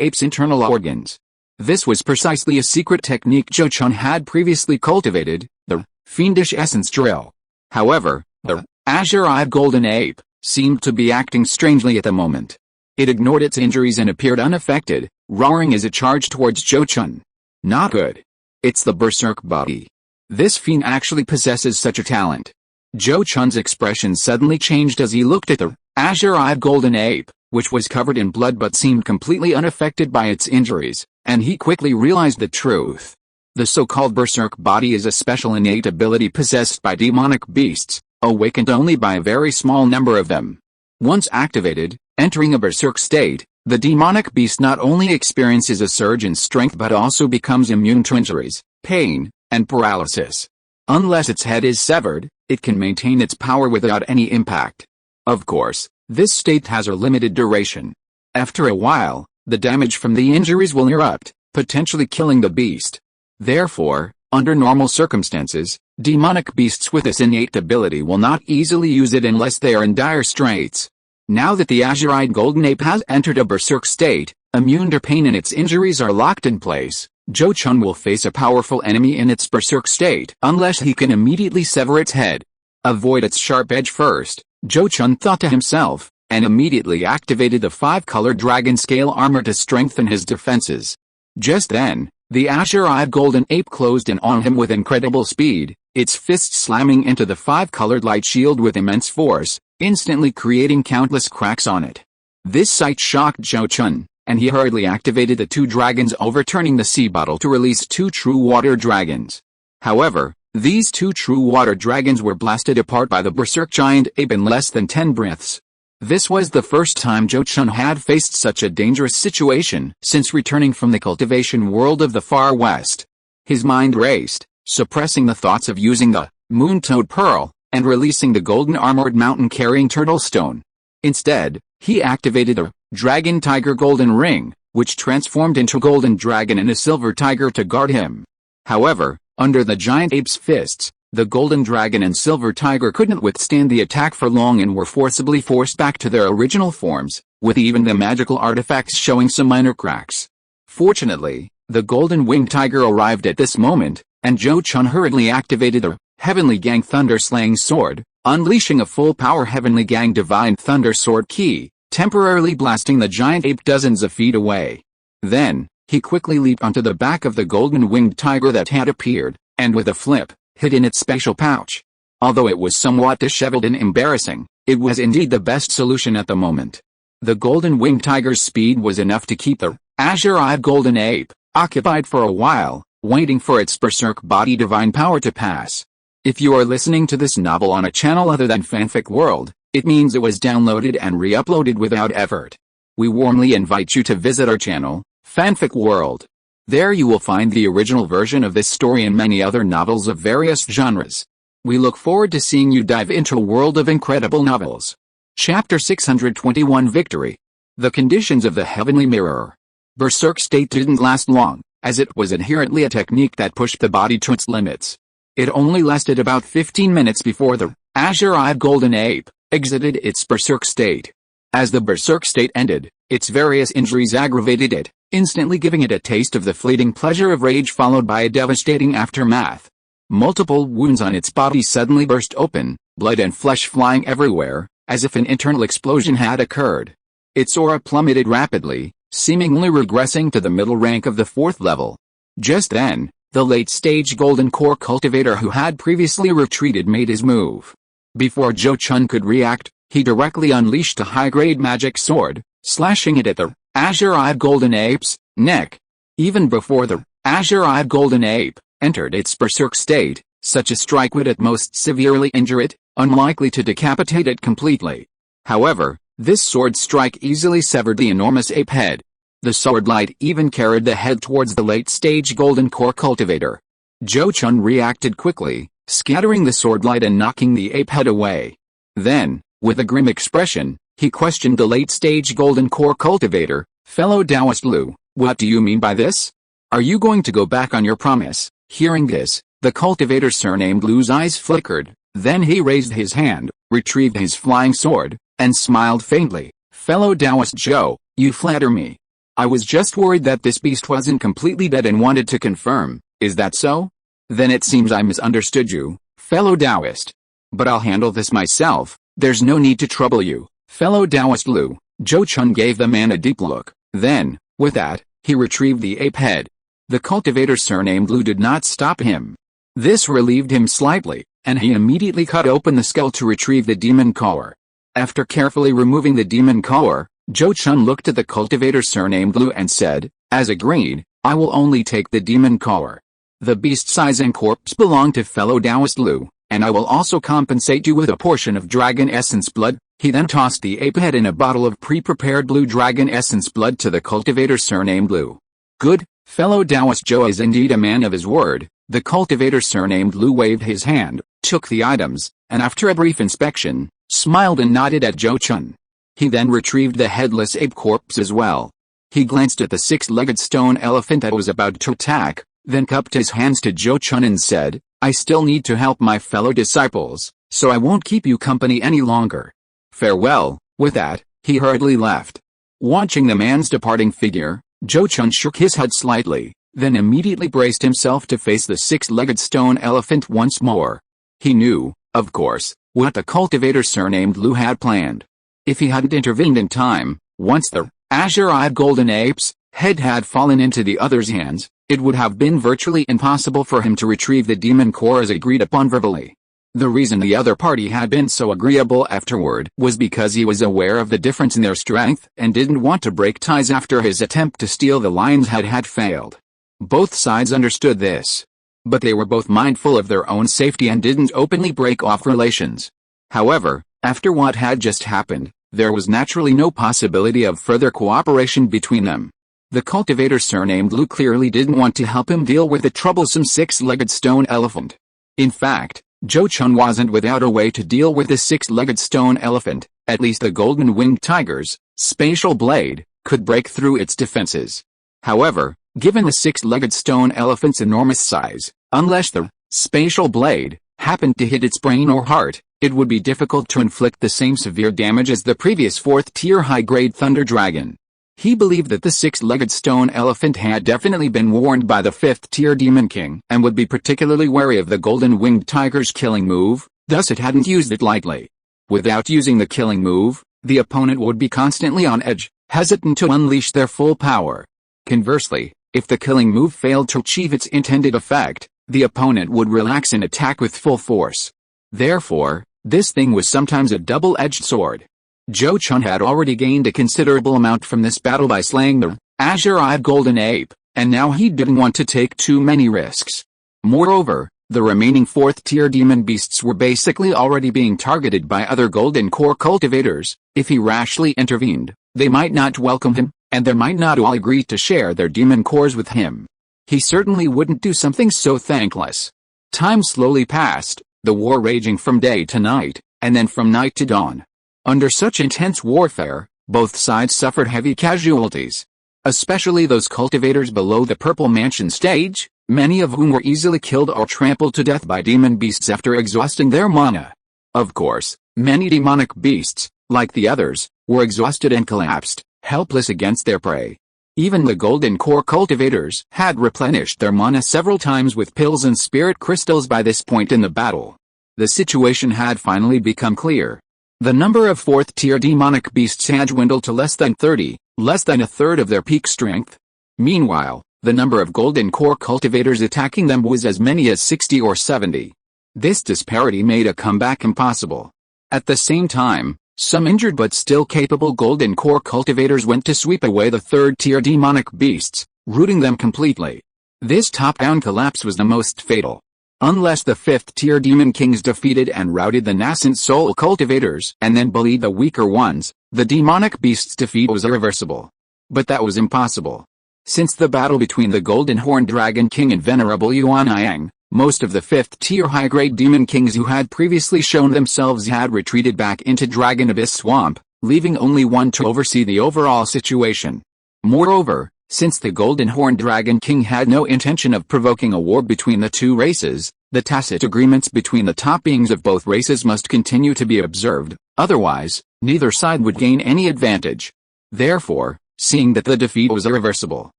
ape's internal organs. This was precisely a secret technique Zhou Chun had previously cultivated, the fiendish essence drill. However, the azure-eyed golden ape seemed to be acting strangely at the moment. It ignored its injuries and appeared unaffected, roaring as it charged towards Zhou Chun. Not good. It's the berserk body. This fiend actually possesses such a talent. Zhou Chun's expression suddenly changed as he looked at the azure-eyed golden ape, which was covered in blood but seemed completely unaffected by its injuries, and he quickly realized the truth. The so-called berserk body is a special innate ability possessed by demonic beasts, awakened only by a very small number of them. Once activated, entering a berserk state, the demonic beast not only experiences a surge in strength but also becomes immune to injuries, pain, and paralysis. Unless its head is severed, it can maintain its power without any impact. Of course, this state has a limited duration. After a while, the damage from the injuries will erupt, potentially killing the beast. Therefore, under normal circumstances, demonic beasts with this innate ability will not easily use it unless they are in dire straits. Now that the azure-eyed golden ape has entered a berserk state, immune to pain and its injuries are locked in place, Zhou Chun will face a powerful enemy in its berserk state unless he can immediately sever its head. Avoid its sharp edge first, Zhou Chun thought to himself, and immediately activated the 5-color dragon scale armor to strengthen his defenses. Just then, the azure-eyed golden ape closed in on him with incredible speed, its fists slamming into the 5-colored light shield with immense force, instantly creating countless cracks on it. This sight shocked Zhou Chun, and he hurriedly activated the 2 dragons, overturning the sea bottle to release 2 true water dragons. However, these 2 true water dragons were blasted apart by the berserk giant ape in less than 10 breaths. This was the first time Zhou Chun had faced such a dangerous situation since returning from the cultivation world of the Far West. His mind raced, suppressing the thoughts of using the moon-toad pearl and releasing the golden armored mountain-carrying turtle stone. Instead, he activated a dragon tiger golden ring, which transformed into a golden dragon and a silver tiger to guard him. However, under the giant ape's fists, the golden dragon and silver tiger couldn't withstand the attack for long and were forcibly forced back to their original forms, with even the magical artifacts showing some minor cracks. Fortunately, the golden winged tiger arrived at this moment, and Zhou Chun hurriedly activated the Heavenly Gang Thunder Slaying Sword, unleashing a full-power Heavenly Gang Divine Thunder Sword key, temporarily blasting the giant ape dozens of feet away. Then, he quickly leaped onto the back of the golden winged tiger that had appeared, and with a flip, hid in its special pouch. Although it was somewhat disheveled and embarrassing, it was indeed the best solution at the moment. The golden winged tiger's speed was enough to keep the azure-eyed golden ape occupied for a while, waiting for its berserk body divine power to pass. If you are listening to this novel on a channel other than Fanfic World, it means it was downloaded and re-uploaded without effort. We warmly invite you to visit our channel, Fanfic World. There you will find the original version of this story and many other novels of various genres. We look forward to seeing you dive into a world of incredible novels. Chapter 621 Victory. The conditions of the Heavenly Mirror. Berserk state didn't last long, as it was inherently a technique that pushed the body to its limits. It only lasted about 15 minutes before the azure-eyed golden ape exited its berserk state. As the berserk state ended, its various injuries aggravated it, instantly giving it a taste of the fleeting pleasure of rage followed by a devastating aftermath. Multiple wounds on its body suddenly burst open, blood and flesh flying everywhere, as if an internal explosion had occurred. Its aura plummeted rapidly, seemingly regressing to the middle rank of the 4th level. Just then, the late-stage Golden Core cultivator who had previously retreated made his move. Before Zhou Chun could react, he directly unleashed a high-grade magic sword, slashing it at the azure-eyed golden ape's neck. Even before the azure-eyed golden ape entered its berserk state, such a strike would at most severely injure it, unlikely to decapitate it completely. However, this sword strike easily severed the enormous ape head. The sword light even carried the head towards the late-stage Golden Core cultivator. Zhou Chun reacted quickly, scattering the sword light and knocking the ape head away. Then, with a grim expression, he questioned the late-stage Golden Core cultivator, "Fellow Taoist Lu, what do you mean by this? Are you going to go back on your promise?" Hearing this, the cultivator surnamed Lu's eyes flickered, then he raised his hand, retrieved his flying sword, and smiled faintly. "Fellow Taoist Zhou, you flatter me. I was just worried that this beast wasn't completely dead and wanted to confirm, is that so? Then it seems I misunderstood you, fellow Taoist. But I'll handle this myself, there's no need to trouble you, fellow Taoist Lu." Zhou Chun gave the man a deep look, then, with that, he retrieved the ape head. The cultivator surnamed Lu did not stop him. This relieved him slightly, and he immediately cut open the skull to retrieve the demon core. After carefully removing the demon core, Zhou Chun looked at the cultivator surnamed Lu and said, "As agreed, I will only take the demon core. The beast's eyes and corpse belong to fellow Taoist Lu, and I will also compensate you with a portion of dragon essence blood." He then tossed the ape head in a bottle of pre-prepared blue dragon essence blood to the cultivator surnamed Lu. "Good, fellow Taoist Zhou is indeed a man of his word." The cultivator surnamed Lu waved his hand, took the items, and after a brief inspection, smiled and nodded at Zhou Chun. He then retrieved the headless ape corpse as well. He glanced at the 6-legged stone elephant that was about to attack, then cupped his hands to Zhou Chun and said, "I still need to help my fellow disciples, so I won't keep you company any longer. Farewell." With that, he hurriedly left. Watching the man's departing figure, Zhou Chun shook his head slightly, then immediately braced himself to face the 6-legged stone elephant once more. He knew, of course, what the cultivator surnamed Lu had planned. If he hadn't intervened in time, once the azure-eyed golden ape's head had fallen into the other's hands, it would have been virtually impossible for him to retrieve the demon core as agreed upon verbally. The reason the other party had been so agreeable afterward was because he was aware of the difference in their strength and didn't want to break ties after his attempt to steal the lion's head had failed. Both sides understood this. But they were both mindful of their own safety and didn't openly break off relations. However, after what had just happened, there was naturally no possibility of further cooperation between them. The cultivator surnamed Lu clearly didn't want to help him deal with the troublesome 6-legged stone elephant. In fact, Zhou Chun wasn't without a way to deal with the 6-legged stone elephant. At least the golden-winged tiger's spatial blade could break through its defenses. However, given the 6-legged stone elephant's enormous size, unless the spatial blade happened to hit its brain or heart, it would be difficult to inflict the same severe damage as the previous 4th-tier high-grade thunder dragon. He believed that the 6-legged stone elephant had definitely been warned by the 5th-tier demon king and would be particularly wary of the golden-winged tiger's killing move, thus it hadn't used it lightly. Without using the killing move, the opponent would be constantly on edge, hesitant to unleash their full power. Conversely, if the killing move failed to achieve its intended effect, the opponent would relax and attack with full force. Therefore, this thing was sometimes a double-edged sword. Zhou Chun had already gained a considerable amount from this battle by slaying the azure-eyed golden ape, and now he didn't want to take too many risks. Moreover, the remaining 4th-tier demon beasts were basically already being targeted by other golden core cultivators. If he rashly intervened, they might not welcome him, and they might not all agree to share their demon cores with him. He certainly wouldn't do something so thankless. Time slowly passed, the war raging from day to night, and then from night to dawn. Under such intense warfare, both sides suffered heavy casualties. Especially those cultivators below the Purple Mansion stage, many of whom were easily killed or trampled to death by demon beasts after exhausting their mana. Of course, Many demonic beasts, like the others, were exhausted and collapsed, helpless against their prey. Even the golden core cultivators had replenished their mana several times with pills and spirit crystals by this point in the battle. The situation had finally become clear. The number of 4th-tier demonic beasts had dwindled to less than 30, less than a third of their peak strength. Meanwhile, the number of golden core cultivators attacking them was as many as 60 or 70. This disparity made a comeback impossible. At the same time, some injured but still capable golden core cultivators went to sweep away the 3rd-tier demonic beasts, rooting them completely. This top-down collapse was the most fatal. Unless the 5th-tier demon kings defeated and routed the nascent soul cultivators and then bullied the weaker ones, the demonic beasts' defeat was irreversible. But that was impossible. Since the battle between the Golden Horned Dragon King and Venerable Yuanyang, most of the 5th-tier high-grade demon kings who had previously shown themselves had retreated back into Dragon Abyss Swamp, leaving only one to oversee the overall situation. Moreover, since the Golden Horned Dragon King had no intention of provoking a war between the two races, the tacit agreements between the top beings of both races must continue to be observed, otherwise, neither side would gain any advantage. Therefore, seeing that the defeat was irreversible,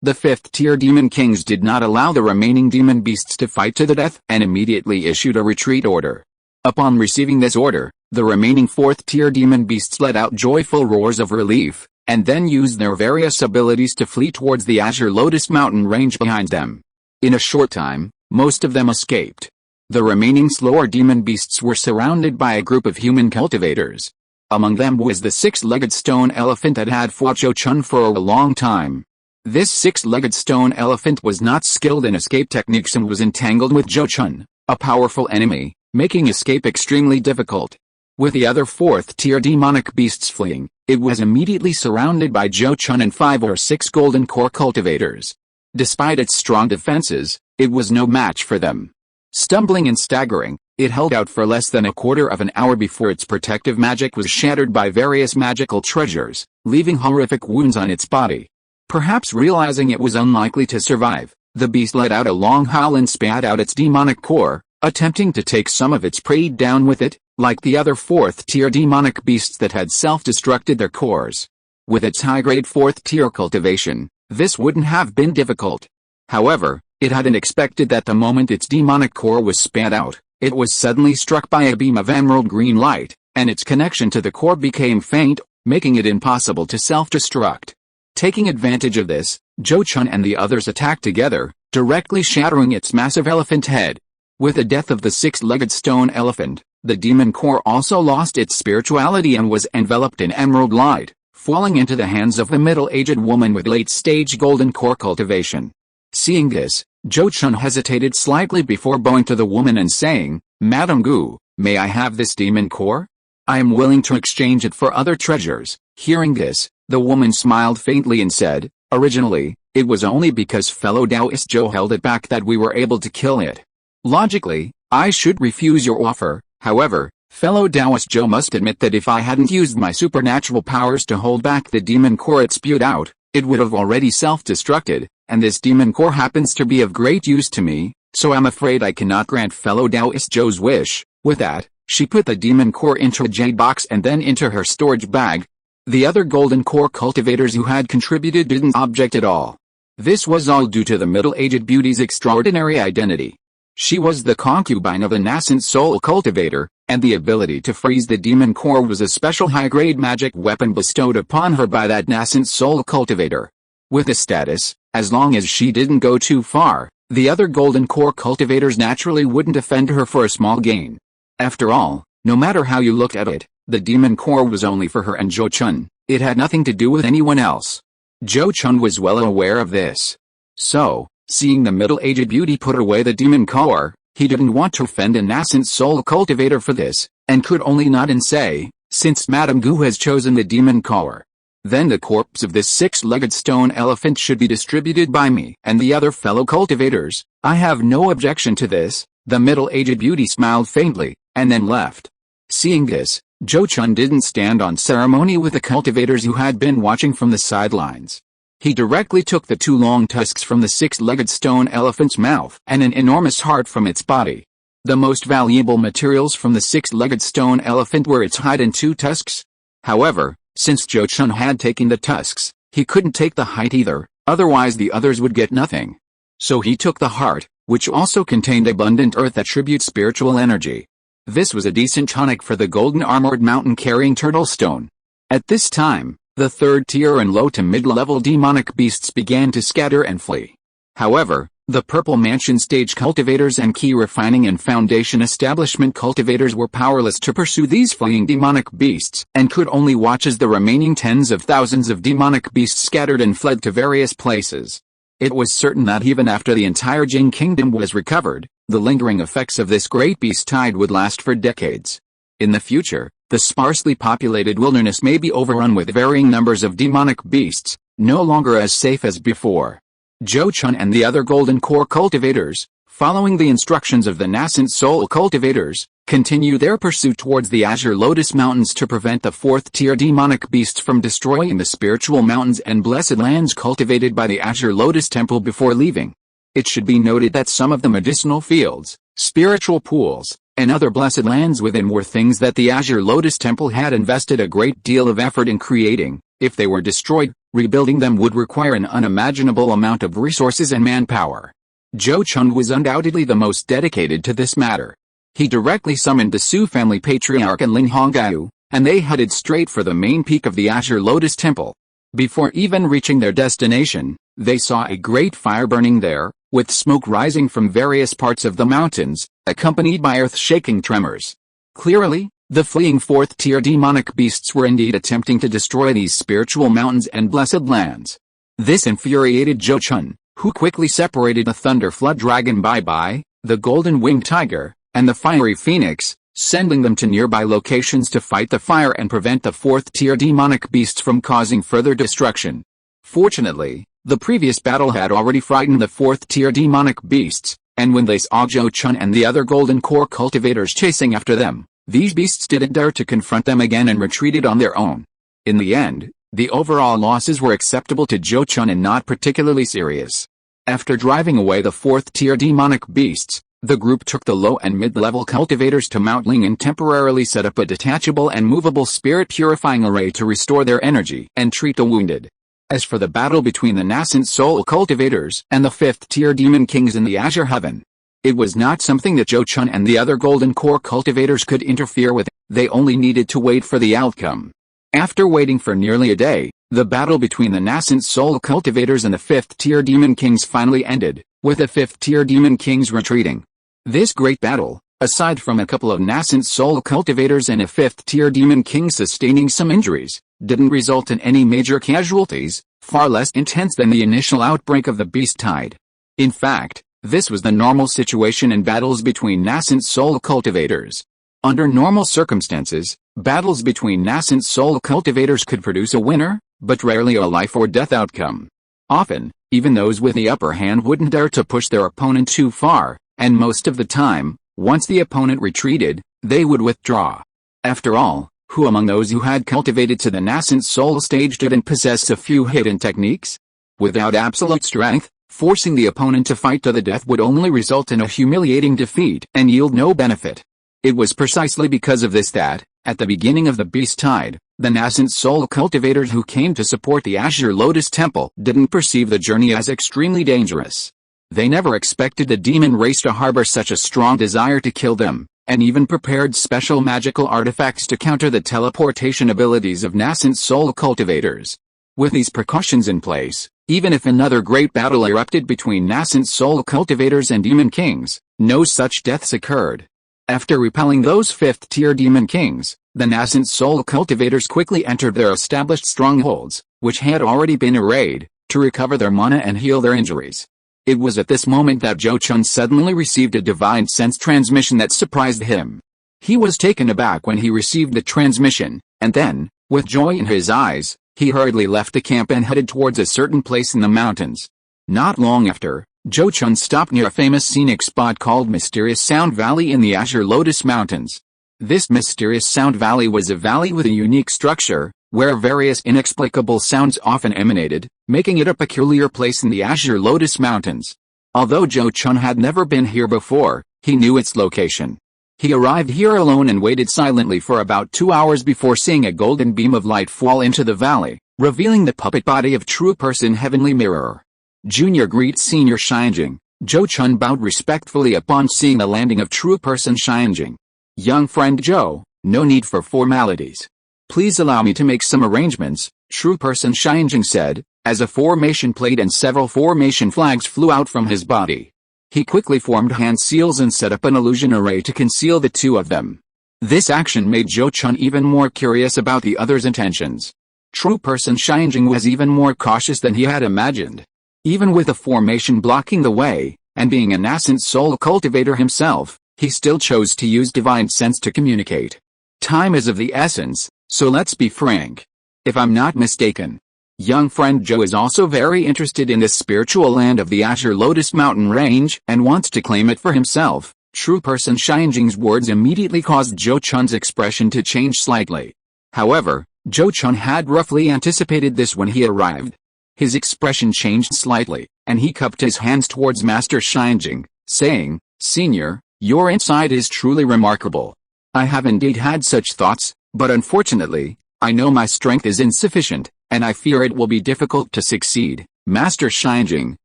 the 5th-tier demon kings did not allow the remaining demon beasts to fight to the death and immediately issued a retreat order. Upon receiving this order, the remaining 4th-tier demon beasts let out joyful roars of relief, and then used their various abilities to flee towards the Azure Lotus Mountain range behind them. In a short time, most of them escaped. The remaining slower demon beasts were surrounded by a group of human cultivators. Among them was the 6-legged stone elephant that had fought Zhou Chun for a long time. This 6-legged stone elephant was not skilled in escape techniques and was entangled with Zhou Chun, a powerful enemy, making escape extremely difficult. With the other 4th-tier demonic beasts fleeing, it was immediately surrounded by Zhou Chun and 5 or 6 golden core cultivators. Despite its strong defenses, it was no match for them. Stumbling and staggering, it held out for less than a quarter of an hour before its protective magic was shattered by various magical treasures, leaving horrific wounds on its body. Perhaps realizing it was unlikely to survive, the beast let out a long howl and spat out its demonic core, attempting to take some of its prey down with it, like the other 4th-tier demonic beasts that had self-destructed their cores. With its high-grade 4th-tier cultivation, this wouldn't have been difficult. However, it hadn't expected that the moment its demonic core was spat out, it was suddenly struck by a beam of emerald green light, and its connection to the core became faint, making it impossible to self-destruct. Taking advantage of this, Zhou Chun and the others attacked together, directly shattering its massive elephant head. With the death of the 6-legged stone elephant, the demon core also lost its spirituality and was enveloped in emerald light, falling into the hands of the middle-aged woman with late-stage golden core cultivation. Seeing this, Zhou Chun hesitated slightly before bowing to the woman and saying, "Madam Gu, may I have this demon core? I am willing to exchange it for other treasures." Hearing this, the woman smiled faintly and said, "Originally, it was only because fellow Taoist Zhou held it back that we were able to kill it. Logically, I should refuse your offer. However, fellow Taoist Zhou must admit that if I hadn't used my supernatural powers to hold back the demon core it spewed out, it would have already self-destructed, and this demon core happens to be of great use to me, so I'm afraid I cannot grant fellow Taoist Zhou's wish." With that, she put the demon core into a jade box and then into her storage bag. The other golden core cultivators who had contributed didn't object at all. This was all due to the middle-aged beauty's extraordinary identity. She was the concubine of a nascent soul cultivator, and the ability to freeze the demon core was a special high-grade magic weapon bestowed upon her by that nascent soul cultivator. With the status, as long as she didn't go too far, the other golden core cultivators naturally wouldn't offend her for a small gain. After all, no matter how you looked at it, the demon core was only for her and Zhou Chun. It had nothing to do with anyone else. Zhou Chun was well aware of this. So, seeing the middle-aged beauty put away the demon core, he didn't want to offend a nascent soul cultivator for this, and could only nod and say, "Since Madame Gu has chosen the demon core, then the corpse of this 6-legged stone elephant should be distributed by me and the other fellow cultivators. I have no objection to this." The middle-aged beauty smiled faintly, and then left. Seeing this, Zhou Chun didn't stand on ceremony with the cultivators who had been watching from the sidelines. He directly took the 2 long tusks from the 6-legged stone elephant's mouth and an enormous heart from its body. The most valuable materials from the six-legged stone elephant were its hide and two tusks. However, since Zhou Chun had taken the tusks, he couldn't take the hide either, otherwise the others would get nothing. So he took the heart, which also contained abundant earth attribute spiritual energy. This was a decent tonic for the golden armored mountain-carrying turtle stone. At this time, the third-tier and low to mid-level demonic beasts began to scatter and flee. However, the Purple Mansion stage cultivators and key refining and foundation establishment cultivators were powerless to pursue these fleeing demonic beasts, and could only watch as the remaining tens of thousands of demonic beasts scattered and fled to various places. It was certain that even after the entire Jing kingdom was recovered, the lingering effects of this great beast tide would last for decades. In the future, the sparsely populated wilderness may be overrun with varying numbers of demonic beasts, no longer as safe as before. Zhou Chun and the other Golden Core cultivators, following the instructions of the nascent soul cultivators, continue their pursuit towards the Azure Lotus Mountains to prevent the fourth-tier demonic beasts from destroying the spiritual mountains and blessed lands cultivated by the Azure Lotus Temple before leaving. It should be noted that some of the medicinal fields, spiritual pools, and other blessed lands within were things that the Azure Lotus Temple had invested a great deal of effort in creating. If they were destroyed, rebuilding them would require an unimaginable amount of resources and manpower. Zhou Chun was undoubtedly the most dedicated to this matter. He directly summoned the Su family patriarch and Lin Hongyu, and they headed straight for the main peak of the Azure Lotus Temple. Before even reaching their destination, they saw a great fire burning there, with smoke rising from various parts of the mountains, accompanied by earth-shaking tremors. Clearly, the fleeing fourth-tier demonic beasts were indeed attempting to destroy these spiritual mountains and blessed lands. This infuriated Zhou Chun, who quickly separated the Thunder Flood Dragon Bai, the Golden Winged Tiger, and the Fiery Phoenix, sending them to nearby locations to fight the fire and prevent the fourth-tier demonic beasts from causing further destruction. Fortunately, the previous battle had already frightened the fourth-tier demonic beasts, and when they saw Zhou Chun and the other Golden Core cultivators chasing after them, these beasts didn't dare to confront them again and retreated on their own. In the end, the overall losses were acceptable to Zhou Chun and not particularly serious. After driving away the fourth-tier demonic beasts, the group took the low and mid-level cultivators to Mount Ling and temporarily set up a detachable and movable spirit purifying array to restore their energy and treat the wounded. As for the battle between the nascent soul cultivators and the fifth-tier demon kings in the Azure Heaven, it was not something that Zhou Chun and the other Golden Core cultivators could interfere with. They only needed to wait for the outcome. After waiting for nearly a day, the battle between the nascent soul cultivators and the fifth-tier demon kings finally ended, with the fifth-tier demon kings retreating. This great battle, aside from a couple of nascent soul cultivators and a fifth-tier demon king sustaining some injuries, didn't result in any major casualties, far less intense than the initial outbreak of the beast tide. In fact, this was the normal situation in battles between nascent soul cultivators. Under normal circumstances, battles between nascent soul cultivators could produce a winner, but rarely a life or death outcome. Often, even those with the upper hand wouldn't dare to push their opponent too far, and most of the time, once the opponent retreated, they would withdraw. After all, who among those who had cultivated to the nascent soul stage didn't possess a few hidden techniques? Without absolute strength, forcing the opponent to fight to the death would only result in a humiliating defeat and yield no benefit. It was precisely because of this that, at the beginning of the beast tide, the nascent soul cultivators who came to support the Azure Lotus Temple didn't perceive the journey as extremely dangerous. They never expected the demon race to harbor such a strong desire to kill them, and even prepared special magical artifacts to counter the teleportation abilities of nascent soul cultivators. With these precautions in place, even if another great battle erupted between nascent soul cultivators and demon kings, no such deaths occurred. After repelling those fifth-tier demon kings, the nascent soul cultivators quickly entered their established strongholds, which had already been arrayed, to recover their mana and heal their injuries. It was at this moment that Zhou Chun suddenly received a divine sense transmission that surprised him. He was taken aback when he received the transmission, and then, with joy in his eyes, he hurriedly left the camp and headed towards a certain place in the mountains. Not long after, Zhou Chun stopped near a famous scenic spot called Mysterious Sound Valley in the Azure Lotus Mountains. This Mysterious Sound Valley was a valley with a unique structure, where various inexplicable sounds often emanated, making it a peculiar place in the Azure Lotus Mountains. Although Zhou Chun had never been here before, He knew its location. He arrived here alone and waited silently for about 2 hours before seeing a golden beam of light fall into the valley, revealing the puppet body of true person Heavenly Mirror. Junior greets Senior Shinjing. Zhou Chun bowed respectfully upon seeing the landing of true person Shinjing. Young friend Zhou, no need for formalities. Please allow me to make some arrangements, true person Shinjing said, as a formation plate and several formation flags flew out from his body. He quickly formed hand seals and set up an illusion array to conceal the two of them. This action made Zhou Chun even more curious about the other's intentions. True person Shinjing was even more cautious than he had imagined. Even with a formation blocking the way, and being a nascent soul cultivator himself, he still chose to use divine sense to communicate. Time is of the essence, so let's be frank. If I'm not mistaken, young friend Zhou is also very interested in this spiritual land of the Azure Lotus Mountain Range and wants to claim it for himself. True person Shinjing's words immediately caused Zhou Chun's expression to change slightly. However, Zhou Chun had roughly anticipated this when he arrived. His expression changed slightly, and he cupped his hands towards Master Shinjing, saying, Senior, your insight is truly remarkable. I have indeed had such thoughts, but unfortunately, I know my strength is insufficient, and I fear it will be difficult to succeed. Master Shinjing,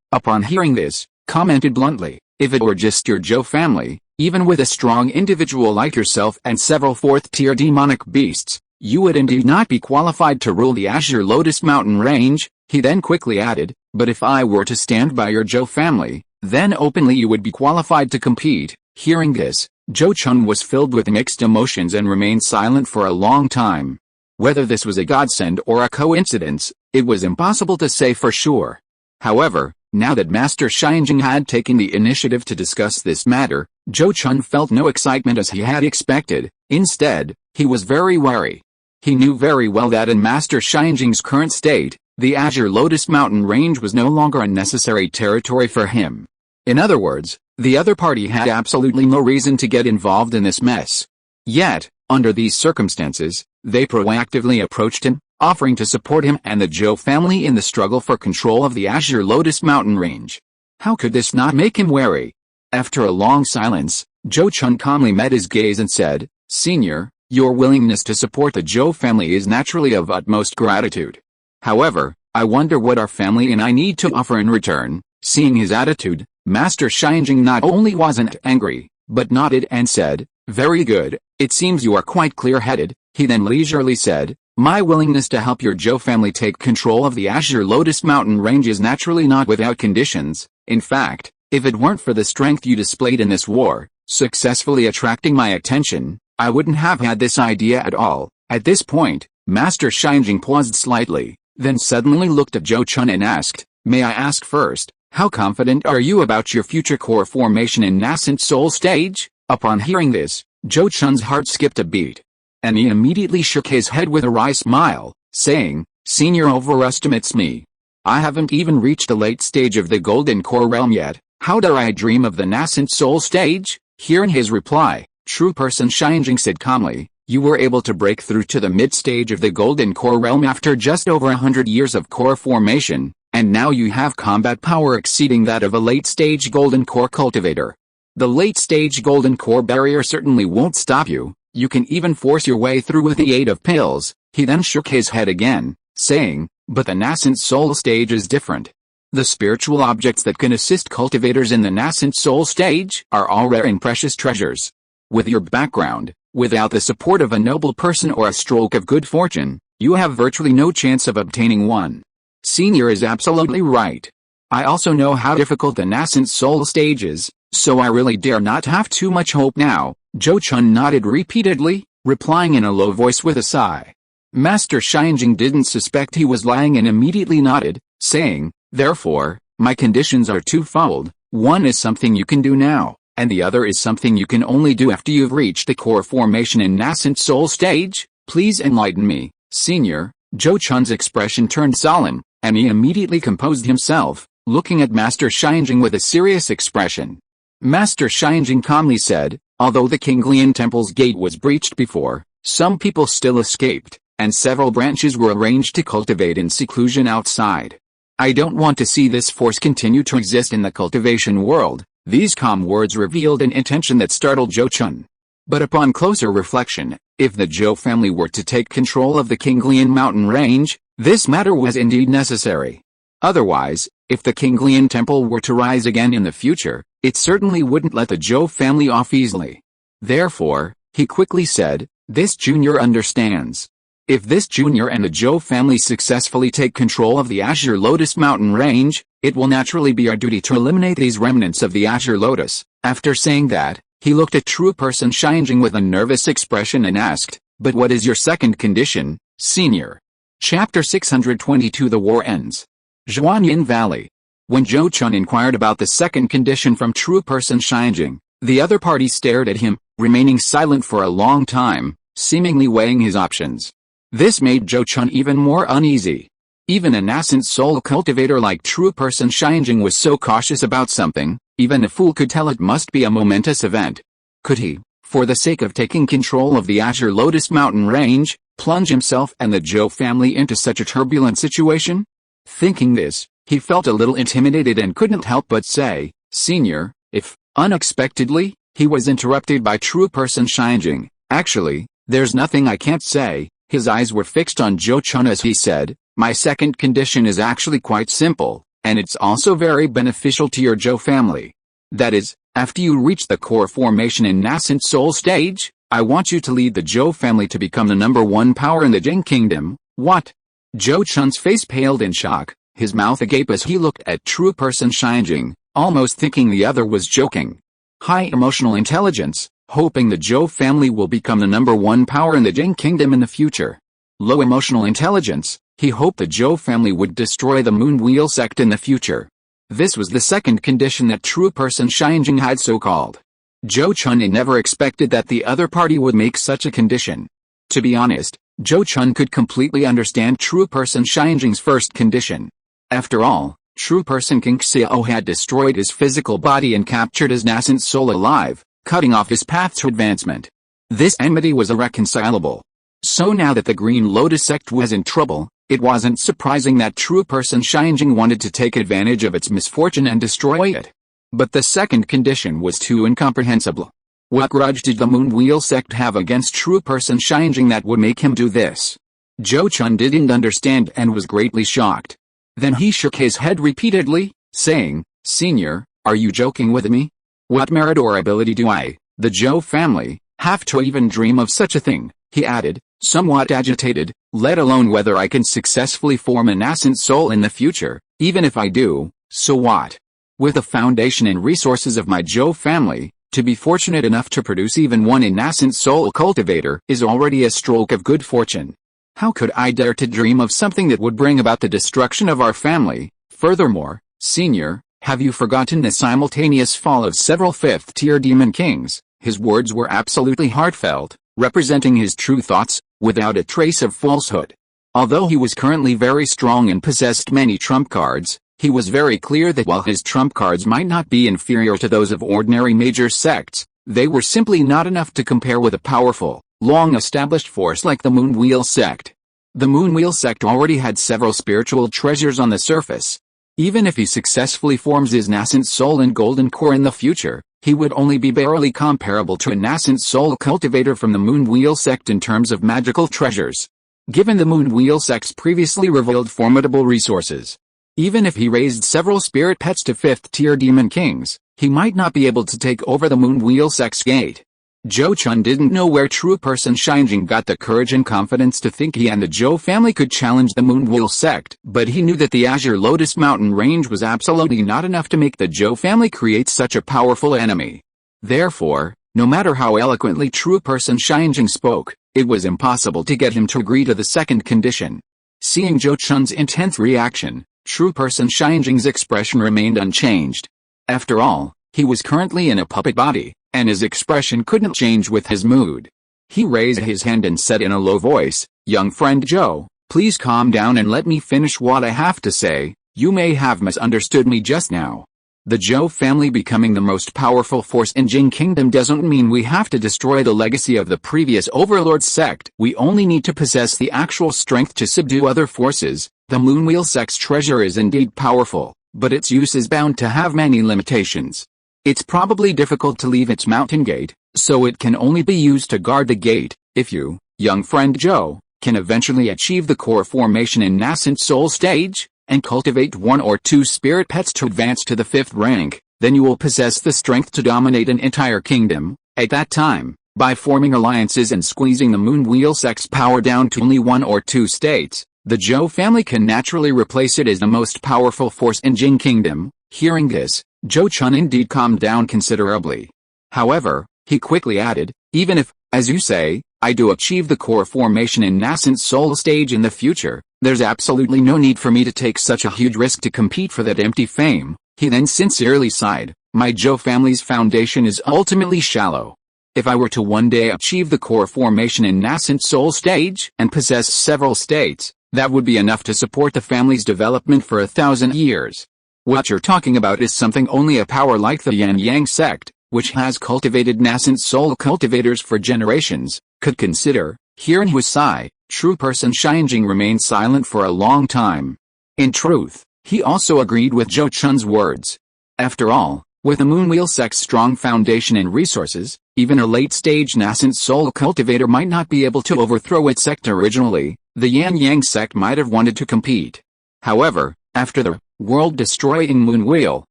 upon hearing this, commented bluntly, if it were just your Zhou family, even with a strong individual like yourself and several fourth-tier demonic beasts, you would indeed not be qualified to rule the Azure Lotus Mountain Range. He then quickly added, but if I were to stand by your Zhou family, then openly you would be qualified to compete. Hearing this, Zhou Chun was filled with mixed emotions and remained silent for a long time. Whether this was a godsend or a coincidence, it was impossible to say for sure. However, now that Master Shinjing had taken the initiative to discuss this matter, Zhou Chun felt no excitement as he had expected. Instead, he was very wary. He knew very well that in Master Shinjing's current state, the Azure Lotus Mountain Range was no longer a necessary territory for him. In other words, the other party had absolutely no reason to get involved in this mess. Yet, under these circumstances, they proactively approached him, offering to support him and the Zhou family in the struggle for control of the Azure Lotus Mountain Range. How could this not make him wary? After a long silence, Zhou Chun calmly met his gaze and said, Senior, your willingness to support the Zhou family is naturally of utmost gratitude. However, I wonder what our family and I need to offer in return. Seeing his attitude, Master Shinjing not only wasn't angry, but nodded and said, Very good, it seems you are quite clear-headed. He then leisurely said, My willingness to help your Zhou family take control of the Azure Lotus Mountain Range is naturally not without conditions. In fact, if it weren't for the strength you displayed in this war, successfully attracting my attention, I wouldn't have had this idea at all. At this point, Master Shinjing paused slightly, then suddenly looked at Zhou Chun and asked, May I ask first, how confident are you about your future core formation in nascent soul stage? Upon hearing this, Zhou Chun's heart skipped a beat. And he immediately shook his head with a wry smile, saying, Senior overestimates me. I haven't even reached the late stage of the Golden Core realm yet. How dare I dream of the nascent soul stage? Hearing his reply, true person Shinjing said calmly, You were able to break through to the mid-stage of the Golden Core realm after just over 100 years of core formation, and now you have combat power exceeding that of a late-stage Golden Core cultivator. The late-stage Golden Core barrier certainly won't stop you. You can even force your way through with the aid of pills. He then shook his head again, saying, But the nascent soul stage is different. The spiritual objects that can assist cultivators in the nascent soul stage are all rare and precious treasures. With your background, without the support of a noble person or a stroke of good fortune, you have virtually no chance of obtaining one. Senior is absolutely right. I also know how difficult the nascent soul stage is, so I really dare not have too much hope now. Zhou Chun nodded repeatedly, replying in a low voice with a sigh. Master Shinjing didn't suspect he was lying and immediately nodded, saying, Therefore, my conditions are twofold. One is something you can do now, and the other is something you can only do after you've reached the core formation in nascent soul stage. Please enlighten me, Senior. Zhou Chun's expression turned solemn, and he immediately composed himself, looking at Master Shinjing with a serious expression. Master Shinjing calmly said, Although the Kinglian Temple's gate was breached before, some people still escaped, and several branches were arranged to cultivate in seclusion outside. I don't want to see this force continue to exist in the cultivation world. These calm words revealed an intention that startled Zhou Chun. But upon closer reflection, if the Zhou family were to take control of the Qinglian mountain range, this matter was indeed necessary. Otherwise, if the Qinglian temple were to rise again in the future, it certainly wouldn't let the Zhou family off easily. Therefore, he quickly said, "This junior understands. If this junior and the Zhou family successfully take control of the Azure Lotus mountain range, it will naturally be our duty to eliminate these remnants of the Azure Lotus." After saying that, he looked at True Person Shinjing with a nervous expression and asked, "But what is your second condition, senior?" Chapter 622 The War Ends. Zhuanyin Valley. When Zhou Chun inquired about the second condition from True Person Shinjing, the other party stared at him, remaining silent for a long time, seemingly weighing his options. This made Zhou Chun even more uneasy. Even a nascent soul cultivator like True Person Shinjing was so cautious about something, even a fool could tell it must be a momentous event. Could he, for the sake of taking control of the Azure Lotus mountain range, plunge himself and the Zhou family into such a turbulent situation? Thinking this, he felt a little intimidated and couldn't help but say, "Senior, if..." Unexpectedly, he was interrupted by True Person Shinjing. "Actually, there's nothing I can't say." His eyes were fixed on Zhou Chun as he said, "My second condition is actually quite simple, and it's also very beneficial to your Zhou family. That is, after you reach the core formation in nascent soul stage, I want you to lead the Zhou family to become the #1 power in the Jing Kingdom." What? Zhou Chun's face paled in shock, his mouth agape as he looked at True Person Shinjing, almost thinking the other was joking. High emotional intelligence, hoping the Zhou family will become the #1 power in the Jing Kingdom in the future. Low emotional intelligence, he hoped the Zhou family would destroy the Moon Wheel Sect in the future. This was the second condition that True Person Shinjing had so called. Zhou Chun never expected that the other party would make such a condition. To be honest, Zhou Chun could completely understand True Person Shinjing's first condition. After all, True Person King Xiao had destroyed his physical body and captured his nascent soul alive, cutting off his path to advancement. This enmity was irreconcilable. So now that the Green Lotus Sect was in trouble, it wasn't surprising that True Person Shinjing wanted to take advantage of its misfortune and destroy it. But the second condition was too incomprehensible. What grudge did the Moon Wheel Sect have against True Person Shinjing that would make him do this? Zhou Chun didn't understand and was greatly shocked. Then he shook his head repeatedly, saying, "Senior, are you joking with me? What merit or ability do I, the Zhou family, have to even dream of such a thing?" he added, somewhat agitated, "let alone whether I can successfully form a nascent soul in the future. Even if I do, so what? With the foundation and resources of my Zhou family, to be fortunate enough to produce even one nascent soul cultivator is already a stroke of good fortune. How could I dare to dream of something that would bring about the destruction of our family? Furthermore, senior, have you forgotten the simultaneous fall of several fifth-tier demon kings?" His words were absolutely heartfelt, representing his true thoughts, without a trace of falsehood. Although he was currently very strong and possessed many trump cards, he was very clear that while his trump cards might not be inferior to those of ordinary major sects, they were simply not enough to compare with a powerful, long-established force like the Moon Wheel Sect. The Moon Wheel Sect already had several spiritual treasures on the surface. Even if he successfully forms his nascent soul and golden core in the future, he would only be barely comparable to a nascent soul cultivator from the Moon Wheel Sect in terms of magical treasures. Given the Moon Wheel Sect's previously revealed formidable resources, even if he raised several spirit pets to fifth-tier demon kings, he might not be able to take over the Moon Wheel Sect's gate. Zhou Chun didn't know where True Person Shinjing got the courage and confidence to think he and the Zhou family could challenge the Moon Wheel Sect, but he knew that the Azure Lotus mountain range was absolutely not enough to make the Zhou family create such a powerful enemy. Therefore, no matter how eloquently True Person Shinjing spoke, it was impossible to get him to agree to the second condition. Seeing Zhou Chun's intense reaction, True Person Shinjing's expression remained unchanged. After all, he was currently in a puppet body, and his expression couldn't change with his mood. He raised his hand and said in a low voice, "Young friend Zhou, please calm down and let me finish what I have to say. You may have misunderstood me just now. The Zhou family becoming the most powerful force in Jing Kingdom doesn't mean we have to destroy the legacy of the previous Overlord sect. We only need to possess the actual strength to subdue other forces. The Moonwheel Sect's treasure is indeed powerful, but its use is bound to have many limitations. It's probably difficult to leave its mountain gate, so it can only be used to guard the gate. If you, young friend Zhou, can eventually achieve the core formation in nascent soul stage, and cultivate 1 or 2 spirit pets to advance to the 5th rank, then you will possess the strength to dominate an entire kingdom. At that time, by forming alliances and squeezing the Moon Wheel Sect's power down to only 1 or 2 states, the Zhou family can naturally replace it as the most powerful force in Jing Kingdom. Hearing this, Zhou Chun indeed calmed down considerably. However, he quickly added, even if, as you say, I do achieve the core formation in nascent soul stage in the future, there's absolutely no need for me to take such a huge risk to compete for that empty fame. He then sincerely sighed, my Zhou family's foundation is ultimately shallow. If I were to one day achieve the core formation in nascent soul stage and possess several states, that would be enough to support the family's development for 1,000 years. What you're talking about is something only a power like the Yan Yang sect, which has cultivated nascent soul cultivators for generations, could consider. Hearing his sigh, true person Xianjing remained silent for a long time. In truth, he also agreed with Zhou Chun's words. After all, with the Moonwheel Sect's strong foundation and resources, even a late-stage nascent soul cultivator might not be able to overthrow its sect originally. The Yan Yang sect might have wanted to compete. However, after the world-destroying Moonwheel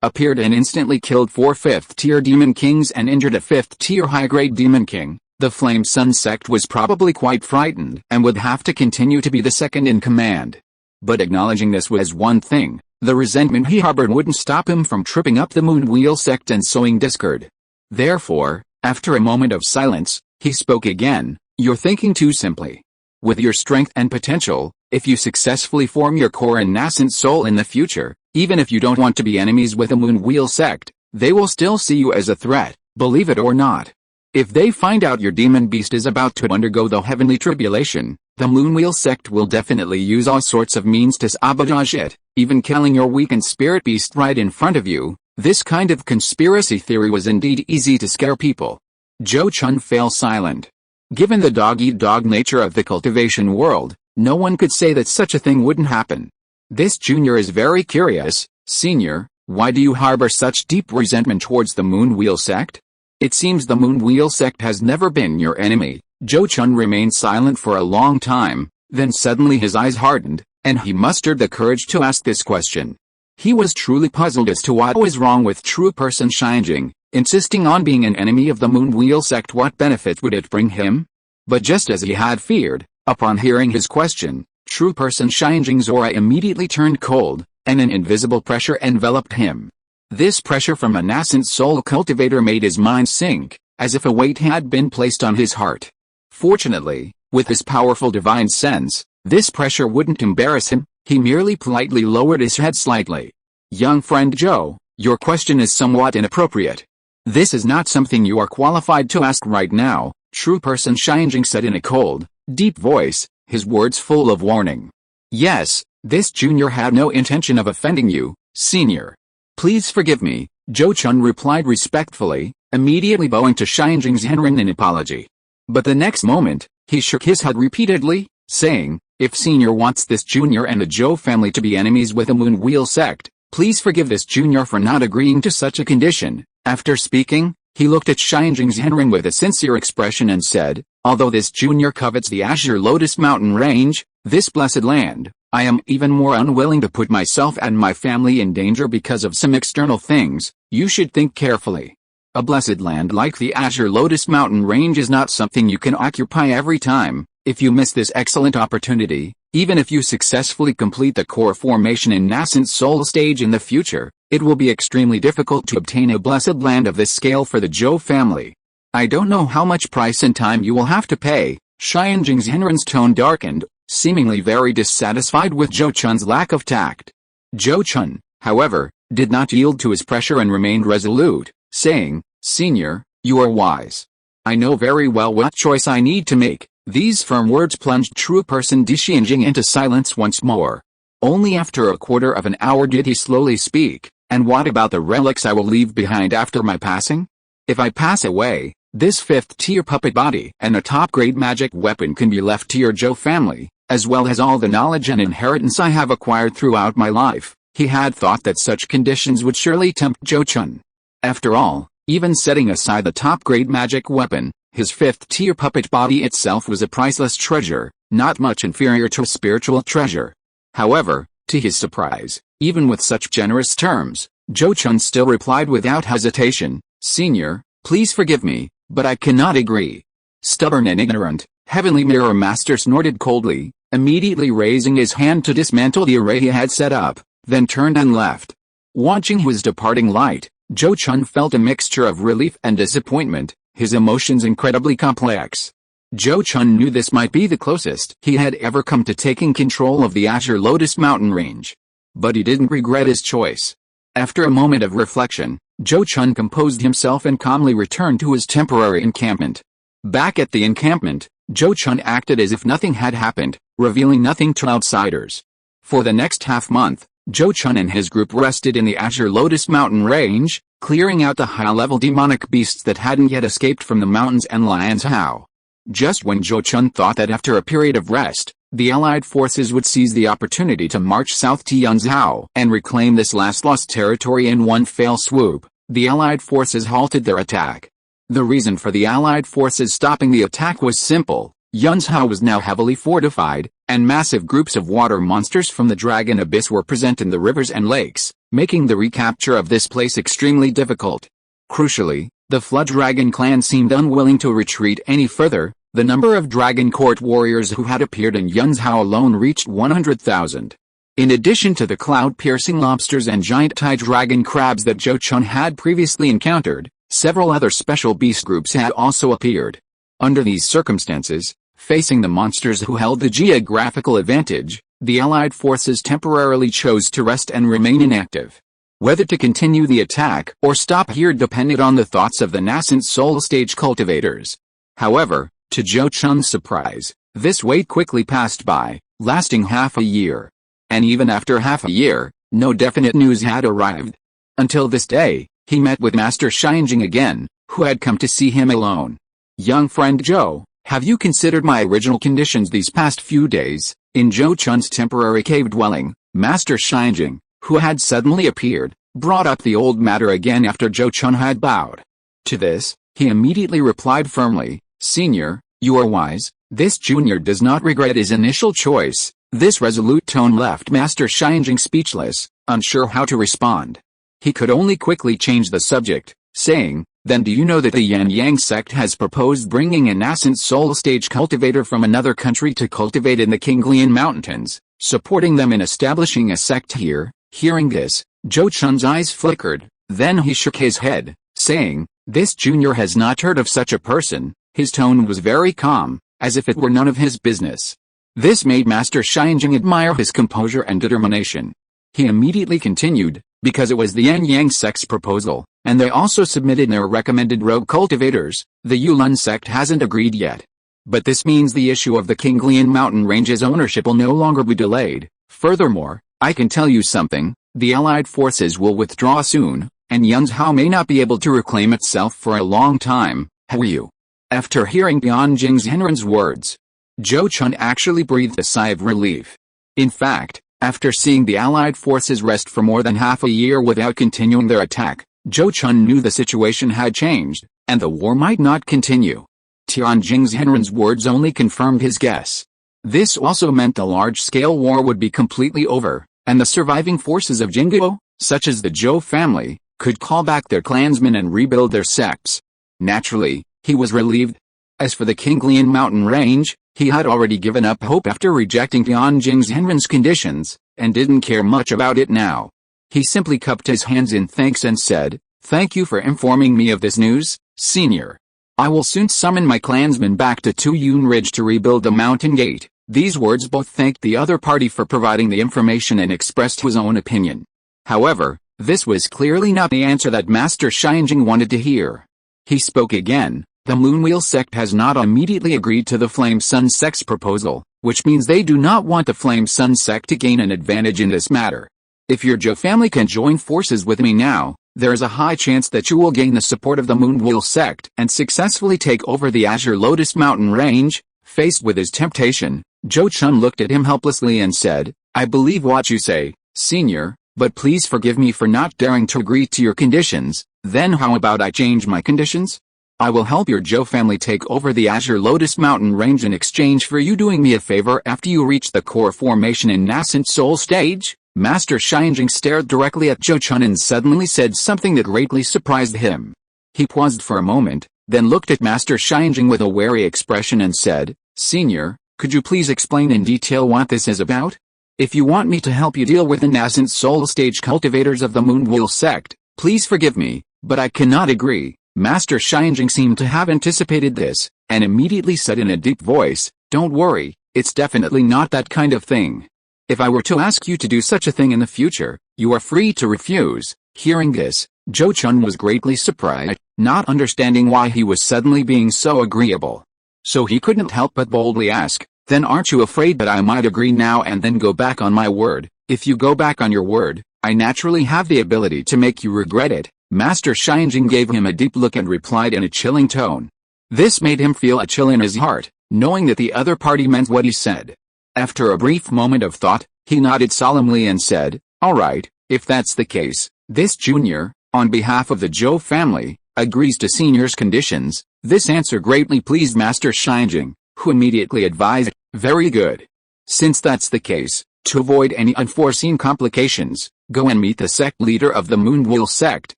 appeared and instantly killed 4 5th-tier demon kings and injured a 5th-tier high-grade demon king, the Flame Sun sect was probably quite frightened and would have to continue to be the second in command. But acknowledging this was one thing, the resentment he harbored wouldn't stop him from tripping up the Moonwheel sect and sowing discord. Therefore, after a moment of silence, he spoke again, you're thinking too simply. With your strength and potential, if you successfully form your core and nascent soul in the future, even if you don't want to be enemies with a Moonwheel sect, they will still see you as a threat, believe it or not. If they find out your demon beast is about to undergo the heavenly tribulation, the Moonwheel sect will definitely use all sorts of means to sabotage it, even killing your weakened spirit beast right in front of you. This kind of conspiracy theory was indeed easy to scare people. Zhou Chun fell silent. Given the dog-eat-dog nature of the cultivation world, no one could say that such a thing wouldn't happen. This junior is very curious. Senior, why do you harbor such deep resentment towards the Moonwheel sect? It seems the Moonwheel sect has never been your enemy. Zhou Chun remained silent for a long time, then suddenly his eyes hardened, and he mustered the courage to ask this question. He was truly puzzled as to what was wrong with true person Xianjing, insisting on being an enemy of the Moonwheel sect. What benefit would it bring him? But just as he had feared, upon hearing his question, true person Xianjing's aura immediately turned cold, and an invisible pressure enveloped him. This pressure from a nascent soul cultivator made his mind sink, as if a weight had been placed on his heart. Fortunately, with his powerful divine sense, this pressure wouldn't embarrass him. He merely politely lowered his head slightly. Young friend Zhou, your question is somewhat inappropriate. This is not something you are qualified to ask right now, true person Xianjing said in a cold, deep voice, his words full of warning. Yes, this junior had no intention of offending you, senior. Please forgive me, Zhou Chun replied respectfully, immediately bowing to Xianjing's hand in apology. But the next moment, he shook his head repeatedly, saying, if senior wants this junior and the Zhou family to be enemies with the Moonwheel sect, please forgive this junior for not agreeing to such a condition. After speaking, he looked at Xianjing's hand with a sincere expression and said, although this junior covets the Azure Lotus Mountain range, this blessed land, I am even more unwilling to put myself and my family in danger because of some external things. You should think carefully. A blessed land like the Azure Lotus Mountain range is not something you can occupy every time. If you miss this excellent opportunity, even if you successfully complete the core formation in nascent soul stage in the future, it will be extremely difficult to obtain a blessed land of this scale for the Zhou family. I don't know how much price and time you will have to pay. Xianjing's Henren's tone darkened, seemingly very dissatisfied with Zhou Chun's lack of tact. Zhou Chun, however, did not yield to his pressure and remained resolute, saying, Senior, you are wise. I know very well what choice I need to make. These firm words plunged true person Xianjing into silence once more. Only after a quarter of an hour did he slowly speak, and what about the relics I will leave behind after my passing? If I pass away, this 5th-tier puppet body and a top-grade magic weapon can be left to your Zhou family, as well as all the knowledge and inheritance I have acquired throughout my life. He had thought that such conditions would surely tempt Zhou Chun. After all, even setting aside the top-grade magic weapon, his fifth-tier puppet body itself was a priceless treasure, not much inferior to a spiritual treasure. However, to his surprise, even with such generous terms, Zhou Chun still replied without hesitation, "Senior, please forgive me, but I cannot agree." Stubborn and ignorant, Heavenly Mirror Master snorted coldly, immediately raising his hand to dismantle the array he had set up, then turned and left. Watching his departing light, Zhou Chun felt a mixture of relief and disappointment, his emotions incredibly complex. Zhou Chun knew this might be the closest he had ever come to taking control of the Azure Lotus mountain range. But he didn't regret his choice. After a moment of reflection, Zhou Chun composed himself and calmly returned to his temporary encampment. Back at the encampment, Zhou Chun acted as if nothing had happened, revealing nothing to outsiders. For the next half-month, Zhou Chun and his group rested in the Azure Lotus mountain range, clearing out the high-level demonic beasts that hadn't yet escaped from the mountains and Lianzhou. Just when Zhou Chun thought that after a period of rest, the Allied forces would seize the opportunity to march south to Yanzhou and reclaim this last lost territory in one fell swoop, the Allied forces halted their attack. The reason for the Allied forces stopping the attack was simple. Yanzhou was now heavily fortified, and massive groups of water monsters from the Dragon Abyss were present in the rivers and lakes, making the recapture of this place extremely difficult. Crucially, the Flood Dragon clan seemed unwilling to retreat any further. The number of Dragon Court warriors who had appeared in Yanzhou alone reached 100,000. In addition to the cloud-piercing lobsters and giant tie-dragon crabs that Zhou Chun had previously encountered, several other special beast groups had also appeared. Under these circumstances, facing the monsters who held the geographical advantage, the Allied forces temporarily chose to rest and remain inactive. Whether to continue the attack or stop here depended on the thoughts of the nascent soul-stage cultivators. However, to Zhou Chun's surprise, this wait quickly passed by, lasting half a year. And even after half a year, no definite news had arrived. Until this day, he met with Master Xinjing again, who had come to see him alone. "Young friend Zhou, have you considered my original conditions these past few days?" In Zhou Chun's temporary cave dwelling, Master Xinjing, who had suddenly appeared, brought up the old matter again after Zhou Chun had bowed. To this, he immediately replied firmly, "Senior, you are wise. This junior does not regret his initial choice." This resolute tone left Master Xinjing speechless, unsure how to respond. He could only quickly change the subject, saying, "Then do you know that the Yan Yang sect has proposed bringing a nascent soul-stage cultivator from another country to cultivate in the Kinglian Mountains, supporting them in establishing a sect here?" Hearing this, Zhou Chun's eyes flickered, then he shook his head, saying, "This junior has not heard of such a person." His tone was very calm, as if it were none of his business. This made Master Xinjing admire his composure and determination. He immediately continued, "Because it was the Yan Yang sect's proposal, and they also submitted their recommended rogue cultivators, the Yulun sect hasn't agreed yet. But this means the issue of the Kinglian mountain range's ownership will no longer be delayed. Furthermore, I can tell you something, the Allied forces will withdraw soon, and Yanzhou may not be able to reclaim itself for a long time." "How are you?" After hearing Tianjing Zhenren's words, Zhou Chun actually breathed a sigh of relief. In fact, after seeing the Allied forces rest for more than half a year without continuing their attack, Zhou Chun knew the situation had changed, and the war might not continue. Tianjing Zhenren's words only confirmed his guess. This also meant the large-scale war would be completely over, and the surviving forces of Jingguo, such as the Zhou family, could call back their clansmen and rebuild their sects. Naturally, he was relieved. As for the Kinglian mountain range, he had already given up hope after rejecting Tianjing Zhenren's conditions, and didn't care much about it now. He simply cupped his hands in thanks and said, "Thank you for informing me of this news, Senior. I will soon summon my clansmen back to Tuyun Ridge to rebuild the mountain gate." These words both thanked the other party for providing the information and expressed his own opinion. However, this was clearly not the answer that Master Xinjing wanted to hear. He spoke again. "The Moonwheel sect has not immediately agreed to the Flame Sun sect's proposal, which means they do not want the Flame Sun sect to gain an advantage in this matter. If your Zhou family can join forces with me now, there is a high chance that you will gain the support of the Moonwheel sect and successfully take over the Azure Lotus mountain range." Faced with his temptation, Zhou Chun looked at him helplessly and said, "I believe what you say, Senior, but please forgive me for not daring to agree to your conditions." Then how about I change my conditions? I will help your Zhou family take over the Azure Lotus Mountain range in exchange for you doing me a favor after you reach the core formation in nascent soul stage. Master Xianjing stared directly at Zhou Chun and suddenly said something that greatly surprised him. He paused for a moment, then looked at Master Xianjing with a wary expression and said, "Senior, could you please explain in detail what this is about? If you want me to help you deal with the nascent soul stage cultivators of the Moonwheel Sect, please forgive me, but I cannot agree." Master Xianjing seemed to have anticipated this, and immediately said in a deep voice, "Don't worry, it's definitely not that kind of thing. If I were to ask you to do such a thing in the future, you are free to refuse." Hearing this, Zhou Chun was greatly surprised, not understanding why he was suddenly being so agreeable. So he couldn't help but boldly ask, "Then aren't you afraid that I might agree now and then go back on my word? If you go back on your word, I naturally have the ability to make you regret it." Master Xianjing gave him a deep look and replied in a chilling tone. This made him feel a chill in his heart, knowing that the other party meant what he said. After a brief moment of thought, he nodded solemnly and said, "All right, if that's the case, this junior, on behalf of the Zhou family, agrees to senior's conditions." This answer greatly pleased Master Xianjing, who immediately advised, "Very good. Since that's the case, to avoid any unforeseen complications, go and meet the sect leader of the Moonwheel Sect,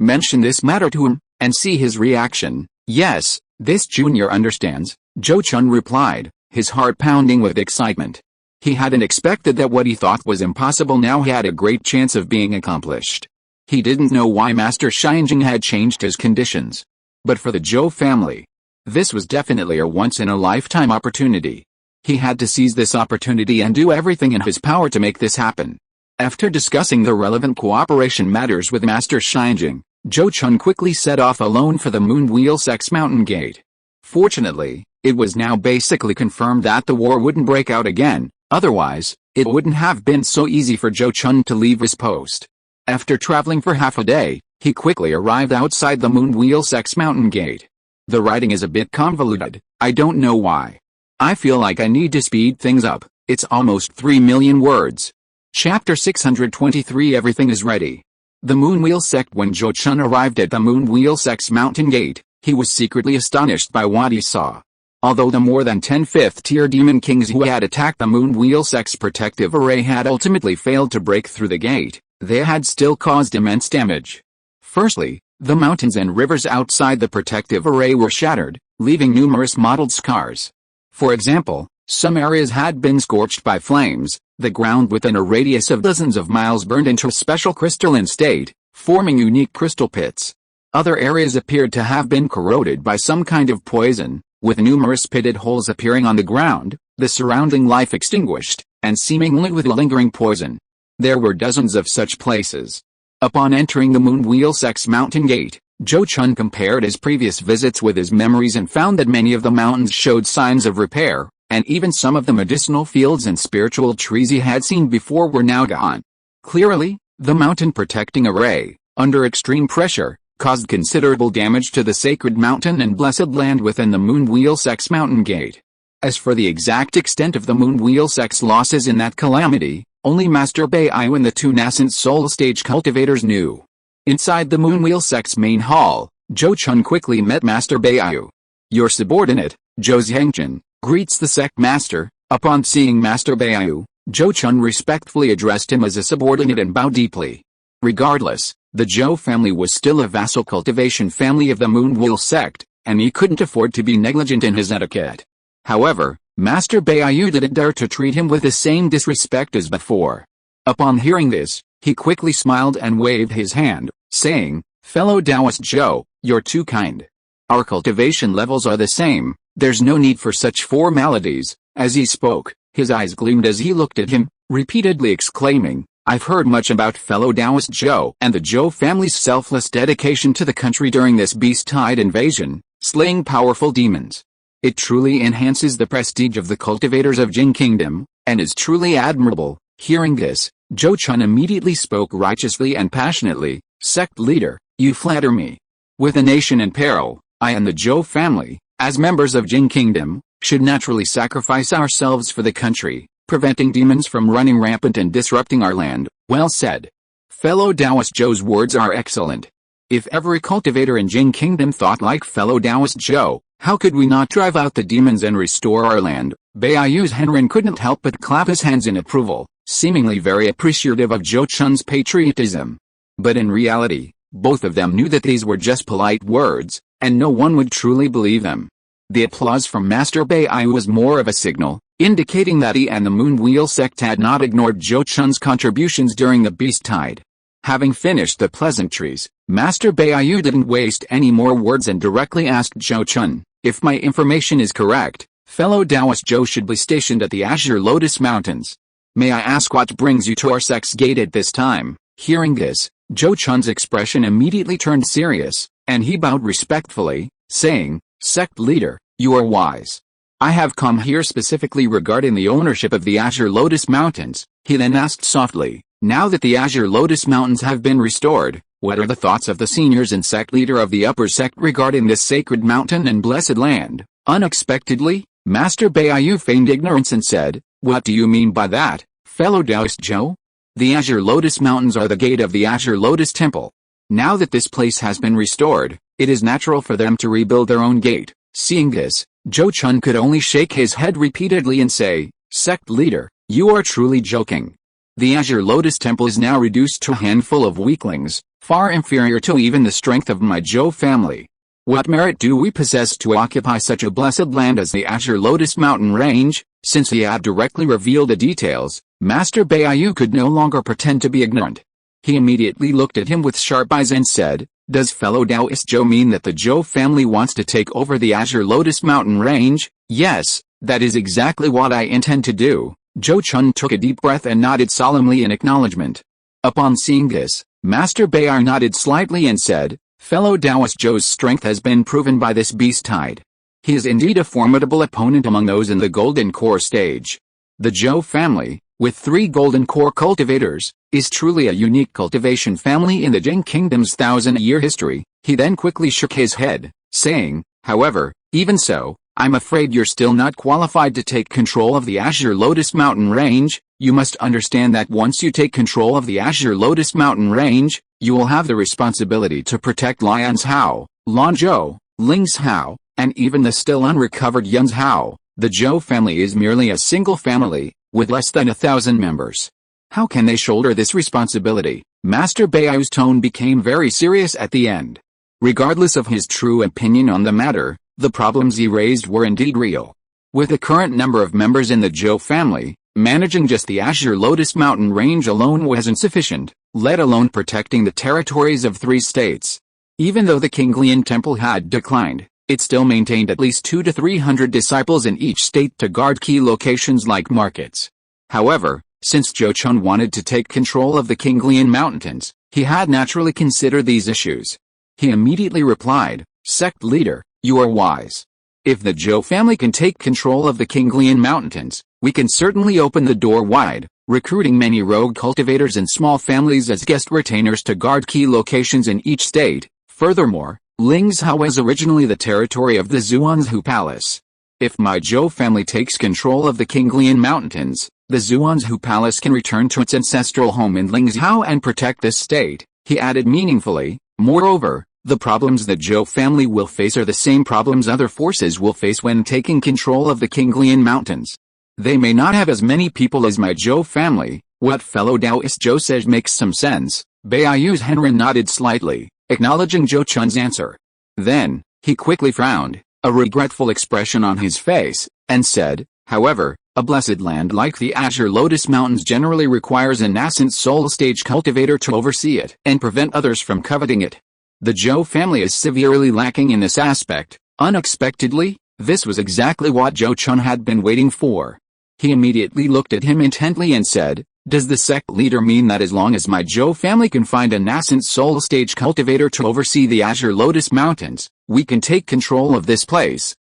mention this matter to him, and see his reaction." "Yes, this junior understands," Zhou Chun replied, his heart pounding with excitement. He hadn't expected that what he thought was impossible now had a great chance of being accomplished. He didn't know why Master Xianjing had changed his conditions. But for the Zhou family, this was definitely a once-in-a-lifetime opportunity. He had to seize this opportunity and do everything in his power to make this happen. After discussing the relevant cooperation matters with Master Xianjing, Zhou Chun quickly set off alone for the Moonwheel Sect's mountain gate. Fortunately, it was now basically confirmed that the war wouldn't break out again, otherwise, it wouldn't have been so easy for Zhou Chun to leave his post. After traveling for half a day, he quickly arrived outside the Moonwheel Sect's mountain gate. The writing is a bit convoluted, I don't know why. I feel like I need to speed things up, it's almost 3 million words. Chapter 623 Everything is ready. The Moonwheel Sect. When Zhou Chun arrived at the Moonwheel Sect's mountain gate, he was secretly astonished by what he saw. Although the more than 10 fifth-tier demon kings who had attacked the Moonwheel Sect's protective array had ultimately failed to break through the gate, they had still caused immense damage. Firstly, the mountains and rivers outside the protective array were shattered, leaving numerous mottled scars. For example, some areas had been scorched by flames, the ground within a radius of dozens of miles burned into a special crystalline state, forming unique crystal pits. Other areas appeared to have been corroded by some kind of poison, with numerous pitted holes appearing on the ground, the surrounding life extinguished, and seemingly with lingering poison. There were dozens of such places. Upon entering the Moonwheel Sect's mountain gate, Zhou Chun compared his previous visits with his memories and found that many of the mountains showed signs of repair, and even some of the medicinal fields and spiritual trees he had seen before were now gone. Clearly, the mountain protecting array, under extreme pressure, caused considerable damage to the sacred mountain and blessed land within the Moonwheel Sect's mountain gate. As for the exact extent of the Moonwheel Sect's losses in that calamity, only Master Beiyu and the two nascent soul stage cultivators knew. Inside the Moonwheel Sect's main hall, Zhou Chun quickly met Master Beiyu. "Your subordinate, Zhou Zhengzhen, greets the sect master." Upon seeing Master Beiyu, Zhou Chun respectfully addressed him as a subordinate and bowed deeply. Regardless, the Zhou family was still a vassal cultivation family of the Moonwheel Sect, and he couldn't afford to be negligent in his etiquette. However, Master Beiyu didn't dare to treat him with the same disrespect as before. Upon hearing this, he quickly smiled and waved his hand, saying, "Fellow Taoist Zhou, you're too kind. Our cultivation levels are the same, there's no need for such formalities." As he spoke, his eyes gleamed as he looked at him, repeatedly exclaiming, "I've heard much about fellow Taoist Zhou and the Zhou family's selfless dedication to the country during this beast-tide invasion, slaying powerful demons. It truly enhances the prestige of the cultivators of Jing Kingdom, and is truly admirable." Hearing this, Zhou Chun immediately spoke righteously and passionately, "Sect leader, you flatter me. With a nation in peril, I and the Zhou family, as members of Jing Kingdom, should naturally sacrifice ourselves for the country, preventing demons from running rampant and disrupting our land." Well said. Fellow Taoist Zhou's words are excellent. If every cultivator in Jing Kingdom thought like fellow Taoist Zhou, how could we not drive out the demons and restore our land? Beiyu's Henren couldn't help but clap his hands in approval, seemingly very appreciative of Zhou Chun's patriotism. But in reality, both of them knew that these were just polite words, and no one would truly believe them. The applause from Master Beiyu was more of a signal, indicating that he and the Moonwheel sect had not ignored Zhou Chun's contributions during the beast tide. Having finished the pleasantries, Master Beiyu didn't waste any more words and directly asked Zhou Chun, "If my information is correct, fellow Taoist Zhou should be stationed at the Azure Lotus Mountains. May I ask what brings you to our sect's gate at this time?" Hearing this, Zhou Chun's expression immediately turned serious, and he bowed respectfully, saying, "Sect leader, you are wise. I have come here specifically regarding the ownership of the Azure Lotus Mountains." He then asked softly, "Now that the Azure Lotus Mountains have been restored, what are the thoughts of the seniors and sect leader of the upper sect regarding this sacred mountain and blessed land?" Unexpectedly, Master Beiyu feigned ignorance and said, "What do you mean by that, fellow Taoist Zhou? The Azure Lotus Mountains are the gate of the Azure Lotus Temple. Now that this place has been restored, it is natural for them to rebuild their own gate." Seeing this, Zhou Chun could only shake his head repeatedly and say, "Sect leader, you are truly joking. The Azure Lotus Temple is now reduced to a handful of weaklings, far inferior to even the strength of my Zhou family. What merit do we possess to occupy such a blessed land as the Azure Lotus Mountain Range?" Since he had directly revealed the details, Master Beiyu could no longer pretend to be ignorant. He immediately looked at him with sharp eyes and said, "Does fellow Taoist Zhou mean that the Zhou family wants to take over the Azure Lotus Mountain Range?" "Yes, that is exactly what I intend to do." Zhou Chun took a deep breath and nodded solemnly in acknowledgement. Upon seeing this, Master Beiyu nodded slightly and said, "Fellow Taoist Zhou's strength has been proven by this beast tide. He is indeed a formidable opponent among those in the Golden Core stage. The Zhou family, with 3 Golden Core cultivators, is truly a unique cultivation family in the Jing Kingdom's 1,000-year history." He then quickly shook his head, saying, "However, even so, I'm afraid you're still not qualified to take control of the Azure Lotus Mountain Range. You must understand that once you take control of the Azure Lotus Mountain Range, you will have the responsibility to protect Lian's Hao, Lanzhou, Ling's Hao, and even the still unrecovered Yun's Hao. The Zhou family is merely a single family, with less than 1,000 members. How can they shoulder this responsibility?" Master Beiyu's tone became very serious at the end. Regardless of his true opinion on the matter, the problems he raised were indeed real. With the current number of members in the Zhou family, managing just the Azure Lotus Mountain Range alone was insufficient, let alone protecting the territories of 3 states. Even though the Qinglian Temple had declined, it still maintained at least 200 to 300 disciples in each state to guard key locations like markets. However, since Zhou Chun wanted to take control of the Qinglian Mountains, he had naturally considered these issues. He immediately replied, "Sect leader, you are wise. If the Zhou family can take control of the Qinglian Mountains, we can certainly open the door wide, recruiting many rogue cultivators and small families as guest retainers to guard key locations in each state. Furthermore, Ling's Hao was originally the territory of the Zhuanzhu Palace. If my Zhou family takes control of the Qinglian Mountains, the Zhuanzhu Palace can return to its ancestral home in Ling's Hao and protect this state," he added meaningfully. "Moreover, the problems the Zhou family will face are the same problems other forces will face when taking control of the Qinglian Mountains. They may not have as many people as my Zhou family." "What fellow Taoist Zhou says makes some sense." Beiyu's Henren nodded slightly, acknowledging Zhou Chun's answer. Then, he quickly frowned, a regretful expression on his face, and said, "However, a blessed land like the Azure Lotus Mountains generally requires a nascent soul stage cultivator to oversee it and prevent others from coveting it. The Zhou family is severely lacking in this aspect." Unexpectedly, this was exactly what Zhou Chun had been waiting for. He immediately looked at him intently and said, "Does the sect leader mean that as long as my Zhou family can find a nascent soul stage cultivator to oversee the Azure Lotus Mountains, we can take control of this place?"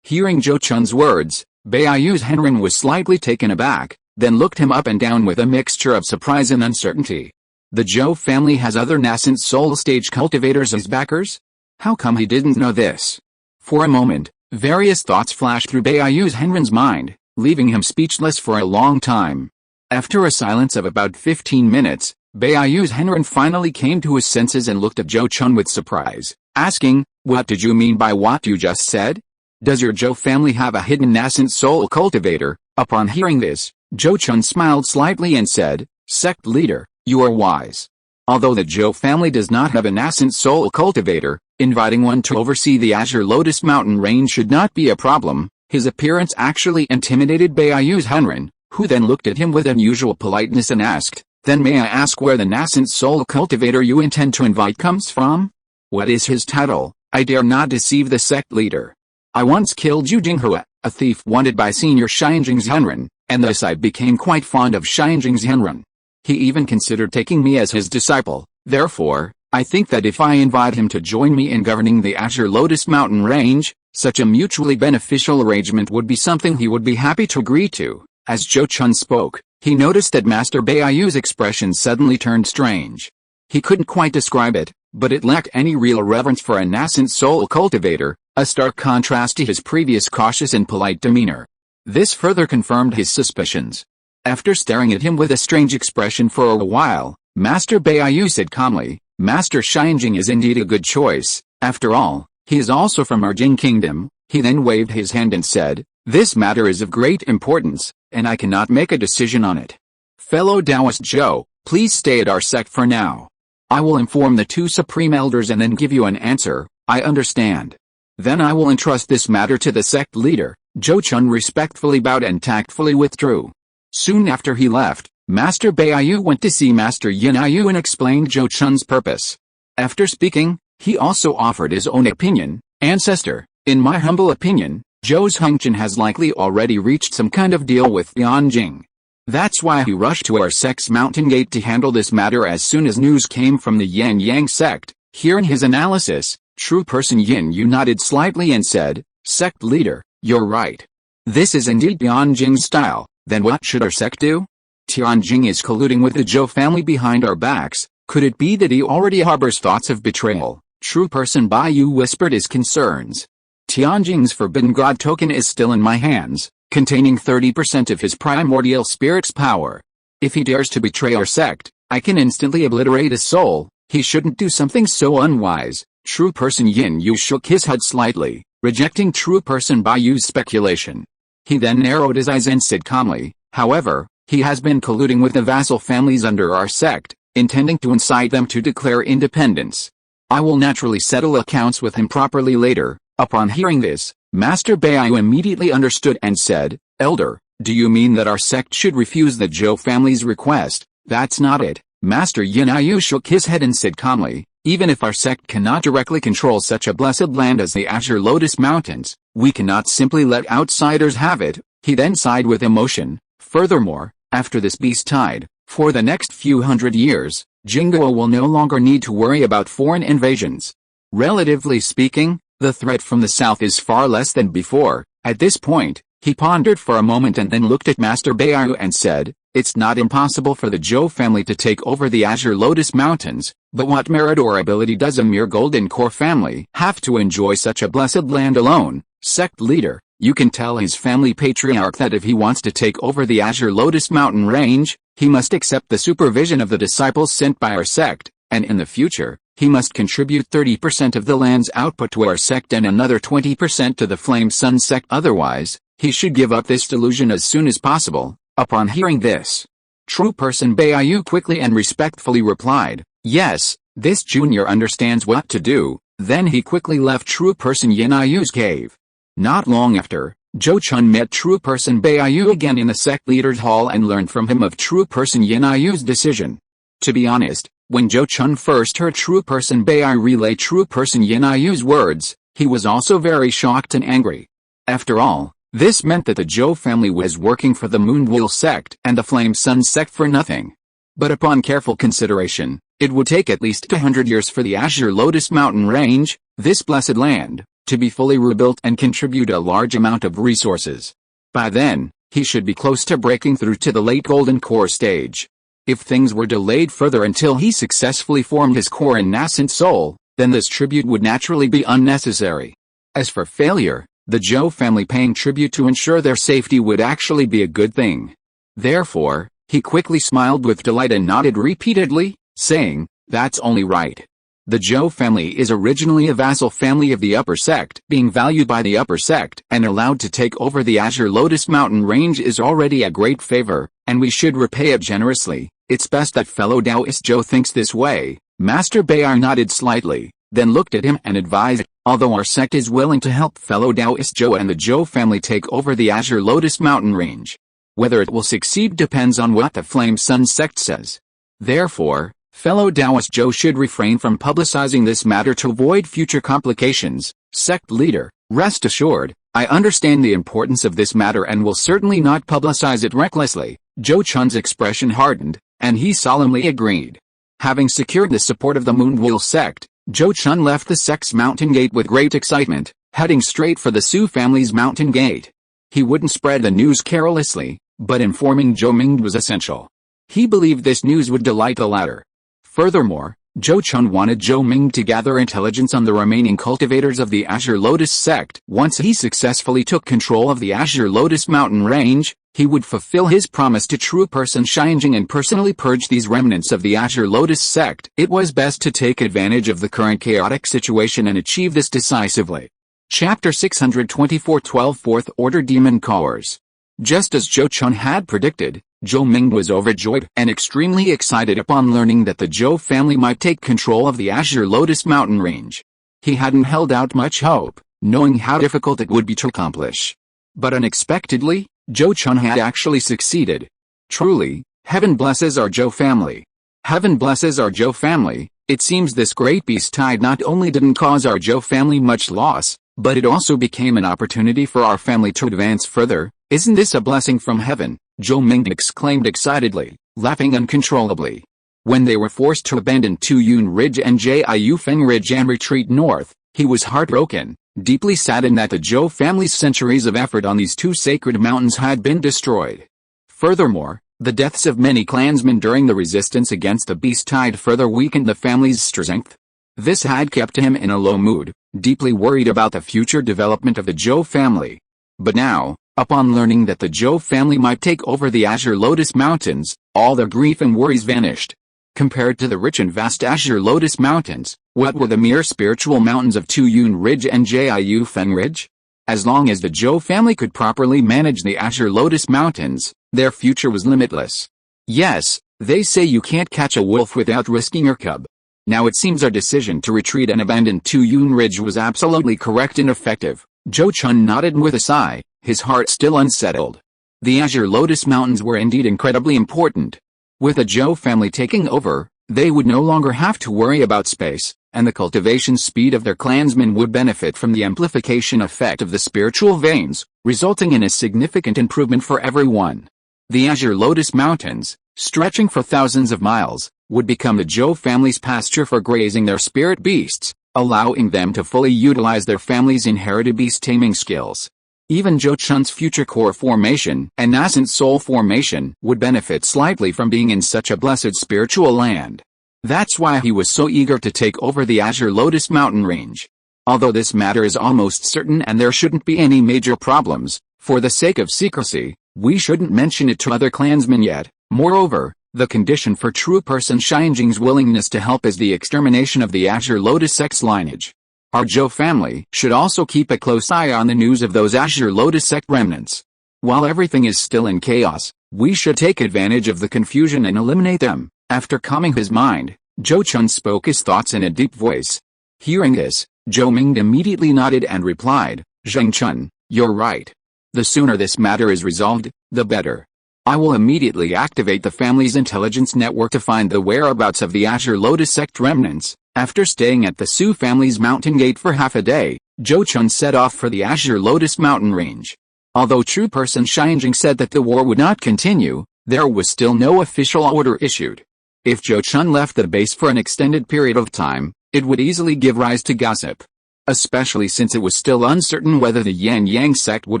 Hearing Zhou Chun's words, Beiyu's Henren was slightly taken aback, then looked him up and down with a mixture of surprise and uncertainty. The Zhou family has other nascent soul stage cultivators as backers? How come he didn't know this? For a moment, various thoughts flashed through Beiyu's Henren's mind, leaving him speechless for a long time. After a silence of about 15 minutes, Beiyu's Henren finally came to his senses and looked at Zhou Chun with surprise, asking, "What did you mean by what you just said? Does your Zhou family have a hidden nascent soul cultivator?" Upon hearing this, Zhou Chun smiled slightly and said, "Sect leader, you are wise. Although the Zhou family does not have a nascent soul cultivator, inviting one to oversee the Azure Lotus Mountain range should not be a problem." His appearance actually intimidated Beiyu's Henren, who then looked at him with unusual politeness and asked, "Then may I ask where the nascent soul cultivator you intend to invite comes from? What is his title? I dare not deceive the sect leader. I once killed Zhu Jinghua, a thief wanted by Senior Xianjing's Henren, and thus I became quite fond of Xianjing's Henren. He even considered taking me as his disciple. Therefore, I think that if I invite him to join me in governing the Azure Lotus Mountain range, such a mutually beneficial arrangement would be something he would be happy to agree to." As Zhou Chun spoke, he noticed that Master Beiyu's expression suddenly turned strange. He couldn't quite describe it, but it lacked any real reverence for a nascent soul cultivator, a stark contrast to his previous cautious and polite demeanor. This further confirmed his suspicions. After staring at him with a strange expression for a while, Master Beiyu said calmly, "Master Xianjing is indeed a good choice. After all, he is also from our Jing Kingdom." He then waved his hand and said, "This matter is of great importance, and I cannot make a decision on it. Fellow Taoist Zhou, please stay at our sect for now. I will inform the two supreme elders and then give you an answer." "I understand. Then I will entrust this matter to the sect leader." Zhou Chun respectfully bowed and tactfully withdrew. Soon after he left, Master Beiyu went to see Master Yin Yu and explained Zhou Chun's purpose. After speaking, he also offered his own opinion. "Ancestor, in my humble opinion, Zhou's Hengchen has likely already reached some kind of deal with Tianjing. That's why he rushed to our sect's mountain gate to handle this matter as soon as news came from the Yan Yang sect." Hearing his analysis, True Person Yin Yu nodded slightly and said, "Sect leader, you're right. This is indeed Tianjing's style. Then what should our sect do? Tianjing is colluding with the Zhou family behind our backs. Could it be that he already harbors thoughts of betrayal?" True Person Baiyu whispered his concerns. "Tianjing's forbidden god token is still in my hands, containing 30% of his primordial spirit's power. If he dares to betray our sect, I can instantly obliterate his soul. He shouldn't do something so unwise." True Person Yin Yu shook his head slightly, rejecting True Person Baiyu's speculation. He then narrowed his eyes and said calmly, "However, he has been colluding with the vassal families under our sect, intending to incite them to declare independence. I will naturally settle accounts with him properly later." Upon hearing this, Master Beiyu immediately understood and said, "Elder, do you mean that our sect should refuse the Zhou family's request?" "That's not it." Master Yin Yu shook his head and said calmly, "Even if our sect cannot directly control such a blessed land as the Azure Lotus Mountains, we cannot simply let outsiders have it." He then sighed with emotion. "Furthermore, after this beast tide, for the next few hundred years, Jinghua will no longer need to worry about foreign invasions. Relatively speaking, the threat from the south is far less than before." At this point, he pondered for a moment and then looked at Master Beiyu and said, "It's not impossible for the Zhou family to take over the Azure Lotus Mountains, but what merit or ability does a mere golden core family have to enjoy such a blessed land alone?" "Sect leader, you can tell his family patriarch that if he wants to take over the Azure Lotus Mountain range, he must accept the supervision of the disciples sent by our sect, and in the future, he must contribute 30% of the land's output to our sect and another 20% to the Flame Sun sect. Otherwise, he should give up this delusion as soon as possible." Upon hearing this, True Person Beiyu quickly and respectfully replied, "Yes, this junior understands what to do." Then he quickly left True Person Yin Yu's cave. Not long after, Zhou Chun met True Person Beiyu again in the sect leader's hall and learned from him of True Person Yin Yu's decision. To be honest, when Zhou Chun first heard True Person Beiyu relay True Person Yin Yu's words, he was also very shocked and angry. After all, this meant that the Zhou family was working for the Moonwool sect and the Flame Sun sect for nothing. But upon careful consideration, it would take at least 200 years for the Azure Lotus Mountain range, this blessed land, to be fully rebuilt and contribute a large amount of resources. By then, he should be close to breaking through to the late Golden Core stage. If things were delayed further until he successfully formed his core and nascent soul, then this tribute would naturally be unnecessary. As for failure, the Zhou family paying tribute to ensure their safety would actually be a good thing. Therefore, He quickly smiled with delight and nodded repeatedly, saying, "That's only right." The Zhou family is originally a vassal family of the Upper Sect. Being valued by the Upper Sect and allowed to take over the Azure Lotus Mountain range is already a great favor, and we should repay it generously. It's best that fellow Taoist Zhou thinks this way. Master Bayar nodded slightly, then looked at him and advised, "Although our sect is willing to help fellow Taoist Zhou and the Zhou family take over the Azure Lotus Mountain range, whether it will succeed depends on what the Flame Sun sect says. Therefore, fellow Taoist Zhou should refrain from publicizing this matter to avoid future complications. Sect leader, rest assured, I understand the importance of this matter and will certainly not publicize it recklessly." Zhou Chun's expression hardened, and he solemnly agreed. Having secured the support of the Moonwheel sect, Zhou Chun left the sect's mountain gate with great excitement, heading straight for the Su family's mountain gate. He wouldn't spread the news carelessly, but informing Zhou Ming was essential. He believed this news would delight the latter. Furthermore, Zhou Chun wanted Zhou Ming to gather intelligence on the remaining cultivators of the Azure Lotus sect. Once he successfully took control of the Azure Lotus mountain range, he would fulfill his promise to true person Xianjing and personally purge these remnants of the Azure Lotus sect. It was best to take advantage of the current chaotic situation and achieve this decisively. Chapter 624 12 Fourth Order Demon Callers. Just as Zhou Chun had predicted, Zhou Ming was overjoyed and extremely excited upon learning that the Zhou family might take control of the Azure Lotus mountain range. He hadn't held out much hope, knowing how difficult it would be to accomplish. But unexpectedly, Zhou Chun had actually succeeded. Truly, heaven blesses our Zhou family. Heaven blesses our Zhou family. It seems this great beast tide not only didn't cause our Zhou family much loss, but it also became an opportunity for our family to advance further. Isn't this a blessing from heaven? Zhou Ming exclaimed excitedly, laughing uncontrollably. When they were forced to abandon Tuyun Ridge and Jiu Feng Ridge and retreat north, he was heartbroken, deeply saddened that the Zhou family's centuries of effort on these two sacred mountains had been destroyed. Furthermore, the deaths of many clansmen during the resistance against the beast tide further weakened the family's strength. This had kept him in a low mood, deeply worried about the future development of the Zhou family. But now, upon learning that the Zhou family might take over the Azure Lotus Mountains, all their grief and worries vanished. Compared to the rich and vast Azure Lotus Mountains, what were the mere spiritual mountains of Tuyun Ridge and Jiu Feng Ridge? As long as the Zhou family could properly manage the Azure Lotus Mountains, their future was limitless. Yes, they say you can't catch a wolf without risking your cub. Now it seems our decision to retreat and abandon Tuyun Ridge was absolutely correct and effective. Zhou Chun nodded with a sigh, his heart still unsettled. The Azure Lotus Mountains were indeed incredibly important. With the Zhou family taking over, they would no longer have to worry about space, and the cultivation speed of their clansmen would benefit from the amplification effect of the spiritual veins, resulting in a significant improvement for everyone. The Azure Lotus Mountains, stretching for thousands of miles, would become the Zhou family's pasture for grazing their spirit beasts, allowing them to fully utilize their family's inherited beast-taming skills. Even Zhou Chun's future core formation and nascent soul formation would benefit slightly from being in such a blessed spiritual land. That's why he was so eager to take over the Azure Lotus mountain range. Although this matter is almost certain and there shouldn't be any major problems, for the sake of secrecy, we shouldn't mention it to other clansmen yet. Moreover, the condition for true person Xianjing's willingness to help is the extermination of the Azure Lotus Sect's lineage. Our Zhou family should also keep a close eye on the news of those Azure Lotus Sect remnants. While everything is still in chaos, we should take advantage of the confusion and eliminate them. After calming his mind, Zhou Chun spoke his thoughts in a deep voice. Hearing this, Zhou Ming immediately nodded and replied, "Zheng Chun, you're right. The sooner this matter is resolved, the better. I will immediately activate the family's intelligence network to find the whereabouts of the Azure Lotus Sect remnants." After staying at the Su family's mountain gate for half a day, Zhou Chun set off for the Azure Lotus mountain range. Although true person Xianjing said that the war would not continue, there was still no official order issued. If Zhou Chun left the base for an extended period of time, it would easily give rise to gossip. Especially since it was still uncertain whether the Yan Yang sect would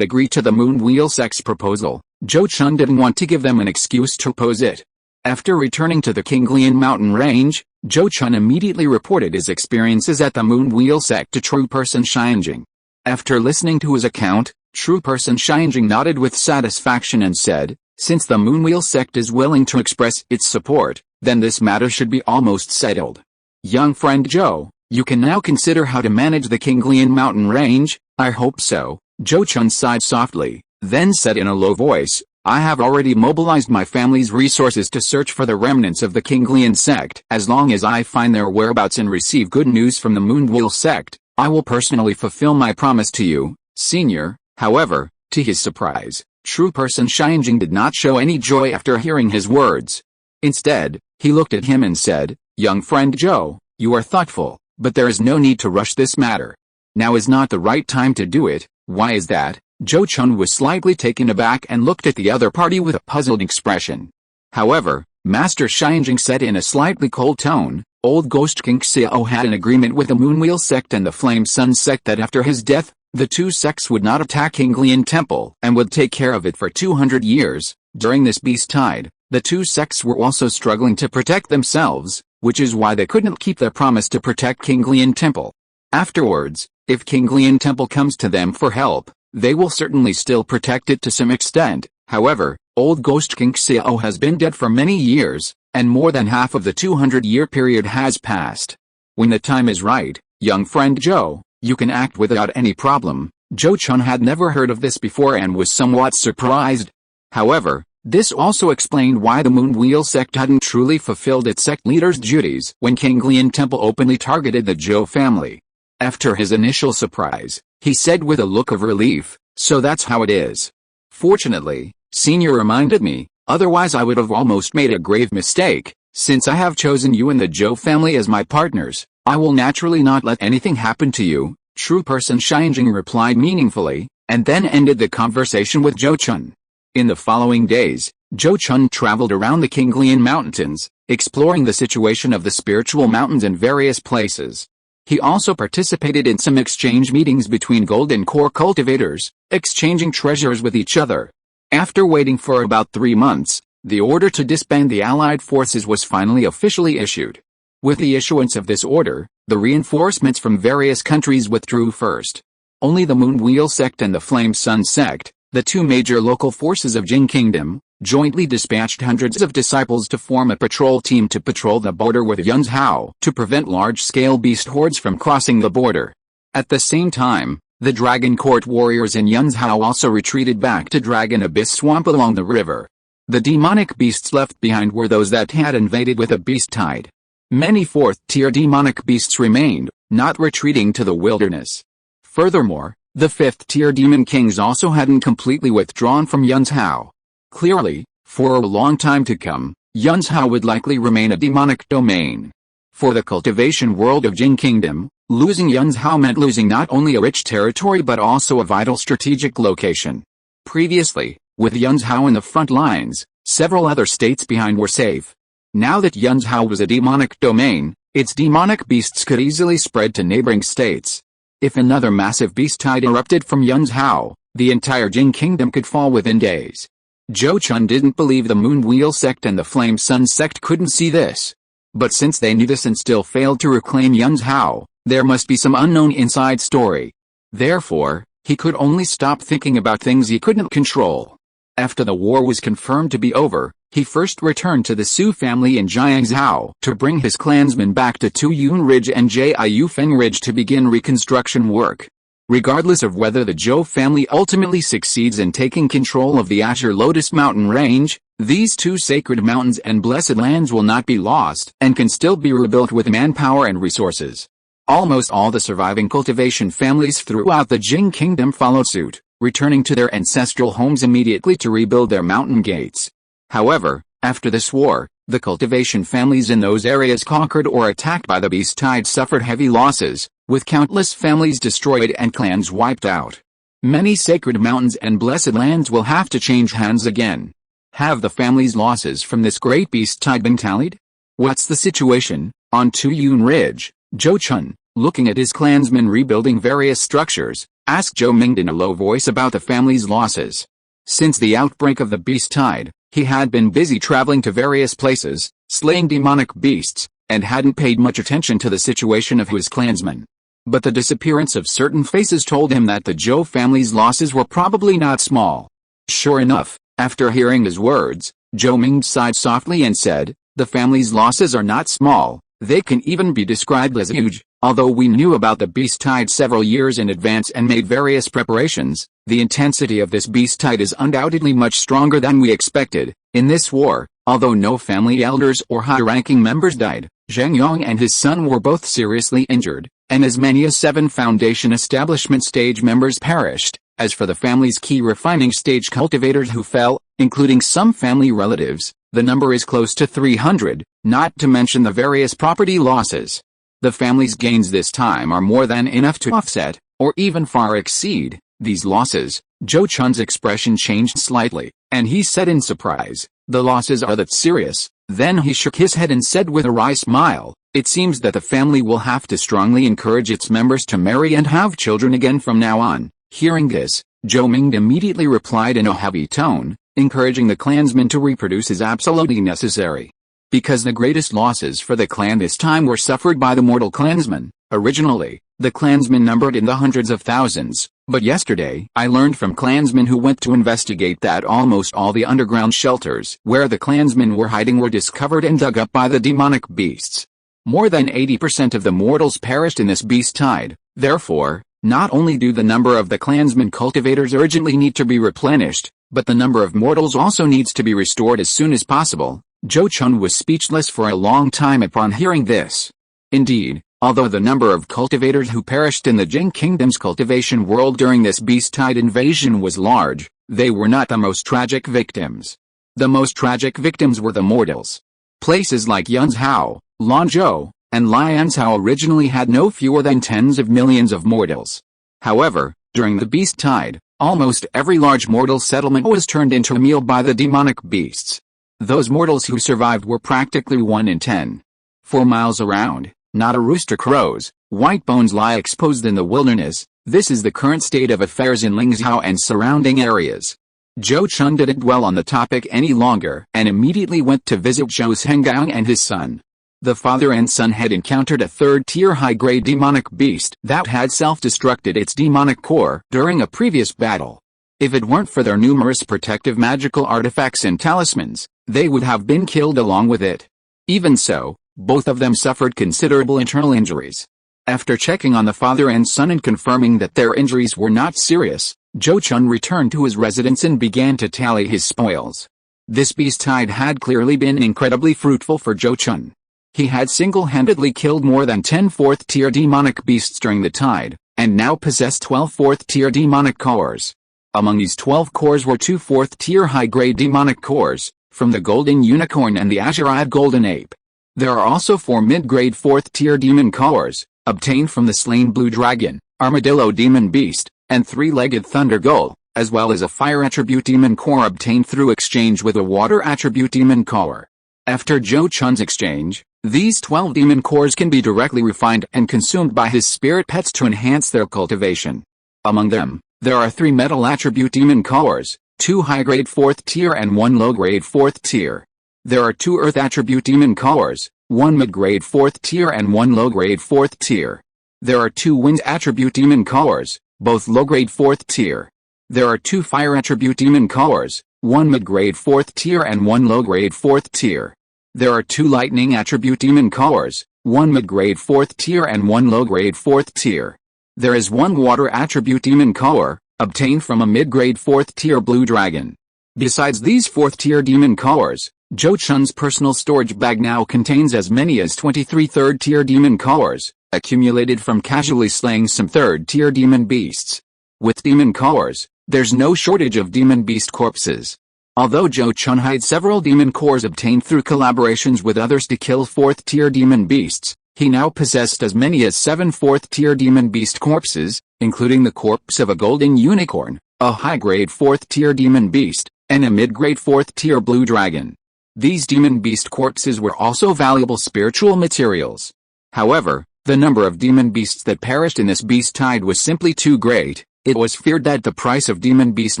agree to the Moon Wheel sect's proposal, Zhou Chun didn't want to give them an excuse to oppose it. After returning to the Qinglian mountain range, Zhou Chun immediately reported his experiences at the Moon Wheel sect to true person Xianjing. After listening to his account, true person Xianjing nodded with satisfaction and said, Since the Moonwheel sect is willing to express its support, then this matter should be almost settled. Young friend Zhou, you can now consider how to manage the Kinglian mountain range. I hope so. Zhou Chun sighed softly, then said in a low voice, I have already mobilized my family's resources to search for the remnants of the Kinglian sect. As long as I find their whereabouts and receive good news from the Moonwheel sect, I will personally fulfill my promise to you, senior. However, to his surprise, true person Xianjing did not show any joy after hearing his words. Instead, he looked at him and said, young friend Zhou, you are thoughtful, but there is no need to rush this matter. Now is not the right time to do it. Why is that? Zhou Chun was slightly taken aback and looked at the other party with a puzzled expression. However, Master Xianjing said in a slightly cold tone, Old Ghost King Xiao had an agreement with the Moonwheel sect and the Flame Sun sect that after his death, the two sects would not attack Kinglian Temple and would take care of it for 200 years. During this beast tide, the two sects were also struggling to protect themselves, which is why they couldn't keep their promise to protect Kinglian Temple. Afterwards, if Kinglian Temple comes to them for help, they will certainly still protect it to some extent. However, Old Ghost King Xiao has been dead for many years, and more than half of the 200-year period has passed. When the time is right, young friend Zhou, you can act without any problem. Zhou Chun had never heard of this before and was somewhat surprised. However, this also explained why the Moonwheel sect hadn't truly fulfilled its sect leader's duties when Kinglian Temple openly targeted the Zhou family. After his initial surprise, he said with a look of relief, so that's how it is. Fortunately, Senior reminded me, otherwise I would have almost made a grave mistake. Since I have chosen you and the Zhou family as my partners, I will naturally not let anything happen to you. True person Xianjing replied meaningfully, and then ended the conversation with Zhou Chun. In the following days, Zhou Chun traveled around the Kinglian mountains, exploring the situation of the spiritual mountains in various places. He also participated in some exchange meetings between Golden Core cultivators, exchanging treasures with each other. After waiting for about 3 months, the order to disband the Allied forces was finally officially issued. With the issuance of this order, the reinforcements from various countries withdrew first. Only the Moonwheel sect and the Flame Sun sect, the two major local forces of Jing Kingdom, jointly dispatched hundreds of disciples to form a patrol team to patrol the border with Yunzhao to prevent large-scale beast hordes from crossing the border. At the same time, the Dragon Court warriors in Yunzhao also retreated back to Dragon Abyss Swamp along the river. The demonic beasts left behind were those that had invaded with a beast tide. Many fourth-tier demonic beasts remained, not retreating to the wilderness. Furthermore, the fifth-tier demon kings also hadn't completely withdrawn from Yunzhao. Clearly, for a long time to come, Yunzhao would likely remain a demonic domain. For the cultivation world of Jing Kingdom, losing Yunzhao meant losing not only a rich territory but also a vital strategic location. Previously, with Yunzhao in the front lines, several other states behind were safe. Now that Yunzhao was a demonic domain, its demonic beasts could easily spread to neighboring states. If another massive beast tide erupted from Yunzhao, the entire Jing Kingdom could fall within days. Zhou Chun didn't believe the Moonwheel sect and the Flame Sun sect couldn't see this. But since they knew this and still failed to reclaim Yunzhao, there must be some unknown inside story. Therefore, he could only stop thinking about things he couldn't control. After the war was confirmed to be over, he first returned to the Su family in Jiangzhou to bring his clansmen back to Tuyun Ridge and Jiayufeng Ridge to begin reconstruction work. Regardless of whether the Zhou family ultimately succeeds in taking control of the Azure Lotus Mountain range, these two sacred mountains and blessed lands will not be lost and can still be rebuilt with manpower and resources. Almost all the surviving cultivation families throughout the Jing Kingdom followed suit, returning to their ancestral homes immediately to rebuild their mountain gates. However, after this war, the cultivation families in those areas conquered or attacked by the beast tide suffered heavy losses, with countless families destroyed and clans wiped out. Many sacred mountains and blessed lands will have to change hands again. Have the family's losses from this great beast tide been tallied? What's the situation? On Tuyun Ridge, Zhou Chun, looking at his clansmen rebuilding various structures, asked Zhou Minged in a low voice about the family's losses. Since the outbreak of the beast tide, he had been busy traveling to various places, slaying demonic beasts, and hadn't paid much attention to the situation of his clansmen. But the disappearance of certain faces told him that the Zhou family's losses were probably not small. Sure enough, After hearing his words, Zhou Ming sighed softly and said, "The family's losses are not small, they can even be described as huge. Although we knew about the beast tide several years in advance and made various preparations, the intensity of this beast tide is undoubtedly much stronger than we expected. In this war, although no family elders or high-ranking members died, Zhang Yong and his son were both seriously injured, and as many as 7 Foundation Establishment stage members perished. As for the family's key refining stage cultivators who fell, including some family relatives, the number is close to 300, not to mention the various property losses. The family's gains this time are more than enough to offset, or even far exceed, these losses." Zhou Chun's expression changed slightly, and he said in surprise, "The losses are that serious?" Then he shook his head and said with a wry smile, "It seems that the family will have to strongly encourage its members to marry and have children again from now on." Hearing this, Zhou Ming immediately replied in a heavy tone, "Encouraging the clansmen to reproduce is absolutely necessary. Because the greatest losses for the clan this time were suffered by the mortal clansmen. Originally, the clansmen numbered in the hundreds of thousands, but yesterday I learned from clansmen who went to investigate that almost all the underground shelters where the clansmen were hiding were discovered and dug up by the demonic beasts. More than 80% of the mortals perished in this beast tide. Therefore, not only do the number of the clansmen cultivators urgently need to be replenished, but the number of mortals also needs to be restored as soon as possible." Zhou Chun was speechless for a long time upon hearing this. Indeed, although the number of cultivators who perished in the Jing Kingdom's cultivation world during this beast tide invasion was large, they were not the most tragic victims. The most tragic victims were the mortals. Places like Yunzhou, Lanzhou, and Lianzhou originally had no fewer than tens of millions of mortals. However, during the beast tide, almost every large mortal settlement was turned into a meal by the demonic beasts. Those mortals who survived were practically 1 in 10. 4 miles around, not a rooster crows, white bones lie exposed in the wilderness. This is the current state of affairs in Lingzhou and surrounding areas. Zhou Chun didn't dwell on the topic any longer and immediately went to visit Zhou Zhengang and his son. The father and son had encountered a 3rd-tier high-grade demonic beast that had self-destructed its demonic core during a previous battle. If it weren't for their numerous protective magical artifacts and talismans, they would have been killed along with it. Even so, both of them suffered considerable internal injuries. After checking on the father and son and confirming that their injuries were not serious, Zhou Chun returned to his residence and began to tally his spoils. This beast tide had clearly been incredibly fruitful for Zhou Chun. He had single-handedly killed more than 10 4th-tier demonic beasts during the tide, and now possessed 12 4th-tier demonic cores. Among these 12 cores were 2 4th-tier high-grade demonic cores, from the Golden Unicorn and the Azure-eyed Golden Ape. There are also 4 mid-grade 4th-tier demon cores, obtained from the slain Blue Dragon, Armadillo Demon Beast, and 3-legged Thunder Gull, as well as a Fire Attribute Demon core obtained through exchange with a Water Attribute Demon core. After Zhou Chun's exchange, these 12 demon cores can be directly refined and consumed by his spirit pets to enhance their cultivation. Among them, there are 3 Metal Attribute Demon cores, 2 high-grade 4th tier and 1 low-grade 4th tier. There are 2 Earth Attribute Demon cores, 1 mid-grade 4th tier and 1 low-grade 4th tier. There are 2 Wind Attribute Demon cores, both low-grade 4th tier. There are 2 Fire Attribute Demon cores, 1 mid-grade 4th tier and 1 low-grade 4th tier. There are 2 Lightning Attribute Demon cores, 1 mid-grade 4th tier and 1 low-grade 4th tier. There is 1 Water Attribute Demon core, obtained from a mid-grade 4th tier Blue Dragon. Besides these 4th tier demon cores, Zhou Chun's personal storage bag now contains as many as 23 3rd tier demon cores, accumulated from casually slaying some 3rd tier demon beasts. With demon cores, there's no shortage of demon beast corpses. Although Zhou Chun had several demon cores obtained through collaborations with others to kill 4th tier demon beasts, he now possessed as many as 7 4th tier demon beast corpses, including the corpse of a golden unicorn, a high-grade 4th tier demon beast, and a mid-grade 4th tier blue dragon. These demon beast corpses were also valuable spiritual materials. However, the number of demon beasts that perished in this beast tide was simply too great. It was feared that the price of demon beast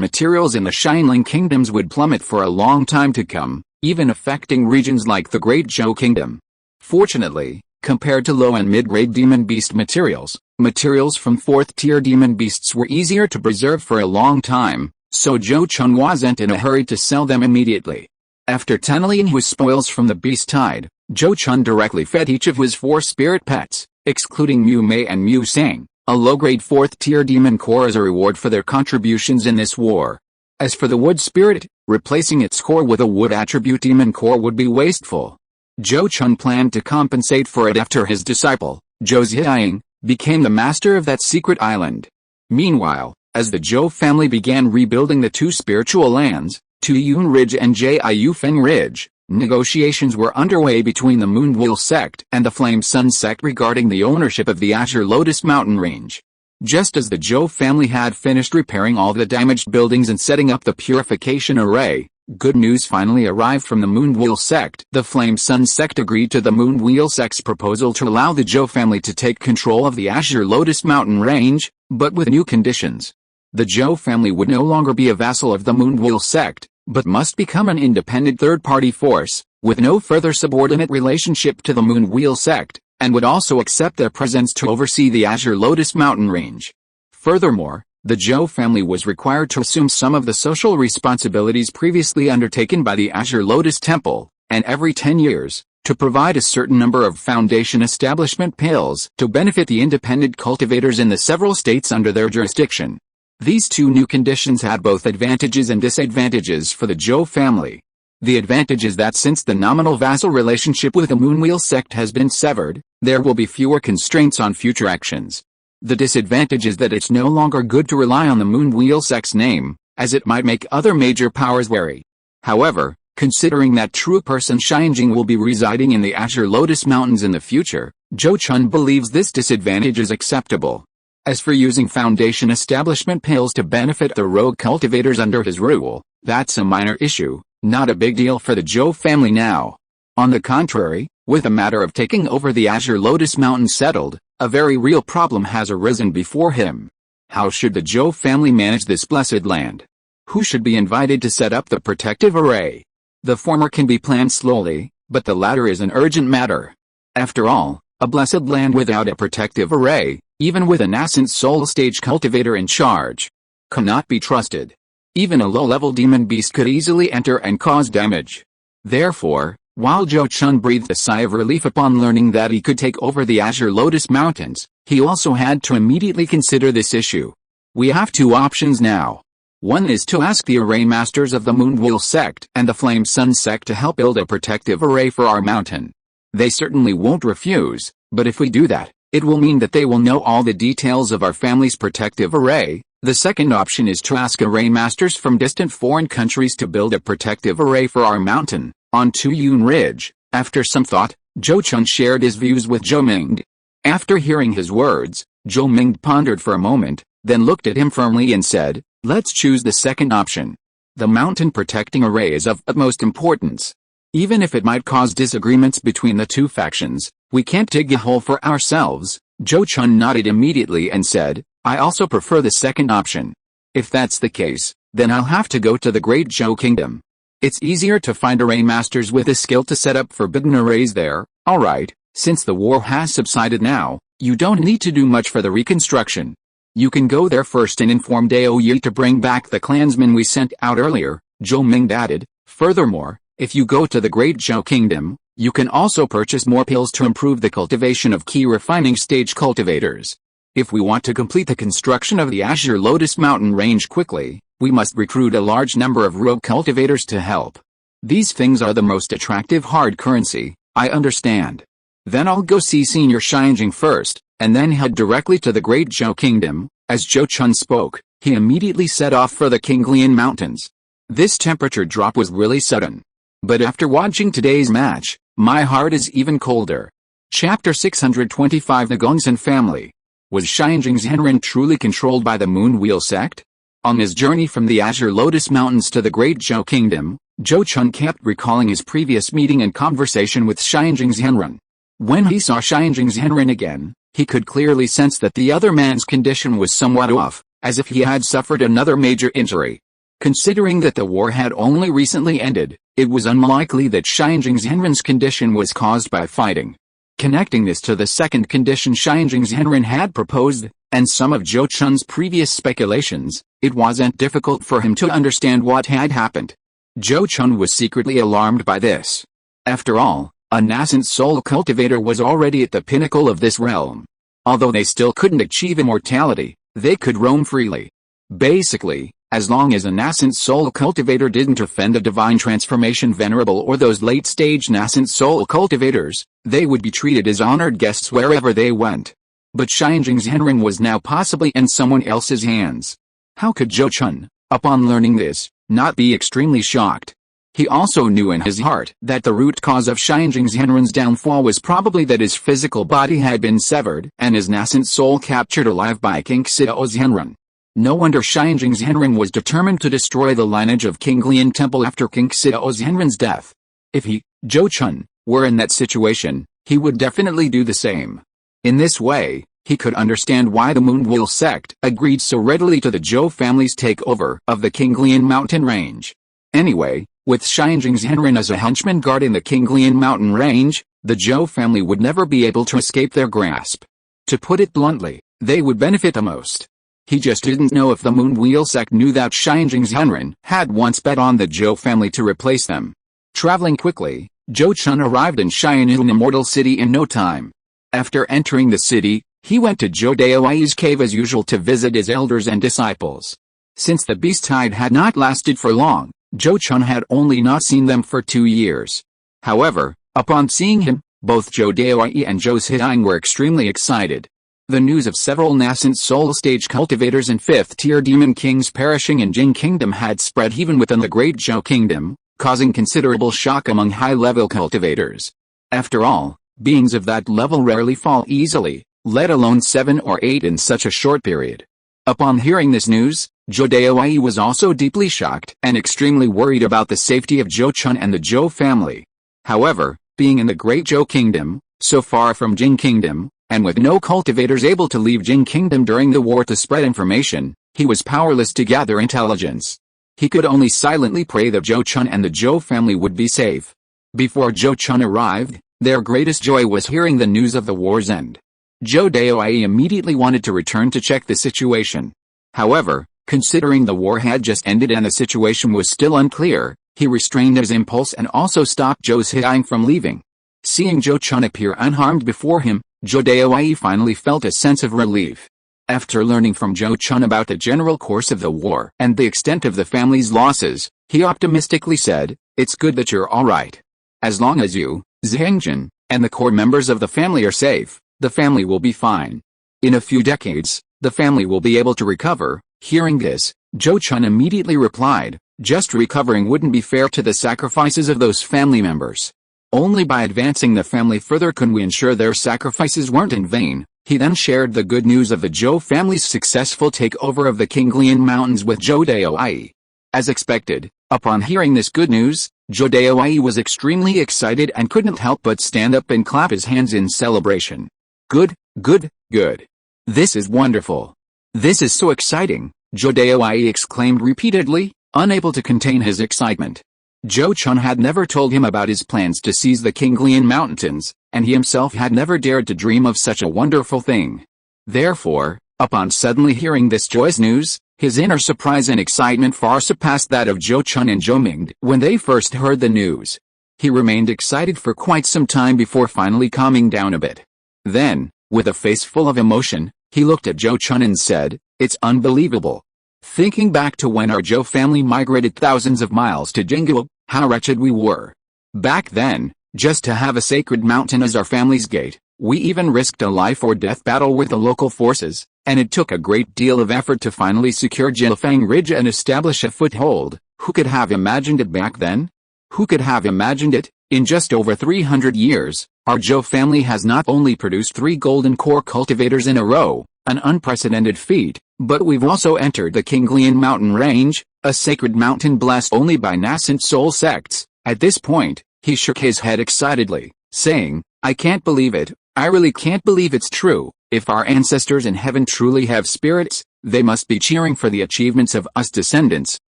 materials in the Xianling kingdoms would plummet for a long time to come, even affecting regions like the Great Zhou Kingdom. Fortunately, compared to low and mid-grade demon beast materials, materials from 4th tier demon beasts were easier to preserve for a long time, so Zhou Chun wasn't in a hurry to sell them immediately. After tallying his spoils from the beast tide, Zhou Chun directly fed each of his 4 spirit pets, excluding Mu Mei and Mu Sang, a low-grade 4th-tier demon core as a reward for their contributions in this war. As for the wood spirit, replacing its core with a wood attribute demon core would be wasteful. Zhou Chun planned to compensate for it after his disciple, Zhou Ziying, became the master of that secret island. Meanwhile, as the Zhou family began rebuilding the 2 spiritual lands, Tuyun Ridge and Jiu Feng Ridge, negotiations were underway between the Moonwheel Sect and the Flame Sun Sect regarding the ownership of the Azure Lotus mountain range. Just as the Zhou family had finished repairing all the damaged buildings and setting up the purification array, good news finally arrived from the Moonwheel Sect. The Flame Sun Sect agreed to the Moonwheel Sect's proposal to allow the Zhou family to take control of the Azure Lotus mountain range, but with new conditions. The Zhou family would no longer be a vassal of the Moonwheel Sect, but must become an independent third-party force, with no further subordinate relationship to the Moonwheel Sect, and would also accept their presence to oversee the Azure Lotus mountain range. Furthermore, the Zhou family was required to assume some of the social responsibilities previously undertaken by the Azure Lotus Temple, and every 10 years, to provide a certain number of Foundation establishment pills to benefit the independent cultivators in the several states under their jurisdiction. These 2 new conditions had both advantages and disadvantages for the Zhou family. The advantage is that since the nominal vassal relationship with the Moonwheel Sect has been severed, there will be fewer constraints on future actions. The disadvantage is that it's no longer good to rely on the Moonwheel Sect's name, as it might make other major powers wary. However, considering that true person Xianjing will be residing in the Azure Lotus Mountains in the future, Zhou Chun believes this disadvantage is acceptable. As for using Foundation establishment pills to benefit the rogue cultivators under his rule, that's a minor issue, not a big deal for the Zhou family now. On the contrary, with the matter of taking over the Azure Lotus Mountain settled, a very real problem has arisen before him. How should the Zhou family manage this blessed land? Who should be invited to set up the protective array? The former can be planned slowly, but the latter is an urgent matter. After all, a blessed land without a protective array, even with a nascent soul stage cultivator in charge, cannot be trusted. Even a low-level demon beast could easily enter and cause damage. Therefore, while Zhou Chun breathed a sigh of relief upon learning that he could take over the Azure Lotus Mountains, he also had to immediately consider this issue. We have 2 options now. One is to ask the array masters of the Moonwheel Sect and the Flame Sun Sect to help build a protective array for our mountain. They certainly won't refuse, but if we do that, it will mean that they will know all the details of our family's protective array. The second option is to ask array masters from distant foreign countries to build a protective array for our mountain, on Tuyun Ridge. After some thought, Zhou Chun shared his views with Zhou Ming. After hearing his words, Zhou Ming pondered for a moment, then looked at him firmly and said, "Let's choose the second option. The mountain protecting array is of utmost importance. Even if it might cause disagreements between the 2 factions, we can't dig a hole for ourselves." Zhou Chun nodded immediately and said, "I also prefer the second option. If that's the case, then I'll have to go to the Great Zhou Kingdom. It's easier to find array masters with the skill to set up forbidden arrays there. Alright, since the war has subsided now, you don't need to do much for the reconstruction. You can go there first and inform Dao Yi to bring back the clansmen we sent out earlier," Zhou Ming added. "Furthermore, if you go to the Great Zhou Kingdom, you can also purchase more pills to improve the cultivation of key refining stage cultivators. If we want to complete the construction of the Azure Lotus mountain range quickly, we must recruit a large number of rogue cultivators to help. These things are the most attractive hard currency, I understand. Then I'll go see Senior Xianjing first, and then head directly to the Great Zhou Kingdom." As Zhou Chun spoke, he immediately set off for the Kinglian Mountains. This temperature drop was really sudden. But after watching today's match, my heart is even colder. Chapter 625 The Gongsun Family. Was Xianjing's Henren truly controlled by the Moonwheel Sect? On his journey from the Azure Lotus Mountains to the Great Zhou Kingdom, Zhou Chun kept recalling his previous meeting and conversation with Xianjing's Henren. When he saw Xianjing's Henren again, he could clearly sense that the other man's condition was somewhat off, as if he had suffered another major injury. Considering that the war had only recently ended, it was unlikely that Xianjing's Henren's condition was caused by fighting. Connecting this to the second condition Xianjing's Henren had proposed, and some of Zhou Chun's previous speculations, it wasn't difficult for him to understand what had happened. Zhou Chun was secretly alarmed by this. After all, a nascent soul cultivator was already at the pinnacle of this realm. Although they still couldn't achieve immortality, they could roam freely. Basically, as long as a nascent soul cultivator didn't offend the divine transformation venerable or those late-stage nascent soul cultivators, they would be treated as honored guests wherever they went. But Xianjing's Henren was now possibly in someone else's hands. How could Zhou Chun, upon learning this, not be extremely shocked? He also knew in his heart that the root cause of Xianjing's Henren's downfall was probably that his physical body had been severed and his nascent soul captured alive by King Xiao's Henren. No wonder Xianjing's Henren was determined to destroy the lineage of King Lian Temple after King Xiao's Henren's death. If he, Zhou Chun, were in that situation, he would definitely do the same. In this way, he could understand why the Moonwheel Sect agreed so readily to the Zhou family's takeover of the Qinglian mountain range. Anyway, with Xianjing's Henren as a henchman guarding the Qinglian mountain range, the Zhou family would never be able to escape their grasp. To put it bluntly, they would benefit the most. He just didn't know if the Moonwheel Sect knew that Xianjing's Henren had once bet on the Zhou family to replace them. Traveling quickly, Zhou Chun arrived in Xianyun Immortal City in no time. After entering the city, he went to Zhou Daoi's cave as usual to visit his elders and disciples. Since the beast tide had not lasted for long, Zhou Chun had only not seen them for 2 years. However, upon seeing him, both Zhou Daoi and Zhou Ziyang were extremely excited. The news of several nascent soul stage cultivators and 5th-tier demon kings perishing in Jing Kingdom had spread even within the Great Zhou Kingdom, causing considerable shock among high-level cultivators. After all, beings of that level rarely fall easily, let alone 7 or 8 in such a short period. Upon hearing this news, Zhou Daoi was also deeply shocked and extremely worried about the safety of Zhou Chun and the Zhou family. However, being in the Great Zhou Kingdom, so far from Jing Kingdom, and with no cultivators able to leave Jing Kingdom during the war to spread information, he was powerless to gather intelligence. He could only silently pray that Zhou Chun and the Zhou family would be safe. Before Zhou Chun arrived, their greatest joy was hearing the news of the war's end. Zhou Daoi immediately wanted to return to check the situation. However, considering the war had just ended and the situation was still unclear, he restrained his impulse and also stopped Zhou Ziyang from leaving. Seeing Zhou Chun appear unharmed before him, Zhou Daoi finally felt a sense of relief. After learning from Zhou Chun about the general course of the war and the extent of the family's losses, he optimistically said, "It's good that you're alright. As long as you, Zhangjin, and the core members of the family are safe, the family will be fine. In a few decades, the family will be able to recover." Hearing this, Zhou Chun immediately replied, "Just recovering wouldn't be fair to the sacrifices of those family members. Only by advancing the family further can we ensure their sacrifices weren't in vain." He then shared the good news of the Zhou family's successful takeover of the Qinglian mountains with Zhou Daoi. As expected, upon hearing this good news, Zhou Daoi was extremely excited and couldn't help but stand up and clap his hands in celebration. "Good, good, good. This is wonderful. This is so exciting," Zhou Daoi exclaimed repeatedly, unable to contain his excitement. Zhou Chun had never told him about his plans to seize the Qinglian mountains, and he himself had never dared to dream of such a wonderful thing. Therefore, upon suddenly hearing this joyous news, his inner surprise and excitement far surpassed that of Zhou Chun and Zhou Ming when they first heard the news. He remained excited for quite some time before finally calming down a bit. Then, with a face full of emotion, he looked at Zhou Chun and said, "It's unbelievable. Thinking back to when our Zhou family migrated thousands of miles to Jingguo, how wretched we were. Back then, just to have a sacred mountain as our family's gate, we even risked a life or death battle with the local forces, and it took a great deal of effort to finally secure Jilfang Ridge and establish a foothold. Who could have imagined it back then? Who could have imagined it? In just over 300 years, our Zhou family has not only produced 3 golden core cultivators in a row, an unprecedented feat, but we've also entered the Qinglian mountain range, a sacred mountain blessed only by nascent soul sects." At this point, he shook his head excitedly, saying, "I can't believe it. I really can't believe it's true. If our ancestors in heaven truly have spirits, they must be cheering for the achievements of us descendants."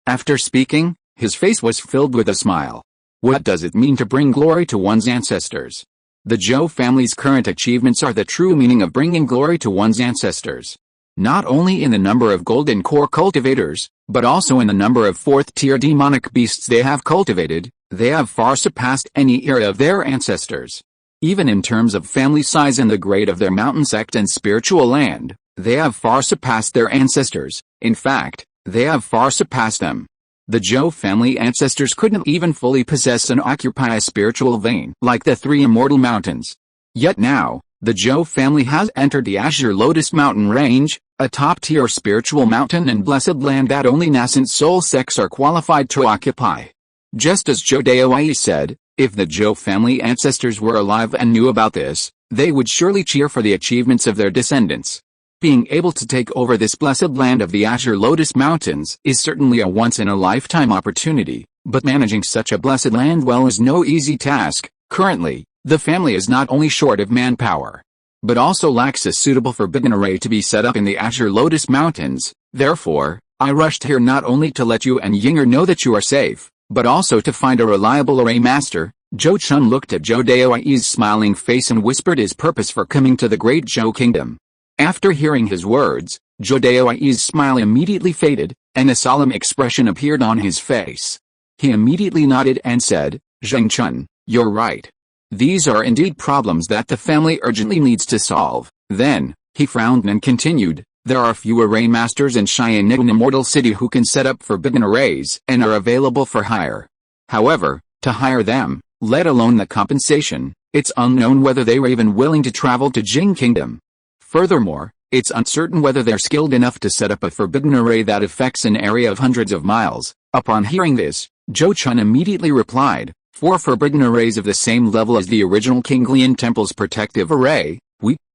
After speaking, his face was filled with a smile. What does it mean to bring glory to one's ancestors? The Zhou family's current achievements are the true meaning of bringing glory to one's ancestors. not only in the number of golden core cultivators, but also in the number of 4th-tier demonic beasts they have cultivated. They have far surpassed any era of their ancestors. Even in terms of family size and the grade of their mountain sect and spiritual land, they have far surpassed their ancestors. In fact, they have far surpassed them. The Zhou family ancestors couldn't even fully possess and occupy a spiritual vein like the 3 immortal mountains. Yet now, the Zhou family has entered the Azure Lotus Mountain range, a top-tier spiritual mountain and blessed land that only nascent soul sects are qualified to occupy. Just as Zhou Daowei said, if the Zhou family ancestors were alive and knew about this, they would surely cheer for the achievements of their descendants. Being able to take over this blessed land of the Azure Lotus Mountains is certainly a once-in-a-lifetime opportunity, but managing such a blessed land well is no easy task. Currently, the family is not only short of manpower, but also lacks a suitable forbidden array to be set up in the Azure Lotus Mountains. Therefore, I rushed here not only to let you and Yinger know that you are safe, but also to find a reliable array master. Zhou Chun looked at Zhou Daowei's smiling face and whispered his purpose for coming to the Great Zhou Kingdom. After hearing his words, Zhou Daowei's smile immediately faded, and a solemn expression appeared on his face. He immediately nodded and said, "Zheng Chun, you're right. These are indeed problems that the family urgently needs to solve." Then, he frowned and continued, "There are few array masters in Cheyenne Immortal City who can set up forbidden arrays and are available for hire. However, to hire them, let alone the compensation, it's unknown whether they were even willing to travel to Jing Kingdom. Furthermore, it's uncertain whether they're skilled enough to set up a forbidden array that affects an area of hundreds of miles." Upon hearing this, Zhou Chun immediately replied, "4 forbidden arrays of the same level as the original King Lian Temple's protective array?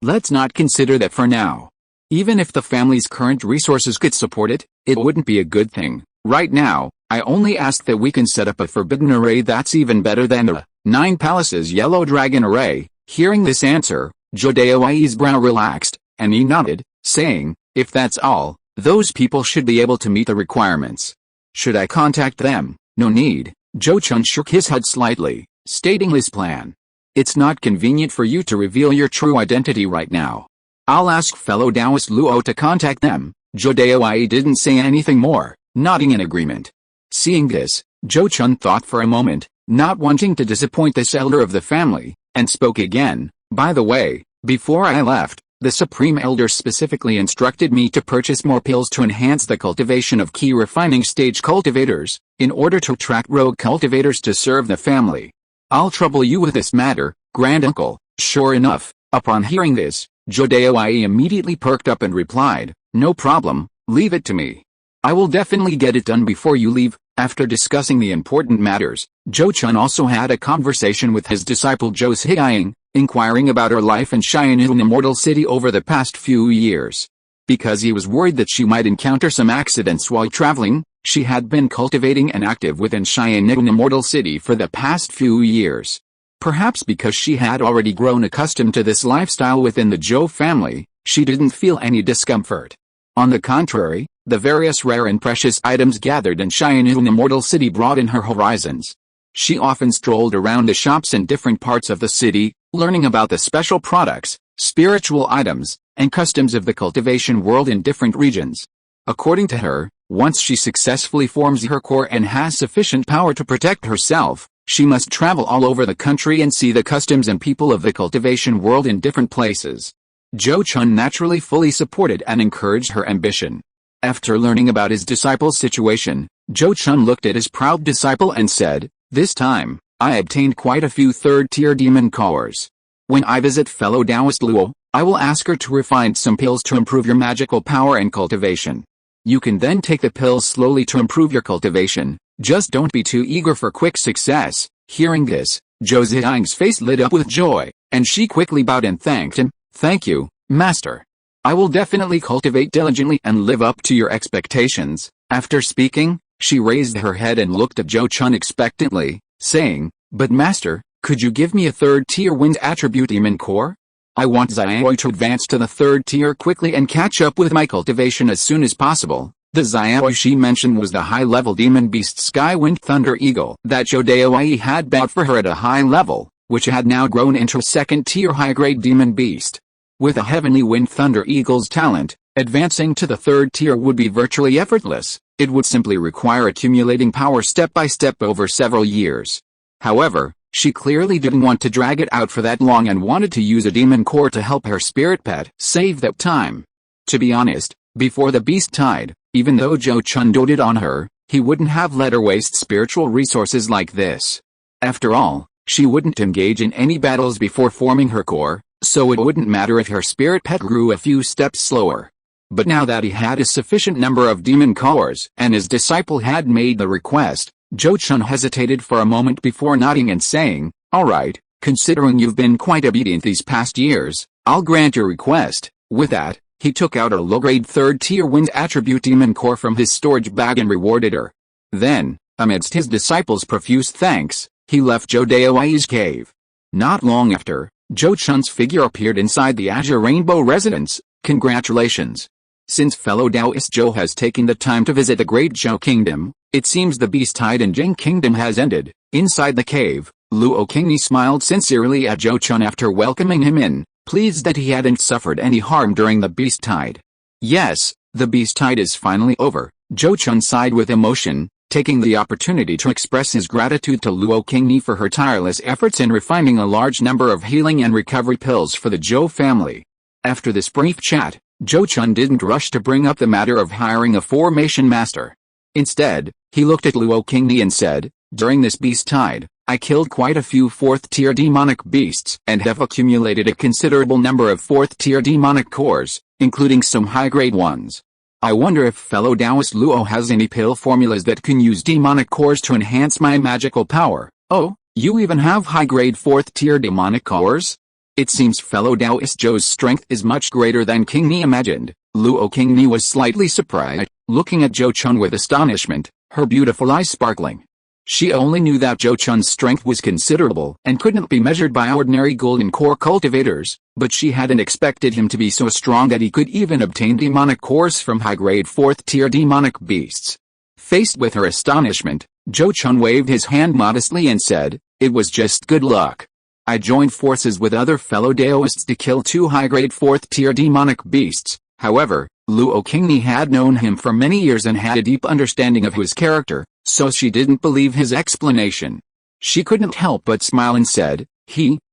Let's not consider that for now. Even if the family's current resources could support it, it wouldn't be a good thing. Right now, I only ask that we can set up a forbidden array that's even better than the 9 Palaces Yellow Dragon array." Hearing this answer, Zhou Daowei's brow relaxed, and he nodded, saying, "If that's all, those people should be able to meet the requirements. Should I contact them?" "No need." Zhou Chun shook his head slightly, stating his plan. "It's not convenient for you to reveal your true identity right now. I'll ask fellow Taoist Luo to contact them." Zhou Daowei didn't say anything more, nodding in agreement. Seeing this, Zhou Chun thought for a moment, not wanting to disappoint this elder of the family, and spoke again. "By the way, before I left, the Supreme Elder specifically instructed me to purchase more pills to enhance the cultivation of key refining stage cultivators, in order to attract rogue cultivators to serve the family. I'll trouble you with this matter, granduncle." Sure enough, upon hearing this, Zhou Daowei immediately perked up and replied, "No problem, leave it to me. I will definitely get it done before you leave." After discussing the important matters, Zhou Chun also had a conversation with his disciple Zhou Ziying, inquiring about her life in Cheyenne Immortal City over the past few years. Because he was worried that she might encounter some accidents while traveling, she had been cultivating and active within Cheyenne Immortal City for the past few years. Perhaps because she had already grown accustomed to this lifestyle within the Zhou family, she didn't feel any discomfort. On the contrary, the various rare and precious items gathered in Cheyenne Immortal City broadened her horizons. She often strolled around the shops in different parts of the city, learning about the special products, spiritual items, and customs of the cultivation world in different regions. According to her, once she successfully forms her core and has sufficient power to protect herself, she must travel all over the country and see the customs and people of the cultivation world in different places. Zhou Chun naturally fully supported and encouraged her ambition. After learning about his disciple's situation, Zhou Chun looked at his proud disciple and said, "This time, I obtained quite a few third-tier demon cores. When I visit fellow Taoist Luo, I will ask her to refine some pills to improve your magical power and cultivation. You can then take the pills slowly to improve your cultivation, just don't be too eager for quick success." Hearing this, Zhou Ziying's face lit up with joy, and she quickly bowed and thanked him. "Thank you, Master. I will definitely cultivate diligently and live up to your expectations." After speaking, she raised her head and looked at Zhou Chun expectantly, saying, "But Master, could you give me a third-tier wind attribute demon core? I want Xiaoyu to advance to the third tier quickly and catch up with my cultivation as soon as possible." The Xiaoyu she mentioned was the high-level demon beast Sky Wind Thunder Eagle that Zhou Daowei had bought for her at a high level, which had now grown into a second-tier high-grade demon beast. With a heavenly Wind Thunder Eagle's talent, Advancing to the third tier would be virtually effortless. It would simply require accumulating power step by step over several years. However, she clearly didn't want to drag it out for that long and wanted to use a demon core to help her spirit pet save that time. To be honest, before the beast tide, even though Zhou Chun doted on her, he wouldn't have let her waste spiritual resources like this. After all, she wouldn't engage in any battles before forming her core, so it wouldn't matter if her spirit pet grew a few steps slower. But now that he had a sufficient number of demon cores and his disciple had made the request, Zhou Chun hesitated for a moment before nodding and saying, "Alright, considering you've been quite obedient these past years, I'll grant your request." With that, he took out a low-grade third-tier wind attribute demon core from his storage bag and rewarded her. Then, amidst his disciples' profuse thanks, he left Zhou Daoi's cave. Not long after, Zhou Chun's figure appeared inside the Azure Rainbow residence. "Congratulations. Since fellow Taoist Zhou has taken the time to visit the Great Zhou Kingdom, it seems the beast tide in Jing Kingdom has ended." Inside the cave, Luo Qingni smiled sincerely at Zhou Chun after welcoming him in, pleased that he hadn't suffered any harm during the beast tide. "Yes, the beast tide is finally over," Zhou Chun sighed with emotion, taking the opportunity to express his gratitude to Luo Qingni for her tireless efforts in refining a large number of healing and recovery pills for the Zhou family. After this brief chat, Zhou Chun didn't rush to bring up the matter of hiring a formation master. Instead, he looked at Luo Qingni and said, "During this beast tide, I killed quite a few fourth-tier demonic beasts and have accumulated a considerable number of fourth-tier demonic cores, including some high-grade ones. I wonder if fellow Taoist Luo has any pill formulas that can use demonic cores to enhance my magical power." "Oh, you even have high-grade fourth-tier demonic cores? It seems fellow Taoist Zhou's strength is much greater than Qingni imagined." Luo Qingni was slightly surprised, looking at Zhou Chun with astonishment, her beautiful eyes sparkling. She only knew that Zhou Chun's strength was considerable and couldn't be measured by ordinary golden core cultivators, but she hadn't expected him to be so strong that he could even obtain demonic cores from high-grade fourth-tier demonic beasts. Faced with her astonishment, Zhou Chun waved his hand modestly and said, "It was just good luck. I joined forces with other fellow Daoists to kill 2 high-grade fourth-tier demonic beasts." However, Luo Qingni had known him for many years and had a deep understanding of his character, so she didn't believe his explanation. She couldn't help but smile and said,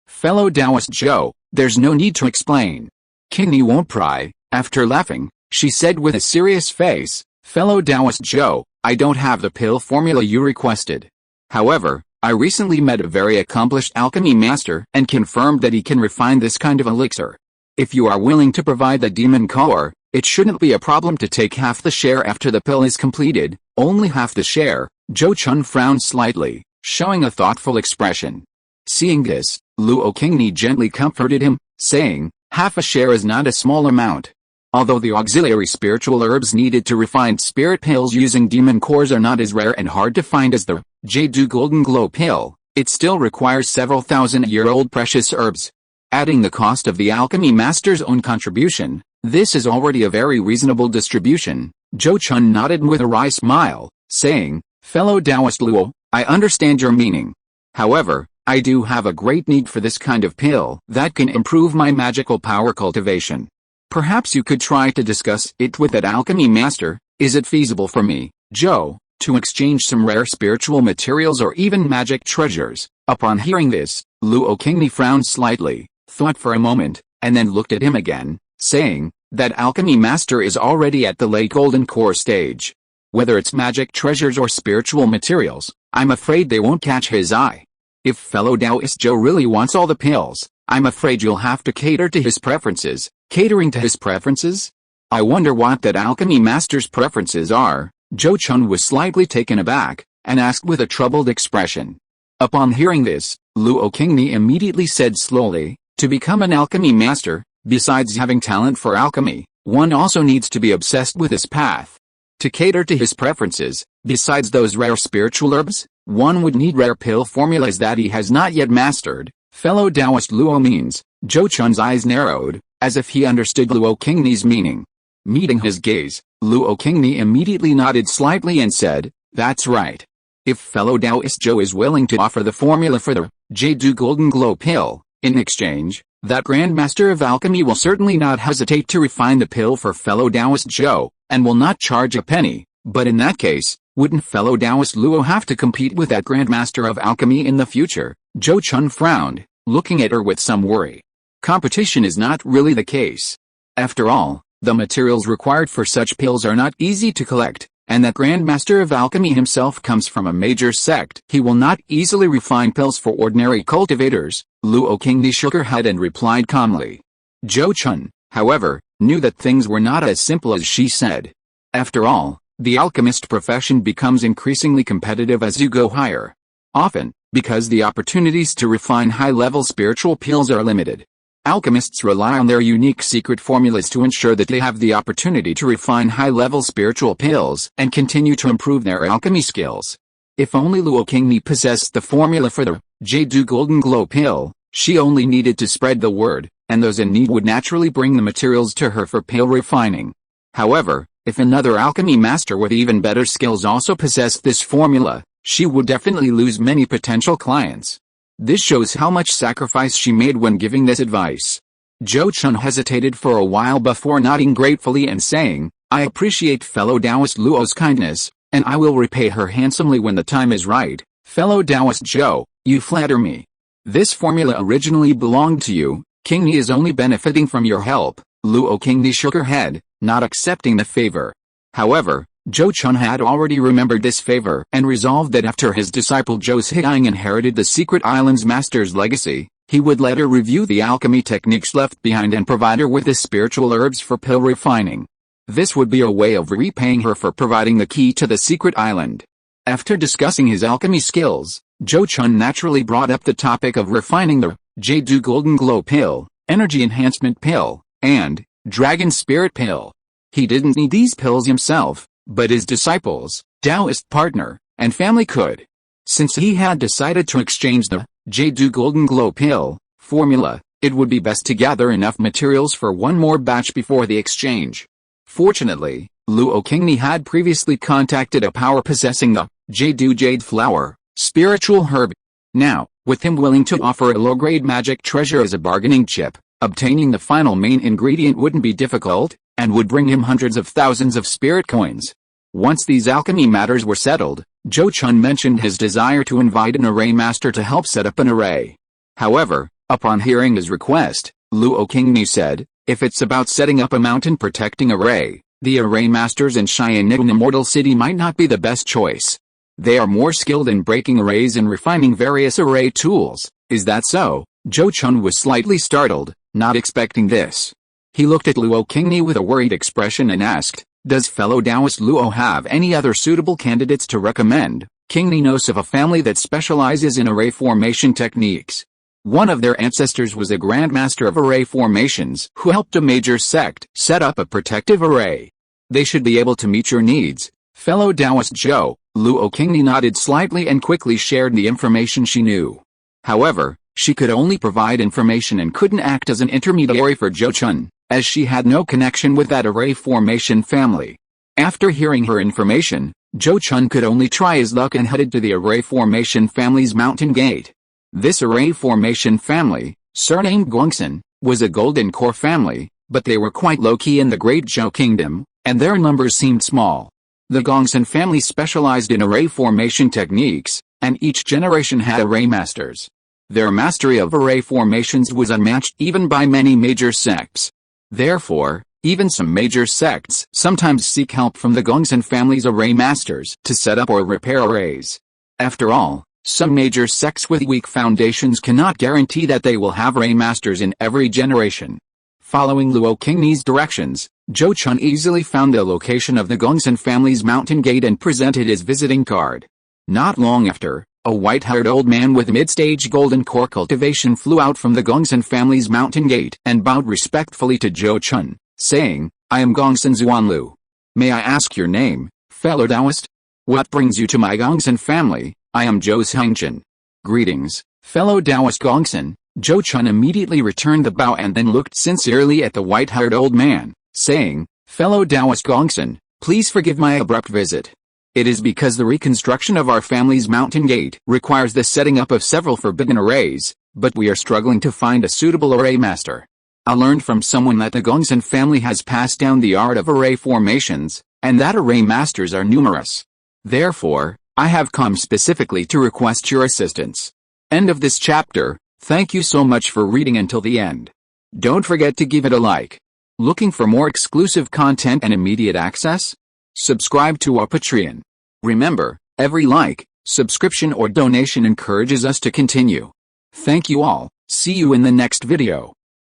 "Fellow Taoist Zhou, there's no need to explain. Qingni won't pry." After laughing, she said with a serious face, "Fellow Taoist Zhou, I don't have the pill formula you requested. However, I recently met a very accomplished alchemy master and confirmed that he can refine this kind of elixir. If you are willing to provide the demon core, it shouldn't be a problem to take half the share after the pill is completed." "Only half the share?" Zhou Chun frowned slightly, showing a thoughtful expression. Seeing this, Luo Qingni gently comforted him, saying, "Half a share is not a small amount. Although the auxiliary spiritual herbs needed to refine spirit pills using demon cores are not as rare and hard to find as the Jade Golden Glow pill, it still requires several thousand-year-old precious herbs. Adding the cost of the alchemy master's own contribution, this is already a very reasonable distribution." Zhou Chun nodded with a wry smile, saying, "Fellow Taoist Luo, I understand your meaning. However, I do have a great need for this kind of pill that can improve my magical power cultivation. Perhaps you could try to discuss it with that alchemy master. Is it feasible for me, Zhou, to exchange some rare spiritual materials or even magic treasures?" Upon hearing this, Luo Qingni frowned slightly, thought for a moment, and then looked at him again, saying, "That alchemy master is already at the late golden core stage. Whether it's magic treasures or spiritual materials, I'm afraid they won't catch his eye. If fellow Taoist Zhou really wants all the pills, I'm afraid you'll have to cater to his preferences." "Catering to his preferences? I wonder what that alchemy master's preferences are." Zhou Chun was slightly taken aback, and asked with a troubled expression. Upon hearing this, Luo Qingni immediately said slowly, "To become an alchemy master, besides having talent for alchemy, one also needs to be obsessed with his path. To cater to his preferences, besides those rare spiritual herbs, one would need rare pill formulas that he has not yet mastered." "Fellow Taoist Luo means," Zhou Chun's eyes narrowed, as if he understood Luo Qingni's meaning. Meeting his gaze, Luo Qingni immediately nodded slightly and said, "That's right. If fellow Taoist Zhou is willing to offer the formula for the Jade Golden Glow pill, In exchange, that Grandmaster of Alchemy will certainly not hesitate to refine the pill for fellow Taoist Zhou, and will not charge a penny, but in that case, wouldn't fellow Taoist Luo have to compete with that Grandmaster of Alchemy in the future? Zhou Chun frowned, looking at her with some worry. Competition is not really the case. After all, the materials required for such pills are not easy to collect, and that Grandmaster of Alchemy himself comes from a major sect. He will not easily refine pills for ordinary cultivators. Luo Qingni shook her head and replied calmly. Zhou Chun, however, knew that things were not as simple as she said. After all, the alchemist profession becomes increasingly competitive as you go higher. Often, because the opportunities to refine high-level spiritual pills are limited. Alchemists rely on their unique secret formulas to ensure that they have the opportunity to refine high-level spiritual pills and continue to improve their alchemy skills. If only Luo Qingni possessed the formula for the Jade Golden Glow pill, she only needed to spread the word, and those in need would naturally bring the materials to her for pill refining. However, if another alchemy master with even better skills also possessed this formula, she would definitely lose many potential clients. This shows how much sacrifice she made when giving this advice. Zhou Chun hesitated for a while before nodding gratefully and saying, I appreciate fellow Taoist Luo's kindness, and I will repay her handsomely when the time is right. Fellow Taoist Zhou, you flatter me. This formula originally belonged to you. Qingni is only benefiting from your help. Luo Qingni shook her head, not accepting the favor. However, Zhou Chun had already remembered this favor and resolved that after his disciple Zhou Ziyang inherited the Secret Island's master's legacy, he would let her review the alchemy techniques left behind and provide her with the spiritual herbs for pill refining. This would be a way of repaying her for providing the key to the Secret Island. After discussing his alchemy skills, Zhou Chun naturally brought up the topic of refining the Jade Golden Glow pill, Energy Enhancement pill, and Dragon Spirit pill. He didn't need these pills himself, but his disciples, Taoist partner, and family could. Since he had decided to exchange the Jade Golden Glow pill formula, it would be best to gather enough materials for one more batch before the exchange. Fortunately, Luo Qingni had previously contacted a power possessing the Jade flower, spiritual herb. Now, with him willing to offer a low-grade magic treasure as a bargaining chip, obtaining the final main ingredient wouldn't be difficult, and would bring him hundreds of thousands of spirit coins. Once these alchemy matters were settled, Zhou Chun mentioned his desire to invite an array master to help set up an array. However, upon hearing his request, Luo Qingni said, if it's about setting up a mountain protecting array, the array masters in Cheyenne Immortal City might not be the best choice. They are more skilled in breaking arrays and refining various array tools. Is that so? Zhou Chun was slightly startled, not expecting this. He looked at Luo Qingni with a worried expression and asked, does fellow Taoist Luo have any other suitable candidates to recommend? Qingni knows of a family that specializes in array formation techniques. One of their ancestors was a grandmaster of array formations who helped a major sect set up a protective array. They should be able to meet your needs. Fellow Taoist Zhou, Luo Qingni nodded slightly and quickly shared the information she knew. However, she could only provide information and couldn't act as an intermediary for Zhou Chun, as she had no connection with that array formation family. After hearing her information, Zhou Chun could only try his luck and headed to the array formation family's mountain gate. This array formation family, surnamed Gongsun, was a golden core family, but they were quite low-key in the Great Zhou Kingdom, and their numbers seemed small. The Gongsun family specialized in array formation techniques, and each generation had array masters. Their mastery of array formations was unmatched even by many major sects. Therefore, even some major sects sometimes seek help from the Gongsun family's array masters to set up or repair arrays. After all, some major sects with weak foundations cannot guarantee that they will have array masters in every generation. Following Luo Qingni's directions, Zhou Chun easily found the location of the Gongsun family's mountain gate and presented his visiting card. Not long after, a white-haired old man with mid-stage golden core cultivation flew out from the Gongsun family's mountain gate and bowed respectfully to Zhou Chun, saying, I am Gongsun Zuanlu. May I ask your name, fellow Taoist? What brings you to my Gongsun family? I am Zhou Zhangchen. Greetings, fellow Taoist Gongsun. Zhou Chun immediately returned the bow and then looked sincerely at the white-haired old man, saying, fellow Taoist Gongsun, please forgive my abrupt visit. It is because the reconstruction of our family's mountain gate requires the setting up of several forbidden arrays, but we are struggling to find a suitable array master. I learned from someone that the Gongsun family has passed down the art of array formations, and that array masters are numerous. Therefore, I have come specifically to request your assistance. End of this chapter. Thank you so much for reading until the end. Don't forget to give it a like. Looking for more exclusive content and immediate access? Subscribe to our Patreon. Remember, every like, subscription or donation encourages us to continue. Thank you all. See you in the next video.